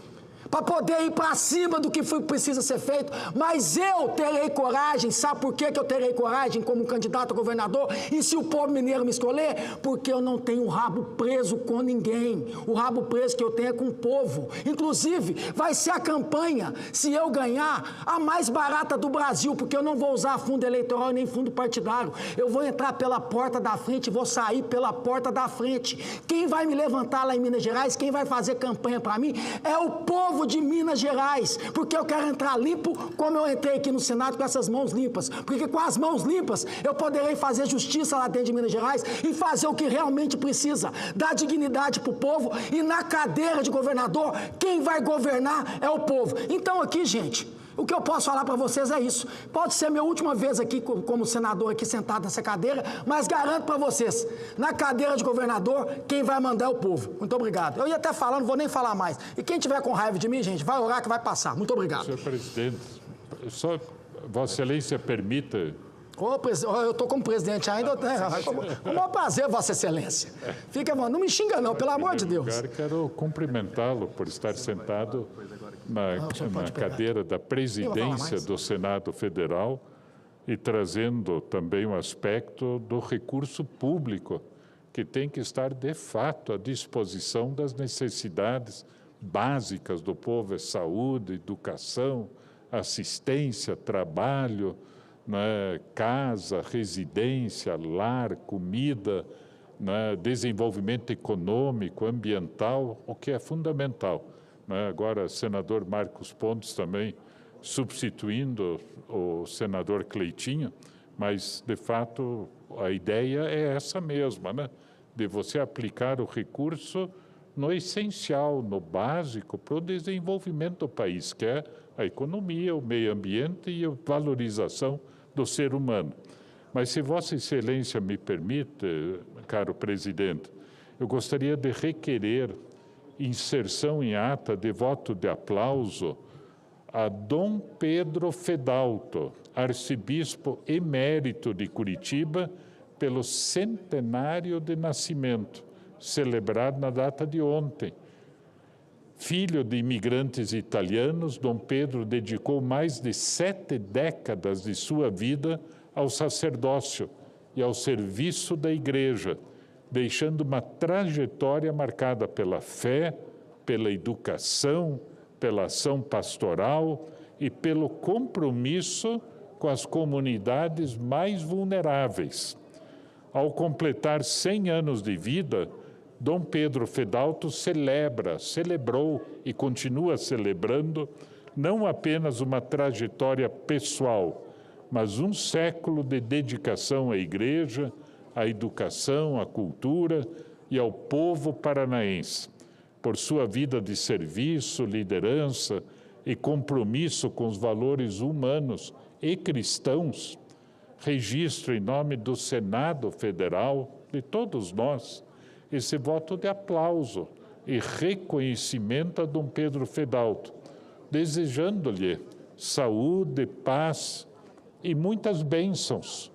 para poder ir para cima do que precisa ser feito, mas eu terei coragem, sabe por que eu terei coragem como candidato a governador? E se o povo mineiro me escolher? Porque eu não tenho o rabo preso com ninguém, o rabo preso que eu tenho é com o povo. Inclusive, vai ser a campanha, se eu ganhar, a mais barata do Brasil, porque eu não vou usar fundo eleitoral nem fundo partidário, eu vou entrar pela porta da frente e vou sair pela porta da frente. Quem vai me levantar lá em Minas Gerais, quem vai fazer campanha para mim, é o povo de Minas Gerais, porque eu quero entrar limpo como eu entrei aqui no Senado com essas mãos limpas, porque com as mãos limpas eu poderei fazer justiça lá dentro de Minas Gerais e fazer o que realmente precisa, dar dignidade para o povo, e na cadeira de governador, quem vai governar é o povo. Então aqui, gente, o que eu posso falar para vocês é isso. Pode ser minha última vez aqui como senador, aqui sentado nessa cadeira, mas garanto para vocês, na cadeira de governador, quem vai mandar é o povo. Muito obrigado. Eu ia até falar, não vou nem falar mais. E quem tiver com raiva de mim, gente, vai orar que vai passar. Muito obrigado. Senhor presidente, só Vossa Excelência permita... Eu estou como presidente ainda, com o maior prazer, Vossa Excelência. Fica, não me xinga não, pelo amor de Deus. Quero cumprimentá-lo por estar sentado na cadeira da presidência do Senado Federal e trazendo também um aspecto do recurso público, que tem que estar, de fato, à disposição das necessidades básicas do povo, saúde, educação, assistência, trabalho, né, casa, residência, lar, comida, né, desenvolvimento econômico, ambiental, o que é fundamental. Né? Agora, senador Marcos Pontes também substituindo o senador Cleitinho, mas, de fato, a ideia é essa mesma, né? De você aplicar o recurso no essencial, no básico, para o desenvolvimento do país, que é a economia, o meio ambiente e a valorização do ser humano. Mas, se Vossa Excelência me permite, caro presidente, eu gostaria de requerer inserção em ata de voto de aplauso a Dom Pedro Fedalto, arcebispo emérito de Curitiba, pelo centenário de nascimento, celebrado na data de ontem. Filho de imigrantes italianos, Dom Pedro dedicou mais de 7 décadas de sua vida ao sacerdócio e ao serviço da Igreja, deixando uma trajetória marcada pela fé, pela educação, pela ação pastoral e pelo compromisso com as comunidades mais vulneráveis. Ao completar 100 anos de vida, Dom Pedro Fedalto celebrou e continua celebrando não apenas uma trajetória pessoal, mas um século de dedicação à Igreja, à educação, à cultura e ao povo paranaense. por sua vida de serviço, liderança e compromisso com os valores humanos e cristãos, registro em nome do Senado Federal, de todos nós, esse voto de aplauso e reconhecimento a Dom Pedro Fedalto, desejando-lhe saúde, paz e muitas bênçãos,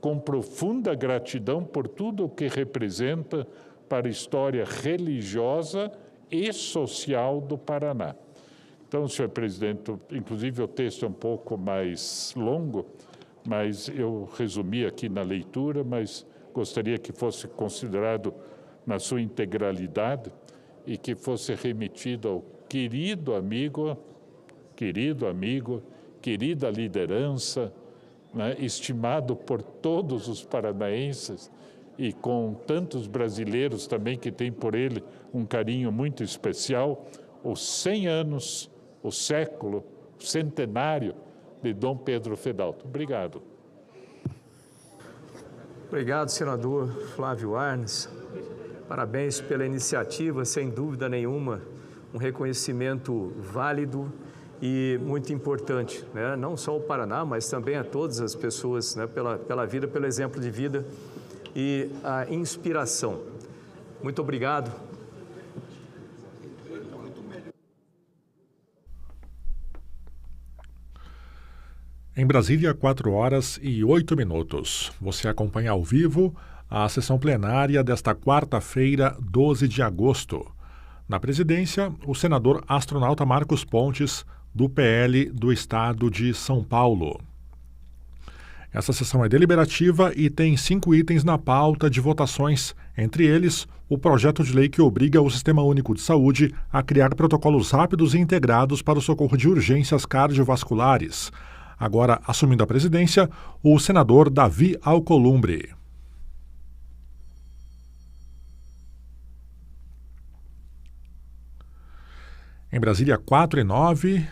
com profunda gratidão por tudo o que representa para a história religiosa e social do Paraná. Então, senhor presidente, inclusive o texto é um pouco mais longo, mas eu resumi aqui na leitura, mas gostaria que fosse considerado na sua integralidade e que fosse remetido ao querido amigo, querida liderança, né, estimado por todos os paranaenses e com tantos brasileiros também que têm por ele um carinho muito especial, os 100 anos, o século, o centenário de Dom Pedro Fedalto. Obrigado. Obrigado, senador Flávio Arnes. Parabéns pela iniciativa, sem dúvida nenhuma, um reconhecimento válido e muito importante, né? Não só o Paraná, mas também a todas as pessoas, né? pela vida, pelo exemplo de vida e a inspiração. Muito obrigado. Em Brasília, 4h08. Você acompanha ao vivo a sessão plenária desta quarta-feira, 12 de agosto. Na presidência, o senador astronauta Marcos Pontes, do PL do Estado de São Paulo. Essa sessão é deliberativa e tem 5 itens na pauta de votações, entre eles o projeto de lei que obriga o Sistema Único de Saúde a criar protocolos rápidos e integrados para o socorro de urgências cardiovasculares. Agora, assumindo a presidência, o senador Davi Alcolumbre. Em Brasília, 4h09,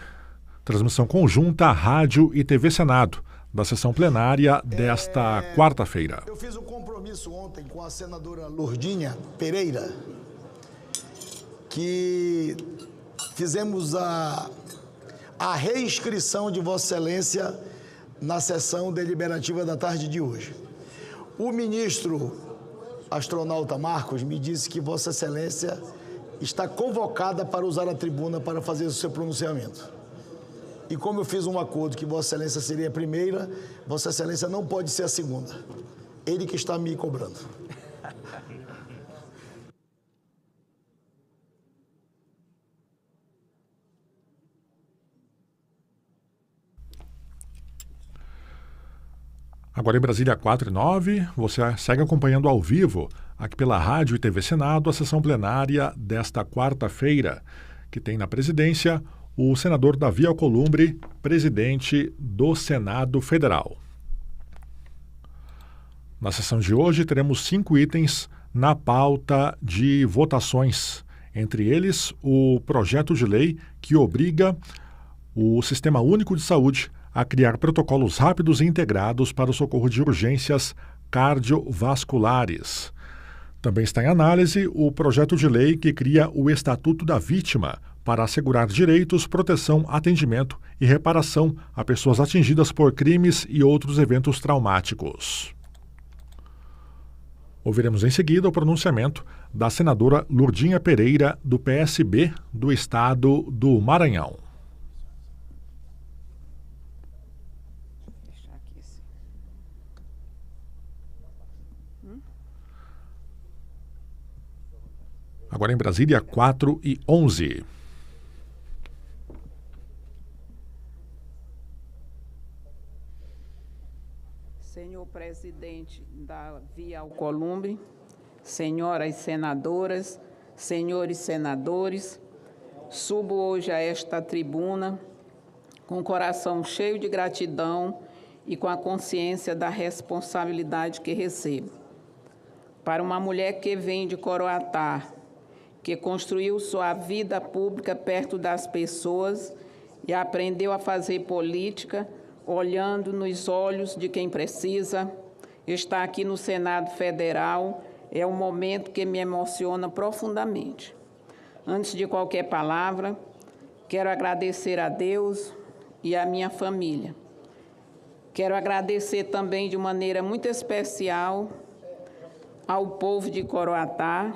transmissão conjunta Rádio e TV Senado, da sessão plenária desta quarta-feira. Eu fiz um compromisso ontem com a senadora Lourdinha Pereira, que fizemos a reinscrição de Vossa Excelência na sessão deliberativa da tarde de hoje. O ministro astronauta Marcos me disse que Vossa Excelência está convocada para usar a tribuna para fazer o seu pronunciamento. E como eu fiz um acordo que Vossa Excelência seria a primeira, Vossa Excelência não pode ser a segunda. Ele que está me cobrando. Agora em Brasília, 4h09, você segue acompanhando ao vivo, aqui pela Rádio e TV Senado, a sessão plenária desta quarta-feira, que tem na presidência o senador Davi Alcolumbre, presidente do Senado Federal. Na sessão de hoje, teremos 5 itens na pauta de votações, entre eles o projeto de lei que obriga o Sistema Único de Saúde a criar protocolos rápidos e integrados para o socorro de urgências cardiovasculares. Também está em análise o projeto de lei que cria o Estatuto da Vítima para assegurar direitos, proteção, atendimento e reparação a pessoas atingidas por crimes e outros eventos traumáticos. Ouviremos em seguida o pronunciamento da senadora Lourdinha Pereira, do PSB do Estado do Maranhão. Agora em Brasília, 4h11. Senhor presidente Davi Alcolumbre, senhoras senadoras, senhores senadores, subo hoje a esta tribuna com o coração cheio de gratidão e com a consciência da responsabilidade que recebo. Para uma mulher que vem de Coroatá, que construiu sua vida pública perto das pessoas e aprendeu a fazer política, olhando nos olhos de quem precisa, estar aqui no Senado Federal é um momento que me emociona profundamente. antes de qualquer palavra, quero agradecer a Deus e à minha família. Quero agradecer também de maneira muito especial ao povo de Coroatá,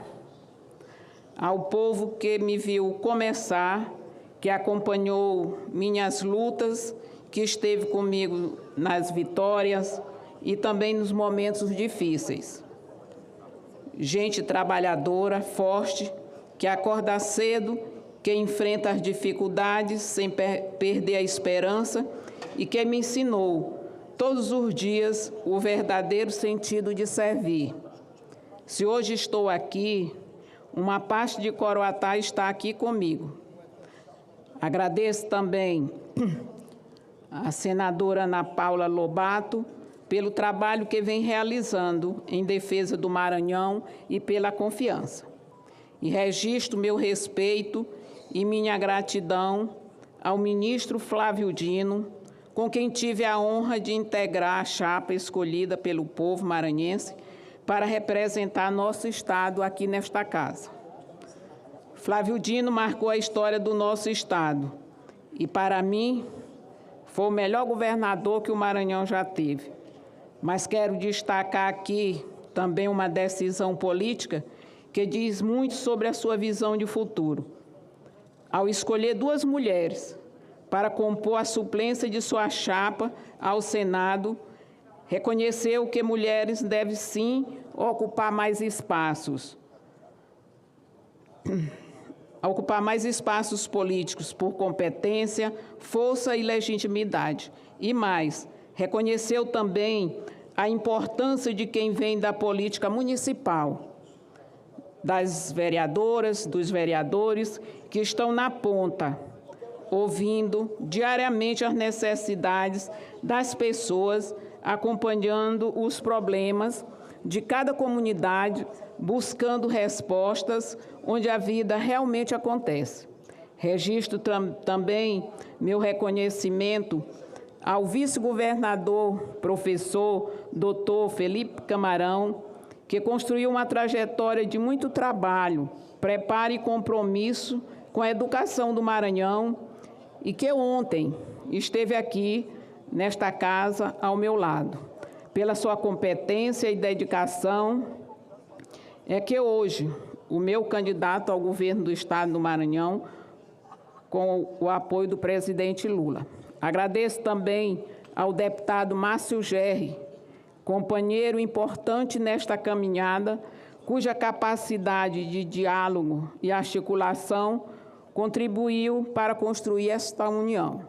ao povo que me viu começar, que acompanhou minhas lutas, que esteve comigo nas vitórias e também nos momentos difíceis. Gente trabalhadora, forte, que acorda cedo, que enfrenta as dificuldades sem perder a esperança e que me ensinou todos os dias o verdadeiro sentido de servir. Se hoje estou aqui, uma parte de Coroatá está aqui comigo. Agradeço também à senadora Ana Paula Lobato pelo trabalho que vem realizando em defesa do Maranhão e pela confiança. E registro meu respeito e minha gratidão ao ministro Flávio Dino, com quem tive a honra de integrar a chapa escolhida pelo povo maranhense para representar nosso estado aqui nesta casa. Flávio Dino marcou a história do nosso estado e, para mim, foi o melhor governador que o Maranhão já teve. Mas quero destacar aqui também uma decisão política que diz muito sobre a sua visão de futuro. Ao escolher 2 mulheres para compor a suplência de sua chapa ao Senado, reconheceu que mulheres devem sim ocupar mais espaços políticos por competência, força e legitimidade. E mais, reconheceu também a importância de quem vem da política municipal, das vereadoras, dos vereadores que estão na ponta, ouvindo diariamente as necessidades das pessoas, acompanhando os problemas de cada comunidade, buscando respostas onde a vida realmente acontece. Registro também meu reconhecimento ao vice-governador, professor, doutor Felipe Camarão, que construiu uma trajetória de muito trabalho, preparo e compromisso com a educação do Maranhão e que ontem esteve aqui, nesta casa, ao meu lado. Pela sua competência e dedicação, é que hoje o meu candidato ao governo do Estado do Maranhão, com o apoio do presidente Lula. Agradeço também ao deputado Márcio Gerri, companheiro importante nesta caminhada, cuja capacidade de diálogo e articulação contribuiu para construir esta união.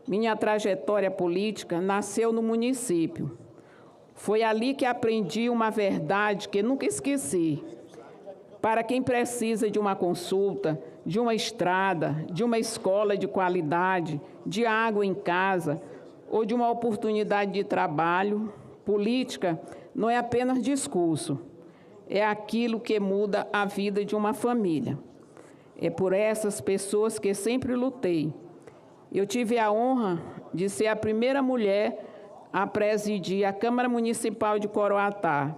Minha trajetória política nasceu no município. Foi ali que aprendi uma verdade que nunca esqueci. Para quem precisa de uma consulta, de uma estrada, de uma escola de qualidade, de água em casa ou de uma oportunidade de trabalho, política não é apenas discurso, é aquilo que muda a vida de uma família. É por essas pessoas que sempre lutei. Eu tive a honra de ser a primeira mulher a presidir a Câmara Municipal de Coroatá.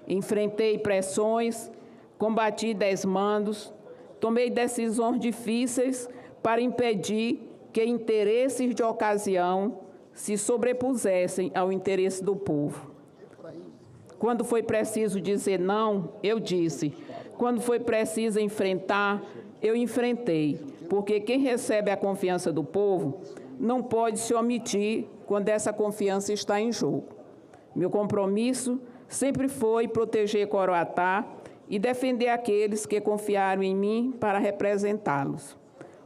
Enfrentei pressões, combati desmandos, tomei decisões difíceis para impedir que interesses de ocasião se sobrepusessem ao interesse do povo. Quando foi preciso dizer não, eu disse. Quando foi preciso enfrentar, eu enfrentei. Porque quem recebe a confiança do povo não pode se omitir quando essa confiança está em jogo. Meu compromisso sempre foi proteger Coroatá e defender aqueles que confiaram em mim para representá-los.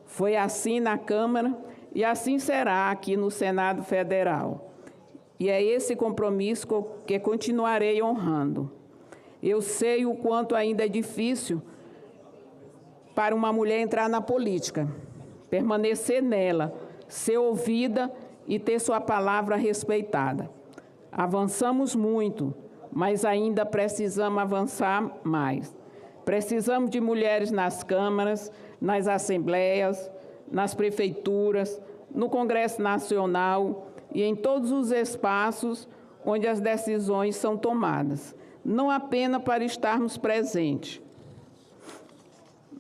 Foi assim na Câmara e assim será aqui no Senado Federal. E é esse compromisso que continuarei honrando. Eu sei o quanto ainda é difícil para uma mulher entrar na política, permanecer nela, ser ouvida e ter sua palavra respeitada. Avançamos muito, mas ainda precisamos avançar mais. Precisamos de mulheres nas câmaras, nas assembleias, nas prefeituras, no Congresso Nacional e em todos os espaços onde as decisões são tomadas, não apenas para estarmos presentes,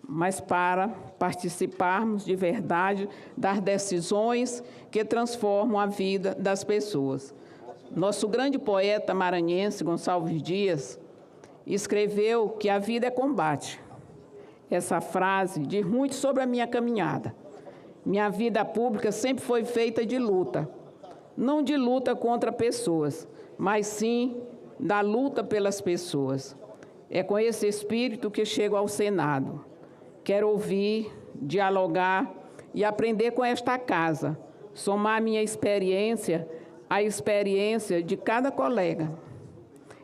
mas para participarmos de verdade das decisões que transformam a vida das pessoas. Nosso grande poeta maranhense, Gonçalves Dias, escreveu que a vida é combate. Essa frase diz muito sobre a minha caminhada. Minha vida pública sempre foi feita de luta. Não de luta contra pessoas, mas sim da luta pelas pessoas. É com esse espírito que chego ao Senado. Quero ouvir, dialogar e aprender com esta casa, somar minha experiência à experiência de cada colega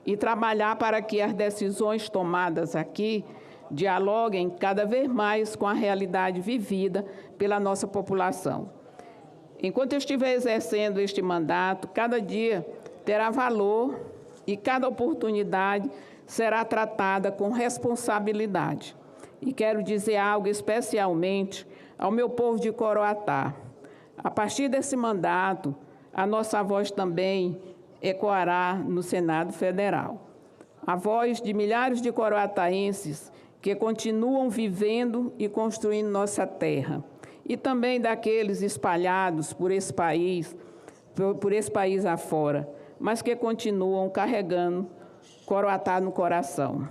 e trabalhar para que as decisões tomadas aqui dialoguem cada vez mais com a realidade vivida pela nossa população. Enquanto eu estiver exercendo este mandato, cada dia terá valor e cada oportunidade será tratada com responsabilidade. E quero dizer algo especialmente ao meu povo de Coroatá. A partir desse mandato, a nossa voz também ecoará no Senado Federal. A voz de milhares de coroataenses que continuam vivendo e construindo nossa terra. E também daqueles espalhados por esse país afora, mas que continuam carregando Coroatá no coração.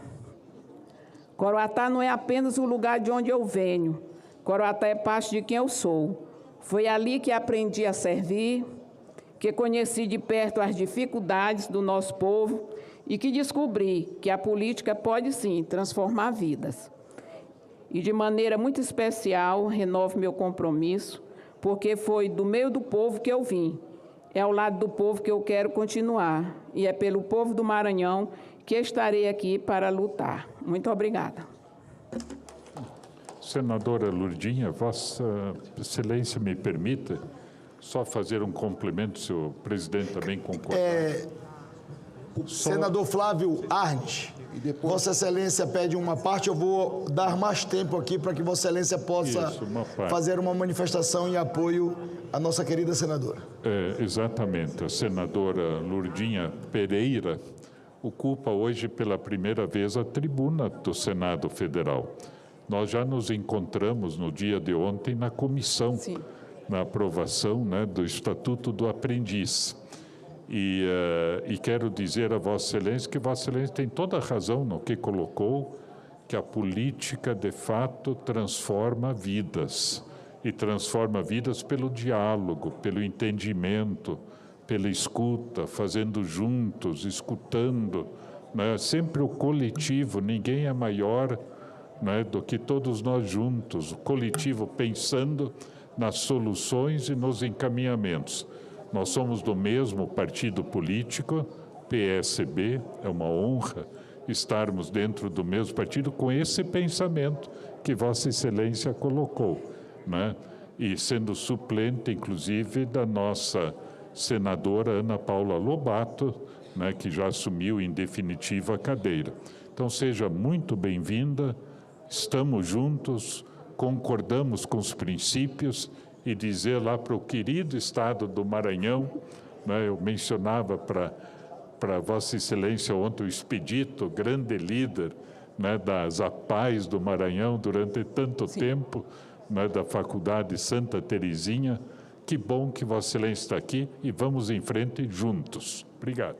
Coroatá não é apenas o lugar de onde eu venho. Coroatá é parte de quem eu sou. Foi ali que aprendi a servir, que conheci de perto as dificuldades do nosso povo e que descobri que a política pode, sim, transformar vidas. E, de maneira muito especial, renovo meu compromisso, porque foi do meio do povo que eu vim. É ao lado do povo que eu quero continuar. E é pelo povo do Maranhão que estarei aqui para lutar. Muito obrigada. Senadora Lourdinha, Vossa Excelência me permita só fazer um complemento, se o presidente também concordar. Senador Flávio Arnes, Vossa Excelência pede uma parte, eu vou dar mais tempo aqui para que Vossa Excelência possa fazer uma manifestação em apoio à nossa querida senadora. Exatamente. A senadora Lourdinha Pereira ocupa hoje pela primeira vez a tribuna do Senado Federal. Nós já nos encontramos no dia de ontem na comissão, na aprovação, né, do Estatuto do Aprendiz. E quero dizer a Vossa Excelência que Vossa Excelência tem toda a razão no que colocou, que a política, de fato, transforma vidas. E transforma vidas pelo diálogo, pelo entendimento, pela escuta, fazendo juntos, escutando, né? Sempre o coletivo, ninguém é maior, né, do que todos nós juntos, o coletivo pensando nas soluções e nos encaminhamentos. Nós somos do mesmo partido político, PSB, é uma honra estarmos dentro do mesmo partido com esse pensamento que Vossa Excelência colocou, né? E sendo suplente, inclusive, da nossa senadora Ana Paula Lobato, né, que já assumiu em definitiva a cadeira. Então, seja muito bem-vinda, estamos juntos, concordamos com os princípios e dizer lá para o querido estado do Maranhão, né, eu mencionava para Vossa Excelência ontem o Expedito, grande líder, né, das APAES do Maranhão durante tanto tempo, né, da Faculdade Santa Terezinha. Que bom que Vossa Excelência está aqui e vamos em frente juntos. Obrigado.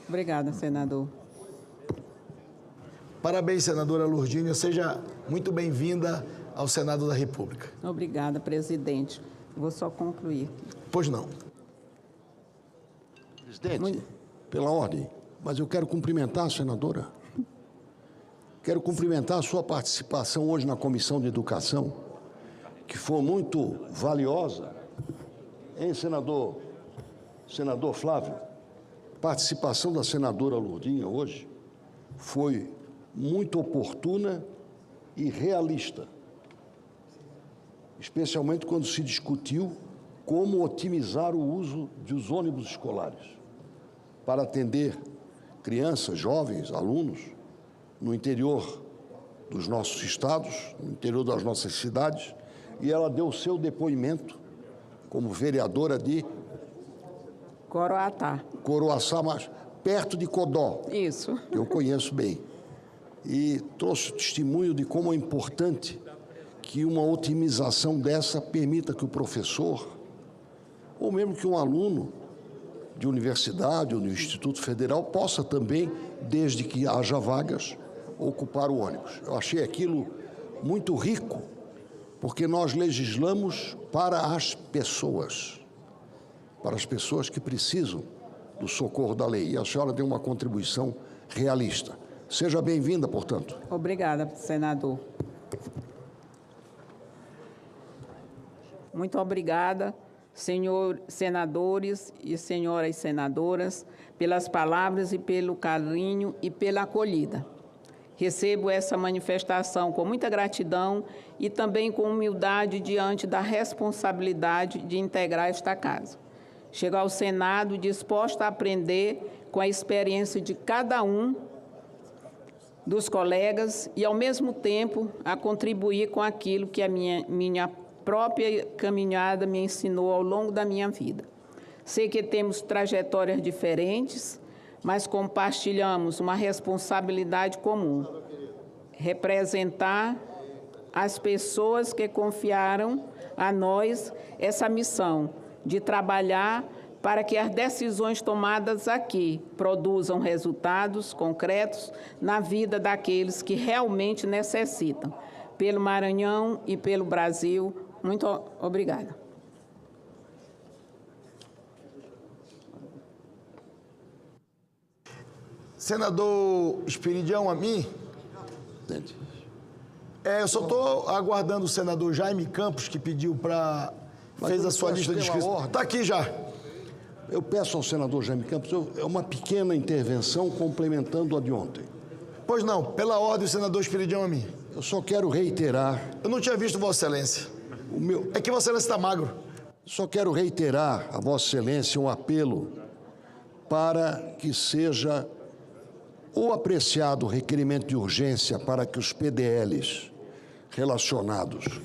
Obrigada, senador. Parabéns, senadora Lourdinha. Seja muito bem-vinda ao Senado da República. Obrigada, presidente. Vou só concluir. Pois não. Presidente, pela ordem, mas eu quero cumprimentar a senadora. Quero cumprimentar a sua participação hoje na Comissão de Educação, que foi muito valiosa. Hein, senador Flávio? A participação da senadora Lourdinha hoje foi muito oportuna e realista, especialmente quando se discutiu como otimizar o uso dos ônibus escolares para atender crianças, jovens, alunos no interior dos nossos estados, no interior das nossas cidades, e ela deu o seu depoimento como vereadora de Coroatá, mas perto de Codó. Isso. Que eu conheço bem. E trouxe testemunho de como é importante que uma otimização dessa permita que o professor, ou mesmo que um aluno de universidade ou do Instituto Federal, possa também, desde que haja vagas, ocupar o ônibus. Eu achei aquilo muito rico, porque nós legislamos para as pessoas que precisam do socorro da lei. E a senhora deu uma contribuição realista. Seja bem-vinda, portanto. Obrigada, senador. Muito obrigada, senhores senadores e senhoras senadoras, pelas palavras e pelo carinho e pela acolhida. Recebo essa manifestação com muita gratidão e também com humildade diante da responsabilidade de integrar esta casa. Chego ao Senado disposta a aprender com a experiência de cada um dos colegas e, ao mesmo tempo, a contribuir com aquilo que a minha própria caminhada me ensinou ao longo da minha vida. Sei que temos trajetórias diferentes, mas compartilhamos uma responsabilidade comum: representar as pessoas que confiaram a nós essa missão de trabalhar para que as decisões tomadas aqui produzam resultados concretos na vida daqueles que realmente necessitam. Pelo Maranhão e pelo Brasil, muito obrigada. Senador Esperidião Amin, eu só estou aguardando o senador Jaime Campos, que pediu para... fez a sua lista de inscritos. Está aqui já. Eu peço ao senador Jaime Campos uma pequena intervenção complementando a de ontem. Pois não, pela ordem, o senador Esperidião Amin. Eu só quero reiterar... Eu não tinha visto Vossa Excelência. É que Vossa Excelência está magro. Só quero reiterar a Vossa Excelência um apelo para que seja ou apreciado o requerimento de urgência para que os PDLs relacionados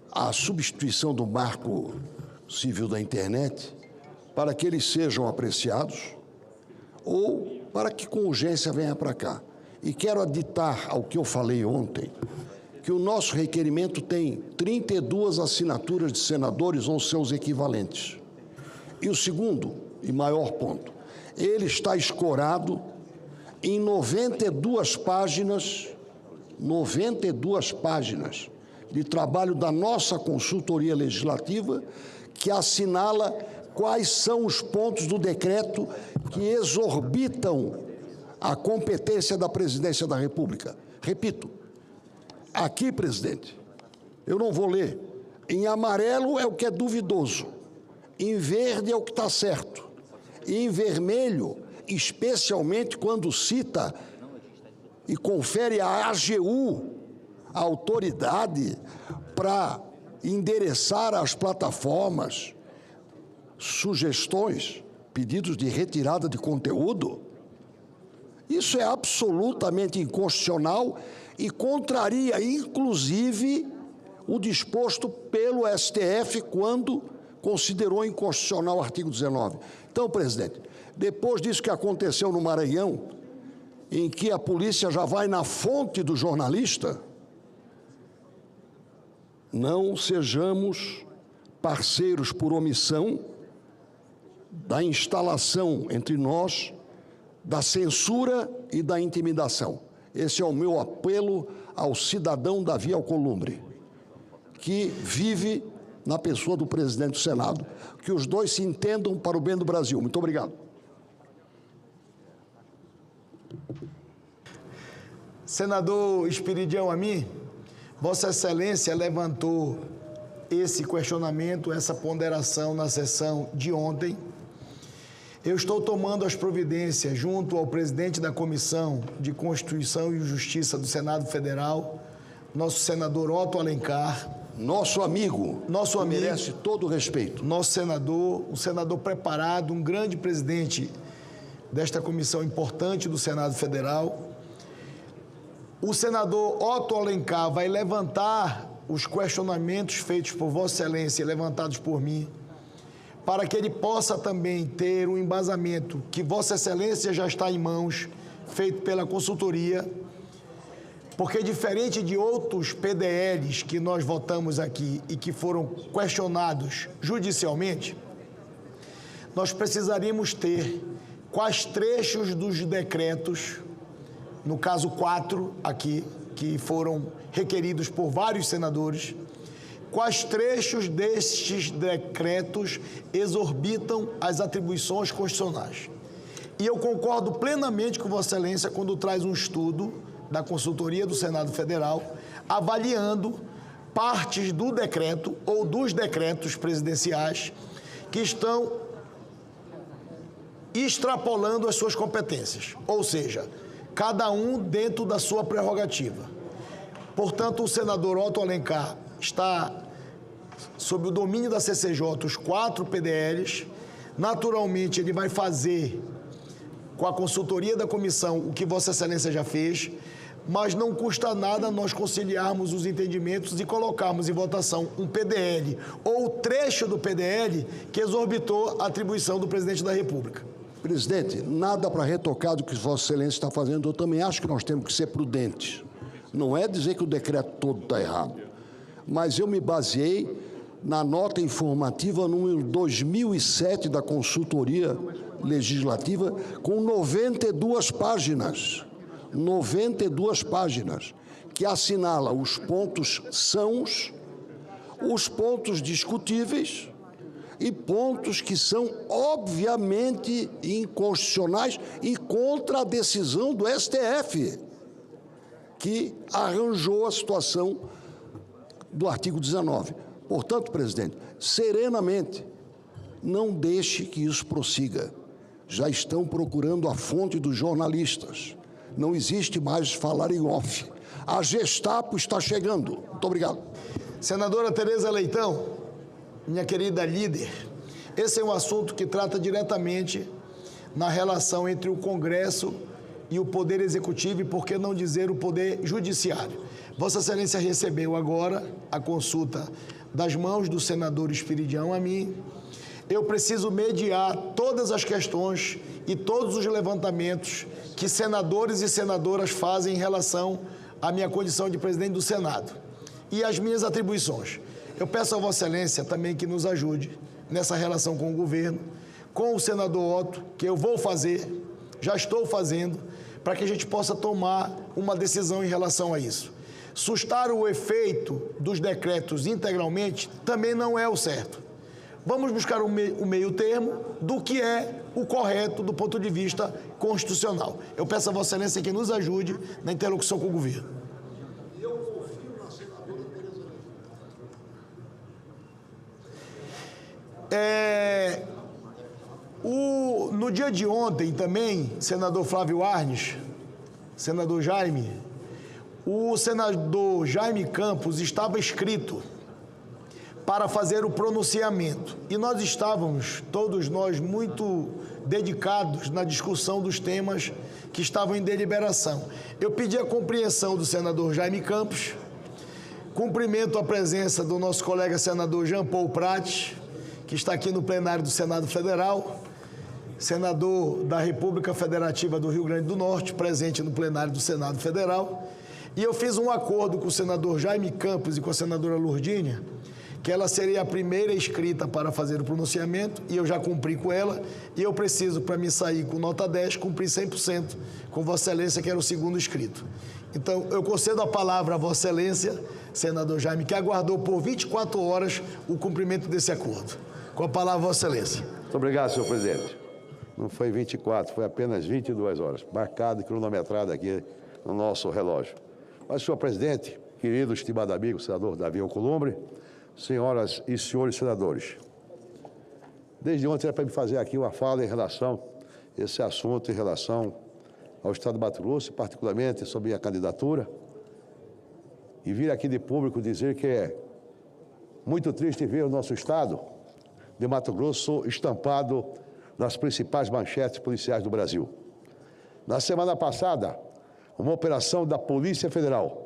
à substituição do marco civil da internet, para que eles sejam apreciados, ou para que com urgência venha para cá. E quero aditar ao que eu falei ontem, que o nosso requerimento tem 32 assinaturas de senadores ou seus equivalentes. E o segundo e maior ponto, ele está escorado em 92 páginas de trabalho da nossa consultoria legislativa, que assinala quais são os pontos do decreto que exorbitam a competência da Presidência da República. Repito, aqui, presidente, eu não vou ler. Em amarelo é o que é duvidoso, em verde é o que está certo, e em vermelho, especialmente quando cita e confere à AGU a autoridade para endereçar às plataformas sugestões, pedidos de retirada de conteúdo. Isso é absolutamente inconstitucional e contraria, inclusive, o disposto pelo STF quando considerou inconstitucional o artigo 19. Então, presidente, depois disso que aconteceu no Maranhão, em que a polícia já vai na fonte do jornalista, não sejamos parceiros por omissão da instalação entre nós da censura e da intimidação. Esse é o meu apelo ao cidadão Davi Alcolumbre, que vive na pessoa do presidente do Senado. Que os dois se entendam para o bem do Brasil. Muito obrigado. Senador Esperidião Amin, Vossa Excelência levantou esse questionamento, essa ponderação na sessão de ontem. Eu estou tomando as providências junto ao presidente da Comissão de Constituição e Justiça do Senado Federal, nosso senador Otto Alencar. Nosso amigo, merece todo o respeito. Nosso senador, um senador preparado, um grande presidente desta comissão importante do Senado Federal. O senador Otto Alencar vai levantar os questionamentos feitos por Vossa Excelência e levantados por mim, para que ele possa também ter um embasamento que Vossa Excelência já está em mãos, feito pela consultoria, Porque diferente de outros PDLs que nós votamos aqui e que foram questionados judicialmente, nós precisaríamos ter quais trechos dos decretos, no caso 4 aqui, que foram requeridos por vários senadores, quais trechos destes decretos exorbitam as atribuições constitucionais. E eu concordo plenamente com Vossa Excelência quando traz um estudo da consultoria do Senado Federal, avaliando partes do decreto ou dos decretos presidenciais que estão extrapolando as suas competências, ou seja, cada um dentro da sua prerrogativa. Portanto, o senador Otto Alencar está sob o domínio da CCJ, os 4 PDLs. Naturalmente, ele vai fazer, com a consultoria da comissão, o que Vossa Excelência já fez, mas não custa nada nós conciliarmos os entendimentos e colocarmos em votação um PDL ou trecho do PDL que exorbitou a atribuição do presidente da República. Presidente, nada para retocar do que Vossa Excelência está fazendo. Eu também acho que nós temos que ser prudentes. Não é dizer que o decreto todo está errado, mas eu me baseei na nota informativa número 2007 da Consultoria Legislativa, com 92 páginas. 92 páginas, que assinala os pontos sãos, os pontos discutíveis e pontos que são obviamente inconstitucionais e contra a decisão do STF, que arranjou a situação do artigo 19. Portanto, presidente, serenamente, não deixe que isso prossiga. Já estão procurando a fonte dos jornalistas. Não existe mais falar em off. A Gestapo está chegando. Muito obrigado. Senadora Tereza Leitão, minha querida líder, esse é um assunto que trata diretamente na relação entre o Congresso e o Poder Executivo e, por que não dizer, o Poder Judiciário. Vossa Excelência recebeu agora a consulta das mãos do senador Espiridião a mim. Eu preciso mediar todas as questões e todos os levantamentos que senadores e senadoras fazem em relação à minha condição de presidente do Senado e as minhas atribuições. Eu peço a Vossa Excelência também que nos ajude nessa relação com o governo, com o senador Otto, que eu vou fazer, já estou fazendo, para que a gente possa tomar uma decisão em relação a isso. Sustar o efeito dos decretos integralmente também não é o certo. Vamos buscar o meio termo do que é o correto do ponto de vista constitucional. Eu peço a Vossa Excelência que nos ajude na interlocução com o governo. No dia de ontem também, senador Flávio Arnes, senador Jaime, o senador Jaime Campos estava inscrito para fazer o pronunciamento. E nós estávamos, todos nós, muito dedicados na discussão dos temas que estavam em deliberação. Eu pedi a compreensão do senador Jaime Campos, cumprimento a presença do nosso colega senador Jean Paul Prates, que está aqui no plenário do Senado Federal, senador da República Federativa do Rio Grande do Norte, presente no plenário do Senado Federal. E eu fiz um acordo com o senador Jaime Campos e com a senadora Lourdinha, que ela seria a primeira inscrita para fazer o pronunciamento, e eu já cumpri com ela, e eu preciso, para me sair com nota 10, cumprir 100% com Vossa Excelência, que era o segundo inscrito. Então, eu concedo a palavra a Vossa Excelência, senador Jaime, que aguardou por 24 horas o cumprimento desse acordo. Com a palavra, Vossa Excelência. Muito obrigado, senhor presidente. Não foi 24, foi apenas 22 horas, marcado e cronometrado aqui no nosso relógio. Mas, senhor presidente, querido, estimado amigo, senador Davi Alcolumbre, senhoras e senhores senadores, desde ontem era para me fazer aqui uma fala em relação a esse assunto, em relação ao Estado do Mato Grosso, particularmente sobre a candidatura, e vir aqui de público dizer que é muito triste ver o nosso Estado de Mato Grosso estampado nas principais manchetes policiais do Brasil. Na semana passada, uma operação da Polícia Federal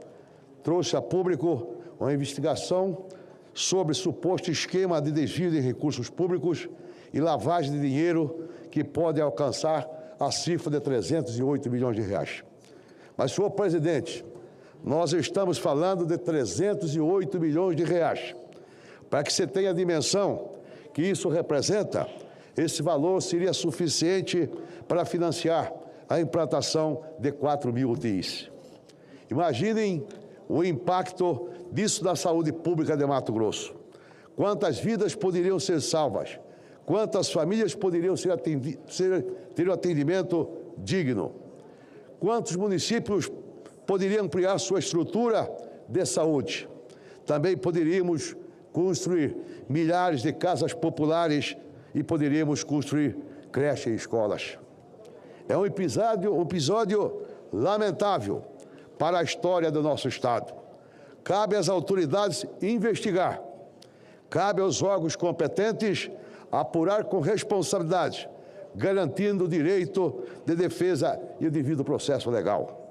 trouxe a público uma investigação sobre suposto esquema de desvio de recursos públicos e lavagem de dinheiro que pode alcançar a cifra de 308 milhões de reais. Mas, senhor presidente, nós estamos falando de 308 milhões de reais. Para que você tenha a dimensão que isso representa, esse valor seria suficiente para financiar a implantação de 4.000 UTIs. Imaginem o impacto disso na saúde pública de Mato Grosso. Quantas vidas poderiam ser salvas? Quantas famílias poderiam ter um atendimento digno? Quantos municípios poderiam ampliar sua estrutura de saúde? Também poderíamos construir milhares de casas populares e poderíamos construir creches e escolas. É um episódio lamentável para a história do nosso Estado. Cabe às autoridades investigar, cabe aos órgãos competentes apurar com responsabilidade, garantindo o direito de defesa e o devido processo legal.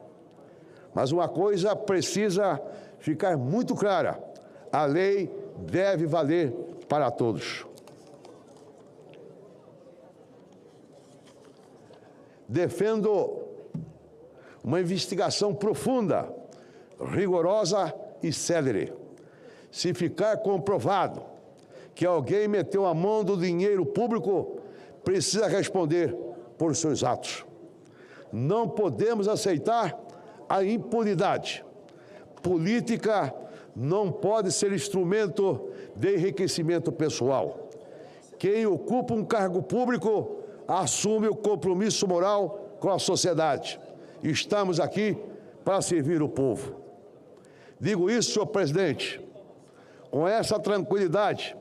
Mas uma coisa precisa ficar muito clara: a lei deve valer para todos. Defendo uma investigação profunda, rigorosa e célere. Se ficar comprovado que alguém meteu a mão do dinheiro público, precisa responder por seus atos. Não podemos aceitar a impunidade. Política não pode ser instrumento de enriquecimento pessoal. Quem ocupa um cargo público assume o compromisso moral com a sociedade. Estamos aqui para servir o povo. Digo isso, senhor presidente, com essa tranquilidade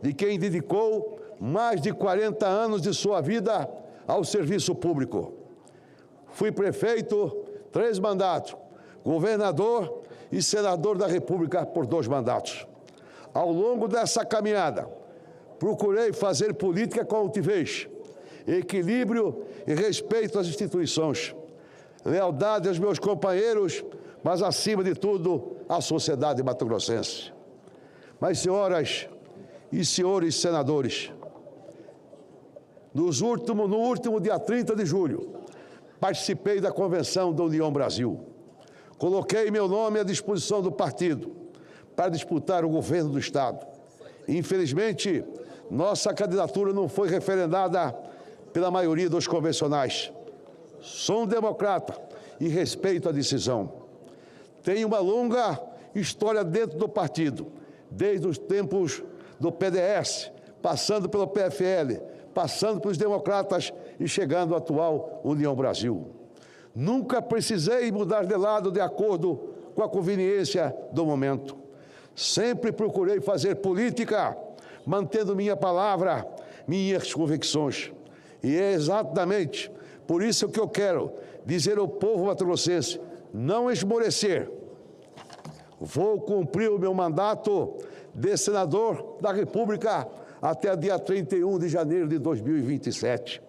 de quem dedicou mais de 40 anos de sua vida ao serviço público. Fui prefeito 3 mandatos, governador e senador da República por 2 mandatos. Ao longo dessa caminhada, procurei fazer política com altivez, equilíbrio e respeito às instituições, lealdade aos meus companheiros, mas, acima de tudo, à sociedade mato-grossense. Mas, senhoras e senhores senadores, no último dia 30 de julho, participei da convenção da União Brasil. Coloquei meu nome à disposição do partido para disputar o governo do Estado. Infelizmente, nossa candidatura não foi referendada pela maioria dos convencionais. Sou um democrata e respeito a decisão. Tenho uma longa história dentro do partido, desde os tempos do PDS, passando pelo PFL, passando pelos democratas e chegando à atual União Brasil. Nunca precisei mudar de lado de acordo com a conveniência do momento. Sempre procurei fazer política, mantendo minha palavra, minhas convicções. E é exatamente por isso que eu quero dizer ao povo mato-grossense: não esmorecer. Vou cumprir o meu mandato de senador da República até dia 31 de janeiro de 2027.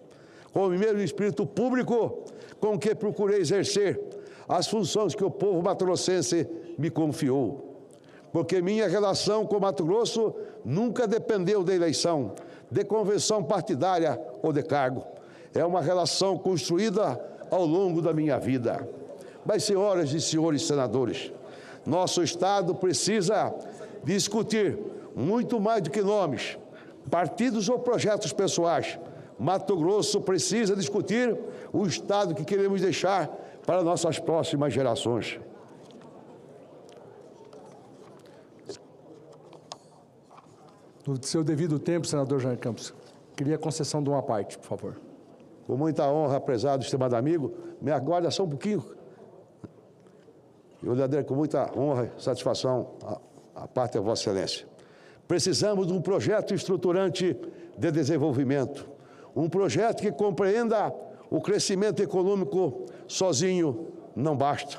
Com o mesmo espírito público com que procurei exercer as funções que o povo mato-grossense me confiou. Porque minha relação com Mato Grosso nunca dependeu de eleição, de convenção partidária ou de cargo. É uma relação construída ao longo da minha vida. Mas, senhoras e senhores senadores, nosso Estado precisa discutir muito mais do que nomes, partidos ou projetos pessoais. Mato Grosso precisa discutir o Estado que queremos deixar para nossas próximas gerações. No seu devido tempo, senador Jean Campos, queria a concessão de uma parte, por favor. Com muita honra, prezado, estimado amigo, me aguarda só um pouquinho. Eu lhe adero com muita honra e satisfação a parte da Vossa Excelência. Precisamos de um projeto estruturante de desenvolvimento, um projeto que compreenda o crescimento econômico sozinho não basta.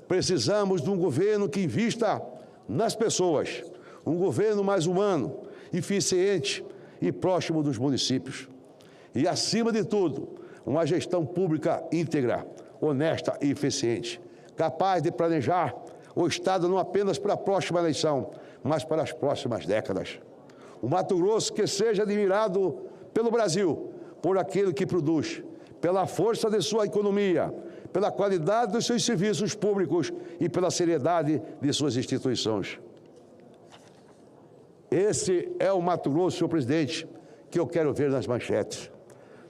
Precisamos de um governo que invista nas pessoas, um governo mais humano, eficiente e próximo dos municípios. E, acima de tudo, uma gestão pública íntegra, honesta e eficiente, capaz de planejar o Estado não apenas para a próxima eleição, mas para as próximas décadas. Um Mato Grosso que seja admirado pelo Brasil, por aquilo que produz, pela força de sua economia, pela qualidade dos seus serviços públicos e pela seriedade de suas instituições. Esse é o Mato Grosso, senhor presidente, que eu quero ver nas manchetes.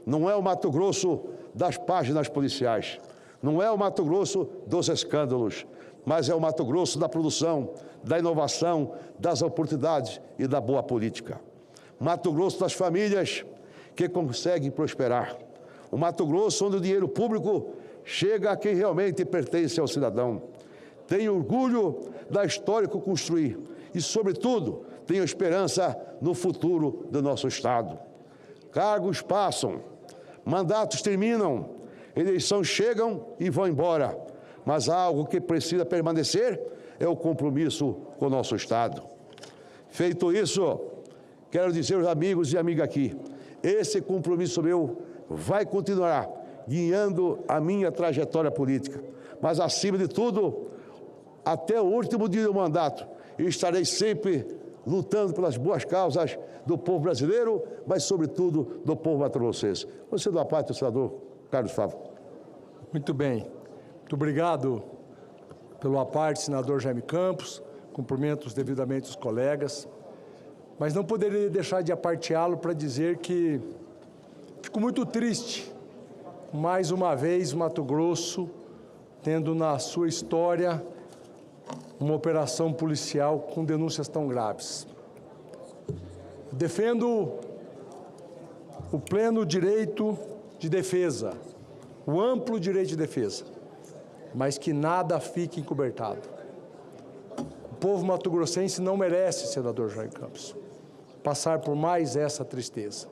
Não é o Mato Grosso das páginas policiais, não é o Mato Grosso dos escândalos, mas é o Mato Grosso da produção, da inovação, das oportunidades e da boa política. Mato Grosso das famílias que conseguem prosperar. O Mato Grosso onde o dinheiro público chega a quem realmente pertence ao cidadão. Tenho orgulho da história que construí e, sobretudo, tenho esperança no futuro do nosso Estado. Cargos passam, mandatos terminam, eleições chegam e vão embora, mas há algo que precisa permanecer, é o compromisso com o nosso Estado. Feito isso, quero dizer aos amigos e amigas aqui, esse compromisso meu vai continuar guiando a minha trajetória política, mas, acima de tudo, até o último dia do mandato, estarei sempre lutando pelas boas causas do povo brasileiro, mas, sobretudo, do povo mato-grossense. Você da parte do senador Carlos Fávaro. Muito bem. Muito obrigado pelo aparte, senador Jaime Campos. Cumprimento devidamente os colegas. Mas não poderia deixar de aparteá-lo para dizer que fico muito triste, mais uma vez, Mato Grosso, tendo na sua história uma operação policial com denúncias tão graves. Defendo o pleno direito de defesa, o amplo direito de defesa, mas que nada fique encobertado. O povo mato-grossense não merece, senador Jaime Campos, passar por mais essa tristeza.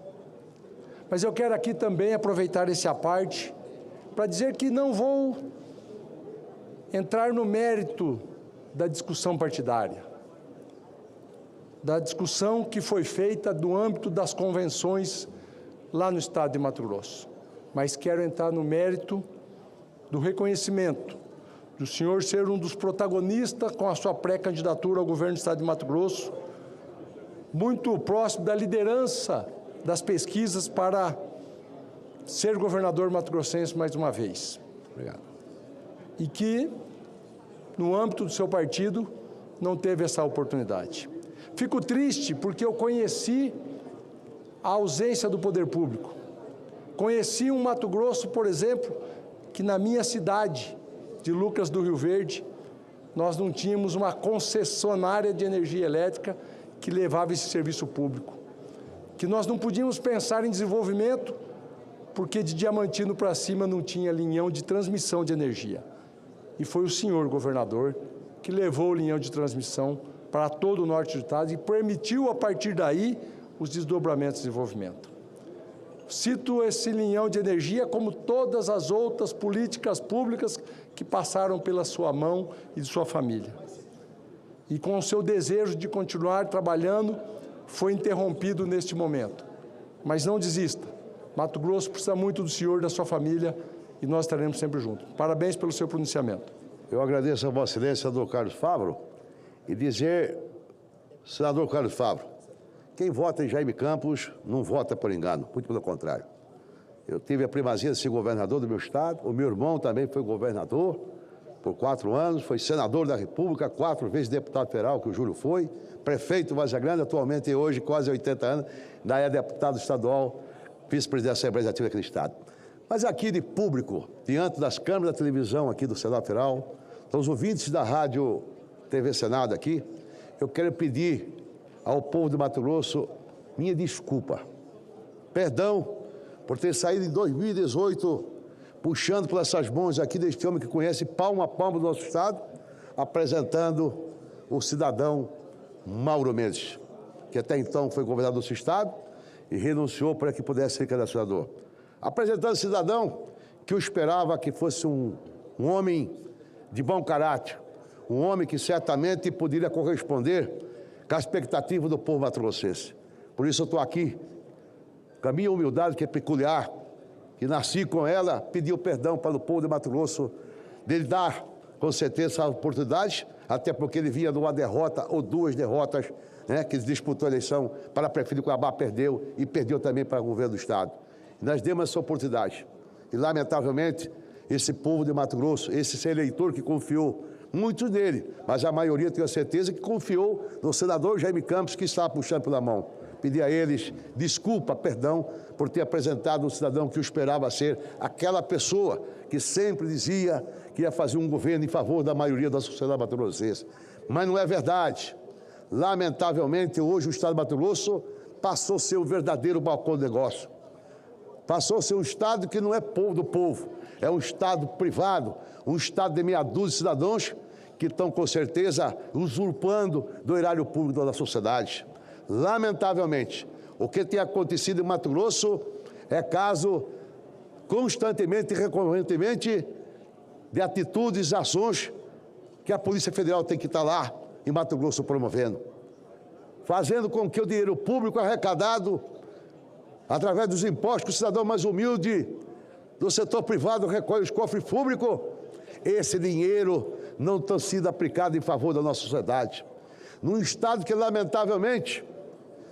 Mas eu quero aqui também aproveitar esse aparte para dizer que não vou entrar no mérito da discussão partidária, da discussão que foi feita no âmbito das convenções lá no estado de Mato Grosso. Mas quero entrar no mérito do reconhecimento do senhor ser um dos protagonistas com a sua pré-candidatura ao governo do estado de Mato Grosso, muito próximo da liderança das pesquisas para ser governador mato-grossense mais uma vez. Obrigado. E que, no âmbito do seu partido, não teve essa oportunidade. Fico triste porque eu conheci a ausência do poder público. Conheci um Mato Grosso, por exemplo, que na minha cidade, de Lucas do Rio Verde, nós não tínhamos uma concessionária de energia elétrica que levava esse serviço público. Que nós não podíamos pensar em desenvolvimento porque de Diamantino para cima não tinha linhão de transmissão de energia. E foi o senhor governador que levou o linhão de transmissão para todo o norte do estado e permitiu, a partir daí, os desdobramentos de desenvolvimento. Cito esse linhão de energia como todas as outras políticas públicas que passaram pela sua mão e de sua família. E com o seu desejo de continuar trabalhando, foi interrompido neste momento. Mas não desista. Mato Grosso precisa muito do senhor e da sua família e nós estaremos sempre juntos. Parabéns pelo seu pronunciamento. Eu agradeço a Vossa Excelência, senador Carlos Fávaro, e dizer, senador Carlos Fávaro, quem vota em Jaime Campos não vota por engano, muito pelo contrário. Eu tive a primazia de ser governador do meu estado, o meu irmão também foi governador por 4 anos, foi senador da República, 4 vezes deputado federal, que o Júlio foi, prefeito de Vargem Grande, atualmente e hoje, quase 80 anos, daí é deputado estadual, vice-presidente da Assembleia Legislativa daquele estado. Mas aqui de público, diante das câmeras da televisão aqui do Senado Federal, dos ouvintes da rádio TV Senado aqui, eu quero pedir ao povo de Mato Grosso minha desculpa, perdão por ter saído em 2018 puxando por essas mãos aqui deste homem que conhece palmo a palmo do nosso estado, apresentando o cidadão Mauro Mendes, que até então foi governador do nosso estado e renunciou para que pudesse ser candidato. Apresentando o cidadão que eu esperava que fosse um homem de bom caráter, um homem que certamente poderia corresponder com a expectativa do povo mato-grossense. Por isso eu estou aqui, com a minha humildade, que é peculiar, que nasci com ela, pediu perdão para o povo de Mato Grosso, dele dar, com certeza, essa oportunidade, até porque ele vinha de uma derrota ou 2 derrotas, né, que disputou a eleição para prefeito de Cuiabá, perdeu, e perdeu também para o governo do estado. E nós demos essa oportunidade. E, lamentavelmente, esse povo de Mato Grosso, esse eleitor que confiou, muitos dele, mas a maioria, tenho certeza, que confiou no senador Jaime Campos, que está puxando pela mão. Pedi a eles desculpa, perdão, por ter apresentado um cidadão que eu esperava ser aquela pessoa que sempre dizia que ia fazer um governo em favor da maioria da sociedade mato-grossense. Mas não é verdade. Lamentavelmente, hoje o Estado de Mato Grosso passou a ser o verdadeiro balcão de negócio. Passou a ser um Estado que não é povo do povo, é um Estado privado, um Estado de meia dúzia de cidadãos que estão, com certeza, usurpando do erário público da sociedade. Lamentavelmente, o que tem acontecido em Mato Grosso é caso constantemente e recorrentemente de atitudes e ações que a Polícia Federal tem que estar lá em Mato Grosso promovendo, fazendo com que o dinheiro público arrecadado através dos impostos que o cidadão mais humilde do setor privado recolhe os cofres públicos, esse dinheiro não está sendo aplicado em favor da nossa sociedade. Num Estado que, lamentavelmente,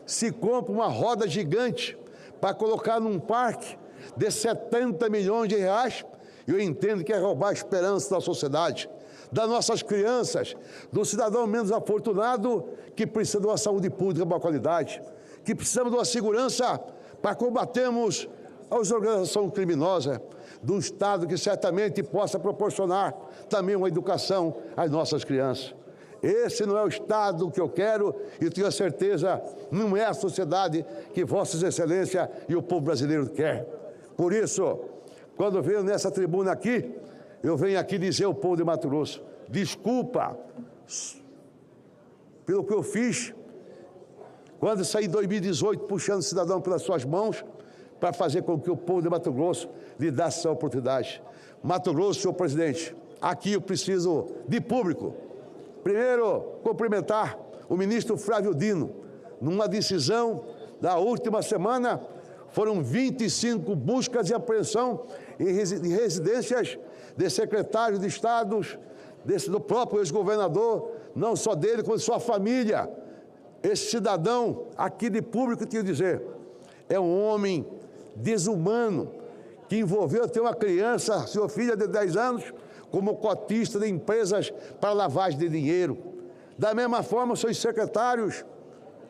se compra uma roda gigante para colocar num parque de 70 milhões de reais, eu entendo que é roubar a esperança da sociedade, das nossas crianças, do cidadão menos afortunado que precisa de uma saúde pública de boa qualidade, que precisamos de uma segurança para combatermos as organizações criminosas, de um Estado que certamente possa proporcionar também uma educação às nossas crianças. Esse não é o Estado que eu quero e tenho a certeza, não é a sociedade que Vossa Excelência e o povo brasileiro quer. Por isso, quando eu venho nessa tribuna aqui, eu venho aqui dizer ao povo de Mato Grosso, desculpa pelo que eu fiz quando saí em 2018 puxando o cidadão pelas suas mãos para fazer com que o povo de Mato Grosso lhe desse essa oportunidade. Mato Grosso, senhor presidente, aqui eu preciso de público. Primeiro, cumprimentar o ministro Flávio Dino. Numa decisão da última semana, foram 25 buscas e apreensão em residências de secretários de estados, do próprio ex-governador, não só dele, como de sua família. Esse cidadão aqui de público, tenho que dizer, é um homem desumano, que envolveu até uma criança, sua filha de 10 anos, como cotista de empresas para lavagem de dinheiro. Da mesma forma, seus secretários,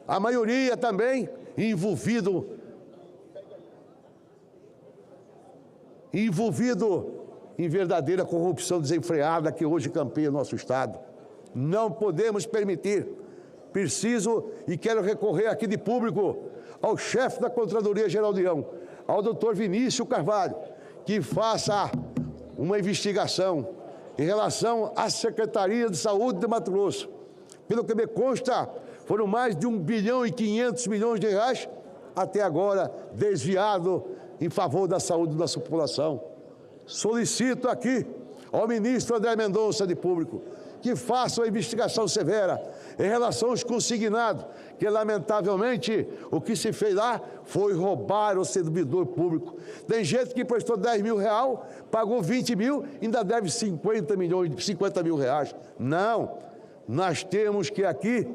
a maioria também envolvido em verdadeira corrupção desenfreada que hoje campeia o nosso Estado. Não podemos permitir. Preciso e quero recorrer aqui de público ao chefe da Contradoria Geral da União, ao doutor Vinícius Carvalho, que faça uma investigação em relação à Secretaria de Saúde de Mato Grosso. Pelo que me consta, foram mais de 1 bilhão e 500 milhões de reais até agora desviado em favor da saúde da nossa população. Solicito aqui ao ministro André Mendonça de Público que faça uma investigação severa em relação aos consignados, que lamentavelmente o que se fez lá foi roubar o servidor público. Tem gente que prestou 10 mil reais, pagou 20 mil, ainda deve 50 mil reais. Não, nós temos que aqui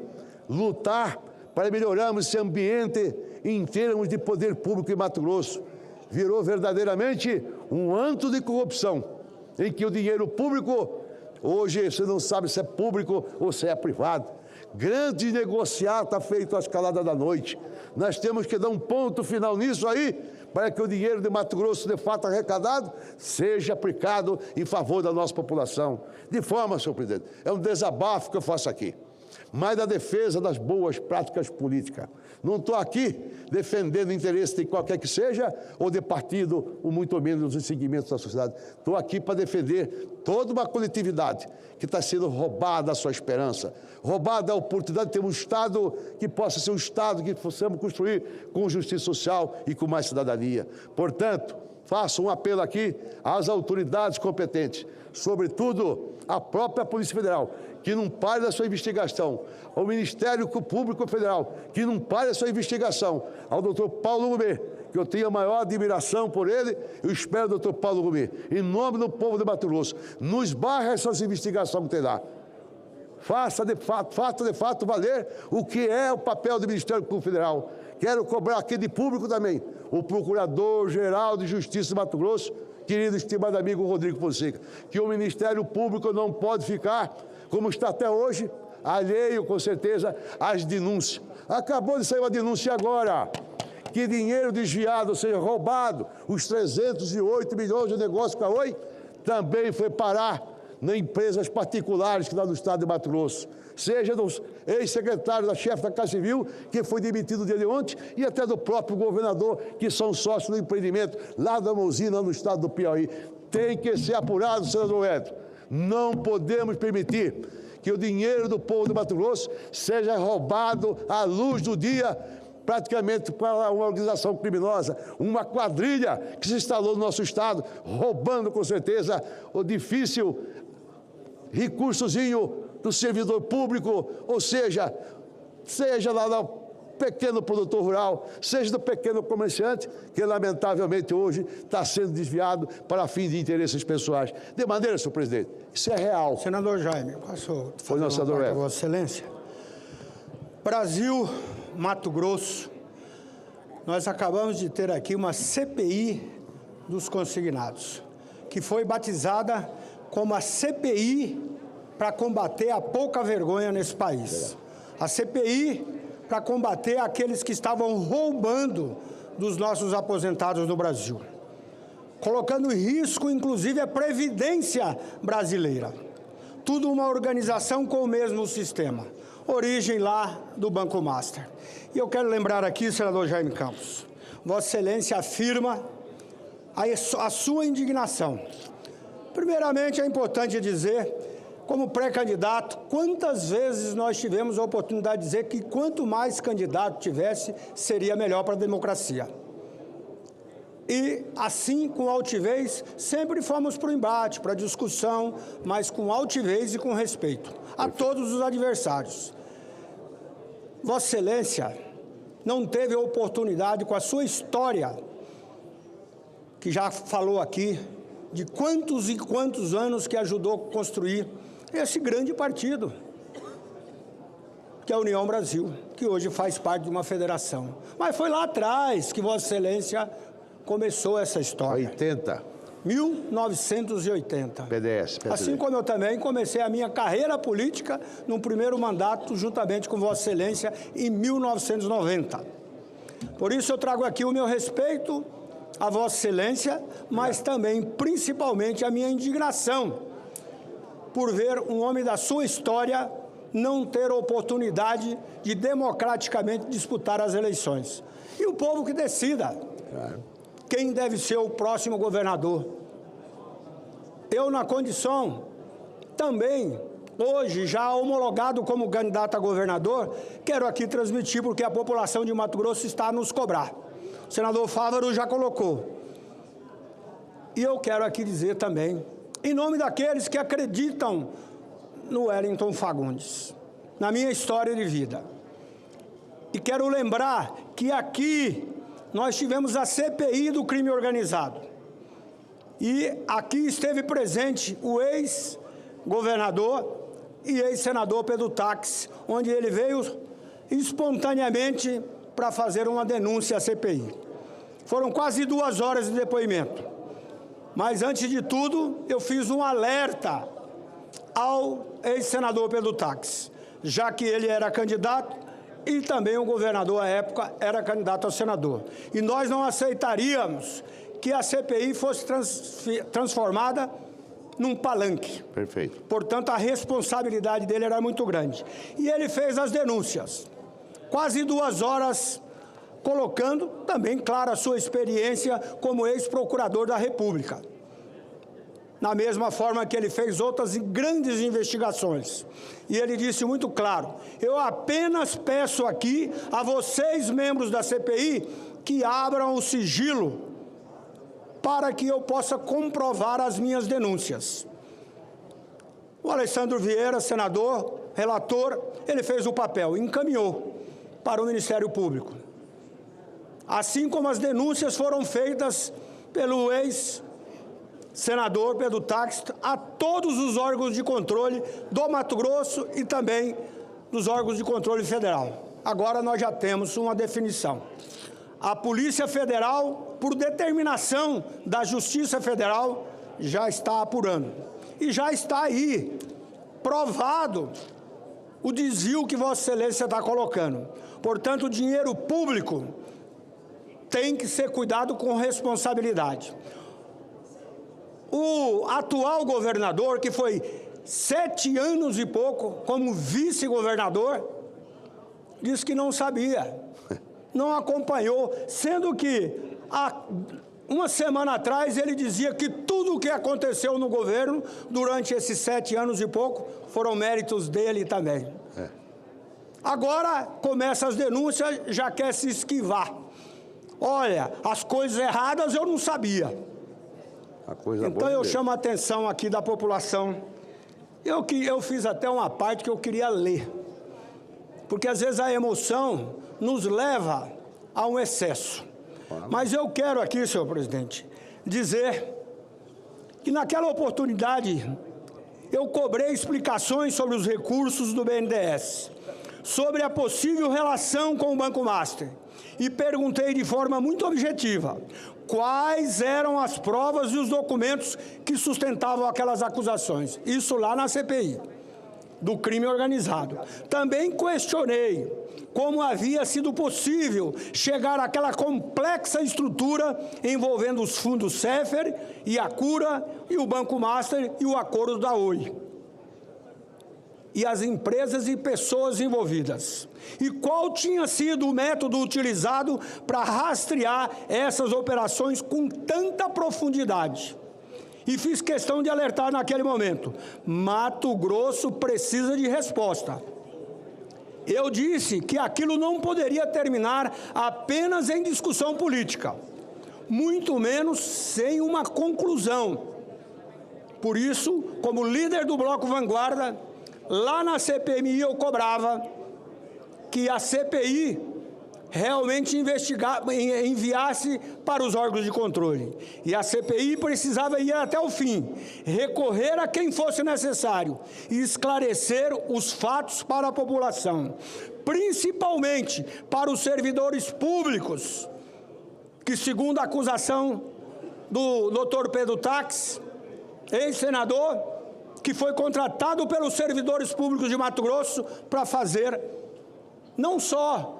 lutar para melhorarmos esse ambiente em termos de poder público em Mato Grosso. Virou verdadeiramente um antro de corrupção, em que o dinheiro público, hoje você não sabe se é público ou se é privado. Grande negociar está feito à escalada da noite. Nós temos que dar um ponto final nisso aí, para que o dinheiro de Mato Grosso, de fato arrecadado, seja aplicado em favor da nossa população. De forma, senhor presidente, é um desabafo que eu faço aqui, mas da defesa das boas práticas políticas. Não estou aqui defendendo o interesse de qualquer que seja, ou de partido, ou muito menos dos segmentos da sociedade. Estou aqui para defender toda uma coletividade que está sendo roubada a sua esperança, roubada a oportunidade de ter um Estado que possa ser um Estado que possamos construir com justiça social e com mais cidadania. Portanto, faço um apelo aqui às autoridades competentes, sobretudo à própria Polícia Federal, que não pare da sua investigação, ao Ministério Público Federal, que não pare da sua investigação, ao doutor Paulo Gomes, que eu tenho a maior admiração por ele, eu espero, doutor Paulo Gomes, em nome do povo de Mato Grosso, nos barra essas investigações que terá. Faça de fato valer o que é o papel do Ministério Público Federal. Quero cobrar aqui de público também o Procurador-Geral de Justiça de Mato Grosso, querido estimado amigo Rodrigo Fonseca, que o Ministério Público não pode ficar, como está até hoje, alheio, com certeza, às denúncias. Acabou de sair uma denúncia agora, que dinheiro desviado, ou seja, roubado, os 308 milhões de negócios com a Oi, também foi parar em empresas particulares que lá no estado de Mato Grosso. Seja dos ex-secretários da chefe da Casa Civil, que foi demitido no dia de ontem, e até do próprio governador, que são sócios do empreendimento lá da usina, no estado do Piauí. Tem que ser apurado, senador Edson. Não podemos permitir que o dinheiro do povo do Mato Grosso seja roubado à luz do dia, praticamente para uma organização criminosa, uma quadrilha que se instalou no nosso estado, roubando com certeza o difícil recursozinho do servidor público, ou seja lá do pequeno produtor rural, seja do pequeno comerciante, que lamentavelmente hoje está sendo desviado para fins de interesses pessoais. De maneira, senhor presidente, isso é real. Senador Jaime, posso fazer uma senador pergunta, Vossa Excelência? Brasil, Mato Grosso, nós acabamos de ter aqui uma CPI dos consignados, que foi batizada como a CPI para combater a pouca vergonha nesse país. A CPI para combater aqueles que estavam roubando dos nossos aposentados no Brasil, colocando em risco, inclusive, a Previdência brasileira. Tudo uma organização com o mesmo sistema, origem lá do Banco Master. E eu quero lembrar aqui, senador Jaime Campos, Vossa Excelência afirma a sua indignação. Primeiramente, é importante dizer, como pré-candidato, quantas vezes nós tivemos a oportunidade de dizer que quanto mais candidato tivesse, seria melhor para a democracia. E, assim, com altivez, sempre fomos para o embate, para a discussão, mas com altivez e com respeito a todos os adversários. Vossa Excelência não teve a oportunidade, com a sua história, que já falou aqui, de quantos e quantos anos que ajudou a construir esse grande partido, que é a União Brasil, que hoje faz parte de uma federação. Mas foi lá atrás que Vossa Excelência começou essa história. 1980. PDS. Assim como eu também comecei a minha carreira política no primeiro mandato, juntamente com Vossa Excelência, em 1990. Por isso eu trago aqui o meu respeito a Vossa Excelência, mas também, principalmente, a minha indignação por ver um homem da sua história não ter oportunidade de democraticamente disputar as eleições. E o povo que decida quem deve ser o próximo governador. Eu, na condição, também, hoje, já homologado como candidato a governador, quero aqui transmitir, porque a população de Mato Grosso está a nos cobrar. O senador Fávaro já colocou. E eu quero aqui dizer também, em nome daqueles que acreditam no Wellington Fagundes, na minha história de vida. E quero lembrar que aqui nós tivemos a CPI do crime organizado. E aqui esteve presente o ex-governador e ex-senador Pedro Táxi, onde ele veio espontaneamente para fazer uma denúncia à CPI. Foram quase 2 horas de depoimento. Mas, antes de tudo, eu fiz um alerta ao ex-senador Pedro Táxi, já que ele era candidato e também o governador, à época, era candidato a senador. E nós não aceitaríamos que a CPI fosse transformada num palanque. Perfeito. Portanto, a responsabilidade dele era muito grande. E ele fez as denúncias. Quase 2 horas, colocando também, claro, a sua experiência como ex-procurador da República. Na mesma forma que ele fez outras grandes investigações. E ele disse muito claro, eu apenas peço aqui a vocês, membros da CPI, que abram o sigilo para que eu possa comprovar as minhas denúncias. O Alessandro Vieira, senador, relator, ele fez o papel, encaminhou para o Ministério Público. Assim como as denúncias foram feitas pelo ex-senador Pedro Táxi a todos os órgãos de controle do Mato Grosso e também dos órgãos de controle federal. Agora nós já temos uma definição. A Polícia Federal por determinação da Justiça Federal, já está apurando. E já está aí provado o desvio que Vossa Excelência está colocando. Portanto, o dinheiro público tem que ser cuidado com responsabilidade. O atual governador, que foi 7 anos e pouco como vice-governador, disse que não sabia, não acompanhou, sendo que há uma semana atrás ele dizia que tudo o que aconteceu no governo durante esses 7 anos e pouco foram méritos dele também. Agora começa as denúncias, já quer se esquivar. Olha, as coisas erradas eu não sabia. Então eu chamo a atenção aqui da população. Eu fiz até uma parte que eu queria ler, porque às vezes a emoção nos leva a um excesso. Mas eu quero aqui, senhor presidente, dizer que naquela oportunidade eu cobrei explicações sobre os recursos do BNDES, sobre a possível relação com o Banco Master, e perguntei de forma muito objetiva quais eram as provas e os documentos que sustentavam aquelas acusações. Isso lá na CPI do crime organizado. Também questionei como havia sido possível chegar àquela complexa estrutura envolvendo os fundos Sefer e a Cura e o Banco Master e o acordo da Oi. E as empresas e pessoas envolvidas. E qual tinha sido o método utilizado para rastrear essas operações com tanta profundidade. E fiz questão de alertar naquele momento: Mato Grosso precisa de resposta. Eu disse que aquilo não poderia terminar apenas em discussão política, muito menos sem uma conclusão. Por isso, como líder do Bloco Vanguarda, lá na CPMI eu cobrava que a CPI realmente enviasse para os órgãos de controle. E a CPI precisava ir até o fim, recorrer a quem fosse necessário e esclarecer os fatos para a população, principalmente para os servidores públicos, que, segundo a acusação do Dr. Pedro Tax, ex-senador, que foi contratado pelos servidores públicos de Mato Grosso para fazer não só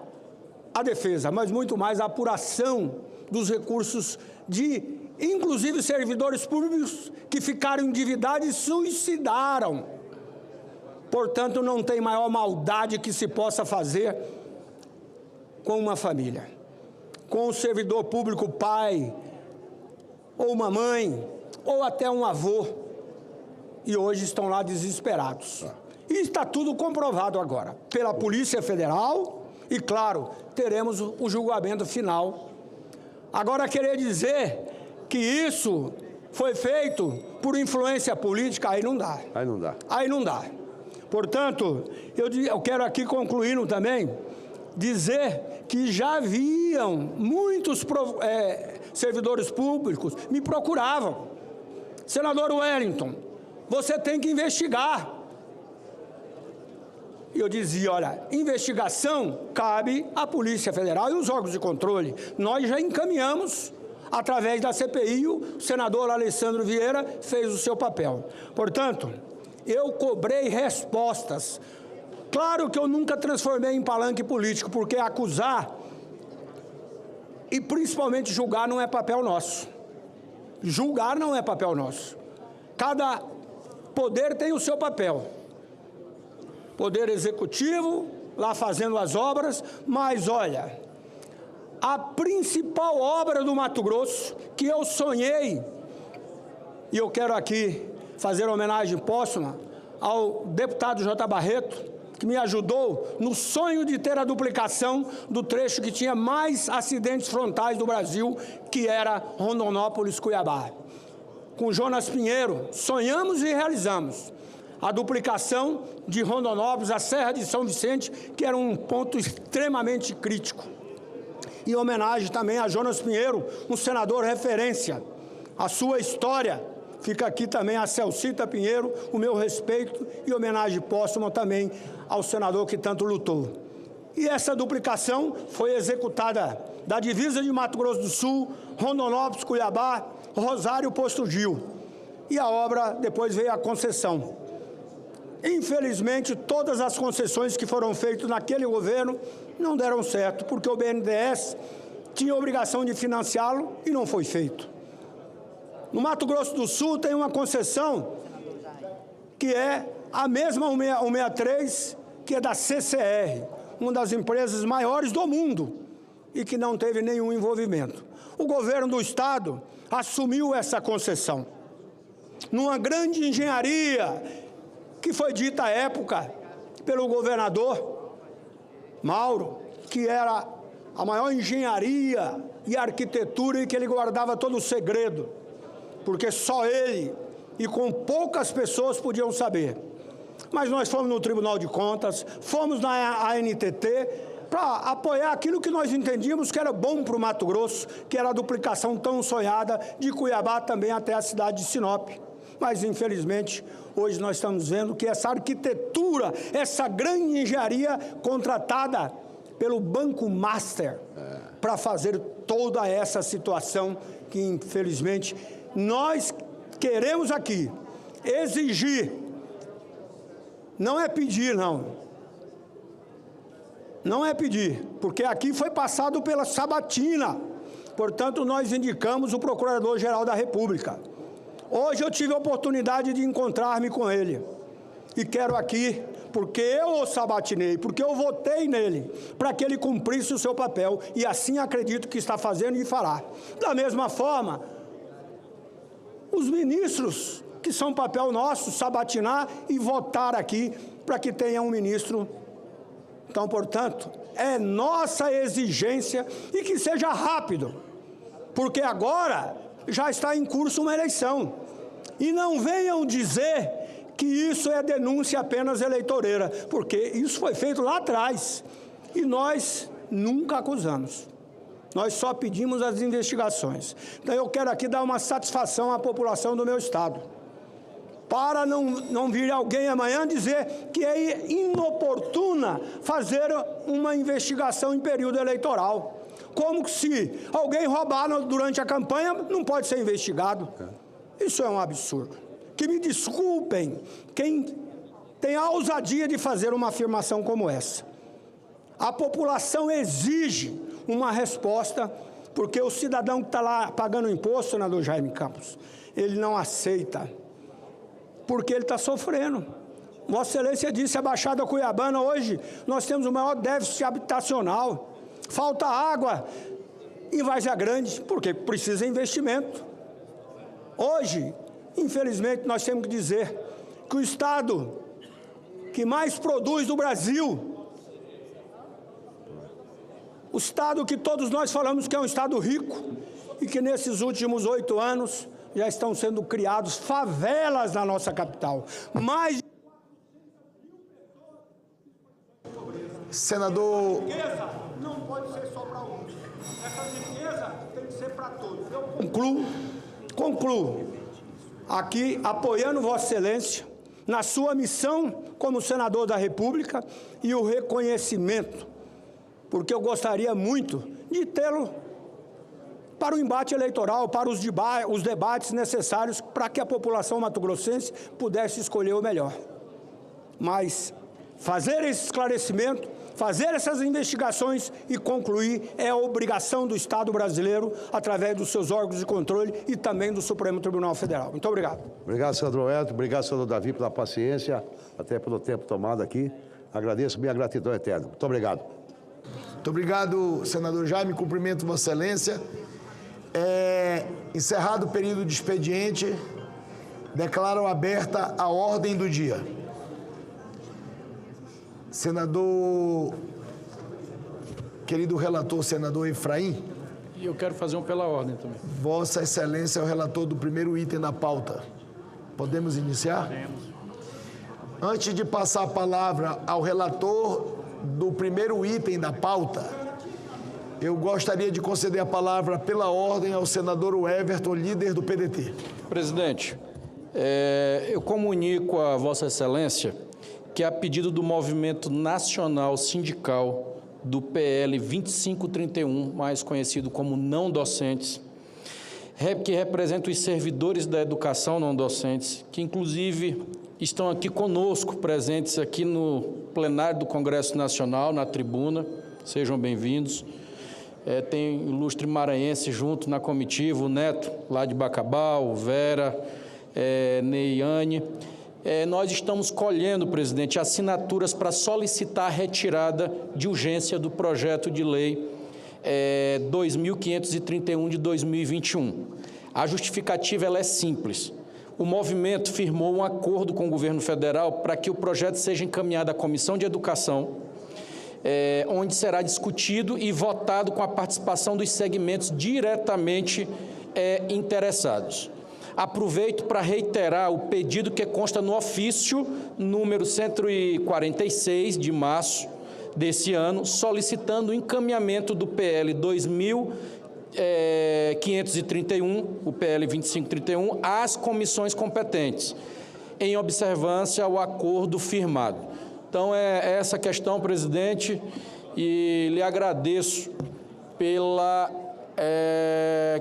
a defesa, mas muito mais a apuração dos recursos de, inclusive, servidores públicos que ficaram endividados e suicidaram. Portanto, não tem maior maldade que se possa fazer com uma família, com o servidor público pai, ou uma mãe, ou até um avô, e hoje estão lá desesperados. E está tudo comprovado agora, pela Polícia Federal. E, claro, teremos o julgamento final. Agora, querer dizer que isso foi feito por influência política, aí não dá. Aí não dá. Aí não dá. Portanto, eu quero aqui, concluindo também, dizer que já haviam muitos servidores públicos me procuravam. Senador Wellington, você tem que investigar. E eu dizia, olha, investigação cabe à Polícia Federal e os órgãos de controle. Nós já encaminhamos através da CPI, o senador Alessandro Vieira fez o seu papel. Portanto, eu cobrei respostas. Claro que eu nunca transformei em palanque político, porque acusar e principalmente julgar não é papel nosso. Julgar não é papel nosso. Cada poder tem o seu papel. Poder executivo, lá fazendo as obras, mas olha, a principal obra do Mato Grosso, que eu sonhei, e eu quero aqui fazer homenagem póstuma ao deputado J. Barreto, que me ajudou no sonho de ter a duplicação do trecho que tinha mais acidentes frontais do Brasil, que era Rondonópolis-Cuiabá. Com Jonas Pinheiro, sonhamos e realizamos a duplicação de Rondonópolis à Serra de São Vicente, que era um ponto extremamente crítico. Em homenagem também a Jonas Pinheiro, um senador referência. A sua história, fica aqui também a Celcita Pinheiro, o meu respeito e homenagem póstuma também ao senador que tanto lutou. E essa duplicação foi executada da divisa de Mato Grosso do Sul, Rondonópolis, Cuiabá, Rosário, Posto Gil. E a obra depois veio a concessão. Infelizmente, todas as concessões que foram feitas naquele governo não deram certo, porque o BNDES tinha a obrigação de financiá-lo e não foi feito. No Mato Grosso do Sul tem uma concessão que é a mesma 163, que é da CCR, uma das empresas maiores do mundo, e que não teve nenhum envolvimento. O governo do Estado assumiu essa concessão, numa grande engenharia que foi dita à época pelo governador Mauro, que era a maior engenharia e arquitetura e que ele guardava todo o segredo, porque só ele e com poucas pessoas podiam saber. Mas nós fomos no Tribunal de Contas, fomos na ANTT para apoiar aquilo que nós entendíamos que era bom para o Mato Grosso, que era a duplicação tão sonhada de Cuiabá também até a cidade de Sinop. Mas, infelizmente, hoje nós estamos vendo que essa arquitetura, essa grande engenharia contratada pelo Banco Master para fazer toda essa situação que, infelizmente, nós queremos aqui exigir, não é pedir, não é pedir, porque aqui foi passado pela sabatina, portanto, nós indicamos o Procurador-Geral da República. Hoje eu tive a oportunidade de encontrar-me com ele e quero aqui, porque eu o sabatinei, porque eu votei nele, para que ele cumprisse o seu papel e assim acredito que está fazendo e fará. Da mesma forma, os ministros, que são papel nosso, sabatinar e votar aqui para que tenha um ministro. Então, portanto, é nossa exigência e que seja rápido, porque agora já está em curso uma eleição. E não venham dizer que isso é denúncia apenas eleitoreira, porque isso foi feito lá atrás e nós nunca acusamos. Nós só pedimos as investigações. Então, eu quero aqui dar uma satisfação à população do meu estado, para não vir alguém amanhã dizer que é inoportuna fazer uma investigação em período eleitoral. Como que se alguém roubar durante a campanha não pode ser investigado? Isso é um absurdo. Que me desculpem quem tem a ousadia de fazer uma afirmação como essa. A população exige uma resposta, porque o cidadão que está lá pagando imposto, senador Jaime Campos, ele não aceita, porque ele está sofrendo. Vossa Excelência disse, a Baixada Cuiabana, hoje, nós temos o maior déficit habitacional. Falta água em Várzea Grande, porque precisa de investimento. Hoje, infelizmente, nós temos que dizer que o estado que mais produz do Brasil, o estado que todos nós falamos que é um estado rico, e que nesses últimos 8 anos já estão sendo criados favelas na nossa capital. Mais senador, não pode ser só para uns. Essa riqueza tem que ser para todos. Eu concluo aqui apoiando Vossa Excelência na sua missão como senador da República e o reconhecimento, porque eu gostaria muito de tê-lo para o embate eleitoral, para os debates necessários para que a população mato-grossense pudesse escolher o melhor. Mas fazer esse esclarecimento, fazer essas investigações e concluir é a obrigação do Estado brasileiro através dos seus órgãos de controle e também do Supremo Tribunal Federal. Muito obrigado. Obrigado, senador Elton. Obrigado, senador Davi, pela paciência, até pelo tempo tomado aqui. Agradeço minha gratidão eterna. Muito obrigado. Muito obrigado, senador Jaime. Cumprimento Vossa Excelência. Encerrado o período de expediente, declaro aberta a ordem do dia. Senador, querido relator, senador Efraim. E eu quero fazer um pela ordem também. Vossa Excelência é o relator do primeiro item da pauta. Podemos iniciar? Podemos. Antes de passar a palavra ao relator do primeiro item da pauta, eu gostaria de conceder a palavra pela ordem ao senador Everton, líder do PDT. Presidente, eu comunico a Vossa Excelência que, a pedido do Movimento Nacional Sindical do PL 2531, mais conhecido como não docentes, que representa os servidores da educação não docentes, que inclusive estão aqui conosco, presentes aqui no plenário do Congresso Nacional, na tribuna. Sejam bem-vindos. Tem o ilustre maranhense junto na comitiva, o Neto, lá de Bacabal, Vera, Neiane. Nós estamos colhendo, presidente, assinaturas para solicitar a retirada de urgência do projeto de lei 2.531 de 2021. A justificativa ela é simples. O movimento firmou um acordo com o governo federal para que o projeto seja encaminhado à Comissão de Educação, onde será discutido e votado com a participação dos segmentos diretamente interessados. Aproveito para reiterar o pedido que consta no ofício número 146 de março desse ano, solicitando o encaminhamento do PL 2.531, o PL 2531, às comissões competentes, em observância ao acordo firmado. Então, é essa questão, presidente, e lhe agradeço pela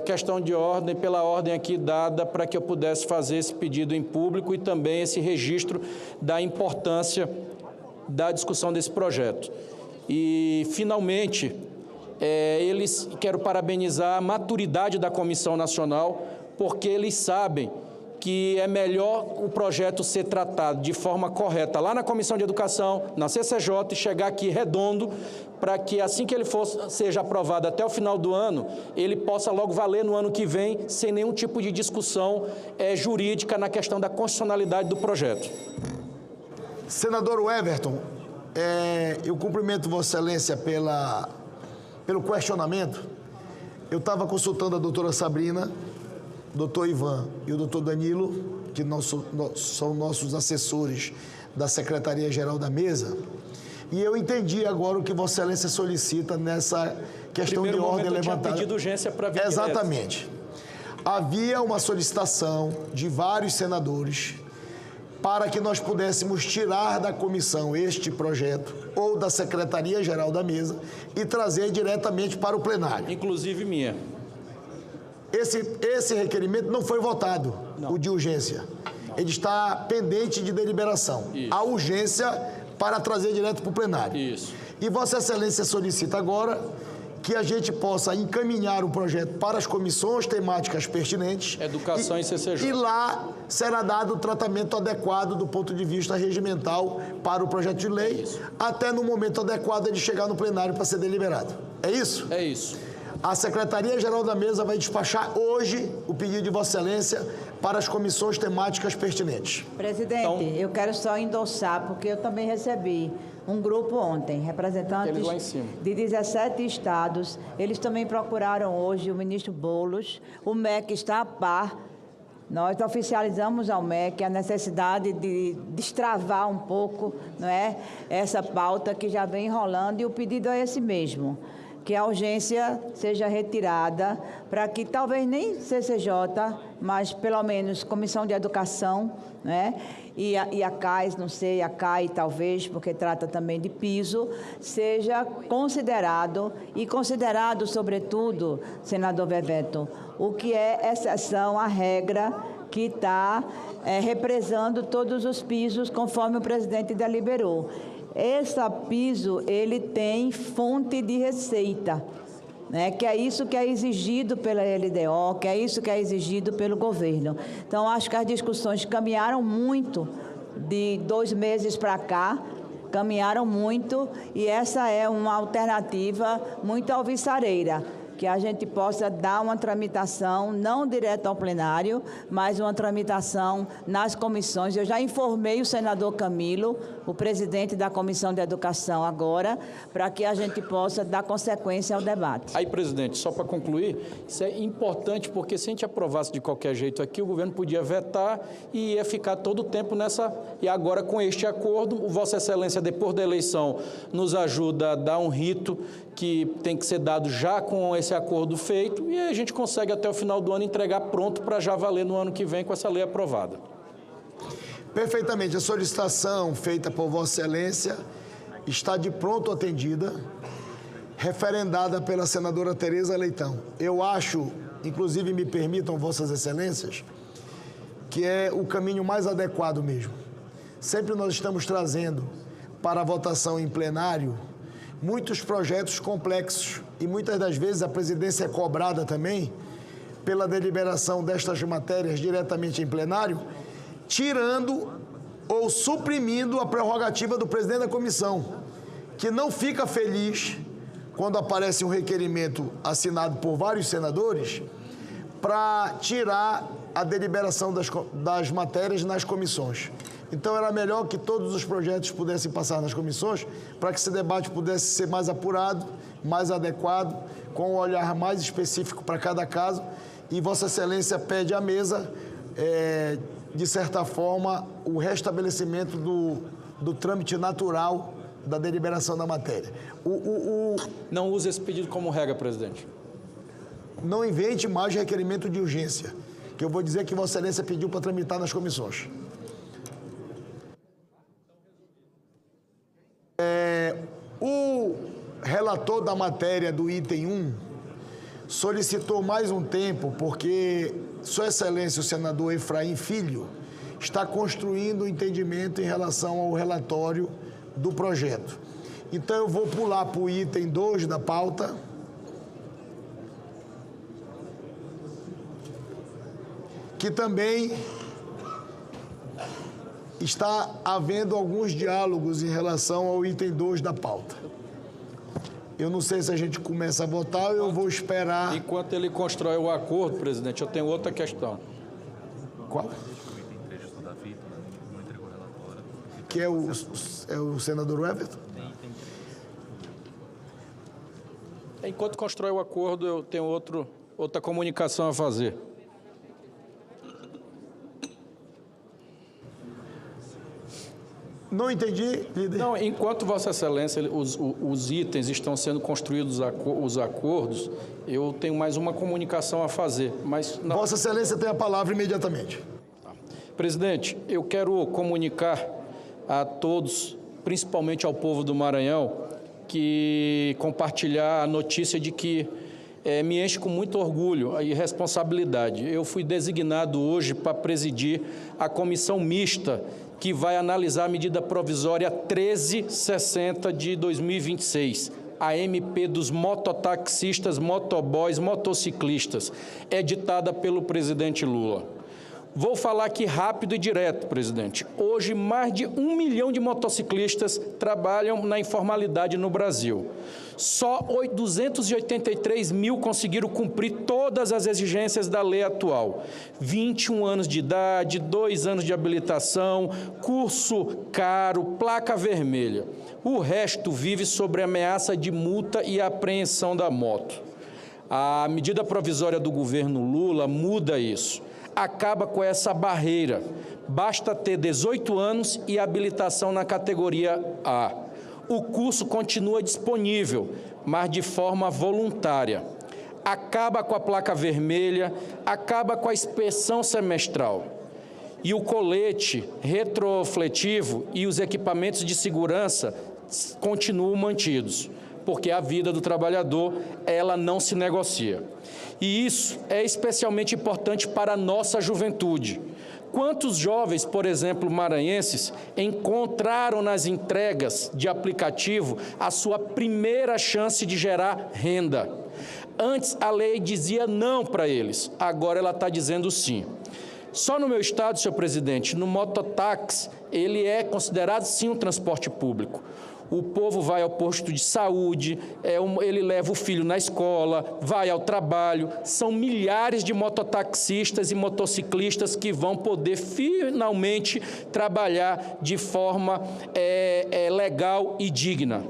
questão de ordem, pela ordem aqui dada para que eu pudesse fazer esse pedido em público e também esse registro da importância da discussão desse projeto. E, finalmente, quero parabenizar a maturidade da Comissão Nacional, porque eles sabem que é melhor o projeto ser tratado de forma correta lá na Comissão de Educação, na CCJ, e chegar aqui redondo, para que assim que ele seja aprovado até o final do ano, ele possa logo valer no ano que vem, sem nenhum tipo de discussão jurídica na questão da constitucionalidade do projeto. Senador Everton, eu cumprimento Vossa Excelência pelo questionamento. Eu estava consultando a doutora Sabrina, doutor Ivan e o doutor Danilo, que são nossos assessores da Secretaria-Geral da Mesa, e eu entendi agora o que Vossa Excelência solicita nessa questão de ordem levantada. Pedido urgência para vir. Exatamente. Havia uma solicitação de vários senadores para que nós pudéssemos tirar da comissão este projeto ou da Secretaria-Geral da Mesa e trazer diretamente para o plenário. Inclusive minha. Esse requerimento não foi votado, não. O de urgência. Não. Ele está pendente de deliberação. Isso. A urgência para trazer direto para o plenário. Isso. E Vossa Excelência solicita agora que a gente possa encaminhar o projeto para as comissões temáticas pertinentes. Educação e CCJ. E lá será dado o tratamento adequado do ponto de vista regimental para o projeto de lei, até no momento adequado de chegar no plenário para ser deliberado. É isso? É isso. A Secretaria-Geral da Mesa vai despachar hoje o pedido de Vossa Excelência para as comissões temáticas pertinentes. Presidente, então, eu quero só endossar, porque eu também recebi um grupo ontem, representantes de 17 estados. Eles também procuraram hoje o ministro Boulos. O MEC está a par. Nós oficializamos ao MEC a necessidade de destravar um pouco, não é, essa pauta que já vem enrolando, e o pedido é esse mesmo, que a urgência seja retirada para que talvez nem CCJ, mas pelo menos Comissão de Educação, né, e a CAIS, não sei, a CAI talvez, porque trata também de piso, seja considerado, e considerado sobretudo, senador Bebeto, o que é exceção à regra que está represando todos os pisos conforme o presidente deliberou. Esse piso, ele tem fonte de receita, né? Que é isso que é exigido pela LDO, que é isso que é exigido pelo governo. Então, acho que as discussões caminharam muito de 2 meses para cá, caminharam muito, e essa é uma alternativa muito alvissareira, que a gente possa dar uma tramitação, não direto ao plenário, mas uma tramitação nas comissões. Eu já informei o senador Camilo, o presidente da Comissão de Educação agora, para que a gente possa dar consequência ao debate. Aí, presidente, só para concluir, isso é importante, porque se a gente aprovasse de qualquer jeito aqui, o governo podia vetar e ia ficar todo o tempo nessa... E agora, com este acordo, o Vossa Excelência, depois da eleição, nos ajuda a dar um rito que tem que ser dado já com esse acordo feito, e a gente consegue até o final do ano entregar pronto para já valer no ano que vem com essa lei aprovada. Perfeitamente. A solicitação feita por Vossa Excelência está de pronto atendida. referendada pela senadora Tereza Leitão. Eu acho, inclusive me permitam Vossas Excelências, que é o caminho mais adequado mesmo. Sempre nós estamos trazendo para a votação em plenário muitos projetos complexos e muitas das vezes a presidência é cobrada também pela deliberação destas matérias diretamente em plenário, tirando ou suprimindo a prerrogativa do presidente da comissão, que não fica feliz quando aparece um requerimento assinado por vários senadores para tirar a deliberação das matérias nas comissões. Então, era melhor que todos os projetos pudessem passar nas comissões para que esse debate pudesse ser mais apurado, mais adequado, com um olhar mais específico para cada caso. E Vossa Excelência pede à mesa, de certa forma, o restabelecimento do trâmite natural da deliberação da matéria. Não use esse pedido como regra, presidente. Não invente mais requerimento de urgência, que eu vou dizer que Vossa Excelência pediu para tramitar nas comissões. O relator da matéria do item 1 solicitou mais um tempo porque Sua Excelência, o senador Efraim Filho, está construindo um entendimento em relação ao relatório do projeto. Então, eu vou pular para o item 2 da pauta, que também está havendo alguns diálogos em relação ao item 2 da pauta. Eu não sei se a gente começa a votar ou eu vou esperar... Enquanto ele constrói o acordo, presidente, eu tenho outra questão. Qual? Que é o senador Everton? Enquanto constrói o acordo, eu tenho outra comunicação a fazer. Não entendi, líder. Não, enquanto Vossa Excelência, os itens estão sendo construídos, os acordos, eu tenho mais uma comunicação a fazer. Mas Vossa Excelência tem a palavra imediatamente. Presidente, eu quero comunicar a todos, principalmente ao povo do Maranhão, que compartilhar a notícia de que me enche com muito orgulho e responsabilidade. Eu fui designado hoje para presidir a comissão mista que vai analisar a medida provisória 1360 de 2026, a MP dos mototaxistas, motoboys, motociclistas, editada pelo presidente Lula. Vou falar aqui rápido e direto, presidente. Hoje, mais de 1 milhão de motociclistas trabalham na informalidade no Brasil. Só 283 mil conseguiram cumprir todas as exigências da lei atual. 21 anos de idade, 2 anos de habilitação, curso caro, placa vermelha. O resto vive sob ameaça de multa e apreensão da moto. A medida provisória do governo Lula muda isso. Acaba com essa barreira. Basta ter 18 anos e habilitação na categoria A. O curso continua disponível, mas de forma voluntária. Acaba com a placa vermelha, acaba com a inspeção semestral. E o colete retrofletivo e os equipamentos de segurança continuam mantidos, porque a vida do trabalhador, ela não se negocia. E isso é especialmente importante para a nossa juventude. Quantos jovens, por exemplo, maranhenses, encontraram nas entregas de aplicativo a sua primeira chance de gerar renda? Antes a lei dizia não para eles, agora ela está dizendo sim. Só no meu estado, senhor presidente, no mototáxi, ele é considerado sim um transporte público. O povo vai ao posto de saúde, ele leva o filho na escola, vai ao trabalho. São milhares de mototaxistas e motociclistas que vão poder finalmente trabalhar de forma legal e digna.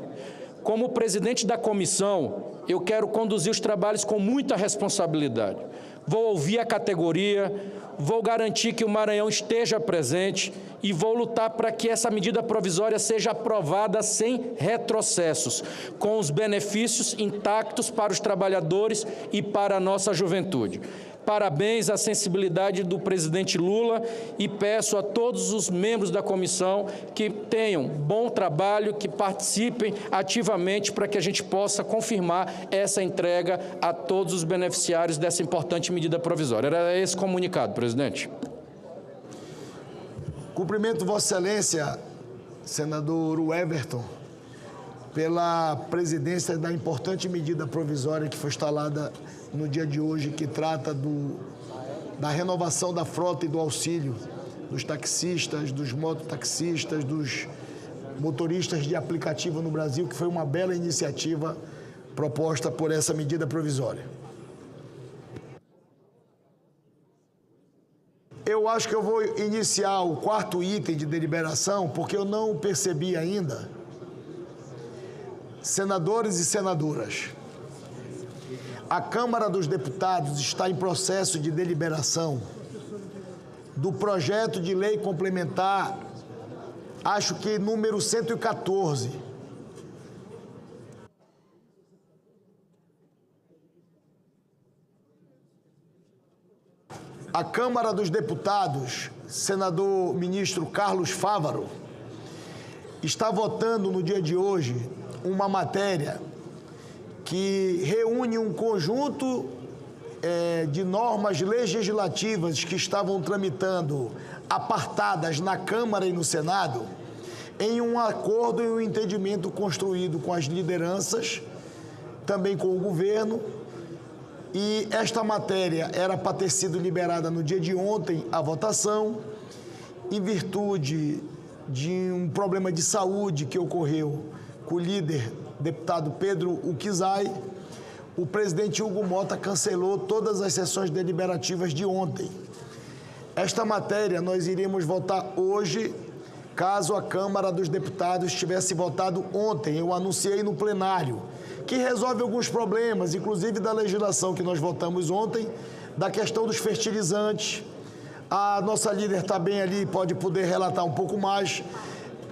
Como presidente da comissão, eu quero conduzir os trabalhos com muita responsabilidade. Vou ouvir a categoria, vou garantir que o Maranhão esteja presente e vou lutar para que essa medida provisória seja aprovada sem retrocessos, com os benefícios intactos para os trabalhadores e para a nossa juventude. Parabéns à sensibilidade do presidente Lula e peço a todos os membros da comissão que tenham bom trabalho, que participem ativamente para que a gente possa confirmar essa entrega a todos os beneficiários dessa importante medida provisória. Era esse comunicado, presidente. Cumprimento Vossa Excelência, senador Everton, pela presidência da importante medida provisória que foi instalada no dia de hoje, que trata da renovação da frota e do auxílio dos taxistas, dos mototaxistas, dos motoristas de aplicativo no Brasil, que foi uma bela iniciativa proposta por essa medida provisória. Eu acho que eu vou iniciar o 4º item de deliberação, porque eu não percebi ainda. Senadores e senadoras, a Câmara dos Deputados está em processo de deliberação do projeto de lei complementar, acho que número 114. A Câmara dos Deputados, senador ministro Carlos Fávaro, está votando no dia de hoje uma matéria que reúne um conjunto de normas legislativas que estavam tramitando apartadas na Câmara e no Senado, em um acordo e um entendimento construído com as lideranças, também com o governo, e esta matéria era para ter sido liberada no dia de ontem à votação, em virtude de um problema de saúde que ocorreu com o líder, deputado Pedro Uquizai. O presidente Hugo Mota cancelou todas as sessões deliberativas de ontem. Esta matéria nós iríamos votar hoje, caso a Câmara dos Deputados tivesse votado ontem. Eu anunciei no plenário, que resolve alguns problemas, inclusive da legislação que nós votamos ontem, da questão dos fertilizantes. A nossa líder está bem ali, pode poder relatar um pouco mais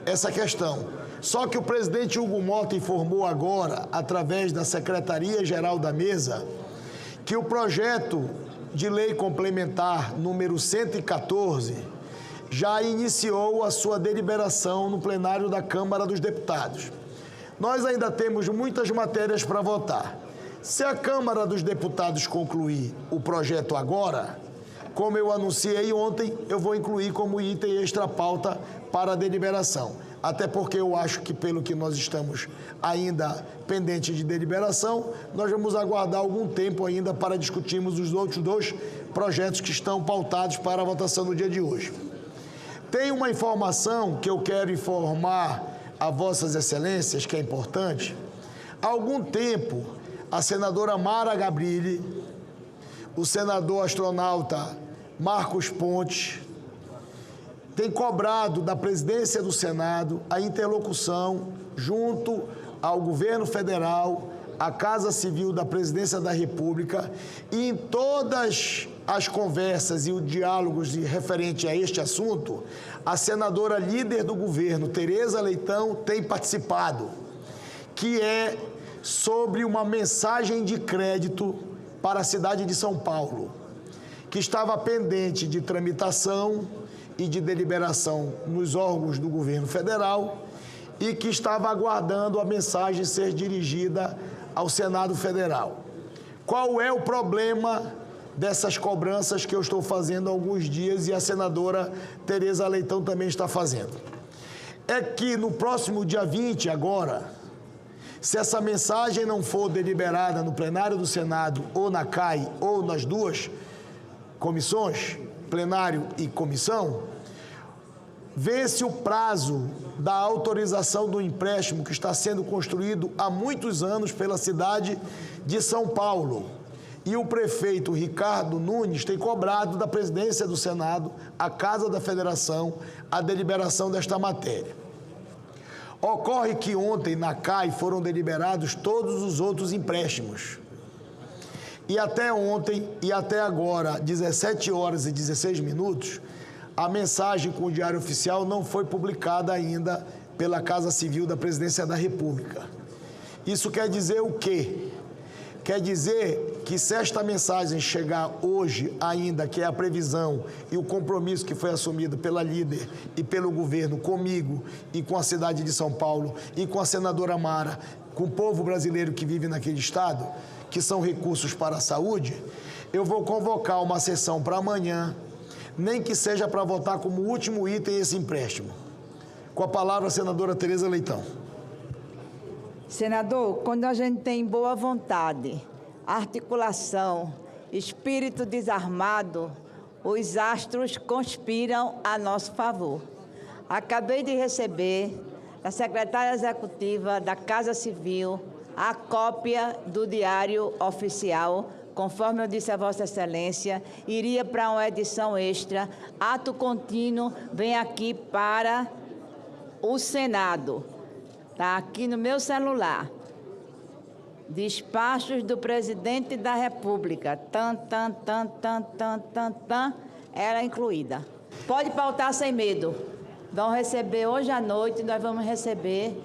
essa questão. Só que o presidente Hugo Mota informou agora, através da Secretaria-Geral da Mesa, que o projeto de lei complementar número 114 já iniciou a sua deliberação no plenário da Câmara dos Deputados. Nós ainda temos muitas matérias para votar. Se a Câmara dos Deputados concluir o projeto agora, como eu anunciei ontem, eu vou incluir como item extra-pauta para a deliberação. Até porque eu acho que, pelo que nós estamos ainda pendente de deliberação, nós vamos aguardar algum tempo ainda para discutirmos os outros 2 projetos que estão pautados para a votação no dia de hoje. Tem uma informação que eu quero informar a Vossas Excelências, que é importante. Há algum tempo, a senadora Mara Gabrilli, o senador astronauta Marcos Pontes, tem cobrado da presidência do Senado a interlocução junto ao governo federal, à Casa Civil da Presidência da República, e em todas as conversas e os diálogos referente a este assunto, a senadora líder do governo, Tereza Leitão, tem participado, que é sobre uma mensagem de crédito para a cidade de São Paulo, que estava pendente de tramitação e de deliberação nos órgãos do governo federal e que estava aguardando a mensagem ser dirigida ao Senado Federal. Qual é o problema dessas cobranças que eu estou fazendo há alguns dias e a senadora Tereza Leitão também está fazendo? É que no próximo dia 20, agora, se essa mensagem não for deliberada no plenário do Senado ou na CAI ou nas 2 comissões, plenário e comissão, vence o prazo da autorização do empréstimo que está sendo construído há muitos anos pela cidade de São Paulo. E o prefeito Ricardo Nunes tem cobrado da presidência do Senado, a Casa da Federação, a deliberação desta matéria. Ocorre que ontem na CAI foram deliberados todos os outros empréstimos. E até ontem e até agora, 17 horas e 16 minutos, a mensagem com o Diário Oficial não foi publicada ainda pela Casa Civil da Presidência da República. Isso quer dizer o quê? Quer dizer que se esta mensagem chegar hoje ainda, que é a previsão e o compromisso que foi assumido pela líder e pelo governo comigo e com a cidade de São Paulo e com a senadora Mara, com o povo brasileiro que vive naquele estado, que são recursos para a saúde, eu vou convocar uma sessão para amanhã, nem que seja para votar como último item esse empréstimo. Com a palavra, a senadora Tereza Leitão. Senador, quando a gente tem boa vontade, articulação, espírito desarmado, os astros conspiram a nosso favor. Acabei de receber da secretária executiva da Casa Civil a cópia do Diário Oficial, conforme eu disse a Vossa Excelência, iria para uma edição extra. Ato contínuo vem aqui para o Senado. Está aqui no meu celular. Despachos do Presidente da República. Era incluída. Pode pautar sem medo. Vão receber hoje à noite, nós vamos receber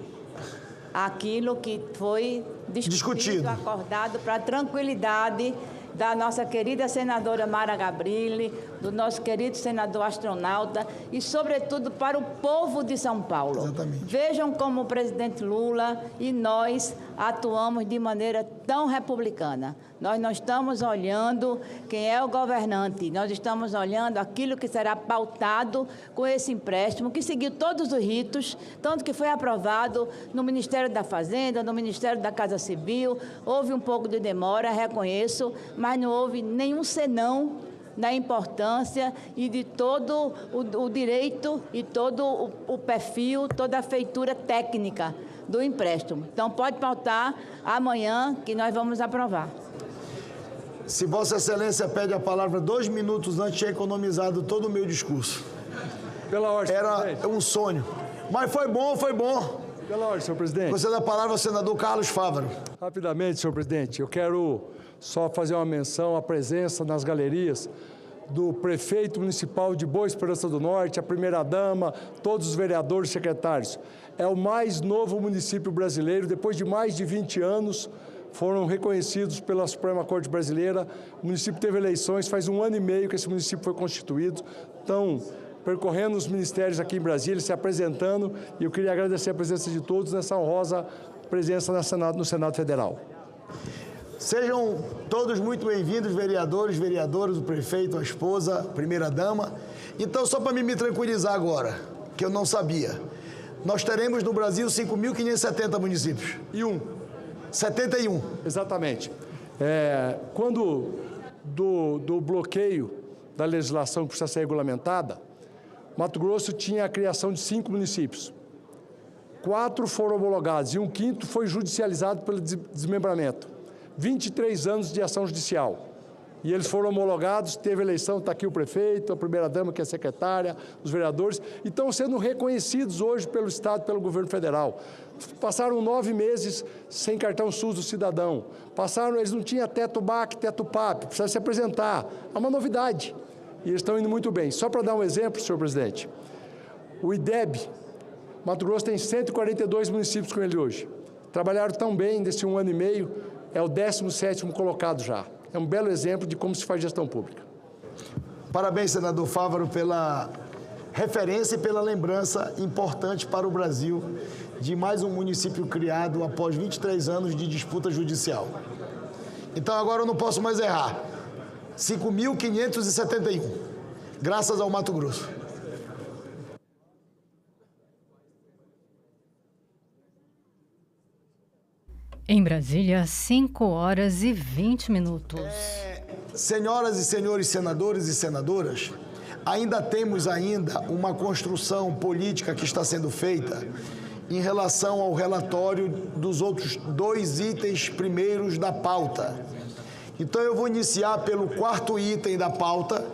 aquilo que foi discutido, acordado para a tranquilidade da nossa querida senadora Mara Gabrilli, do nosso querido senador astronauta e, sobretudo, para o povo de São Paulo. Exatamente. Vejam como o presidente Lula e nós atuamos de maneira tão republicana. Nós não estamos olhando quem é o governante, nós estamos olhando aquilo que será pautado com esse empréstimo, que seguiu todos os ritos, tanto que foi aprovado no Ministério da Fazenda, no Ministério da Casa Civil. Houve um pouco de demora, reconheço, mas não houve nenhum senão da importância e de todo o direito e todo o perfil, toda a feitura técnica do empréstimo. Então, pode pautar amanhã que nós vamos aprovar. Se Vossa Excelência pede a palavra 2 minutos antes, tinha economizado todo o meu discurso. Pela ordem, era presidente. Um sonho. Mas foi bom, foi bom. Pela ordem, senhor presidente. Você dá a palavra ao senador Carlos Fávaro. Rapidamente, senhor presidente, eu quero só fazer uma menção à presença nas galerias do prefeito municipal de Boa Esperança do Norte, a primeira-dama, todos os vereadores e secretários. É o mais novo município brasileiro, depois de mais de 20 anos, foram reconhecidos pela Suprema Corte Brasileira. O município teve eleições, faz 1 ano e meio que esse município foi constituído. Então, percorrendo os ministérios aqui em Brasília, se apresentando, e eu queria agradecer a presença de todos nessa honrosa presença no Senado Federal. Sejam todos muito bem-vindos, vereadores, vereadoras, o prefeito, a esposa, a primeira-dama. Então, só para me tranquilizar agora, que eu não sabia, nós teremos no Brasil 5.570 municípios. E 71. Exatamente. Quando do bloqueio da legislação que precisa ser regulamentada, Mato Grosso tinha a criação de 5 municípios. 4 foram homologados e 1/5 foi judicializado pelo desmembramento. 23 anos de ação judicial. E eles foram homologados, teve eleição, está aqui o prefeito, a primeira-dama, que é a secretária, os vereadores, e estão sendo reconhecidos hoje pelo Estado, pelo governo federal. Passaram 9 meses sem cartão SUS do cidadão. Eles não tinham teto BAC, teto PAP, precisa se apresentar. É uma novidade. E eles estão indo muito bem. Só para dar um exemplo, senhor presidente, o IDEB, Mato Grosso tem 142 municípios com ele hoje. Trabalharam tão bem nesse 1 ano e meio, é o 17º colocado já. É um belo exemplo de como se faz gestão pública. Parabéns, senador Fávaro, pela referência e pela lembrança importante para o Brasil de mais um município criado após 23 anos de disputa judicial. Então, agora eu não posso mais errar. 5.571, graças ao Mato Grosso. Em Brasília, 5h20. Senhoras e senhores senadores e senadoras, ainda temos uma construção política que está sendo feita em relação ao relatório dos outros 2 itens primeiros da pauta. Então eu vou iniciar pelo 4º item da pauta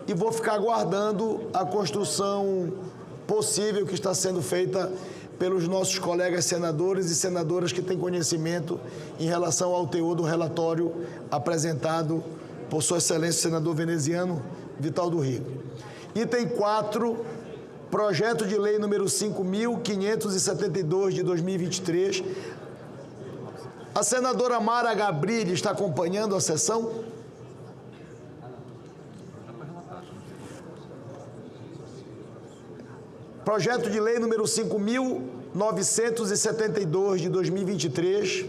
e vou ficar aguardando a construção possível que está sendo feita pelos nossos colegas senadores e senadoras que têm conhecimento em relação ao teor do relatório apresentado por Sua Excelência, senador veneziano Vital do Rio. Item 4, projeto de lei número 5.572 de 2023, A senadora Mara Gabrilli está acompanhando a sessão? Projeto de lei número 5.972 de 2023,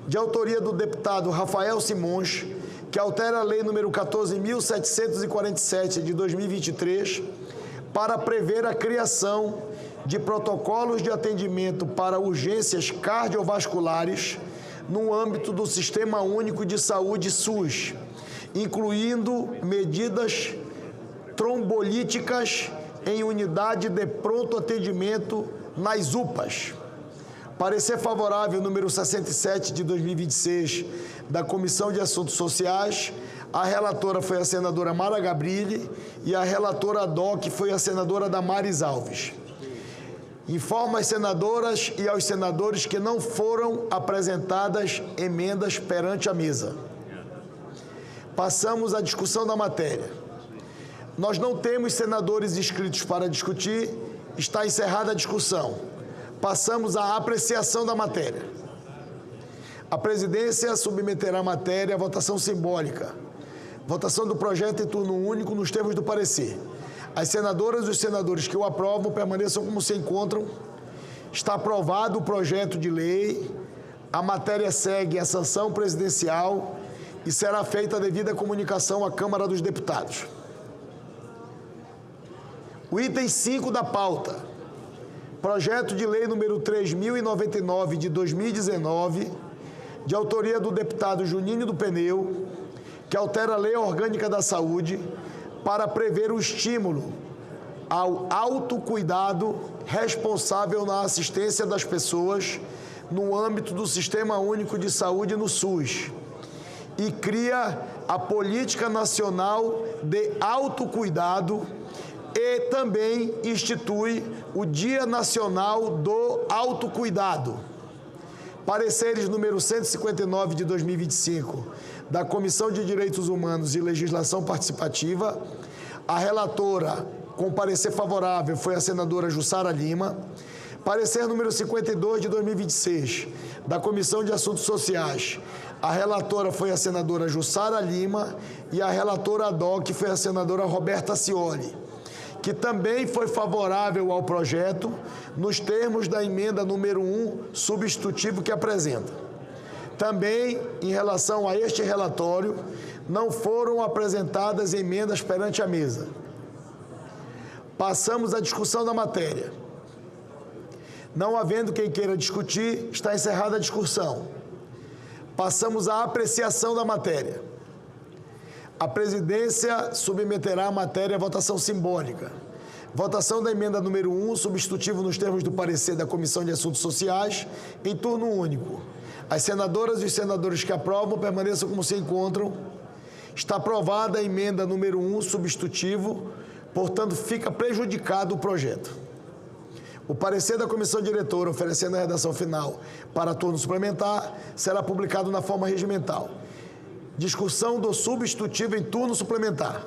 de autoria do deputado Rafael Simões, que altera a lei número 14.747 de 2023, para prever a criação de protocolos de atendimento para urgências cardiovasculares no âmbito do Sistema Único de Saúde SUS, incluindo medidas trombolíticas em unidade de pronto atendimento nas UPAs. Parecer favorável número 67 de 2026 da Comissão de Assuntos Sociais. A relatora foi a senadora Mara Gabrilli e a relatora ad hoc foi a senadora Damares Alves. Informo às senadoras e aos senadores que não foram apresentadas emendas perante a mesa. Passamos à discussão da matéria. Nós não temos senadores inscritos para discutir. Está encerrada a discussão. Passamos à apreciação da matéria. A presidência submeterá a matéria à votação simbólica. Votação do projeto em turno único nos termos do parecer. As senadoras e os senadores que o aprovam permaneçam como se encontram. Está aprovado o projeto de lei. A matéria segue a sanção presidencial e será feita a devida comunicação à Câmara dos Deputados. O item 5 da pauta, projeto de lei número 3.099 de 2019, de autoria do deputado Juninho do Pneu, que altera a Lei Orgânica da Saúde para prever o estímulo ao autocuidado responsável na assistência das pessoas no âmbito do Sistema Único de Saúde no SUS e cria a Política Nacional de Autocuidado e também institui o Dia Nacional do Autocuidado. Pareceres número 159 de 2025 da Comissão de Direitos Humanos e Legislação Participativa. A relatora com parecer favorável foi a senadora Jussara Lima. Parecer número 52 de 2026 da Comissão de Assuntos Sociais. A relatora foi a senadora Jussara Lima e a relatora ad hoc foi a senadora Roberta Cioli, que também foi favorável ao projeto nos termos da emenda número 1, substitutivo que apresenta. Também, em relação a este relatório, não foram apresentadas emendas perante a mesa. Passamos à discussão da matéria. Não havendo quem queira discutir, está encerrada a discussão. Passamos à apreciação da matéria. A presidência submeterá a matéria à votação simbólica. Votação da emenda número 1, substitutivo nos termos do parecer da Comissão de Assuntos Sociais, em turno único. As senadoras e os senadores que aprovam permaneçam como se encontram. Está aprovada a emenda número 1, substitutivo, portanto, fica prejudicado o projeto. O parecer da comissão diretora, oferecendo a redação final para turno suplementar, será publicado na forma regimental. Discussão do substitutivo em turno suplementar.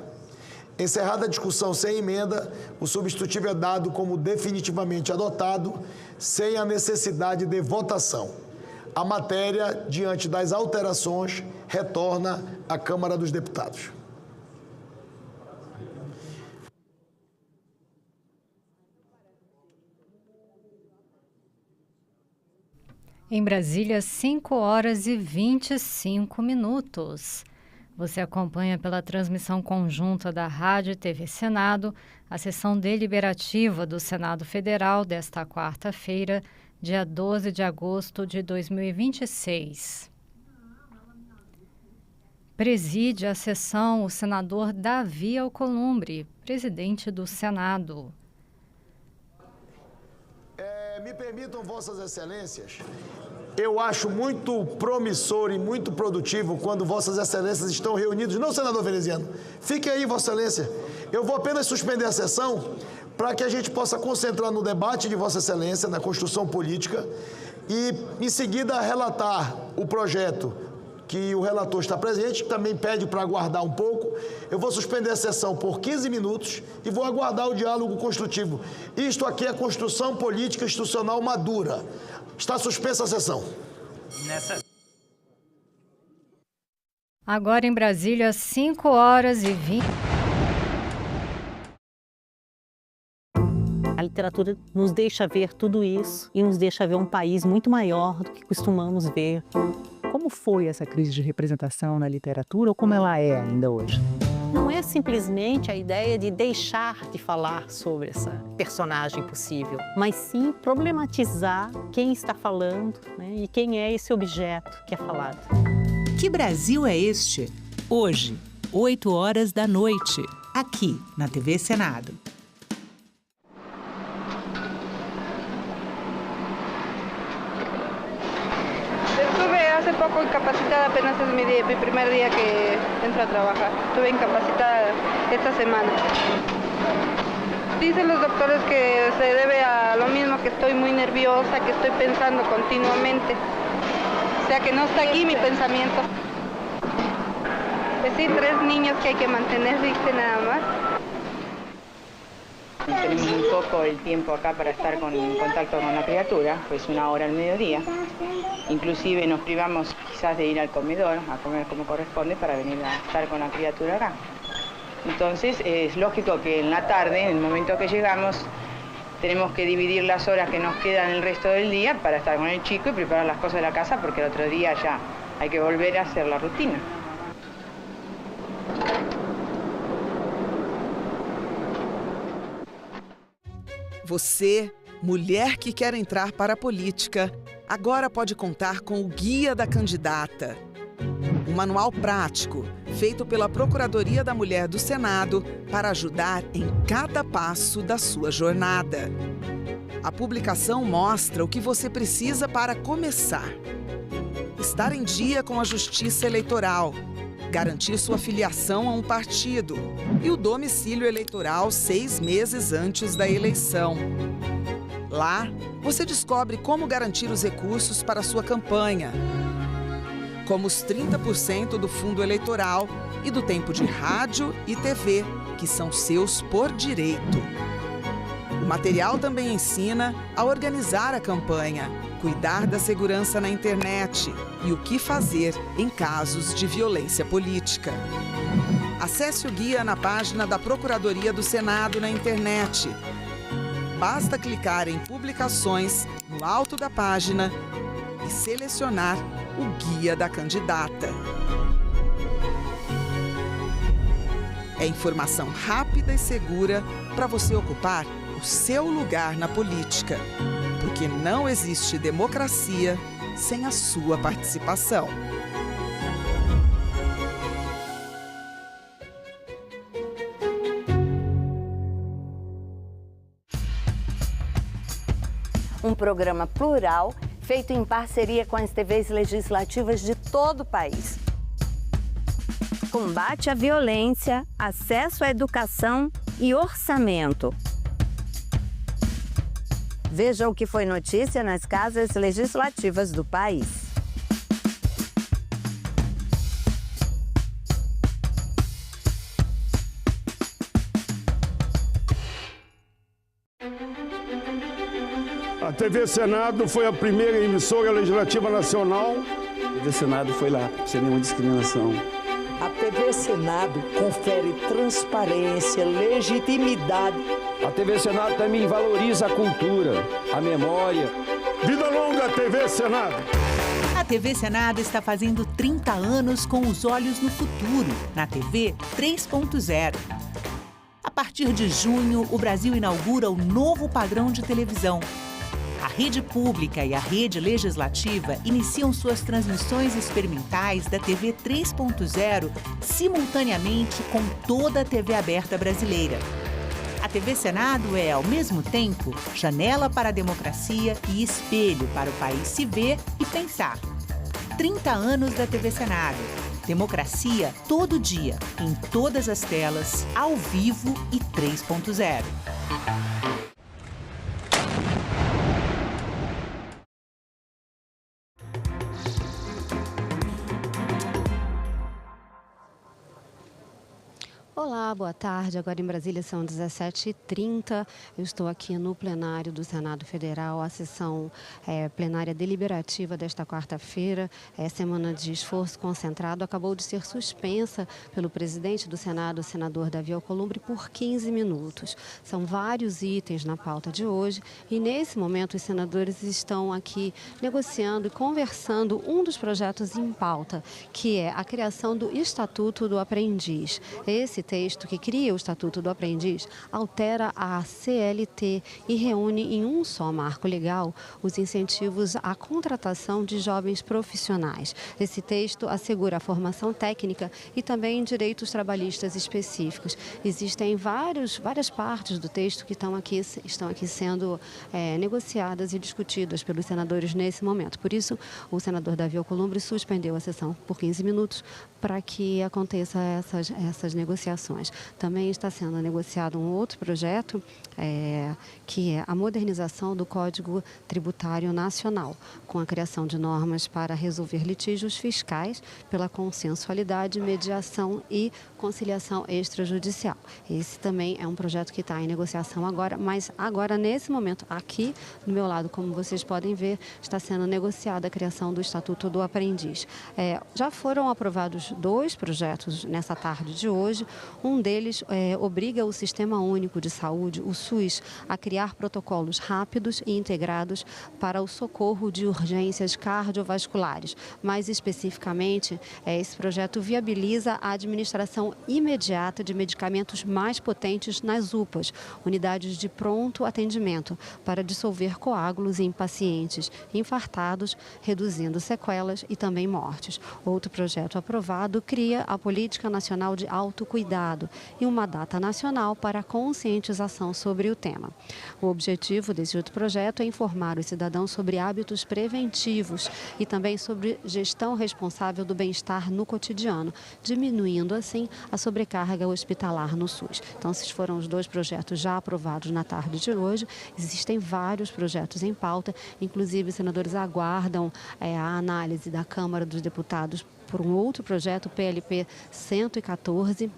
Encerrada a discussão sem emenda, o substitutivo é dado como definitivamente adotado, sem a necessidade de votação. A matéria, diante das alterações, retorna à Câmara dos Deputados. Em Brasília, 5 horas e 25 minutos. Você acompanha pela transmissão conjunta da Rádio e TV Senado a sessão deliberativa do Senado Federal desta quarta-feira, dia 12 de agosto de 2026. Preside a sessão o senador Davi Alcolumbre, presidente do Senado. Me permitam, Vossas Excelências, eu acho muito promissor e muito produtivo quando Vossas Excelências estão reunidos. Não, senador veneziano, fique aí, Vossa Excelência. Eu vou apenas suspender a sessão para que a gente possa concentrar no debate de Vossa Excelência, na construção política, e, em seguida, relatar o projeto que o relator está presente, que também pede para aguardar um pouco. Eu vou suspender a sessão por 15 minutos e vou aguardar o diálogo construtivo. Isto aqui é construção política institucional madura. Está suspensa a sessão. Agora em Brasília, 5h20. A literatura nos deixa ver tudo isso e nos deixa ver um país muito maior do que costumamos ver. Como foi essa crise de representação na literatura ou como ela é ainda hoje? Não é simplesmente a ideia de deixar de falar sobre essa personagem possível, mas sim problematizar quem está falando, né, e quem é esse objeto que é falado. Que Brasil é este? Hoje, 20h, aqui na TV Senado. Hace poco incapacitada, apenas es mi primer día que entro a trabajar. Estuve incapacitada esta semana. Dicen los doctores que se debe a lo mismo, que estoy muy nerviosa, que estoy pensando continuamente. O sea que no está aquí mi pensamiento. Pues sí, 3 niños que hay que mantener, dice nada más. Tenemos muy poco el tiempo acá para estar en contacto con la criatura, pues 1 hora al mediodía. Inclusive nos privamos quizás de ir al comedor a comer como corresponde para venir a estar con la criatura acá. Entonces es lógico que en la tarde, en el momento que llegamos, tenemos que dividir las horas que nos quedan el resto del día para estar con el chico y preparar las cosas de la casa porque el otro día ya hay que volver a hacer la rutina. Você, mulher que quer entrar para a política, agora pode contar com o Guia da Candidata. Um manual prático, feito pela Procuradoria da Mulher do Senado para ajudar em cada passo da sua jornada. A publicação mostra o que você precisa para começar. Estar em dia com a Justiça Eleitoral, garantir sua filiação a um partido e o domicílio eleitoral 6 meses antes da eleição. Lá, você descobre como garantir os recursos para sua campanha, como os 30% do fundo eleitoral e do tempo de rádio e TV, que são seus por direito. O material também ensina a organizar a campanha, cuidar da segurança na internet e o que fazer em casos de violência política. Acesse o guia na página da Procuradoria do Senado na internet. Basta clicar em Publicações no alto da página e selecionar o Guia da Candidata. É informação rápida e segura para você ocupar o seu lugar na política, porque não existe democracia sem a sua participação. Um programa plural feito em parceria com as TVs legislativas de todo o país. Combate à violência, acesso à educação e orçamento. Veja o que foi notícia nas casas legislativas do país. A TV Senado foi a primeira emissora legislativa nacional. A TV Senado foi lá, sem nenhuma discriminação. A TV Senado confere transparência, legitimidade. A TV Senado também valoriza a cultura, a memória. Vida longa, TV Senado! A TV Senado está fazendo 30 anos com os olhos no futuro, na TV 3.0. A partir de junho, o Brasil inaugura o novo padrão de televisão. A rede pública e a rede legislativa iniciam suas transmissões experimentais da TV 3.0 simultaneamente com toda a TV aberta brasileira. A TV Senado é, ao mesmo tempo, janela para a democracia e espelho para o país se ver e pensar. 30 anos da TV Senado. Democracia todo dia, em todas as telas, ao vivo e 3.0. Olá, boa tarde. Agora em Brasília são 17h30. Eu estou aqui no plenário do Senado Federal, a sessão plenária deliberativa desta quarta-feira. Semana de esforço concentrado acabou de ser suspensa pelo presidente do Senado, o senador Davi Alcolumbre, por 15 minutos. São vários itens na pauta de hoje e, nesse momento, os senadores estão aqui negociando e conversando um dos projetos em pauta, que é a criação do Estatuto do Aprendiz. Esse texto que cria o Estatuto do Aprendiz altera a CLT e reúne em um só marco legal os incentivos à contratação de jovens profissionais. Esse texto assegura a formação técnica e também direitos trabalhistas específicos. Existem várias partes do texto que estão aqui sendo negociadas e discutidas pelos senadores nesse momento. Por isso, o senador Davi Alcolumbre suspendeu a sessão por 15 minutos para que aconteçam essas negociações. Também está sendo negociado um outro projeto, que é a modernização do Código Tributário Nacional, com a criação de normas para resolver litígios fiscais pela consensualidade, mediação e conciliação extrajudicial. Esse também é um projeto que está em negociação agora, mas agora, nesse momento, aqui do meu lado, como vocês podem ver, está sendo negociada a criação do Estatuto do Aprendiz. Já foram aprovados 2 projetos nessa tarde de hoje. Um deles obriga o Sistema Único de Saúde, o SUS, a criar protocolos rápidos e integrados para o socorro de urgências cardiovasculares. Mais especificamente, esse projeto viabiliza a administração imediata de medicamentos mais potentes nas UPAs, unidades de pronto atendimento, para dissolver coágulos em pacientes infartados, reduzindo sequelas e também mortes. Outro projeto aprovado cria a Política Nacional de Autocuidado e uma data nacional para a conscientização sobre o tema. O objetivo desse outro projeto é informar os cidadãos sobre hábitos preventivos e também sobre gestão responsável do bem-estar no cotidiano, diminuindo assim a sobrecarga hospitalar no SUS. Então, esses foram os 2 projetos já aprovados na tarde de hoje. Existem vários projetos em pauta, inclusive os senadores aguardam a análise da Câmara dos Deputados por um outro projeto, PLP 114,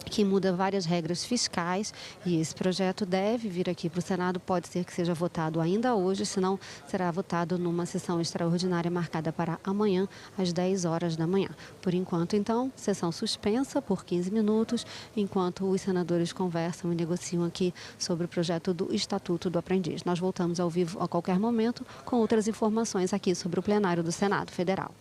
que muda várias regras fiscais, e esse projeto deve vir aqui para o Senado. Pode ser que seja votado ainda hoje, senão será votado numa sessão extraordinária marcada para amanhã, às 10 horas da manhã. Por enquanto, então, sessão suspensa por 15 minutos, enquanto os senadores conversam e negociam aqui sobre o projeto do Estatuto do Aprendiz. Nós voltamos ao vivo a qualquer momento com outras informações aqui sobre o plenário do Senado Federal.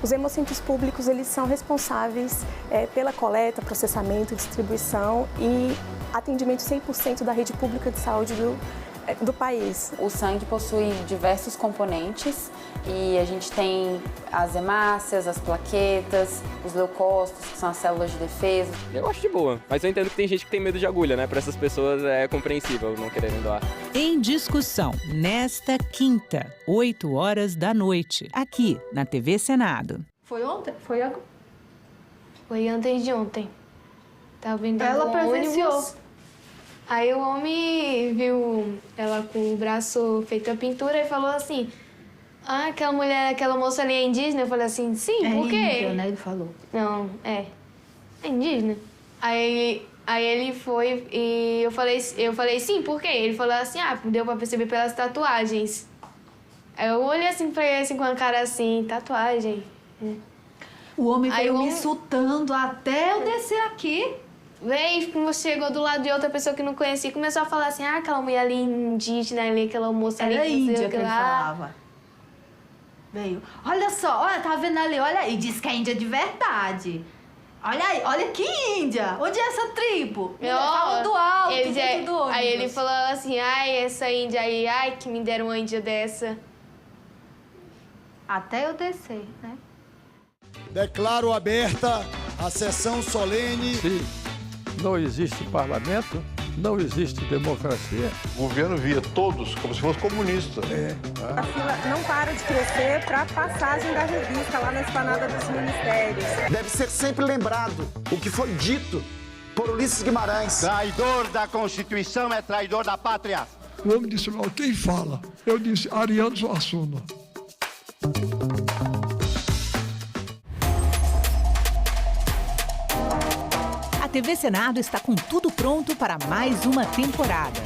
Os hemocentros públicos, eles são responsáveis pela coleta, processamento, distribuição e atendimento 100% da rede pública de saúde do país. O sangue possui diversos componentes e a gente tem as hemácias, as plaquetas, os leucócitos, que são as células de defesa. Eu acho de boa, mas eu entendo que tem gente que tem medo de agulha, né? Para essas pessoas é compreensível não quererem doar. Em discussão, nesta quinta, 8 horas da noite, aqui na TV Senado. Foi ontem? Foi antes de ontem. Tava vindo ela presenciou. Ônibus. Aí o homem viu ela com o braço feito a pintura e falou assim: ah, aquela moça ali é indígena? Eu falei assim, sim, por quê? É índio, né? Ele falou. Não, é indígena. Aí ele foi e eu falei sim, por quê? Ele falou assim, deu pra perceber pelas tatuagens. Aí eu olhei assim pra ele assim, com a cara assim, tatuagem. O homem veio me insultando até eu descer aqui. Veio, como chegou do lado de outra pessoa que não conhecia, começou a falar assim, aquela mulher ali indígena ali, aquela moça ali. Era índia que ele falava. Veio, olha só, olha, tá vendo ali, olha aí, diz que é índia de verdade. Olha aí, olha que índia, onde é essa tribo? Fala do alto, do ônibus. Aí ele falou assim, essa índia aí, que me deram uma índia dessa. Até eu descer, né? Declaro aberta a sessão solene. Sim. Não existe parlamento, não existe democracia. O governo via todos como se fosse comunista. A fila não para de crescer para a passagem da revista lá na esplanada dos ministérios. Deve ser sempre lembrado o que foi dito por Ulisses Guimarães. Traidor da Constituição é traidor da pátria. O homem disse, não, quem fala? Eu disse, Ariano Suassuna. A TV Senado está com tudo pronto para mais uma temporada.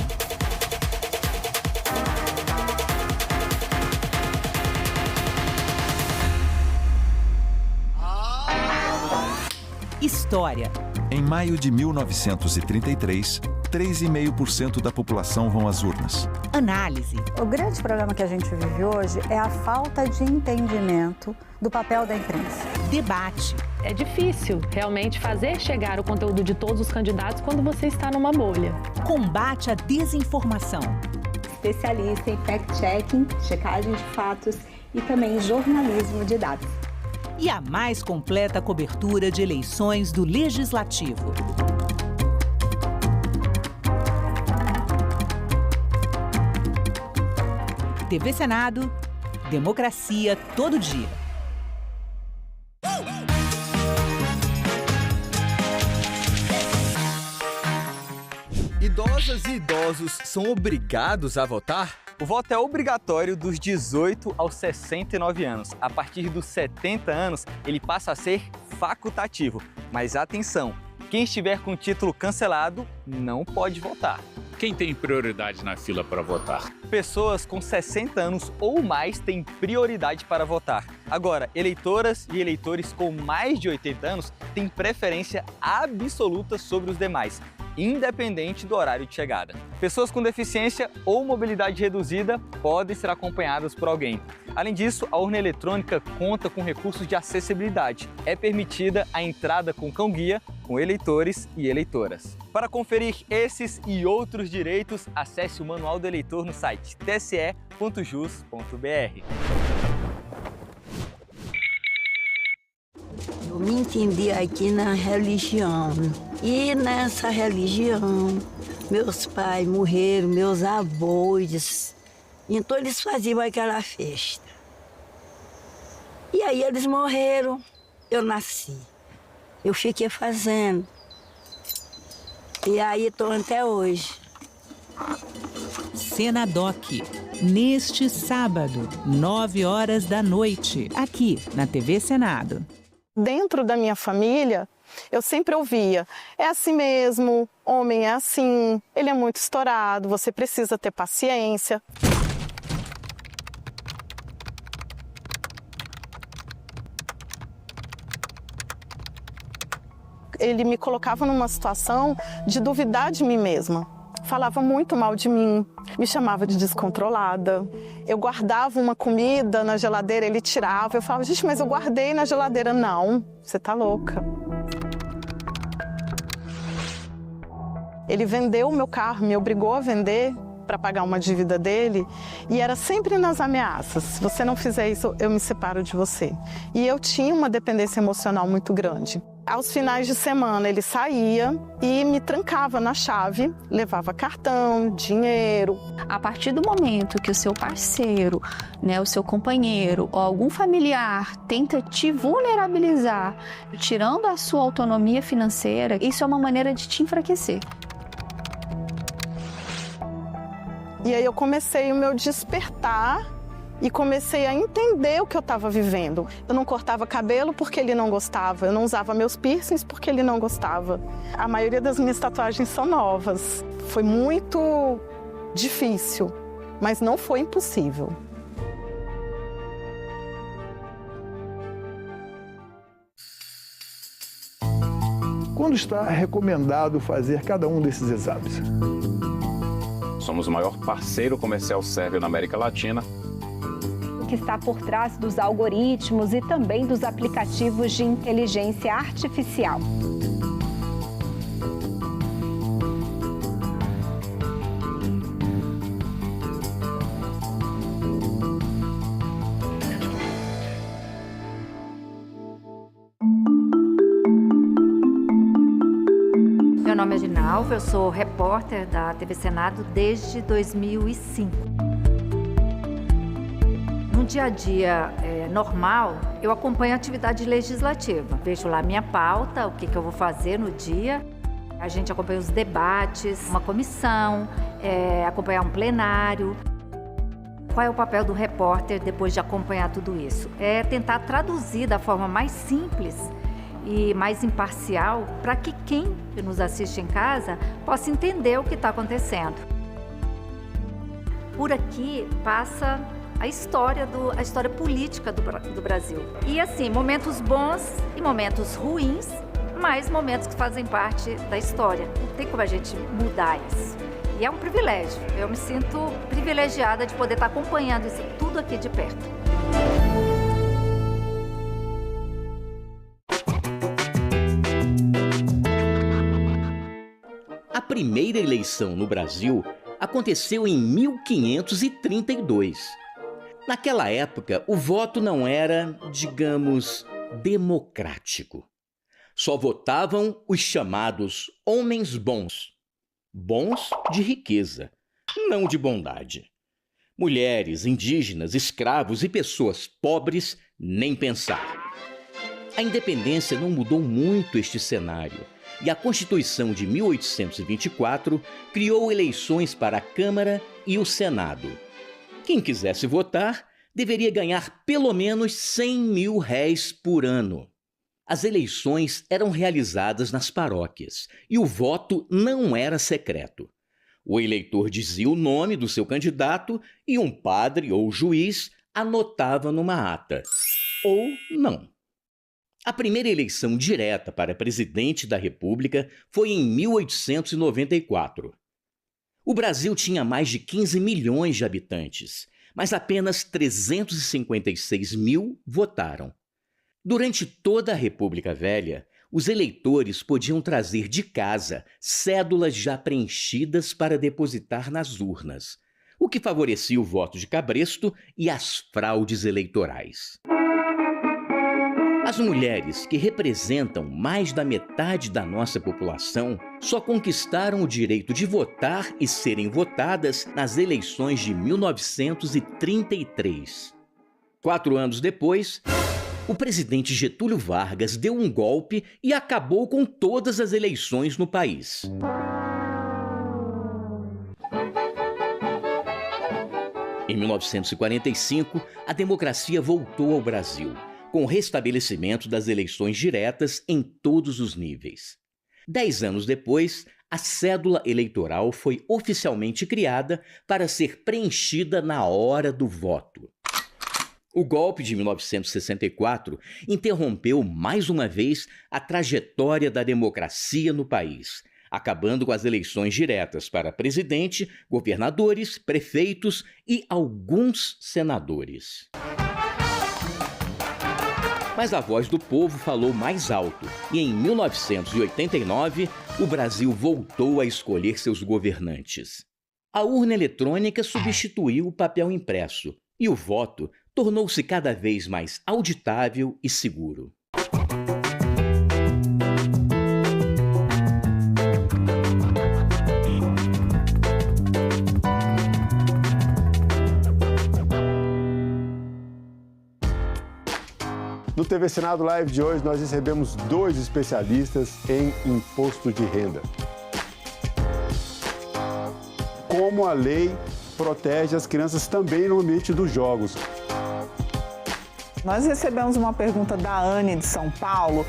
História. Em maio de 1933, 3,5% da população vão às urnas. Análise. O grande problema que a gente vive hoje é a falta de entendimento do papel da imprensa. Debate. É difícil realmente fazer chegar o conteúdo de todos os candidatos quando você está numa bolha. Combate à desinformação. Especialista em fact-checking, checagem de fatos e também jornalismo de dados. E a mais completa cobertura de eleições do Legislativo. TV Senado, democracia todo dia. Idosas e idosos são obrigados a votar? O voto é obrigatório dos 18 aos 69 anos. A partir dos 70 anos, ele passa a ser facultativo. Mas atenção, quem estiver com o título cancelado não pode votar. Quem tem prioridade na fila para votar? Pessoas com 60 anos ou mais têm prioridade para votar. Agora, eleitoras e eleitores com mais de 80 anos têm preferência absoluta sobre os demais, independente do horário de chegada. Pessoas com deficiência ou mobilidade reduzida podem ser acompanhadas por alguém. Além disso, a urna eletrônica conta com recursos de acessibilidade. É permitida a entrada com cão-guia com eleitores e eleitoras. Para conferir esses e outros direitos, acesse o Manual do Eleitor no site tse.jus.br. Eu me entendi aqui na religião. E nessa religião, meus pais morreram, meus avós. Então eles faziam aquela festa. E aí eles morreram, eu nasci. Eu fiquei fazendo. E aí estou até hoje. Senadoc, neste sábado, 9h da noite, aqui na TV Senado. Dentro da minha família, eu sempre ouvia, é assim mesmo, homem é assim, ele é muito estourado, você precisa ter paciência. Ele me colocava numa situação de duvidar de mim mesma. Falava muito mal de mim, me chamava de descontrolada. Eu guardava uma comida na geladeira, ele tirava. Eu falava, gente, mas eu guardei na geladeira. Não, você tá louca. Ele vendeu o meu carro, me obrigou a vender para pagar uma dívida dele. E era sempre nas ameaças. Se você não fizer isso, eu me separo de você. E eu tinha uma dependência emocional muito grande. Aos finais de semana ele saía e me trancava na chave, levava cartão, dinheiro. A partir do momento que o seu parceiro, o seu companheiro ou algum familiar tenta te vulnerabilizar, tirando a sua autonomia financeira, isso é uma maneira de te enfraquecer. E aí eu comecei o meu despertar e comecei a entender o que eu estava vivendo. Eu não cortava cabelo porque ele não gostava, eu não usava meus piercings porque ele não gostava. A maioria das minhas tatuagens são novas. Foi muito difícil, mas não foi impossível. Quando está recomendado fazer cada um desses exames? Somos o maior parceiro comercial sérvio na América Latina. Que está por trás dos algoritmos e também dos aplicativos de inteligência artificial. Meu nome é Ginalva, eu sou repórter da TV Senado desde 2005. No dia a dia normal, eu acompanho a atividade legislativa. Vejo lá minha pauta, o que eu vou fazer no dia. A gente acompanha os debates, uma comissão, acompanhar um plenário. Qual é o papel do repórter depois de acompanhar tudo isso? É tentar traduzir da forma mais simples e mais imparcial para que quem nos assiste em casa possa entender o que está acontecendo. Por aqui passa a história política do Brasil. E assim, momentos bons e momentos ruins, mas momentos que fazem parte da história. Não tem como a gente mudar isso. E é um privilégio. Eu me sinto privilegiada de poder estar acompanhando isso tudo aqui de perto. A primeira eleição no Brasil aconteceu em 1532. Naquela época, o voto não era, digamos, democrático. Só votavam os chamados homens bons. Bons de riqueza, não de bondade. Mulheres, indígenas, escravos e pessoas pobres, nem pensar. A independência não mudou muito este cenário e a Constituição de 1824 criou eleições para a Câmara e o Senado. Quem quisesse votar deveria ganhar pelo menos R$100.000 por ano. As eleições eram realizadas nas paróquias e o voto não era secreto. O eleitor dizia o nome do seu candidato e um padre ou juiz anotava numa ata. Ou não. A primeira eleição direta para presidente da República foi em 1894. O Brasil tinha mais de 15 milhões de habitantes, mas apenas 356 mil votaram. Durante toda a República Velha, os eleitores podiam trazer de casa cédulas já preenchidas para depositar nas urnas, o que favorecia o voto de cabresto e as fraudes eleitorais. As mulheres, que representam mais da metade da nossa população, só conquistaram o direito de votar e serem votadas nas eleições de 1933. 4 anos depois, o presidente Getúlio Vargas deu um golpe e acabou com todas as eleições no país. Em 1945, a democracia voltou ao Brasil, com o restabelecimento das eleições diretas em todos os níveis. 10 anos depois, a cédula eleitoral foi oficialmente criada para ser preenchida na hora do voto. O golpe de 1964 interrompeu mais uma vez a trajetória da democracia no país, acabando com as eleições diretas para presidente, governadores, prefeitos e alguns senadores. Mas a voz do povo falou mais alto e em 1989 o Brasil voltou a escolher seus governantes. A urna eletrônica substituiu o papel impresso e o voto tornou-se cada vez mais auditável e seguro. No TV Senado Live de hoje, nós recebemos 2 especialistas em imposto de renda. Como a lei protege as crianças também no ambiente dos jogos. Nós recebemos uma pergunta da Anne de São Paulo.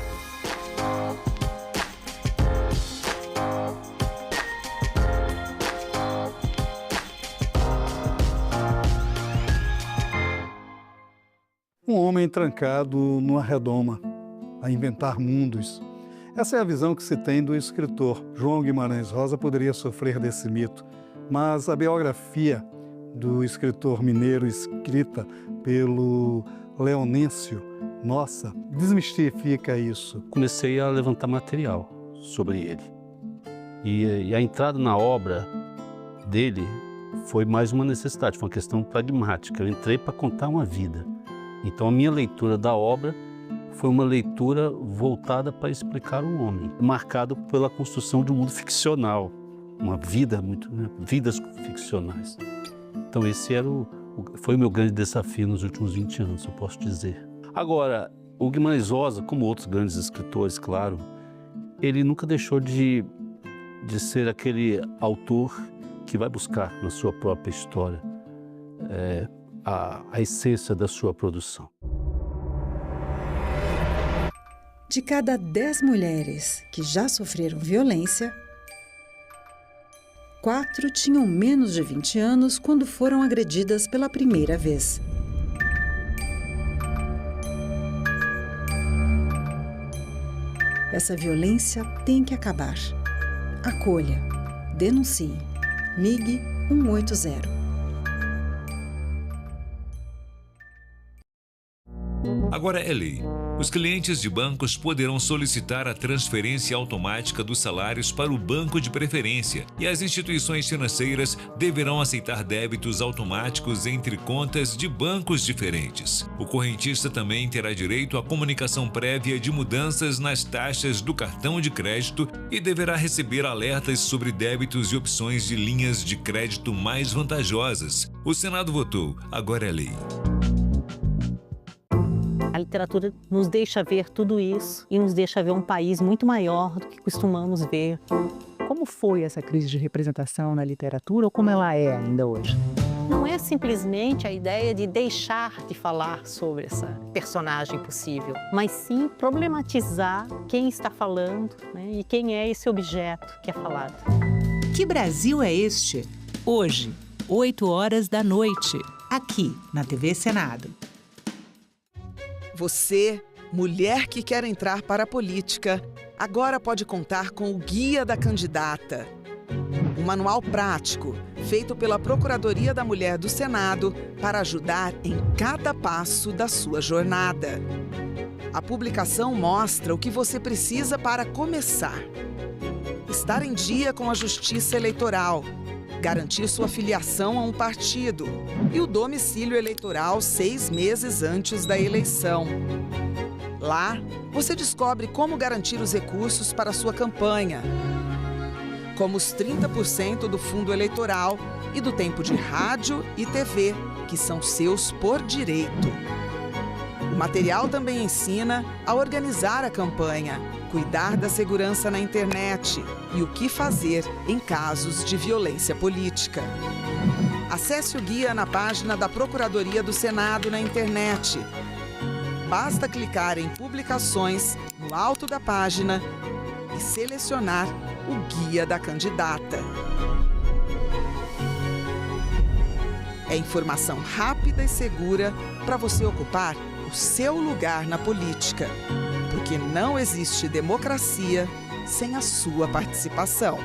Um homem trancado numa redoma, a inventar mundos. Essa é a visão que se tem do escritor. João Guimarães Rosa poderia sofrer desse mito, mas a biografia do escritor mineiro, escrita pelo Leonêncio Nossa, desmistifica isso. Comecei a levantar material sobre ele. E a entrada na obra dele foi mais uma necessidade, foi uma questão pragmática. Eu entrei para contar uma vida. Então, a minha leitura da obra foi uma leitura voltada para explicar o homem, marcado pela construção de um mundo ficcional, uma vida vidas ficcionais. Então, esse foi o meu grande desafio nos últimos 20 anos, eu posso dizer. Agora, o Guimarães Rosa, como outros grandes escritores, claro, ele nunca deixou de de ser aquele autor que vai buscar na sua própria história a essência da sua produção. De cada 10 mulheres que já sofreram violência, 4 tinham menos de 20 anos quando foram agredidas pela primeira vez. Essa violência tem que acabar. Acolha, denuncie, ligue 180. Agora é lei. Os clientes de bancos poderão solicitar a transferência automática dos salários para o banco de preferência e as instituições financeiras deverão aceitar débitos automáticos entre contas de bancos diferentes. O correntista também terá direito à comunicação prévia de mudanças nas taxas do cartão de crédito e deverá receber alertas sobre débitos e opções de linhas de crédito mais vantajosas. O Senado votou, agora é lei. A literatura nos deixa ver tudo isso e nos deixa ver um país muito maior do que costumamos ver. Como foi essa crise de representação na literatura ou como ela é ainda hoje? Não é simplesmente a ideia de deixar de falar sobre essa personagem possível, mas sim problematizar quem está falando, né, e quem é esse objeto que é falado. Que Brasil é este? Hoje, 20h, aqui na TV Senado. Você, mulher que quer entrar para a política, agora pode contar com o Guia da Candidata. Um manual prático, feito pela Procuradoria da Mulher do Senado para ajudar em cada passo da sua jornada. A publicação mostra o que você precisa para começar. Estar em dia com a Justiça Eleitoral, garantir sua filiação a um partido e o domicílio eleitoral 6 meses antes da eleição. Lá, você descobre como garantir os recursos para a sua campanha, como os 30% do fundo eleitoral e do tempo de rádio e TV, que são seus por direito. O material também ensina a organizar a campanha, cuidar da segurança na internet e o que fazer em casos de violência política. Acesse o guia na página da Procuradoria do Senado na internet. Basta clicar em Publicações no alto da página e selecionar o Guia da Candidata. É informação rápida e segura para você ocupar o seu lugar na política, porque não existe democracia sem a sua participação.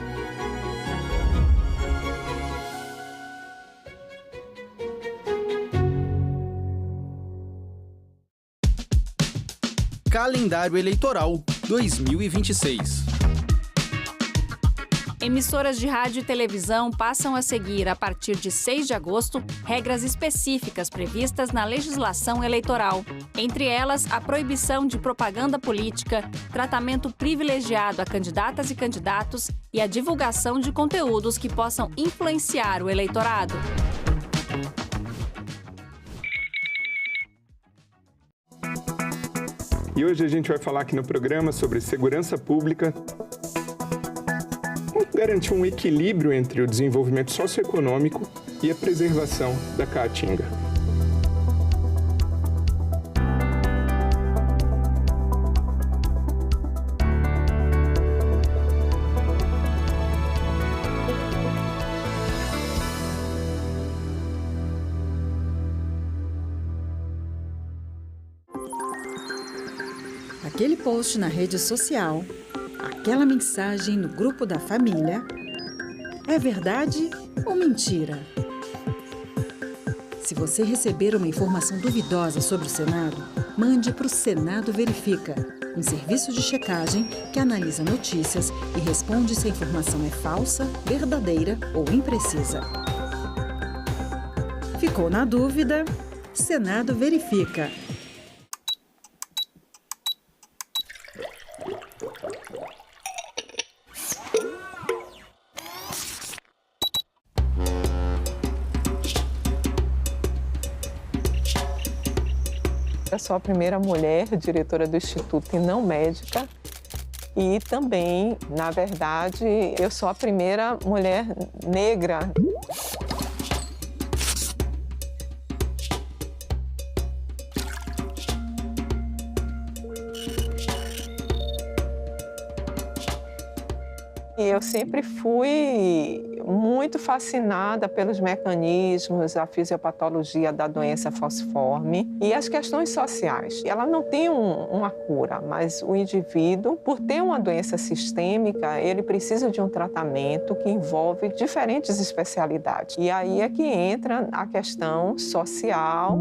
Calendário Eleitoral 2026. Emissoras de rádio e televisão passam a seguir, a partir de 6 de agosto, regras específicas previstas na legislação eleitoral. Entre elas, a proibição de propaganda política, tratamento privilegiado a candidatas e candidatos e a divulgação de conteúdos que possam influenciar o eleitorado. E hoje a gente vai falar aqui no programa sobre segurança pública. Como garantir um equilíbrio entre o desenvolvimento socioeconômico e a preservação da caatinga. Aquele post na rede social, aquela mensagem no grupo da família, é verdade ou mentira? Se você receber uma informação duvidosa sobre o Senado, mande para o Senado Verifica, um serviço de checagem que analisa notícias e responde se a informação é falsa, verdadeira ou imprecisa. Ficou na dúvida? Senado Verifica. Eu sou a primeira mulher diretora do Instituto e não médica. E também, na verdade, eu sou a primeira mulher negra. E eu sempre fui muito fascinada pelos mecanismos, a fisiopatologia da doença falciforme e as questões sociais. Ela não tem uma cura, mas o indivíduo, por ter uma doença sistêmica, ele precisa de um tratamento que envolve diferentes especialidades. E aí é que entra a questão social.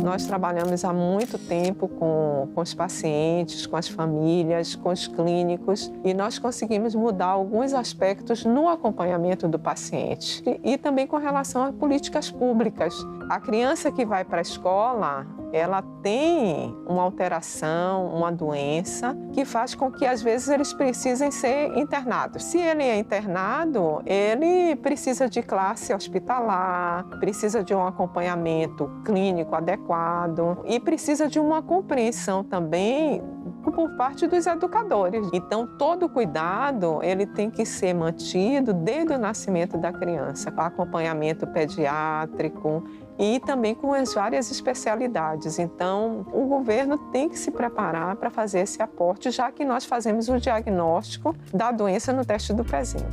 Nós trabalhamos há muito tempo com os pacientes, com as famílias, com os clínicos e nós conseguimos mudar alguns aspectos no acompanhamento do paciente e também com relação a políticas públicas. A criança que vai para a escola, ela tem uma alteração, uma doença que faz com que às vezes eles precisem ser internados. Se ele é internado, ele precisa de classe hospitalar, precisa de um acompanhamento clínico adequado e precisa de uma compreensão também por parte dos educadores. Então, todo cuidado ele tem que ser mantido desde o nascimento da criança, com acompanhamento pediátrico e também com as várias especialidades. Então, o governo tem que se preparar para fazer esse aporte, já que nós fazemos o diagnóstico da doença no teste do pezinho.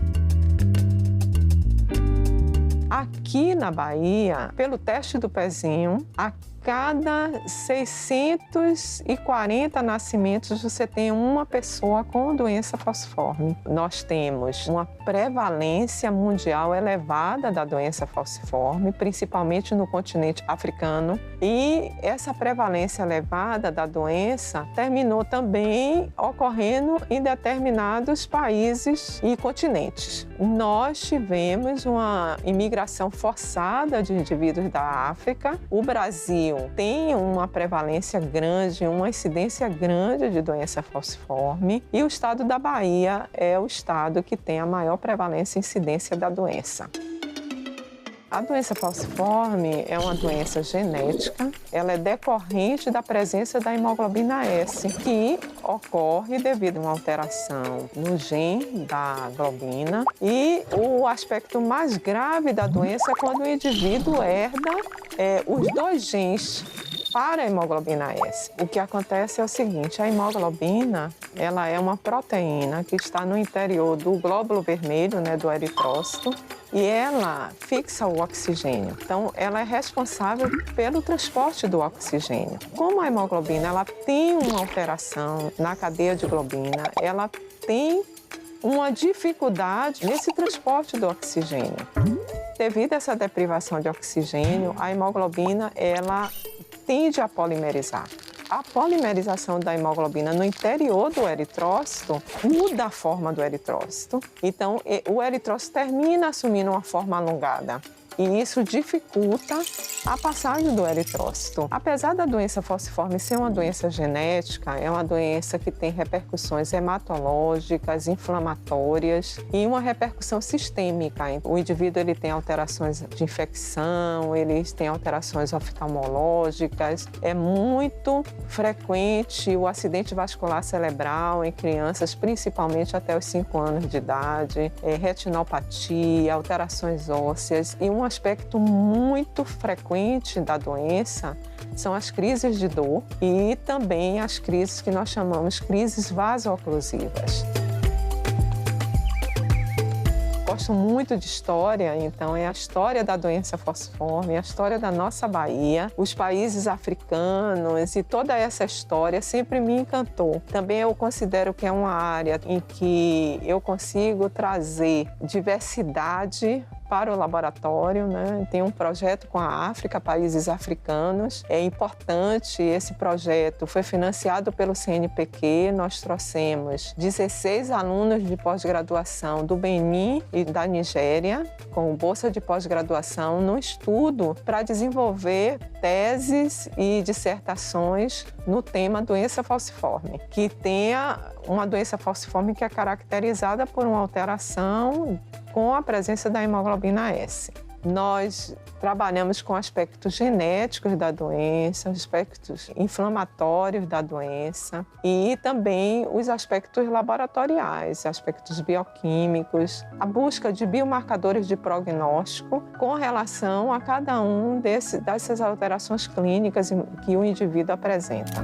Aqui na Bahia, pelo teste do pezinho, a cada 640 nascimentos você tem uma pessoa com doença falciforme. Nós temos uma prevalência mundial elevada da doença falciforme, principalmente no continente africano. E essa prevalência elevada da doença terminou também ocorrendo em determinados países e continentes. Nós tivemos uma imigração forçada de indivíduos da África. O Brasil tem uma prevalência grande, uma incidência grande de doença falciforme e o estado da Bahia é o estado que tem a maior prevalência e incidência da doença. A doença falciforme é uma doença genética, ela é decorrente da presença da hemoglobina S, que ocorre devido a uma alteração no gene da globina. E o aspecto mais grave da doença é quando o indivíduo herda os dois genes para a hemoglobina S. O que acontece é o seguinte, a hemoglobina ela é uma proteína que está no interior do glóbulo vermelho, do eritrócito, e ela fixa o oxigênio. Então, ela é responsável pelo transporte do oxigênio. Como a hemoglobina ela tem uma alteração na cadeia de globina, ela tem uma dificuldade nesse transporte do oxigênio. Devido a essa deprivação de oxigênio, a hemoglobina ela tende a polimerizar. A polimerização da hemoglobina no interior do eritrócito muda a forma do eritrócito. Então, o eritrócito termina assumindo uma forma alongada. E isso dificulta a passagem do eritrócito. Apesar da doença falciforme ser uma doença genética, é uma doença que tem repercussões hematológicas, inflamatórias e uma repercussão sistêmica. O indivíduo ele tem alterações de infecção, ele tem alterações oftalmológicas. É muito frequente o acidente vascular cerebral em crianças, principalmente até os 5 anos de idade, retinopatia, alterações ósseas e um aspecto muito frequente da doença são as crises de dor e também as crises que nós chamamos crises vaso-oclusivas. Gosto muito de história, então é a história da doença falciforme, a história da nossa Bahia, os países africanos e toda essa história sempre me encantou. Também eu considero que é uma área em que eu consigo trazer diversidade para o laboratório, Tem um projeto com a África, países africanos. É importante, esse projeto foi financiado pelo CNPq. Nós trouxemos 16 alunos de pós-graduação do Benin e da Nigéria, com bolsa de pós-graduação, no estudo para desenvolver teses e dissertações no tema doença falciforme, que tenha uma doença falciforme que é caracterizada por uma alteração com a presença da hemoglobina S. Nós trabalhamos com aspectos genéticos da doença, aspectos inflamatórios da doença e também os aspectos laboratoriais, aspectos bioquímicos, a busca de biomarcadores de prognóstico com relação a cada um dessas alterações clínicas que o indivíduo apresenta.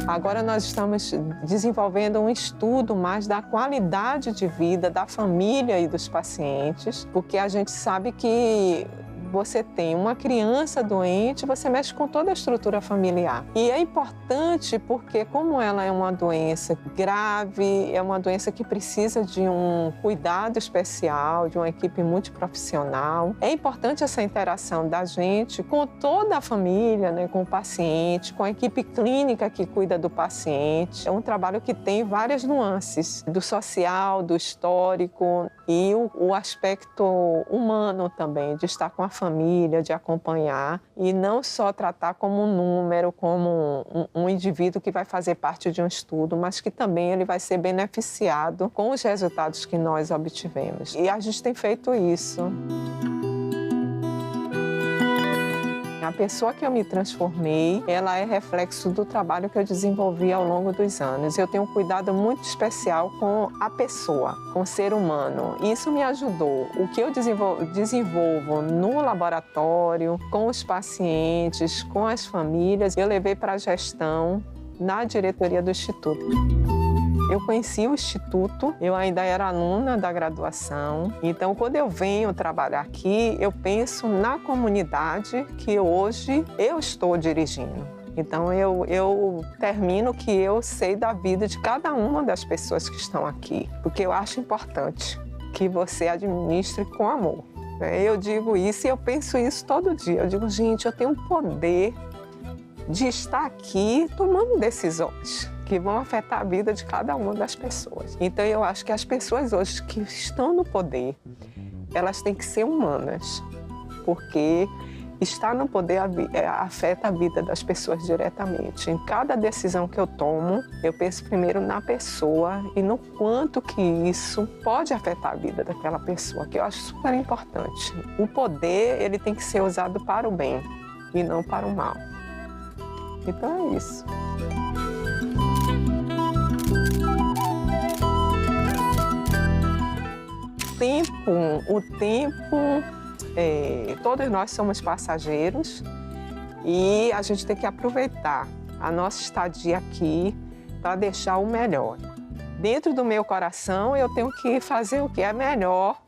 Agora nós estamos desenvolvendo um estudo mais da qualidade de vida da família e dos pacientes, porque a gente sabe que você tem uma criança doente, você mexe com toda a estrutura familiar. E é importante porque, como ela é uma doença grave, é uma doença que precisa de um cuidado especial, de uma equipe multiprofissional, é importante essa interação da gente com toda a família, né, com o paciente, com a equipe clínica que cuida do paciente. É um trabalho que tem várias nuances, do social, do histórico e o aspecto humano também, de estar com a família, de acompanhar e não só tratar como um número, como um indivíduo que vai fazer parte de um estudo, mas que também ele vai ser beneficiado com os resultados que nós obtivemos. E a gente tem feito isso. A pessoa que eu me transformei, ela é reflexo do trabalho que eu desenvolvi ao longo dos anos. Eu tenho um cuidado muito especial com a pessoa, com o ser humano. Isso me ajudou. O que eu desenvolvo no laboratório, com os pacientes, com as famílias, eu levei para a gestão na diretoria do Instituto. Eu conheci o Instituto, eu ainda era aluna da graduação, então quando eu venho trabalhar aqui, eu penso na comunidade que hoje eu estou dirigindo. Então eu termino que eu sei da vida de cada uma das pessoas que estão aqui, porque eu acho importante que você administre com amor. Eu digo isso e eu penso isso todo dia. Eu digo, gente, eu tenho o poder de estar aqui tomando decisões que vão afetar a vida de cada uma das pessoas. Então, eu acho que as pessoas hoje que estão no poder, elas têm que ser humanas, porque estar no poder afeta a vida das pessoas diretamente. Em cada decisão que eu tomo, eu penso primeiro na pessoa e no quanto que isso pode afetar a vida daquela pessoa, que eu acho super importante. O poder, ele tem que ser usado para o bem e não para o mal. Então, é isso. O tempo, todos nós somos passageiros e a gente tem que aproveitar a nossa estadia aqui para deixar o melhor. Dentro do meu coração, eu tenho que fazer o que é melhor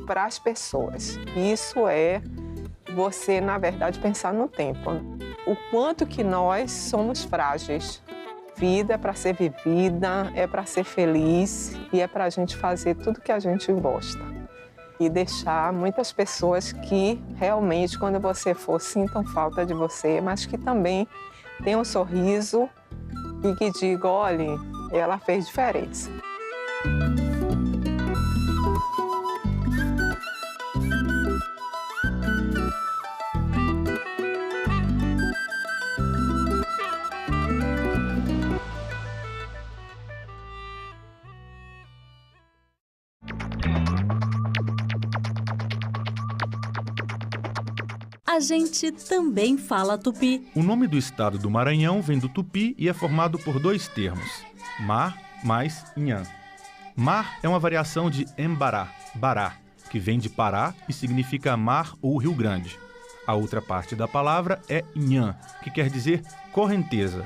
para as pessoas. Isso é você, na verdade, pensar no tempo. O quanto que nós somos frágeis. Vida é para ser vivida, é para ser feliz e é para a gente fazer tudo que a gente gosta. E deixar muitas pessoas que realmente, quando você for, sintam falta de você, mas que também tenham um sorriso e que digam, olha, ela fez diferença. A gente também fala tupi. O nome do estado do Maranhão vem do tupi e é formado por dois termos, mar mais nhan. Mar é uma variação de embará, bará, que vem de Pará e significa mar ou Rio Grande. A outra parte da palavra é nhan, que quer dizer correnteza.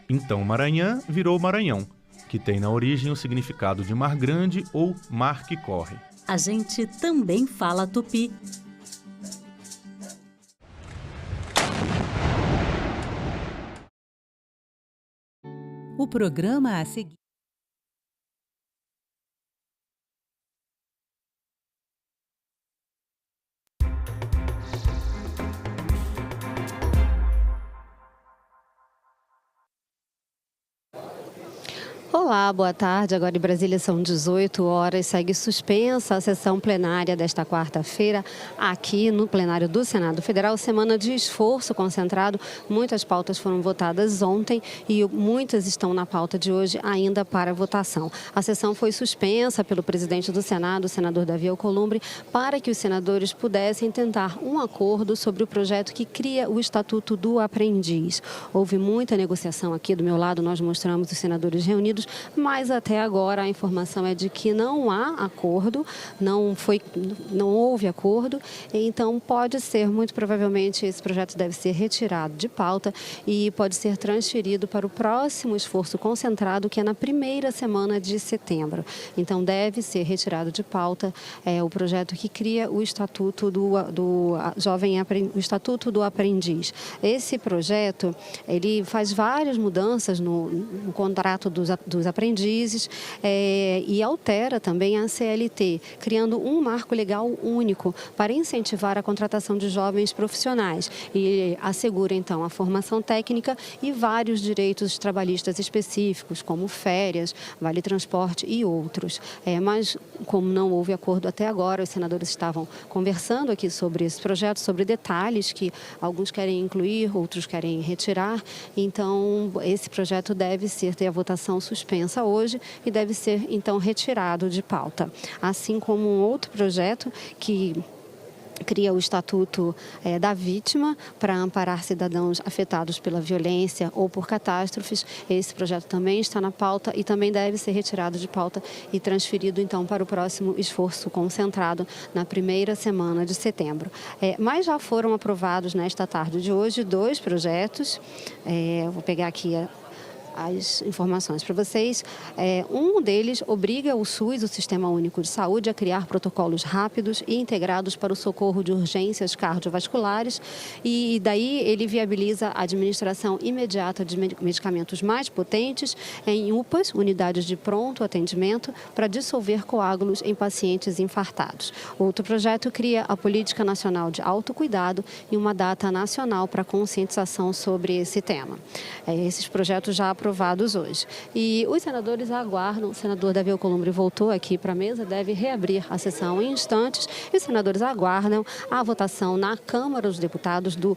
Então Maranhão virou Maranhão, que tem na origem o significado de mar grande ou mar que corre. A gente também fala tupi. O programa a seguir. Olá, boa tarde. Agora em Brasília são 18 horas. Segue suspensa a sessão plenária desta quarta-feira aqui no plenário do Senado Federal. Semana de esforço concentrado. Muitas pautas foram votadas ontem e muitas estão na pauta de hoje ainda para votação. A sessão foi suspensa pelo presidente do Senado, o senador Davi Alcolumbre, para que os senadores pudessem tentar um acordo sobre o projeto que cria o Estatuto do Aprendiz. Houve muita negociação aqui do meu lado, nós mostramos os senadores reunidos, mas até agora a informação é de que não há acordo, não houve acordo, então pode ser, muito provavelmente, esse projeto deve ser retirado de pauta e pode ser transferido para o próximo esforço concentrado, que é na primeira semana de setembro. Então deve ser retirado de pauta o projeto que cria o Estatuto o Estatuto do Aprendiz. Esse projeto, ele faz várias mudanças no contrato dos aprendizes e altera também a CLT, criando um marco legal único para incentivar a contratação de jovens profissionais e assegura, então, a formação técnica e vários direitos trabalhistas específicos, como férias, vale transporte e outros. Mas, como não houve acordo até agora, os senadores estavam conversando aqui sobre esse projeto, sobre detalhes que alguns querem incluir, outros querem retirar. Então, esse projeto deve ter a votação suspensa hoje e deve ser, então, retirado de pauta. Assim como um outro projeto que cria o Estatuto da Vítima para amparar cidadãos afetados pela violência ou por catástrofes. Esse projeto também está na pauta e também deve ser retirado de pauta e transferido, então, para o próximo esforço concentrado na primeira semana de setembro. Mas já foram aprovados nesta tarde de hoje 2 projetos. Vou pegar aqui as informações para vocês. Um deles obriga o SUS, o Sistema Único de Saúde, a criar protocolos rápidos e integrados para o socorro de urgências cardiovasculares e daí ele viabiliza a administração imediata de medicamentos mais potentes em UPAs, unidades de pronto atendimento, para dissolver coágulos em pacientes infartados. Outro projeto cria a Política Nacional de Autocuidado e uma data nacional para conscientização sobre esse tema. Esses projetos já aprovados hoje. E os senadores aguardam, o senador Davi Alcolumbre voltou aqui para a mesa, deve reabrir a sessão em instantes, e os senadores aguardam a votação na Câmara dos Deputados do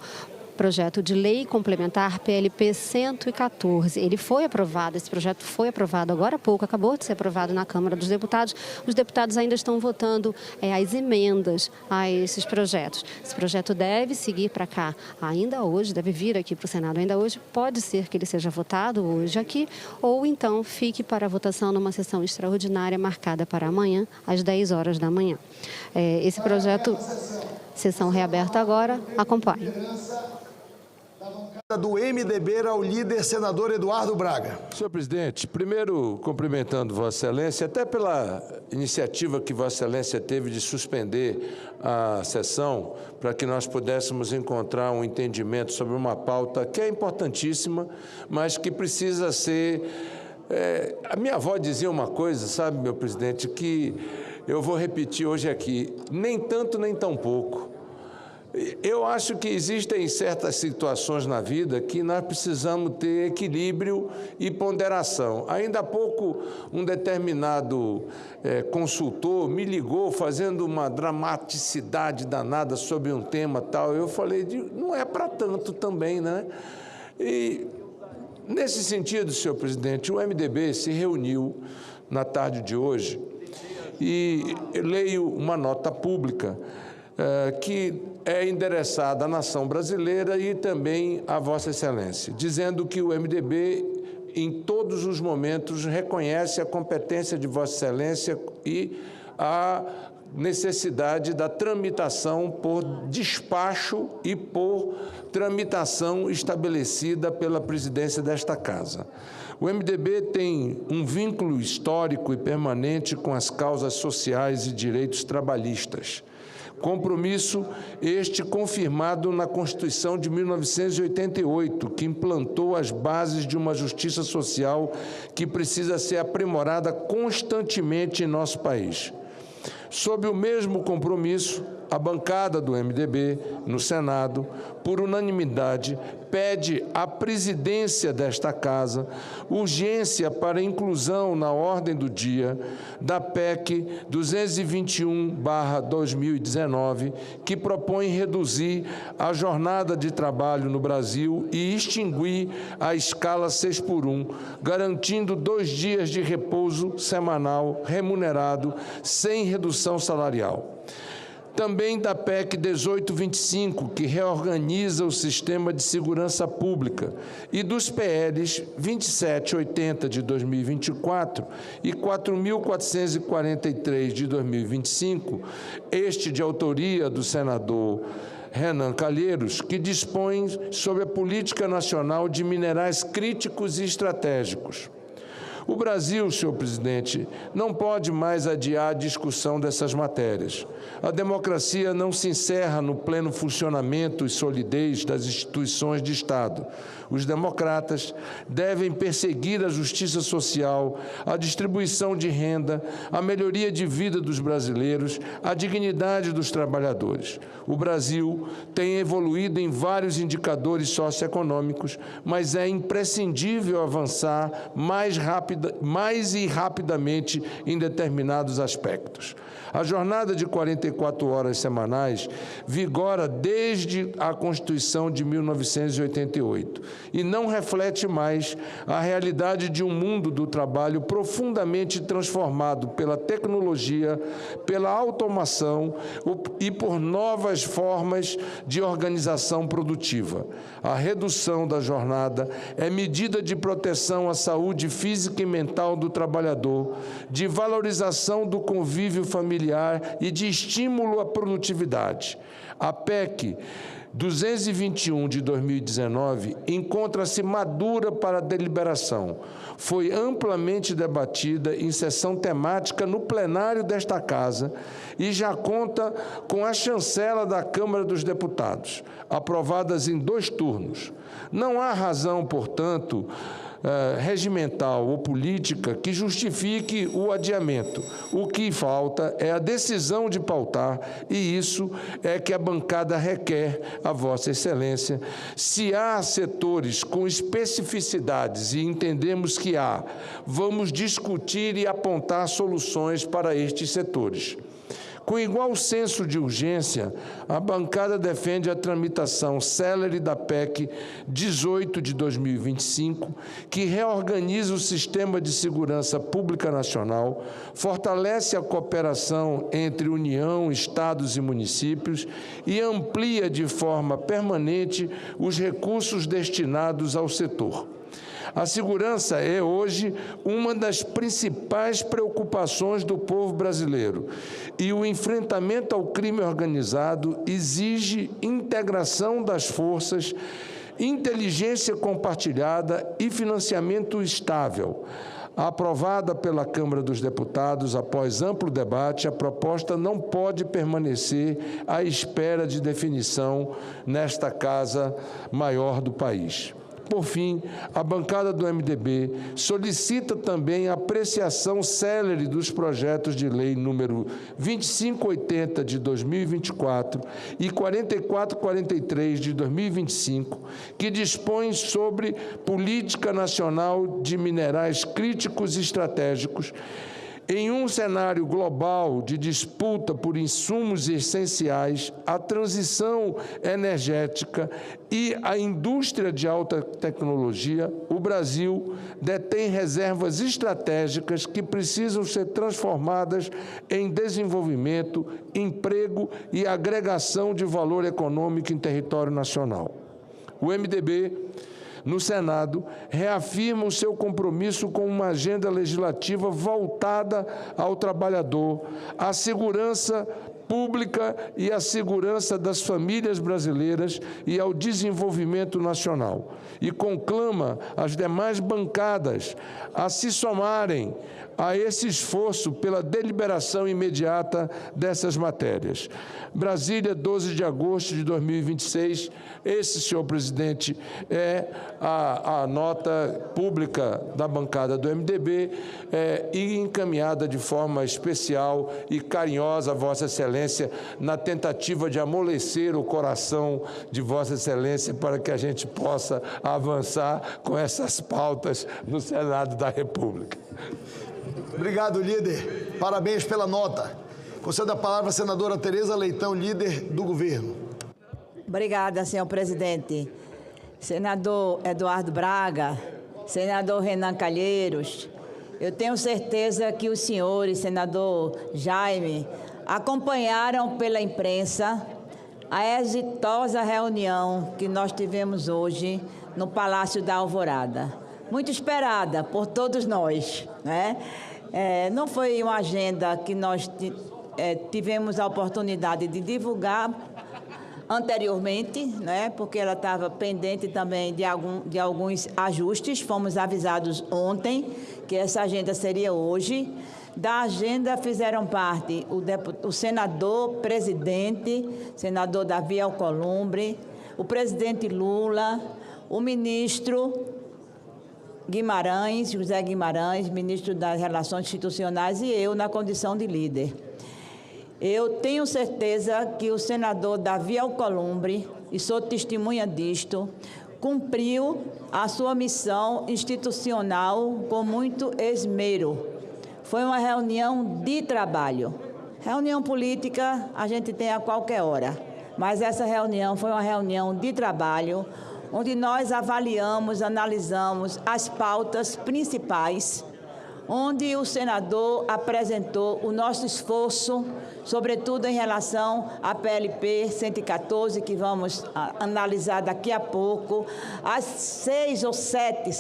projeto de lei complementar PLP 114. Ele foi aprovado, esse projeto foi aprovado agora há pouco, acabou de ser aprovado na Câmara dos Deputados. Os deputados ainda estão votando as emendas a esses projetos. Esse projeto deve seguir para cá ainda hoje, deve vir aqui para o Senado ainda hoje. Pode ser que ele seja votado hoje aqui, ou então fique para a votação numa sessão extraordinária marcada para amanhã, às 10 horas da manhã. Esse projeto, sessão reaberta agora, acompanhe. Do MDB ao líder senador Eduardo Braga. Senhor presidente, primeiro cumprimentando Vossa Excelência, até pela iniciativa que Vossa Excelência teve de suspender a sessão para que nós pudéssemos encontrar um entendimento sobre uma pauta que é importantíssima, mas que precisa ser... A minha avó dizia uma coisa, sabe, meu presidente, que eu vou repetir hoje aqui, nem tanto nem tão pouco. Eu acho que existem certas situações na vida que nós precisamos ter equilíbrio e ponderação. Ainda há pouco, um determinado consultor me ligou fazendo uma dramaticidade danada sobre um tema tal. Eu falei, não é para tanto também, né? E, nesse sentido, senhor presidente, o MDB se reuniu na tarde de hoje e eu leio uma nota pública que é endereçada à nação brasileira e também à Vossa Excelência, dizendo que o MDB, em todos os momentos, reconhece a competência de Vossa Excelência e a necessidade da tramitação por despacho e por tramitação estabelecida pela presidência desta Casa. O MDB tem um vínculo histórico e permanente com as causas sociais e direitos trabalhistas. Compromisso este confirmado na Constituição de 1988, que implantou as bases de uma justiça social que precisa ser aprimorada constantemente em nosso país. Sob o mesmo compromisso, a bancada do MDB no Senado, por unanimidade, pede à presidência desta Casa urgência para a inclusão na ordem do dia da PEC 221/2019, que propõe reduzir a jornada de trabalho no Brasil e extinguir a escala 6x1, garantindo 2 dias de repouso semanal remunerado sem redução salarial. Também da PEC 1825, que reorganiza o sistema de segurança pública, e dos PLs 2780 de 2024 e 4.443 de 2025, este de autoria do senador Renan Calheiros, que dispõe sobre a Política Nacional de Minerais Críticos e Estratégicos. O Brasil, senhor presidente, não pode mais adiar a discussão dessas matérias. A democracia não se encerra no pleno funcionamento e solidez das instituições de Estado. Os democratas devem perseguir a justiça social, a distribuição de renda, a melhoria de vida dos brasileiros, a dignidade dos trabalhadores. O Brasil tem evoluído em vários indicadores socioeconômicos, mas é imprescindível avançar mais e rapidamente em determinados aspectos. A jornada de 44 horas semanais vigora desde a Constituição de 1988 e não reflete mais a realidade de um mundo do trabalho profundamente transformado pela tecnologia, pela automação e por novas formas de organização produtiva. A redução da jornada é medida de proteção à saúde física e mental do trabalhador, de valorização do convívio familiar e de estímulo à produtividade. A PEC 221 de 2019 encontra-se madura para deliberação. Foi amplamente debatida em sessão temática no plenário desta Casa e já conta com a chancela da Câmara dos Deputados, aprovadas em 2 turnos. Não há razão, portanto, regimental ou política que justifique o adiamento. O que falta é a decisão de pautar, e isso é que a bancada requer a Vossa Excelência. Se há setores com especificidades, e entendemos que há, vamos discutir e apontar soluções para estes setores. Com igual senso de urgência, a bancada defende a tramitação célere da PEC 18 de 2025, que reorganiza o sistema de segurança pública nacional, fortalece a cooperação entre União, Estados e municípios e amplia de forma permanente os recursos destinados ao setor. A segurança é hoje uma das principais preocupações do povo brasileiro e o enfrentamento ao crime organizado exige integração das forças, inteligência compartilhada e financiamento estável. Aprovada pela Câmara dos Deputados após amplo debate, a proposta não pode permanecer à espera de definição nesta Casa Maior do país. Por fim, a bancada do MDB solicita também a apreciação célere dos projetos de lei número 2580 de 2024 e 4443 de 2025, que dispõem sobre Política Nacional de Minerais Críticos e Estratégicos. Em um cenário global de disputa por insumos essenciais, a transição energética e a indústria de alta tecnologia, o Brasil detém reservas estratégicas que precisam ser transformadas em desenvolvimento, emprego e agregação de valor econômico em território nacional. O MDB, no Senado, reafirma o seu compromisso com uma agenda legislativa voltada ao trabalhador, à segurança pública e à segurança das famílias brasileiras e ao desenvolvimento nacional. E conclama as demais bancadas a se somarem a esse esforço pela deliberação imediata dessas matérias. Brasília, 12 de agosto de 2026. Esse, senhor presidente, é a nota pública da bancada do MDB e encaminhada de forma especial e carinhosa a Vossa Excelência, Excelência na tentativa de amolecer o coração de Vossa Excelência para que a gente possa avançar com essas pautas no Senado da República. Obrigado, líder. Parabéns pela nota. Concedo a palavra à senadora Tereza Leitão, líder do governo. Obrigada, senhor presidente. Senador Eduardo Braga, senador Renan Calheiros, eu tenho certeza que os senhores, senador Jaime, acompanharam pela imprensa a exitosa reunião que nós tivemos hoje no Palácio da Alvorada. Muito esperada por todos nós, né? Não foi uma agenda que nós tivemos a oportunidade de divulgar anteriormente, né? Porque ela estava pendente também de alguns ajustes. Fomos avisados ontem que essa agenda seria hoje. Da agenda fizeram parte o senador presidente, senador Davi Alcolumbre, o presidente Lula, o ministro Guimarães, José Guimarães, ministro das Relações Institucionais, e eu na condição de líder. Eu tenho certeza que o senador Davi Alcolumbre, e sou testemunha disto, cumpriu a sua missão institucional com muito esmero. Foi uma reunião de trabalho. Reunião política a gente tem a qualquer hora, mas essa reunião foi uma reunião de trabalho, onde nós avaliamos, analisamos as pautas principais, onde o senador apresentou o nosso esforço, sobretudo em relação à PLP 114, que vamos analisar daqui a pouco, as 6 ou 7,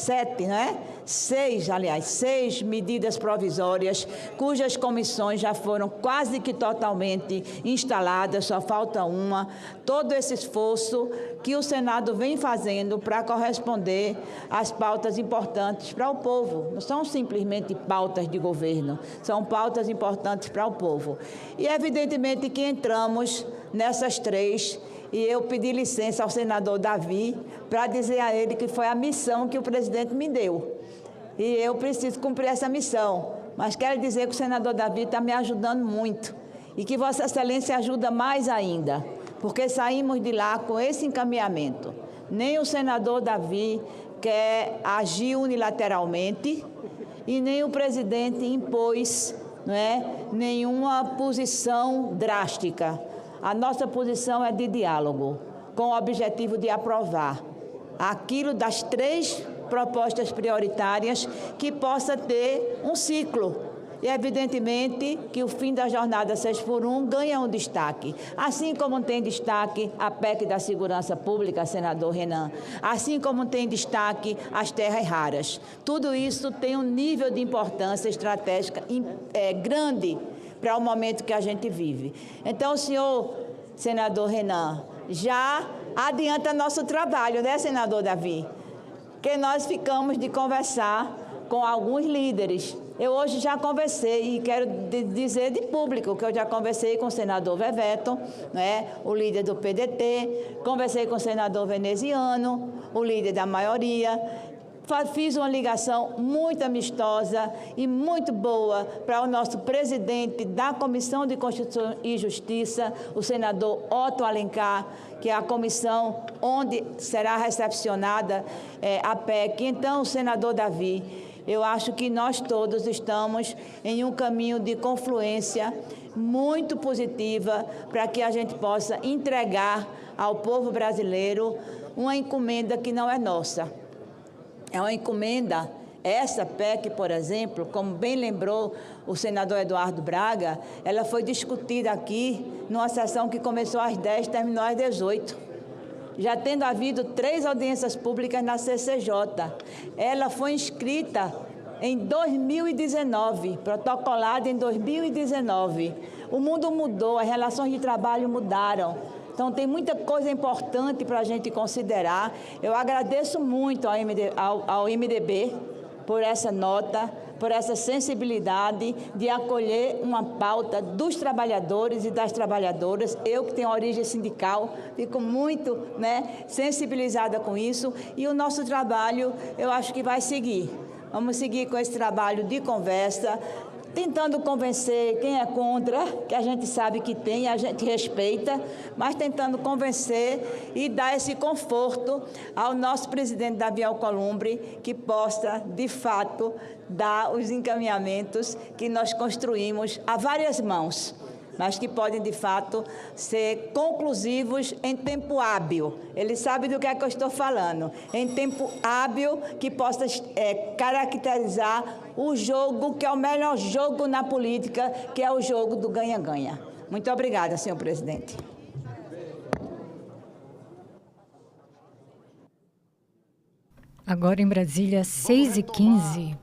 né? 6 medidas provisórias, cujas comissões já foram quase que totalmente instaladas, só falta uma. Todo esse esforço que o Senado vem fazendo para corresponder às pautas importantes para o povo. Não são simplesmente pautas de governo, são pautas importantes para o povo. E evidentemente que entramos nessas 3, e eu pedi licença ao senador Davi para dizer a ele que foi a missão que o presidente me deu. E eu preciso cumprir essa missão. Mas quero dizer que o senador Davi está me ajudando muito e que Vossa Excelência ajuda mais ainda, porque saímos de lá com esse encaminhamento. Nem o senador Davi quer agir unilateralmente e nem o presidente impôs, não é, nenhuma posição drástica. A nossa posição é de diálogo, com o objetivo de aprovar aquilo das 3 propostas prioritárias que possa ter um ciclo. E, evidentemente, que o fim da jornada 6x1 ganha um destaque. Assim como tem destaque a PEC da Segurança Pública, senador Renan. Assim como tem destaque as terras raras. Tudo isso tem um nível de importância estratégica grande para o momento que a gente vive. Então, senhor senador Renan, já adianta nosso trabalho, né, senador Davi? Que nós ficamos de conversar com alguns líderes. Eu hoje já conversei, e quero dizer de público, que eu já conversei com o senador Veveton, né, o líder do PDT, conversei com o senador Veneziano, o líder da maioria. Fiz uma ligação muito amistosa e muito boa para o nosso presidente da Comissão de Constituição e Justiça, o senador Otto Alencar, que é a comissão onde será recepcionada a PEC. Então, senador Davi, eu acho que nós todos estamos em um caminho de confluência muito positiva para que a gente possa entregar ao povo brasileiro uma encomenda que não é nossa. É uma encomenda, essa PEC, por exemplo, como bem lembrou o senador Eduardo Braga, ela foi discutida aqui numa sessão que começou às 10 e terminou às 18. Já tendo havido 3 audiências públicas na CCJ. Ela foi inscrita em 2019, protocolada em 2019. O mundo mudou, as relações de trabalho mudaram. Então, tem muita coisa importante para a gente considerar. Eu agradeço muito ao MDB por essa nota, por essa sensibilidade de acolher uma pauta dos trabalhadores e das trabalhadoras. Eu, que tenho origem sindical, fico muito sensibilizada com isso. E o nosso trabalho, eu acho que vai seguir. Vamos seguir com esse trabalho de conversa, tentando convencer quem é contra, que a gente sabe que tem, a gente respeita, mas tentando convencer e dar esse conforto ao nosso presidente Davi Alcolumbre, que possa, de fato, dar os encaminhamentos que nós construímos a várias mãos, mas que podem, de fato, ser conclusivos em tempo hábil. Ele sabe do que é que eu estou falando. Em tempo hábil, que possa caracterizar o jogo, que é o melhor jogo na política, que é o jogo do ganha-ganha. Muito obrigada, senhor presidente. Agora em Brasília, 6h15.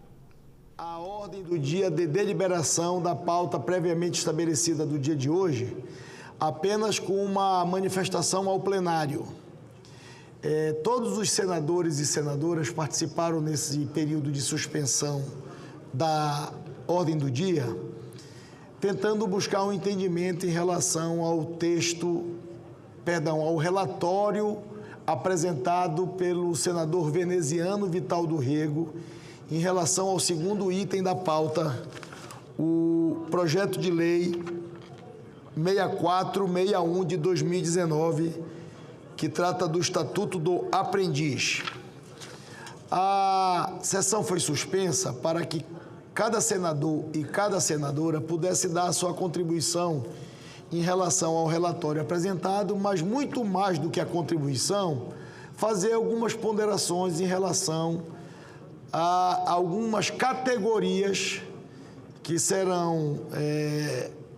A ordem do dia de deliberação da pauta previamente estabelecida do dia de hoje, apenas com uma manifestação ao plenário. Todos os senadores e senadoras participaram nesse período de suspensão da ordem do dia, tentando buscar um entendimento em relação ao ao relatório apresentado pelo senador veneziano Vital do Rego, em relação ao segundo item da pauta, o projeto de lei 6461 de 2019, que trata do Estatuto do Aprendiz. A sessão foi suspensa para que cada senador e cada senadora pudesse dar a sua contribuição em relação ao relatório apresentado, mas muito mais do que a contribuição, fazer algumas ponderações em relação a algumas categorias que serão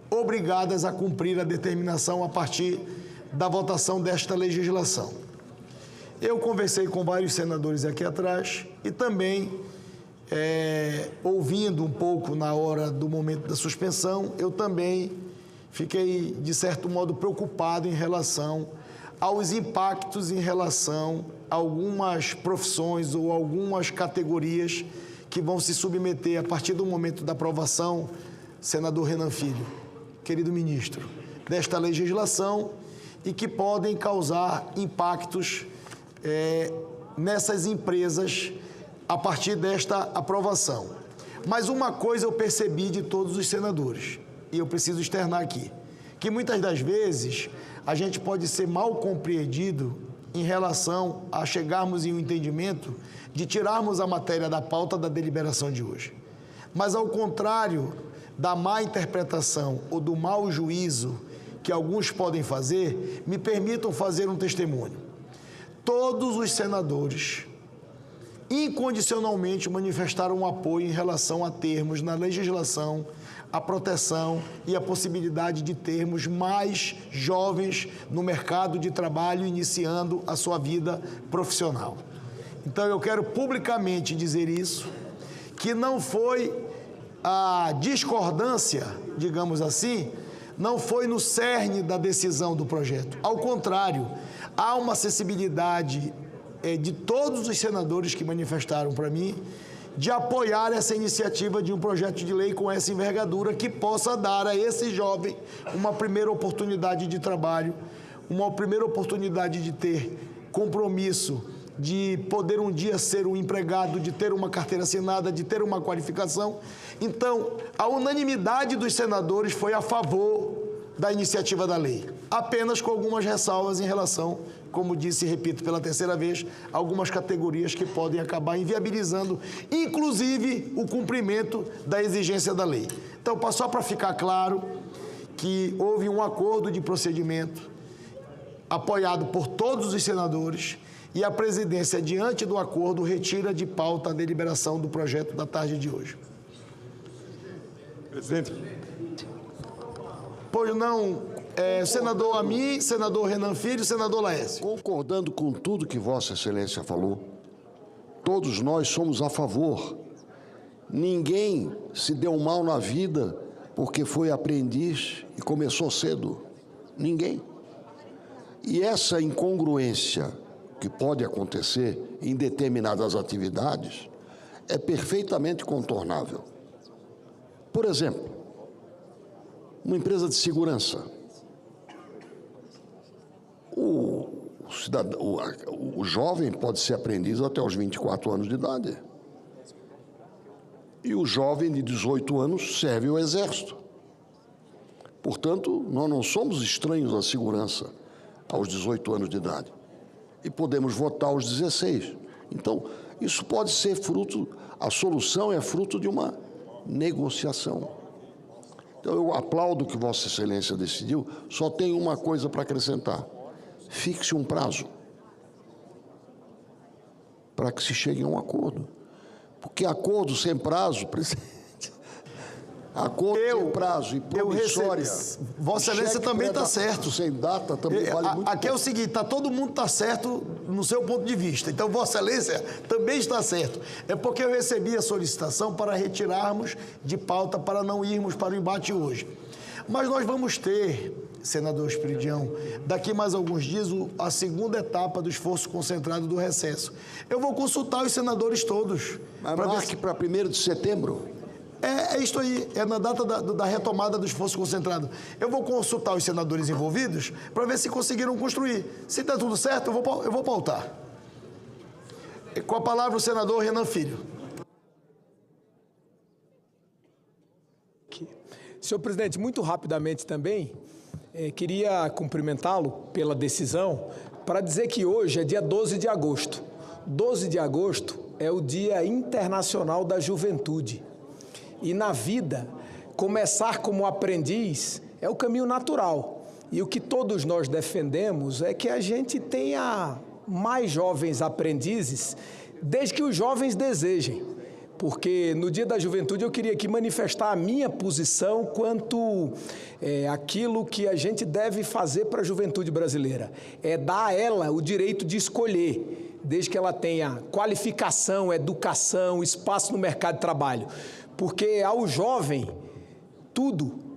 obrigadas a cumprir a determinação a partir da votação desta legislação. Eu conversei com vários senadores aqui atrás e também, ouvindo um pouco na hora do momento da suspensão, eu também fiquei, de certo modo, preocupado em relação aos impactos em relação a algumas profissões ou algumas categorias que vão se submeter a partir do momento da aprovação, senador Renan Filho, querido ministro, desta legislação e que podem causar impactos nessas empresas a partir desta aprovação. Mas uma coisa eu percebi de todos os senadores, e eu preciso externar aqui, que muitas das vezes a gente pode ser mal compreendido em relação a chegarmos em um entendimento de tirarmos a matéria da pauta da deliberação de hoje. Mas, ao contrário da má interpretação ou do mau juízo que alguns podem fazer, me permitam fazer um testemunho. Todos os senadores incondicionalmente manifestaram um apoio em relação a termos na legislação a proteção e a possibilidade de termos mais jovens no mercado de trabalho iniciando a sua vida profissional. Então, eu quero publicamente dizer isso, que não foi a discordância, digamos assim, não foi no cerne da decisão do projeto. Ao contrário, há uma acessibilidade de todos os senadores que manifestaram para mim de apoiar essa iniciativa de um projeto de lei com essa envergadura que possa dar a esse jovem uma primeira oportunidade de trabalho, uma primeira oportunidade de ter compromisso, de poder um dia ser um empregado, de ter uma carteira assinada, de ter uma qualificação. Então, a unanimidade dos senadores foi a favor da iniciativa da lei, apenas com algumas ressalvas em relação, como disse e repito pela terceira vez, algumas categorias que podem acabar inviabilizando, inclusive, o cumprimento da exigência da lei. Então, só para ficar claro que houve um acordo de procedimento apoiado por todos os senadores e a presidência, diante do acordo, retira de pauta a deliberação do projeto da tarde de hoje. Presidente. Pois não, senador Amin, senador Renan Filho, senador Laércio. Concordando com tudo que Vossa Excelência falou, todos nós somos a favor. Ninguém se deu mal na vida porque foi aprendiz e começou cedo. Ninguém. E essa incongruência que pode acontecer em determinadas atividades é perfeitamente contornável. Por exemplo, uma empresa de segurança. O jovem pode ser aprendiz até os 24 anos de idade. E o jovem de 18 anos serve o Exército. Portanto, nós não somos estranhos à segurança aos 18 anos de idade. E podemos votar aos 16. Então, isso pode ser fruto, a solução é fruto de uma negociação. Então, eu aplaudo o que Vossa Excelência decidiu, só tenho uma coisa para acrescentar. Fixe um prazo para que se chegue a um acordo. Porque acordo sem prazo, presidente, acordo sem prazo e promissória... Vossa Excelência também está certo. Sem data também vale muito. Aqui é o seguinte, todo mundo está certo no seu ponto de vista. Então, Vossa Excelência também está certo. É porque eu recebi a solicitação para retirarmos de pauta, para não irmos para o embate hoje. Mas nós vamos ter, senador Esperidião, daqui mais alguns dias, a segunda etapa do esforço concentrado do recesso. Eu vou consultar os senadores todos. Mas marque para 1º de setembro. É isso aí, é na data da retomada do esforço concentrado. Eu vou consultar os senadores envolvidos para ver se conseguiram construir. Se está tudo certo, eu vou pautar. Com a palavra o senador Renan Filho. Senhor presidente, muito rapidamente também, queria cumprimentá-lo pela decisão para dizer que hoje é dia 12 de agosto. 12 de agosto é o Dia Internacional da Juventude. E na vida, começar como aprendiz é o caminho natural. E o que todos nós defendemos é que a gente tenha mais jovens aprendizes, desde que os jovens desejem. Porque no Dia da Juventude eu queria aqui manifestar a minha posição quanto aquilo que a gente deve fazer para a juventude brasileira. É dar a ela o direito de escolher, desde que ela tenha qualificação, educação, espaço no mercado de trabalho. Porque ao jovem, tudo,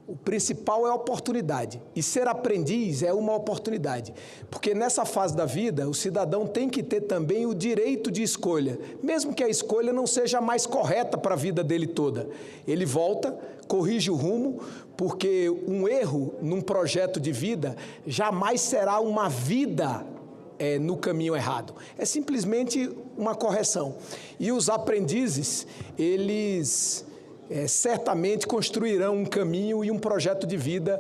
o principal é a oportunidade. E ser aprendiz é uma oportunidade. Porque nessa fase da vida, o cidadão tem que ter também o direito de escolha. Mesmo que a escolha não seja a mais correta para a vida dele toda. Ele volta, corrige o rumo, porque um erro num projeto de vida jamais será uma vida no caminho errado. É simplesmente uma correção. E os aprendizes, eles certamente construirão um caminho e um projeto de vida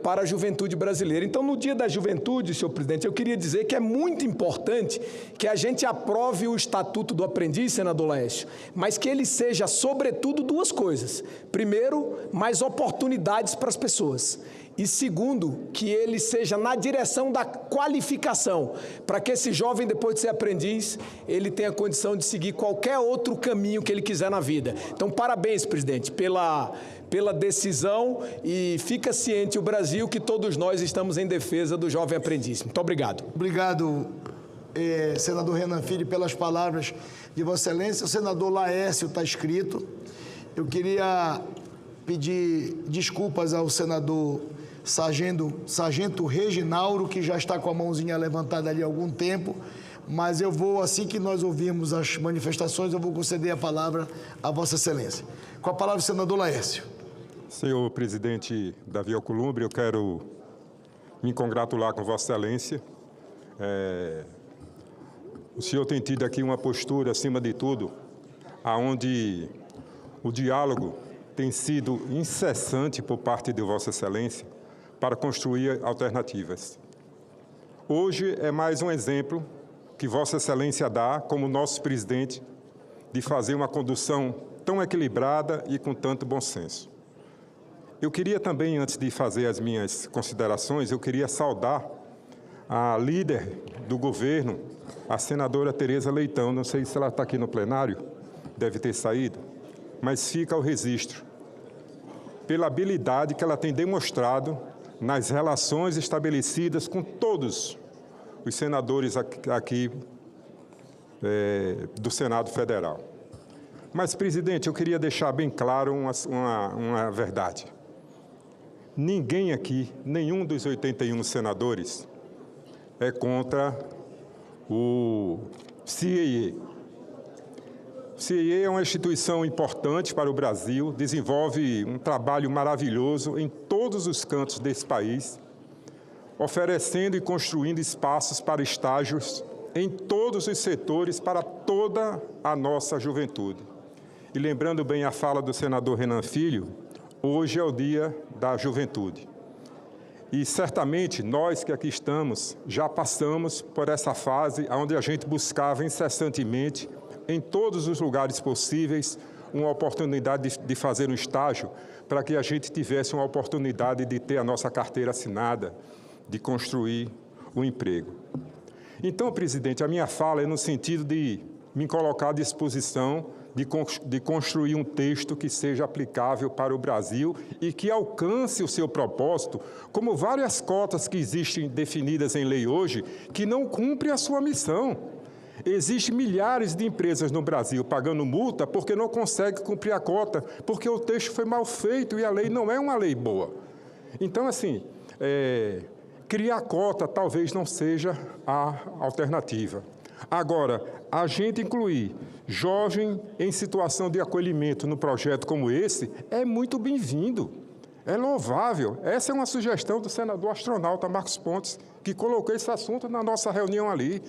para a juventude brasileira. Então, no Dia da Juventude, senhor presidente, eu queria dizer que é muito importante que a gente aprove o Estatuto do Aprendiz, senador Laércio, mas que ele seja, sobretudo, duas coisas. Primeiro, mais oportunidades para as pessoas. E segundo, que ele seja na direção da qualificação, para que esse jovem, depois de ser aprendiz, ele tenha condição de seguir qualquer outro caminho que ele quiser na vida. Então, parabéns, presidente, pela decisão, e fica ciente o Brasil que todos nós estamos em defesa do jovem aprendiz. Muito obrigado. Obrigado, senador Renan Filho, pelas palavras de Vossa Excelência. O senador Laércio está escrito. Eu queria pedir desculpas ao senador Sargento Reginaldo, que já está com a mãozinha levantada ali há algum tempo, mas eu vou, assim que nós ouvirmos as manifestações, eu vou conceder a palavra a Vossa Excelência. Com a palavra o senador Laércio. Senhor presidente Davi Alcolumbre, eu quero me congratular com Vossa Excelência. O senhor tem tido aqui uma postura, acima de tudo, onde o diálogo tem sido incessante por parte de Vossa Excelência para construir alternativas. Hoje é mais um exemplo que Vossa Excelência dá, como nosso presidente, de fazer uma condução tão equilibrada e com tanto bom senso. Eu queria também, antes de fazer as minhas considerações, eu queria saudar a líder do governo, a senadora Tereza Leitão. Não sei se ela está aqui no plenário, deve ter saído, mas fica o registro, pela habilidade que ela tem demonstrado nas relações estabelecidas com todos os senadores aqui do Senado Federal. Mas, presidente, eu queria deixar bem claro uma verdade. Ninguém aqui, nenhum dos 81 senadores, é contra o CIEE. O CIEE é uma instituição importante para o Brasil, desenvolve um trabalho maravilhoso em todos os cantos desse país, oferecendo e construindo espaços para estágios em todos os setores para toda a nossa juventude. E lembrando bem a fala do senador Renan Filho, hoje é o Dia da Juventude. E certamente nós que aqui estamos já passamos por essa fase onde a gente buscava incessantemente, em todos os lugares possíveis, uma oportunidade de fazer um estágio para que a gente tivesse uma oportunidade de ter a nossa carteira assinada, de construir um emprego. Então, presidente, a minha fala é no sentido de me colocar à disposição de construir um texto que seja aplicável para o Brasil e que alcance o seu propósito, como várias cotas que existem definidas em lei hoje, que não cumprem a sua missão. Existem milhares de empresas no Brasil pagando multa porque não conseguem cumprir a cota, porque o texto foi mal feito e a lei não é uma lei boa. Então, assim, criar cota talvez não seja a alternativa. Agora, a gente incluir jovem em situação de acolhimento no projeto como esse é muito bem-vindo, é louvável. Essa é uma sugestão do senador astronauta Marcos Pontes, que colocou esse assunto na nossa reunião ali.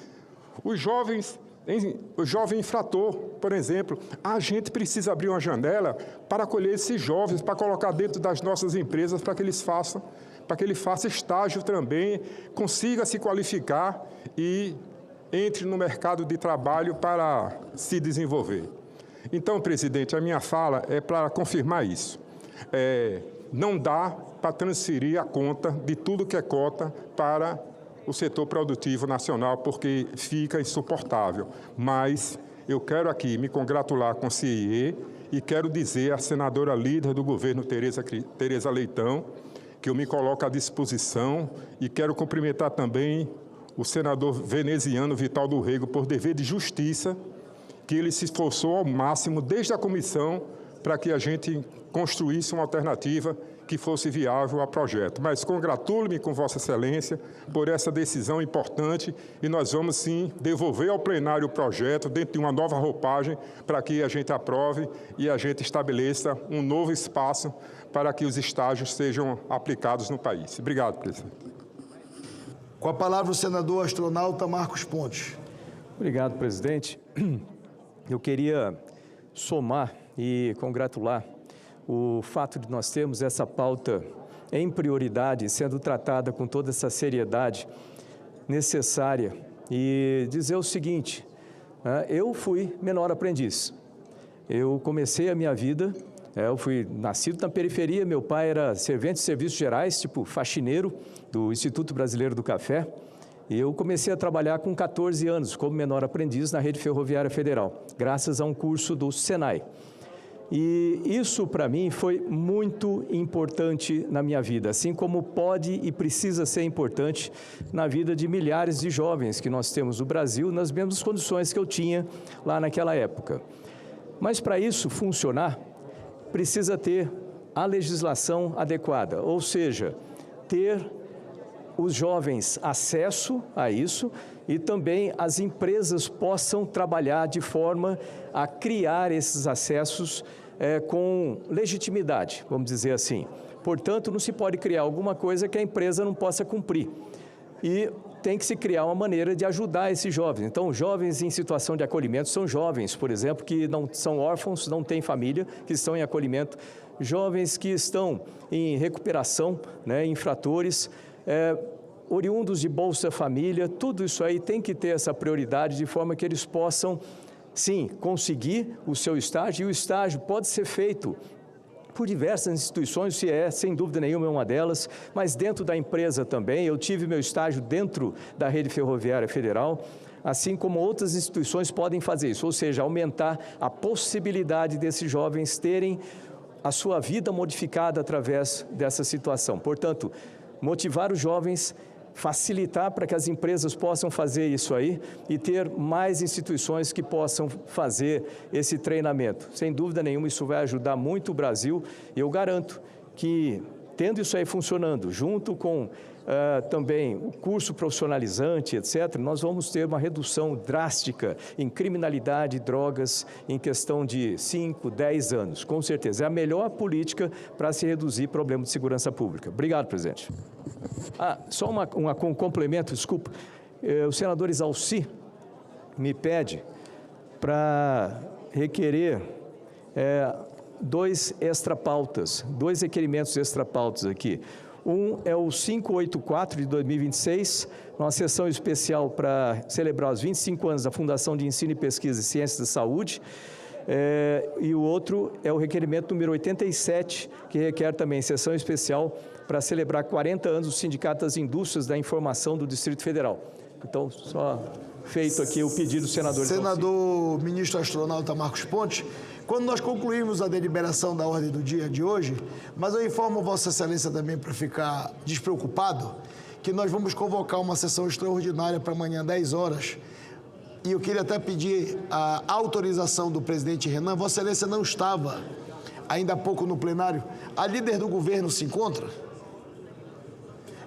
O jovem infrator, por exemplo, a gente precisa abrir uma janela para acolher esses jovens, para colocar dentro das nossas empresas, para que ele faça estágio também, consiga se qualificar e entre no mercado de trabalho para se desenvolver. Então, presidente, a minha fala é para confirmar isso. Não dá para transferir a conta de tudo que é cota para o setor produtivo nacional, porque fica insuportável. Mas eu quero aqui me congratular com o CIE e quero dizer à senadora líder do governo, Tereza Leitão, que eu me coloco à disposição e quero cumprimentar também o senador veneziano Vital do Rego por dever de justiça, que ele se esforçou ao máximo desde a comissão para que a gente construísse uma alternativa que fosse viável ao projeto. Mas congratulo-me com Vossa Excelência por essa decisão importante e nós vamos, sim, devolver ao plenário o projeto dentro de uma nova roupagem para que a gente aprove e a gente estabeleça um novo espaço para que os estágios sejam aplicados no país. Obrigado, presidente. Com a palavra o senador astronauta Marcos Pontes. Obrigado, presidente. Eu queria somar e congratular o fato de nós termos essa pauta em prioridade, sendo tratada com toda essa seriedade necessária. E dizer o seguinte, eu fui menor aprendiz. Eu comecei a minha vida, eu fui nascido na periferia, meu pai era servente de serviços gerais, tipo faxineiro do Instituto Brasileiro do Café, e eu comecei a trabalhar com 14 anos como menor aprendiz na Rede Ferroviária Federal, graças a um curso do Senai. E isso, para mim, foi muito importante na minha vida, assim como pode e precisa ser importante na vida de milhares de jovens que nós temos no Brasil, nas mesmas condições que eu tinha lá naquela época. Mas, para isso funcionar, precisa ter a legislação adequada, ou seja, ter os jovens acesso a isso e também as empresas possam trabalhar de forma a criar esses acessos com legitimidade, vamos dizer assim. Portanto, não se pode criar alguma coisa que a empresa não possa cumprir. E tem que se criar uma maneira de ajudar esses jovens. Então, jovens em situação de acolhimento são jovens, por exemplo, que não são órfãos, não têm família, que estão em acolhimento. Jovens que estão em recuperação, infratores, oriundos de Bolsa Família, tudo isso aí tem que ter essa prioridade de forma que eles possam, sim, conseguir o seu estágio. E o estágio pode ser feito por diversas instituições, se sem dúvida nenhuma é uma delas, mas dentro da empresa também. Eu tive meu estágio dentro da Rede Ferroviária Federal, assim como outras instituições podem fazer isso, ou seja, aumentar a possibilidade desses jovens terem a sua vida modificada através dessa situação. Portanto, motivar os jovens, facilitar para que as empresas possam fazer isso aí e ter mais instituições que possam fazer esse treinamento. Sem dúvida nenhuma, isso vai ajudar muito o Brasil e eu garanto que, tendo isso aí funcionando, junto com também o curso profissionalizante, etc., nós vamos ter uma redução drástica em criminalidade e drogas em questão de 5, 10 anos, com certeza. É a melhor política para se reduzir problema de segurança pública. Obrigado, presidente. Só um complemento, desculpa. O senador Exalci me pede para requerer dois extra-pautas, dois requerimentos extra-pautas aqui. Um é o 584 de 2026, uma sessão especial para celebrar os 25 anos da Fundação de Ensino e Pesquisa em Ciências da Saúde. E o outro é o requerimento número 87, que requer também sessão especial para celebrar 40 anos do Sindicato das Indústrias da Informação do Distrito Federal. Então, só feito aqui o pedido do senador. Senador ministro astronauta Marcos Pontes, quando nós concluímos a deliberação da ordem do dia de hoje, mas eu informo Vossa Excelência também para ficar despreocupado, que nós vamos convocar uma sessão extraordinária para amanhã, 10 horas, e eu queria até pedir a autorização do presidente Renan. Vossa Excelência não estava ainda há pouco no plenário. A líder do governo se encontra?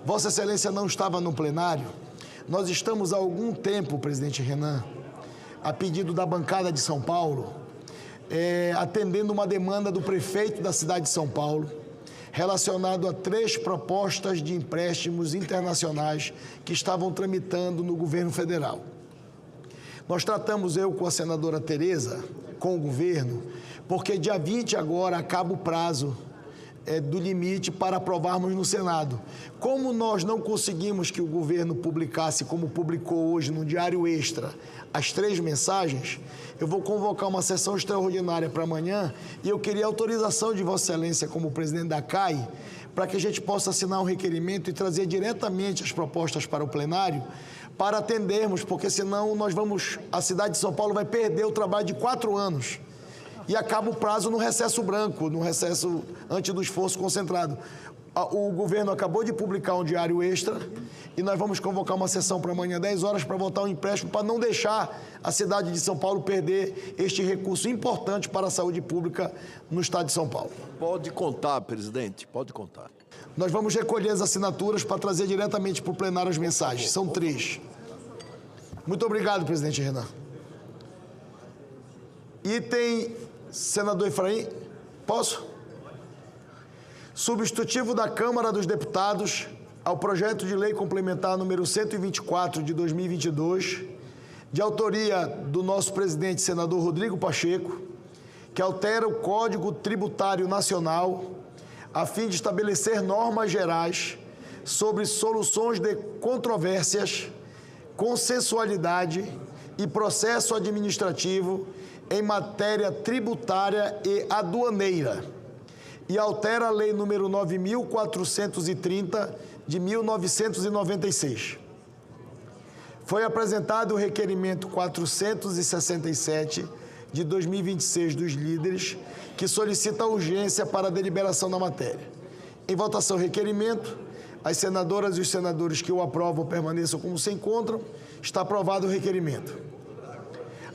Vossa Excelência não estava no plenário. Nós estamos há algum tempo, presidente Renan, a pedido da bancada de São Paulo, atendendo uma demanda do prefeito da cidade de São Paulo, relacionado a 3 propostas de empréstimos internacionais que estavam tramitando no governo federal. Nós tratamos, eu com a senadora Tereza, com o governo, porque dia 20 agora acaba o prazo do limite para aprovarmos no Senado. Como nós não conseguimos que o governo publicasse, como publicou hoje no Diário Extra, as 3 mensagens, eu vou convocar uma sessão extraordinária para amanhã e eu queria a autorização de Vossa Excelência como presidente da CAI para que a gente possa assinar um requerimento e trazer diretamente as propostas para o plenário para atendermos, porque senão a cidade de São Paulo vai perder o trabalho de 4 anos. E acaba o prazo no recesso branco, no recesso antes do esforço concentrado. O governo acabou de publicar um Diário Extra e nós vamos convocar uma sessão para amanhã, 10 horas, para votar um empréstimo para não deixar a cidade de São Paulo perder este recurso importante para a saúde pública no estado de São Paulo. Pode contar, presidente, pode contar. Nós vamos recolher as assinaturas para trazer diretamente para o plenário as mensagens. São 3. Muito obrigado, presidente Renan. Item... Senador Efraim, posso? Substitutivo da Câmara dos Deputados ao projeto de lei complementar número 124 de 2022, de autoria do nosso presidente, senador Rodrigo Pacheco, que altera o Código Tributário Nacional a fim de estabelecer normas gerais sobre soluções de controvérsias, consensualidade e processo administrativo em matéria tributária e aduaneira, e altera a Lei nº 9.430, de 1996. Foi apresentado o requerimento 467, de 2026, dos líderes, que solicita a urgência para a deliberação da matéria. Em votação, requerimento. As senadoras e os senadores que o aprovam permaneçam como se encontram. Está aprovado o requerimento.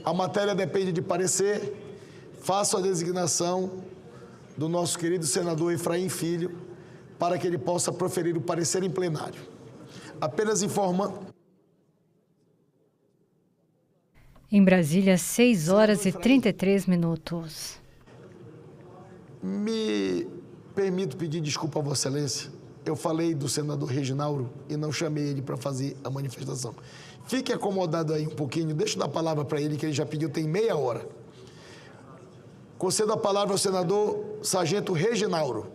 A matéria depende de parecer. Faço a designação do nosso querido senador Efraim Filho para que ele possa proferir o parecer em plenário. Apenas informando. Em Brasília, 6 horas e 33 minutos. Me permito pedir desculpa a Vossa Excelência. Eu falei do senador Reginaldo e não chamei ele para fazer a manifestação. Fique acomodado aí um pouquinho, deixa eu dar a palavra para ele, que ele já pediu, tem meia hora. Concedo a palavra ao senador Sargento Reginaldo.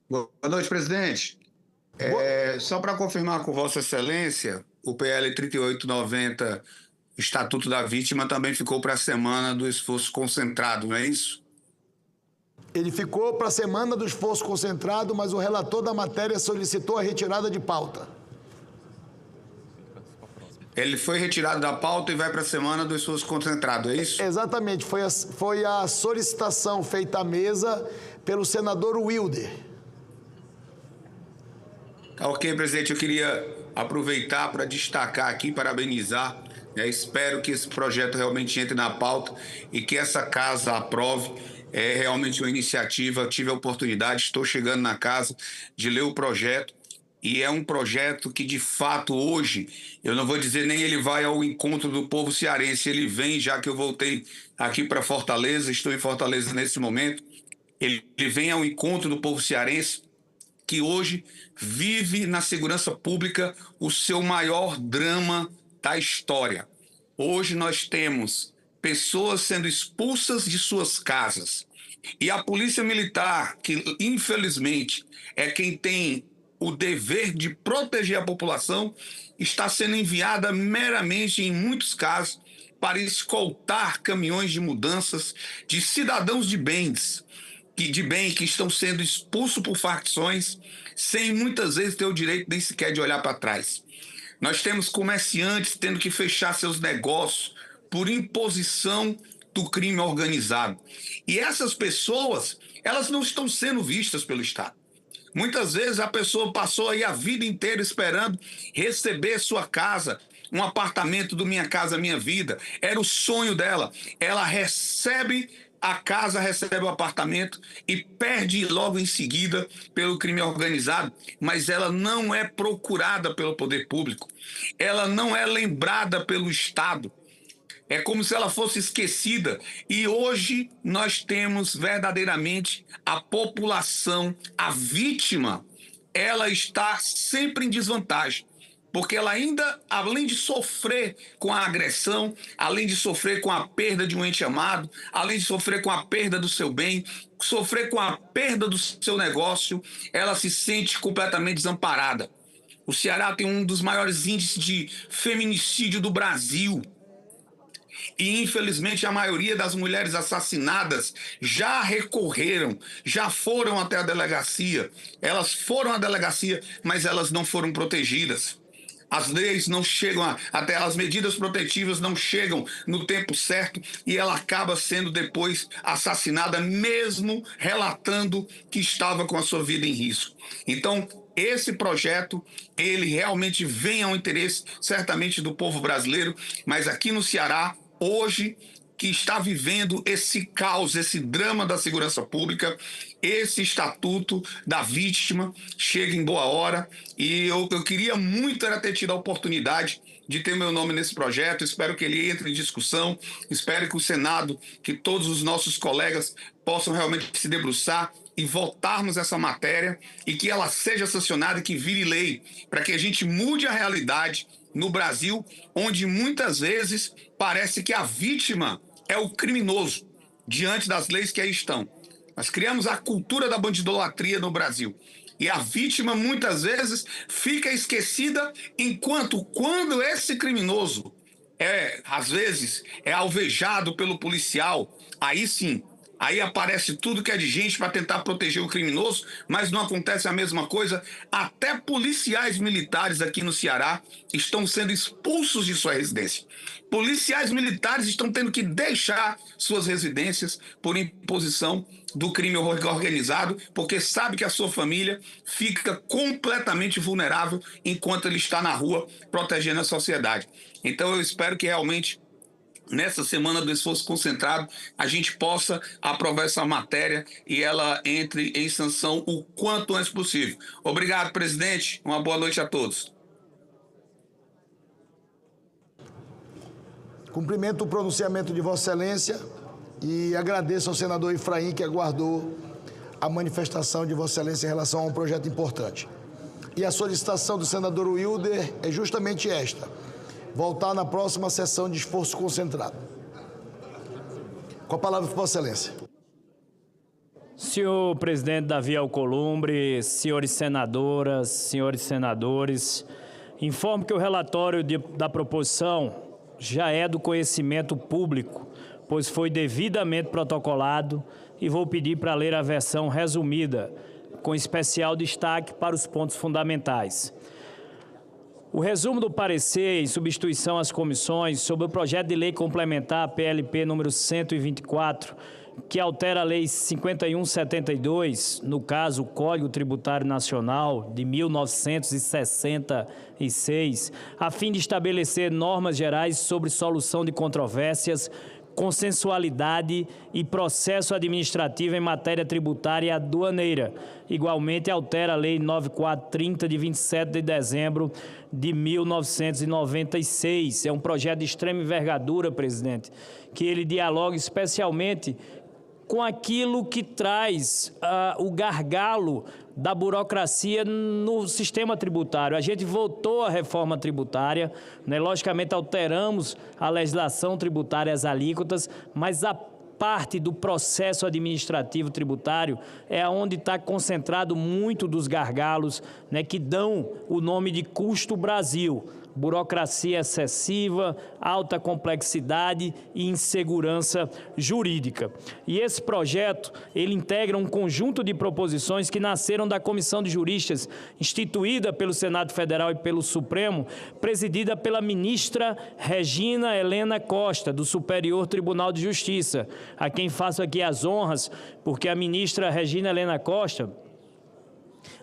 Boa noite, presidente. Só para confirmar com Vossa Excelência, o PL 3890, Estatuto da Vítima, também ficou para a semana do esforço concentrado, não é isso? Ele ficou para a semana do esforço concentrado, mas o relator da matéria solicitou a retirada de pauta. Ele foi retirado da pauta e vai para a semana do esforço concentrado, é isso? Exatamente. Foi a solicitação feita à mesa pelo senador Wilder. Ok, presidente. Eu queria aproveitar para destacar aqui, parabenizar. Espero que esse projeto realmente entre na pauta e que essa casa aprove. É realmente uma iniciativa. Tive a oportunidade, estou chegando na casa, de ler o projeto. E é um projeto que, de fato, hoje, eu não vou dizer nem ele vai ao encontro do povo cearense, ele vem, já que eu voltei aqui para Fortaleza, estou em Fortaleza nesse momento, ele vem ao encontro do povo cearense que hoje vive na segurança pública o seu maior drama da história. Hoje nós temos pessoas sendo expulsas de suas casas. E a Polícia Militar, que infelizmente é quem tem o dever de proteger a população, está sendo enviada meramente, em muitos casos, para escoltar caminhões de mudanças de cidadãos de bem que estão sendo expulsos por facções, sem muitas vezes ter o direito nem sequer de olhar para trás. Nós temos comerciantes tendo que fechar seus negócios por imposição do crime organizado. E essas pessoas, elas não estão sendo vistas pelo Estado. Muitas vezes a pessoa passou aí a vida inteira esperando receber sua casa, um apartamento do Minha Casa Minha Vida. Era o sonho dela. Ela recebe a casa, recebe o apartamento e perde logo em seguida pelo crime organizado, mas ela não é procurada pelo poder público. Ela não é lembrada pelo Estado. É como se ela fosse esquecida. E hoje nós temos verdadeiramente a população, a vítima, ela está sempre em desvantagem. Porque ela ainda, além de sofrer com a agressão, além de sofrer com a perda de um ente amado, além de sofrer com a perda do seu bem, sofrer com a perda do seu negócio, ela se sente completamente desamparada. O Ceará tem um dos maiores índices de feminicídio do Brasil. E, infelizmente, a maioria das mulheres assassinadas já recorreram, já foram até a delegacia. Elas foram à delegacia, mas elas não foram protegidas. As leis não chegam até, as medidas protetivas não chegam no tempo certo e ela acaba sendo depois assassinada, mesmo relatando que estava com a sua vida em risco. Então, esse projeto, ele realmente vem ao interesse, certamente, do povo brasileiro, mas aqui no Ceará, hoje, que está vivendo esse caos, esse drama da segurança pública, esse estatuto da vítima chega em boa hora e eu queria muito era ter tido a oportunidade de ter meu nome nesse projeto. Espero que ele entre em discussão, espero que o Senado, que todos os nossos colegas possam realmente se debruçar e votarmos essa matéria e que ela seja sancionada e que vire lei, para que a gente mude a realidade no Brasil, onde muitas vezes parece que a vítima é o criminoso diante das leis que aí estão. Nós criamos a cultura da bandidolatria no Brasil. E a vítima, muitas vezes, fica esquecida enquanto, quando esse criminoso às vezes, é alvejado pelo policial, aí sim, aí aparece tudo que é de gente para tentar proteger o criminoso, mas não acontece a mesma coisa. Até policiais militares aqui no Ceará estão sendo expulsos de sua residência. Policiais militares estão tendo que deixar suas residências por imposição do crime organizado, porque sabe que a sua família fica completamente vulnerável enquanto ele está na rua protegendo a sociedade. Então eu espero que realmente nessa semana do esforço concentrado, a gente possa aprovar essa matéria e ela entre em sanção o quanto antes possível. Obrigado, presidente. Uma boa noite a todos. Cumprimento o pronunciamento de Vossa Excelência e agradeço ao senador Efraim que aguardou a manifestação de Vossa Excelência em relação a um projeto importante. E a solicitação do senador Wilder é justamente esta: voltar na próxima sessão de esforço concentrado. Com a palavra, Vossa Excelência. Senhor presidente Davi Alcolumbre, senhores senadoras, senhores senadores, informo que o relatório da proposição já é do conhecimento público, pois foi devidamente protocolado, e vou pedir para ler a versão resumida, com especial destaque para os pontos fundamentais. O resumo do parecer em substituição às comissões sobre o projeto de lei complementar PLP número 124, que altera a Lei 5172, no caso o Código Tributário Nacional de 1966, a fim de estabelecer normas gerais sobre solução de controvérsias, consensualidade e processo administrativo em matéria tributária e aduaneira. Igualmente altera a Lei 9430 de 27 de dezembro de 1996. É um projeto de extrema envergadura, presidente, que ele dialoga especialmente com aquilo que traz o gargalo da burocracia no sistema tributário. A gente votou a reforma tributária, né? Logicamente alteramos a legislação tributária, as alíquotas, mas a parte do processo administrativo tributário é onde está concentrado muito dos gargalos, né, que dão o nome de custo Brasil. Burocracia excessiva, alta complexidade e insegurança jurídica. E esse projeto, ele integra um conjunto de proposições que nasceram da Comissão de Juristas, instituída pelo Senado Federal e pelo Supremo, presidida pela ministra Regina Helena Costa, do Superior Tribunal de Justiça, a quem faço aqui as honras, porque a ministra Regina Helena Costa,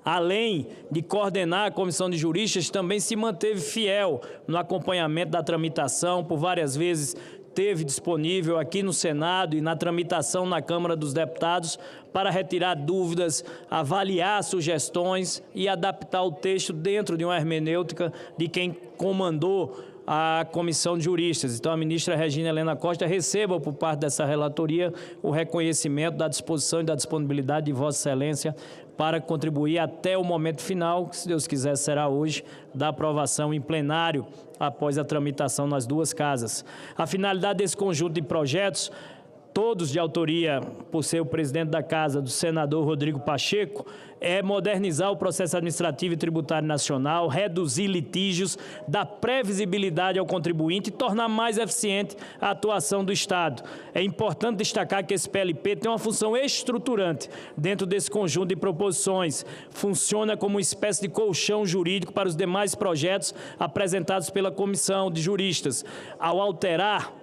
além de coordenar a Comissão de Juristas, também se manteve fiel no acompanhamento da tramitação, por várias vezes teve disponível aqui no Senado e na tramitação na Câmara dos Deputados para retirar dúvidas, avaliar sugestões e adaptar o texto dentro de uma hermenêutica de quem comandou a Comissão de Juristas. Então, a ministra Regina Helena Costa receba por parte dessa relatoria o reconhecimento da disposição e da disponibilidade de Vossa Excelência para contribuir até o momento final, que, se Deus quiser, será hoje, da aprovação em plenário após a tramitação nas duas casas. A finalidade desse conjunto de projetos, todos de autoria, por ser o presidente da Casa, do senador Rodrigo Pacheco, é modernizar o processo administrativo e tributário nacional, reduzir litígios, dar previsibilidade ao contribuinte e tornar mais eficiente a atuação do Estado. É importante destacar que esse PLP tem uma função estruturante dentro desse conjunto de proposições. Funciona como uma espécie de colchão jurídico para os demais projetos apresentados pela Comissão de Juristas. Ao alterar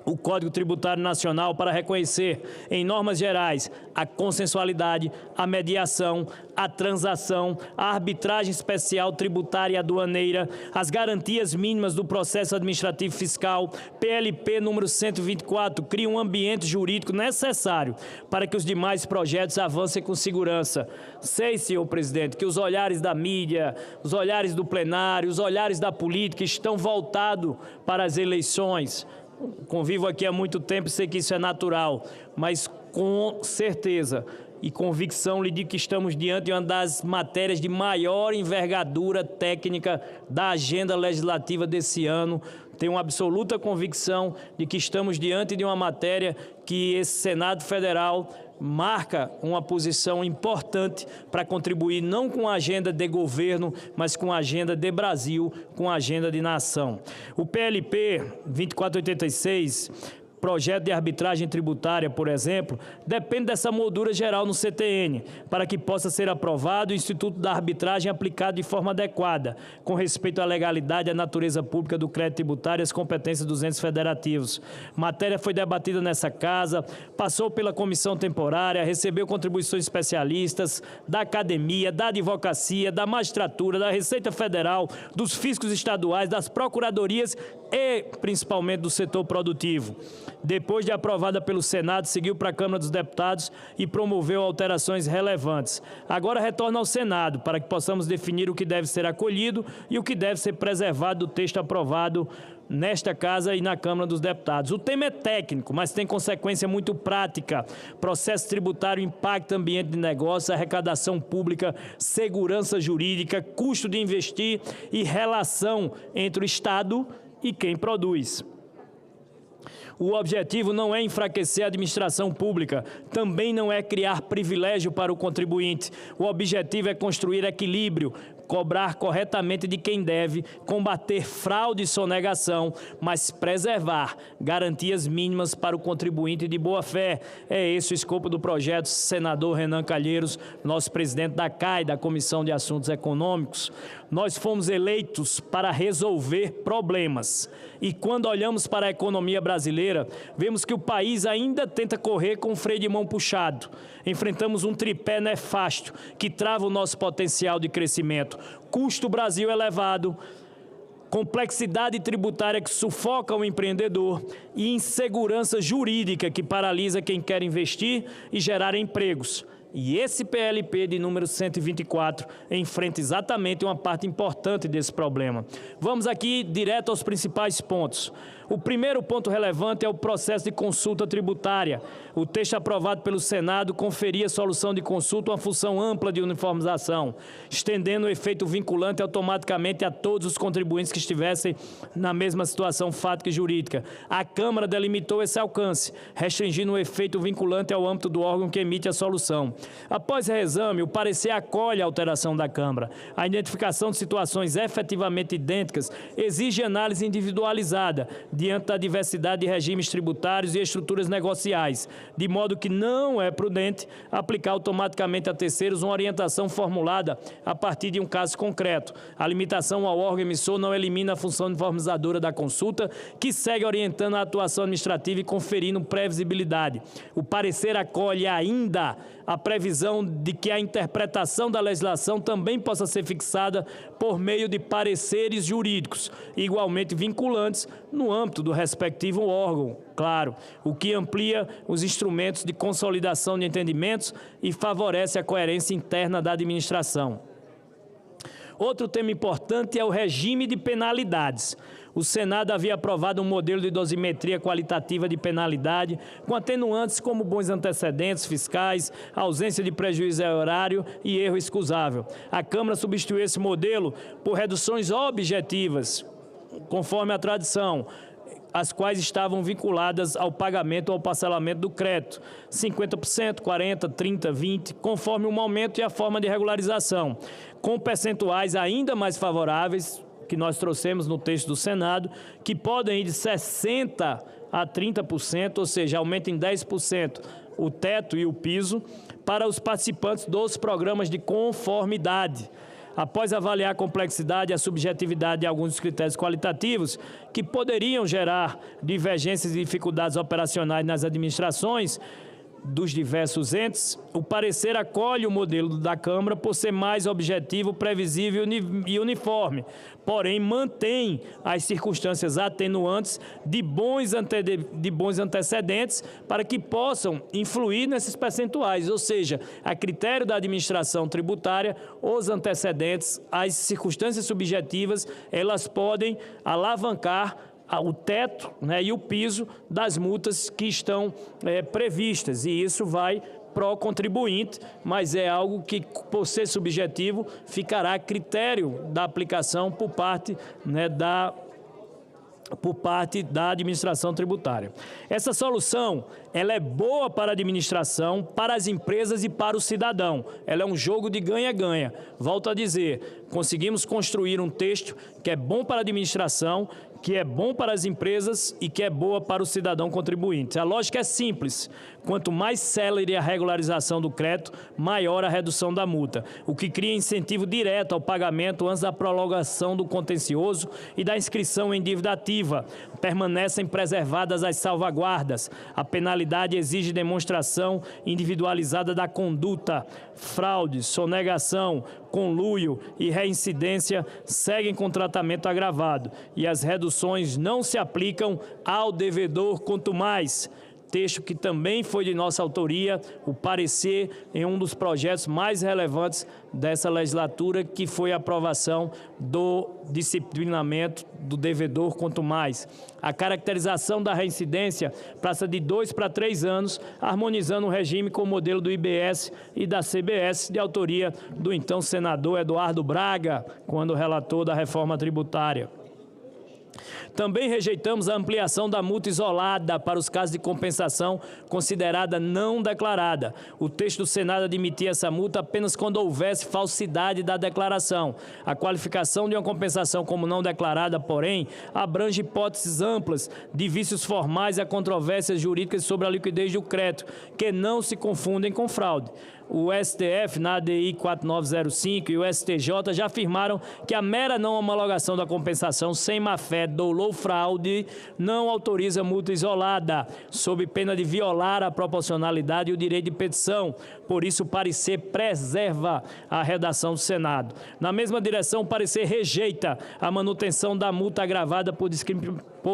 o Código Tributário Nacional para reconhecer, em normas gerais, a consensualidade, a mediação, a transação, a arbitragem especial tributária e aduaneira, as garantias mínimas do processo administrativo fiscal, PLP número 124, cria um ambiente jurídico necessário para que os demais projetos avancem com segurança. Sei, senhor presidente, que os olhares da mídia, os olhares do plenário, os olhares da política estão voltados para as eleições. Convivo aqui há muito tempo e sei que isso é natural, mas com certeza e convicção lhe digo que estamos diante de uma das matérias de maior envergadura técnica da agenda legislativa desse ano. Tenho absoluta convicção de que estamos diante de uma matéria que esse Senado Federal marca uma posição importante para contribuir não com a agenda de governo, mas com a agenda de Brasil, com a agenda de nação. O PLP 2486, projeto de arbitragem tributária, por exemplo, depende dessa moldura geral no CTN, para que possa ser aprovado o Instituto da Arbitragem aplicado de forma adequada, com respeito à legalidade, à natureza pública do crédito tributário e às competências dos entes federativos. Matéria foi debatida nessa casa, passou pela comissão temporária, recebeu contribuições especialistas da academia, da advocacia, da magistratura, da Receita Federal, dos fiscos estaduais, das procuradorias e, principalmente, do setor produtivo. Depois de aprovada pelo Senado, seguiu para a Câmara dos Deputados e promoveu alterações relevantes. Agora retorna ao Senado, para que possamos definir o que deve ser acolhido e o que deve ser preservado do texto aprovado nesta Casa e na Câmara dos Deputados. O tema é técnico, mas tem consequência muito prática. Processo tributário impacta ambiente de negócio, arrecadação pública, segurança jurídica, custo de investir e relação entre o Estado e quem produz. O objetivo não é enfraquecer a administração pública, também não é criar privilégio para o contribuinte. O objetivo é construir equilíbrio, cobrar corretamente de quem deve, combater fraude e sonegação, mas preservar garantias mínimas para o contribuinte de boa-fé. É esse o escopo do projeto, senador Renan Calheiros, nosso presidente da CAI, da Comissão de Assuntos Econômicos. Nós fomos eleitos para resolver problemas. E quando olhamos para a economia brasileira, vemos que o país ainda tenta correr com o freio de mão puxado. Enfrentamos um tripé nefasto que trava o nosso potencial de crescimento. Custo Brasil elevado, complexidade tributária que sufoca o empreendedor e insegurança jurídica que paralisa quem quer investir e gerar empregos. E esse PLP de número 124 enfrenta exatamente uma parte importante desse problema. Vamos aqui direto aos principais pontos. O primeiro ponto relevante é o processo de consulta tributária. O texto aprovado pelo Senado conferia à solução de consulta uma função ampla de uniformização, estendendo o efeito vinculante automaticamente a todos os contribuintes que estivessem na mesma situação fática e jurídica. A Câmara delimitou esse alcance, restringindo o efeito vinculante ao âmbito do órgão que emite a solução. Após reexame, o parecer acolhe a alteração da Câmara. A identificação de situações efetivamente idênticas exige análise individualizada, diante da diversidade de regimes tributários e estruturas negociais, de modo que não é prudente aplicar automaticamente a terceiros uma orientação formulada a partir de um caso concreto. A limitação ao órgão emissor não elimina a função uniformizadora da consulta, que segue orientando a atuação administrativa e conferindo previsibilidade. O parecer acolhe ainda a previsão de que a interpretação da legislação também possa ser fixada por meio de pareceres jurídicos, igualmente vinculantes, no âmbito do respectivo órgão, claro, o que amplia os instrumentos de consolidação de entendimentos e favorece a coerência interna da administração. Outro tema importante é o regime de penalidades. O Senado havia aprovado um modelo de dosimetria qualitativa de penalidade, com atenuantes como bons antecedentes fiscais, ausência de prejuízo horário e erro excusável. A Câmara substituiu esse modelo por reduções objetivas, conforme a tradição, as quais estavam vinculadas ao pagamento ou ao parcelamento do crédito, 50%, 40%, 30%, 20%, conforme o momento e a forma de regularização, com percentuais ainda mais favoráveis, que nós trouxemos no texto do Senado, que podem ir de 60% a 30%, ou seja, aumenta em 10% o teto e o piso, para os participantes dos programas de conformidade. Após avaliar a complexidade e a subjetividade de alguns dos critérios qualitativos que poderiam gerar divergências e dificuldades operacionais nas administrações dos diversos entes, o parecer acolhe o modelo da Câmara por ser mais objetivo, previsível e uniforme, porém mantém as circunstâncias atenuantes de bons antecedentes para que possam influir nesses percentuais, ou seja, a critério da administração tributária, os antecedentes, as circunstâncias subjetivas, elas podem alavancar o teto, né, e o piso das multas que estão previstas, e isso vai pró contribuinte, mas é algo que, por ser subjetivo, ficará a critério da aplicação por parte, né, da administração tributária. Essa solução, ela é boa para a administração, para as empresas e para o cidadão. Ela é um jogo de ganha-ganha. Volto a dizer, conseguimos construir um texto que é bom para a administração, que é bom para as empresas e que é boa para o cidadão contribuinte. A lógica é simples. Quanto mais célere a regularização do crédito, maior a redução da multa, o que cria incentivo direto ao pagamento antes da prolongação do contencioso e da inscrição em dívida ativa. Permanecem preservadas as salvaguardas. A penalidade exige demonstração individualizada da conduta. Fraude, sonegação, conluio e reincidência seguem com tratamento agravado e as reduções não se aplicam ao devedor quanto mais. Texto que também foi de nossa autoria, o parecer em um dos projetos mais relevantes dessa legislatura, que foi a aprovação do disciplinamento do devedor quanto mais. A caracterização da reincidência passa de 2 para 3 anos, harmonizando o regime com o modelo do IBS e da CBS, de autoria do então senador Eduardo Braga, quando relator da reforma tributária. Também rejeitamos a ampliação da multa isolada para os casos de compensação considerada não declarada. O texto do Senado admitia essa multa apenas quando houvesse falsidade da declaração. A qualificação de uma compensação como não declarada, porém, abrange hipóteses amplas de vícios formais a controvérsias jurídicas sobre a liquidez do crédito, que não se confundem com fraude. O STF, na ADI 4905 e o STJ já afirmaram que a mera não homologação da compensação sem má-fé, dolo ou fraude não autoriza multa isolada, sob pena de violar a proporcionalidade e o direito de petição. Por isso, o parecer preserva a redação do Senado. Na mesma direção, o parecer rejeita a manutenção da multa agravada por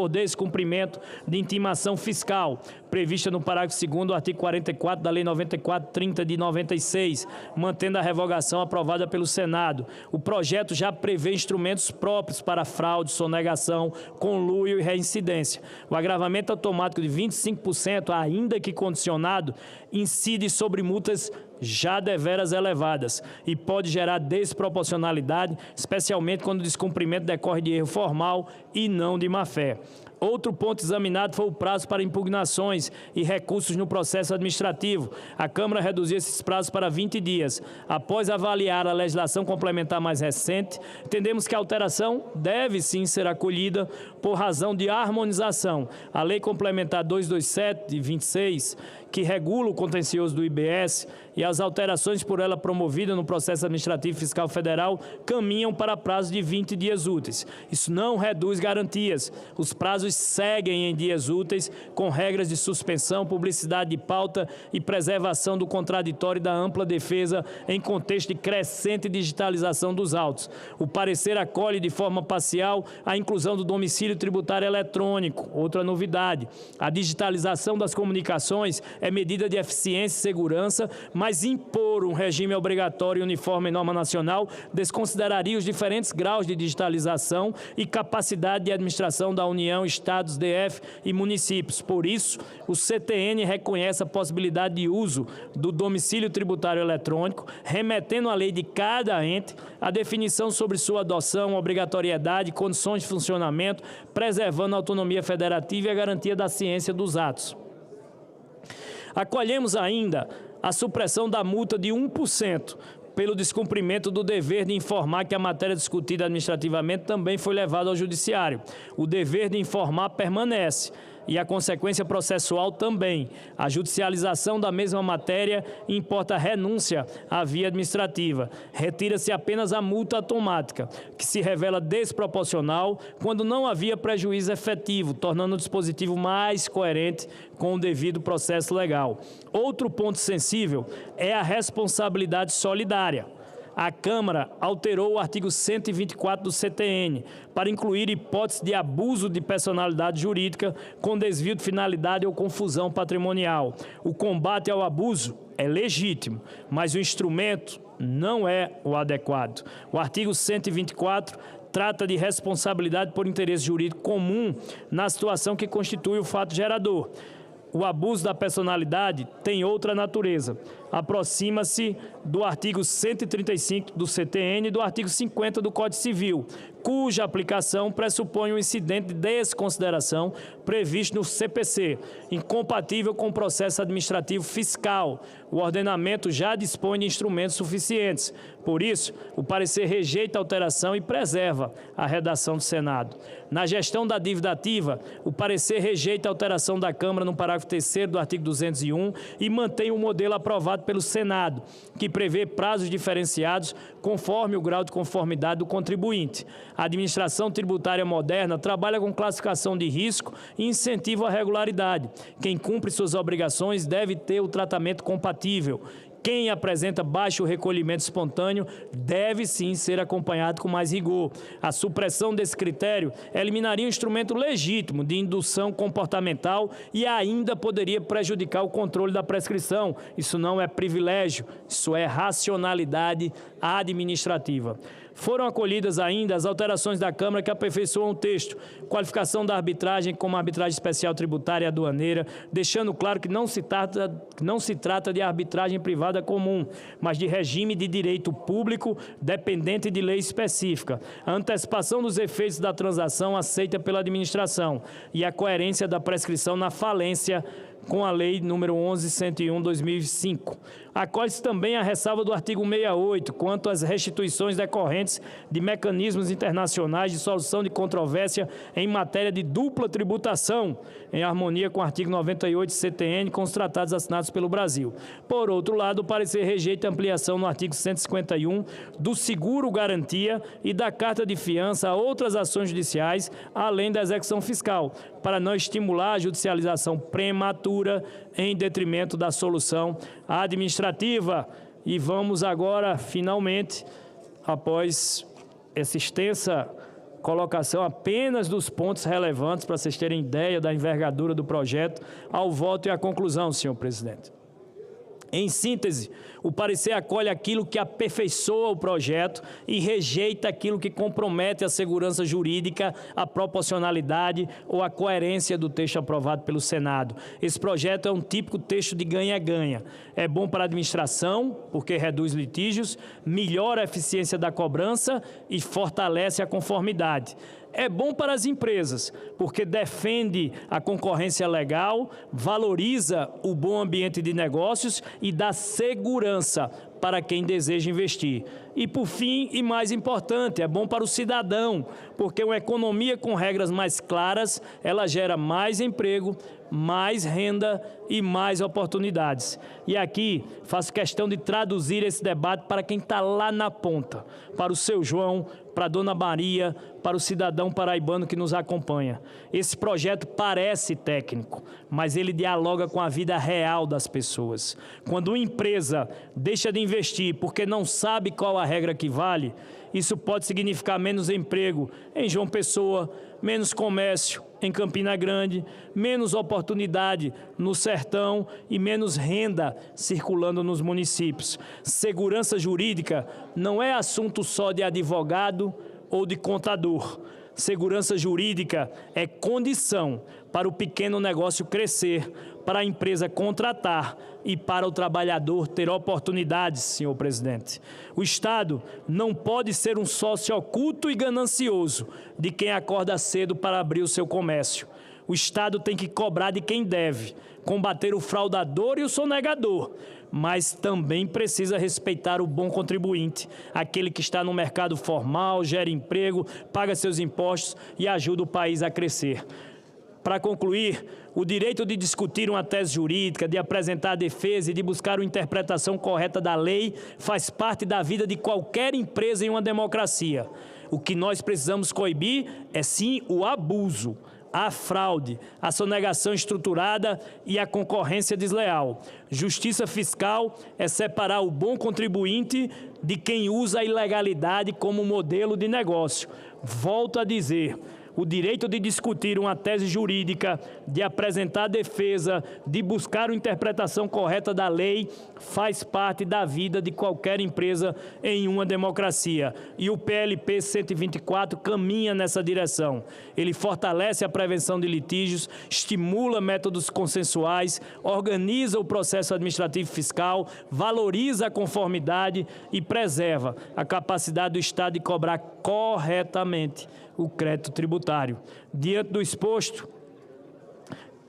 descumprimento de intimação fiscal, prevista no parágrafo 2º do artigo 44 da Lei 94/30 de 94. 96, mantendo a revogação aprovada pelo Senado. O projeto já prevê instrumentos próprios para fraude, sonegação, conluio e reincidência. O agravamento automático de 25%, ainda que condicionado, incide sobre multas já deveras elevadas e pode gerar desproporcionalidade, especialmente quando o descumprimento decorre de erro formal e não de má-fé. Outro ponto examinado foi o prazo para impugnações e recursos no processo administrativo. A Câmara reduziu esses prazos para 20 dias. Após avaliar a legislação complementar mais recente, entendemos que a alteração deve sim ser acolhida por razão de harmonização. A Lei Complementar 227 de 26, que regula o contencioso do IBS, e as alterações por ela promovidas no processo administrativo fiscal federal caminham para prazo de 20 dias úteis. Isso não reduz garantias. Os prazos seguem em dias úteis, com regras de suspensão, publicidade de pauta e preservação do contraditório e da ampla defesa em contexto de crescente digitalização dos autos. O parecer acolhe de forma parcial a inclusão do domicílio tributário eletrônico, outra novidade. A digitalização das comunicações é medida de eficiência e segurança, mas impor um regime obrigatório e uniforme em norma nacional desconsideraria os diferentes graus de digitalização e capacidade de administração da União, Estados, DF e municípios. Por isso, o CTN reconhece a possibilidade de uso do domicílio tributário eletrônico, remetendo à lei de cada ente a definição sobre sua adoção, obrigatoriedade, condições de funcionamento, preservando a autonomia federativa e a garantia da ciência dos atos. Acolhemos ainda a supressão da multa de 1% pelo descumprimento do dever de informar que a matéria discutida administrativamente também foi levada ao judiciário. O dever de informar permanece e a consequência processual também. A judicialização da mesma matéria importa a renúncia à via administrativa. Retira-se apenas a multa automática, que se revela desproporcional quando não havia prejuízo efetivo, tornando o dispositivo mais coerente com o devido processo legal. Outro ponto sensível é a responsabilidade solidária. A Câmara alterou o artigo 124 do CTN para incluir hipótese de abuso de personalidade jurídica com desvio de finalidade ou confusão patrimonial. O combate ao abuso é legítimo, mas o instrumento não é o adequado. O artigo 124 trata de responsabilidade por interesse jurídico comum na situação que constitui o fato gerador. O abuso da personalidade tem outra natureza. Aproxima-se do artigo 135 do CTN e do artigo 50 do Código Civil, cuja aplicação pressupõe um incidente de desconsideração previsto no CPC, incompatível com o processo administrativo fiscal. O ordenamento já dispõe de instrumentos suficientes. Por isso, o parecer rejeita a alteração e preserva a redação do Senado. Na gestão da dívida ativa, o parecer rejeita a alteração da Câmara no parágrafo 3º do artigo 201 e mantém o modelo aprovado pelo Senado, que prevê prazos diferenciados conforme o grau de conformidade do contribuinte. A administração tributária moderna trabalha com classificação de risco e incentivo à regularidade. Quem cumpre suas obrigações deve ter o tratamento compatível. Quem apresenta baixo recolhimento espontâneo deve sim ser acompanhado com mais rigor. A supressão desse critério eliminaria um instrumento legítimo de indução comportamental e ainda poderia prejudicar o controle da prescrição. Isso não é privilégio, isso é racionalidade administrativa. Foram acolhidas ainda as alterações da Câmara que aperfeiçoam o texto, qualificação da arbitragem como arbitragem especial tributária e aduaneira, deixando claro que não se trata de arbitragem privada comum, mas de regime de direito público dependente de lei específica, a antecipação dos efeitos da transação aceita pela administração e a coerência da prescrição na falência com a Lei nº 11.101/2005. Acolhe-se também a ressalva do artigo 68, quanto às restituições decorrentes de mecanismos internacionais de solução de controvérsia em matéria de dupla tributação, em harmonia com o artigo 98 CTN, com os tratados assinados pelo Brasil. Por outro lado, o parecer rejeita a ampliação no artigo 151 do seguro-garantia e da carta de fiança a outras ações judiciais, além da execução fiscal, para não estimular a judicialização prematura em detrimento da solução administrativa. E vamos agora, finalmente, após essa extensa colocação apenas dos pontos relevantes, para vocês terem ideia da envergadura do projeto, ao voto e à conclusão, senhor presidente. Em síntese, o parecer acolhe aquilo que aperfeiçoa o projeto e rejeita aquilo que compromete a segurança jurídica, a proporcionalidade ou a coerência do texto aprovado pelo Senado. Esse projeto é um típico texto de ganha-ganha. É bom para a administração, porque reduz litígios, melhora a eficiência da cobrança e fortalece a conformidade. É bom para as empresas, porque defende a concorrência legal, valoriza o bom ambiente de negócios e dá segurança para quem deseja investir. E, por fim, e mais importante, é bom para o cidadão, porque uma economia com regras mais claras, ela gera mais emprego, mais renda e mais oportunidades. E aqui faço questão de traduzir esse debate para quem está lá na ponta, para o seu João, para a dona Maria, para o cidadão paraibano que nos acompanha. Esse projeto parece técnico, mas ele dialoga com a vida real das pessoas. Quando uma empresa deixa de investir porque não sabe qual a regra que vale, isso pode significar menos emprego em João Pessoa, menos comércio em Campina Grande, menos oportunidade no sertão e menos renda circulando nos municípios. Segurança jurídica não é assunto só de advogado ou de contador. Segurança jurídica é condição para o pequeno negócio crescer, para a empresa contratar e para o trabalhador ter oportunidades, senhor presidente. O Estado não pode ser um sócio oculto e ganancioso de quem acorda cedo para abrir o seu comércio. O Estado tem que cobrar de quem deve, combater o fraudador e o sonegador, mas também precisa respeitar o bom contribuinte, aquele que está no mercado formal, gera emprego, paga seus impostos e ajuda o país a crescer. Para concluir, o direito de discutir uma tese jurídica, de apresentar a defesa e de buscar uma interpretação correta da lei faz parte da vida de qualquer empresa em uma democracia. O que nós precisamos coibir é sim o abuso, a fraude, a sonegação estruturada e a concorrência desleal. Justiça fiscal é separar o bom contribuinte de quem usa a ilegalidade como modelo de negócio. Volto a dizer, o direito de discutir uma tese jurídica, de apresentar defesa, de buscar uma interpretação correta da lei, faz parte da vida de qualquer empresa em uma democracia. E o PLP 124 caminha nessa direção. Ele fortalece a prevenção de litígios, estimula métodos consensuais, organiza o processo administrativo fiscal, valoriza a conformidade e preserva a capacidade do Estado de cobrar corretamente o crédito tributário. Diante do exposto,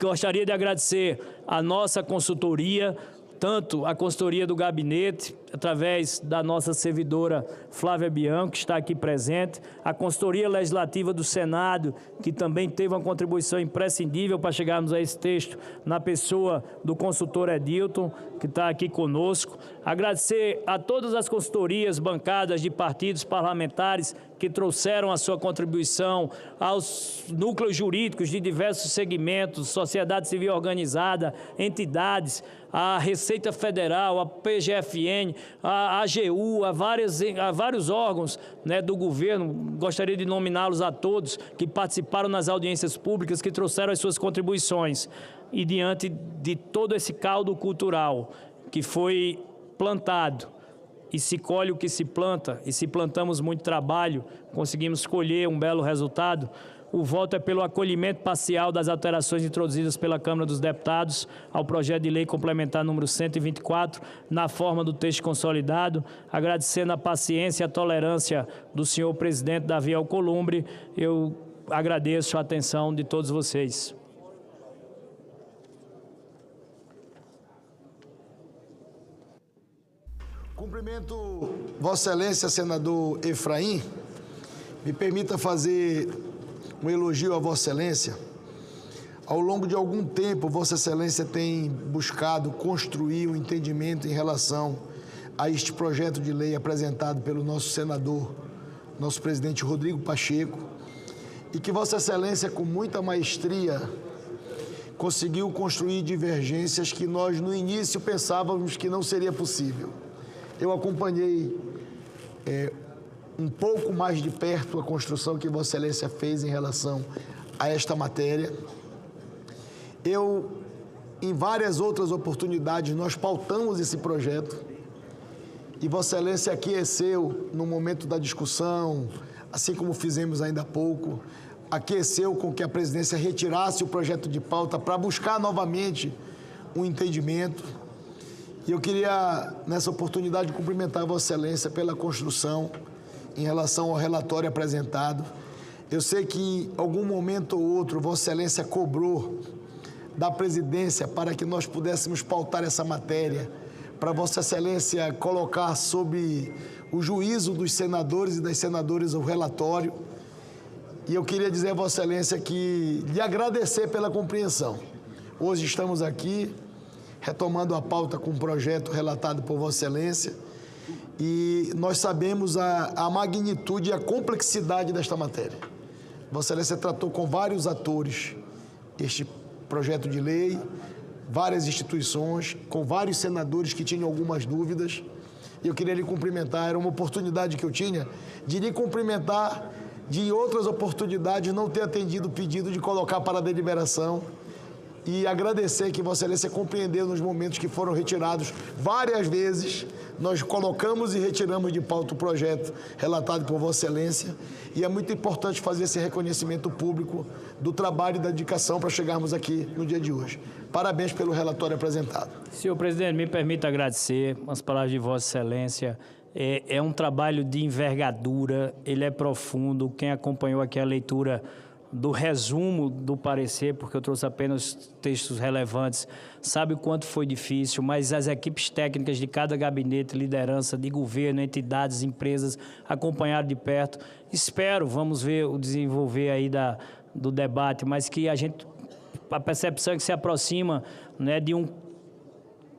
gostaria de agradecer a nossa consultoria, tanto a consultoria do gabinete, através da nossa servidora Flávia Bianco, que está aqui presente, a consultoria legislativa do Senado, que também teve uma contribuição imprescindível para chegarmos a esse texto, na pessoa do consultor Edilton, que está aqui conosco. Agradecer a todas as consultorias bancadas de partidos parlamentares que trouxeram a sua contribuição, aos núcleos jurídicos de diversos segmentos, sociedade civil organizada, entidades, a Receita Federal, a PGFN, a AGU, a vários órgãos, né, do governo. Gostaria de nominá-los a todos que participaram nas audiências públicas, que trouxeram as suas contribuições. E diante de todo esse caldo cultural que foi plantado, e se colhe o que se planta, e se plantamos muito trabalho, conseguimos colher um belo resultado. O voto é pelo acolhimento parcial das alterações introduzidas pela Câmara dos Deputados ao projeto de lei complementar número 124, na forma do texto consolidado. Agradecendo a paciência e a tolerância do senhor presidente Davi Alcolumbre, eu agradeço a atenção de todos vocês. Cumprimento Vossa Excelência, senador Efraim. Me permita fazer um elogio a Vossa Excelência. Ao longo de algum tempo, Vossa Excelência tem buscado construir um entendimento em relação a este projeto de lei apresentado pelo nosso senador, nosso presidente Rodrigo Pacheco, e que Vossa Excelência, com muita maestria, conseguiu construir divergências que nós, no início, pensávamos que não seria possível. Eu acompanhei um pouco mais de perto a construção que Vossa Excelência fez em relação a esta matéria. Eu em várias outras oportunidades, nós pautamos esse projeto e Vossa Excelência aqueceu no momento da discussão, assim como fizemos ainda há pouco, aqueceu com que a presidência retirasse o projeto de pauta para buscar novamente um entendimento. E eu queria, nessa oportunidade, cumprimentar Vossa Excelência pela construção em relação ao relatório apresentado. Eu sei que em algum momento ou outro Vossa Excelência cobrou da presidência para que nós pudéssemos pautar essa matéria, para Vossa Excelência colocar sob o juízo dos senadores e das senadoras o relatório. E eu queria dizer a Vossa Excelência que lhe agradecer pela compreensão. Hoje estamos aqui retomando a pauta com um projeto relatado por Vossa Excelência e nós sabemos a magnitude e a complexidade desta matéria. Vossa Excelência tratou com vários atores este projeto de lei, várias instituições, com vários senadores que tinham algumas dúvidas. E eu queria lhe cumprimentar, era uma oportunidade que eu tinha de lhe cumprimentar, de em outras oportunidades não ter atendido o pedido de colocar para a deliberação e agradecer que Vossa Excelência compreendeu nos momentos que foram retirados várias vezes. Nós colocamos e retiramos de pauta o projeto relatado por Vossa Excelência e é muito importante fazer esse reconhecimento público do trabalho e da dedicação para chegarmos aqui no dia de hoje. Parabéns pelo relatório apresentado. Senhor presidente, me permita agradecer as palavras de Vossa Excelência. É um trabalho de envergadura, ele é profundo. Quem acompanhou aqui a leitura do resumo do parecer, porque eu trouxe apenas textos relevantes, sabe o quanto foi difícil, mas as equipes técnicas de cada gabinete, liderança de governo, entidades, empresas, acompanharam de perto. Espero, vamos ver o desenvolver aí do debate, mas que a percepção é que se aproxima, né, de um,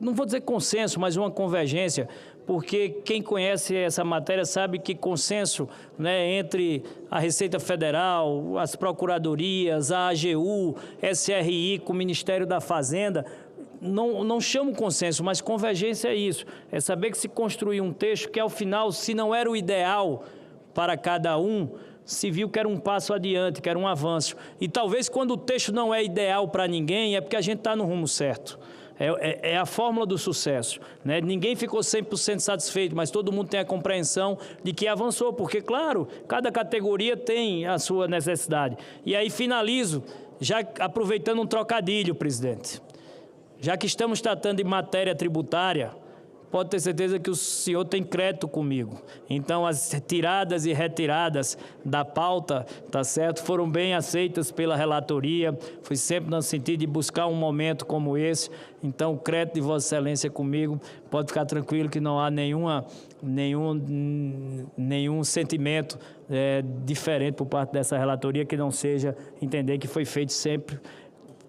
não vou dizer consenso, mas uma convergência, porque quem conhece essa matéria sabe que consenso, né, entre a Receita Federal, as procuradorias, a AGU, SRI com o Ministério da Fazenda, não chamo consenso, mas convergência é isso. É saber que se construiu um texto que, ao final, se não era o ideal para cada um, se viu que era um passo adiante, que era um avanço. E talvez quando o texto não é ideal para ninguém, é porque a gente está no rumo certo. É a fórmula do sucesso, né? Ninguém ficou 100% satisfeito, mas todo mundo tem a compreensão de que avançou, porque, claro, cada categoria tem a sua necessidade. E aí finalizo, já aproveitando um trocadilho, presidente. Já que estamos tratando de matéria tributária, pode ter certeza que o senhor tem crédito comigo. Então, as tiradas e retiradas da pauta, tá certo, foram bem aceitas pela relatoria, foi sempre no sentido de buscar um momento como esse. Então, o crédito de Vossa Excelência comigo, pode ficar tranquilo que não há nenhum sentimento diferente por parte dessa relatoria que não seja entender que foi feito sempre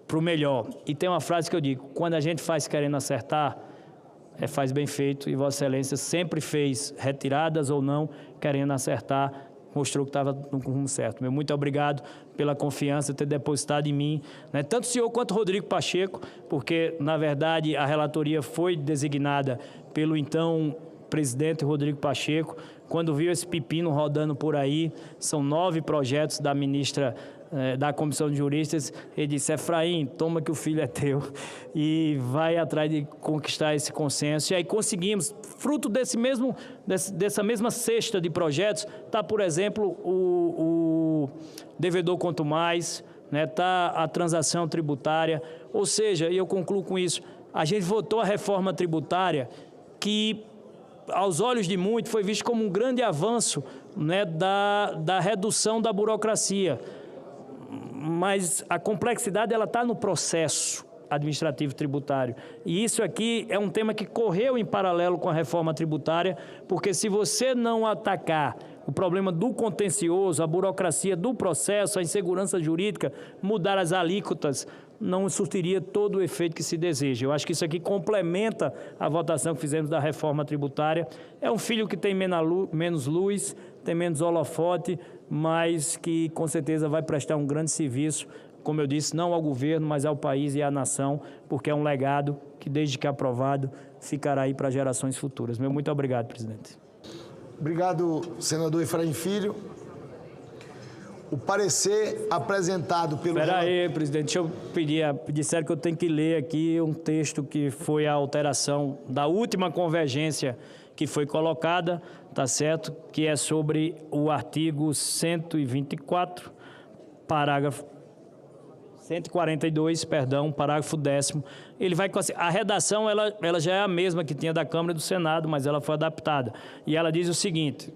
para o melhor. E tem uma frase que eu digo, quando a gente faz querendo acertar, faz bem feito, e Vossa Excelência sempre fez, retiradas ou não, querendo acertar, mostrou que estava no rumo certo. Meu muito obrigado pela confiança, ter depositado em mim, né, tanto o senhor quanto o Rodrigo Pacheco, porque, na verdade, a relatoria foi designada pelo então presidente Rodrigo Pacheco. Quando viu esse pepino rodando por aí, são 9 projetos da ministra da Comissão de Juristas, ele disse, Efraim, toma que o filho é teu, e vai atrás de conquistar esse consenso. E aí conseguimos, fruto dessa mesma cesta de projetos, está, por exemplo, o devedor quanto mais, né, está a transação tributária, ou seja, e eu concluo com isso, a gente votou a reforma tributária que, aos olhos de muitos, foi visto como um grande avanço, né, da redução da burocracia. Mas a complexidade está no processo administrativo tributário. E isso aqui é um tema que correu em paralelo com a reforma tributária, porque se você não atacar o problema do contencioso, a burocracia do processo, a insegurança jurídica, mudar as alíquotas, não surtiria todo o efeito que se deseja. Eu acho que isso aqui complementa a votação que fizemos da reforma tributária. É um filho que tem menos luz, tem menos holofote, mas que com certeza vai prestar um grande serviço, como eu disse, não ao governo, mas ao país e à nação, porque é um legado que, desde que aprovado, ficará aí para gerações futuras. Meu muito obrigado, presidente. Obrigado, senador Efraim Filho. o parecer apresentado pelo... Espera aí, presidente, deixa eu pedir, disseram que eu tenho que ler aqui um texto que foi a alteração da última convergência que foi colocada, tá certo? Que é sobre o artigo 124, parágrafo 142, perdão, parágrafo 10º. Ele vai, a redação ela já é a mesma que tinha da Câmara e do Senado, mas ela foi adaptada. E ela diz o seguinte: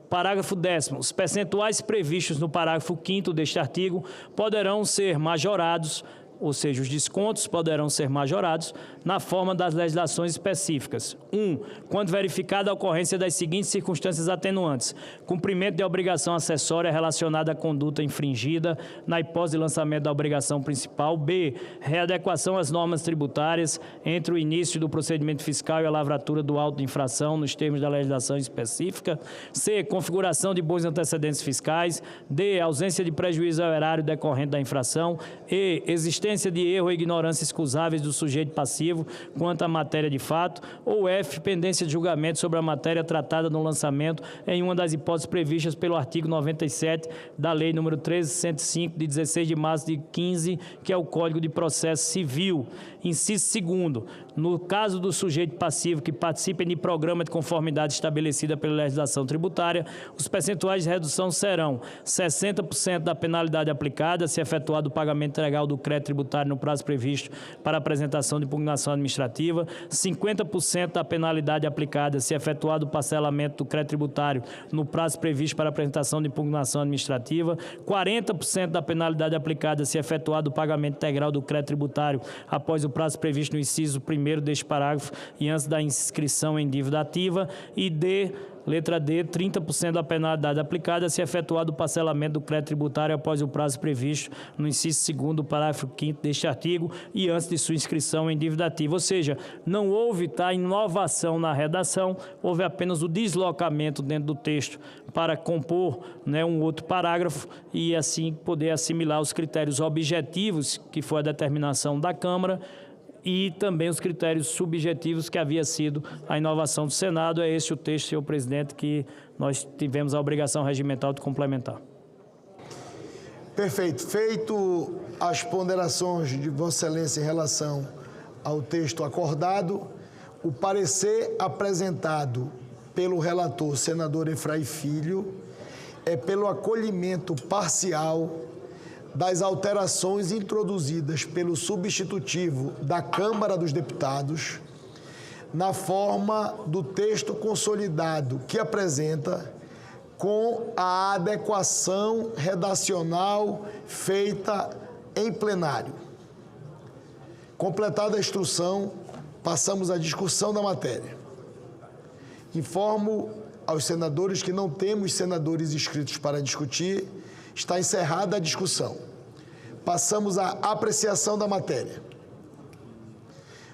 parágrafo 10º. Os percentuais previstos no parágrafo 5º deste artigo poderão ser majorados, ou seja, os descontos poderão ser majorados na forma das legislações específicas. 1. Quando verificada a ocorrência das seguintes circunstâncias atenuantes: cumprimento de obrigação acessória relacionada à conduta infringida, na hipótese de lançamento da obrigação principal. B. Readequação às normas tributárias entre o início do procedimento fiscal e a lavratura do auto de infração nos termos da legislação específica. C. Configuração de bons antecedentes fiscais. D. Ausência de prejuízo ao erário decorrente da infração. E. Existência de erro ou ignorância excusáveis do sujeito passivo quanto à matéria de fato. Ou F. Pendência de julgamento sobre a matéria tratada no lançamento em uma das hipóteses previstas pelo artigo 97 da Lei nº 13.105, de 16 de março de 15, que é o Código de Processo Civil. Inciso 2º. No caso do sujeito passivo que participe de programa de conformidade estabelecida pela legislação tributária, os percentuais de redução serão 60% da penalidade aplicada, se efetuado o pagamento integral do crédito tributário no prazo previsto para apresentação de impugnação administrativa, 50% da penalidade aplicada, se efetuado o parcelamento do crédito tributário no prazo previsto para apresentação de impugnação administrativa, 40% da penalidade aplicada, se efetuado o pagamento integral do crédito tributário após o prazo previsto no inciso 1º deste parágrafo e antes da inscrição em dívida ativa, e D, letra D, 30% da penalidade aplicada, se efetuado o parcelamento do crédito tributário após o prazo previsto no inciso 2º do parágrafo 5º deste artigo e antes de sua inscrição em dívida ativa. Ou seja, não houve inovação na redação, houve apenas o deslocamento dentro do texto para compor, um outro parágrafo e assim poder assimilar os critérios objetivos, que foi a determinação da Câmara, e também os critérios subjetivos que havia sido a inovação do Senado. É esse o texto, senhor presidente, que nós tivemos a obrigação regimental de complementar. Perfeito. Feito as ponderações de Vossa Excelência em relação ao texto acordado, o parecer apresentado pelo relator, senador Efraim Filho, é pelo acolhimento parcial das alterações introduzidas pelo substitutivo da Câmara dos Deputados na forma do texto consolidado que apresenta, com a adequação redacional feita em plenário. Completada a instrução, passamos à discussão da matéria. Informo aos senadores que não temos senadores inscritos para discutir. Está encerrada a discussão. Passamos à apreciação da matéria.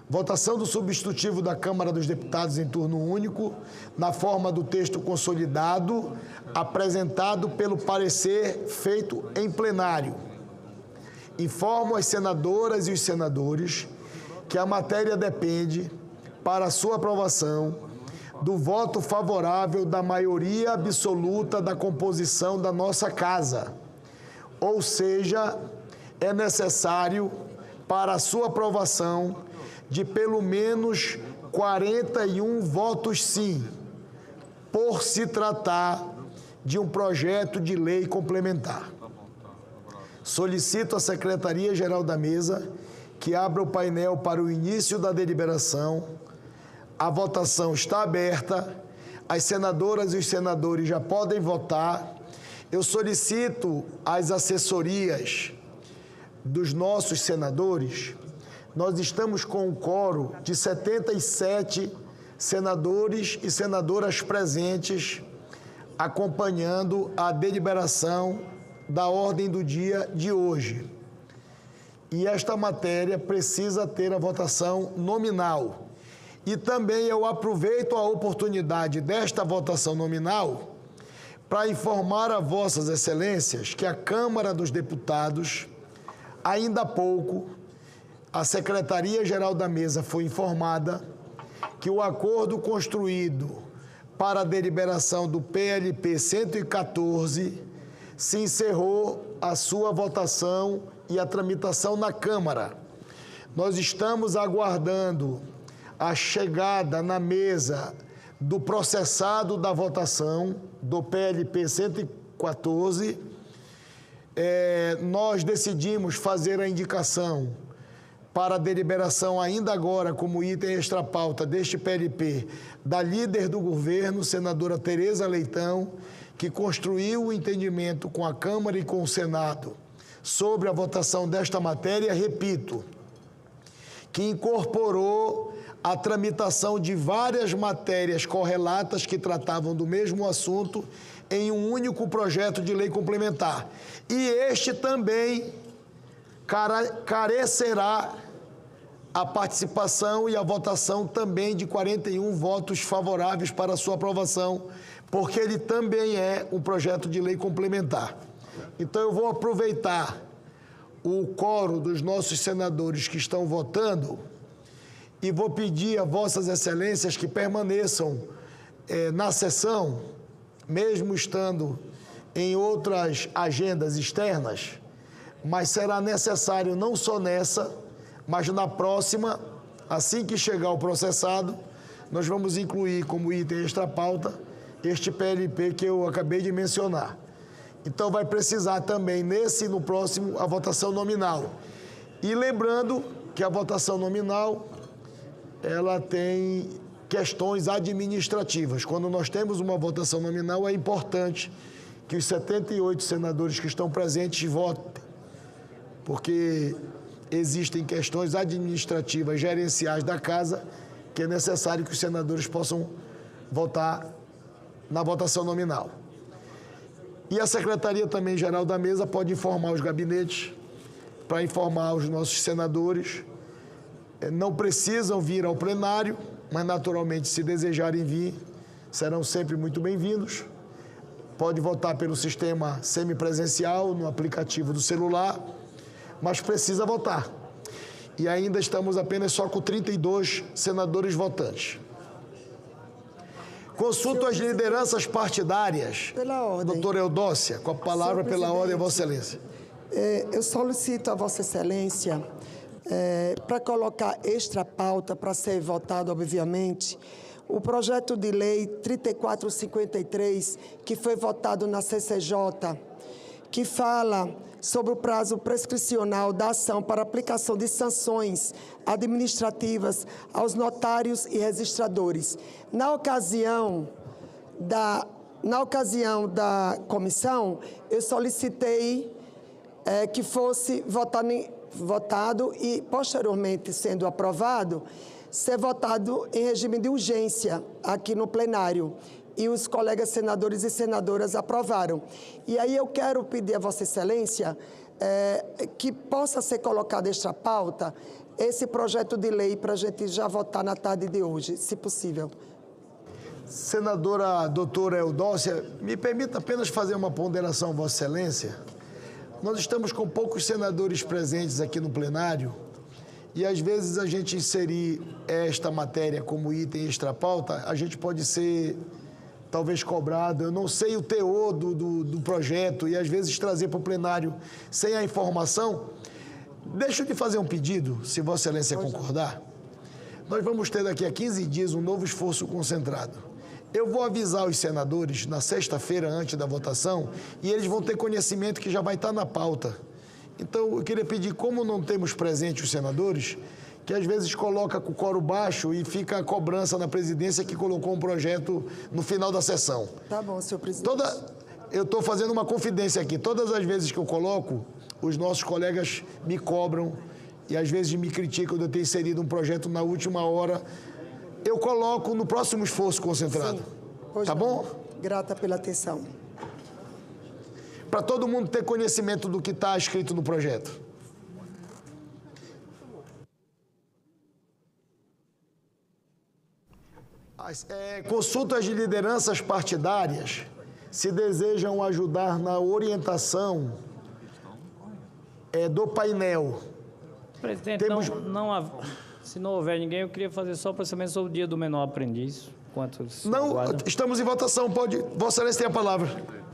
Votação do substitutivo da Câmara dos Deputados em turno único, na forma do texto consolidado, apresentado pelo parecer feito em plenário. Informo as senadoras e os senadores que a matéria depende, para sua aprovação, do voto favorável da maioria absoluta da composição da nossa Casa. Ou seja, é necessário, para a sua aprovação, de pelo menos 41 votos sim, por se tratar de um projeto de lei complementar. Solicito à Secretaria-Geral da Mesa que abra o painel para o início da deliberação. A votação está aberta, as senadoras e os senadores já podem votar. Eu solicito às assessorias dos nossos senadores, nós estamos com um quórum de 77 senadores e senadoras presentes acompanhando a deliberação da ordem do dia de hoje. E esta matéria precisa ter a votação nominal. E também eu aproveito a oportunidade desta votação nominal para informar a Vossas Excelências que a Câmara dos Deputados, ainda há pouco, a Secretaria-Geral da Mesa foi informada que o acordo construído para a deliberação do PLP 114 se encerrou a sua votação e a tramitação na Câmara. Nós estamos aguardando a chegada na mesa do processado da votação do PLP 114. Nós decidimos fazer a indicação para a deliberação ainda agora como item extra-pauta deste PLP da líder do governo, senadora Tereza Leitão, que construiu o entendimento com a Câmara e com o Senado sobre a votação desta matéria, repito, que incorporou a tramitação de várias matérias correlatas que tratavam do mesmo assunto em um único projeto de lei complementar. E este também carecerá a participação e a votação também de 41 votos favoráveis para a sua aprovação, porque ele também é um projeto de lei complementar. Então, eu vou aproveitar o quórum dos nossos senadores que estão votando e vou pedir a vossas excelências que permaneçam na sessão, mesmo estando em outras agendas externas, mas será necessário não só nessa, mas na próxima, assim que chegar o processado, nós vamos incluir como item extra-pauta este PLP que eu acabei de mencionar. Então vai precisar também nesse e no próximo a votação nominal. E lembrando que a votação nominal, ela tem questões administrativas. Quando nós temos uma votação nominal, é importante que os 78 senadores que estão presentes votem, porque existem questões administrativas, gerenciais da Casa, que é necessário que os senadores possam votar na votação nominal. E a Secretaria também Geral da Mesa pode informar os gabinetes, para informar os nossos senadores. Não precisam vir ao plenário, mas naturalmente, se desejarem vir, serão sempre muito bem-vindos. Pode votar pelo sistema semipresencial, no aplicativo do celular, mas precisa votar. E ainda estamos apenas só com 32 senadores votantes. Consulto as lideranças partidárias. Pela ordem. Doutora Eudócia, com a palavra pela ordem, Vossa Excelência. Eu solicito a Vossa Excelência para colocar extra pauta para ser votado, obviamente, o projeto de lei 3453, que foi votado na CCJ, que fala sobre o prazo prescricional da ação para aplicação de sanções administrativas aos notários e registradores. Na ocasião da comissão, eu solicitei que fosse votado e, posteriormente, sendo aprovado, ser votado em regime de urgência aqui no plenário. E os colegas senadores e senadoras aprovaram. E aí eu quero pedir a Vossa Excelência que possa ser colocado extra pauta esse projeto de lei para a gente já votar na tarde de hoje, se possível. Senadora doutora Eudócia, me permita apenas fazer uma ponderação, Vossa Excelência. Nós estamos com poucos senadores presentes aqui no plenário e, às vezes, a gente inserir esta matéria como item extra pauta, a gente pode ser talvez cobrado, eu não sei o teor do projeto e às vezes trazer para o plenário sem a informação. Deixa eu te fazer um pedido, se Vossa Excelência concordar. Nós vamos ter daqui a 15 dias um novo esforço concentrado. Eu vou avisar os senadores na sexta-feira antes da votação e eles vão ter conhecimento que já vai estar na pauta. Então, eu queria pedir, como não temos presente os senadores, que às vezes coloca com o coro baixo e fica a cobrança na presidência que colocou um projeto no final da sessão. Tá bom, senhor presidente. Eu estou fazendo uma confidência aqui. Todas as vezes que eu coloco, os nossos colegas me cobram e às vezes me criticam de eu ter inserido um projeto na última hora. Eu coloco no próximo esforço concentrado. Sim, tá bom? Grata pela atenção. Para todo mundo ter conhecimento do que está escrito no projeto. Consultas de lideranças partidárias se desejam ajudar na orientação do painel. Presidente, se não houver ninguém, eu queria fazer só para saber sobre o dia do menor aprendiz. Não, estamos em votação, Vossa Excelência tem a palavra.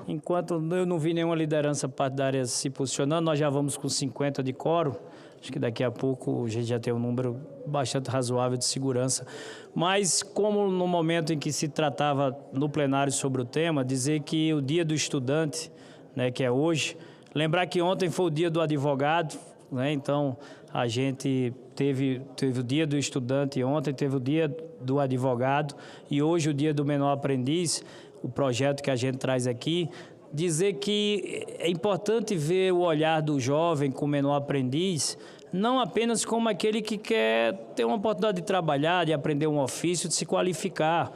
enquanto eu não vi nenhuma liderança partidária se posicionando, nós já vamos com 50 de quórum. Acho que daqui a pouco a gente já tem um número bastante razoável de segurança. Mas, como no momento em que se tratava no plenário sobre o tema, dizer que o Dia do Estudante, né, que é hoje, lembrar que ontem foi o Dia do Advogado, né, então a gente teve o Dia do Estudante ontem, teve o Dia do Advogado e hoje o Dia do Menor Aprendiz, o projeto que a gente traz aqui. Dizer que é importante ver o olhar do jovem com o menor aprendiz, não apenas como aquele que quer ter uma oportunidade de trabalhar, de aprender um ofício, de se qualificar.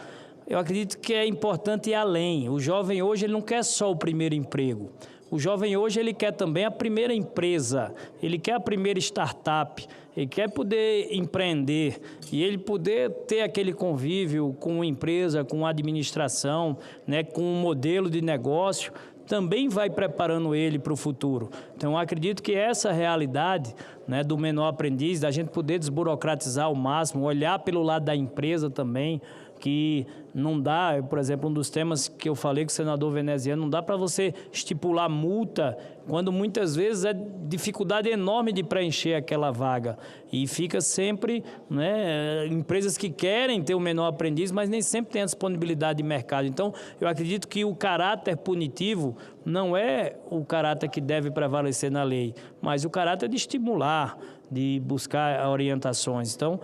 Eu acredito que é importante ir além. O jovem hoje ele não quer só o primeiro emprego. O jovem hoje ele quer também a primeira empresa, ele quer a primeira startup, ele quer poder empreender e ele poder ter aquele convívio com uma empresa, com a administração, né, com um modelo de negócio, também vai preparando ele para o futuro. Então, eu acredito que essa realidade, né, do menor aprendiz, da gente poder desburocratizar ao máximo, olhar pelo lado da empresa também, que não dá, por exemplo, um dos temas que eu falei com o senador veneziano, não dá para você estipular multa, quando muitas vezes é dificuldade enorme de preencher aquela vaga. E fica sempre, né, empresas que querem ter o menor aprendiz, mas nem sempre tem a disponibilidade de mercado. Então, eu acredito que o caráter punitivo não é o caráter que deve prevalecer na lei, mas o caráter de estimular, de buscar orientações. Então,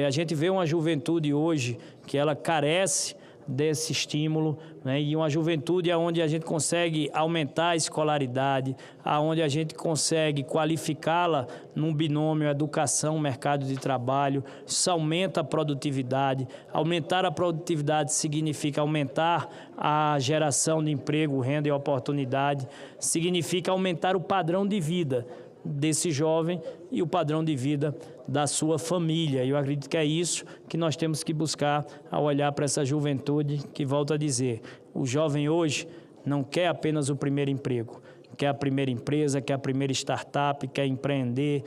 a gente vê uma juventude hoje que ela carece desse estímulo, né? E uma juventude onde a gente consegue aumentar a escolaridade, onde a gente consegue qualificá-la num binômio educação-mercado de trabalho, isso aumenta a produtividade. Aumentar a produtividade significa aumentar a geração de emprego, renda e oportunidade, significa aumentar o padrão de vida desse jovem e o padrão de vida da sua família. Eu acredito que é isso que nós temos que buscar ao olhar para essa juventude, que, volto a dizer, o jovem hoje não quer apenas o primeiro emprego, quer a primeira empresa, quer a primeira startup, quer empreender,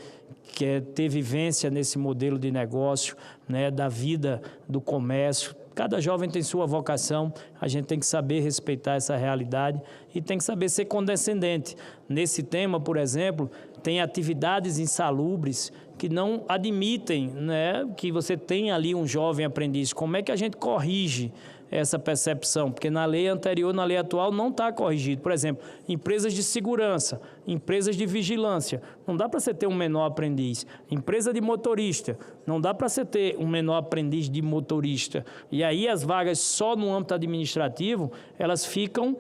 quer ter vivência nesse modelo de negócio, né, da vida do comércio. Cada jovem tem sua vocação, a gente tem que saber respeitar essa realidade e tem que saber ser condescendente. Nesse tema, por exemplo, tem atividades insalubres que não admitem, né, que você tenha ali um jovem aprendiz. Como é que a gente corrige essa percepção? Porque na lei anterior, na lei atual, não está corrigido. Por exemplo, empresas de segurança, empresas de vigilância, não dá para você ter um menor aprendiz. Empresa de motorista, não dá para você ter um menor aprendiz de motorista. E aí as vagas só no âmbito administrativo, elas ficam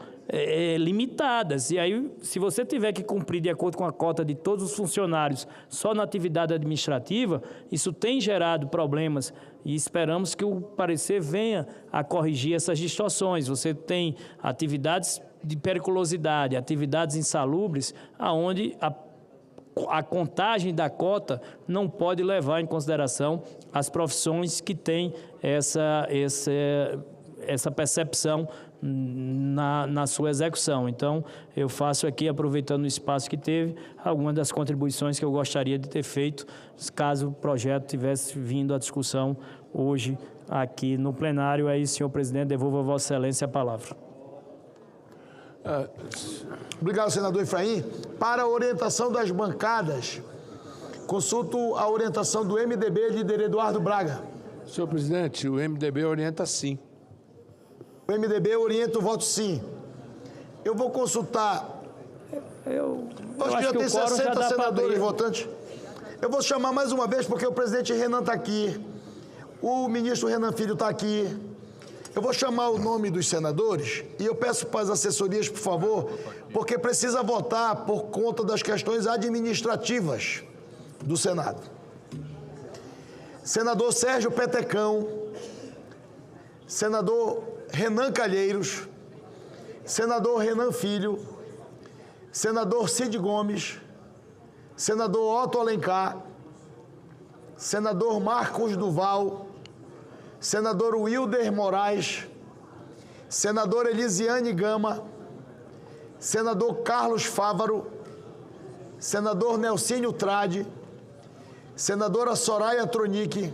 limitadas. E aí, se você tiver que cumprir de acordo com a cota de todos os funcionários só na atividade administrativa, isso tem gerado problemas e esperamos que o parecer venha a corrigir essas distorções. Você tem atividades de periculosidade, atividades insalubres, aonde a contagem da cota não pode levar em consideração as profissões que têm essa percepção na sua execução. Então, eu faço aqui, aproveitando o espaço que teve, algumas das contribuições que eu gostaria de ter feito, caso o projeto tivesse vindo à discussão hoje aqui no plenário. Aí, senhor presidente, devolvo a Vossa Excelência a palavra. Obrigado, senador Efraim. Para a orientação das bancadas, consulto a orientação do MDB, líder Eduardo Braga. Senhor presidente, o MDB orienta sim. O MDB orienta o voto sim. Eu vou consultar. Acho que já tem 60 senadores votantes. Eu vou chamar mais uma vez, porque o presidente Renan está aqui. O ministro Renan Filho está aqui. Eu vou chamar o nome dos senadores e eu peço para as assessorias, por favor, porque precisa votar por conta das questões administrativas do Senado. Senador Sérgio Petecão, senador Renan Calheiros, senador Renan Filho, senador Cid Gomes, senador Otto Alencar, senador Marcos Duval, senador Wilder Moraes, senador Elisiane Gama, senador Carlos Fávaro, senador Nelcínio Trade, senadora Soraya Tronic,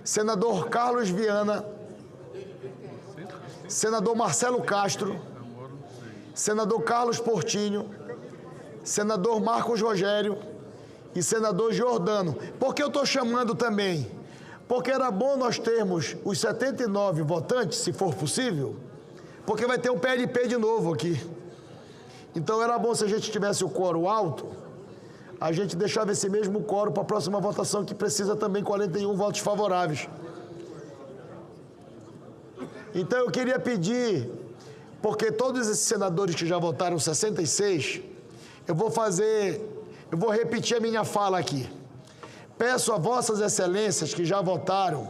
senador Carlos Viana, senador Marcelo Castro, senador Carlos Portinho, senador Marcos Rogério e senador Giordano. Por que eu estou chamando também? Porque era bom nós termos os 79 votantes, se for possível, porque vai ter um PLP de novo aqui. Então era bom se a gente tivesse o quórum alto, a gente deixava esse mesmo quórum para a próxima votação, que precisa também 41 votos favoráveis. Então eu queria pedir, porque todos esses senadores que já votaram 66, eu vou repetir a minha fala aqui. Peço a vossas excelências que já votaram,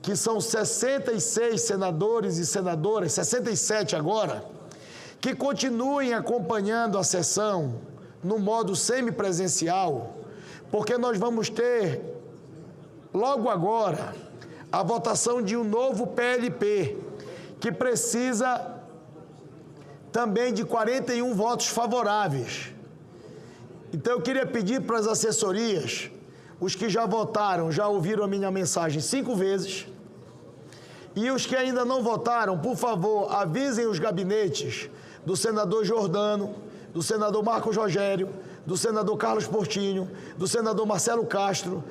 que são 66 senadores e senadoras, 67 agora, que continuem acompanhando a sessão no modo semipresencial, porque nós vamos ter, logo agora, a votação de um novo PLP, que precisa também de 41 votos favoráveis. Então eu queria pedir para as assessorias, os que já votaram, já ouviram a minha mensagem 5 vezes, e os que ainda não votaram, por favor, avisem os gabinetes do senador Giordano, do senador Marcos Rogério, do senador Carlos Portinho, do senador Marcelo Castro,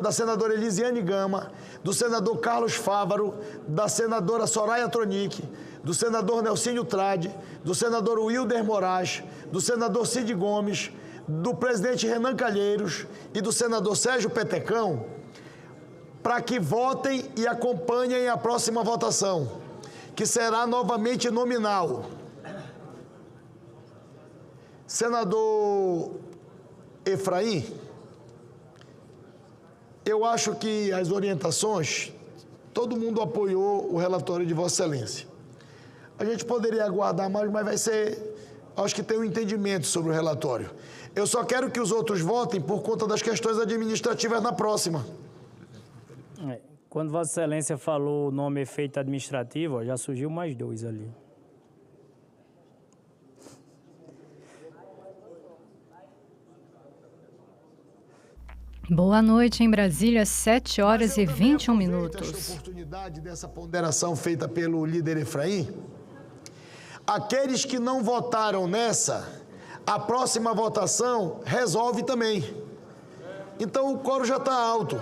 da senadora Elisiane Gama, do senador Carlos Fávaro, da senadora Soraya Tronic, do senador Nelsinho Trade, do senador Wilder Moraes, do senador Cid Gomes, do presidente Renan Calheiros e do senador Sérgio Petecão, para que votem e acompanhem a próxima votação, que será novamente nominal. Senador Efraim, eu acho que as orientações, todo mundo apoiou o relatório de Vossa Excelência. A gente poderia aguardar mais, mas vai ser, acho que tem um entendimento sobre o relatório. Eu só quero que os outros votem por conta das questões administrativas na próxima. Quando Vossa Excelência falou o nome efeito administrativo, já surgiu mais 2 ali. Boa noite em Brasília, 7 horas e 21 minutos. Esta oportunidade dessa ponderação feita pelo líder Efraim, aqueles que não votaram nessa, a próxima votação resolve também. Então o quórum já está alto.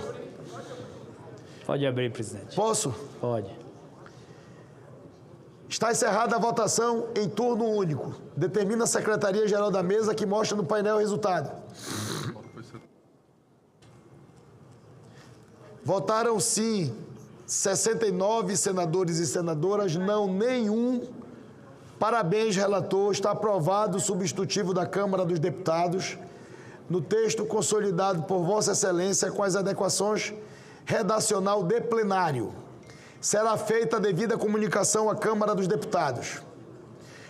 Pode abrir, presidente. Posso? Pode. Está encerrada a votação em turno único. Determina a Secretaria-Geral da Mesa, que mostra no painel o resultado. Votaram sim 69 senadores e senadoras, não nenhum. Parabéns, relator. Está aprovado o substitutivo da Câmara dos Deputados no texto consolidado por Vossa Excelência com as adequações redacional de plenário. Será feita a devida comunicação à Câmara dos Deputados.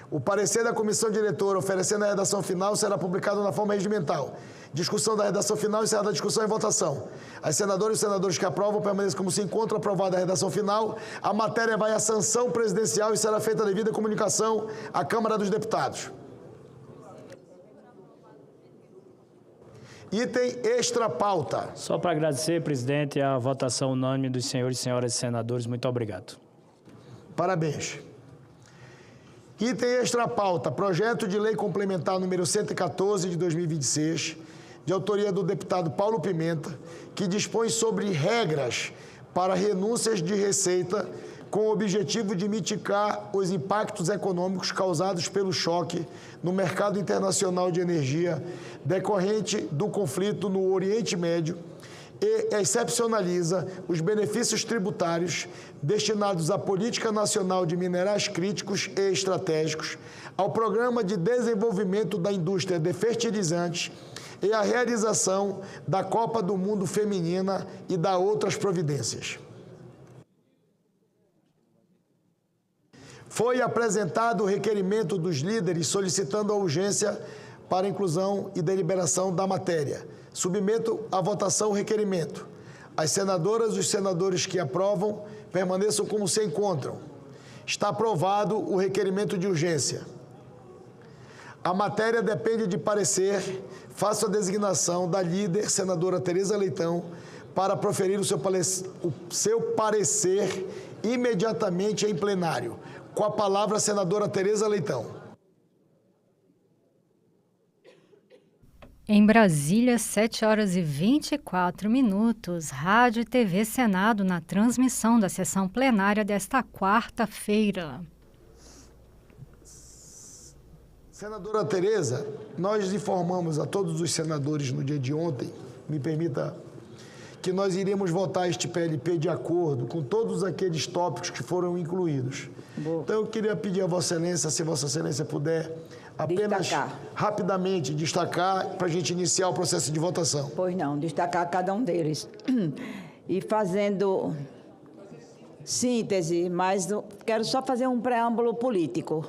O parecer da comissão diretora oferecendo a redação final será publicado na forma regimental. Discussão da redação final, encerrada a discussão e votação. As senadoras e senadores que aprovam permanecem como se encontra aprovada a redação final. A matéria vai à sanção presidencial e será feita a devida comunicação à Câmara dos Deputados. Item extra pauta. Só para agradecer, presidente, a votação unânime dos senhores e senhoras senadores. Muito obrigado. Parabéns. Item extra pauta. Projeto de lei complementar número 114 de 2026, de autoria do deputado Paulo Pimenta, que dispõe sobre regras para renúncias de receita com o objetivo de mitigar os impactos econômicos causados pelo choque no mercado internacional de energia decorrente do conflito no Oriente Médio e excepcionaliza os benefícios tributários destinados à Política Nacional de Minerais Críticos e Estratégicos, ao Programa de Desenvolvimento da Indústria de Fertilizantes e à realização da Copa do Mundo Feminina e da outras providências. Foi apresentado o requerimento dos líderes solicitando a urgência para inclusão e deliberação da matéria. Submeto à votação o requerimento. As senadoras e os senadores que aprovam permaneçam como se encontram. Está aprovado o requerimento de urgência. A matéria depende de parecer. Faço a designação da líder, senadora Tereza Leitão, para proferir o seu parecer imediatamente em plenário. Com a palavra, a senadora Tereza Leitão. Em Brasília, 7h24. Rádio e TV Senado na transmissão da sessão plenária desta quarta-feira. Senadora Tereza, nós informamos a todos os senadores no dia de ontem, me permita, que nós iremos votar este PLP de acordo com todos aqueles tópicos que foram incluídos. Boa. Então, eu queria pedir a Vossa Excelência, se Vossa Excelência puder, apenas rapidamente destacar para a gente iniciar o processo de votação. Pois não, destacar cada um deles. E fazendo síntese, mas quero só fazer um preâmbulo político,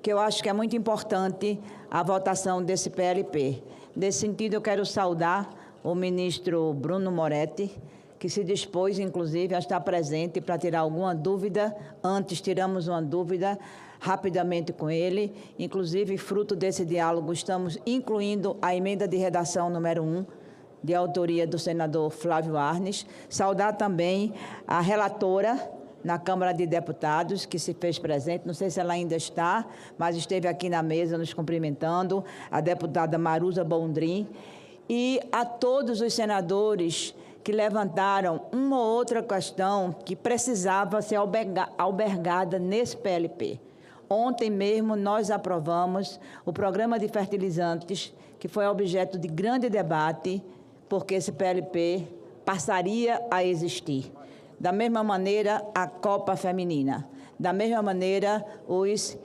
que eu acho que é muito importante a votação desse PLP. Nesse sentido, eu quero saudar o ministro Bruno Moretti, que se dispôs, inclusive, a estar presente para tirar alguma dúvida. Antes tiramos uma dúvida rapidamente com ele. Inclusive, fruto desse diálogo, estamos incluindo a emenda de redação número 1, de autoria do senador Flávio Arnes. Saudar também a relatora na Câmara de Deputados, que se fez presente, não sei se ela ainda está, mas esteve aqui na mesa nos cumprimentando, a deputada Maruza Bondrin, e a todos os senadores que levantaram uma ou outra questão que precisava ser albergada nesse PLP. Ontem mesmo nós aprovamos o programa de fertilizantes, que foi objeto de grande debate, porque esse PLP passaria a existir. Da mesma maneira, a Copa Feminina. Da mesma maneira, os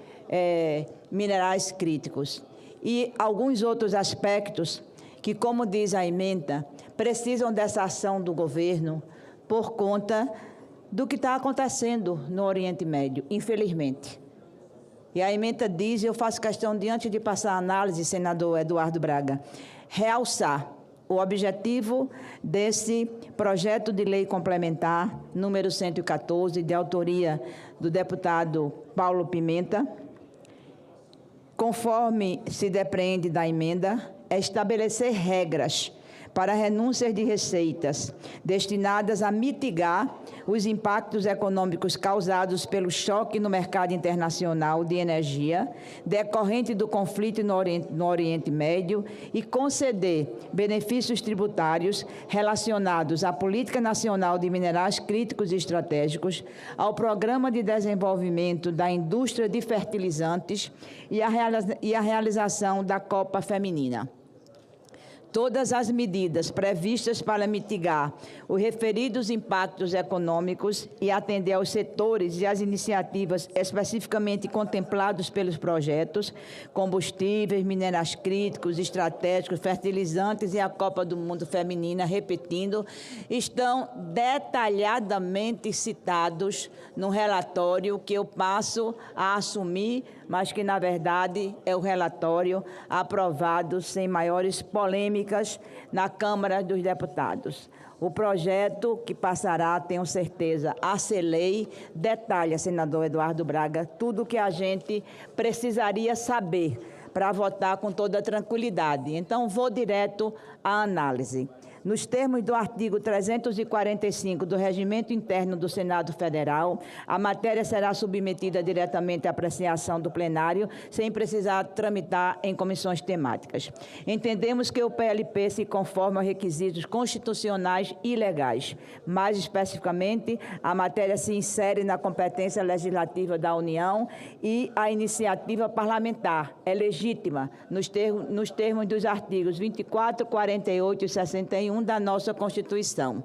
minerais críticos. E alguns outros aspectos que, como diz a emenda, precisam dessa ação do governo por conta do que está acontecendo no Oriente Médio, infelizmente. E a emenda diz, eu faço questão, diante de passar a análise, senador Eduardo Braga, realçar o objetivo desse projeto de lei complementar, número 114, de autoria do deputado Paulo Pimenta, conforme se depreende da emenda, é estabelecer regras para renúncias de receitas destinadas a mitigar os impactos econômicos causados pelo choque no mercado internacional de energia decorrente do conflito no Oriente Médio e conceder benefícios tributários relacionados à Política Nacional de Minerais Críticos e Estratégicos, ao Programa de Desenvolvimento da Indústria de Fertilizantes e a realização da Copa Feminina. Todas as medidas previstas para mitigar os referidos impactos econômicos e atender aos setores e às iniciativas especificamente contemplados pelos projetos, combustíveis, minerais críticos, estratégicos, fertilizantes e a Copa do Mundo Feminina, repetindo, estão detalhadamente citados no relatório que eu passo a assumir, mas que, na verdade, é o relatório aprovado sem maiores polêmicas na Câmara dos Deputados. O projeto que passará, tenho certeza, a ser lei, detalha, senador Eduardo Braga, tudo o que a gente precisaria saber para votar com toda tranquilidade. Então, vou direto à análise. Nos termos do artigo 345 do Regimento Interno do Senado Federal, a matéria será submetida diretamente à apreciação do plenário, sem precisar tramitar em comissões temáticas. Entendemos que o PLP se conforma aos requisitos constitucionais e legais. Mais especificamente, a matéria se insere na competência legislativa da União e a iniciativa parlamentar é legítima nos termos dos artigos 24, 48 e 61 da nossa Constituição.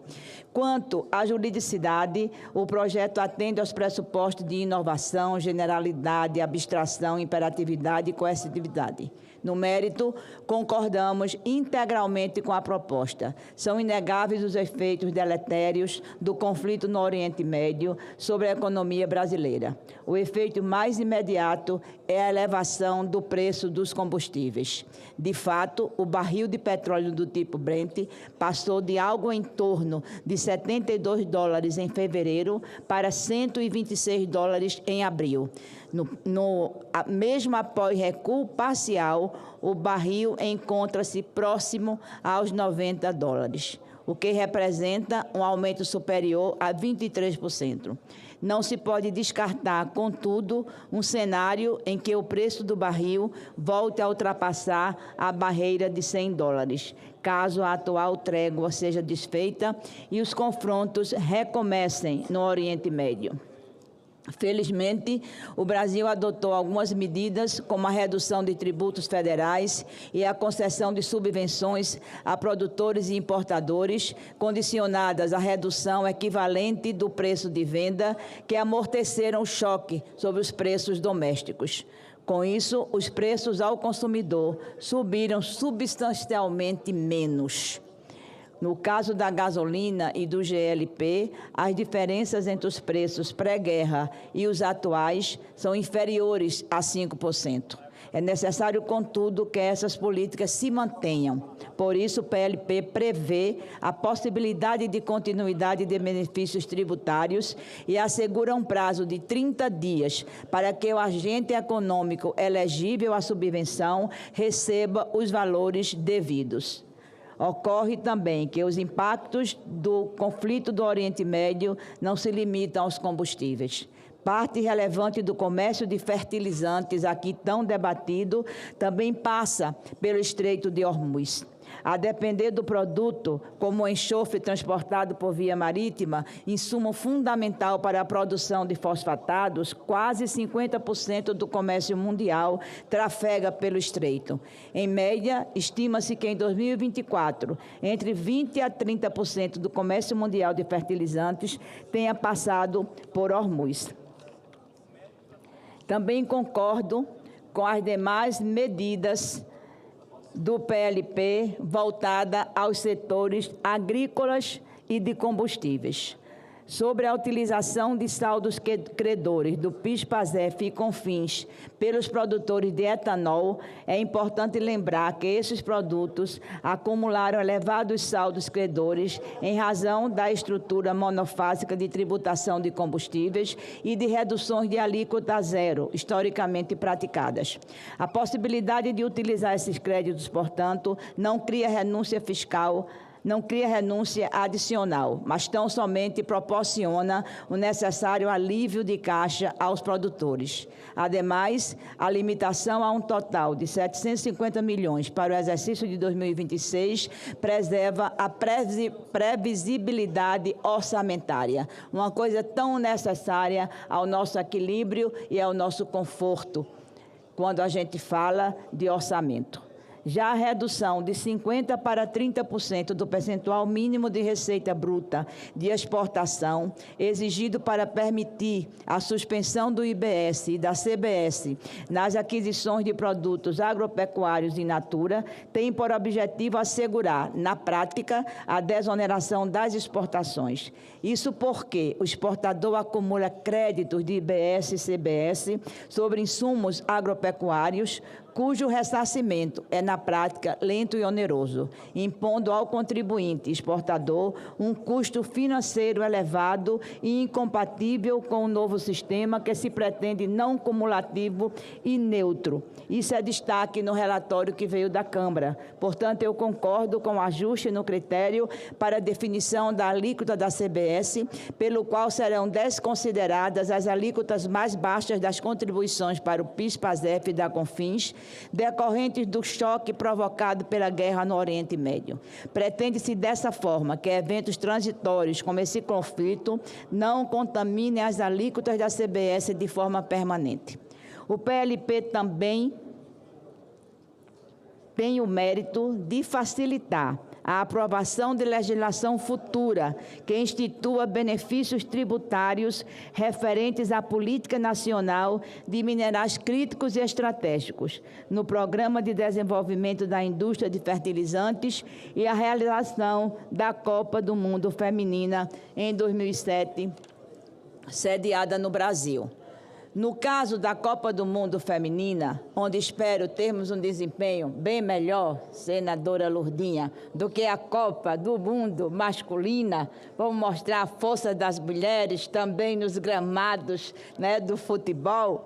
Quanto à juridicidade, o projeto atende aos pressupostos de inovação, generalidade, abstração, imperatividade e coercitividade. No mérito, concordamos integralmente com a proposta. São inegáveis os efeitos deletérios do conflito no Oriente Médio sobre a economia brasileira. O efeito mais imediato é a elevação do preço dos combustíveis. De fato, o barril de petróleo do tipo Brent passou de algo em torno de $72 em fevereiro para $126 em abril. Mesmo após recuo parcial, o barril encontra-se próximo aos $90. o que representa um aumento superior a 23%. Não se pode descartar, contudo, um cenário em que o preço do barril volte a ultrapassar a barreira de $100, caso a atual trégua seja desfeita e os confrontos recomecem no Oriente Médio. Felizmente, o Brasil adotou algumas medidas, como a redução de tributos federais e a concessão de subvenções a produtores e importadores, condicionadas à redução equivalente do preço de venda, que amorteceram o choque sobre os preços domésticos. Com isso, os preços ao consumidor subiram substancialmente menos. No caso da gasolina e do GLP, as diferenças entre os preços pré-guerra e os atuais são inferiores a 5%. É necessário, contudo, que essas políticas se mantenham. Por isso, o PLP prevê a possibilidade de continuidade de benefícios tributários e assegura um prazo de 30 dias para que o agente econômico elegível à subvenção receba os valores devidos. Ocorre também que os impactos do conflito do Oriente Médio não se limitam aos combustíveis. Parte relevante do comércio de fertilizantes, aqui tão debatido, também passa pelo Estreito de Hormuz. A depender do produto, como o enxofre transportado por via marítima, insumo fundamental para a produção de fosfatados, quase 50% do comércio mundial trafega pelo estreito. Em média, estima-se que em 2024, entre 20% a 30% do comércio mundial de fertilizantes tenha passado por Hormuz. Também concordo com as demais medidas do PLP voltada aos setores agrícolas e de combustíveis. Sobre a utilização de saldos credores do PIS/PASEF e CONFINS pelos produtores de etanol, é importante lembrar que esses produtos acumularam elevados saldos credores em razão da estrutura monofásica de tributação de combustíveis e de reduções de alíquota zero, historicamente praticadas. A possibilidade de utilizar esses créditos, portanto, não cria renúncia fiscal, não cria renúncia adicional, mas tão somente proporciona o necessário alívio de caixa aos produtores. Ademais, a limitação a um total de 750 milhões para o exercício de 2026 preserva a previsibilidade orçamentária, uma coisa tão necessária ao nosso equilíbrio e ao nosso conforto, quando a gente fala de orçamento. Já a redução de 50% para 30% do percentual mínimo de receita bruta de exportação, exigido para permitir a suspensão do IBS e da CBS nas aquisições de produtos agropecuários in natura, tem por objetivo assegurar, na prática, a desoneração das exportações. Isso porque o exportador acumula créditos de IBS e CBS sobre insumos agropecuários, cujo ressarcimento é, na prática, lento e oneroso, impondo ao contribuinte exportador um custo financeiro elevado e incompatível com o novo sistema que se pretende não cumulativo e neutro. Isso é destaque no relatório que veio da Câmara. Portanto, eu concordo com o ajuste no critério para a definição da alíquota da CBS, pelo qual serão desconsideradas as alíquotas mais baixas das contribuições para o PIS/PASEF e da CONFINS, decorrentes do choque provocado pela guerra no Oriente Médio. Pretende-se dessa forma que eventos transitórios como esse conflito não contaminem as alíquotas da CBS de forma permanente. O PLP também tem o mérito de facilitar a aprovação de legislação futura que institua benefícios tributários referentes à política nacional de minerais críticos e estratégicos, no Programa de Desenvolvimento da Indústria de Fertilizantes e a realização da Copa do Mundo Feminina em 2007, sediada no Brasil. No caso da Copa do Mundo Feminina, onde espero termos um desempenho bem melhor, senadora Lourdinha, do que a Copa do Mundo masculina, vamos mostrar a força das mulheres também nos gramados, né, do futebol.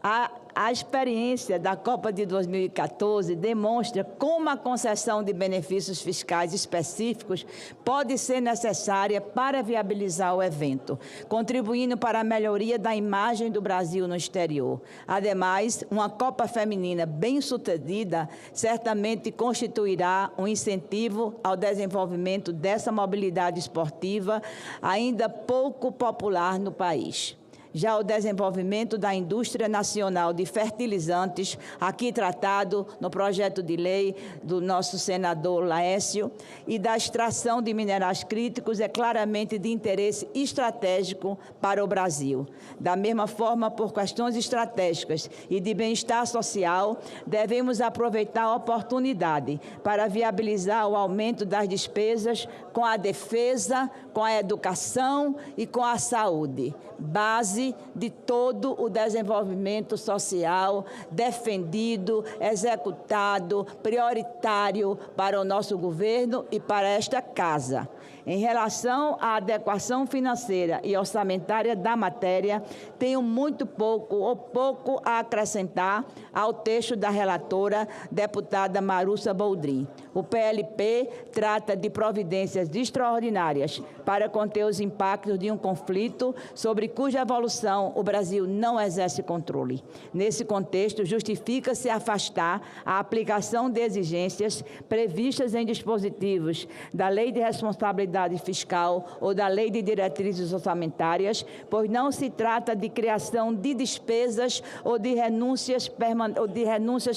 A experiência da Copa de 2014 demonstra como a concessão de benefícios fiscais específicos pode ser necessária para viabilizar o evento, contribuindo para a melhoria da imagem do Brasil no exterior. Ademais, uma Copa Feminina bem-sucedida certamente constituirá um incentivo ao desenvolvimento dessa mobilidade esportiva ainda pouco popular no país. Já o desenvolvimento da indústria nacional de fertilizantes, aqui tratado no projeto de lei do nosso senador Laércio, e da extração de minerais críticos é claramente de interesse estratégico para o Brasil. Da mesma forma, por questões estratégicas e de bem-estar social, devemos aproveitar a oportunidade para viabilizar o aumento das despesas com a defesa, com a educação e com a saúde, base de todo o desenvolvimento social defendido, executado, prioritário para o nosso governo e para esta casa. Em relação à adequação financeira e orçamentária da matéria, tenho muito pouco ou pouco a acrescentar ao texto da relatora, deputada Marúcia Boldrin. O PLP trata de providências extraordinárias para conter os impactos de um conflito sobre cuja evolução o Brasil não exerce controle. Nesse contexto, justifica-se afastar a aplicação de exigências previstas em dispositivos da Lei de Responsabilidade Fiscal ou da Lei de Diretrizes Orçamentárias, pois não se trata de criação de despesas ou de renúncias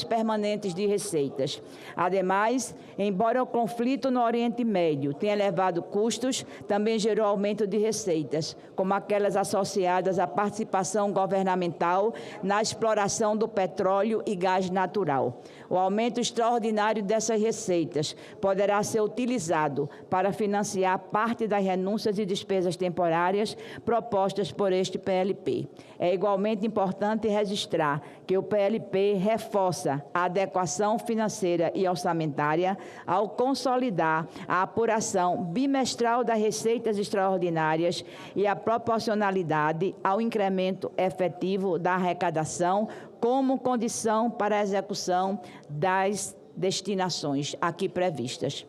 permanentes de receitas. Ademais, embora o conflito no Oriente Médio tenha elevado custos, também gerou aumento de receitas, como aquelas associadas à participação governamental na exploração do petróleo e gás natural. O aumento extraordinário dessas receitas poderá ser utilizado para financiar parte das renúncias e despesas temporárias propostas por este PLP. É igualmente importante registrar que o PLP reforça a adequação financeira e orçamentária ao consolidar a apuração bimestral das receitas extraordinárias e a proporcionalidade ao incremento efetivo da arrecadação como condição para a execução das destinações aqui previstas.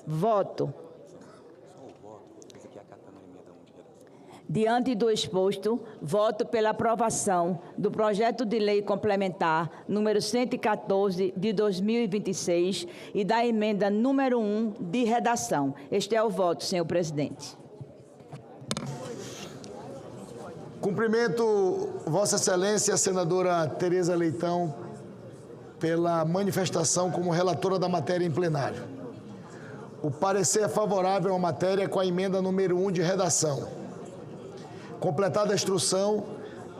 Voto. Diante do exposto, voto pela aprovação do projeto de lei complementar número 114 de 2026 e da emenda número 1 de redação. Este é o voto, senhor presidente. Cumprimento Vossa Excelência, a senadora Tereza Leitão, pela manifestação como relatora da matéria em plenário. O parecer é favorável à matéria com a emenda número 1 de redação. Completada a instrução,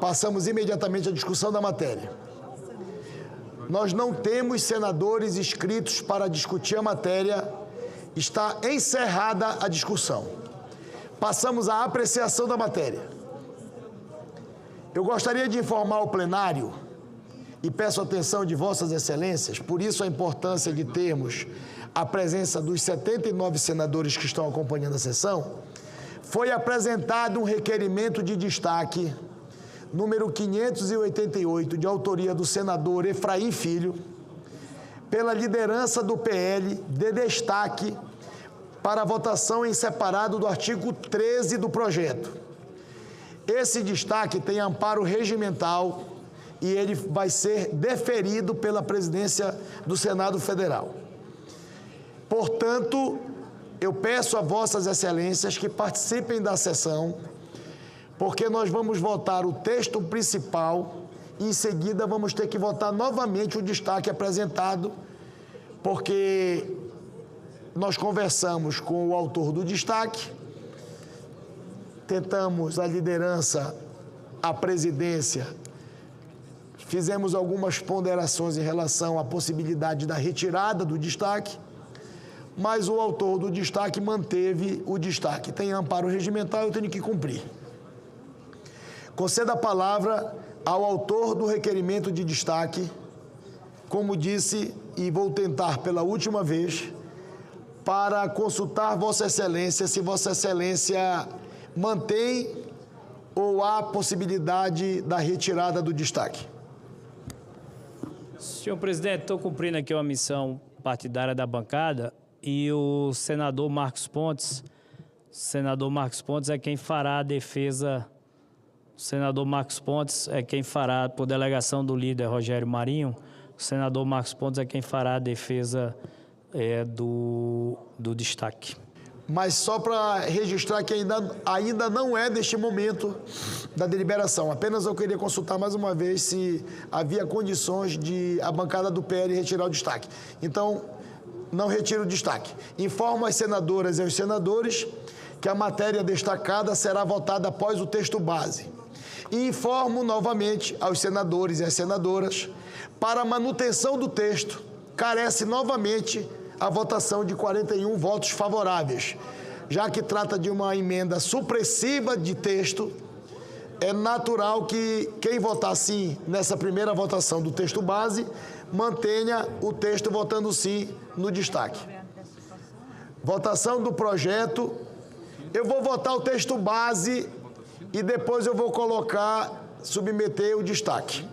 passamos imediatamente à discussão da matéria. Nós não temos senadores inscritos para discutir a matéria. Está encerrada a discussão. Passamos à apreciação da matéria. Eu gostaria de informar o plenário, e peço a atenção de Vossas Excelências, por isso a importância de termos a presença dos 79 senadores que estão acompanhando a sessão. Foi apresentado um requerimento de destaque, número 588, de autoria do senador Efraim Filho, pela liderança do PL, de destaque para a votação em separado do artigo 13 do projeto. Esse destaque tem amparo regimental e ele vai ser deferido pela presidência do Senado Federal. Portanto, eu peço a Vossas Excelências que participem da sessão, porque nós vamos votar o texto principal e, em seguida, vamos ter que votar novamente o destaque apresentado, porque nós conversamos com o autor do destaque, tentamos a liderança, a presidência, fizemos algumas ponderações em relação à possibilidade da retirada do destaque, mas o autor do destaque manteve o destaque. Tem amparo regimental, eu tenho que cumprir. Concedo a palavra ao autor do requerimento de destaque, como disse, e vou tentar pela última vez, para consultar Vossa Excelência se Vossa Excelência mantém ou há possibilidade da retirada do destaque. Senhor presidente, estou cumprindo aqui uma missão partidária da bancada e o senador Marcos Pontes é quem fará a defesa. O senador Marcos Pontes é quem fará, por delegação do líder Rogério Marinho, o senador Marcos Pontes é quem fará a defesa do destaque. Mas só para registrar que ainda não é deste momento da deliberação. Apenas eu queria consultar mais uma vez se havia condições de a bancada do PL retirar o destaque. Então, não retiro o destaque. Informo as senadoras e os senadores que a matéria destacada será votada após o texto base. E informo novamente aos senadores e às senadoras, para a manutenção do texto, carece novamente a votação de 41 votos favoráveis. Já que trata de uma emenda supressiva de texto, é natural que quem votar sim nessa primeira votação do texto base, mantenha o texto votando sim no destaque. Votação do projeto. Eu vou votar o texto base e depois eu vou submeter o destaque.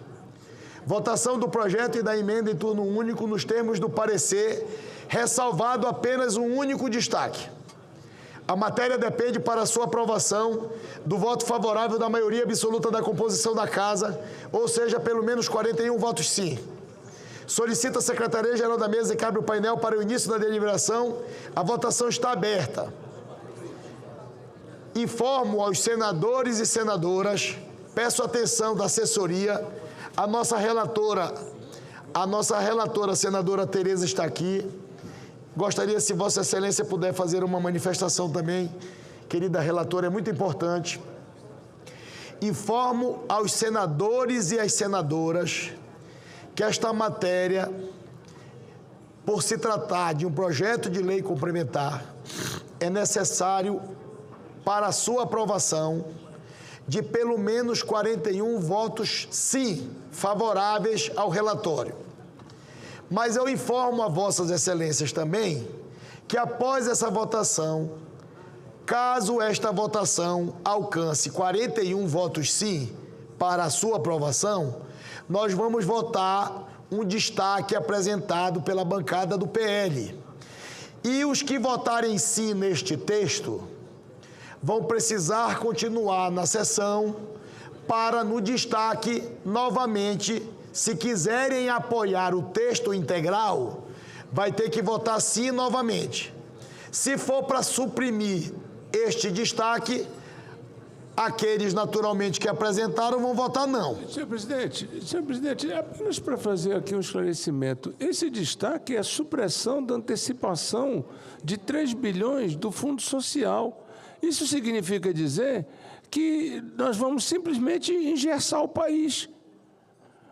Votação do projeto e da emenda em turno único nos termos do parecer, ressalvado apenas um único destaque. A matéria depende para sua aprovação do voto favorável da maioria absoluta da composição da Casa, ou seja, pelo menos 41 votos sim. Solicita a Secretaria-Geral da Mesa que abra o painel para o início da deliberação. A votação está aberta. Informo aos senadores e senadoras, peço atenção da assessoria, a nossa relatora, senadora Tereza, está aqui. Gostaria, se Vossa Excelência puder fazer uma manifestação também, querida relatora, é muito importante. Informo aos senadores e às senadoras que esta matéria, por se tratar de um projeto de lei complementar, é necessário, para a sua aprovação, de pelo menos 41 votos, sim, favoráveis ao relatório. Mas eu informo a Vossas Excelências também que após essa votação, caso esta votação alcance 41 votos sim para a sua aprovação, nós vamos votar um destaque apresentado pela bancada do PL. E os que votarem sim neste texto vão precisar continuar na sessão para, no destaque, novamente, se quiserem apoiar o texto integral, vai ter que votar sim novamente. Se for para suprimir este destaque, aqueles naturalmente que apresentaram vão votar não. Senhor presidente, apenas para fazer aqui um esclarecimento, esse destaque é a supressão da antecipação de 3 bilhões do Fundo Social. Isso significa dizer que nós vamos simplesmente engessar o país.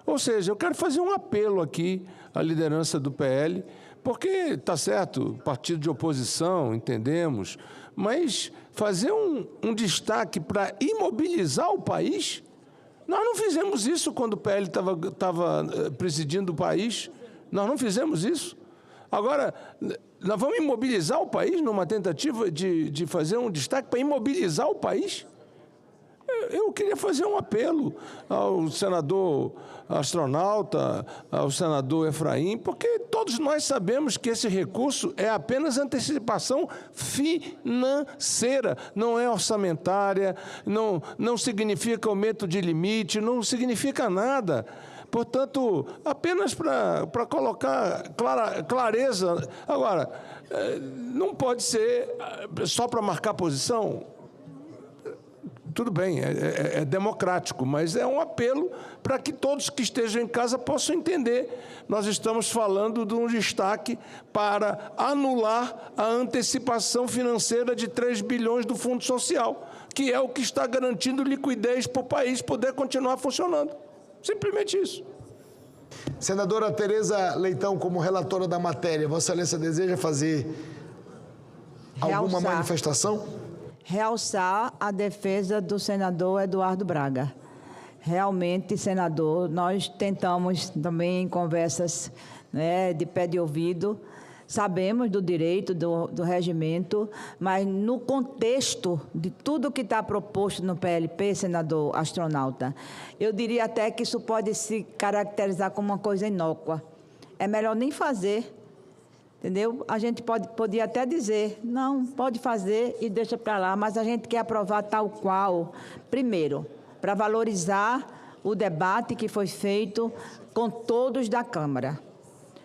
Ou seja, eu quero fazer um apelo aqui à liderança do PL, porque, está certo, partido de oposição, entendemos, mas fazer um destaque para imobilizar o país, nós não fizemos isso quando o PL estava presidindo o país, nós não fizemos isso. Agora, nós vamos imobilizar o país numa tentativa de fazer um destaque para imobilizar o país? Eu queria fazer um apelo ao senador astronauta, ao senador Efraim, porque todos nós sabemos que esse recurso é apenas antecipação financeira, não é orçamentária, não significa aumento de limite, não significa nada. Portanto, apenas para colocar clareza. Agora, não pode ser só para marcar posição. Tudo bem, é democrático, mas é um apelo para que todos que estejam em casa possam entender. Nós estamos falando de um destaque para anular a antecipação financeira de 3 bilhões do Fundo Social, que é o que está garantindo liquidez para o país poder continuar funcionando. Simplesmente isso. Senadora Tereza Leitão, como relatora da matéria, Vossa Excelência deseja fazer alguma manifestação? Realçar a defesa do senador Eduardo Braga. Realmente, senador, nós tentamos também em conversas, de pé de ouvido, sabemos do direito, do regimento, mas no contexto de tudo que está proposto no PLP, senador astronauta, eu diria até que isso pode se caracterizar como uma coisa inócua. É melhor nem fazer, entendeu? A gente podia até dizer, não, pode fazer e deixa para lá, mas a gente quer aprovar tal qual, primeiro, para valorizar o debate que foi feito com todos da Câmara.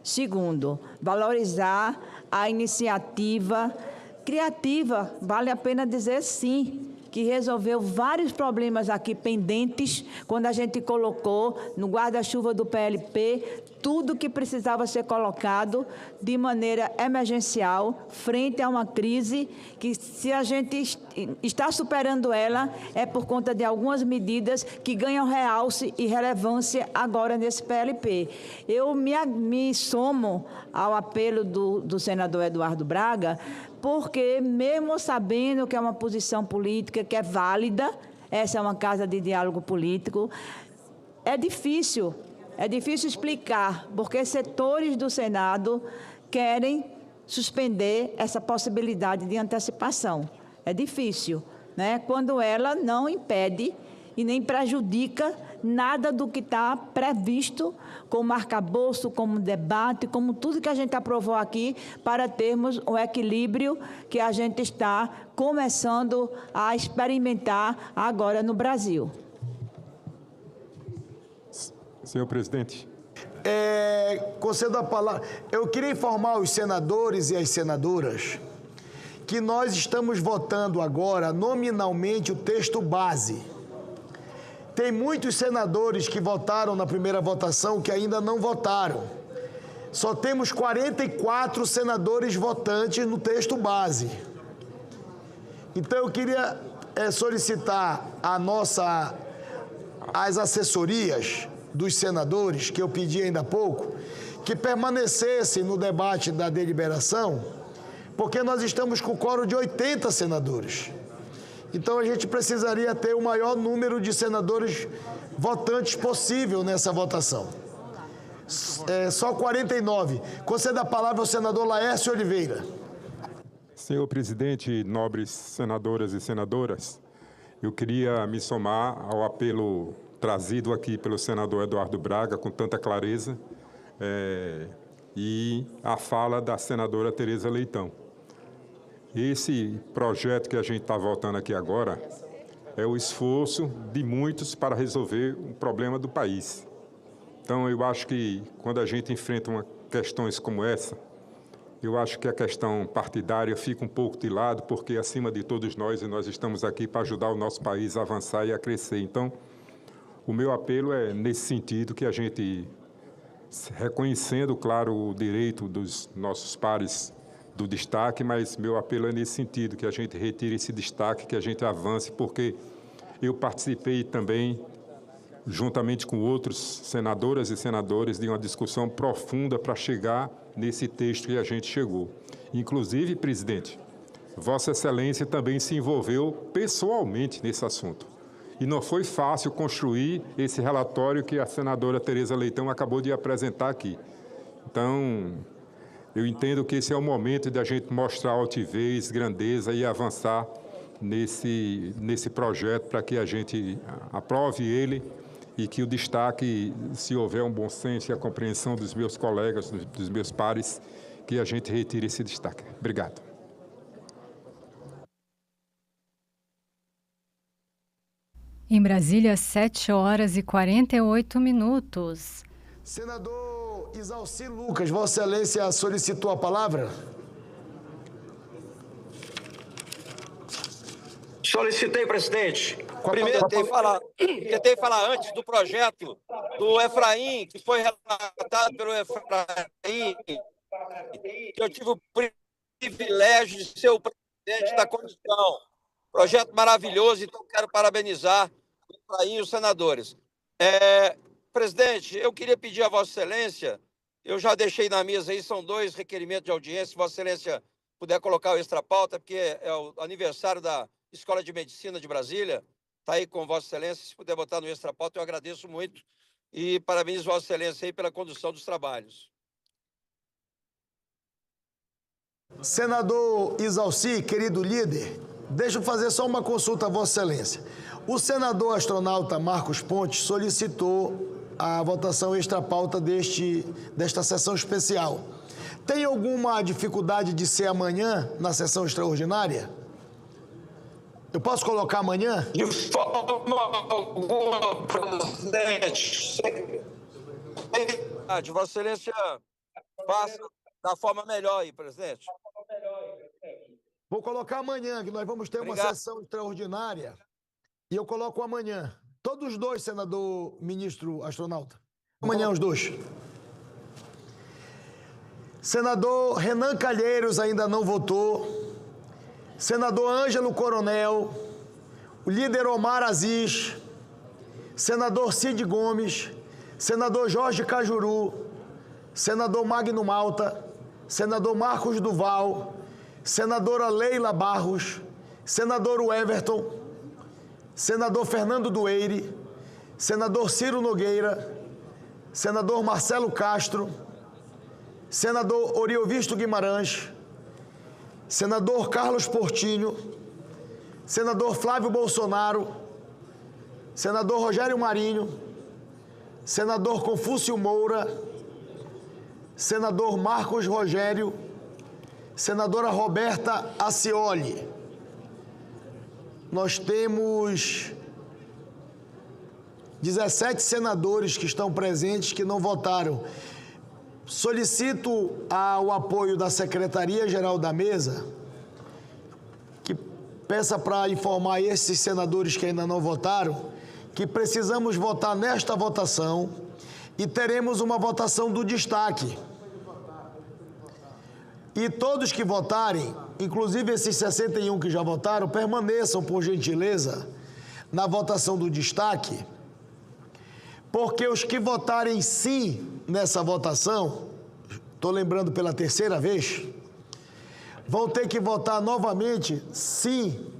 Segundo, valorizar a iniciativa criativa, vale a pena dizer sim, que resolveu vários problemas aqui pendentes, quando a gente colocou no guarda-chuva do PLP tudo que precisava ser colocado de maneira emergencial, frente a uma crise que, se a gente está superando ela, é por conta de algumas medidas que ganham realce e relevância agora nesse PLP. Eu me somo ao apelo do senador Eduardo Braga, porque, mesmo sabendo que é uma posição política que é válida, essa é uma casa de diálogo político, é difícil explicar, porque setores do Senado querem suspender essa possibilidade de antecipação. É difícil, né? Quando ela não impede e nem prejudica nada do que está previsto como arcabouço, como debate, como tudo que a gente aprovou aqui, para termos o equilíbrio que a gente está começando a experimentar agora no Brasil. Senhor presidente. Concedo a palavra. Eu queria informar os senadores e as senadoras que nós estamos votando agora nominalmente o texto base. Tem muitos senadores que votaram na primeira votação que ainda não votaram. Só temos 44 senadores votantes no texto base. Então eu queria solicitar as assessorias dos senadores, que eu pedi ainda há pouco, que permanecessem no debate da deliberação, porque nós estamos com o quórum de 80 senadores. Então, a gente precisaria ter o maior número de senadores votantes possível nessa votação. Só 49. Concedo a palavra ao senador Laércio Oliveira. Senhor presidente, nobres senadoras e senadoras, eu queria me somar ao apelo trazido aqui pelo senador Eduardo Braga com tanta clareza e a fala da senadora Tereza Leitão. Esse projeto que a gente está votando aqui agora é o esforço de muitos para resolver um problema do país. Então, eu acho que quando a gente enfrenta questões como essa, eu acho que a questão partidária fica um pouco de lado, porque acima de todos nós estamos aqui para ajudar o nosso país a avançar e a crescer. Então, o meu apelo é nesse sentido, que a gente, reconhecendo, claro, o direito dos nossos pares do destaque, mas meu apelo é nesse sentido, que a gente retire esse destaque, que a gente avance, porque eu participei também, juntamente com outros senadoras e senadores, de uma discussão profunda para chegar nesse texto que a gente chegou. Inclusive, presidente, Vossa Excelência também se envolveu pessoalmente nesse assunto. E não foi fácil construir esse relatório que a senadora Tereza Leitão acabou de apresentar aqui. Então, eu entendo que esse é o momento de a gente mostrar altivez, grandeza e avançar nesse projeto para que a gente aprove ele e que o destaque, se houver um bom senso e a compreensão dos meus colegas, dos meus pares, que a gente retire esse destaque. Obrigado. Em Brasília, 7h48. Senador Isalci Lucas, Vossa Excelência solicitou a palavra? Solicitei, presidente. Primeiro, tentei falar antes do projeto do Efraim, que foi relatado pelo Efraim, que eu tive o privilégio de ser o presidente da comissão. Projeto maravilhoso, então quero parabenizar o Efraim e os senadores. Presidente, eu queria pedir a Vossa Excelência, eu já deixei na mesa aí, são 2 requerimentos de audiência, se Vossa Excelência puder colocar o extra pauta, porque é o aniversário da Escola de Medicina de Brasília, está aí com Vossa Excelência, se puder botar no extra pauta, eu agradeço muito e parabenizo Vossa Excelência aí pela condução dos trabalhos. Senador Isalci, querido líder, deixa eu fazer só uma consulta a Vossa Excelência. O senador astronauta Marcos Pontes solicitou a votação extra-pauta desta sessão especial. Tem alguma dificuldade de ser amanhã na sessão extraordinária? Eu posso colocar amanhã? De forma alguma, presidente. Vossa Excelência faça da forma melhor aí, presidente. Vou colocar amanhã, que nós vamos ter uma sessão extraordinária, e eu coloco amanhã. Todos os dois, senador ministro astronauta. Amanhã os dois. Senador Renan Calheiros ainda não votou. Senador Ângelo Coronel. O líder Omar Aziz. Senador Cid Gomes. Senador Jorge Cajuru. Senador Magno Malta. Senador Marcos Duval. Senadora Leila Barros. Senador Everton. Senador Fernando Dueire. Senador Ciro Nogueira. Senador Marcelo Castro. Senador Oriovisto Guimarães. Senador Carlos Portinho. Senador Flávio Bolsonaro. Senador Rogério Marinho. Senador Confúcio Moura. Senador Marcos Rogério. Senadora Roberta Acioli. Nós temos 17 senadores que estão presentes que não votaram. Solicito o apoio da Secretaria-Geral da Mesa, que peça para informar esses senadores que ainda não votaram, que precisamos votar nesta votação e teremos uma votação do destaque. E todos que votarem, inclusive esses 61 que já votaram, permaneçam, por gentileza, na votação do destaque, porque os que votarem sim nessa votação, estou lembrando pela terceira vez, vão ter que votar novamente sim.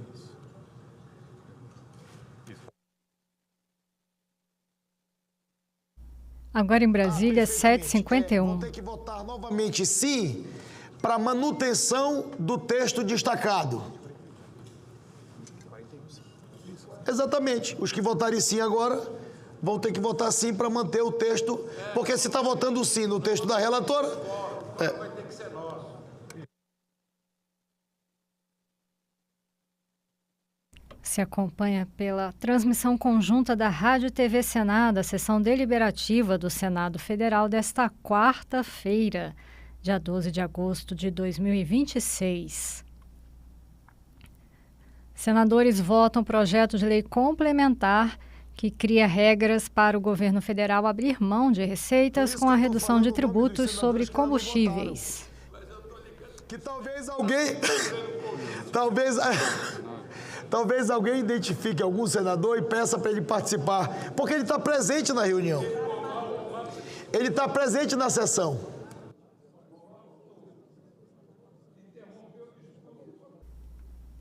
Agora em Brasília, 7h51. Vão ter que votar novamente sim para manutenção do texto destacado. Exatamente. Os que votarem sim agora vão ter que votar sim para manter o texto, porque se está votando sim no texto da relatora... Vai ter que ser nosso. Se acompanha pela transmissão conjunta da Rádio e TV Senado, a sessão deliberativa do Senado Federal desta quarta-feira, dia 12 de agosto de 2026. Senadores votam projeto de lei complementar que cria regras para o governo federal abrir mão de receitas com a redução de tributos sobre combustíveis. Que talvez alguém... Talvez alguém identifique algum senador e peça para ele participar, porque ele está presente na reunião. Ele está presente na sessão.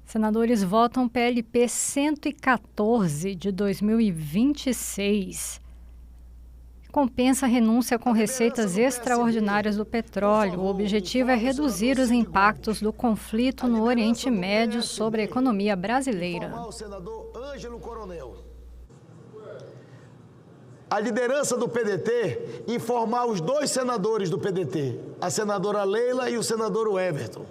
Senadores votam PLP 114 de 2026. Compensa a renúncia com receitas extraordinárias do petróleo. O objetivo é reduzir os impactos do conflito no Oriente Médio sobre a economia brasileira. O senador Ângelo Coronel. A liderança do PDT informar os dois senadores do PDT, a senadora Leila e o senador Everton.